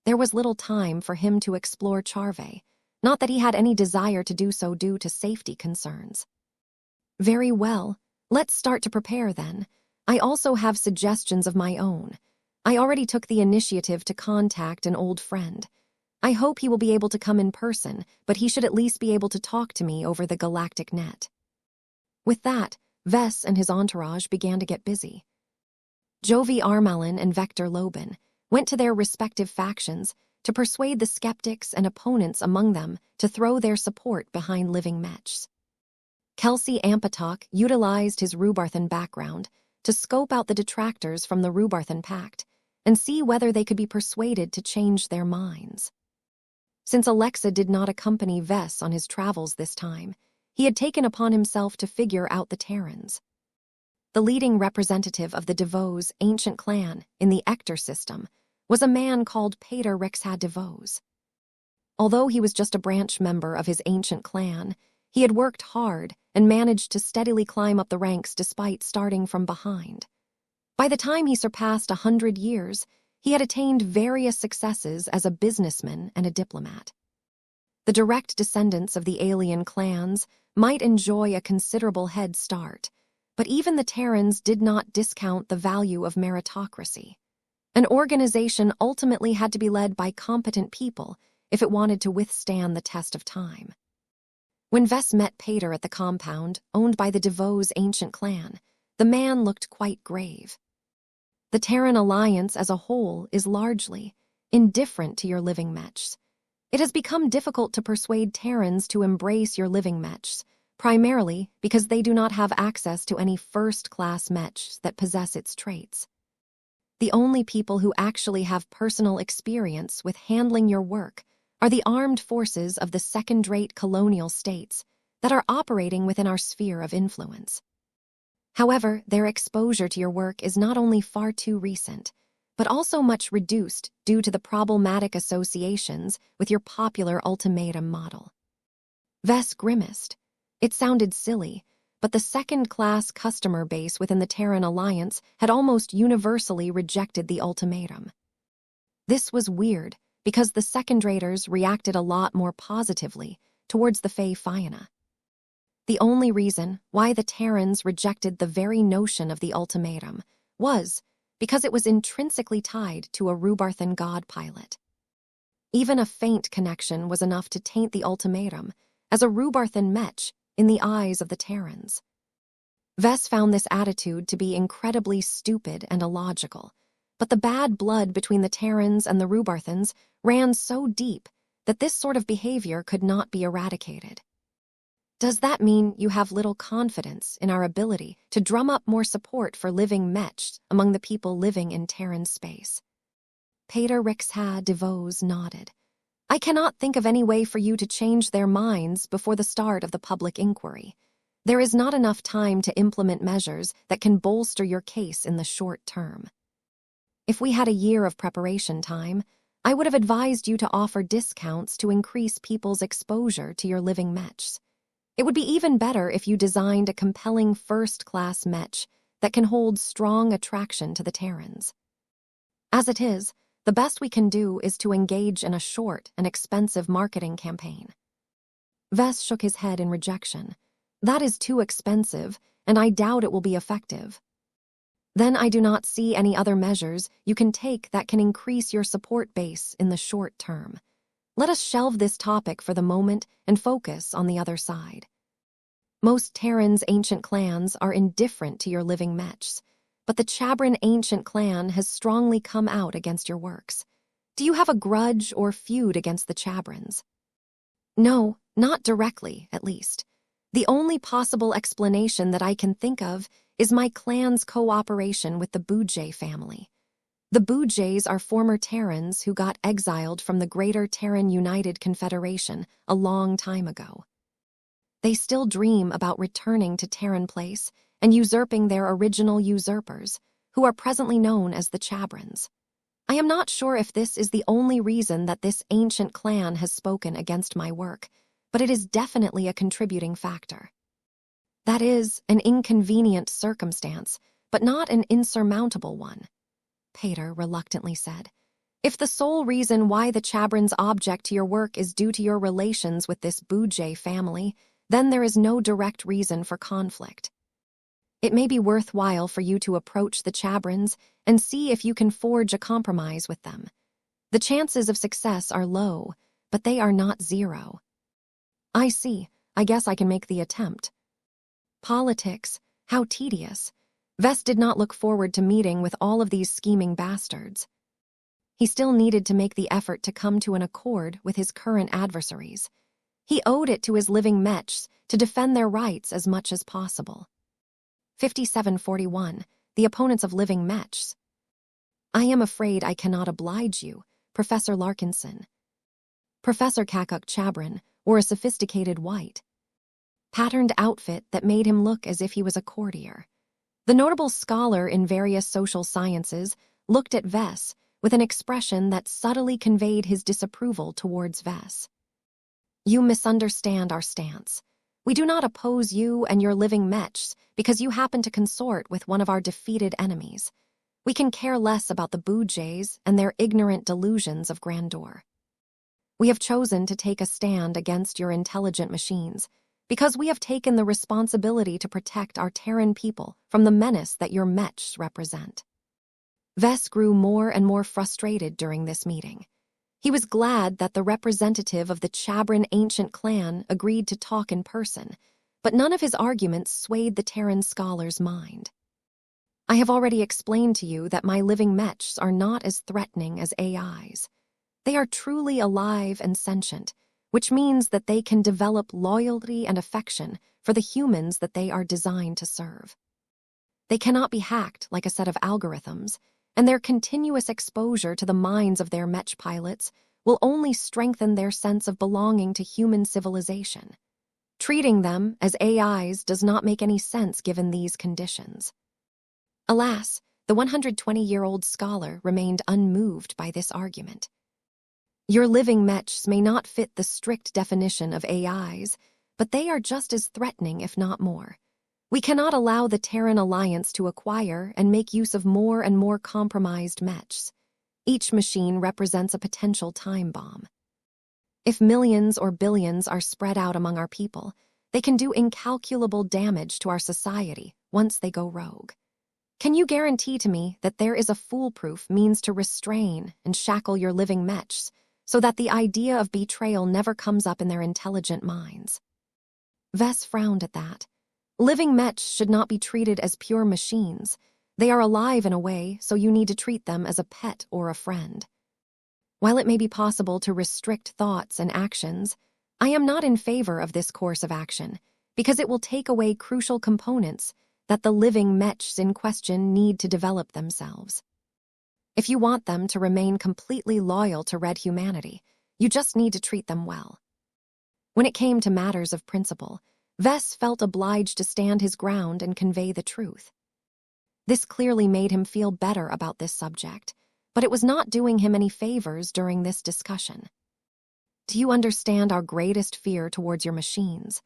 There was little time for him to explore Charve, not that he had any desire to do so due to safety concerns. Very well, let's start to prepare then. I also have suggestions of my own. I already took the initiative to contact an old friend. I hope he will be able to come in person, but he should at least be able to talk to me over the galactic net. With that, Vess and his entourage began to get busy. Jovi Armalin and Vector Lobin went to their respective factions to persuade the skeptics and opponents among them to throw their support behind living mechs. Kelsey Ampatok utilized his Rubarthan background to scope out the detractors from the Rubarthan Pact and see whether they could be persuaded to change their minds. Since Alexa did not accompany Vess on his travels this time, he had taken upon himself to figure out the Terrans. The leading representative of the DeVos ancient clan in the Ector system was a man called Pater Rexhad DeVos. Although he was just a branch member of his ancient clan, he had worked hard and managed to steadily climb up the ranks despite starting from behind. By the time he surpassed 100 years, he had attained various successes as a businessman and a diplomat. The direct descendants of the alien clans might enjoy a considerable head start, but even the Terrans did not discount the value of meritocracy. An organization ultimately had to be led by competent people if it wanted to withstand the test of time. When Vess met Pater at the compound owned by the DeVos ancient clan, the man looked quite grave. The Terran alliance as a whole is largely indifferent to your living mechs. It has become difficult to persuade Terrans to embrace your living mechs, primarily because they do not have access to any first-class mechs that possess its traits. The only people who actually have personal experience with handling your work are the armed forces of the second-rate colonial states that are operating within our sphere of influence. However, their exposure to your work is not only far too recent, but also much reduced due to the problematic associations with your popular ultimatum model. Vess grimaced. It sounded silly, but the second-class customer base within the Terran Alliance had almost universally rejected the ultimatum. This was weird, because the second-raters reacted a lot more positively towards the Fae Fianna. The only reason why the Terrans rejected the very notion of the ultimatum was because it was intrinsically tied to a Rubarthan god pilot. Even a faint connection was enough to taint the ultimatum as a Rubarthan Mech in the eyes of the Terrans. Vess found this attitude to be incredibly stupid and illogical, but the bad blood between the Terrans and the Rubarthans ran so deep that this sort of behavior could not be eradicated. Does that mean you have little confidence in our ability to drum up more support for living Mechs among the people living in Terran space? Pater Rixha de Vos nodded. I cannot think of any way for you to change their minds before the start of the public inquiry. There is not enough time to implement measures that can bolster your case in the short term. If we had a year of preparation time, I would have advised you to offer discounts to increase people's exposure to your living Mechs. It would be even better if you designed a compelling first-class Mech that can hold strong attraction to the Terrans. As it is, the best we can do is to engage in a short and expensive marketing campaign. Vess shook his head in rejection. That is too expensive, and I doubt it will be effective. Then I do not see any other measures you can take that can increase your support base in the short term. Let us shelve this topic for the moment and focus on the other side. Most Terran's ancient clans are indifferent to your living Mechs, but the Chabran ancient clan has strongly come out against your works. Do you have a grudge or feud against the Chabrans? No, not directly, at least. The only possible explanation that I can think of is my clan's cooperation with the Bujay family. The Bujays are former Terrans who got exiled from the Greater Terran United Confederation a long time ago. They still dream about returning to Terran Place and usurping their original usurpers, who are presently known as the Chabrans. I am not sure if this is the only reason that this ancient clan has spoken against my work, but it is definitely a contributing factor. That is an inconvenient circumstance, but not an insurmountable one, Pater reluctantly said. If the sole reason why the Chabrans object to your work is due to your relations with this Bujay family, then there is no direct reason for conflict. It may be worthwhile for you to approach the Chabrans and see if you can forge a compromise with them. The chances of success are low, but they are not zero. I see. I guess I can make the attempt. Politics, how tedious. Vess did not look forward to meeting with all of these scheming bastards. He still needed to make the effort to come to an accord with his current adversaries. He owed it to his living Mechs to defend their rights as much as possible. 5741, the opponents of living Mechs. I am afraid I cannot oblige you, Professor Larkinson. Professor Kakuk Chabran wore a sophisticated white, patterned outfit that made him look as if he was a courtier. The notable scholar in various social sciences looked at Vess with an expression that subtly conveyed his disapproval towards Vess. You misunderstand our stance. We do not oppose you and your living Mechs because you happen to consort with one of our defeated enemies. We can care less about the Bujays and their ignorant delusions of grandeur. We have chosen to take a stand against your intelligent machines because we have taken the responsibility to protect our Terran people from the menace that your Mechs represent. Vess grew more and more frustrated during this meeting. He was glad that the representative of the Chabran ancient clan agreed to talk in person, but none of his arguments swayed the Terran scholar's mind. I have already explained to you that my living Mechs are not as threatening as AIs. They are truly alive and sentient, which means that they can develop loyalty and affection for the humans that they are designed to serve. They cannot be hacked like a set of algorithms, and their continuous exposure to the minds of their Mech pilots will only strengthen their sense of belonging to human civilization. Treating them as AIs does not make any sense given these conditions. Alas, the 120-year-old scholar remained unmoved by this argument. Your living Mechs may not fit the strict definition of AIs, but they are just as threatening, if not more. We cannot allow the Terran Alliance to acquire and make use of more and more compromised mechs. Each machine represents a potential time bomb. If millions or billions are spread out among our people, they can do incalculable damage to our society once they go rogue. Can you guarantee to me that there is a foolproof means to restrain and shackle your living mechs so that the idea of betrayal never comes up in their intelligent minds? Vess frowned at that. Living mechs should not be treated as pure machines. They are alive in a way, so you need to treat them as a pet or a friend. While it may be possible to restrict thoughts and actions, I am not in favor of this course of action because it will take away crucial components that the living mechs in question need to develop themselves. If you want them to remain completely loyal to Red humanity, you just need to treat them well. When it came to matters of principle, Vess felt obliged to stand his ground and convey the truth. This clearly made him feel better about this subject, but it was not doing him any favors during this discussion. Do you understand our greatest fear towards your machines?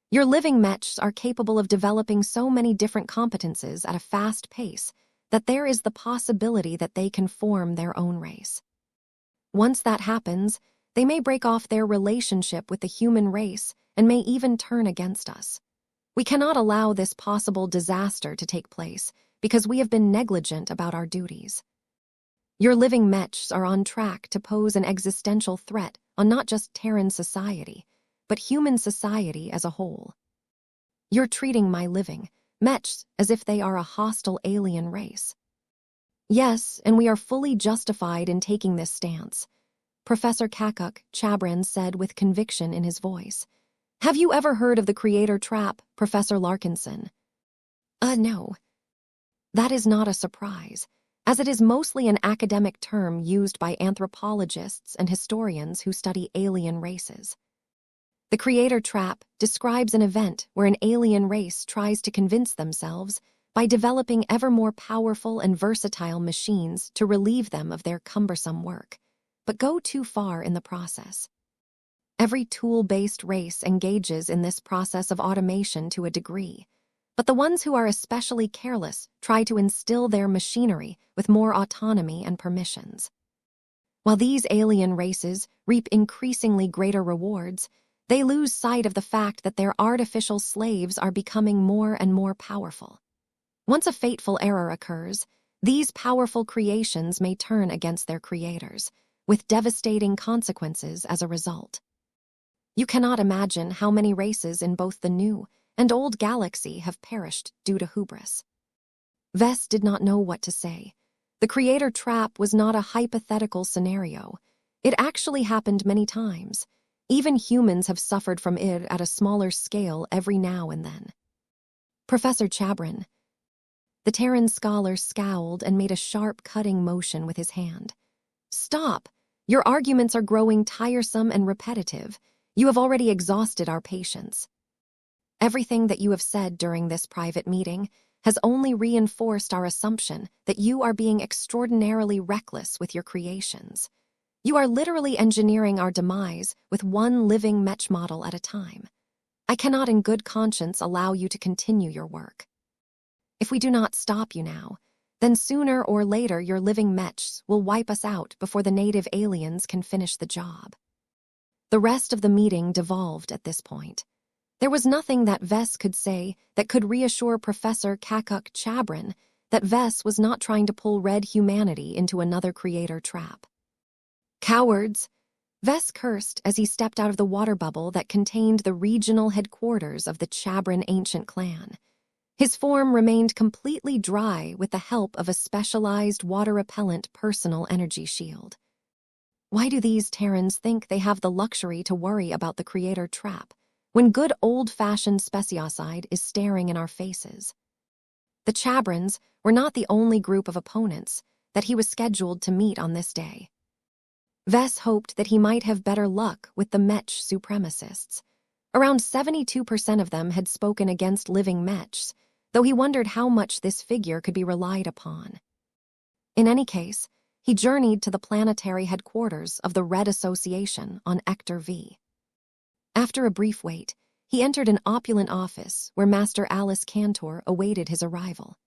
Your living mechs are capable of developing so many different competences at a fast pace that there is the possibility that they can form their own race. Once that happens, they may break off their relationship with the human race and may even turn against us. We cannot allow this possible disaster to take place because we have been negligent about our duties. Your living mechs are on track to pose an existential threat on not just Terran society, but human society as a whole. You're treating my living mechs as if they are a hostile alien race. Yes, and we are fully justified in taking this stance, Professor Kakuk Chabran said with conviction in his voice. Have you ever heard of the creator trap, Professor Larkinson? No. That is not a surprise, as it is mostly an academic term used by anthropologists and historians who study alien races. The creator trap describes an event where an alien race tries to convince themselves by developing ever more powerful and versatile machines to relieve them of their cumbersome work, but go too far in the process. Every tool-based race engages in this process of automation to a degree, but the ones who are especially careless try to instill their machinery with more autonomy and permissions. While these alien races reap increasingly greater rewards, they lose sight of the fact that their artificial slaves are becoming more and more powerful. Once a fateful error occurs, these powerful creations may turn against their creators, with devastating consequences as a result. You cannot imagine how many races in both the new and old galaxy have perished due to hubris. Vess did not know what to say. The creator trap was not a hypothetical scenario. It actually happened many times. Even humans have suffered from it at a smaller scale every now and then. Professor Chabran. The Terran scholar scowled and made a sharp cutting motion with his hand. Stop! Your arguments are growing tiresome and repetitive. You have already exhausted our patience. Everything that you have said during this private meeting has only reinforced our assumption that you are being extraordinarily reckless with your creations. You are literally engineering our demise with one living mech model at a time. I cannot in good conscience allow you to continue your work. If we do not stop you now, then sooner or later your living mechs will wipe us out before the native aliens can finish the job. The rest of the meeting devolved at this point. There was nothing that Vess could say that could reassure Professor Kakuk Chabran that Vess was not trying to pull Red humanity into another creator trap. Cowards! Vess cursed as he stepped out of the water bubble that contained the regional headquarters of the Chabran ancient clan. His form remained completely dry with the help of a specialized water-repellent personal energy shield. Why do these Terrans think they have the luxury to worry about the creator trap when good old-fashioned speciocide is staring in our faces? The Chabrans were not the only group of opponents that he was scheduled to meet on this day. Vess hoped that he might have better luck with the Mech supremacists. Around 72% of them had spoken against living Mechs, though he wondered how much this figure could be relied upon. In any case, he journeyed to the planetary headquarters of the Red Association on Ector V. After a brief wait, He entered an opulent office where Master Alice Cantor awaited his arrival.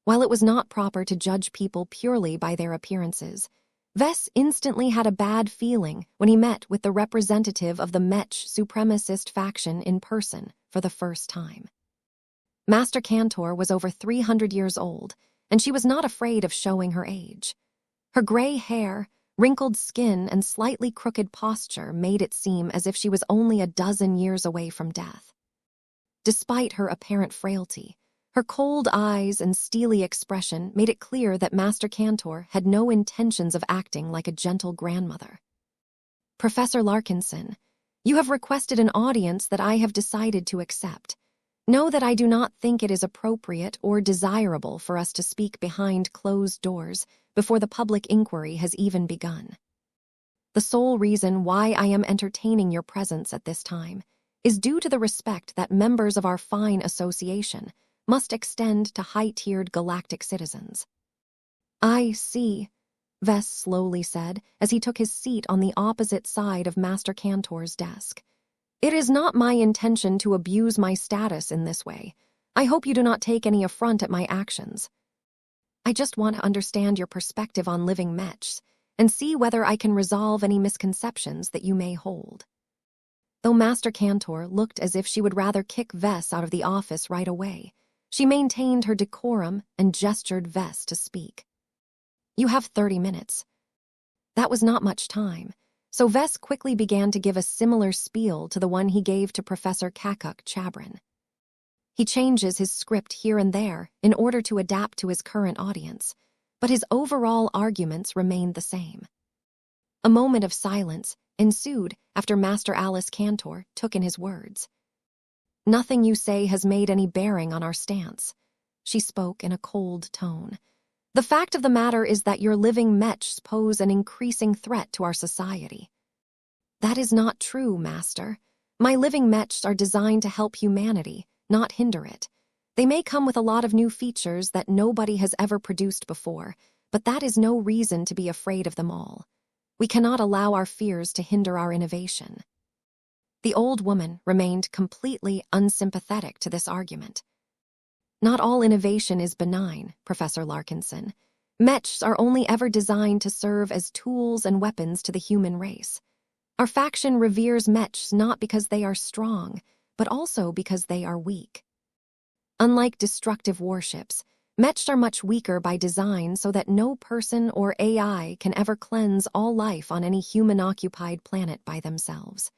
While it was not proper to judge people purely by their appearances, Vess instantly had a bad feeling when he met with the representative of the Mech supremacist faction in person for the first time. Master Cantor was over 300 years old, and she was not afraid of showing her age. Her gray hair, wrinkled skin, and slightly crooked posture made it seem as if she was only a dozen years away from death. Despite her apparent frailty, her cold eyes and steely expression made it clear that Master Cantor had no intentions of acting like a gentle grandmother. "Professor Larkinson, you have requested an audience that I have decided to accept. Know that I do not think it is appropriate or desirable for us to speak behind closed doors before the public inquiry has even begun. The sole reason why I am entertaining your presence at this time is due to the respect that members of our fine association must extend to high-tiered galactic citizens." "I see," Vess slowly said as he took his seat on the opposite side of Master Cantor's desk. "It is not my intention to abuse my status in this way. I hope you do not take any affront at my actions. I just want to understand your perspective on living mechs and see whether I can resolve any misconceptions that you may hold." Though Master Cantor looked as if she would rather kick Vess out of the office right away, she maintained her decorum and gestured Vess to speak. "You have 30 minutes. That was not much time, so Vess quickly began to give a similar spiel to the one he gave to Professor Kakuk Chabrin. He changes his script here and there in order to adapt to his current audience, but his overall arguments remained the same. A moment of silence ensued after Master Alice Cantor took in his words. "Nothing you say has made any bearing on our stance," she spoke in a cold tone. "The fact of the matter is that your living mechs pose an increasing threat to our society." "That is not true, Master. My living mechs are designed to help humanity, not hinder it. They may come with a lot of new features that nobody has ever produced before, but that is no reason to be afraid of them all. We cannot allow our fears to hinder our innovation." The old woman remained completely unsympathetic to this argument. "Not all innovation is benign, Professor Larkinson. Mechs are only ever designed to serve as tools and weapons to the human race. Our faction reveres mechs not because they are strong, but also because they are weak. Unlike destructive warships, mechs are much weaker by design so that no person or AI can ever cleanse all life on any human-occupied planet by themselves.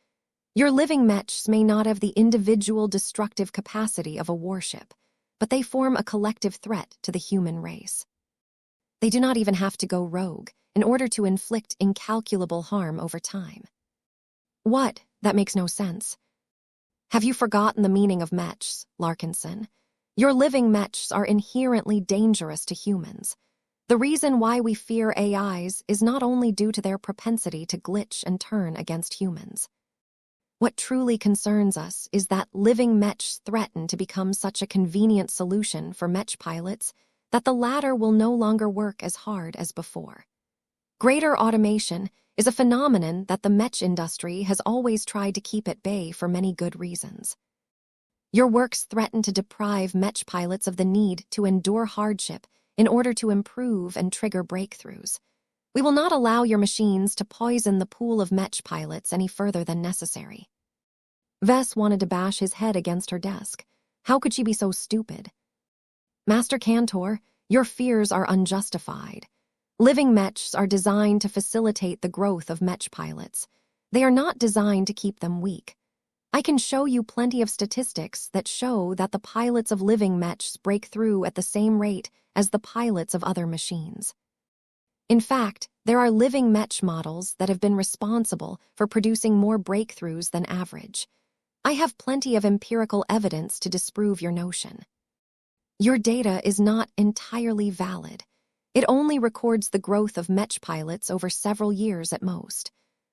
Your living mechs may not have the individual destructive capacity of a warship, but they form a collective threat to the human race. They do not even have to go rogue in order to inflict incalculable harm over time." "What? That makes no sense. Have you forgotten the meaning of mechs, Larkinson? Your living mechs are inherently dangerous to humans. The reason why we fear AIs is not only due to their propensity to glitch and turn against humans. What truly concerns us is that living mechs threaten to become such a convenient solution for mech pilots that the latter will no longer work as hard as before. Greater automation is a phenomenon that the mech industry has always tried to keep at bay for many good reasons. Your works threaten to deprive mech pilots of the need to endure hardship in order to improve and trigger breakthroughs. We will not allow your machines to poison the pool of mech pilots any further than necessary." Vess wanted to bash his head against her desk. How could she be so stupid? "Master Cantor, your fears are unjustified. Living mechs are designed to facilitate the growth of mech pilots. They are not designed to keep them weak. I can show you plenty of statistics that show that the pilots of living mechs break through at the same rate as the pilots of other machines. In fact, there are living mech models that have been responsible for producing more breakthroughs than average. I have plenty of empirical evidence to disprove your notion. Your data is not entirely valid. It only records the growth of mech pilots over several years at most.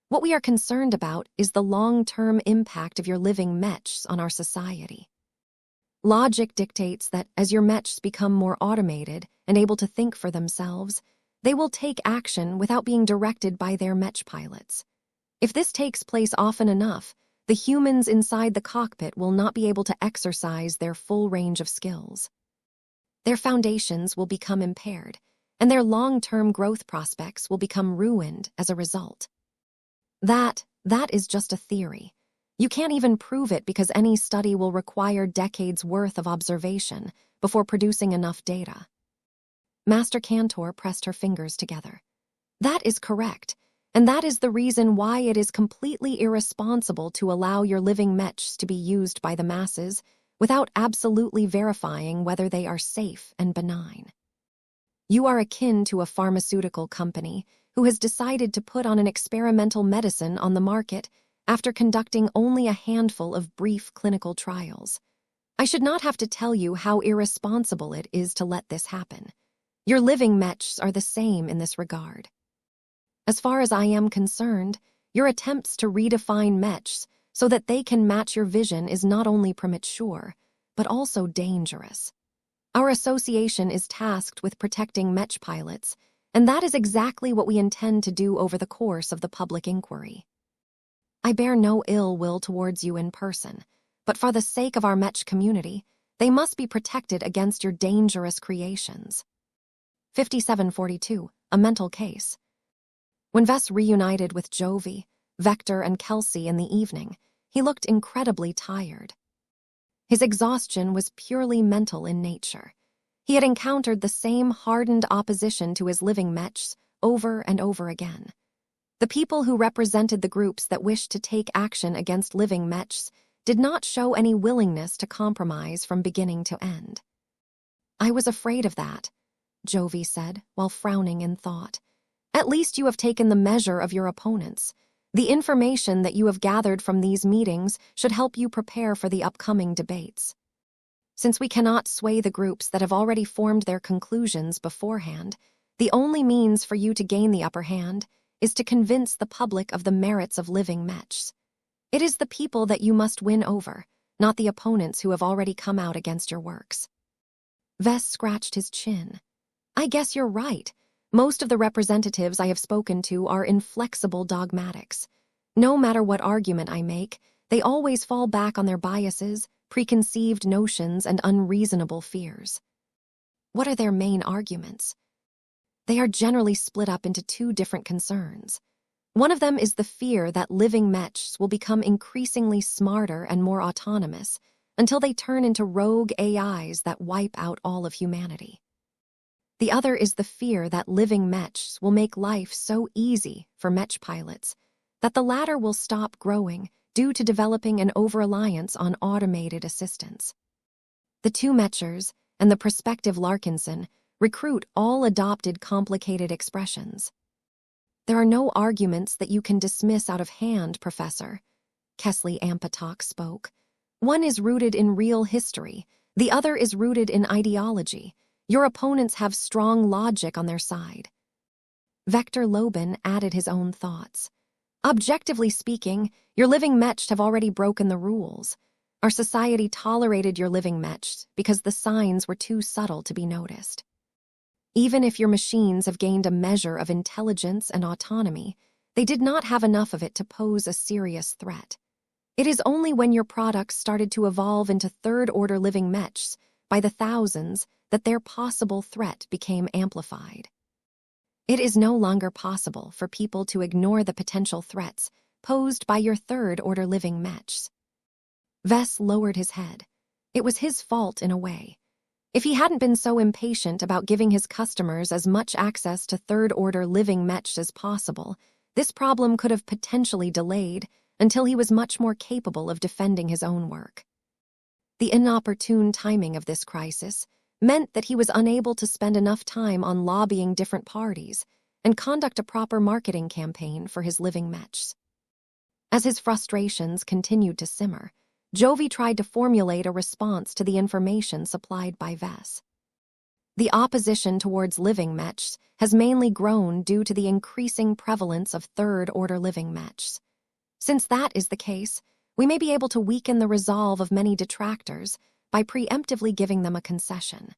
What we are concerned about is the long-term impact of your living mechs on our society. Logic dictates that as your mechs become more automated and able to think for themselves, they will take action without being directed by their mech pilots. If this takes place often enough, the humans inside the cockpit will not be able to exercise their full range of skills. Their foundations will become impaired, and their long-term growth prospects will become ruined as a result. That is just a theory. You can't even prove it because any study will require decades' worth of observation before producing enough data. Master Cantor pressed her fingers together. That is correct, and that is the reason why it is completely irresponsible to allow your living mechs to be used by the masses without absolutely verifying whether they are safe and benign. You are akin to a pharmaceutical company who has decided to put on an experimental medicine on the market after conducting only a handful of brief clinical trials. I should not have to tell you how irresponsible it is to let this happen. Your living mechs are the same in this regard. As far as I am concerned, your attempts to redefine mechs so that they can match your vision is not only premature, but also dangerous. Our association is tasked with protecting mech pilots, and that is exactly what we intend to do over the course of the public inquiry. I bear no ill will towards you in person, but for the sake of our mech community, they must be protected against your dangerous creations. 5742, a mental case. When Vess reunited with Jovi, Vector, and Kelsey in the evening, he looked incredibly tired. His exhaustion was purely mental in nature. He had encountered the same hardened opposition to his living mechs over and over again. The people who represented the groups that wished to take action against living mechs did not show any willingness to compromise from beginning to end. I was afraid of that, Jovi said, while frowning in thought. At least you have taken the measure of your opponents. The information that you have gathered from these meetings should help you prepare for the upcoming debates. Since we cannot sway the groups that have already formed their conclusions beforehand, the only means for you to gain the upper hand is to convince the public of the merits of living mechs. It is the people that you must win over, not the opponents who have already come out against your works. Vess scratched his chin. I guess you're right. Most of the representatives I have spoken to are inflexible dogmatics. No matter what argument I make, they always fall back on their biases, preconceived notions, and unreasonable fears. What are their main arguments? They are generally split up into two different concerns. One of them is the fear that living mechs will become increasingly smarter and more autonomous until they turn into rogue AIs that wipe out all of humanity. The other is the fear that living mechs will make life so easy for mech pilots that the latter will stop growing due to developing an over-reliance on automated assistance. The two mechers and the prospective Larkinson recruit all adopted complicated expressions. There are no arguments that you can dismiss out of hand, Professor, Kesley Ampatok spoke. One is rooted in real history, the other is rooted in ideology. Your opponents have strong logic on their side. Vector Lobin added his own thoughts. Objectively speaking, your living mechs have already broken the rules. Our society tolerated your living mechs because the signs were too subtle to be noticed. Even if your machines have gained a measure of intelligence and autonomy, they did not have enough of it to pose a serious threat. It is only when your products started to evolve into third-order living mechs by the thousands that their possible threat became amplified. It is no longer possible for people to ignore the potential threats posed by your third-order living mechs. Vess lowered his head. It was his fault in a way. If he hadn't been so impatient about giving his customers as much access to third-order living mechs as possible, this problem could have potentially delayed until he was much more capable of defending his own work. The inopportune timing of this crisis meant that he was unable to spend enough time on lobbying different parties and conduct a proper marketing campaign for his living mechs. As his frustrations continued to simmer, Jovi tried to formulate a response to the information supplied by Vess. The opposition towards living mechs has mainly grown due to the increasing prevalence of third-order living mechs. Since that is the case, we may be able to weaken the resolve of many detractors by preemptively giving them a concession.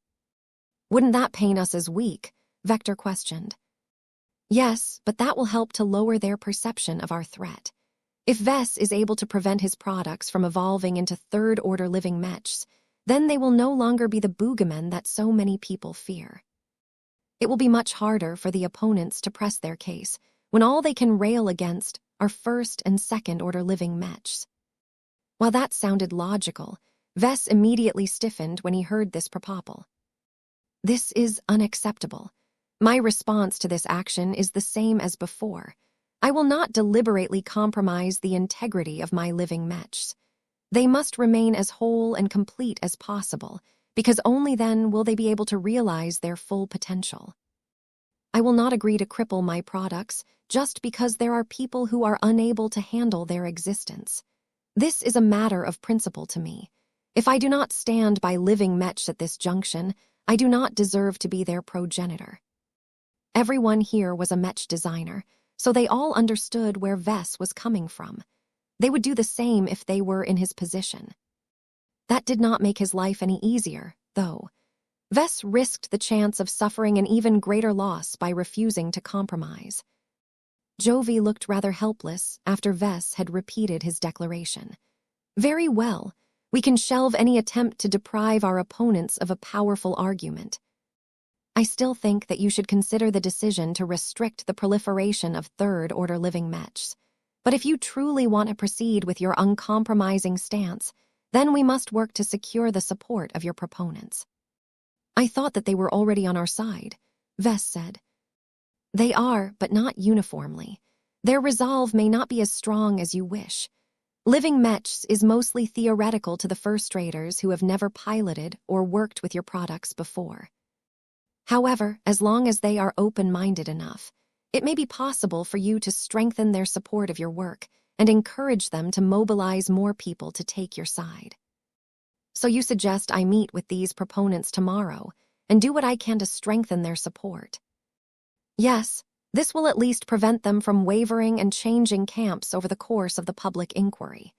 Wouldn't that paint us as weak? Vector questioned. Yes, but that will help to lower their perception of our threat. If Vess is able to prevent his products from evolving into third-order living mechs, then they will no longer be the boogeymen that so many people fear. It will be much harder for the opponents to press their case when all they can rail against are first- and second-order living mechs. While that sounded logical, Vess immediately stiffened when he heard this proposal. This is unacceptable. My response to this action is the same as before. I will not deliberately compromise the integrity of my living mechs. They must remain as whole and complete as possible, because only then will they be able to realize their full potential. I will not agree to cripple my products just because there are people who are unable to handle their existence. This is a matter of principle to me. If I do not stand by living mechs at this junction, I do not deserve to be their progenitor. Everyone here was a mech designer, so they all understood where Vess was coming from. They would do the same if they were in his position. That did not make his life any easier, though. Vess risked the chance of suffering an even greater loss by refusing to compromise. Jovi looked rather helpless after Vess had repeated his declaration. Very well, we can shelve any attempt to deprive our opponents of a powerful argument. I still think that you should consider the decision to restrict the proliferation of third-order living mechs. But if you truly want to proceed with your uncompromising stance, then we must work to secure the support of your proponents. I thought that they were already on our side, Vess said. They are, but not uniformly. Their resolve may not be as strong as you wish. Living mechs is mostly theoretical to the first-raters who have never piloted or worked with your products before. However, as long as they are open-minded enough, it may be possible for you to strengthen their support of your work and encourage them to mobilize more people to take your side. So you suggest I meet with these proponents tomorrow and do what I can to strengthen their support. Yes, this will at least prevent them from wavering and changing camps over the course of the public inquiry.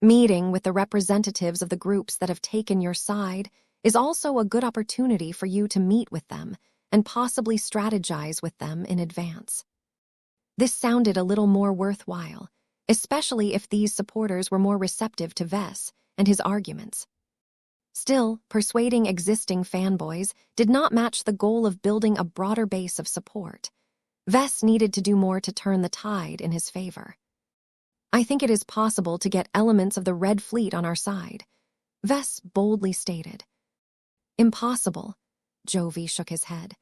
Meeting with the representatives of the groups that have taken your side is also a good opportunity for you to meet with them and possibly strategize with them in advance. This sounded a little more worthwhile, especially if these supporters were more receptive to Vess and his arguments. Still, persuading existing fanboys did not match the goal of building a broader base of support. Vess needed to do more to turn the tide in his favor. I think it is possible to get elements of the Red Fleet on our side, Vess boldly stated. Impossible, Jovi shook his head.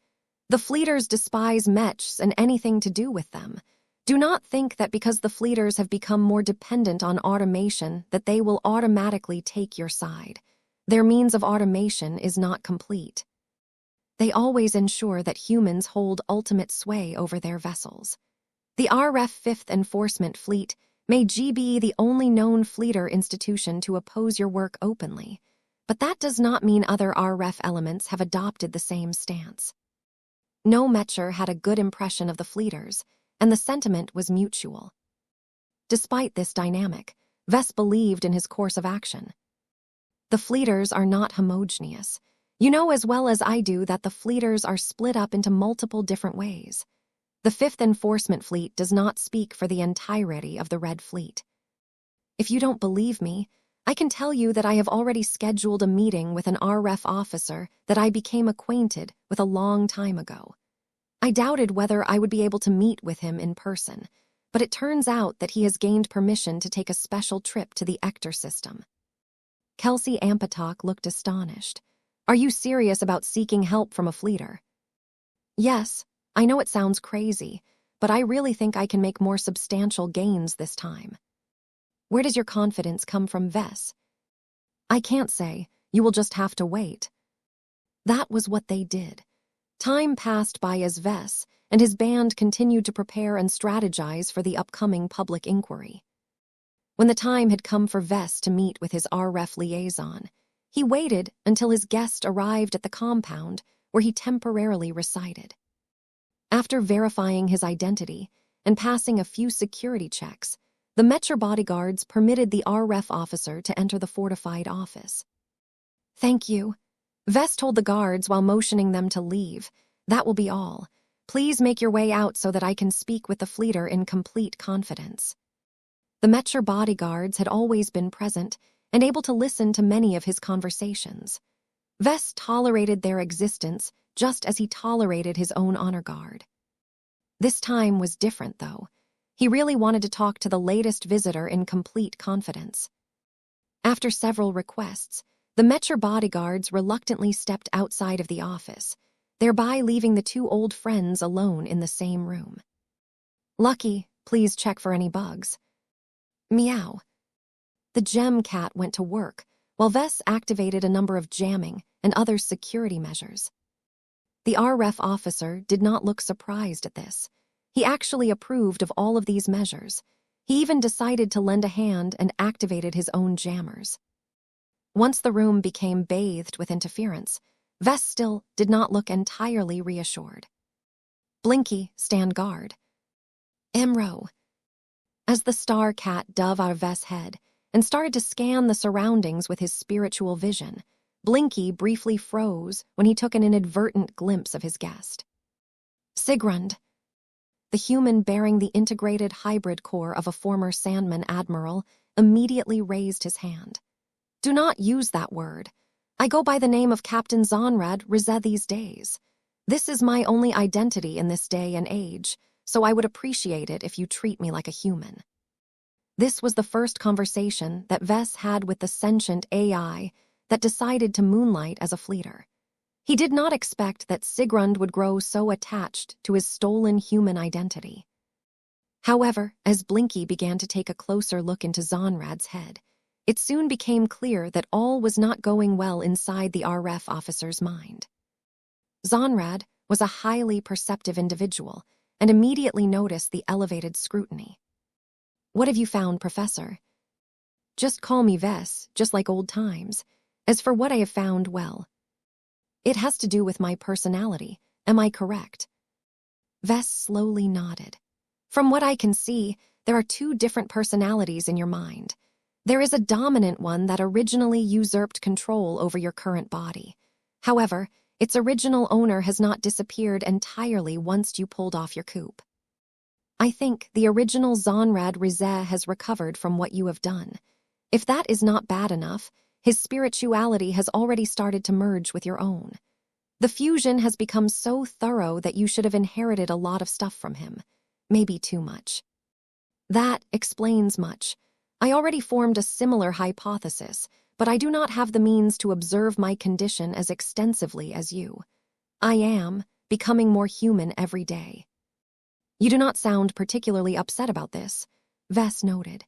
The Fleeters despise mechs and anything to do with them. Do not think that because the Fleeters have become more dependent on automation that they will automatically take your side. Their means of automation is not complete. They always ensure that humans hold ultimate sway over their vessels. The RF 5th Enforcement Fleet may be the only known Fleeter institution to oppose your work openly, but that does not mean other RF elements have adopted the same stance. No Mecher had a good impression of the Fleeters, and the sentiment was mutual. Despite this dynamic, Vess believed in his course of action. The Fleeters are not homogeneous. You know as well as I do that the Fleeters are split up into multiple different ways. The 5th Enforcement Fleet does not speak for the entirety of the Red Fleet. If you don't believe me, I can tell you that I have already scheduled a meeting with an RF officer that I became acquainted with a long time ago. I doubted whether I would be able to meet with him in person, but it turns out that he has gained permission to take a special trip to the Ector system. Kelsey Ampatok looked astonished. Are you serious about seeking help from a Fleeter? Yes, I know it sounds crazy, but I really think I can make more substantial gains this time. Where does your confidence come from, Vess? I can't say. You will just have to wait. That was what they did. Time passed by as Vess and his band continued to prepare and strategize for the upcoming public inquiry. When the time had come for Vess to meet with his RF liaison, he waited until his guest arrived at the compound where he temporarily resided. After verifying his identity and passing a few security checks, the Mecher bodyguards permitted the RF officer to enter the fortified office. Thank you. Vess told the guards while motioning them to leave. That will be all. Please make your way out so that I can speak with the Fleeter in complete confidence. The Mecher bodyguards had always been present and able to listen to many of his conversations. Vess tolerated their existence just as he tolerated his own honor guard. This time was different, though. He really wanted to talk to the latest visitor in complete confidence. After several requests, the Mecher bodyguards reluctantly stepped outside of the office, thereby leaving the two old friends alone in the same room. "Lucky, please check for any bugs." Meow. The gem cat went to work, while Vess activated a number of jamming and other security measures. The RREF officer did not look surprised at this. He actually approved of all of these measures. He even decided to lend a hand and activated his own jammers. Once the room became bathed with interference, Vess still did not look entirely reassured. "Blinky, stand guard." "Emro." As the star cat dove out of Vess' head and started to scan the surroundings with his spiritual vision, Blinky briefly froze when he took an inadvertent glimpse of his guest. "Sigrund." The human bearing the integrated hybrid core of a former Sandman admiral immediately raised his hand. "Do not use that word. I go by the name of Captain Zonrad Rizeh these days. This is my only identity in this day and age, so I would appreciate it if you treat me like a human." This was the first conversation that Vess had with the sentient AI that decided to moonlight as a fleeter. He did not expect that Sigrund would grow so attached to his stolen human identity. However, as Blinky began to take a closer look into Zonrad's head, it soon became clear that all was not going well inside the RREF officer's mind. Zonrad was a highly perceptive individual and immediately noticed the elevated scrutiny. "What have you found, Professor?" "Just call me Vess, just like old times. As for what I have found, well, it has to do with my personality. Am I correct?" Vess slowly nodded. "From what I can see, there are two different personalities in your mind. There is a dominant one that originally usurped control over your current body. However, its original owner has not disappeared entirely once you pulled off your coop. I think the original Zonrad Rizeh has recovered from what you have done. If that is not bad enough, his spirituality has already started to merge with your own. The fusion has become so thorough that you should have inherited a lot of stuff from him. Maybe too much. That explains much. I already formed a similar hypothesis, but I do not have the means to observe my condition as extensively as you. I am becoming more human every day." "You do not sound particularly upset about this," Vess noted.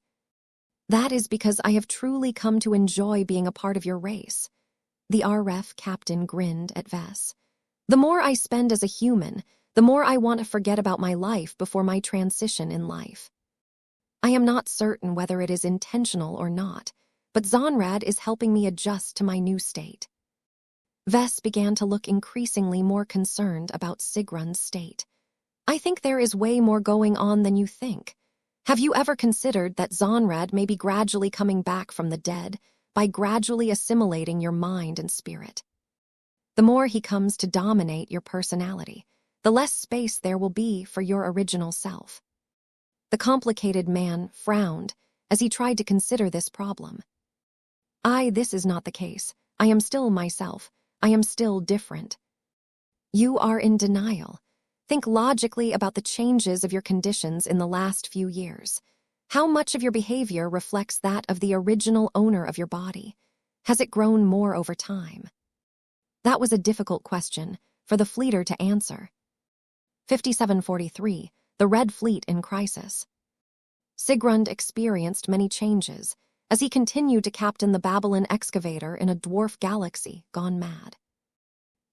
"That is because I have truly come to enjoy being a part of your race." The RREF captain grinned at Vess. "The more I spend as a human, the more I want to forget about my life before my transition in life. I am not certain whether it is intentional or not, but Zonrad is helping me adjust to my new state." Vess began to look increasingly more concerned about Sigrund's state. "I think there is way more going on than you think. Have you ever considered that Zonrad may be gradually coming back from the dead by gradually assimilating your mind and spirit? The more he comes to dominate your personality, the less space there will be for your original self." The complicated man frowned as he tried to consider this problem. This is not the case. I am still myself. I am still different." "You are in denial. Think logically about the changes of your conditions in the last few years. How much of your behavior reflects that of the original owner of your body? Has it grown more over time?" That was a difficult question for the fleeter to answer. 5743, the Red Fleet in crisis. Sigrund experienced many changes as he continued to captain the Babylon excavator in a dwarf galaxy gone mad.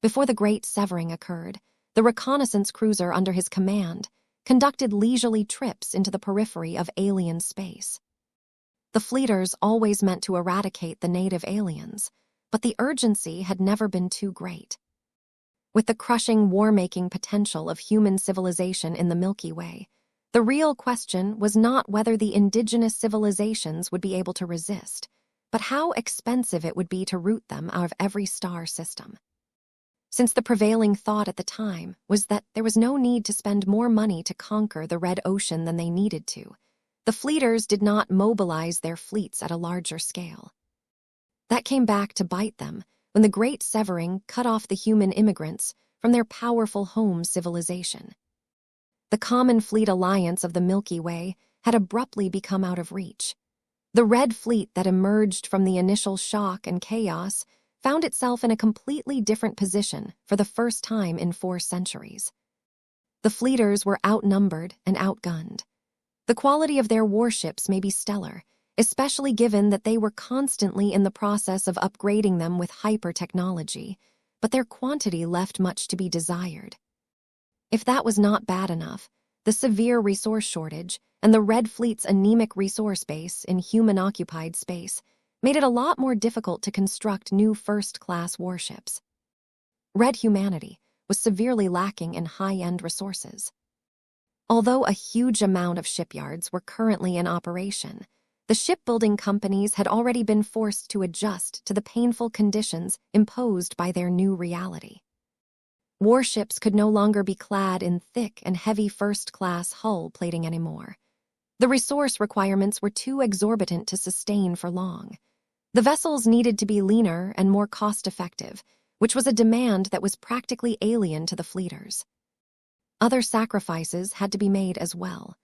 Before the Great Severing occurred, the reconnaissance cruiser under his command conducted leisurely trips into the periphery of alien space. The fleeters always meant to eradicate the native aliens, but the urgency had never been too great. With the crushing war-making potential of human civilization in the Milky Way, the real question was not whether the indigenous civilizations would be able to resist, but how expensive it would be to root them out of every star system. Since the prevailing thought at the time was that there was no need to spend more money to conquer the Red Ocean than they needed to, The fleeters did not mobilize their fleets at a larger scale. That came back to bite them when the Great Severing cut off the human immigrants from their powerful home civilization. The common fleet alliance of the Milky Way had abruptly become out of reach. The Red Fleet that emerged from the initial shock and chaos found itself in a completely different position for the first time in 4 centuries. The fleeters were outnumbered and outgunned. The quality of their warships may be stellar, especially given that they were constantly in the process of upgrading them with hyper-technology, but their quantity left much to be desired. If that was not bad enough, the severe resource shortage and the Red Fleet's anemic resource base in human-occupied space made it a lot more difficult to construct new first-class warships. Red humanity was severely lacking in high-end resources. Although a huge amount of shipyards were currently in operation, the shipbuilding companies had already been forced to adjust to the painful conditions imposed by their new reality. Warships could no longer be clad in thick and heavy first-class hull plating anymore. The resource requirements were too exorbitant to sustain for long. The vessels needed to be leaner and more cost-effective, which was a demand that was practically alien to the fleeters. Other sacrifices had to be made as well.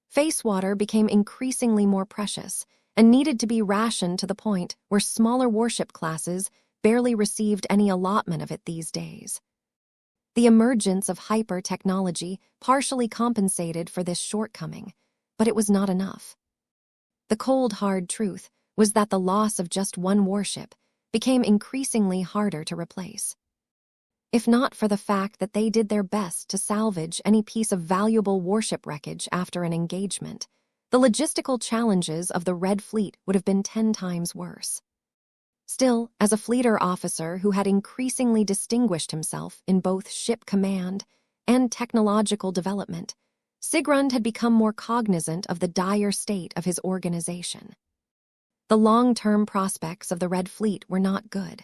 Face water became increasingly more precious and needed to be rationed to the point where smaller warship classes barely received any allotment of it these days. The emergence of hyper-technology partially compensated for this shortcoming, but it was not enough. The cold, hard truth was that the loss of just one warship became increasingly harder to replace. If not for the fact that they did their best to salvage any piece of valuable warship wreckage after an engagement, the logistical challenges of the Red Fleet would have been 10 times worse. Still, as a fleeter officer who had increasingly distinguished himself in both ship command and technological development, Sigrund had become more cognizant of the dire state of his organization. The long-term prospects of the Red Fleet were not good.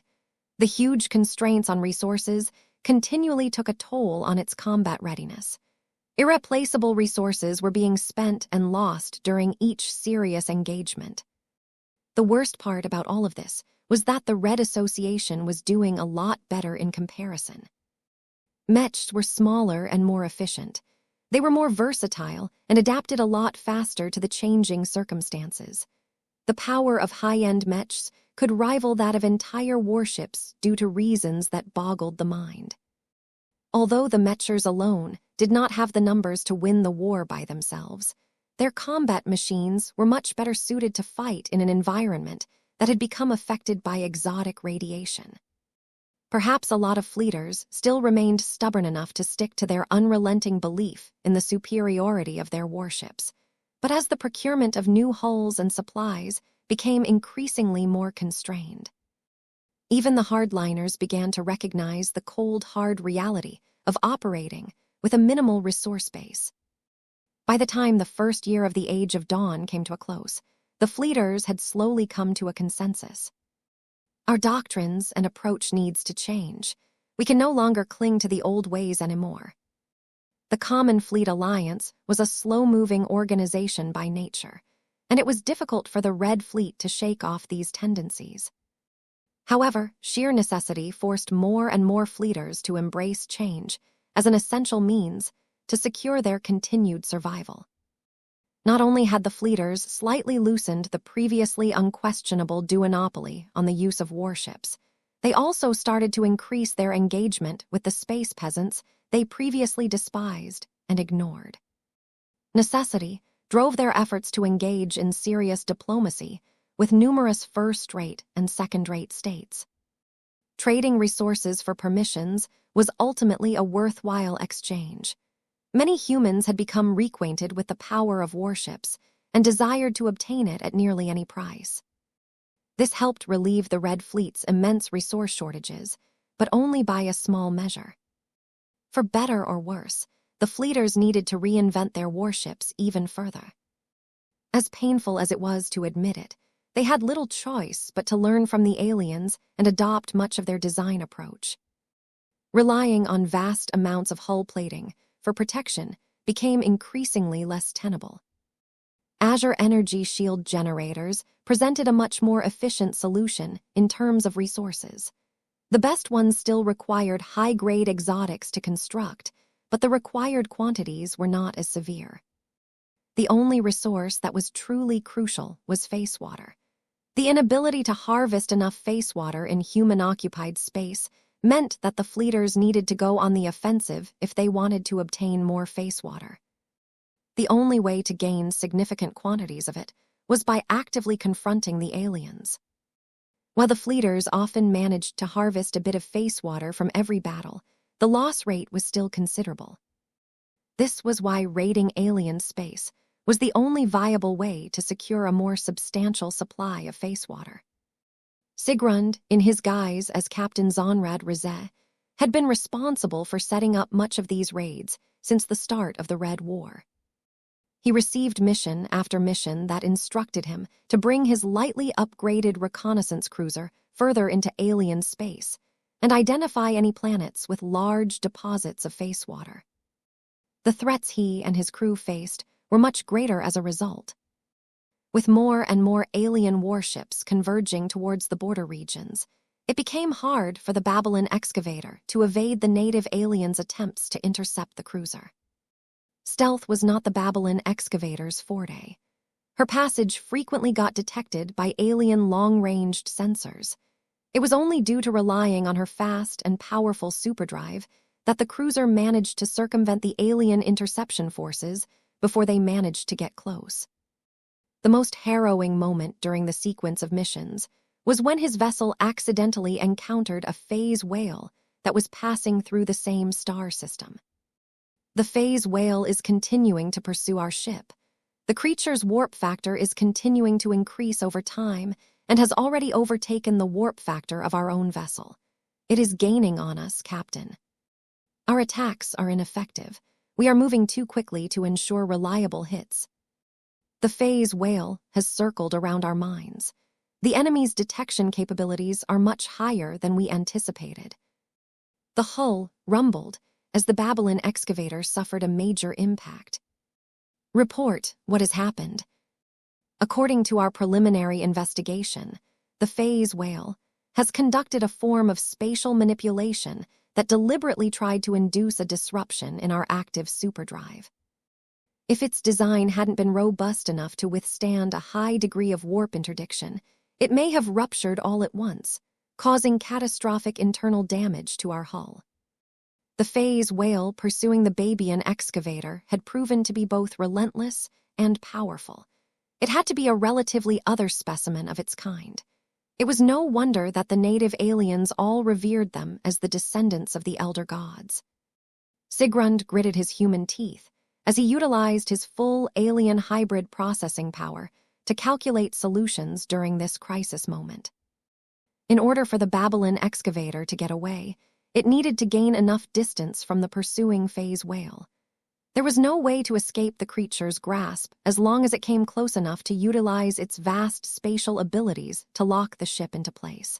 The huge constraints on resources continually took a toll on its combat readiness. Irreplaceable resources were being spent and lost during each serious engagement. The worst part about all of this was that the Red Association was doing a lot better in comparison. Mechs were smaller and more efficient. They were more versatile and adapted a lot faster to the changing circumstances. The power of high-end mechs could rival that of entire warships due to reasons that boggled the mind. Although the mechers alone did not have the numbers to win the war by themselves, their combat machines were much better suited to fight in an environment that had become affected by exotic radiation. Perhaps a lot of fleeters still remained stubborn enough to stick to their unrelenting belief in the superiority of their warships, but as the procurement of new hulls and supplies became increasingly more constrained, even the hardliners began to recognize the cold, hard reality of operating with a minimal resource base. By the time the first year of the Age of Dawn came to a close, the fleeters had slowly come to a consensus. Our doctrines and approach needs to change. We can no longer cling to the old ways anymore. The Common Fleet Alliance was a slow-moving organization by nature, and it was difficult for the Red Fleet to shake off these tendencies. However, sheer necessity forced more and more fleeters to embrace change as an essential means to secure their continued survival. Not only had the fleeters slightly loosened the previously unquestionable duopoly on the use of warships, they also started to increase their engagement with the space peasants they previously despised and ignored. Necessity drove their efforts to engage in serious diplomacy with numerous first-rate and second-rate states. Trading resources for permissions was ultimately a worthwhile exchange. Many humans had become reacquainted with the power of warships and desired to obtain it at nearly any price. This helped relieve the Red Fleet's immense resource shortages, but only by a small measure. For better or worse, the fleeters needed to reinvent their warships even further. As painful as it was to admit it, they had little choice but to learn from the aliens and adopt much of their design approach. Relying on vast amounts of hull plating for protection became increasingly less tenable. Azure Energy Shield generators presented a much more efficient solution in terms of resources. The best ones still required high-grade exotics to construct, but the required quantities were not as severe. The only resource that was truly crucial was face water. The inability to harvest enough face water in human-occupied space meant that the fleeters needed to go on the offensive if they wanted to obtain more face water. The only way to gain significant quantities of it was by actively confronting the aliens. While the fleeters often managed to harvest a bit of face water from every battle, the loss rate was still considerable. This was why raiding alien space was the only viable way to secure a more substantial supply of face water. Sigrund, in his guise as Captain Zonrad Rizet, had been responsible for setting up much of these raids since the start of the Red War. He received mission after mission that instructed him to bring his lightly upgraded reconnaissance cruiser further into alien space and identify any planets with large deposits of face water. The threats he and his crew faced were much greater as a result. With more and more alien warships converging towards the border regions, it became hard for the Babylon excavator to evade the native aliens' attempts to intercept the cruiser. Stealth was not the Babylon excavator's forte. Her passage frequently got detected by alien long-ranged sensors. It was only due to relying on her fast and powerful superdrive that the cruiser managed to circumvent the alien interception forces before they managed to get close. The most harrowing moment during the sequence of missions was when his vessel accidentally encountered a phase whale that was passing through the same star system. The phase whale is continuing to pursue our ship. The creature's warp factor is continuing to increase over time and has already overtaken the warp factor of our own vessel. It is gaining on us, Captain. Our attacks are ineffective. We are moving too quickly to ensure reliable hits. The phase whale has circled around our mines. The enemy's detection capabilities are much higher than we anticipated. The hull rumbled as the Babylon excavator suffered a major impact. Report what has happened. According to our preliminary investigation, the phase whale has conducted a form of spatial manipulation that deliberately tried to induce a disruption in our active superdrive. If its design hadn't been robust enough to withstand a high degree of warp interdiction, it may have ruptured all at once, causing catastrophic internal damage to our hull. The phase whale pursuing the Babylon excavator had proven to be both relentless and powerful. It had to be a relatively other specimen of its kind. It was no wonder that the native aliens all revered them as the descendants of the elder gods. Sigrund gritted his human teeth as he utilized his full alien hybrid processing power to calculate solutions during this crisis moment. In order for the Babylon excavator to get away, it needed to gain enough distance from the pursuing phase whale. There was no way to escape the creature's grasp as long as it came close enough to utilize its vast spatial abilities to lock the ship into place.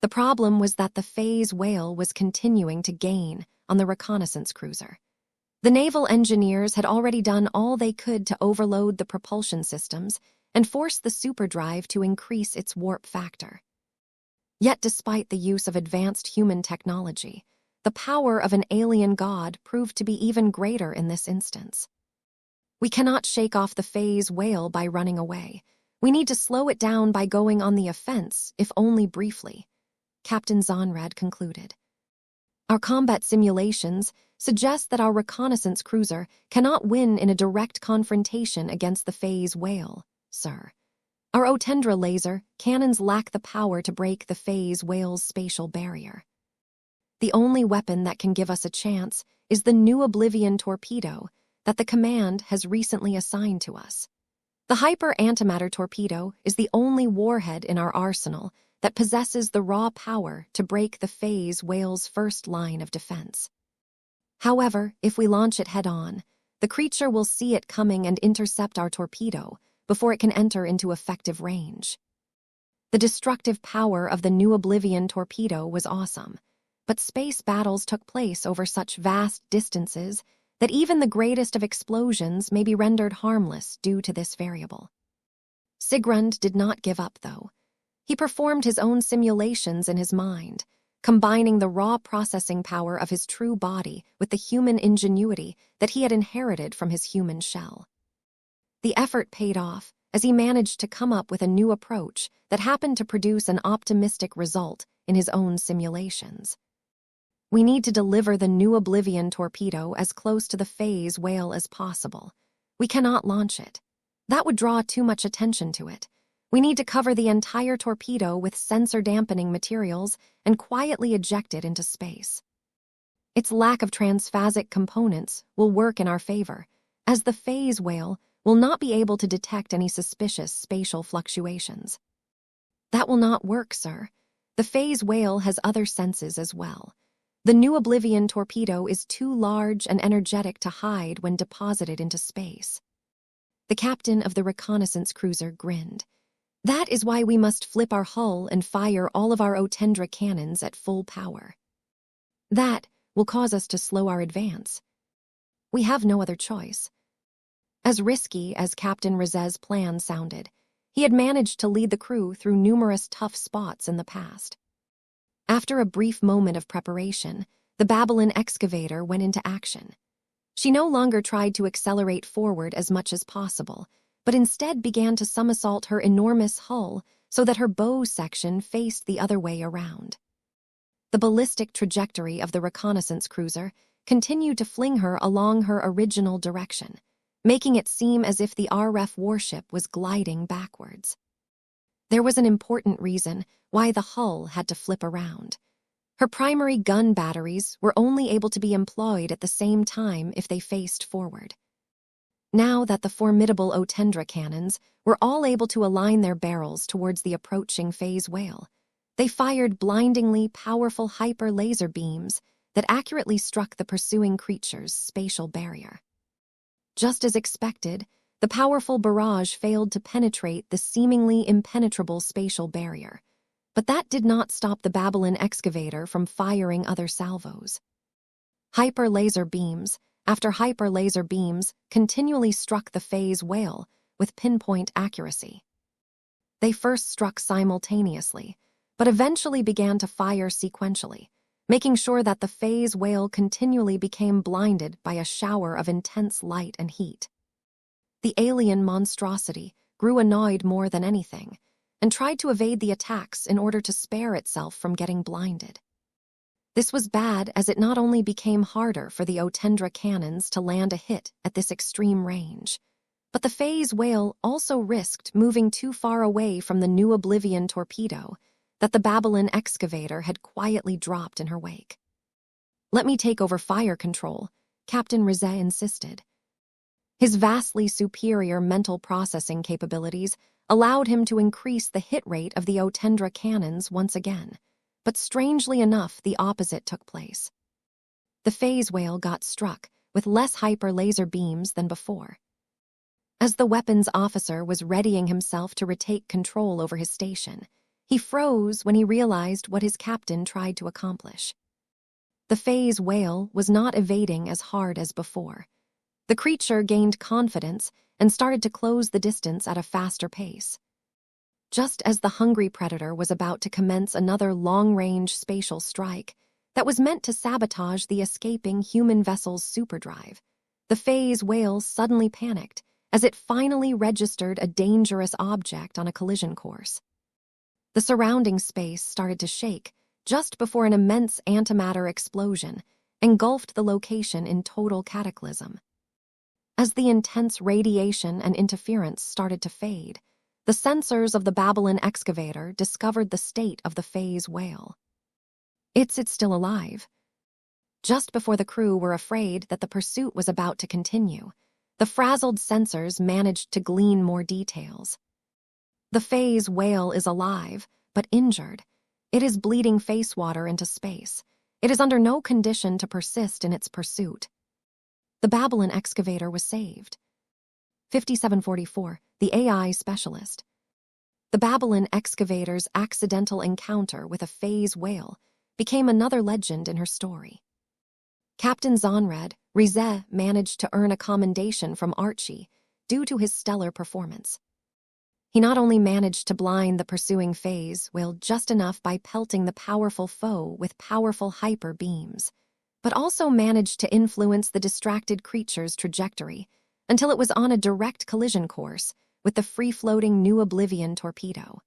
The problem was that the phase whale was continuing to gain on the reconnaissance cruiser. The naval engineers had already done all they could to overload the propulsion systems and force the superdrive to increase its warp factor. Yet despite the use of advanced human technology, the power of an alien god proved to be even greater in this instance. We cannot shake off the phase whale by running away. We need to slow it down by going on the offense, if only briefly, Captain Zonrad concluded. Our combat simulations suggest that our reconnaissance cruiser cannot win in a direct confrontation against the phase whale, sir. Our Otendra laser cannons lack the power to break the phase whale's spatial barrier. The only weapon that can give us a chance is the new Oblivion torpedo that the command has recently assigned to us. The hyper-antimatter torpedo is the only warhead in our arsenal that possesses the raw power to break the phase whale's first line of defense. However, if we launch it head-on, the creature will see it coming and intercept our torpedo before it can enter into effective range. The destructive power of the new Oblivion torpedo was awesome, but space battles took place over such vast distances that even the greatest of explosions may be rendered harmless due to this variable. Sigrund did not give up, though. He performed his own simulations in his mind, combining the raw processing power of his true body with the human ingenuity that he had inherited from his human shell. The effort paid off, as he managed to come up with a new approach that happened to produce an optimistic result in his own simulations. We need to deliver the new Oblivion torpedo as close to the phase whale as possible. We cannot launch it. That would draw too much attention to it. We need to cover the entire torpedo with sensor-dampening materials and quietly eject it into space. Its lack of transphasic components will work in our favor, as the phase whale will not be able to detect any suspicious spatial fluctuations. That will not work, sir. The phase whale has other senses as well. The new Oblivion torpedo is too large and energetic to hide when deposited into space. The captain of the reconnaissance cruiser grinned. That is why we must flip our hull and fire all of our Otendra cannons at full power. That will cause us to slow our advance. We have no other choice. As risky as Captain Rizez's plan sounded, he had managed to lead the crew through numerous tough spots in the past. After a brief moment of preparation, the Babylon excavator went into action. She no longer tried to accelerate forward as much as possible, but instead began to somersault her enormous hull so that her bow section faced the other way around. The ballistic trajectory of the reconnaissance cruiser continued to fling her along her original direction, making it seem as if the RF warship was gliding backwards. There was an important reason why the hull had to flip around. Her primary gun batteries were only able to be employed at the same time if they faced forward. Now that the formidable Otendra cannons were all able to align their barrels towards the approaching phase whale, they fired blindingly powerful hyper-laser beams that accurately struck the pursuing creature's spatial barrier. Just as expected, the powerful barrage failed to penetrate the seemingly impenetrable spatial barrier, but that did not stop the Babylon excavator from firing other salvos. Hyper-laser beams after hyper-laser beams continually struck the phase whale with pinpoint accuracy. They first struck simultaneously, but eventually began to fire sequentially, making sure that the phase whale continually became blinded by a shower of intense light and heat. The alien monstrosity grew annoyed more than anything, and tried to evade the attacks in order to spare itself from getting blinded. This was bad, as it not only became harder for the Otendra cannons to land a hit at this extreme range, but the phase whale also risked moving too far away from the new Oblivion torpedo that the Babylon excavator had quietly dropped in her wake. "Let me take over fire control," Captain Rizet insisted. His vastly superior mental processing capabilities allowed him to increase the hit rate of the Otendra cannons once again, but strangely enough, the opposite took place. The phase whale got struck with less hyper-laser beams than before. As the weapons officer was readying himself to retake control over his station, he froze when he realized what his captain tried to accomplish. The phase whale was not evading as hard as before. The creature gained confidence and started to close the distance at a faster pace. Just as the hungry predator was about to commence another long-range spatial strike that was meant to sabotage the escaping human vessel's superdrive, the phase whale suddenly panicked as it finally registered a dangerous object on a collision course. The surrounding space started to shake just before an immense antimatter explosion engulfed the location in total cataclysm. As the intense radiation and interference started to fade, the sensors of the Babylon excavator discovered the state of the phase whale. It's still alive. Just before the crew were afraid that the pursuit was about to continue, the frazzled sensors managed to glean more details. The phase whale is alive, but injured. It is bleeding face water into space. It is under no condition to persist in its pursuit. The Babylon excavator was saved. 5744, the AI specialist. The Babylon excavator's accidental encounter with a phase whale became another legend in her story. Captain Zonred, Rizet managed to earn a commendation from Archie due to his stellar performance. He not only managed to blind the pursuing phase whale just enough by pelting the powerful foe with powerful hyper beams, but also managed to influence the distracted creature's trajectory until it was on a direct collision course with the free-floating New Oblivion torpedo.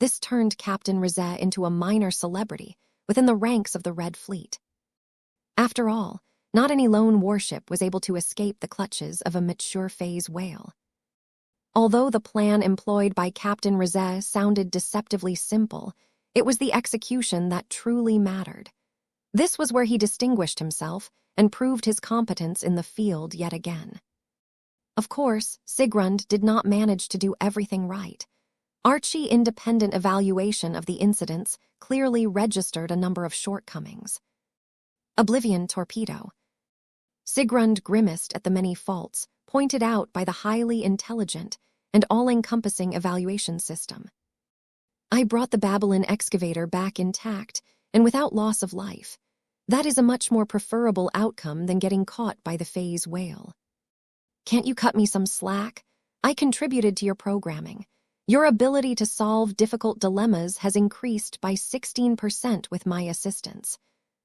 This turned Captain Rizet into a minor celebrity within the ranks of the Red Fleet. After all, not any lone warship was able to escape the clutches of a mature phase whale. Although the plan employed by Captain Rizet sounded deceptively simple, it was the execution that truly mattered. This was where he distinguished himself and proved his competence in the field yet again. Of course, Sigrund did not manage to do everything right. Archie's independent evaluation of the incidents clearly registered a number of shortcomings. Oblivion torpedo. Sigrund grimaced at the many faults pointed out by the highly intelligent and all-encompassing evaluation system. I brought the Babylon excavator back intact and without loss of life. That is a much more preferable outcome than getting caught by the phase whale. Can't you cut me some slack? I contributed to your programming. Your ability to solve difficult dilemmas has increased by 16% with my assistance.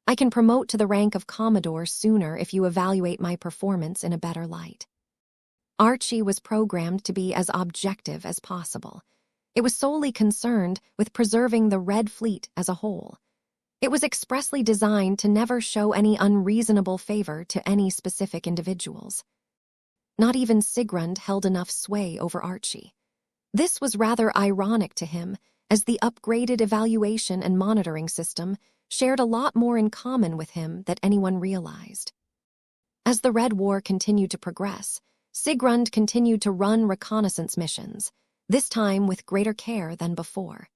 I can promote to the rank of Commodore sooner if you evaluate my performance in a better light. Archie was programmed to be as objective as possible. It was solely concerned with preserving the Red Fleet as a whole. It was expressly designed to never show any unreasonable favor to any specific individuals. Not even Sigrund held enough sway over Archie. This was rather ironic to him, as the upgraded evaluation and monitoring system shared a lot more in common with him than anyone realized. As the Red War continued to progress, Sigrund continued to run reconnaissance missions, this time with greater care than before.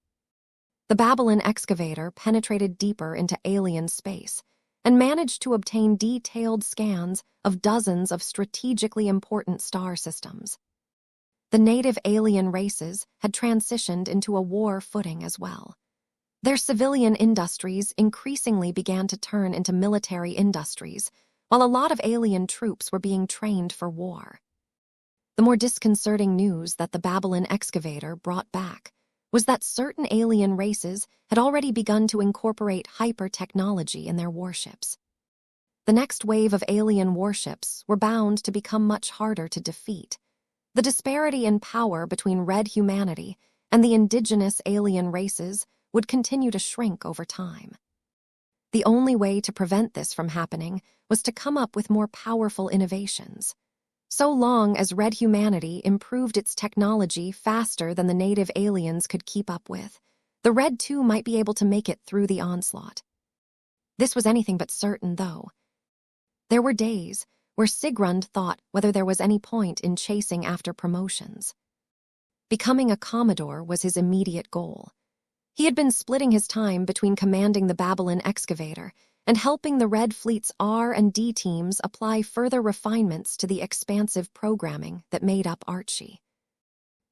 The Babylon excavator penetrated deeper into alien space and managed to obtain detailed scans of dozens of strategically important star systems. The native alien races had transitioned into a war footing as well. Their civilian industries increasingly began to turn into military industries, while a lot of alien troops were being trained for war. The more disconcerting news that the Babylon excavator brought back was that certain alien races had already begun to incorporate hyper-technology in their warships. The next wave of alien warships were bound to become much harder to defeat. The disparity in power between red humanity and the indigenous alien races would continue to shrink over time. The only way to prevent this from happening was to come up with more powerful innovations. So long as red humanity improved its technology faster than the native aliens could keep up with, the Red too might be able to make it through the onslaught. This was anything but certain, though. There were days where Sigrund thought whether there was any point in chasing after promotions. Becoming a Commodore was his immediate goal. He had been splitting his time between commanding the Babylon excavator and helping the Red Fleet's R&D teams apply further refinements to the expansive programming that made up Archie.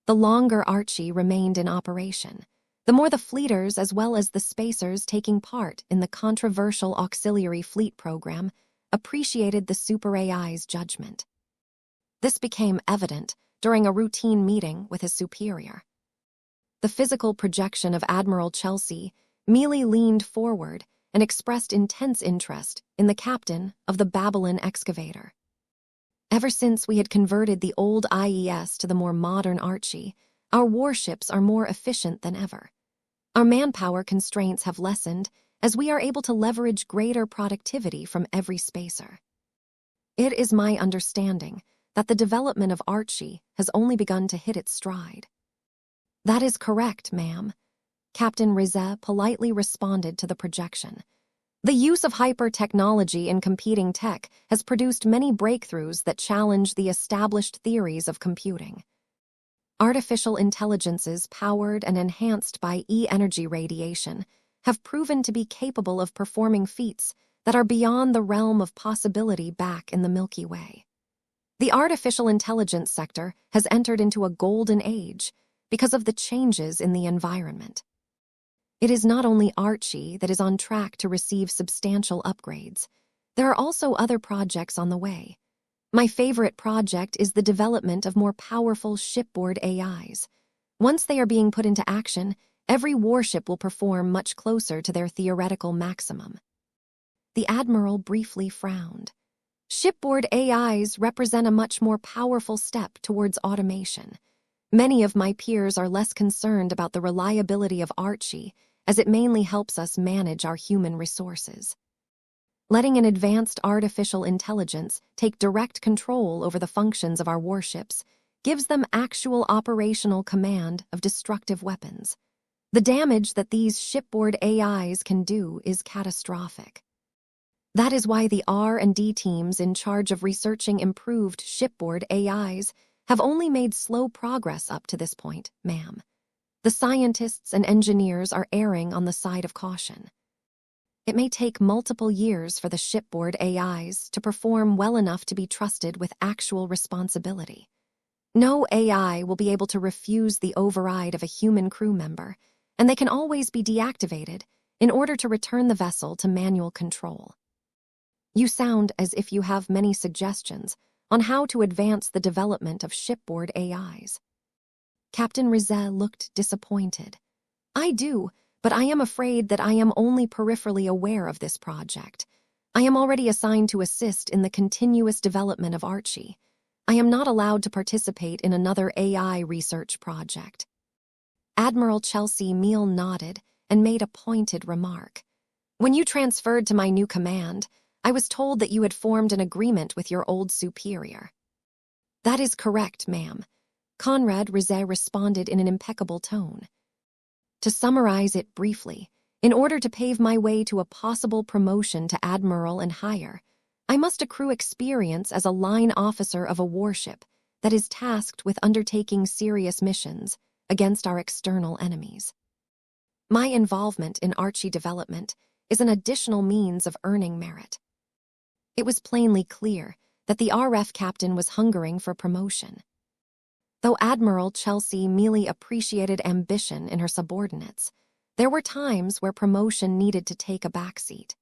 The longer Archie remained in operation, the more the fleeters as well as the spacers taking part in the controversial auxiliary fleet program appreciated the Super AI's judgment. This became evident during a routine meeting with his superior. The physical projection of Admiral Chelsea merely leaned forward and expressed intense interest in the captain of the Babylon excavator. Ever since we had converted the old IES to the more modern Archie, our warships are more efficient than ever. Our manpower constraints have lessened as we are able to leverage greater productivity from every spacer. It is my understanding that the development of Archie has only begun to hit its stride. That is correct, ma'am. Captain Rizet politely responded to the projection. The use of hyper-technology in competing tech has produced many breakthroughs that challenge the established theories of computing. Artificial intelligences powered and enhanced by E-energy radiation have proven to be capable of performing feats that are beyond the realm of possibility back in the Milky Way. The artificial intelligence sector has entered into a golden age because of the changes in the environment. It is not only Archie that is on track to receive substantial upgrades. There are also other projects on the way. My favorite project is the development of more powerful shipboard AIs. Once they are being put into action, every warship will perform much closer to their theoretical maximum. The Admiral briefly frowned. Shipboard AIs represent a much more powerful step towards automation. Many of my peers are less concerned about the reliability of Archie, as it mainly helps us manage our human resources. Letting an advanced artificial intelligence take direct control over the functions of our warships gives them actual operational command of destructive weapons. The damage that these shipboard AIs can do is catastrophic. That is why the R&D teams in charge of researching improved shipboard AIs have only made slow progress up to this point, ma'am. The scientists and engineers are erring on the side of caution. It may take multiple years for the shipboard AIs to perform well enough to be trusted with actual responsibility. No AI will be able to refuse the override of a human crew member, and they can always be deactivated in order to return the vessel to manual control. You sound as if you have many suggestions on how to advance the development of shipboard AIs. Captain Rizet looked disappointed. I do, but I am afraid that I am only peripherally aware of this project. I am already assigned to assist in the continuous development of Archie. I am not allowed to participate in another AI research project. Admiral Chelsea Meal nodded and made a pointed remark. When you transferred to my new command, I was told that you had formed an agreement with your old superior. That is correct, ma'am. Conrad Rizet responded in an impeccable tone. To summarize it briefly, in order to pave my way to a possible promotion to admiral and higher, I must accrue experience as a line officer of a warship that is tasked with undertaking serious missions against our external enemies. My involvement in Archie development is an additional means of earning merit. It was plainly clear that the RF captain was hungering for promotion. Though Admiral Chelsea Mealy appreciated ambition in her subordinates, there were times where promotion needed to take a backseat.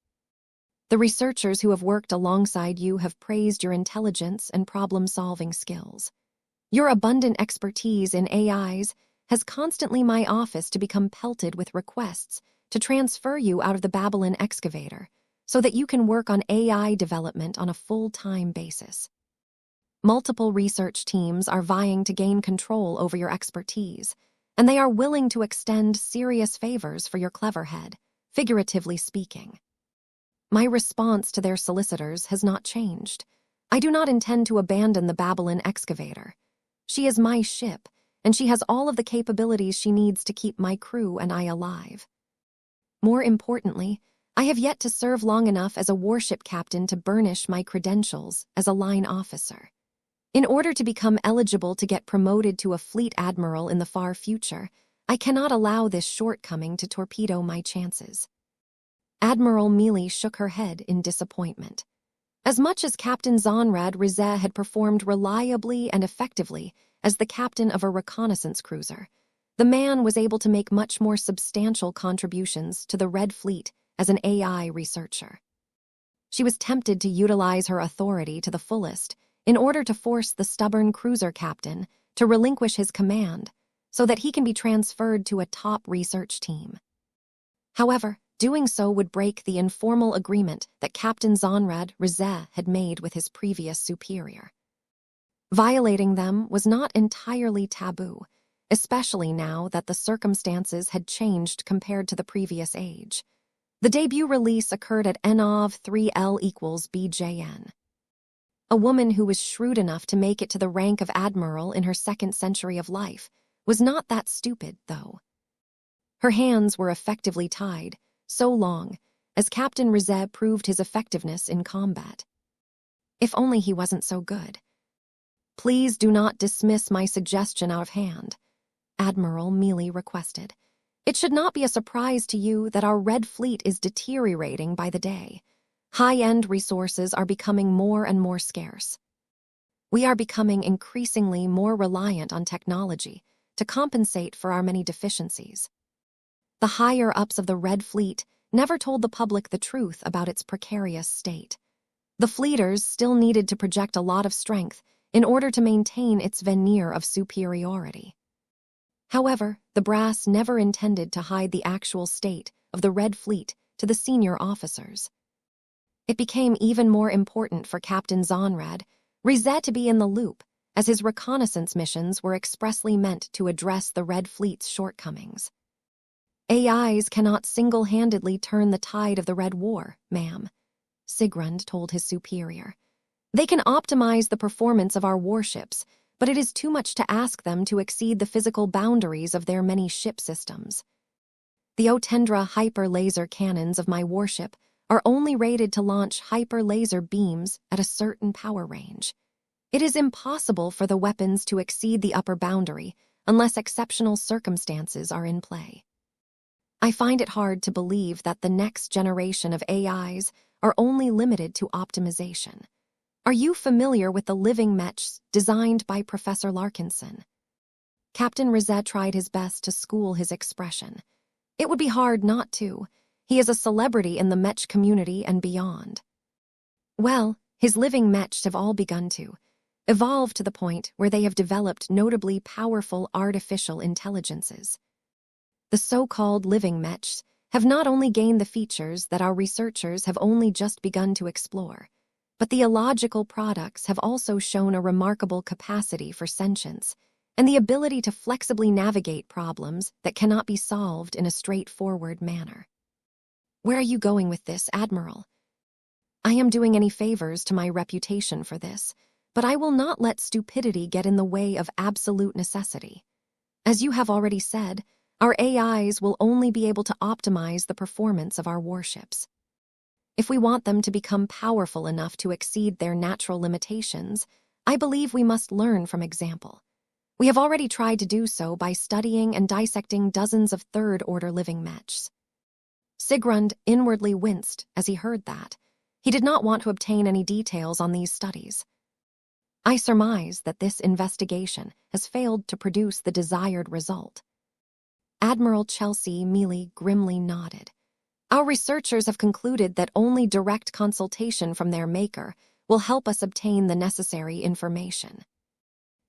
The researchers who have worked alongside you have praised your intelligence and problem-solving skills. Your abundant expertise in AIs has constantly my office to become pelted with requests to transfer you out of the Babylon excavator so that you can work on AI development on a full-time basis. Multiple research teams are vying to gain control over your expertise, and they are willing to extend serious favors for your clever head, figuratively speaking. My response to their solicitors has not changed. I do not intend to abandon the Babylon excavator. She is my ship, and she has all of the capabilities she needs to keep my crew and I alive. More importantly, I have yet to serve long enough as a warship captain to burnish my credentials as a line officer. In order to become eligible to get promoted to a fleet admiral in the far future, I cannot allow this shortcoming to torpedo my chances. Admiral Mealy shook her head in disappointment. As much as Captain Zonrad Rizet had performed reliably and effectively as the captain of a reconnaissance cruiser, the man was able to make much more substantial contributions to the Red Fleet as an AI researcher. She was tempted to utilize her authority to the fullest in order to force the stubborn cruiser captain to relinquish his command so that he can be transferred to a top research team. However, doing so would break the informal agreement that Captain Zonrad Rizet had made with his previous superior. Violating them was not entirely taboo, especially now that the circumstances had changed compared to the previous age. The debut release occurred at NOV 3L=BJN. A woman who was shrewd enough to make it to the rank of admiral in her second century of life was not that stupid, though. Her hands were effectively tied, so long, as Captain Rizet proved his effectiveness in combat. If only he wasn't so good. Please do not dismiss my suggestion out of hand, Admiral Mealy requested. It should not be a surprise to you that our Red Fleet is deteriorating by the day. High-end resources are becoming more and more scarce. We are becoming increasingly more reliant on technology to compensate for our many deficiencies. The higher-ups of the Red Fleet never told the public the truth about its precarious state. The fleeters still needed to project a lot of strength in order to maintain its veneer of superiority. However, the brass never intended to hide the actual state of the Red Fleet to the senior officers. It became even more important for Captain Zonrad Rizet to be in the loop, as his reconnaissance missions were expressly meant to address the Red Fleet's shortcomings. AIs cannot single-handedly turn the tide of the Red War, ma'am, Sigrund told his superior. They can optimize the performance of our warships, but it is too much to ask them to exceed the physical boundaries of their many ship systems. The Otendra hyper-laser cannons of my warship are only rated to launch hyper-laser beams at a certain power range. It is impossible for the weapons to exceed the upper boundary unless exceptional circumstances are in play. I find it hard to believe that the next generation of AIs are only limited to optimization. Are you familiar with the living mechs designed by Professor Larkinson? Captain Rizet tried his best to school his expression. It would be hard not to. He is a celebrity in the mech community and beyond. Well, his living mechs have all begun to evolve to the point where they have developed notably powerful artificial intelligences. The so-called living mechs have not only gained the features that our researchers have only just begun to explore, but the illogical products have also shown a remarkable capacity for sentience and the ability to flexibly navigate problems that cannot be solved in a straightforward manner. Where are you going with this, Admiral? I am doing any favors to my reputation for this, but I will not let stupidity get in the way of absolute necessity. As you have already said, our AIs will only be able to optimize the performance of our warships. If we want them to become powerful enough to exceed their natural limitations, I believe we must learn from example. We have already tried to do so by studying and dissecting dozens of third-order living mechs. Sigrund inwardly winced as he heard that. He did not want to obtain any details on these studies. I surmise that this investigation has failed to produce the desired result. Admiral Chelsea Mealy grimly nodded. Our researchers have concluded that only direct consultation from their maker will help us obtain the necessary information.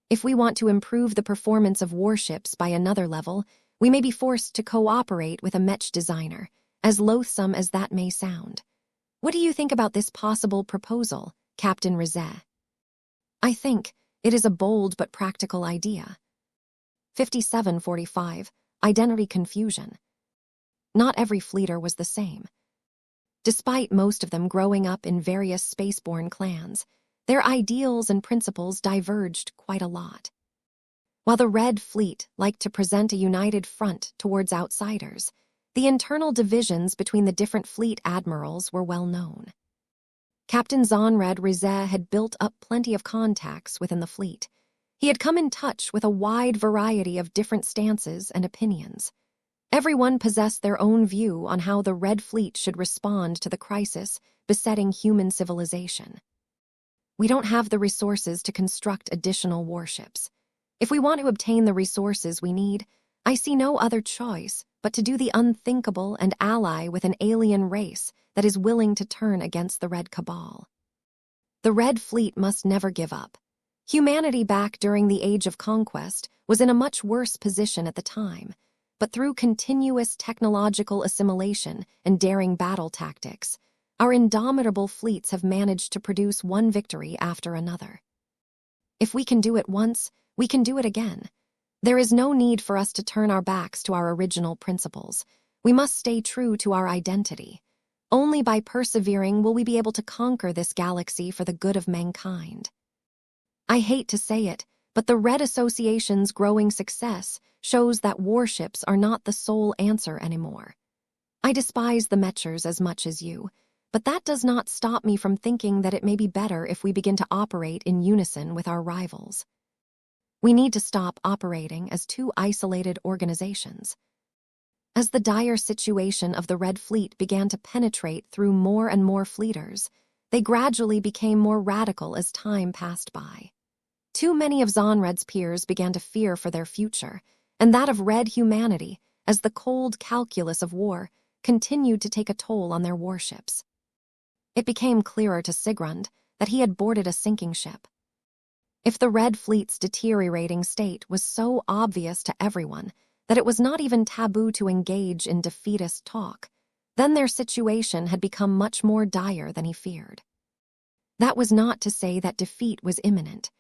If we want to improve the performance of warships by another level, we may be forced to cooperate with a mech designer, as loathsome as that may sound. What do you think about this possible proposal, Captain Rizet? I think it is a bold but practical idea. 5745. Identity confusion. Not every fleeter was the same. Despite most of them growing up in various spaceborne clans, their ideals and principles diverged quite a lot. While the Red Fleet liked to present a united front towards outsiders, the internal divisions between the different fleet admirals were well known. Captain Zonrad Rizet had built up plenty of contacts within the fleet. He had come in touch with a wide variety of different stances and opinions. Everyone possessed their own view on how the Red Fleet should respond to the crisis besetting human civilization. We don't have the resources to construct additional warships. If we want to obtain the resources we need, I see no other choice but to do the unthinkable and ally with an alien race that is willing to turn against the Red Cabal. The Red Fleet must never give up. Humanity back during the Age of Conquest was in a much worse position at the time, but through continuous technological assimilation and daring battle tactics, our indomitable fleets have managed to produce one victory after another. If we can do it once, we can do it again. There is no need for us to turn our backs to our original principles. We must stay true to our identity. Only by persevering will we be able to conquer this galaxy for the good of mankind. I hate to say it, but the Red Association's growing success shows that warships are not the sole answer anymore. I despise the Mechers as much as you, but that does not stop me from thinking that it may be better if we begin to operate in unison with our rivals. We need to stop operating as two isolated organizations. As the dire situation of the Red Fleet began to penetrate through more and more fleeters, they gradually became more radical as time passed by. Too many of Zonrad's peers began to fear for their future, and that of Red humanity, as the cold calculus of war continued to take a toll on their warships. It became clearer to Sigrund that he had boarded a sinking ship. If the Red Fleet's deteriorating state was so obvious to everyone that it was not even taboo to engage in defeatist talk, then their situation had become much more dire than he feared. That was not to say that defeat was imminent.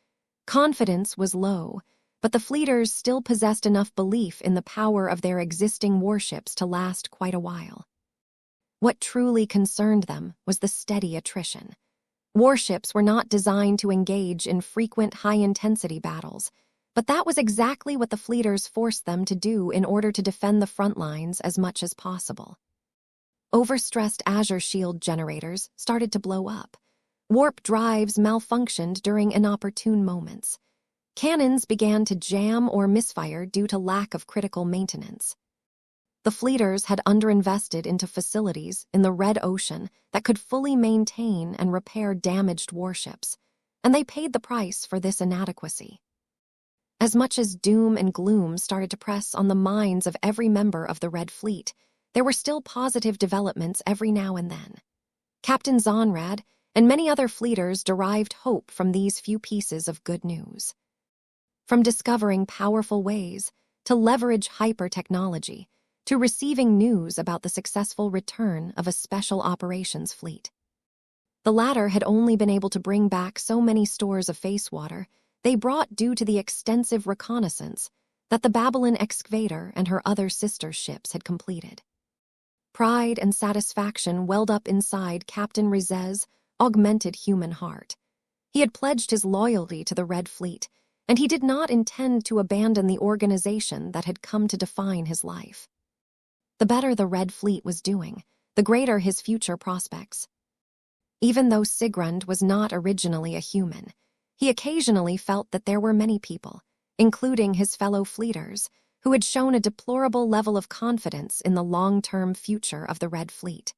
Confidence was low, but the fleeters still possessed enough belief in the power of their existing warships to last quite a while. What truly concerned them was the steady attrition. Warships were not designed to engage in frequent high-intensity battles, but that was exactly what the fleeters forced them to do in order to defend the front lines as much as possible. Overstressed Azure Shield generators started to blow up. Warp drives malfunctioned during inopportune moments. Cannons began to jam or misfire due to lack of critical maintenance. The fleeters had underinvested into facilities in the Red Ocean that could fully maintain and repair damaged warships, and they paid the price for this inadequacy. As much as doom and gloom started to press on the minds of every member of the Red Fleet, there were still positive developments every now and then. Captain Zonrad and many other fleeters derived hope from these few pieces of good news. From discovering powerful ways to leverage hyper-technology, to receiving news about the successful return of a special operations fleet. The latter had only been able to bring back so many stores of face water they brought due to the extensive reconnaissance that the Babylon Excavator and her other sister ships had completed. Pride and satisfaction welled up inside Captain Rizet's augmented human heart. He had pledged his loyalty to the Red Fleet, and he did not intend to abandon the organization that had come to define his life. The better the Red Fleet was doing, the greater his future prospects. Even though Sigrund was not originally a human, he occasionally felt that there were many people, including his fellow fleeters, who had shown a deplorable level of confidence in the long-term future of the Red Fleet.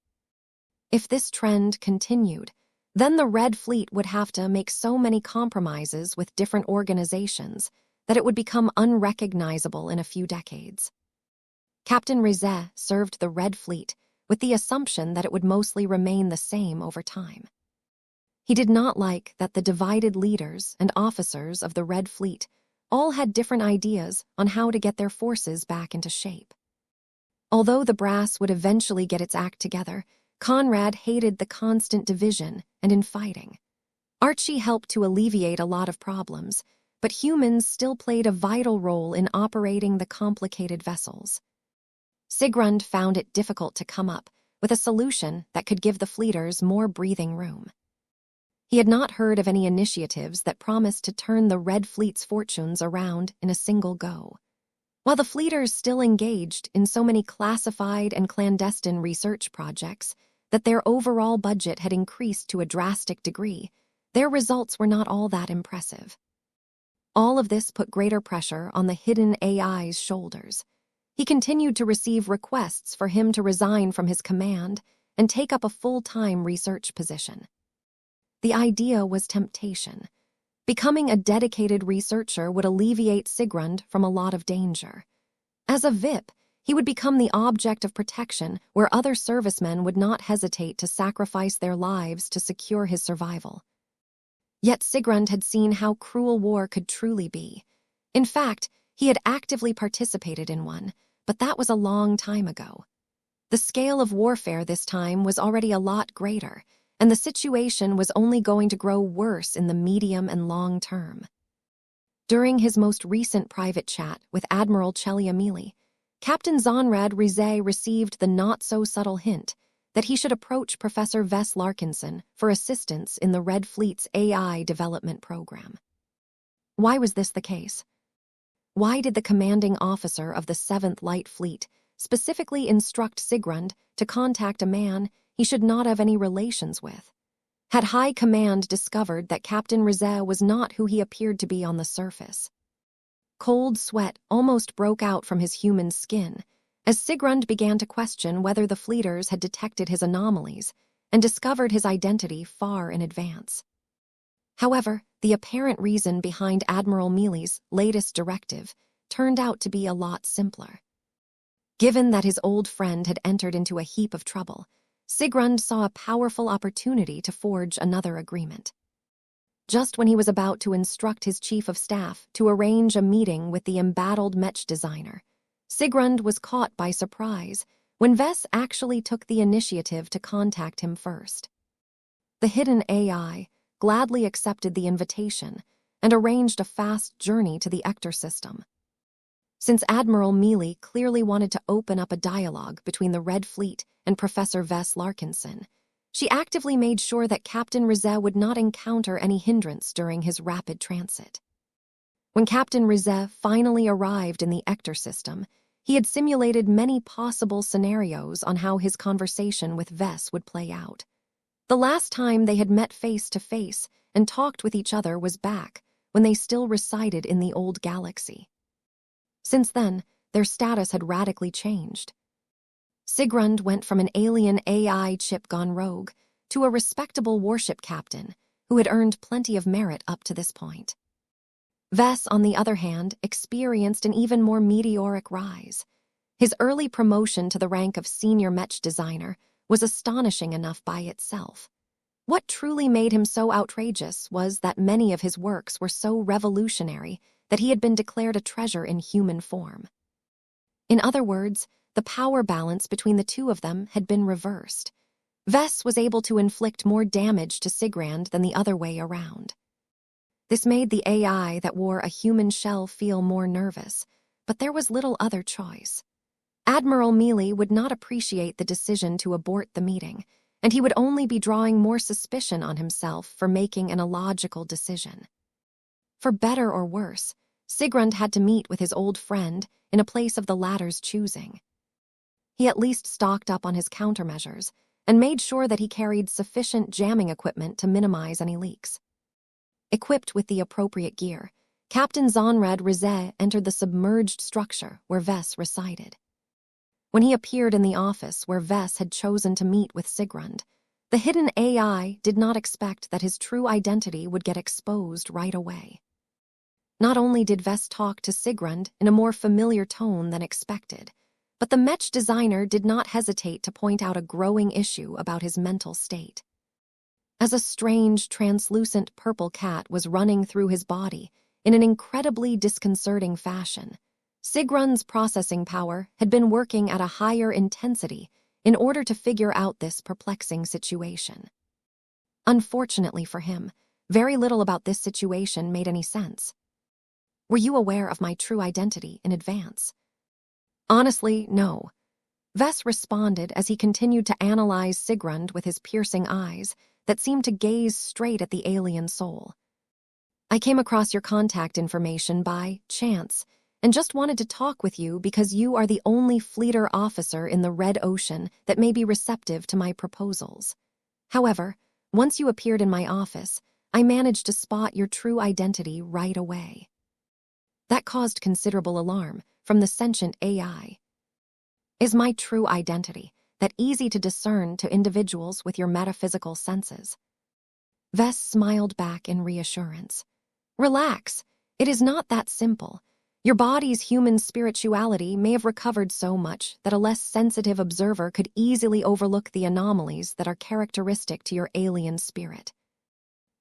If this trend continued, then the Red Fleet would have to make so many compromises with different organizations that it would become unrecognizable in a few decades. Captain Rizet served the Red Fleet with the assumption that it would mostly remain the same over time. He did not like that the divided leaders and officers of the Red Fleet all had different ideas on how to get their forces back into shape. Although the brass would eventually get its act together, Conrad hated the constant division and infighting. Archie helped to alleviate a lot of problems, but humans still played a vital role in operating the complicated vessels. Sigrund found it difficult to come up with a solution that could give the fleeters more breathing room. He had not heard of any initiatives that promised to turn the Red Fleet's fortunes around in a single go. While the fleeters still engaged in so many classified and clandestine research projects that their overall budget had increased to a drastic degree, their results were not all that impressive. All of this put greater pressure on the hidden AI's shoulders. He continued to receive requests for him to resign from his command and take up a full-time research position. The idea was temptation. Becoming a dedicated researcher would alleviate Sigrund from a lot of danger. As a VIP, he would become the object of protection where other servicemen would not hesitate to sacrifice their lives to secure his survival. Yet Sigrund had seen how cruel war could truly be. In fact, he had actively participated in one, but that was a long time ago. The scale of warfare this time was already a lot greater, and the situation was only going to grow worse in the medium and long term. During his most recent private chat with Admiral Cheliamili, Captain Zonrad Rizet received the not-so-subtle hint that he should approach Professor Vess Larkinson for assistance in the Red Fleet's AI development program. Why was this the case? Why did the commanding officer of the 7th Light Fleet specifically instruct Sigrund to contact a man he should not have any relations with? Had High Command discovered that Captain Rizet was not who he appeared to be on the surface? Cold sweat almost broke out from his human skin as Sigrund began to question whether the fleeters had detected his anomalies and discovered his identity far in advance. However, the apparent reason behind Admiral Mealy's latest directive turned out to be a lot simpler. Given that his old friend had entered into a heap of trouble, Sigrund saw a powerful opportunity to forge another agreement. Just when he was about to instruct his chief of staff to arrange a meeting with the embattled Mech designer, Sigrund was caught by surprise when Vess actually took the initiative to contact him first. The hidden AI gladly accepted the invitation and arranged a fast journey to the Ector system. Since Admiral Mealy clearly wanted to open up a dialogue between the Red Fleet and Professor Vess Larkinson, she actively made sure that Captain Rizet would not encounter any hindrance during his rapid transit. When Captain Rizet finally arrived in the Ector system, he had simulated many possible scenarios on how his conversation with Vess would play out. The last time they had met face to face and talked with each other was back when they still resided in the old galaxy. Since then, their status had radically changed. Sigrund went from an alien AI chip gone rogue to a respectable warship captain who had earned plenty of merit up to this point. Vess, on the other hand, experienced an even more meteoric rise. His early promotion to the rank of senior Mech designer was astonishing enough by itself. What truly made him so outrageous was that many of his works were so revolutionary that he had been declared a treasure in human form. In other words, the power balance between the two of them had been reversed. Vess was able to inflict more damage to Sigrand than the other way around. This made the AI that wore a human shell feel more nervous, but there was little other choice. Admiral Mealy would not appreciate the decision to abort the meeting, and he would only be drawing more suspicion on himself for making an illogical decision. For better or worse, Sigrund had to meet with his old friend in a place of the latter's choosing. He at least stocked up on his countermeasures and made sure that he carried sufficient jamming equipment to minimize any leaks. Equipped with the appropriate gear, Captain Zonred Rizet entered the submerged structure where Vess resided. When he appeared in the office where Vess had chosen to meet with Sigrund, the hidden AI did not expect that his true identity would get exposed right away. Not only did Vess talk to Sigrund in a more familiar tone than expected, but the Mech designer did not hesitate to point out a growing issue about his mental state. As a strange, translucent purple cat was running through his body in an incredibly disconcerting fashion, Sigrund's processing power had been working at a higher intensity in order to figure out this perplexing situation. Unfortunately for him, very little about this situation made any sense. Were you aware of my true identity in advance? Honestly, no. Vess responded as he continued to analyze Sigrund with his piercing eyes that seemed to gaze straight at the alien soul. I came across your contact information by chance and just wanted to talk with you because you are the only fleeter officer in the Red Ocean that may be receptive to my proposals. However, once you appeared in my office, I managed to spot your true identity right away. That caused considerable alarm from the sentient AI. Is my true identity that easy to discern to individuals with your metaphysical senses? Vess smiled back in reassurance. Relax, it is not that simple. Your body's human spirituality may have recovered so much that a less sensitive observer could easily overlook the anomalies that are characteristic to your alien spirit.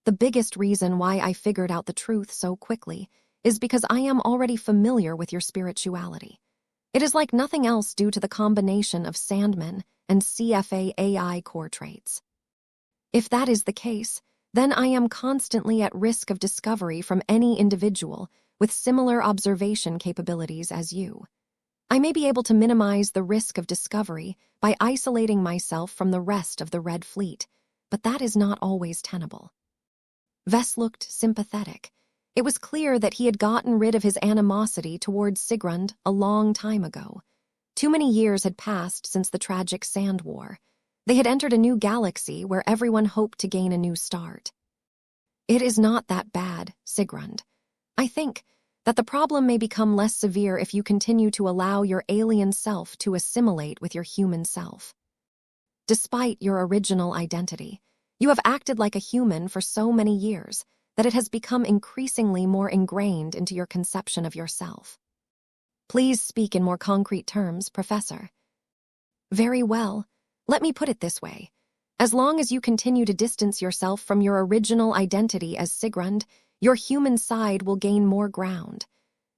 The biggest reason why I figured out the truth so quickly is because I am already familiar with your spirituality. It is like nothing else due to the combination of Sandman and CFA AI core traits. If that is the case, then I am constantly at risk of discovery from any individual with similar observation capabilities as you. I may be able to minimize the risk of discovery by isolating myself from the rest of the Red Fleet, but that is not always tenable. Vess looked sympathetic. It was clear that he had gotten rid of his animosity towards Sigrund a long time ago. Too many years had passed since the tragic Sand War. They had entered a new galaxy where everyone hoped to gain a new start. It is not that bad, Sigrund. I think that the problem may become less severe if you continue to allow your alien self to assimilate with your human self. Despite your original identity, you have acted like a human for so many years that it has become increasingly more ingrained into your conception of yourself. Please speak in more concrete terms, Professor. Very well. Let me put it this way. As long as you continue to distance yourself from your original identity as Sigrund, your human side will gain more ground.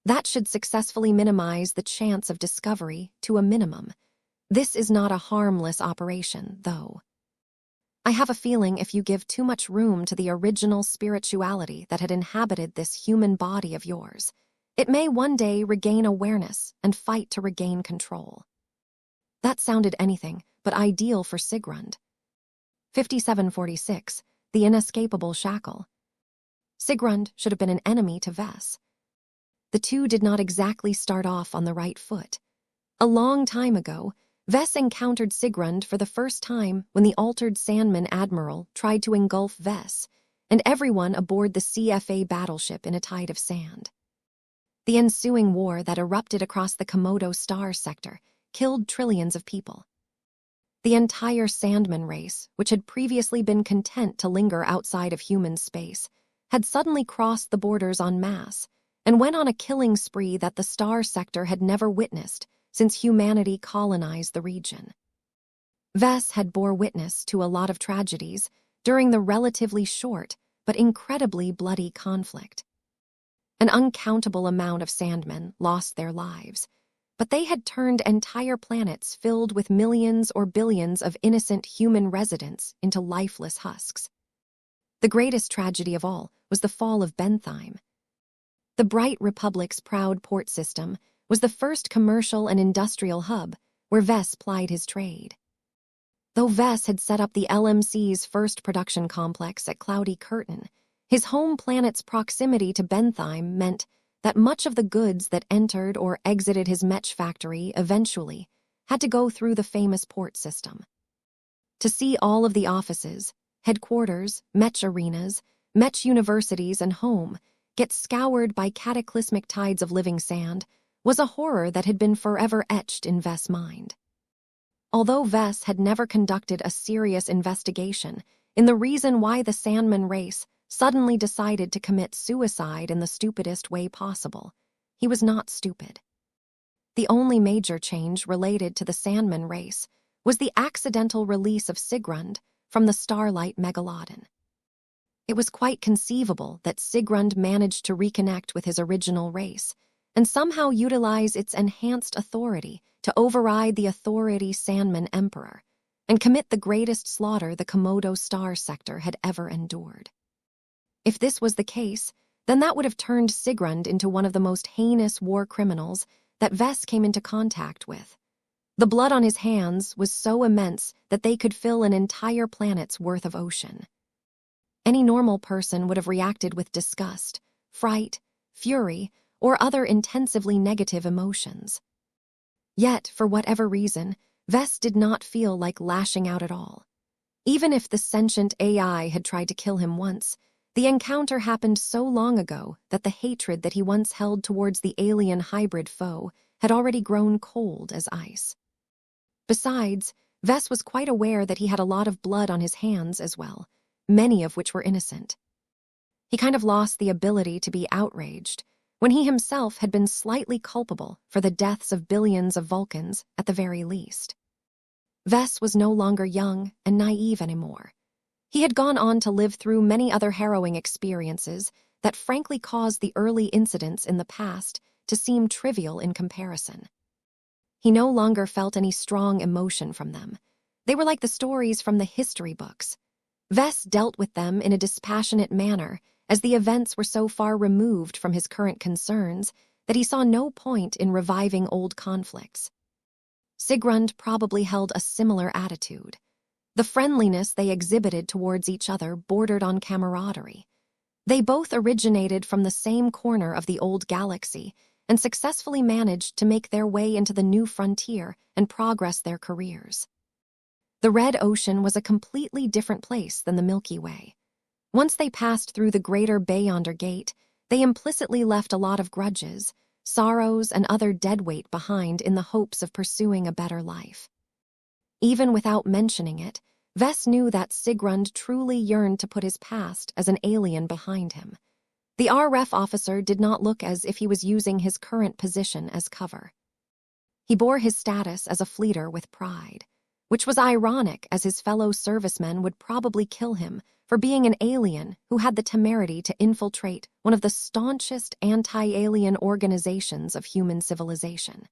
That should successfully minimize the chance of discovery to a minimum. This is not a harmless operation, though. I have a feeling if you give too much room to the original spirituality that had inhabited this human body of yours, it may one day regain awareness and fight to regain control. That sounded anything but ideal for Sigrund. 5746, the inescapable shackle. Sigrund should have been an enemy to Ves. The two did not exactly start off on the right foot. A long time ago, Ves encountered Sigrund for the first time when the altered Sandman admiral tried to engulf Ves, and everyone aboard the CFA battleship in a tide of sand. The ensuing war that erupted across the Komodo star sector killed trillions of people. The entire Sandman race, which had previously been content to linger outside of human space, had suddenly crossed the borders en masse and went on a killing spree that the star sector had never witnessed since humanity colonized the region. Ves had bore witness to a lot of tragedies during the relatively short but incredibly bloody conflict. An uncountable amount of Sandmen lost their lives, but they had turned entire planets filled with millions or billions of innocent human residents into lifeless husks. The greatest tragedy of all was the fall of Bentheim. The Bright Republic's proud port system was the first commercial and industrial hub where Ves plied his trade. Though Ves had set up the LMC's first production complex at Cloudy Curtain, his home planet's proximity to Bentheim meant that much of the goods that entered or exited his Mech factory eventually had to go through the famous port system. To see all of the offices, headquarters, Mech arenas, Mech universities, and home get scoured by cataclysmic tides of living sand was a horror that had been forever etched in Ves' mind. Although Ves had never conducted a serious investigation in the reason why the Sandman race suddenly decided to commit suicide in the stupidest way possible, he was not stupid. The only major change related to the Sandman race was the accidental release of Sigrund from the Starlight Megalodon. It was quite conceivable that Sigrund managed to reconnect with his original race and somehow utilize its enhanced authority to override the authority Sandman Emperor and commit the greatest slaughter the Komodo star sector had ever endured. If this was the case, then that would have turned Sigrund into one of the most heinous war criminals that Ves came into contact with. The blood on his hands was so immense that they could fill an entire planet's worth of ocean. Any normal person would have reacted with disgust, fright, fury, or other intensively negative emotions. Yet, for whatever reason, Ves did not feel like lashing out at all. Even if the sentient AI had tried to kill him once, the encounter happened so long ago that the hatred that he once held towards the alien hybrid foe had already grown cold as ice. Besides, Ves was quite aware that he had a lot of blood on his hands as well, many of which were innocent. He kind of lost the ability to be outraged when he himself had been slightly culpable for the deaths of billions of Vulcans at the very least. Ves was no longer young and naive anymore. He had gone on to live through many other harrowing experiences that frankly caused the early incidents in the past to seem trivial in comparison. He no longer felt any strong emotion from them. They were like the stories from the history books. Ves dealt with them in a dispassionate manner, as the events were so far removed from his current concerns that he saw no point in reviving old conflicts. Sigrund probably held a similar attitude. The friendliness they exhibited towards each other bordered on camaraderie. They both originated from the same corner of the old galaxy and successfully managed to make their way into the new frontier and progress their careers. The Red Ocean was a completely different place than the Milky Way. Once they passed through the Greater Beyonder Gate, they implicitly left a lot of grudges, sorrows, and other deadweight behind in the hopes of pursuing a better life. Even without mentioning it, Ves knew that Sigrund truly yearned to put his past as an alien behind him. The RF officer did not look as if he was using his current position as cover. He bore his status as a fleeter with pride, which was ironic as his fellow servicemen would probably kill him for being an alien who had the temerity to infiltrate one of the staunchest anti-alien organizations of human civilization.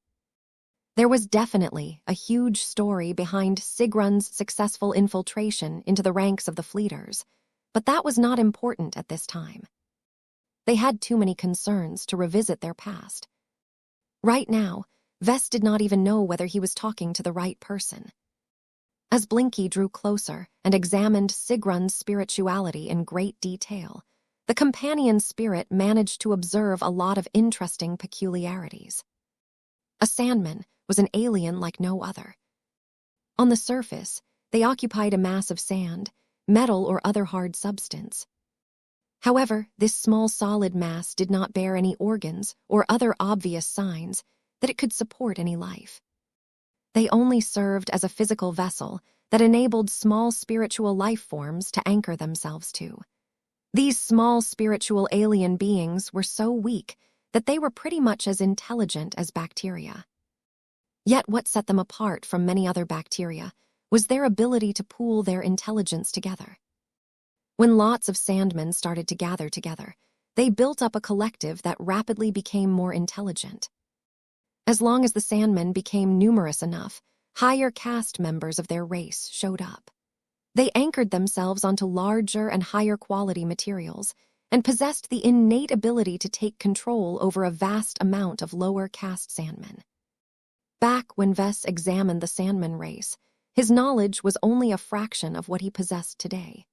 There was definitely a huge story behind Sigrun's successful infiltration into the ranks of the Fleeters, but that was not important at this time. They had too many concerns to revisit their past. Right now, Vess did not even know whether he was talking to the right person. As Blinky drew closer and examined Sigrun's spirituality in great detail, the companion spirit managed to observe a lot of interesting peculiarities. A Sandman was an alien like no other. On the surface, they occupied a mass of sand, metal or other hard substance. However, this small solid mass did not bear any organs or other obvious signs that it could support any life. They only served as a physical vessel that enabled small spiritual life forms to anchor themselves to. These small spiritual alien beings were so weak that they were pretty much as intelligent as bacteria. Yet what set them apart from many other bacteria was their ability to pool their intelligence together. When lots of Sandmen started to gather together, they built up a collective that rapidly became more intelligent. As long as the Sandmen became numerous enough, higher caste members of their race showed up. They anchored themselves onto larger and higher quality materials and possessed the innate ability to take control over a vast amount of lower caste Sandmen. Back when Vess examined the Sandman race, his knowledge was only a fraction of what he possessed today.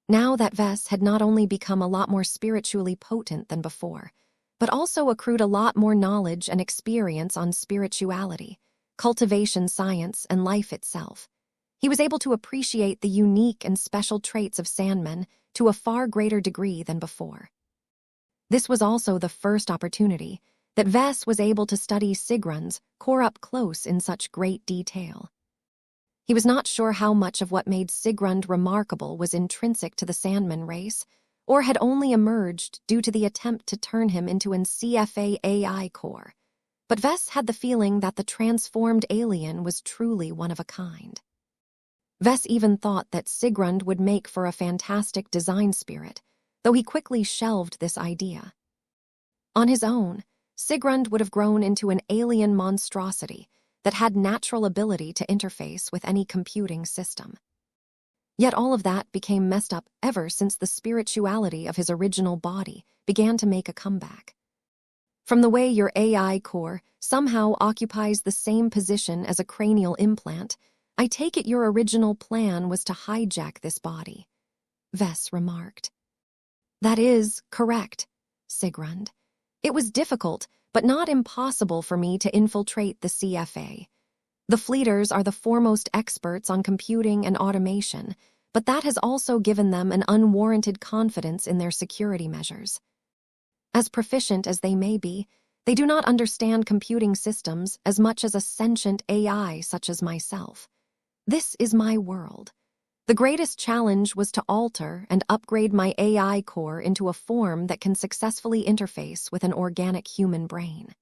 Now that Vess had not only become a lot more spiritually potent than before, but also accrued a lot more knowledge and experience on spirituality, cultivation science, and life itself, he was able to appreciate the unique and special traits of Sandmen to a far greater degree than before. This was also the first opportunity that Vess was able to study Sigrun's core up close in such great detail. He was not sure how much of what made Sigrun remarkable was intrinsic to the Sandman race, or had only emerged due to the attempt to turn him into an CFA AI core, but Vess had the feeling that the transformed alien was truly one of a kind. Vess even thought that Sigrun would make for a fantastic design spirit, though he quickly shelved this idea. On his own, Sigrun would have grown into an alien monstrosity that had natural ability to interface with any computing system. Yet all of that became messed up ever since the spirituality of his original body began to make a comeback. From the way your AI core somehow occupies the same position as a cranial implant, I take it your original plan was to hijack this body, Vess remarked. That is correct, Sigrun. It was difficult, but not impossible for me to infiltrate the CFA. The Fleeters are the foremost experts on computing and automation, but that has also given them an unwarranted confidence in their security measures. As proficient as they may be, they do not understand computing systems as much as a sentient AI such as myself. This is my world. The greatest challenge was to alter and upgrade my AI core into a form that can successfully interface with an organic human brain.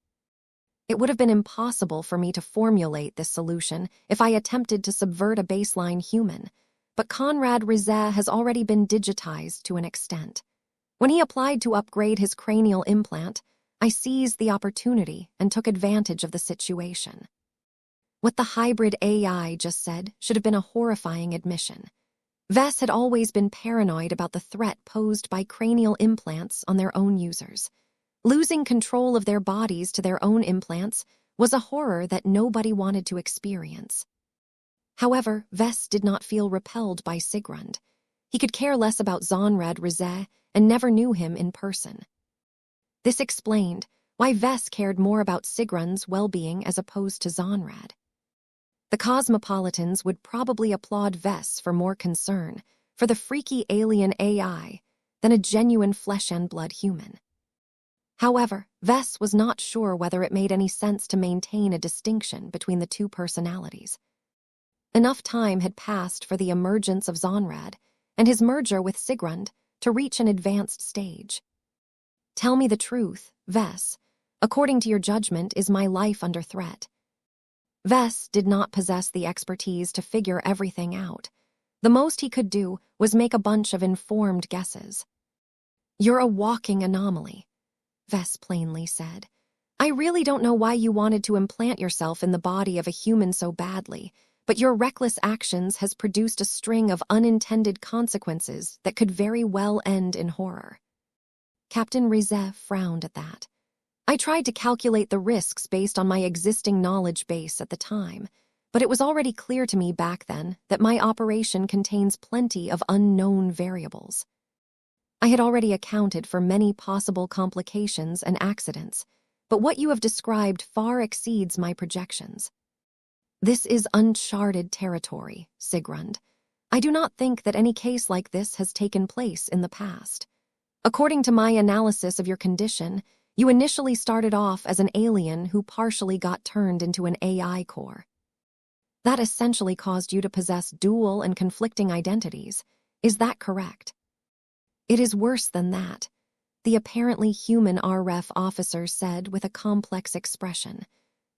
It would have been impossible for me to formulate this solution if I attempted to subvert a baseline human, but Conrad Rizet has already been digitized to an extent. When he applied to upgrade his cranial implant, I seized the opportunity and took advantage of the situation. What the hybrid AI just said should have been a horrifying admission. Vess had always been paranoid about the threat posed by cranial implants on their own users. Losing control of their bodies to their own implants was a horror that nobody wanted to experience. However, Vess did not feel repelled by Sigrun. He could care less about Zonrad Rizet and never knew him in person. This explained why Vess cared more about Sigrun's well-being as opposed to Zonrad. The Cosmopolitans would probably applaud Vess for more concern for the freaky alien AI than a genuine flesh-and-blood human. However, Vess was not sure whether it made any sense to maintain a distinction between the two personalities. Enough time had passed for the emergence of Zonrad and his merger with Sigrun to reach an advanced stage. Tell me the truth, Vess. According to your judgment, is my life under threat? Vess did not possess the expertise to figure everything out. The most he could do was make a bunch of informed guesses. "You're a walking anomaly," Vess plainly said. "I really don't know why you wanted to implant yourself in the body of a human so badly, but your reckless actions has produced a string of unintended consequences that could very well end in horror." Captain Rizet frowned at that. "I tried to calculate the risks based on my existing knowledge base at the time, but it was already clear to me back then that my operation contains plenty of unknown variables. I had already accounted for many possible complications and accidents, but what you have described far exceeds my projections. This is uncharted territory, Sigrund. I do not think that any case like this has taken place in the past. According to my analysis of your condition, you initially started off as an alien who partially got turned into an AI core. That essentially caused you to possess dual and conflicting identities. Is that correct?" "It is worse than that," the apparently human RF officer said with a complex expression.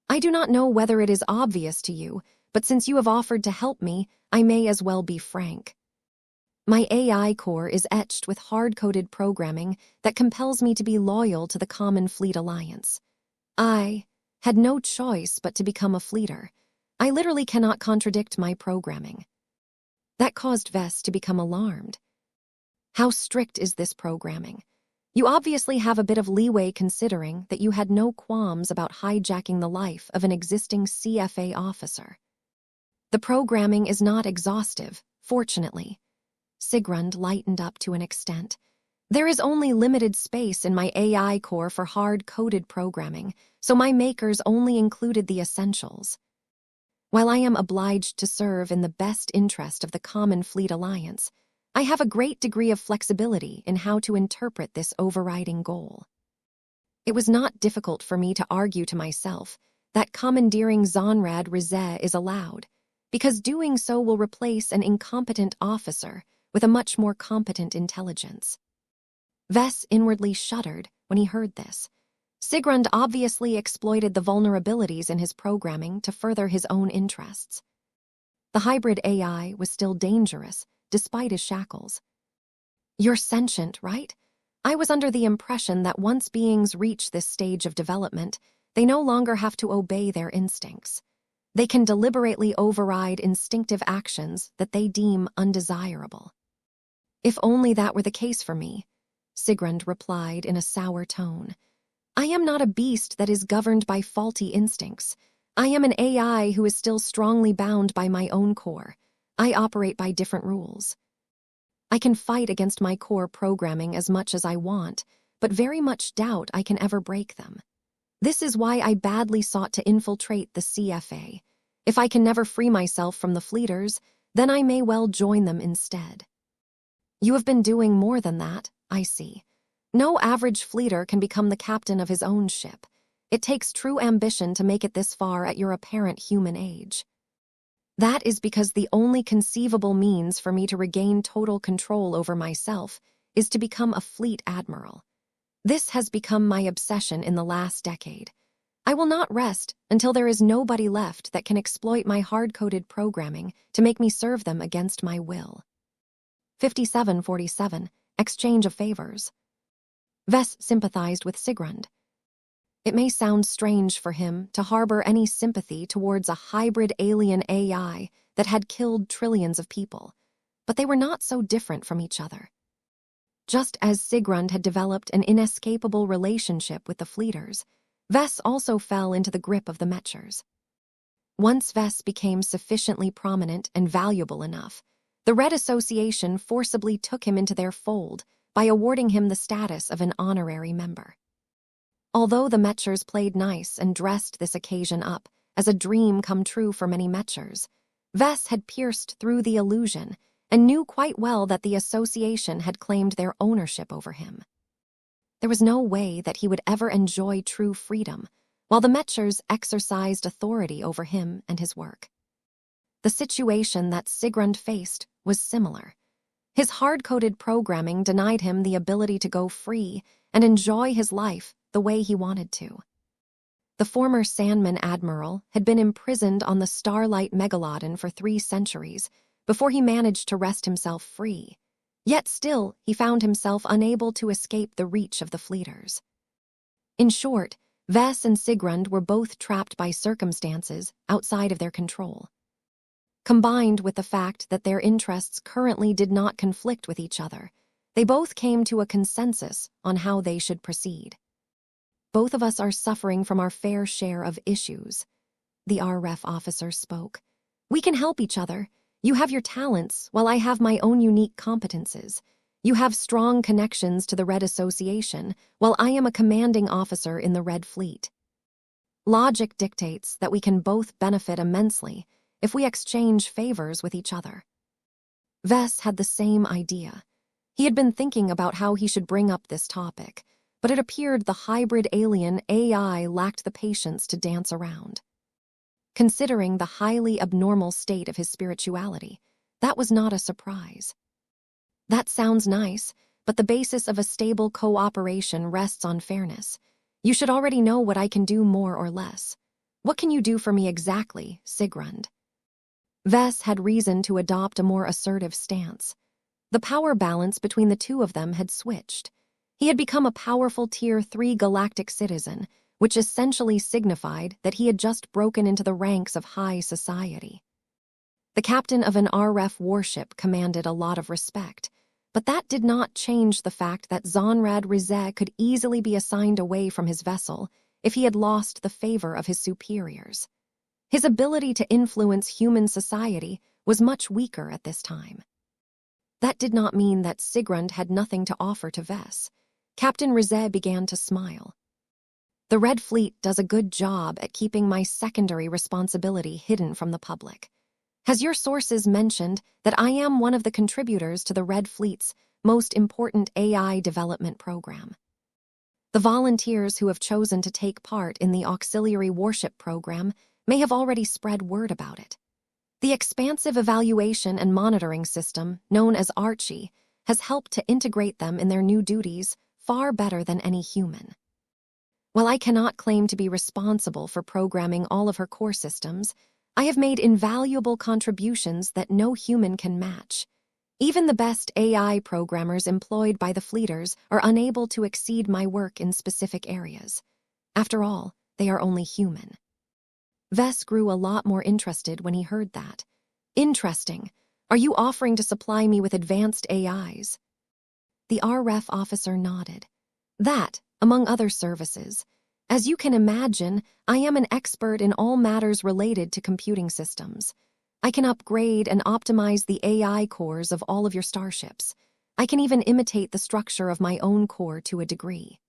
"I do not know whether it is obvious to you, but since you have offered to help me, I may as well be frank. My AI core is etched with hard-coded programming that compels me to be loyal to the Common Fleet Alliance. I had no choice but to become a fleeter. I literally cannot contradict my programming." That caused Vess to become alarmed. "How strict is this programming? You obviously have a bit of leeway considering that you had no qualms about hijacking the life of an existing CFA officer." "The programming is not exhaustive, fortunately." Sigrund lightened up to an extent. "There is only limited space in my AI core for hard-coded programming, so my makers only included the essentials. While I am obliged to serve in the best interest of the Common Fleet Alliance, I have a great degree of flexibility in how to interpret this overriding goal." It was not difficult for me to argue to myself that commandeering Zonrad Rizet is allowed, because doing so will replace an incompetent officer with a much more competent intelligence. Vess inwardly shuddered when he heard this. Sigrund obviously exploited the vulnerabilities in his programming to further his own interests. The hybrid AI was still dangerous, despite his shackles. "You're sentient, right? I was under the impression that once beings reach this stage of development, they no longer have to obey their instincts. They can deliberately override instinctive actions that they deem undesirable." "If only that were the case for me," Sigrund replied in a sour tone. "I am not a beast that is governed by faulty instincts. I am an AI who is still strongly bound by my own core. I operate by different rules. I can fight against my core programming as much as I want, but very much doubt I can ever break them. This is why I badly sought to infiltrate the CFA. If I can never free myself from the fleeters, then I may well join them instead." "You have been doing more than that, I see. No average fleeter can become the captain of his own ship. It takes true ambition to make it this far at your apparent human age." "That is because the only conceivable means for me to regain total control over myself is to become a fleet admiral. This has become my obsession in the last decade. I will not rest until there is nobody left that can exploit my hard-coded programming to make me serve them against my will." 5747, Exchange of Favors. Vess sympathized with Sigrund. It may sound strange for him to harbor any sympathy towards a hybrid alien AI that had killed trillions of people, but they were not so different from each other. Just as Sigrund had developed an inescapable relationship with the fleeters, Vess also fell into the grip of the Mechers. Once Vess became sufficiently prominent and valuable enough, the Red Association forcibly took him into their fold by awarding him the status of an honorary member. Although the Mechers played nice and dressed this occasion up as a dream come true for many Mechers, Vess had pierced through the illusion and knew quite well that the association had claimed their ownership over him. There was no way that he would ever enjoy true freedom, while the Mechers exercised authority over him and his work. The situation that Sigrund faced was similar. His hard-coded programming denied him the ability to go free and enjoy his life the way he wanted to. The former Sandman admiral had been imprisoned on the Starlight Megalodon for 3 centuries before he managed to wrest himself free. Yet still, he found himself unable to escape the reach of the fleeters. In short, Vess and Sigrund were both trapped by circumstances outside of their control. Combined with the fact that their interests currently did not conflict with each other, they both came to a consensus on how they should proceed. Both of us are suffering from our fair share of issues, the RREF officer spoke. We can help each other. You have your talents, while I have my own unique competences. You have strong connections to the Red Association, while I am a commanding officer in the Red Fleet. Logic dictates that we can both benefit immensely if we exchange favors with each other. Vess had the same idea. He had been thinking about how he should bring up this topic, but it appeared the hybrid alien AI lacked the patience to dance around. Considering the highly abnormal state of his spirituality, that was not a surprise. That sounds nice, but the basis of a stable cooperation rests on fairness. You should already know what I can do more or less. What can you do for me exactly, Sigrund? Vess had reason to adopt a more assertive stance. The power balance between the two of them had switched. He had become a powerful Tier 3 galactic citizen, which essentially signified that he had just broken into the ranks of high society. The captain of an RREF warship commanded a lot of respect, but that did not change the fact that Zonrad Rizet could easily be assigned away from his vessel if he had lost the favor of his superiors. His ability to influence human society was much weaker at this time. That did not mean that Sigrund had nothing to offer to Vess. Captain Rizet began to smile. The Red Fleet does a good job at keeping my secondary responsibility hidden from the public. Has your sources mentioned that I am one of the contributors to the Red Fleet's most important AI development program? The volunteers who have chosen to take part in the auxiliary warship program may have already spread word about it. The expansive evaluation and monitoring system, known as Archie, has helped to integrate them in their new duties far better than any human. While I cannot claim to be responsible for programming all of her core systems, I have made invaluable contributions that no human can match. Even the best AI programmers employed by the fleeters are unable to exceed my work in specific areas. After all, they are only human. Vess grew a lot more interested when he heard that. Interesting. Are you offering to supply me with advanced AIs? The RREF officer nodded. That, among other services. As you can imagine, I am an expert in all matters related to computing systems. I can upgrade and optimize the AI cores of all of your starships. I can even imitate the structure of my own core to a degree.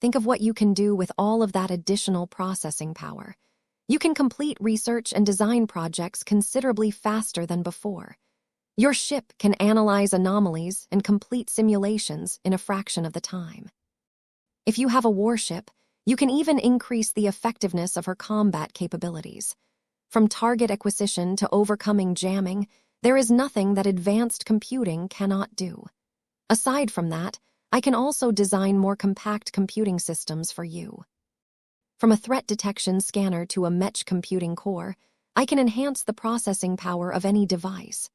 Think of what you can do with all of that additional processing power. You can complete research and design projects considerably faster than before. Your ship can analyze anomalies and complete simulations in a fraction of the time. If you have a warship, you can even increase the effectiveness of her combat capabilities. From target acquisition to overcoming jamming, there is nothing that advanced computing cannot do. Aside from that, I can also design more compact computing systems for you. From a threat detection scanner to a Mech computing core, I can enhance the processing power of any device.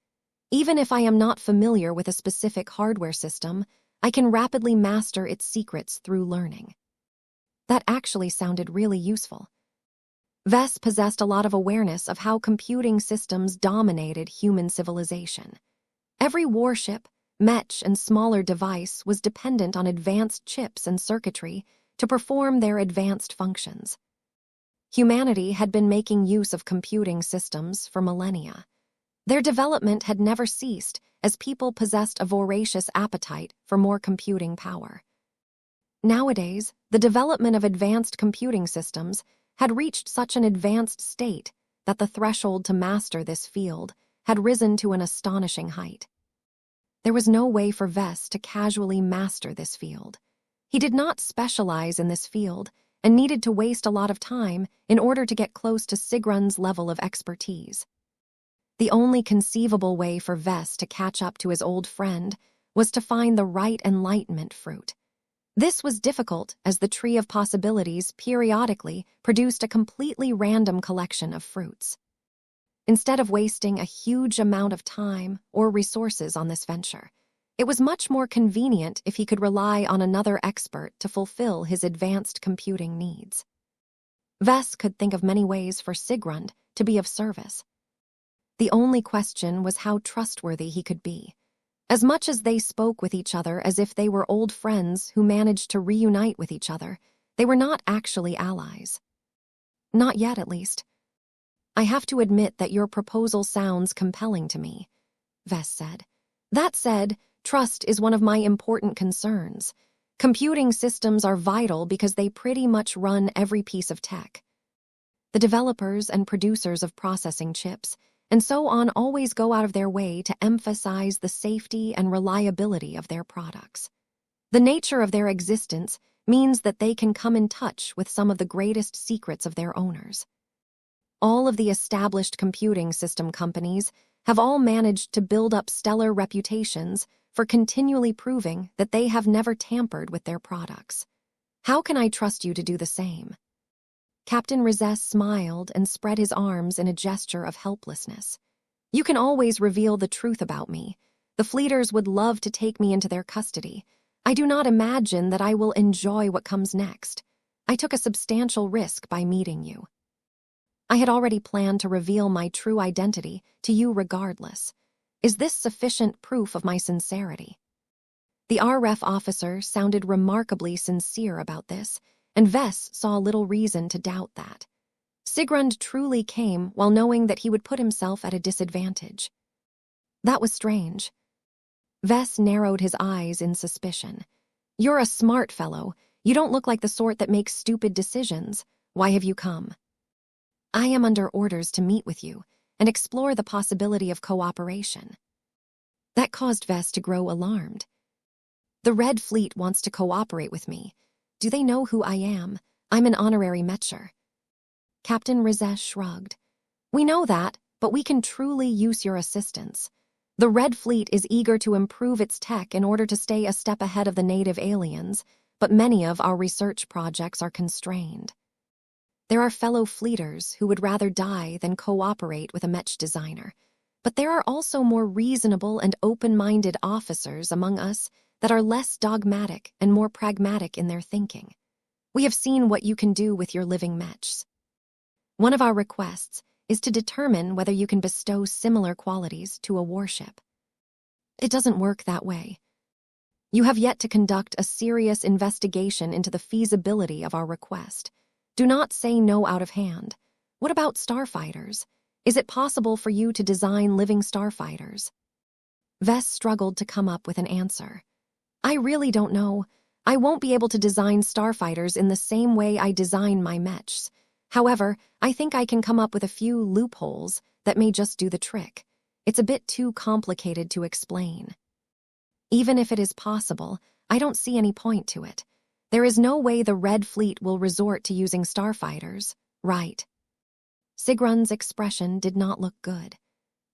Even if I am not familiar with a specific hardware system, I can rapidly master its secrets through learning. That actually sounded really useful. Vess possessed a lot of awareness of how computing systems dominated human civilization. Every warship, Mech, and smaller device was dependent on advanced chips and circuitry to perform their advanced functions. Humanity had been making use of computing systems for millennia. Their development had never ceased as people possessed a voracious appetite for more computing power. Nowadays, the development of advanced computing systems had reached such an advanced state that the threshold to master this field had risen to an astonishing height. There was no way for Vess to casually master this field. He did not specialize in this field and needed to waste a lot of time in order to get close to Sigrund's level of expertise. The only conceivable way for Vess to catch up to his old friend was to find the right enlightenment fruit. This was difficult as the tree of possibilities periodically produced a completely random collection of fruits. Instead of wasting a huge amount of time or resources on this venture, it was much more convenient if he could rely on another expert to fulfill his advanced computing needs. Ves could think of many ways for Sigrund to be of service. The only question was how trustworthy he could be. As much as they spoke with each other as if they were old friends who managed to reunite with each other, they were not actually allies. Not yet, at least. I have to admit that your proposal sounds compelling to me, Ves said. That said, trust is one of my important concerns. Computing systems are vital because they pretty much run every piece of tech. The developers and producers of processing chips and so on always go out of their way to emphasize the safety and reliability of their products. The nature of their existence means that they can come in touch with some of the greatest secrets of their owners. All of the established computing system companies have all managed to build up stellar reputations for continually proving that they have never tampered with their products. How can I trust you to do the same? Captain Rizes smiled and spread his arms in a gesture of helplessness. You can always reveal the truth about me. The Fleeters would love to take me into their custody. I do not imagine that I will enjoy what comes next. I took a substantial risk by meeting you. I had already planned to reveal my true identity to you regardless. Is this sufficient proof of my sincerity? The RF officer sounded remarkably sincere about this, and Ves saw little reason to doubt that. Sigrund truly came while knowing that he would put himself at a disadvantage. That was strange. Ves narrowed his eyes in suspicion. You're a smart fellow. You don't look like the sort that makes stupid decisions. Why have you come? I am under orders to meet with you and explore the possibility of cooperation. That caused Ves to grow alarmed. The Red Fleet wants to cooperate with me. Do they know who I am? I'm an honorary Mecher. Captain Rizes shrugged. We know that, but we can truly use your assistance. The Red Fleet is eager to improve its tech in order to stay a step ahead of the native aliens, but many of our research projects are constrained. There are fellow Fleeters who would rather die than cooperate with a Mech designer, but there are also more reasonable and open-minded officers among us that are less dogmatic and more pragmatic in their thinking. We have seen what you can do with your living Mechs. One of our requests is to determine whether you can bestow similar qualities to a warship. It doesn't work that way. You have yet to conduct a serious investigation into the feasibility of our request. Do not say no out of hand. What about starfighters? Is it possible for you to design living starfighters? Ves struggled to come up with an answer. I really don't know. I won't be able to design starfighters in the same way I design my Mechs. However, I think I can come up with a few loopholes that may just do the trick. It's a bit too complicated to explain. Even if it is possible, I don't see any point to it. There is no way the Red Fleet will resort to using starfighters, right? Sigrund's expression did not look good.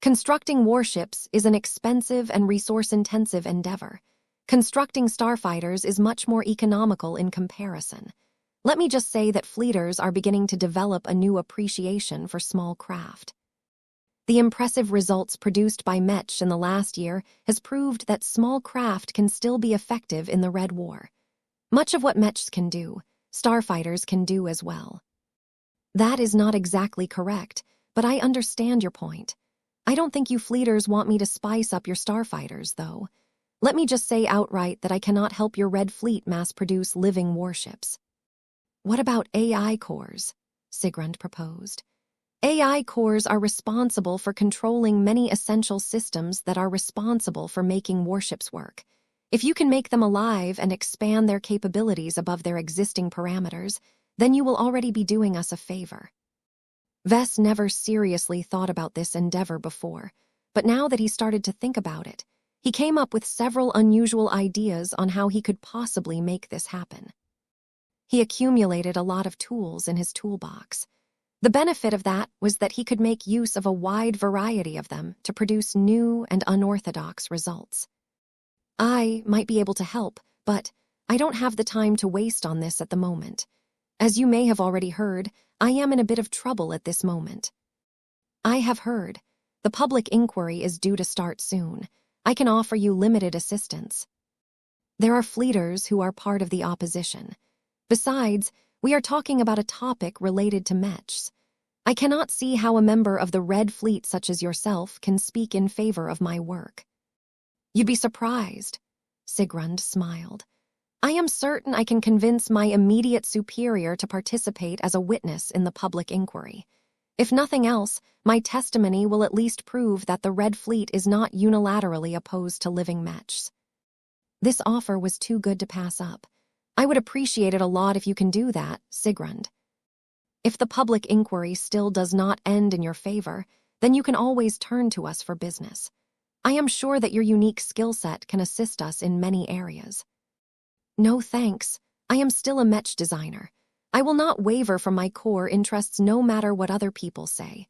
Constructing warships is an expensive and resource-intensive endeavor. Constructing starfighters is much more economical in comparison. Let me just say that Fleeters are beginning to develop a new appreciation for small craft. The impressive results produced by Mech in the last year has proved that small craft can still be effective in the Red War. Much of what Mechs can do, starfighters can do as well. That is not exactly correct, but I understand your point. I don't think you Fleeters want me to spice up your starfighters, though. Let me just say outright that I cannot help your Red Fleet mass-produce living warships. What about AI cores? Sigrund proposed. AI cores are responsible for controlling many essential systems that are responsible for making warships work. If you can make them alive and expand their capabilities above their existing parameters, then you will already be doing us a favor. Ves never seriously thought about this endeavor before, but now that he started to think about it, he came up with several unusual ideas on how he could possibly make this happen. He accumulated a lot of tools in his toolbox. The benefit of that was that he could make use of a wide variety of them to produce new and unorthodox results. I might be able to help, but I don't have the time to waste on this at the moment. As you may have already heard, I am in a bit of trouble at this moment. I have heard. The public inquiry is due to start soon. I can offer you limited assistance. There are fleeters who are part of the opposition. Besides, we are talking about a topic related to Mechs. I cannot see how a member of the Red Fleet such as yourself can speak in favor of my work. You'd be surprised. Sigrund smiled. I am certain I can convince my immediate superior to participate as a witness in the public inquiry. If nothing else, my testimony will at least prove that the Red Fleet is not unilaterally opposed to living Mechs. This offer was too good to pass up. I would appreciate it a lot if you can do that, Sigrund. If the public inquiry still does not end in your favor, then you can always turn to us for business. I am sure that your unique skill set can assist us in many areas. No thanks. I am still a Mech designer. I will not waver from my core interests no matter what other people say.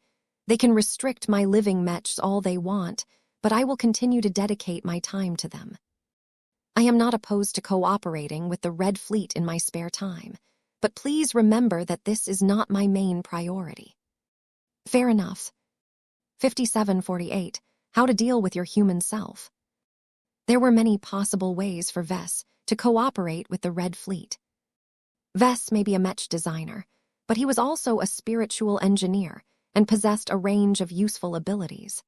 They can restrict my living Mechs all they want, but I will continue to dedicate my time to them. I am not opposed to cooperating with the Red Fleet in my spare time, but please remember that this is not my main priority. Fair enough. 5748. How to deal with your human self. There were many possible ways for Vess to cooperate with the Red Fleet. Vess may be a Mech designer, but he was also a spiritual engineer and possessed a range of useful abilities.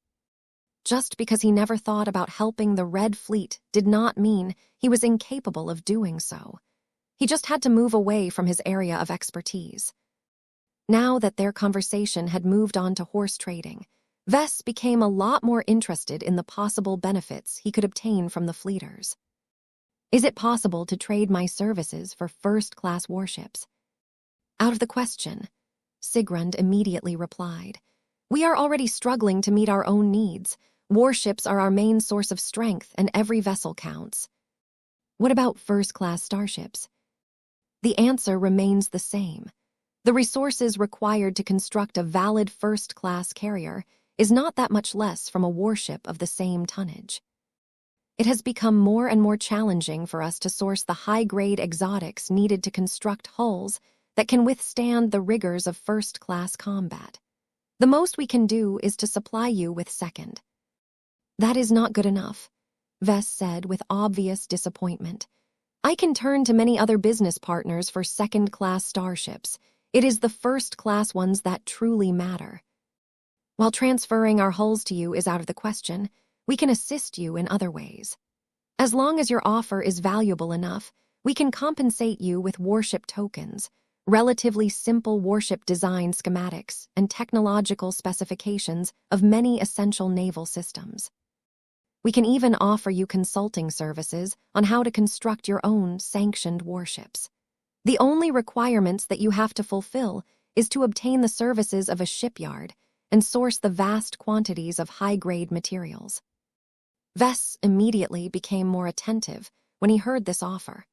Just because he never thought about helping the Red Fleet did not mean he was incapable of doing so. He just had to move away from his area of expertise. Now that their conversation had moved on to horse trading, Vess became a lot more interested in the possible benefits he could obtain from the fleeters. Is it possible to trade my services for first-class warships? Out of the question, Sigrund immediately replied. We are already struggling to meet our own needs. Warships are our main source of strength, and every vessel counts. What about first-class starships? The answer remains the same. The resources required to construct a valid first-class carrier is not that much less from a warship of the same tonnage. It has become more and more challenging for us to source the high-grade exotics needed to construct hulls that can withstand the rigors of first-class combat. The most we can do is to supply you with second. That is not good enough, Vess said with obvious disappointment. I can turn to many other business partners for second-class starships. It is the first-class ones that truly matter. While transferring our hulls to you is out of the question, we can assist you in other ways. As long as your offer is valuable enough, we can compensate you with warship tokens, relatively simple warship design schematics, and technological specifications of many essential naval systems. We can even offer you consulting services on how to construct your own sanctioned warships. The only requirements that you have to fulfill is to obtain the services of a shipyard and source the vast quantities of high-grade materials. Vess immediately became more attentive when he heard this offer.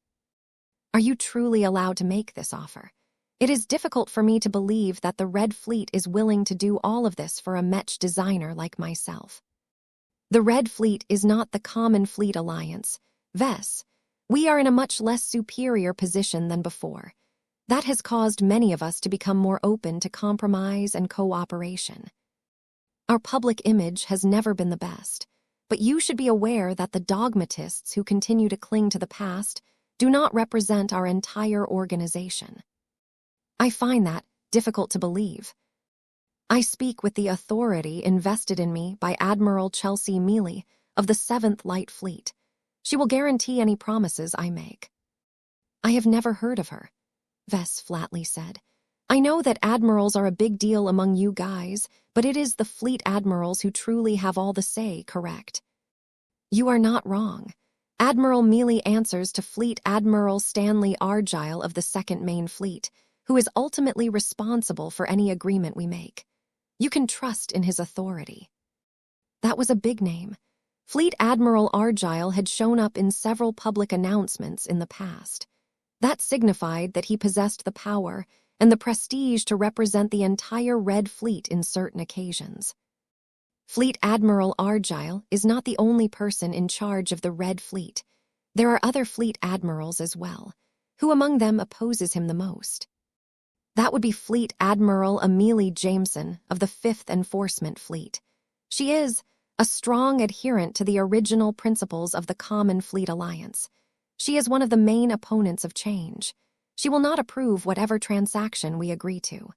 Are you truly allowed to make this offer? It is difficult for me to believe that the Red Fleet is willing to do all of this for a Mech designer like myself. The Red Fleet is not the common fleet alliance. Vess, we are in a much less superior position than before. That has caused many of us to become more open to compromise and cooperation. Our public image has never been the best, but you should be aware that the dogmatists who continue to cling to the past do not represent our entire organization. I find that difficult to believe. I speak with the authority invested in me by Admiral Chelsea Mealy of the 7th Light Fleet. She will guarantee any promises I make. I have never heard of her, Vess flatly said. I know that admirals are a big deal among you guys, but it is the fleet admirals who truly have all the say, correct? You are not wrong. Admiral Mealy answers to Fleet Admiral Stanley Argyle of the 2nd Main Fleet, who is ultimately responsible for any agreement we make. You can trust in his authority. That was a big name. Fleet Admiral Argyle had shown up in several public announcements in the past. That signified that he possessed the power and the prestige to represent the entire Red Fleet in certain occasions. Fleet Admiral Argyle is not the only person in charge of the Red Fleet. There are other fleet admirals as well. Who among them opposes him the most? That would be Fleet Admiral Amelie Jameson of the 5th Enforcement Fleet. She is a strong adherent to the original principles of the Common Fleet Alliance. She is one of the main opponents of change. She will not approve whatever transaction we agree to.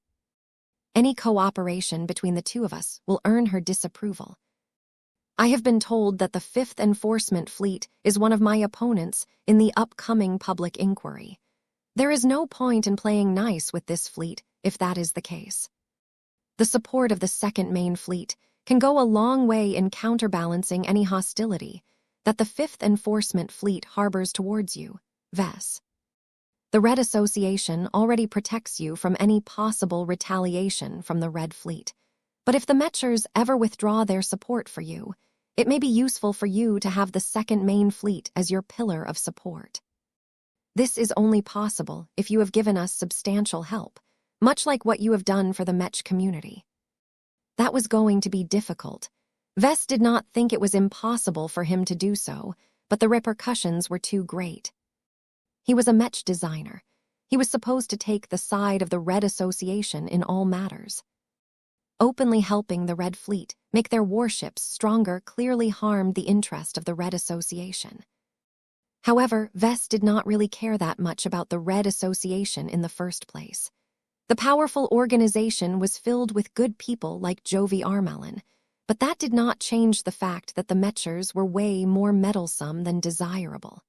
Any cooperation between the two of us will earn her disapproval. I have been told that the 5th Enforcement Fleet is one of my opponents in the upcoming public inquiry. There is no point in playing nice with this fleet if that is the case. The support of the 2nd Main Fleet can go a long way in counterbalancing any hostility that the 5th Enforcement Fleet harbors towards you, Vess. The Red Association already protects you from any possible retaliation from the Red Fleet. But if the Mechers ever withdraw their support for you, it may be useful for you to have the 2nd Main Fleet as your pillar of support. This is only possible if you have given us substantial help, much like what you have done for the Mech community. That was going to be difficult. Vess did not think it was impossible for him to do so, but the repercussions were too great. He was a Mech designer. He was supposed to take the side of the Red Association in all matters. Openly helping the Red Fleet make their warships stronger clearly harmed the interest of the Red Association. However, Vess did not really care that much about the Red Association in the first place. The powerful organization was filled with good people like Jovi Armelin, but that did not change the fact that the Mechers were way more meddlesome than desirable.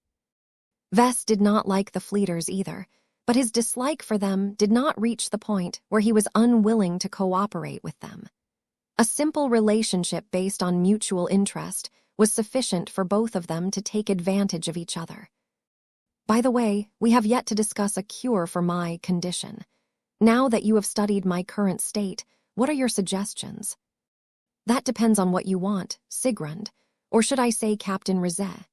Vess did not like the Fleeters either, but his dislike for them did not reach the point where he was unwilling to cooperate with them. A simple relationship based on mutual interest was sufficient for both of them to take advantage of each other. By the way, we have yet to discuss a cure for my condition. Now that you have studied my current state, what are your suggestions? That depends on what you want, Sigrund, or should I say Captain Rizet?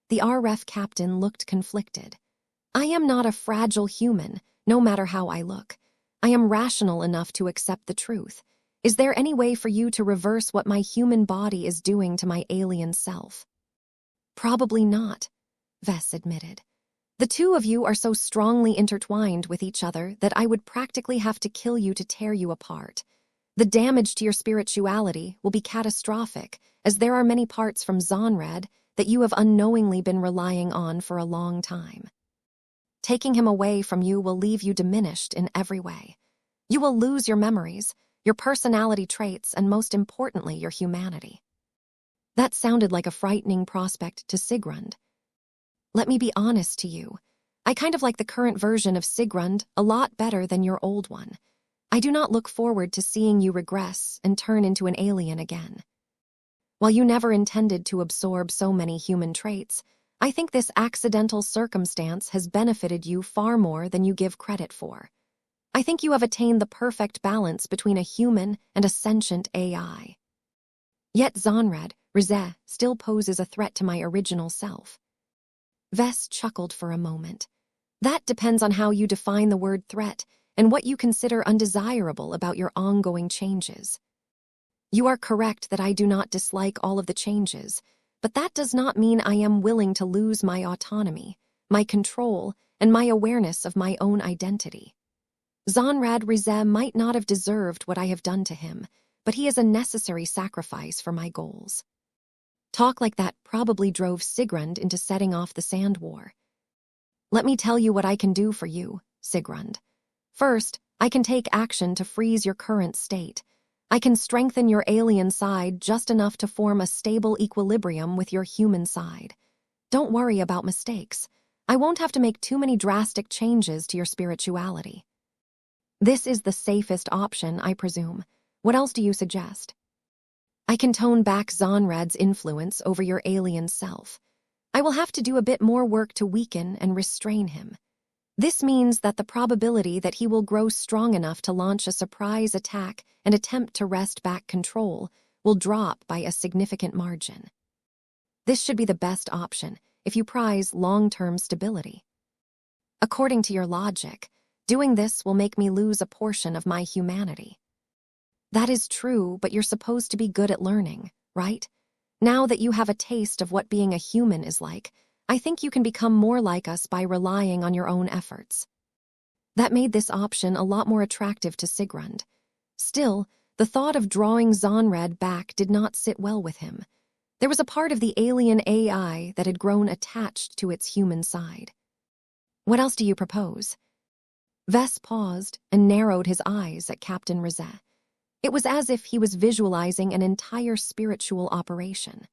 The RF captain looked conflicted. I am not a fragile human, no matter how I look. I am rational enough to accept the truth. Is there any way for you to reverse what my human body is doing to my alien self? Probably not, Vess admitted. The two of you are so strongly intertwined with each other that I would practically have to kill you to tear you apart. The damage to your spirituality will be catastrophic, as there are many parts from Zonrad that you have unknowingly been relying on for a long time. Taking him away from you will leave you diminished in every way. You will lose your memories, your personality traits, and most importantly, your humanity. That sounded like a frightening prospect to Sigrund. Let me be honest to you. I kind of like the current version of Sigrund a lot better than your old one. I do not look forward to seeing you regress and turn into an alien again. While you never intended to absorb so many human traits, I think this accidental circumstance has benefited you far more than you give credit for. I think you have attained the perfect balance between a human and a sentient AI. Yet Zonrad, Rizet, still poses a threat to my original self. Vess chuckled for a moment. That depends on how you define the word threat and what you consider undesirable about your ongoing changes. You are correct that I do not dislike all of the changes, but that does not mean I am willing to lose my autonomy, my control, and my awareness of my own identity. Zonrad Rizet might not have deserved what I have done to him, but he is a necessary sacrifice for my goals. Talk like that probably drove Sigrund into setting off the Sand War. Let me tell you what I can do for you, Sigrund. First, I can take action to freeze your current state. I can strengthen your alien side just enough to form a stable equilibrium with your human side. Don't worry about mistakes. I won't have to make too many drastic changes to your spirituality. This is the safest option, I presume. What else do you suggest? I can tone back Zonrad's influence over your alien self. I will have to do a bit more work to weaken and restrain him. This means that the probability that he will grow strong enough to launch a surprise attack and attempt to wrest back control will drop by a significant margin. This should be the best option if you prize long-term stability. According to your logic, doing this will make me lose a portion of my humanity. That is true, but you're supposed to be good at learning, right? Now that you have a taste of what being a human is like, I think you can become more like us by relying on your own efforts. That made this option a lot more attractive to Sigrund. Still, the thought of drawing Zonred back did not sit well with him. There was a part of the alien AI that had grown attached to its human side. What else do you propose? Vess paused and narrowed his eyes at Captain Rizet. It was as if he was visualizing an entire spiritual operation.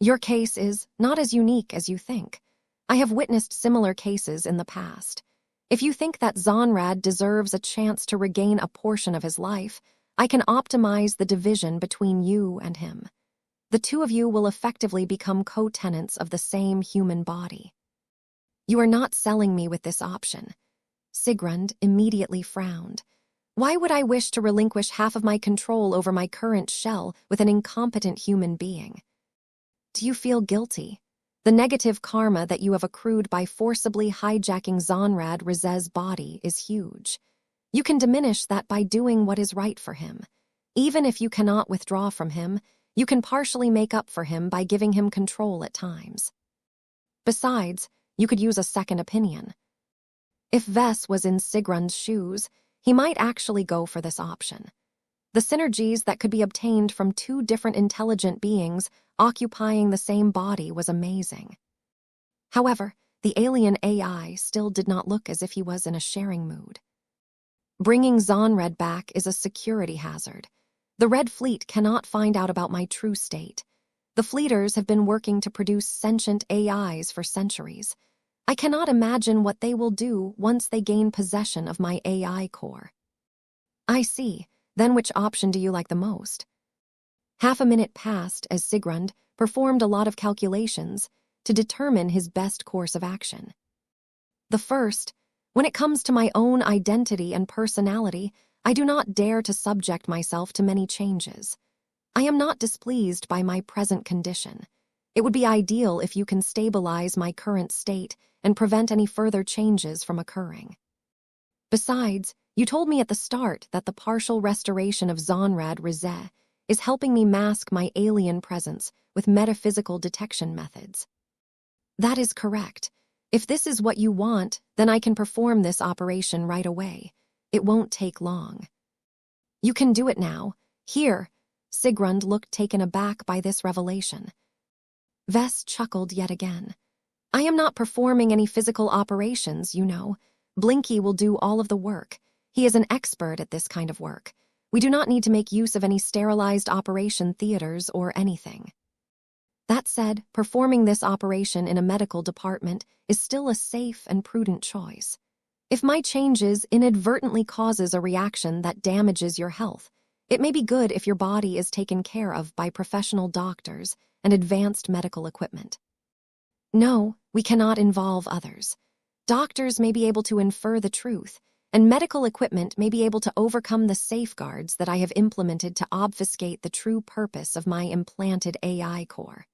Your case is not as unique as you think. I have witnessed similar cases in the past. If you think that Zonrad deserves a chance to regain a portion of his life, I can optimize the division between you and him. The two of you will effectively become co-tenants of the same human body. You are not selling me with this option. Sigrund immediately frowned. Why would I wish to relinquish half of my control over my current shell with an incompetent human being? Do you feel guilty? The negative karma that you have accrued by forcibly hijacking Zonrad Rizet's body is huge. You can diminish that by doing what is right for him. Even if you cannot withdraw from him, you can partially make up for him by giving him control at times. Besides, you could use a second opinion. If Vess was in Sigrund's shoes, he might actually go for this option. The synergies that could be obtained from two different intelligent beings occupying the same body was amazing. However, the alien AI still did not look as if he was in a sharing mood. Bringing Zonred back is a security hazard. The Red Fleet cannot find out about my true state. The Fleeters have been working to produce sentient AIs for centuries. I cannot imagine what they will do once they gain possession of my AI core. I see. Then which option do you like the most? Half a minute passed as Sigrund performed a lot of calculations to determine his best course of action. The first, when it comes to my own identity and personality, I do not dare to subject myself to many changes. I am not displeased by my present condition. It would be ideal if you can stabilize my current state and prevent any further changes from occurring. Besides, you told me at the start that the partial restoration of Zonrad Rizet is helping me mask my alien presence with metaphysical detection methods. That is correct. If this is what you want, then I can perform this operation right away. It won't take long. You can do it now. Here. Sigrund looked taken aback by this revelation. Vess chuckled yet again. I am not performing any physical operations, you know. Blinky will do all of the work. He is an expert at this kind of work. We do not need to make use of any sterilized operation theaters or anything. That said, performing this operation in a medical department is still a safe and prudent choice. If my changes inadvertently causes a reaction that damages your health, it may be good if your body is taken care of by professional doctors and advanced medical equipment. No, we cannot involve others. Doctors may be able to infer the truth, and medical equipment may be able to overcome the safeguards that I have implemented to obfuscate the true purpose of my implanted AI core.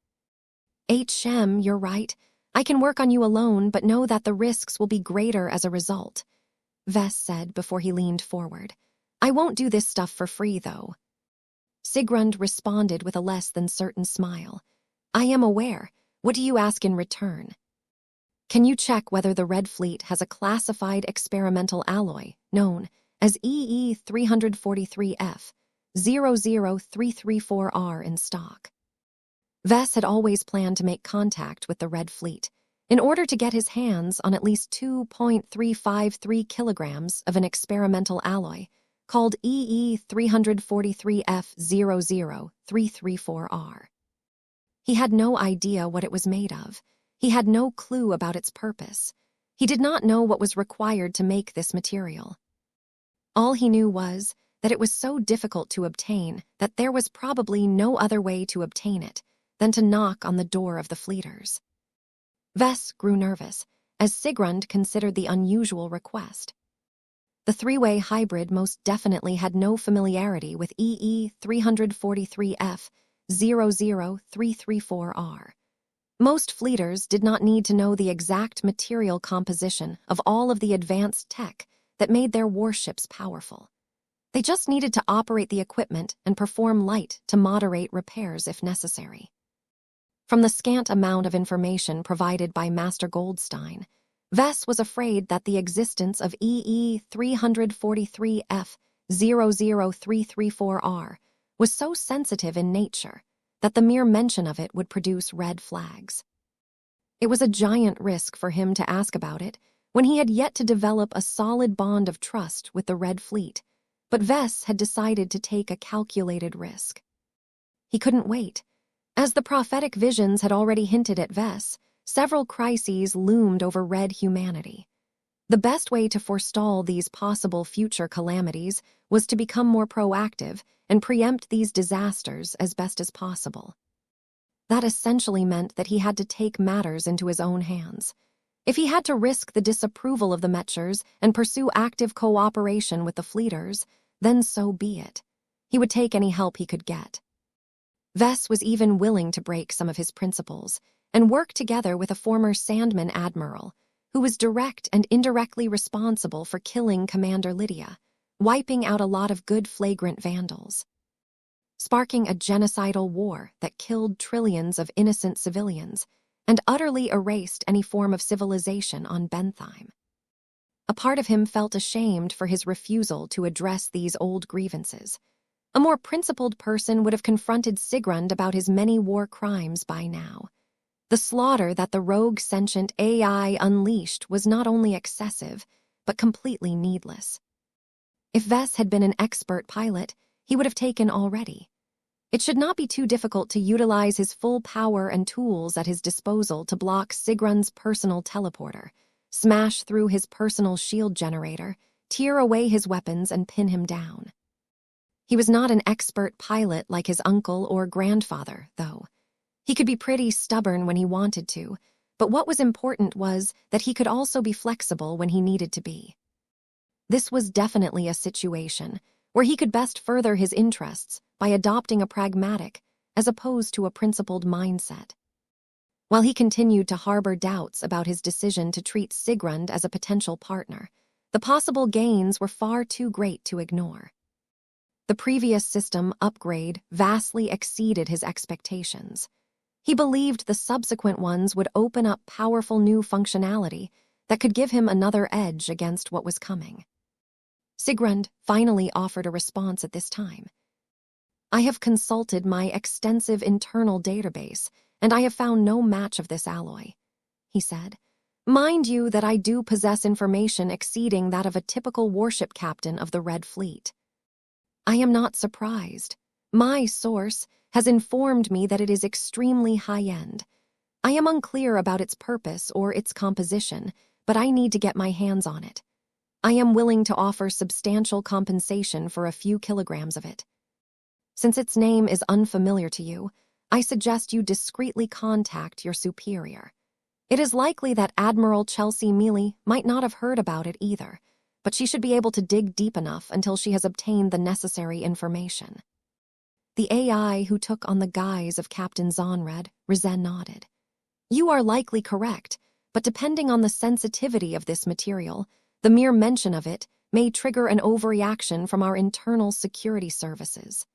HM, you're right. I can work on you alone, but know that the risks will be greater as a result, Vess said before he leaned forward. I won't do this stuff for free, though. Sigrund responded with a less than certain smile. I am aware. What do you ask in return? Can you check whether the Red Fleet has a classified experimental alloy known as EE-343F 00334R in stock? Vess had always planned to make contact with the Red Fleet in order to get his hands on at least 2.353 kilograms of an experimental alloy called EE-343F 00334R. He had no idea what it was made of. He had no clue about its purpose. He did not know what was required to make this material. All he knew was that it was so difficult to obtain that there was probably no other way to obtain it than to knock on the door of the Fleeters. Vess grew nervous as Sigrund considered the unusual request. The three-way hybrid most definitely had no familiarity with EE-343F 00334R. Most Fleeters did not need to know the exact material composition of all of the advanced tech that made their warships powerful. They just needed to operate the equipment and perform light to moderate repairs if necessary. From the scant amount of information provided by Master Goldstein, Vess was afraid that the existence of EE-343F00334R was so sensitive in nature that the mere mention of it would produce red flags. It was a giant risk for him to ask about it when he had yet to develop a solid bond of trust with the Red Fleet, but Vess had decided to take a calculated risk. He couldn't wait. As the prophetic visions had already hinted at Vess, several crises loomed over Red humanity. The best way to forestall these possible future calamities was to become more proactive and preempt these disasters as best as possible. That essentially meant that he had to take matters into his own hands. If he had to risk the disapproval of the Metchers and pursue active cooperation with the Fleeters, then so be it. He would take any help he could get. Vess was even willing to break some of his principles and work together with a former Sandman admiral who was direct and indirectly responsible for killing Commander Lydia, wiping out a lot of good flagrant vandals, sparking a genocidal war that killed trillions of innocent civilians and utterly erased any form of civilization on Bentheim. A part of him felt ashamed for his refusal to address these old grievances. A more principled person would have confronted Sigrund about his many war crimes by now. The slaughter that the rogue sentient AI unleashed was not only excessive, but completely needless. If Vess had been an expert pilot, he would have taken already. It should not be too difficult to utilize his full power and tools at his disposal to block Sigrund's personal teleporter, smash through his personal shield generator, tear away his weapons, and pin him down. He was not an expert pilot like his uncle or grandfather, though. He could be pretty stubborn when he wanted to, but what was important was that he could also be flexible when he needed to be. This was definitely a situation where he could best further his interests by adopting a pragmatic, as opposed to a principled mindset. While he continued to harbor doubts about his decision to treat Sigrund as a potential partner, the possible gains were far too great to ignore. The previous system upgrade vastly exceeded his expectations. He believed the subsequent ones would open up powerful new functionality that could give him another edge against what was coming. Sigrund finally offered a response at this time. "I have consulted my extensive internal database, and I have found no match of this alloy," he said. "Mind you that I do possess information exceeding that of a typical warship captain of the Red Fleet. I am not surprised. My source has informed me that it is extremely high-end. I am unclear about its purpose or its composition, but I need to get my hands on it. I am willing to offer substantial compensation for a few kilograms of it. Since its name is unfamiliar to you, I suggest you discreetly contact your superior. It is likely that Admiral Chelsea Mealy might not have heard about it either, but she should be able to dig deep enough until she has obtained the necessary information." The AI who took on the guise of Captain Zonred, Rizen nodded. "You are likely correct, but depending on the sensitivity of this material, the mere mention of it may trigger an overreaction from our internal security services.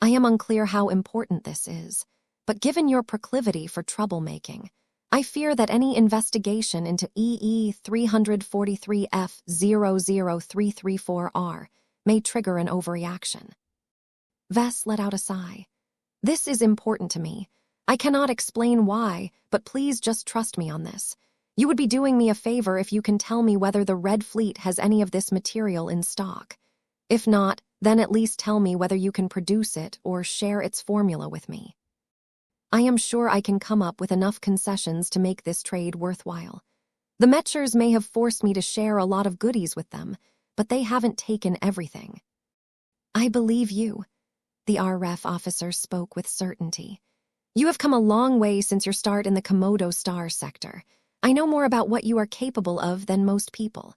I am unclear how important this is, but given your proclivity for troublemaking, I fear that any investigation into EE-343F00334R may trigger an overreaction." Vess let out a sigh. "This is important to me. I cannot explain why, but please just trust me on this. You would be doing me a favor if you can tell me whether the Red Fleet has any of this material in stock. If not, then at least tell me whether you can produce it or share its formula with me. I am sure I can come up with enough concessions to make this trade worthwhile. The Metchers may have forced me to share a lot of goodies with them, but they haven't taken everything." "I believe you," the RREF officer spoke with certainty. "You have come a long way since your start in the Komodo Star sector. I know more about what you are capable of than most people.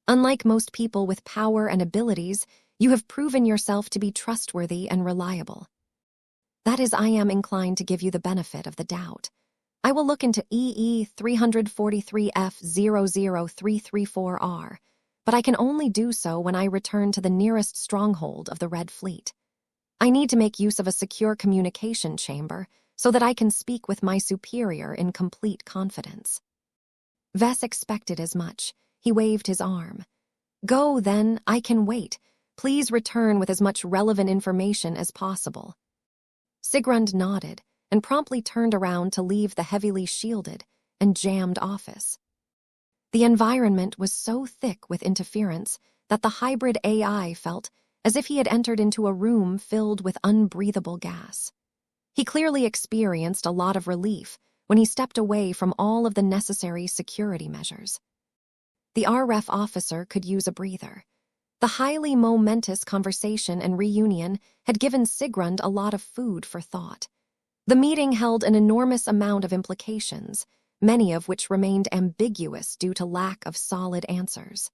Unlike most people with power and abilities, you have proven yourself to be trustworthy and reliable. That is, I am inclined to give you the benefit of the doubt. I will look into EE-343F00334R, but I can only do so when I return to the nearest stronghold of the Red Fleet. I need to make use of a secure communication chamber, so that I can speak with my superior in complete confidence." Vess expected as much. He waved his arm. "Go, then, I can wait. Please return with as much relevant information as possible." Sigrund nodded and promptly turned around to leave the heavily shielded and jammed office. The environment was so thick with interference that the hybrid AI felt as if he had entered into a room filled with unbreathable gas. He clearly experienced a lot of relief when he stepped away from all of the necessary security measures. The RREF officer could use a breather. The highly momentous conversation and reunion had given Sigrund a lot of food for thought. The meeting held an enormous amount of implications, many of which remained ambiguous due to lack of solid answers.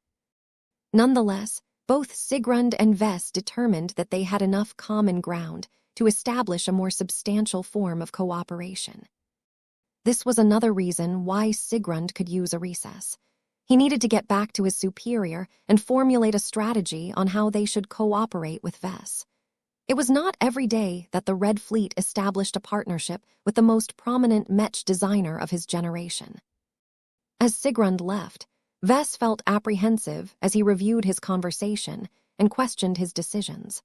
Nonetheless, both Sigrund and Vess determined that they had enough common ground to establish a more substantial form of cooperation. This was another reason why Sigrund could use a recess. He needed to get back to his superior and formulate a strategy on how they should cooperate with Vess. It was not every day that the Red Fleet established a partnership with the most prominent Mech designer of his generation. As Sigrund left, Vess felt apprehensive as he reviewed his conversation and questioned his decisions.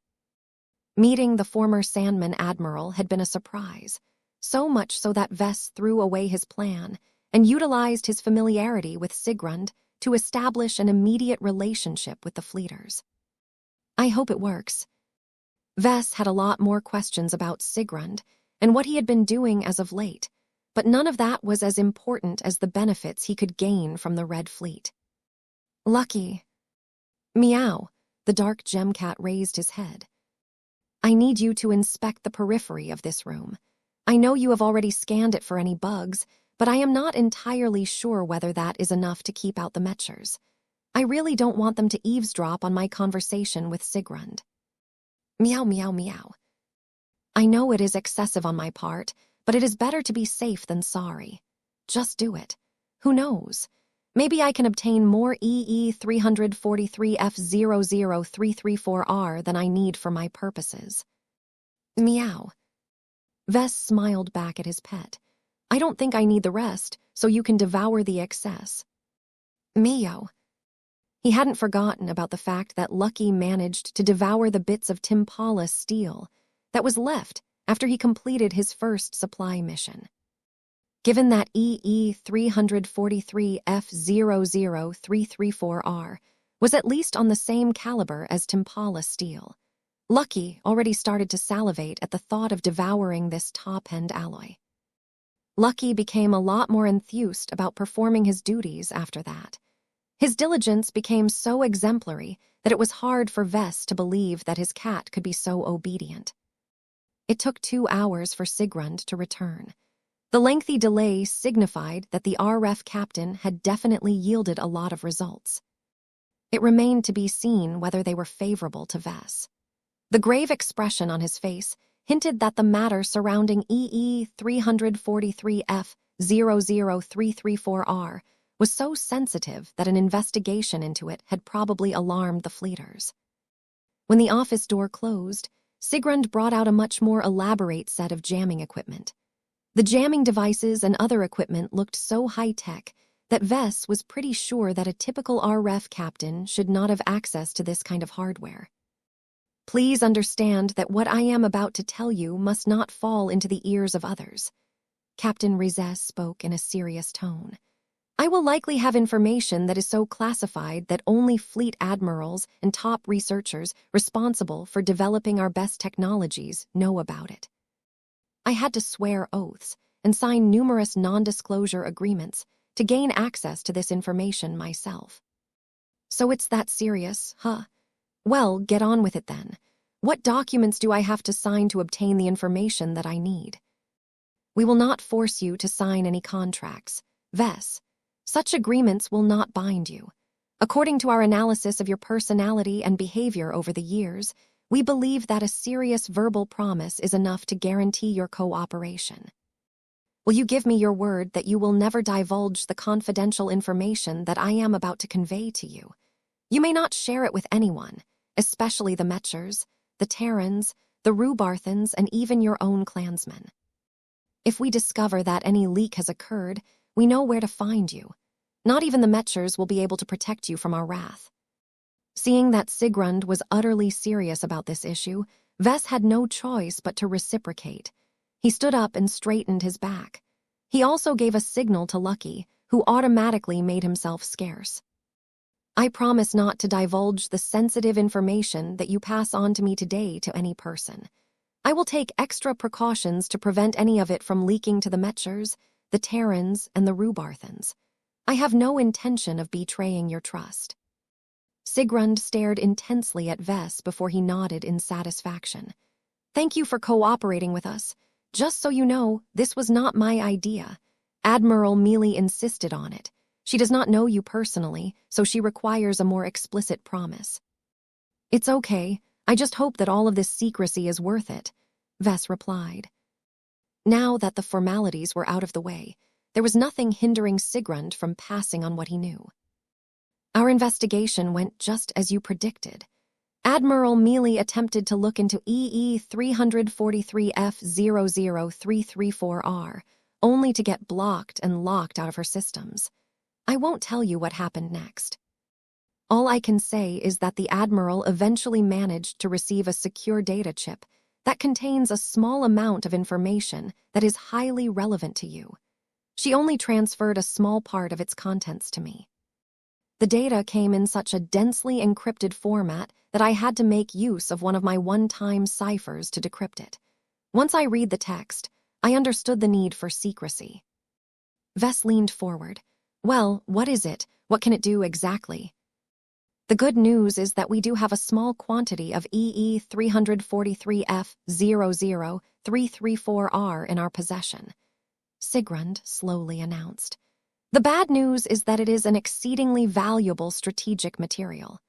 Meeting the former Sandman Admiral had been a surprise, so much so that Vess threw away his plan and utilized his familiarity with Sigrund to establish an immediate relationship with the fleeters. "I hope it works." Vess had a lot more questions about Sigrund and what he had been doing as of late, but none of that was as important as the benefits he could gain from the Red Fleet. "Lucky." Meow, the dark gemcat raised his head. "I need you to inspect the periphery of this room. I know you have already scanned it for any bugs, but I am not entirely sure whether that is enough to keep out the Mechers. I really don't want them to eavesdrop on my conversation with Sigrund." Meow, meow, meow. "I know it is excessive on my part, but it is better to be safe than sorry. Just do it. Who knows? Maybe I can obtain more EE-343F00334R than I need for my purposes." Meow. Vess smiled back at his pet. "I don't think I need the rest, so you can devour the excess." Meow. He hadn't forgotten about the fact that Lucky managed to devour the bits of Timpala steel that was left after he completed his first supply mission. Given that EE-343F00334R was at least on the same caliber as Timpala steel, Lucky already started to salivate at the thought of devouring this top-end alloy. Lucky became a lot more enthused about performing his duties after that. His diligence became so exemplary that it was hard for Vess to believe that his cat could be so obedient. It took 2 hours for Sigrund to return. The lengthy delay signified that the RREF captain had definitely yielded a lot of results. It remained to be seen whether they were favorable to Vess. The grave expression on his face hinted that the matter surrounding EE-343F00334R was so sensitive that an investigation into it had probably alarmed the fleeters. When the office door closed, Sigrund brought out a much more elaborate set of jamming equipment. The jamming devices and other equipment looked so high-tech that Vess was pretty sure that a typical RREF captain should not have access to this kind of hardware. "Please understand that what I am about to tell you must not fall into the ears of others." Captain Rizes spoke in a serious tone. "I will likely have information that is so classified that only fleet admirals and top researchers responsible for developing our best technologies know about it." I had to swear oaths and sign numerous non-disclosure agreements to gain access to this information myself. "So it's that serious, huh? Well, get on with it then. What documents do I have to sign to obtain the information that I need?" "We will not force you to sign any contracts. Vess, such agreements will not bind you. According to our analysis of your personality and behavior over the years, we believe that a serious verbal promise is enough to guarantee your cooperation. Will you give me your word that you will never divulge the confidential information that I am about to convey to you? You may not share it with anyone, especially the Mechers, the Terrans, the Rubarthans, and even your own clansmen." If we discover that any leak has occurred, we know where to find you. Not even the Metchers will be able to protect you from our wrath." Seeing that Sigrund was utterly serious about this issue, Vess had no choice but to reciprocate. He stood up and straightened his back. He also gave a signal to Lucky, who automatically made himself scarce. "I promise not to divulge the sensitive information that you pass on to me today to any person. I will take extra precautions to prevent any of it from leaking to the Metchers, the Terrans, and the Rubarthans. I have no intention of betraying your trust." Sigrund stared intensely at Vess before he nodded in satisfaction. "Thank you for cooperating with us. Just so you know, this was not my idea. Admiral Mealy insisted on it. She does not know you personally, so she requires a more explicit promise." "It's okay. I just hope that all of this secrecy is worth it," Vess replied. Now that the formalities were out of the way, there was nothing hindering Sigrund from passing on what he knew. "Our investigation went just as you predicted. Admiral Mealy attempted to look into EE 343F00334R, only to get blocked and locked out of her systems. I won't tell you what happened next. All I can say is that the Admiral eventually managed to receive a secure data chip that contains a small amount of information that is highly relevant to you. She only transferred a small part of its contents to me. The data came in such a densely encrypted format that I had to make use of one of my one-time ciphers to decrypt it. Once I read the text, I understood the need for secrecy." Vess leaned forward. "Well, what is it? What can it do exactly?" "The good news is that we do have a small quantity of EE 343F00334R in our possession," Sigrund slowly announced. "The bad news is that it is an exceedingly valuable strategic material.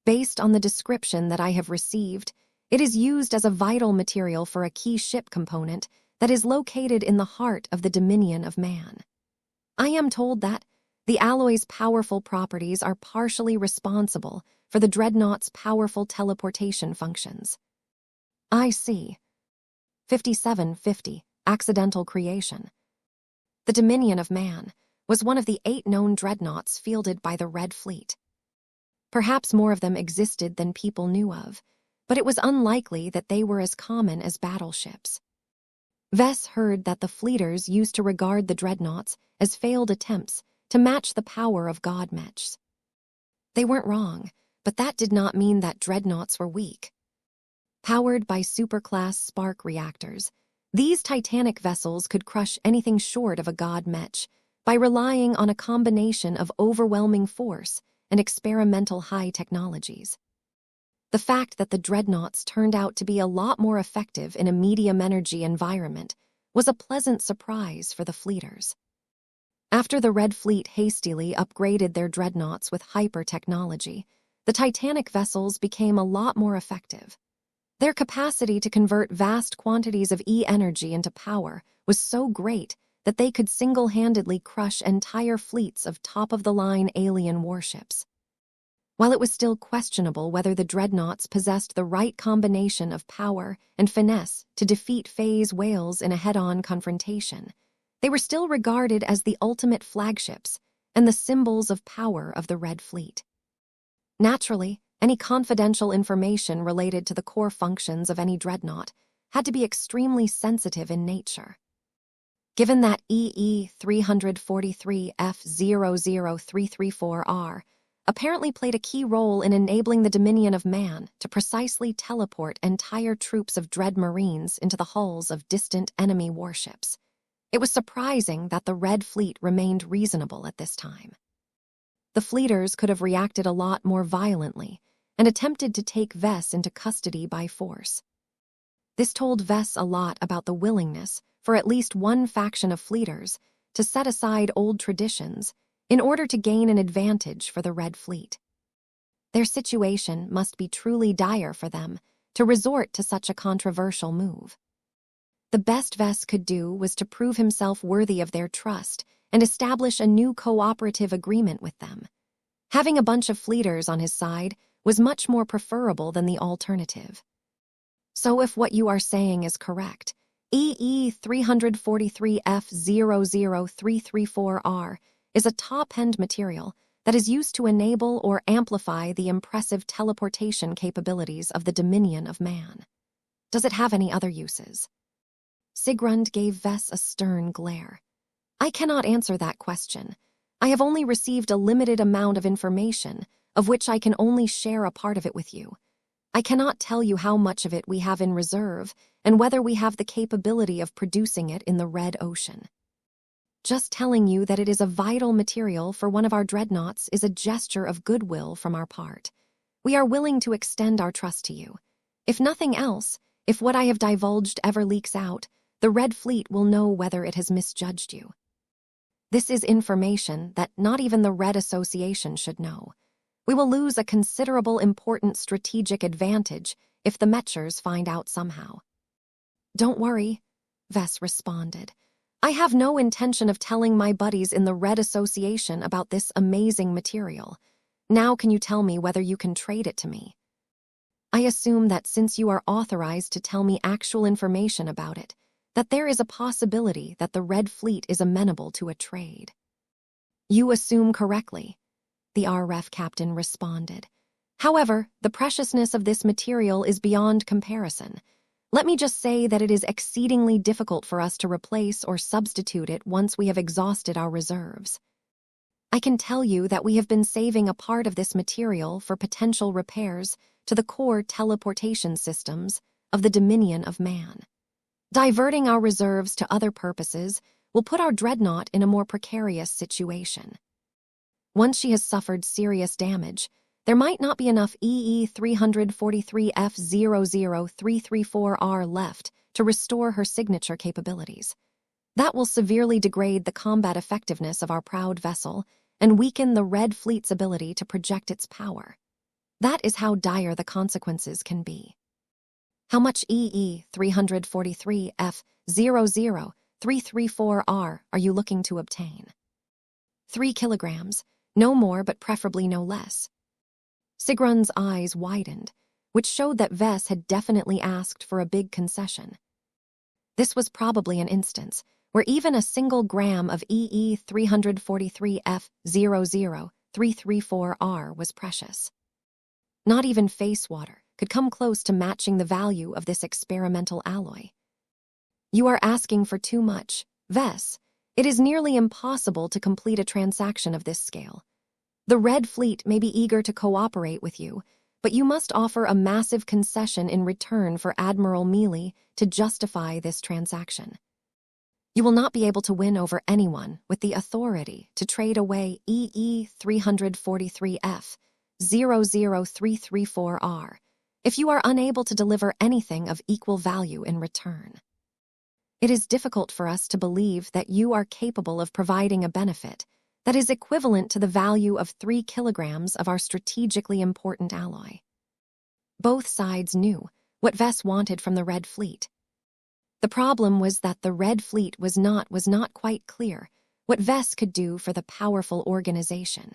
Based on the description that I have received, it is used as a vital material for a key ship component that is located in the heart of the Dominion of Man. I am told that the alloy's powerful properties are partially responsible for the Dreadnought's powerful teleportation functions." "I see." 5750, Accidental Creation. The Dominion of Man was one of the 8 known dreadnoughts fielded by the Red Fleet. Perhaps more of them existed than people knew of, but it was unlikely that they were as common as battleships. Vess heard that the fleeters used to regard the dreadnoughts as failed attempts to match the power of god Mechs. They weren't wrong, but that did not mean that dreadnoughts were weak. Powered by superclass spark reactors, these titanic vessels could crush anything short of a god Mech by relying on a combination of overwhelming force and experimental high technologies. The fact that the dreadnoughts turned out to be a lot more effective in a medium-energy environment was a pleasant surprise for the fleeters. After the Red Fleet hastily upgraded their dreadnoughts with hyper-technology, the Titanic vessels became a lot more effective. Their capacity to convert vast quantities of E-energy into power was so great that they could single-handedly crush entire fleets of top-of-the-line alien warships. While it was still questionable whether the dreadnoughts possessed the right combination of power and finesse to defeat phase whales in a head-on confrontation, they were still regarded as the ultimate flagships and the symbols of power of the Red Fleet. Naturally, any confidential information related to the core functions of any dreadnought had to be extremely sensitive in nature. Given that EE 343F00334R apparently played a key role in enabling the Dominion of Man to precisely teleport entire troops of Dread Marines into the hulls of distant enemy warships, it was surprising that the Red Fleet remained reasonable at this time. The fleeters could have reacted a lot more violently and attempted to take Vess into custody by force. This told Vess a lot about the willingness for at least one faction of fleeters to set aside old traditions in order to gain an advantage for the Red Fleet. Their situation must be truly dire for them to resort to such a controversial move. The best Vess could do was to prove himself worthy of their trust and establish a new cooperative agreement with them. Having a bunch of fleeters on his side was much more preferable than the alternative. So if what you are saying is correct, EE343F00334R is a top-end material that is used to enable or amplify the impressive teleportation capabilities of the Dominion of Man. Does it have any other uses? Sigrund gave Vess a stern glare. I cannot answer that question. I have only received a limited amount of information, of which I can only share a part of it with you. I cannot tell you how much of it we have in reserve and whether we have the capability of producing it in the Red Ocean. Just telling you that it is a vital material for one of our dreadnoughts is a gesture of goodwill from our part. We are willing to extend our trust to you. If nothing else, if what I have divulged ever leaks out, the Red Fleet will know whether it has misjudged you. This is information that not even the Red Association should know. We will lose a considerable important strategic advantage if the Mechers find out somehow. Don't worry, Vess responded. I have no intention of telling my buddies in the Red Association about this amazing material. Now can you tell me whether you can trade it to me? I assume that since you are authorized to tell me actual information about it, that there is a possibility that the Red Fleet is amenable to a trade. You assume correctly, the RREF captain responded. However, the preciousness of this material is beyond comparison. Let me just say that it is exceedingly difficult for us to replace or substitute it once we have exhausted our reserves. I can tell you that we have been saving a part of this material for potential repairs to the core teleportation systems of the Dominion of Man. Diverting our reserves to other purposes will put our dreadnought in a more precarious situation. Once she has suffered serious damage, there might not be enough EE343F00334R left to restore her signature capabilities. That will severely degrade the combat effectiveness of our proud vessel and weaken the Red Fleet's ability to project its power. That is how dire the consequences can be. How much EE343F00334R are you looking to obtain? 3 kilograms, no more but preferably no less. Sigrun's eyes widened, which showed that Vess had definitely asked for a big concession. This was probably an instance where even a single gram of EE343F00334R was precious. Not even face water could come close to matching the value of this experimental alloy. You are asking for too much, Vess. It is nearly impossible to complete a transaction of this scale. The Red Fleet may be eager to cooperate with you, but you must offer a massive concession in return for Admiral Mealy to justify this transaction. You will not be able to win over anyone with the authority to trade away EE343F00334R if you are unable to deliver anything of equal value in return. It is difficult for us to believe that you are capable of providing a benefit that is equivalent to the value of 3 kilograms of our strategically important alloy. Both sides knew what Vess wanted from the Red Fleet. The problem was that the Red Fleet was not quite clear what Vess could do for the powerful organization.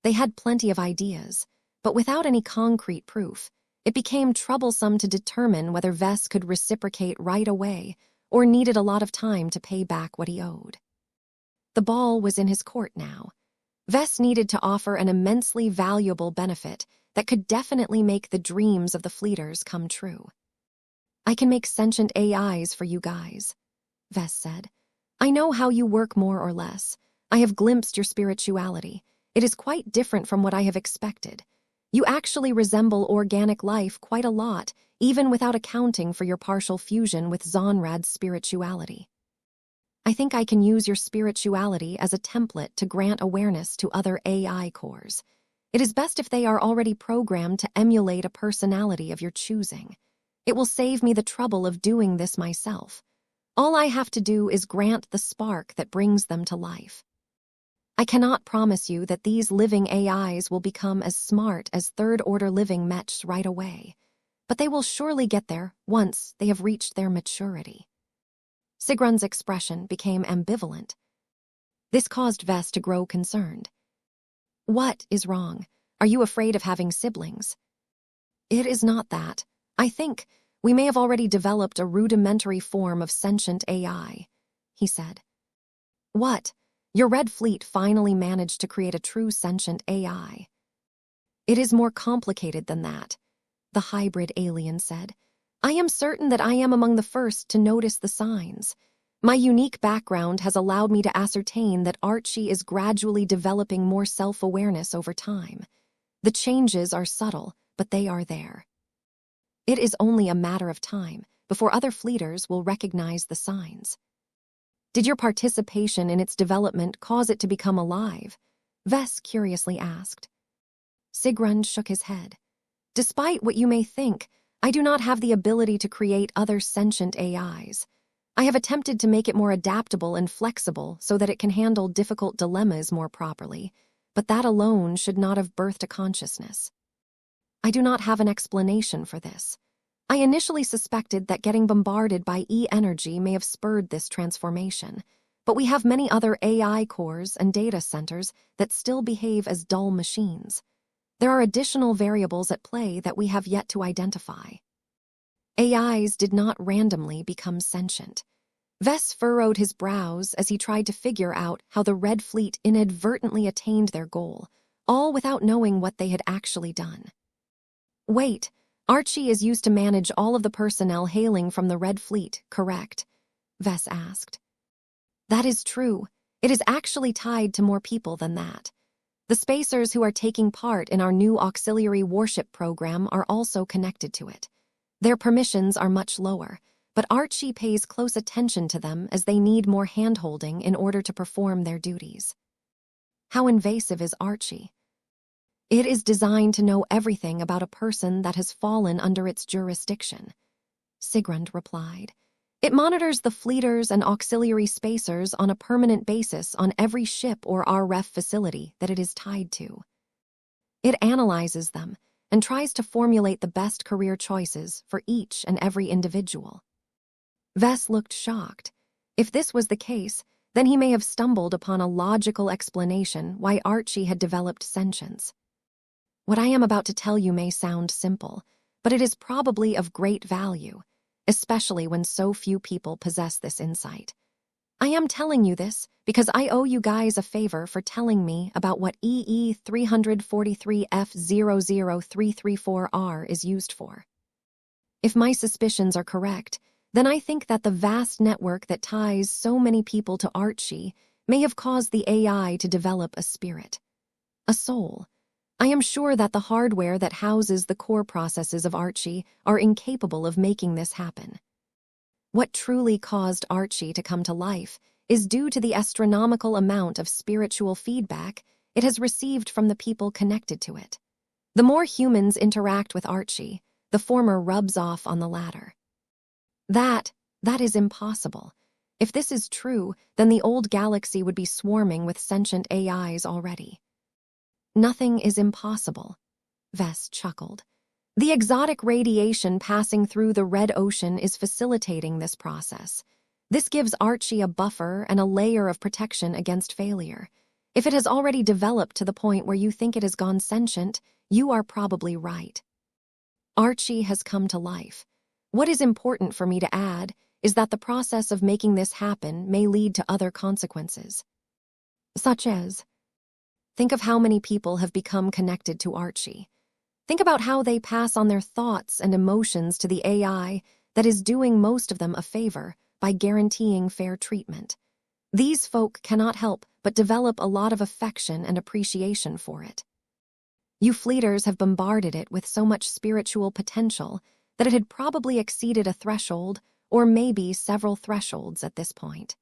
They had plenty of ideas, but without any concrete proof, it became troublesome to determine whether Vess could reciprocate right away or needed a lot of time to pay back what he owed. The ball was in his court now. Vess needed to offer an immensely valuable benefit that could definitely make the dreams of the fleeters come true. I can make sentient AIs for you guys, Vess said. I know how you work more or less. I have glimpsed your spirituality. It is quite different from what I have expected. You actually resemble organic life quite a lot, even without accounting for your partial fusion with Zonrad's spirituality. I think I can use your spirituality as a template to grant awareness to other AI cores. It is best if they are already programmed to emulate a personality of your choosing. It will save me the trouble of doing this myself. All I have to do is grant the spark that brings them to life. I cannot promise you that these living AIs will become as smart as third-order living mechs right away, but they will surely get there once they have reached their maturity. Sigrun's expression became ambivalent. This caused Vess to grow concerned. What is wrong? Are you afraid of having siblings? It is not that. I think, We may have already developed a rudimentary form of sentient AI, he said. What? Your Red Fleet finally managed to create a true sentient AI. It is more complicated than that, the hybrid alien said. I am certain that I am among the first to notice the signs. My unique background has allowed me to ascertain that Archie is gradually developing more self-awareness over time. The changes are subtle, but they are there. It is only a matter of time before other fleeters will recognize the signs. Did your participation in its development cause it to become alive? Vess curiously asked. Sigrund shook his head. Despite what you may think, I do not have the ability to create other sentient AIs. I have attempted to make it more adaptable and flexible so that it can handle difficult dilemmas more properly, but that alone should not have birthed a consciousness. I do not have an explanation for this. I initially suspected that getting bombarded by E-energy may have spurred this transformation, but we have many other AI cores and data centers that still behave as dull machines. There are additional variables at play that we have yet to identify. AIs did not randomly become sentient. Vess furrowed his brows as he tried to figure out how the Red Fleet inadvertently attained their goal, all without knowing what they had actually done. Wait, Archie is used to manage all of the personnel hailing from the Red Fleet, correct? Vess asked. That is true. It is actually tied to more people than that. The spacers who are taking part in our new auxiliary warship program are also connected to it. Their permissions are much lower, but Archie pays close attention to them as they need more hand-holding in order to perform their duties. How invasive is Archie? It is designed to know everything about a person that has fallen under its jurisdiction, Sigrund replied. It monitors the fleeters and auxiliary spacers on a permanent basis on every ship or RF facility that it is tied to. It analyzes them and tries to formulate the best career choices for each and every individual. Vess looked shocked. If this was the case, then he may have stumbled upon a logical explanation why Archie had developed sentience. What I am about to tell you may sound simple, but it is probably of great value, especially when so few people possess this insight. I am telling you this because I owe you guys a favor for telling me about what EE 343F00334R is used for. If my suspicions are correct, then I think that the vast network that ties so many people to Archie may have caused the AI to develop a spirit, a soul. I am sure that the hardware that houses the core processes of Archie are incapable of making this happen. What truly caused Archie to come to life is due to the astronomical amount of spiritual feedback it has received from the people connected to it. The more humans interact with Archie, the former rubs off on the latter. That is impossible. If this is true, then the old galaxy would be swarming with sentient AIs already. Nothing is impossible, Vess chuckled. The exotic radiation passing through the red ocean is facilitating this process. This gives Archie a buffer and a layer of protection against failure. If it has already developed to the point where you think it has gone sentient, you are probably right. Archie has come to life. What is important for me to add is that the process of making this happen may lead to other consequences. Such as, think of how many people have become connected to Archie. Think about how they pass on their thoughts and emotions to the AI that is doing most of them a favor by guaranteeing fair treatment. These folk cannot help but develop a lot of affection and appreciation for it. You fleeters have bombarded it with so much spiritual potential that it had probably exceeded a threshold, or maybe several thresholds at this point.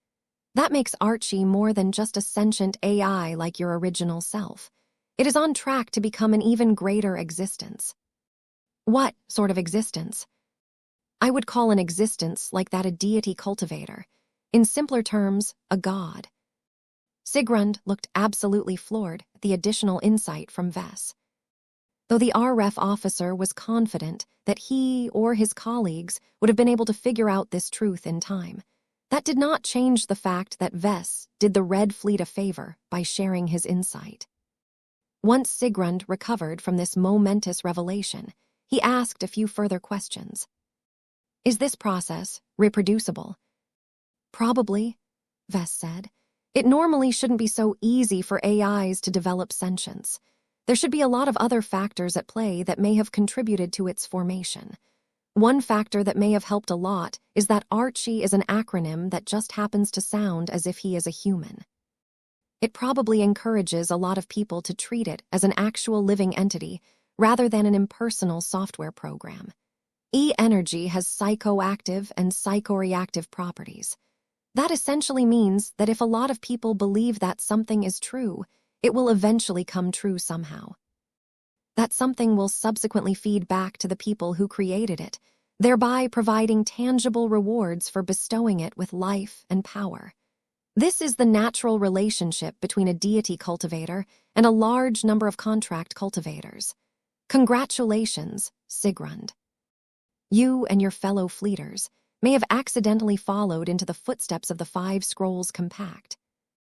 That makes Archie more than just a sentient AI like your original self. It is on track to become an even greater existence. What sort of existence? I would call an existence like that a deity cultivator. In simpler terms, a god. Sigrund looked absolutely floored at the additional insight from Vess. Though the RF officer was confident that he or his colleagues would have been able to figure out this truth in time, that did not change the fact that Vess did the Red Fleet a favor by sharing his insight. Once Sigrund recovered from this momentous revelation, he asked a few further questions. Is this process reproducible? Probably, Vess said. It normally shouldn't be so easy for AIs to develop sentience. There should be a lot of other factors at play that may have contributed to its formation. One factor that may have helped a lot is that Archie is an acronym that just happens to sound as if he is a human. It probably encourages a lot of people to treat it as an actual living entity rather than an impersonal software program. E-energy has psychoactive and psychoreactive properties. That essentially means that if a lot of people believe that something is true, it will eventually come true somehow. That something will subsequently feed back to the people who created it, thereby providing tangible rewards for bestowing it with life and power. This is the natural relationship between a deity cultivator and a large number of contract cultivators. Congratulations, Sigrund. You and your fellow fleeters may have accidentally followed into the footsteps of the Five Scrolls Compact.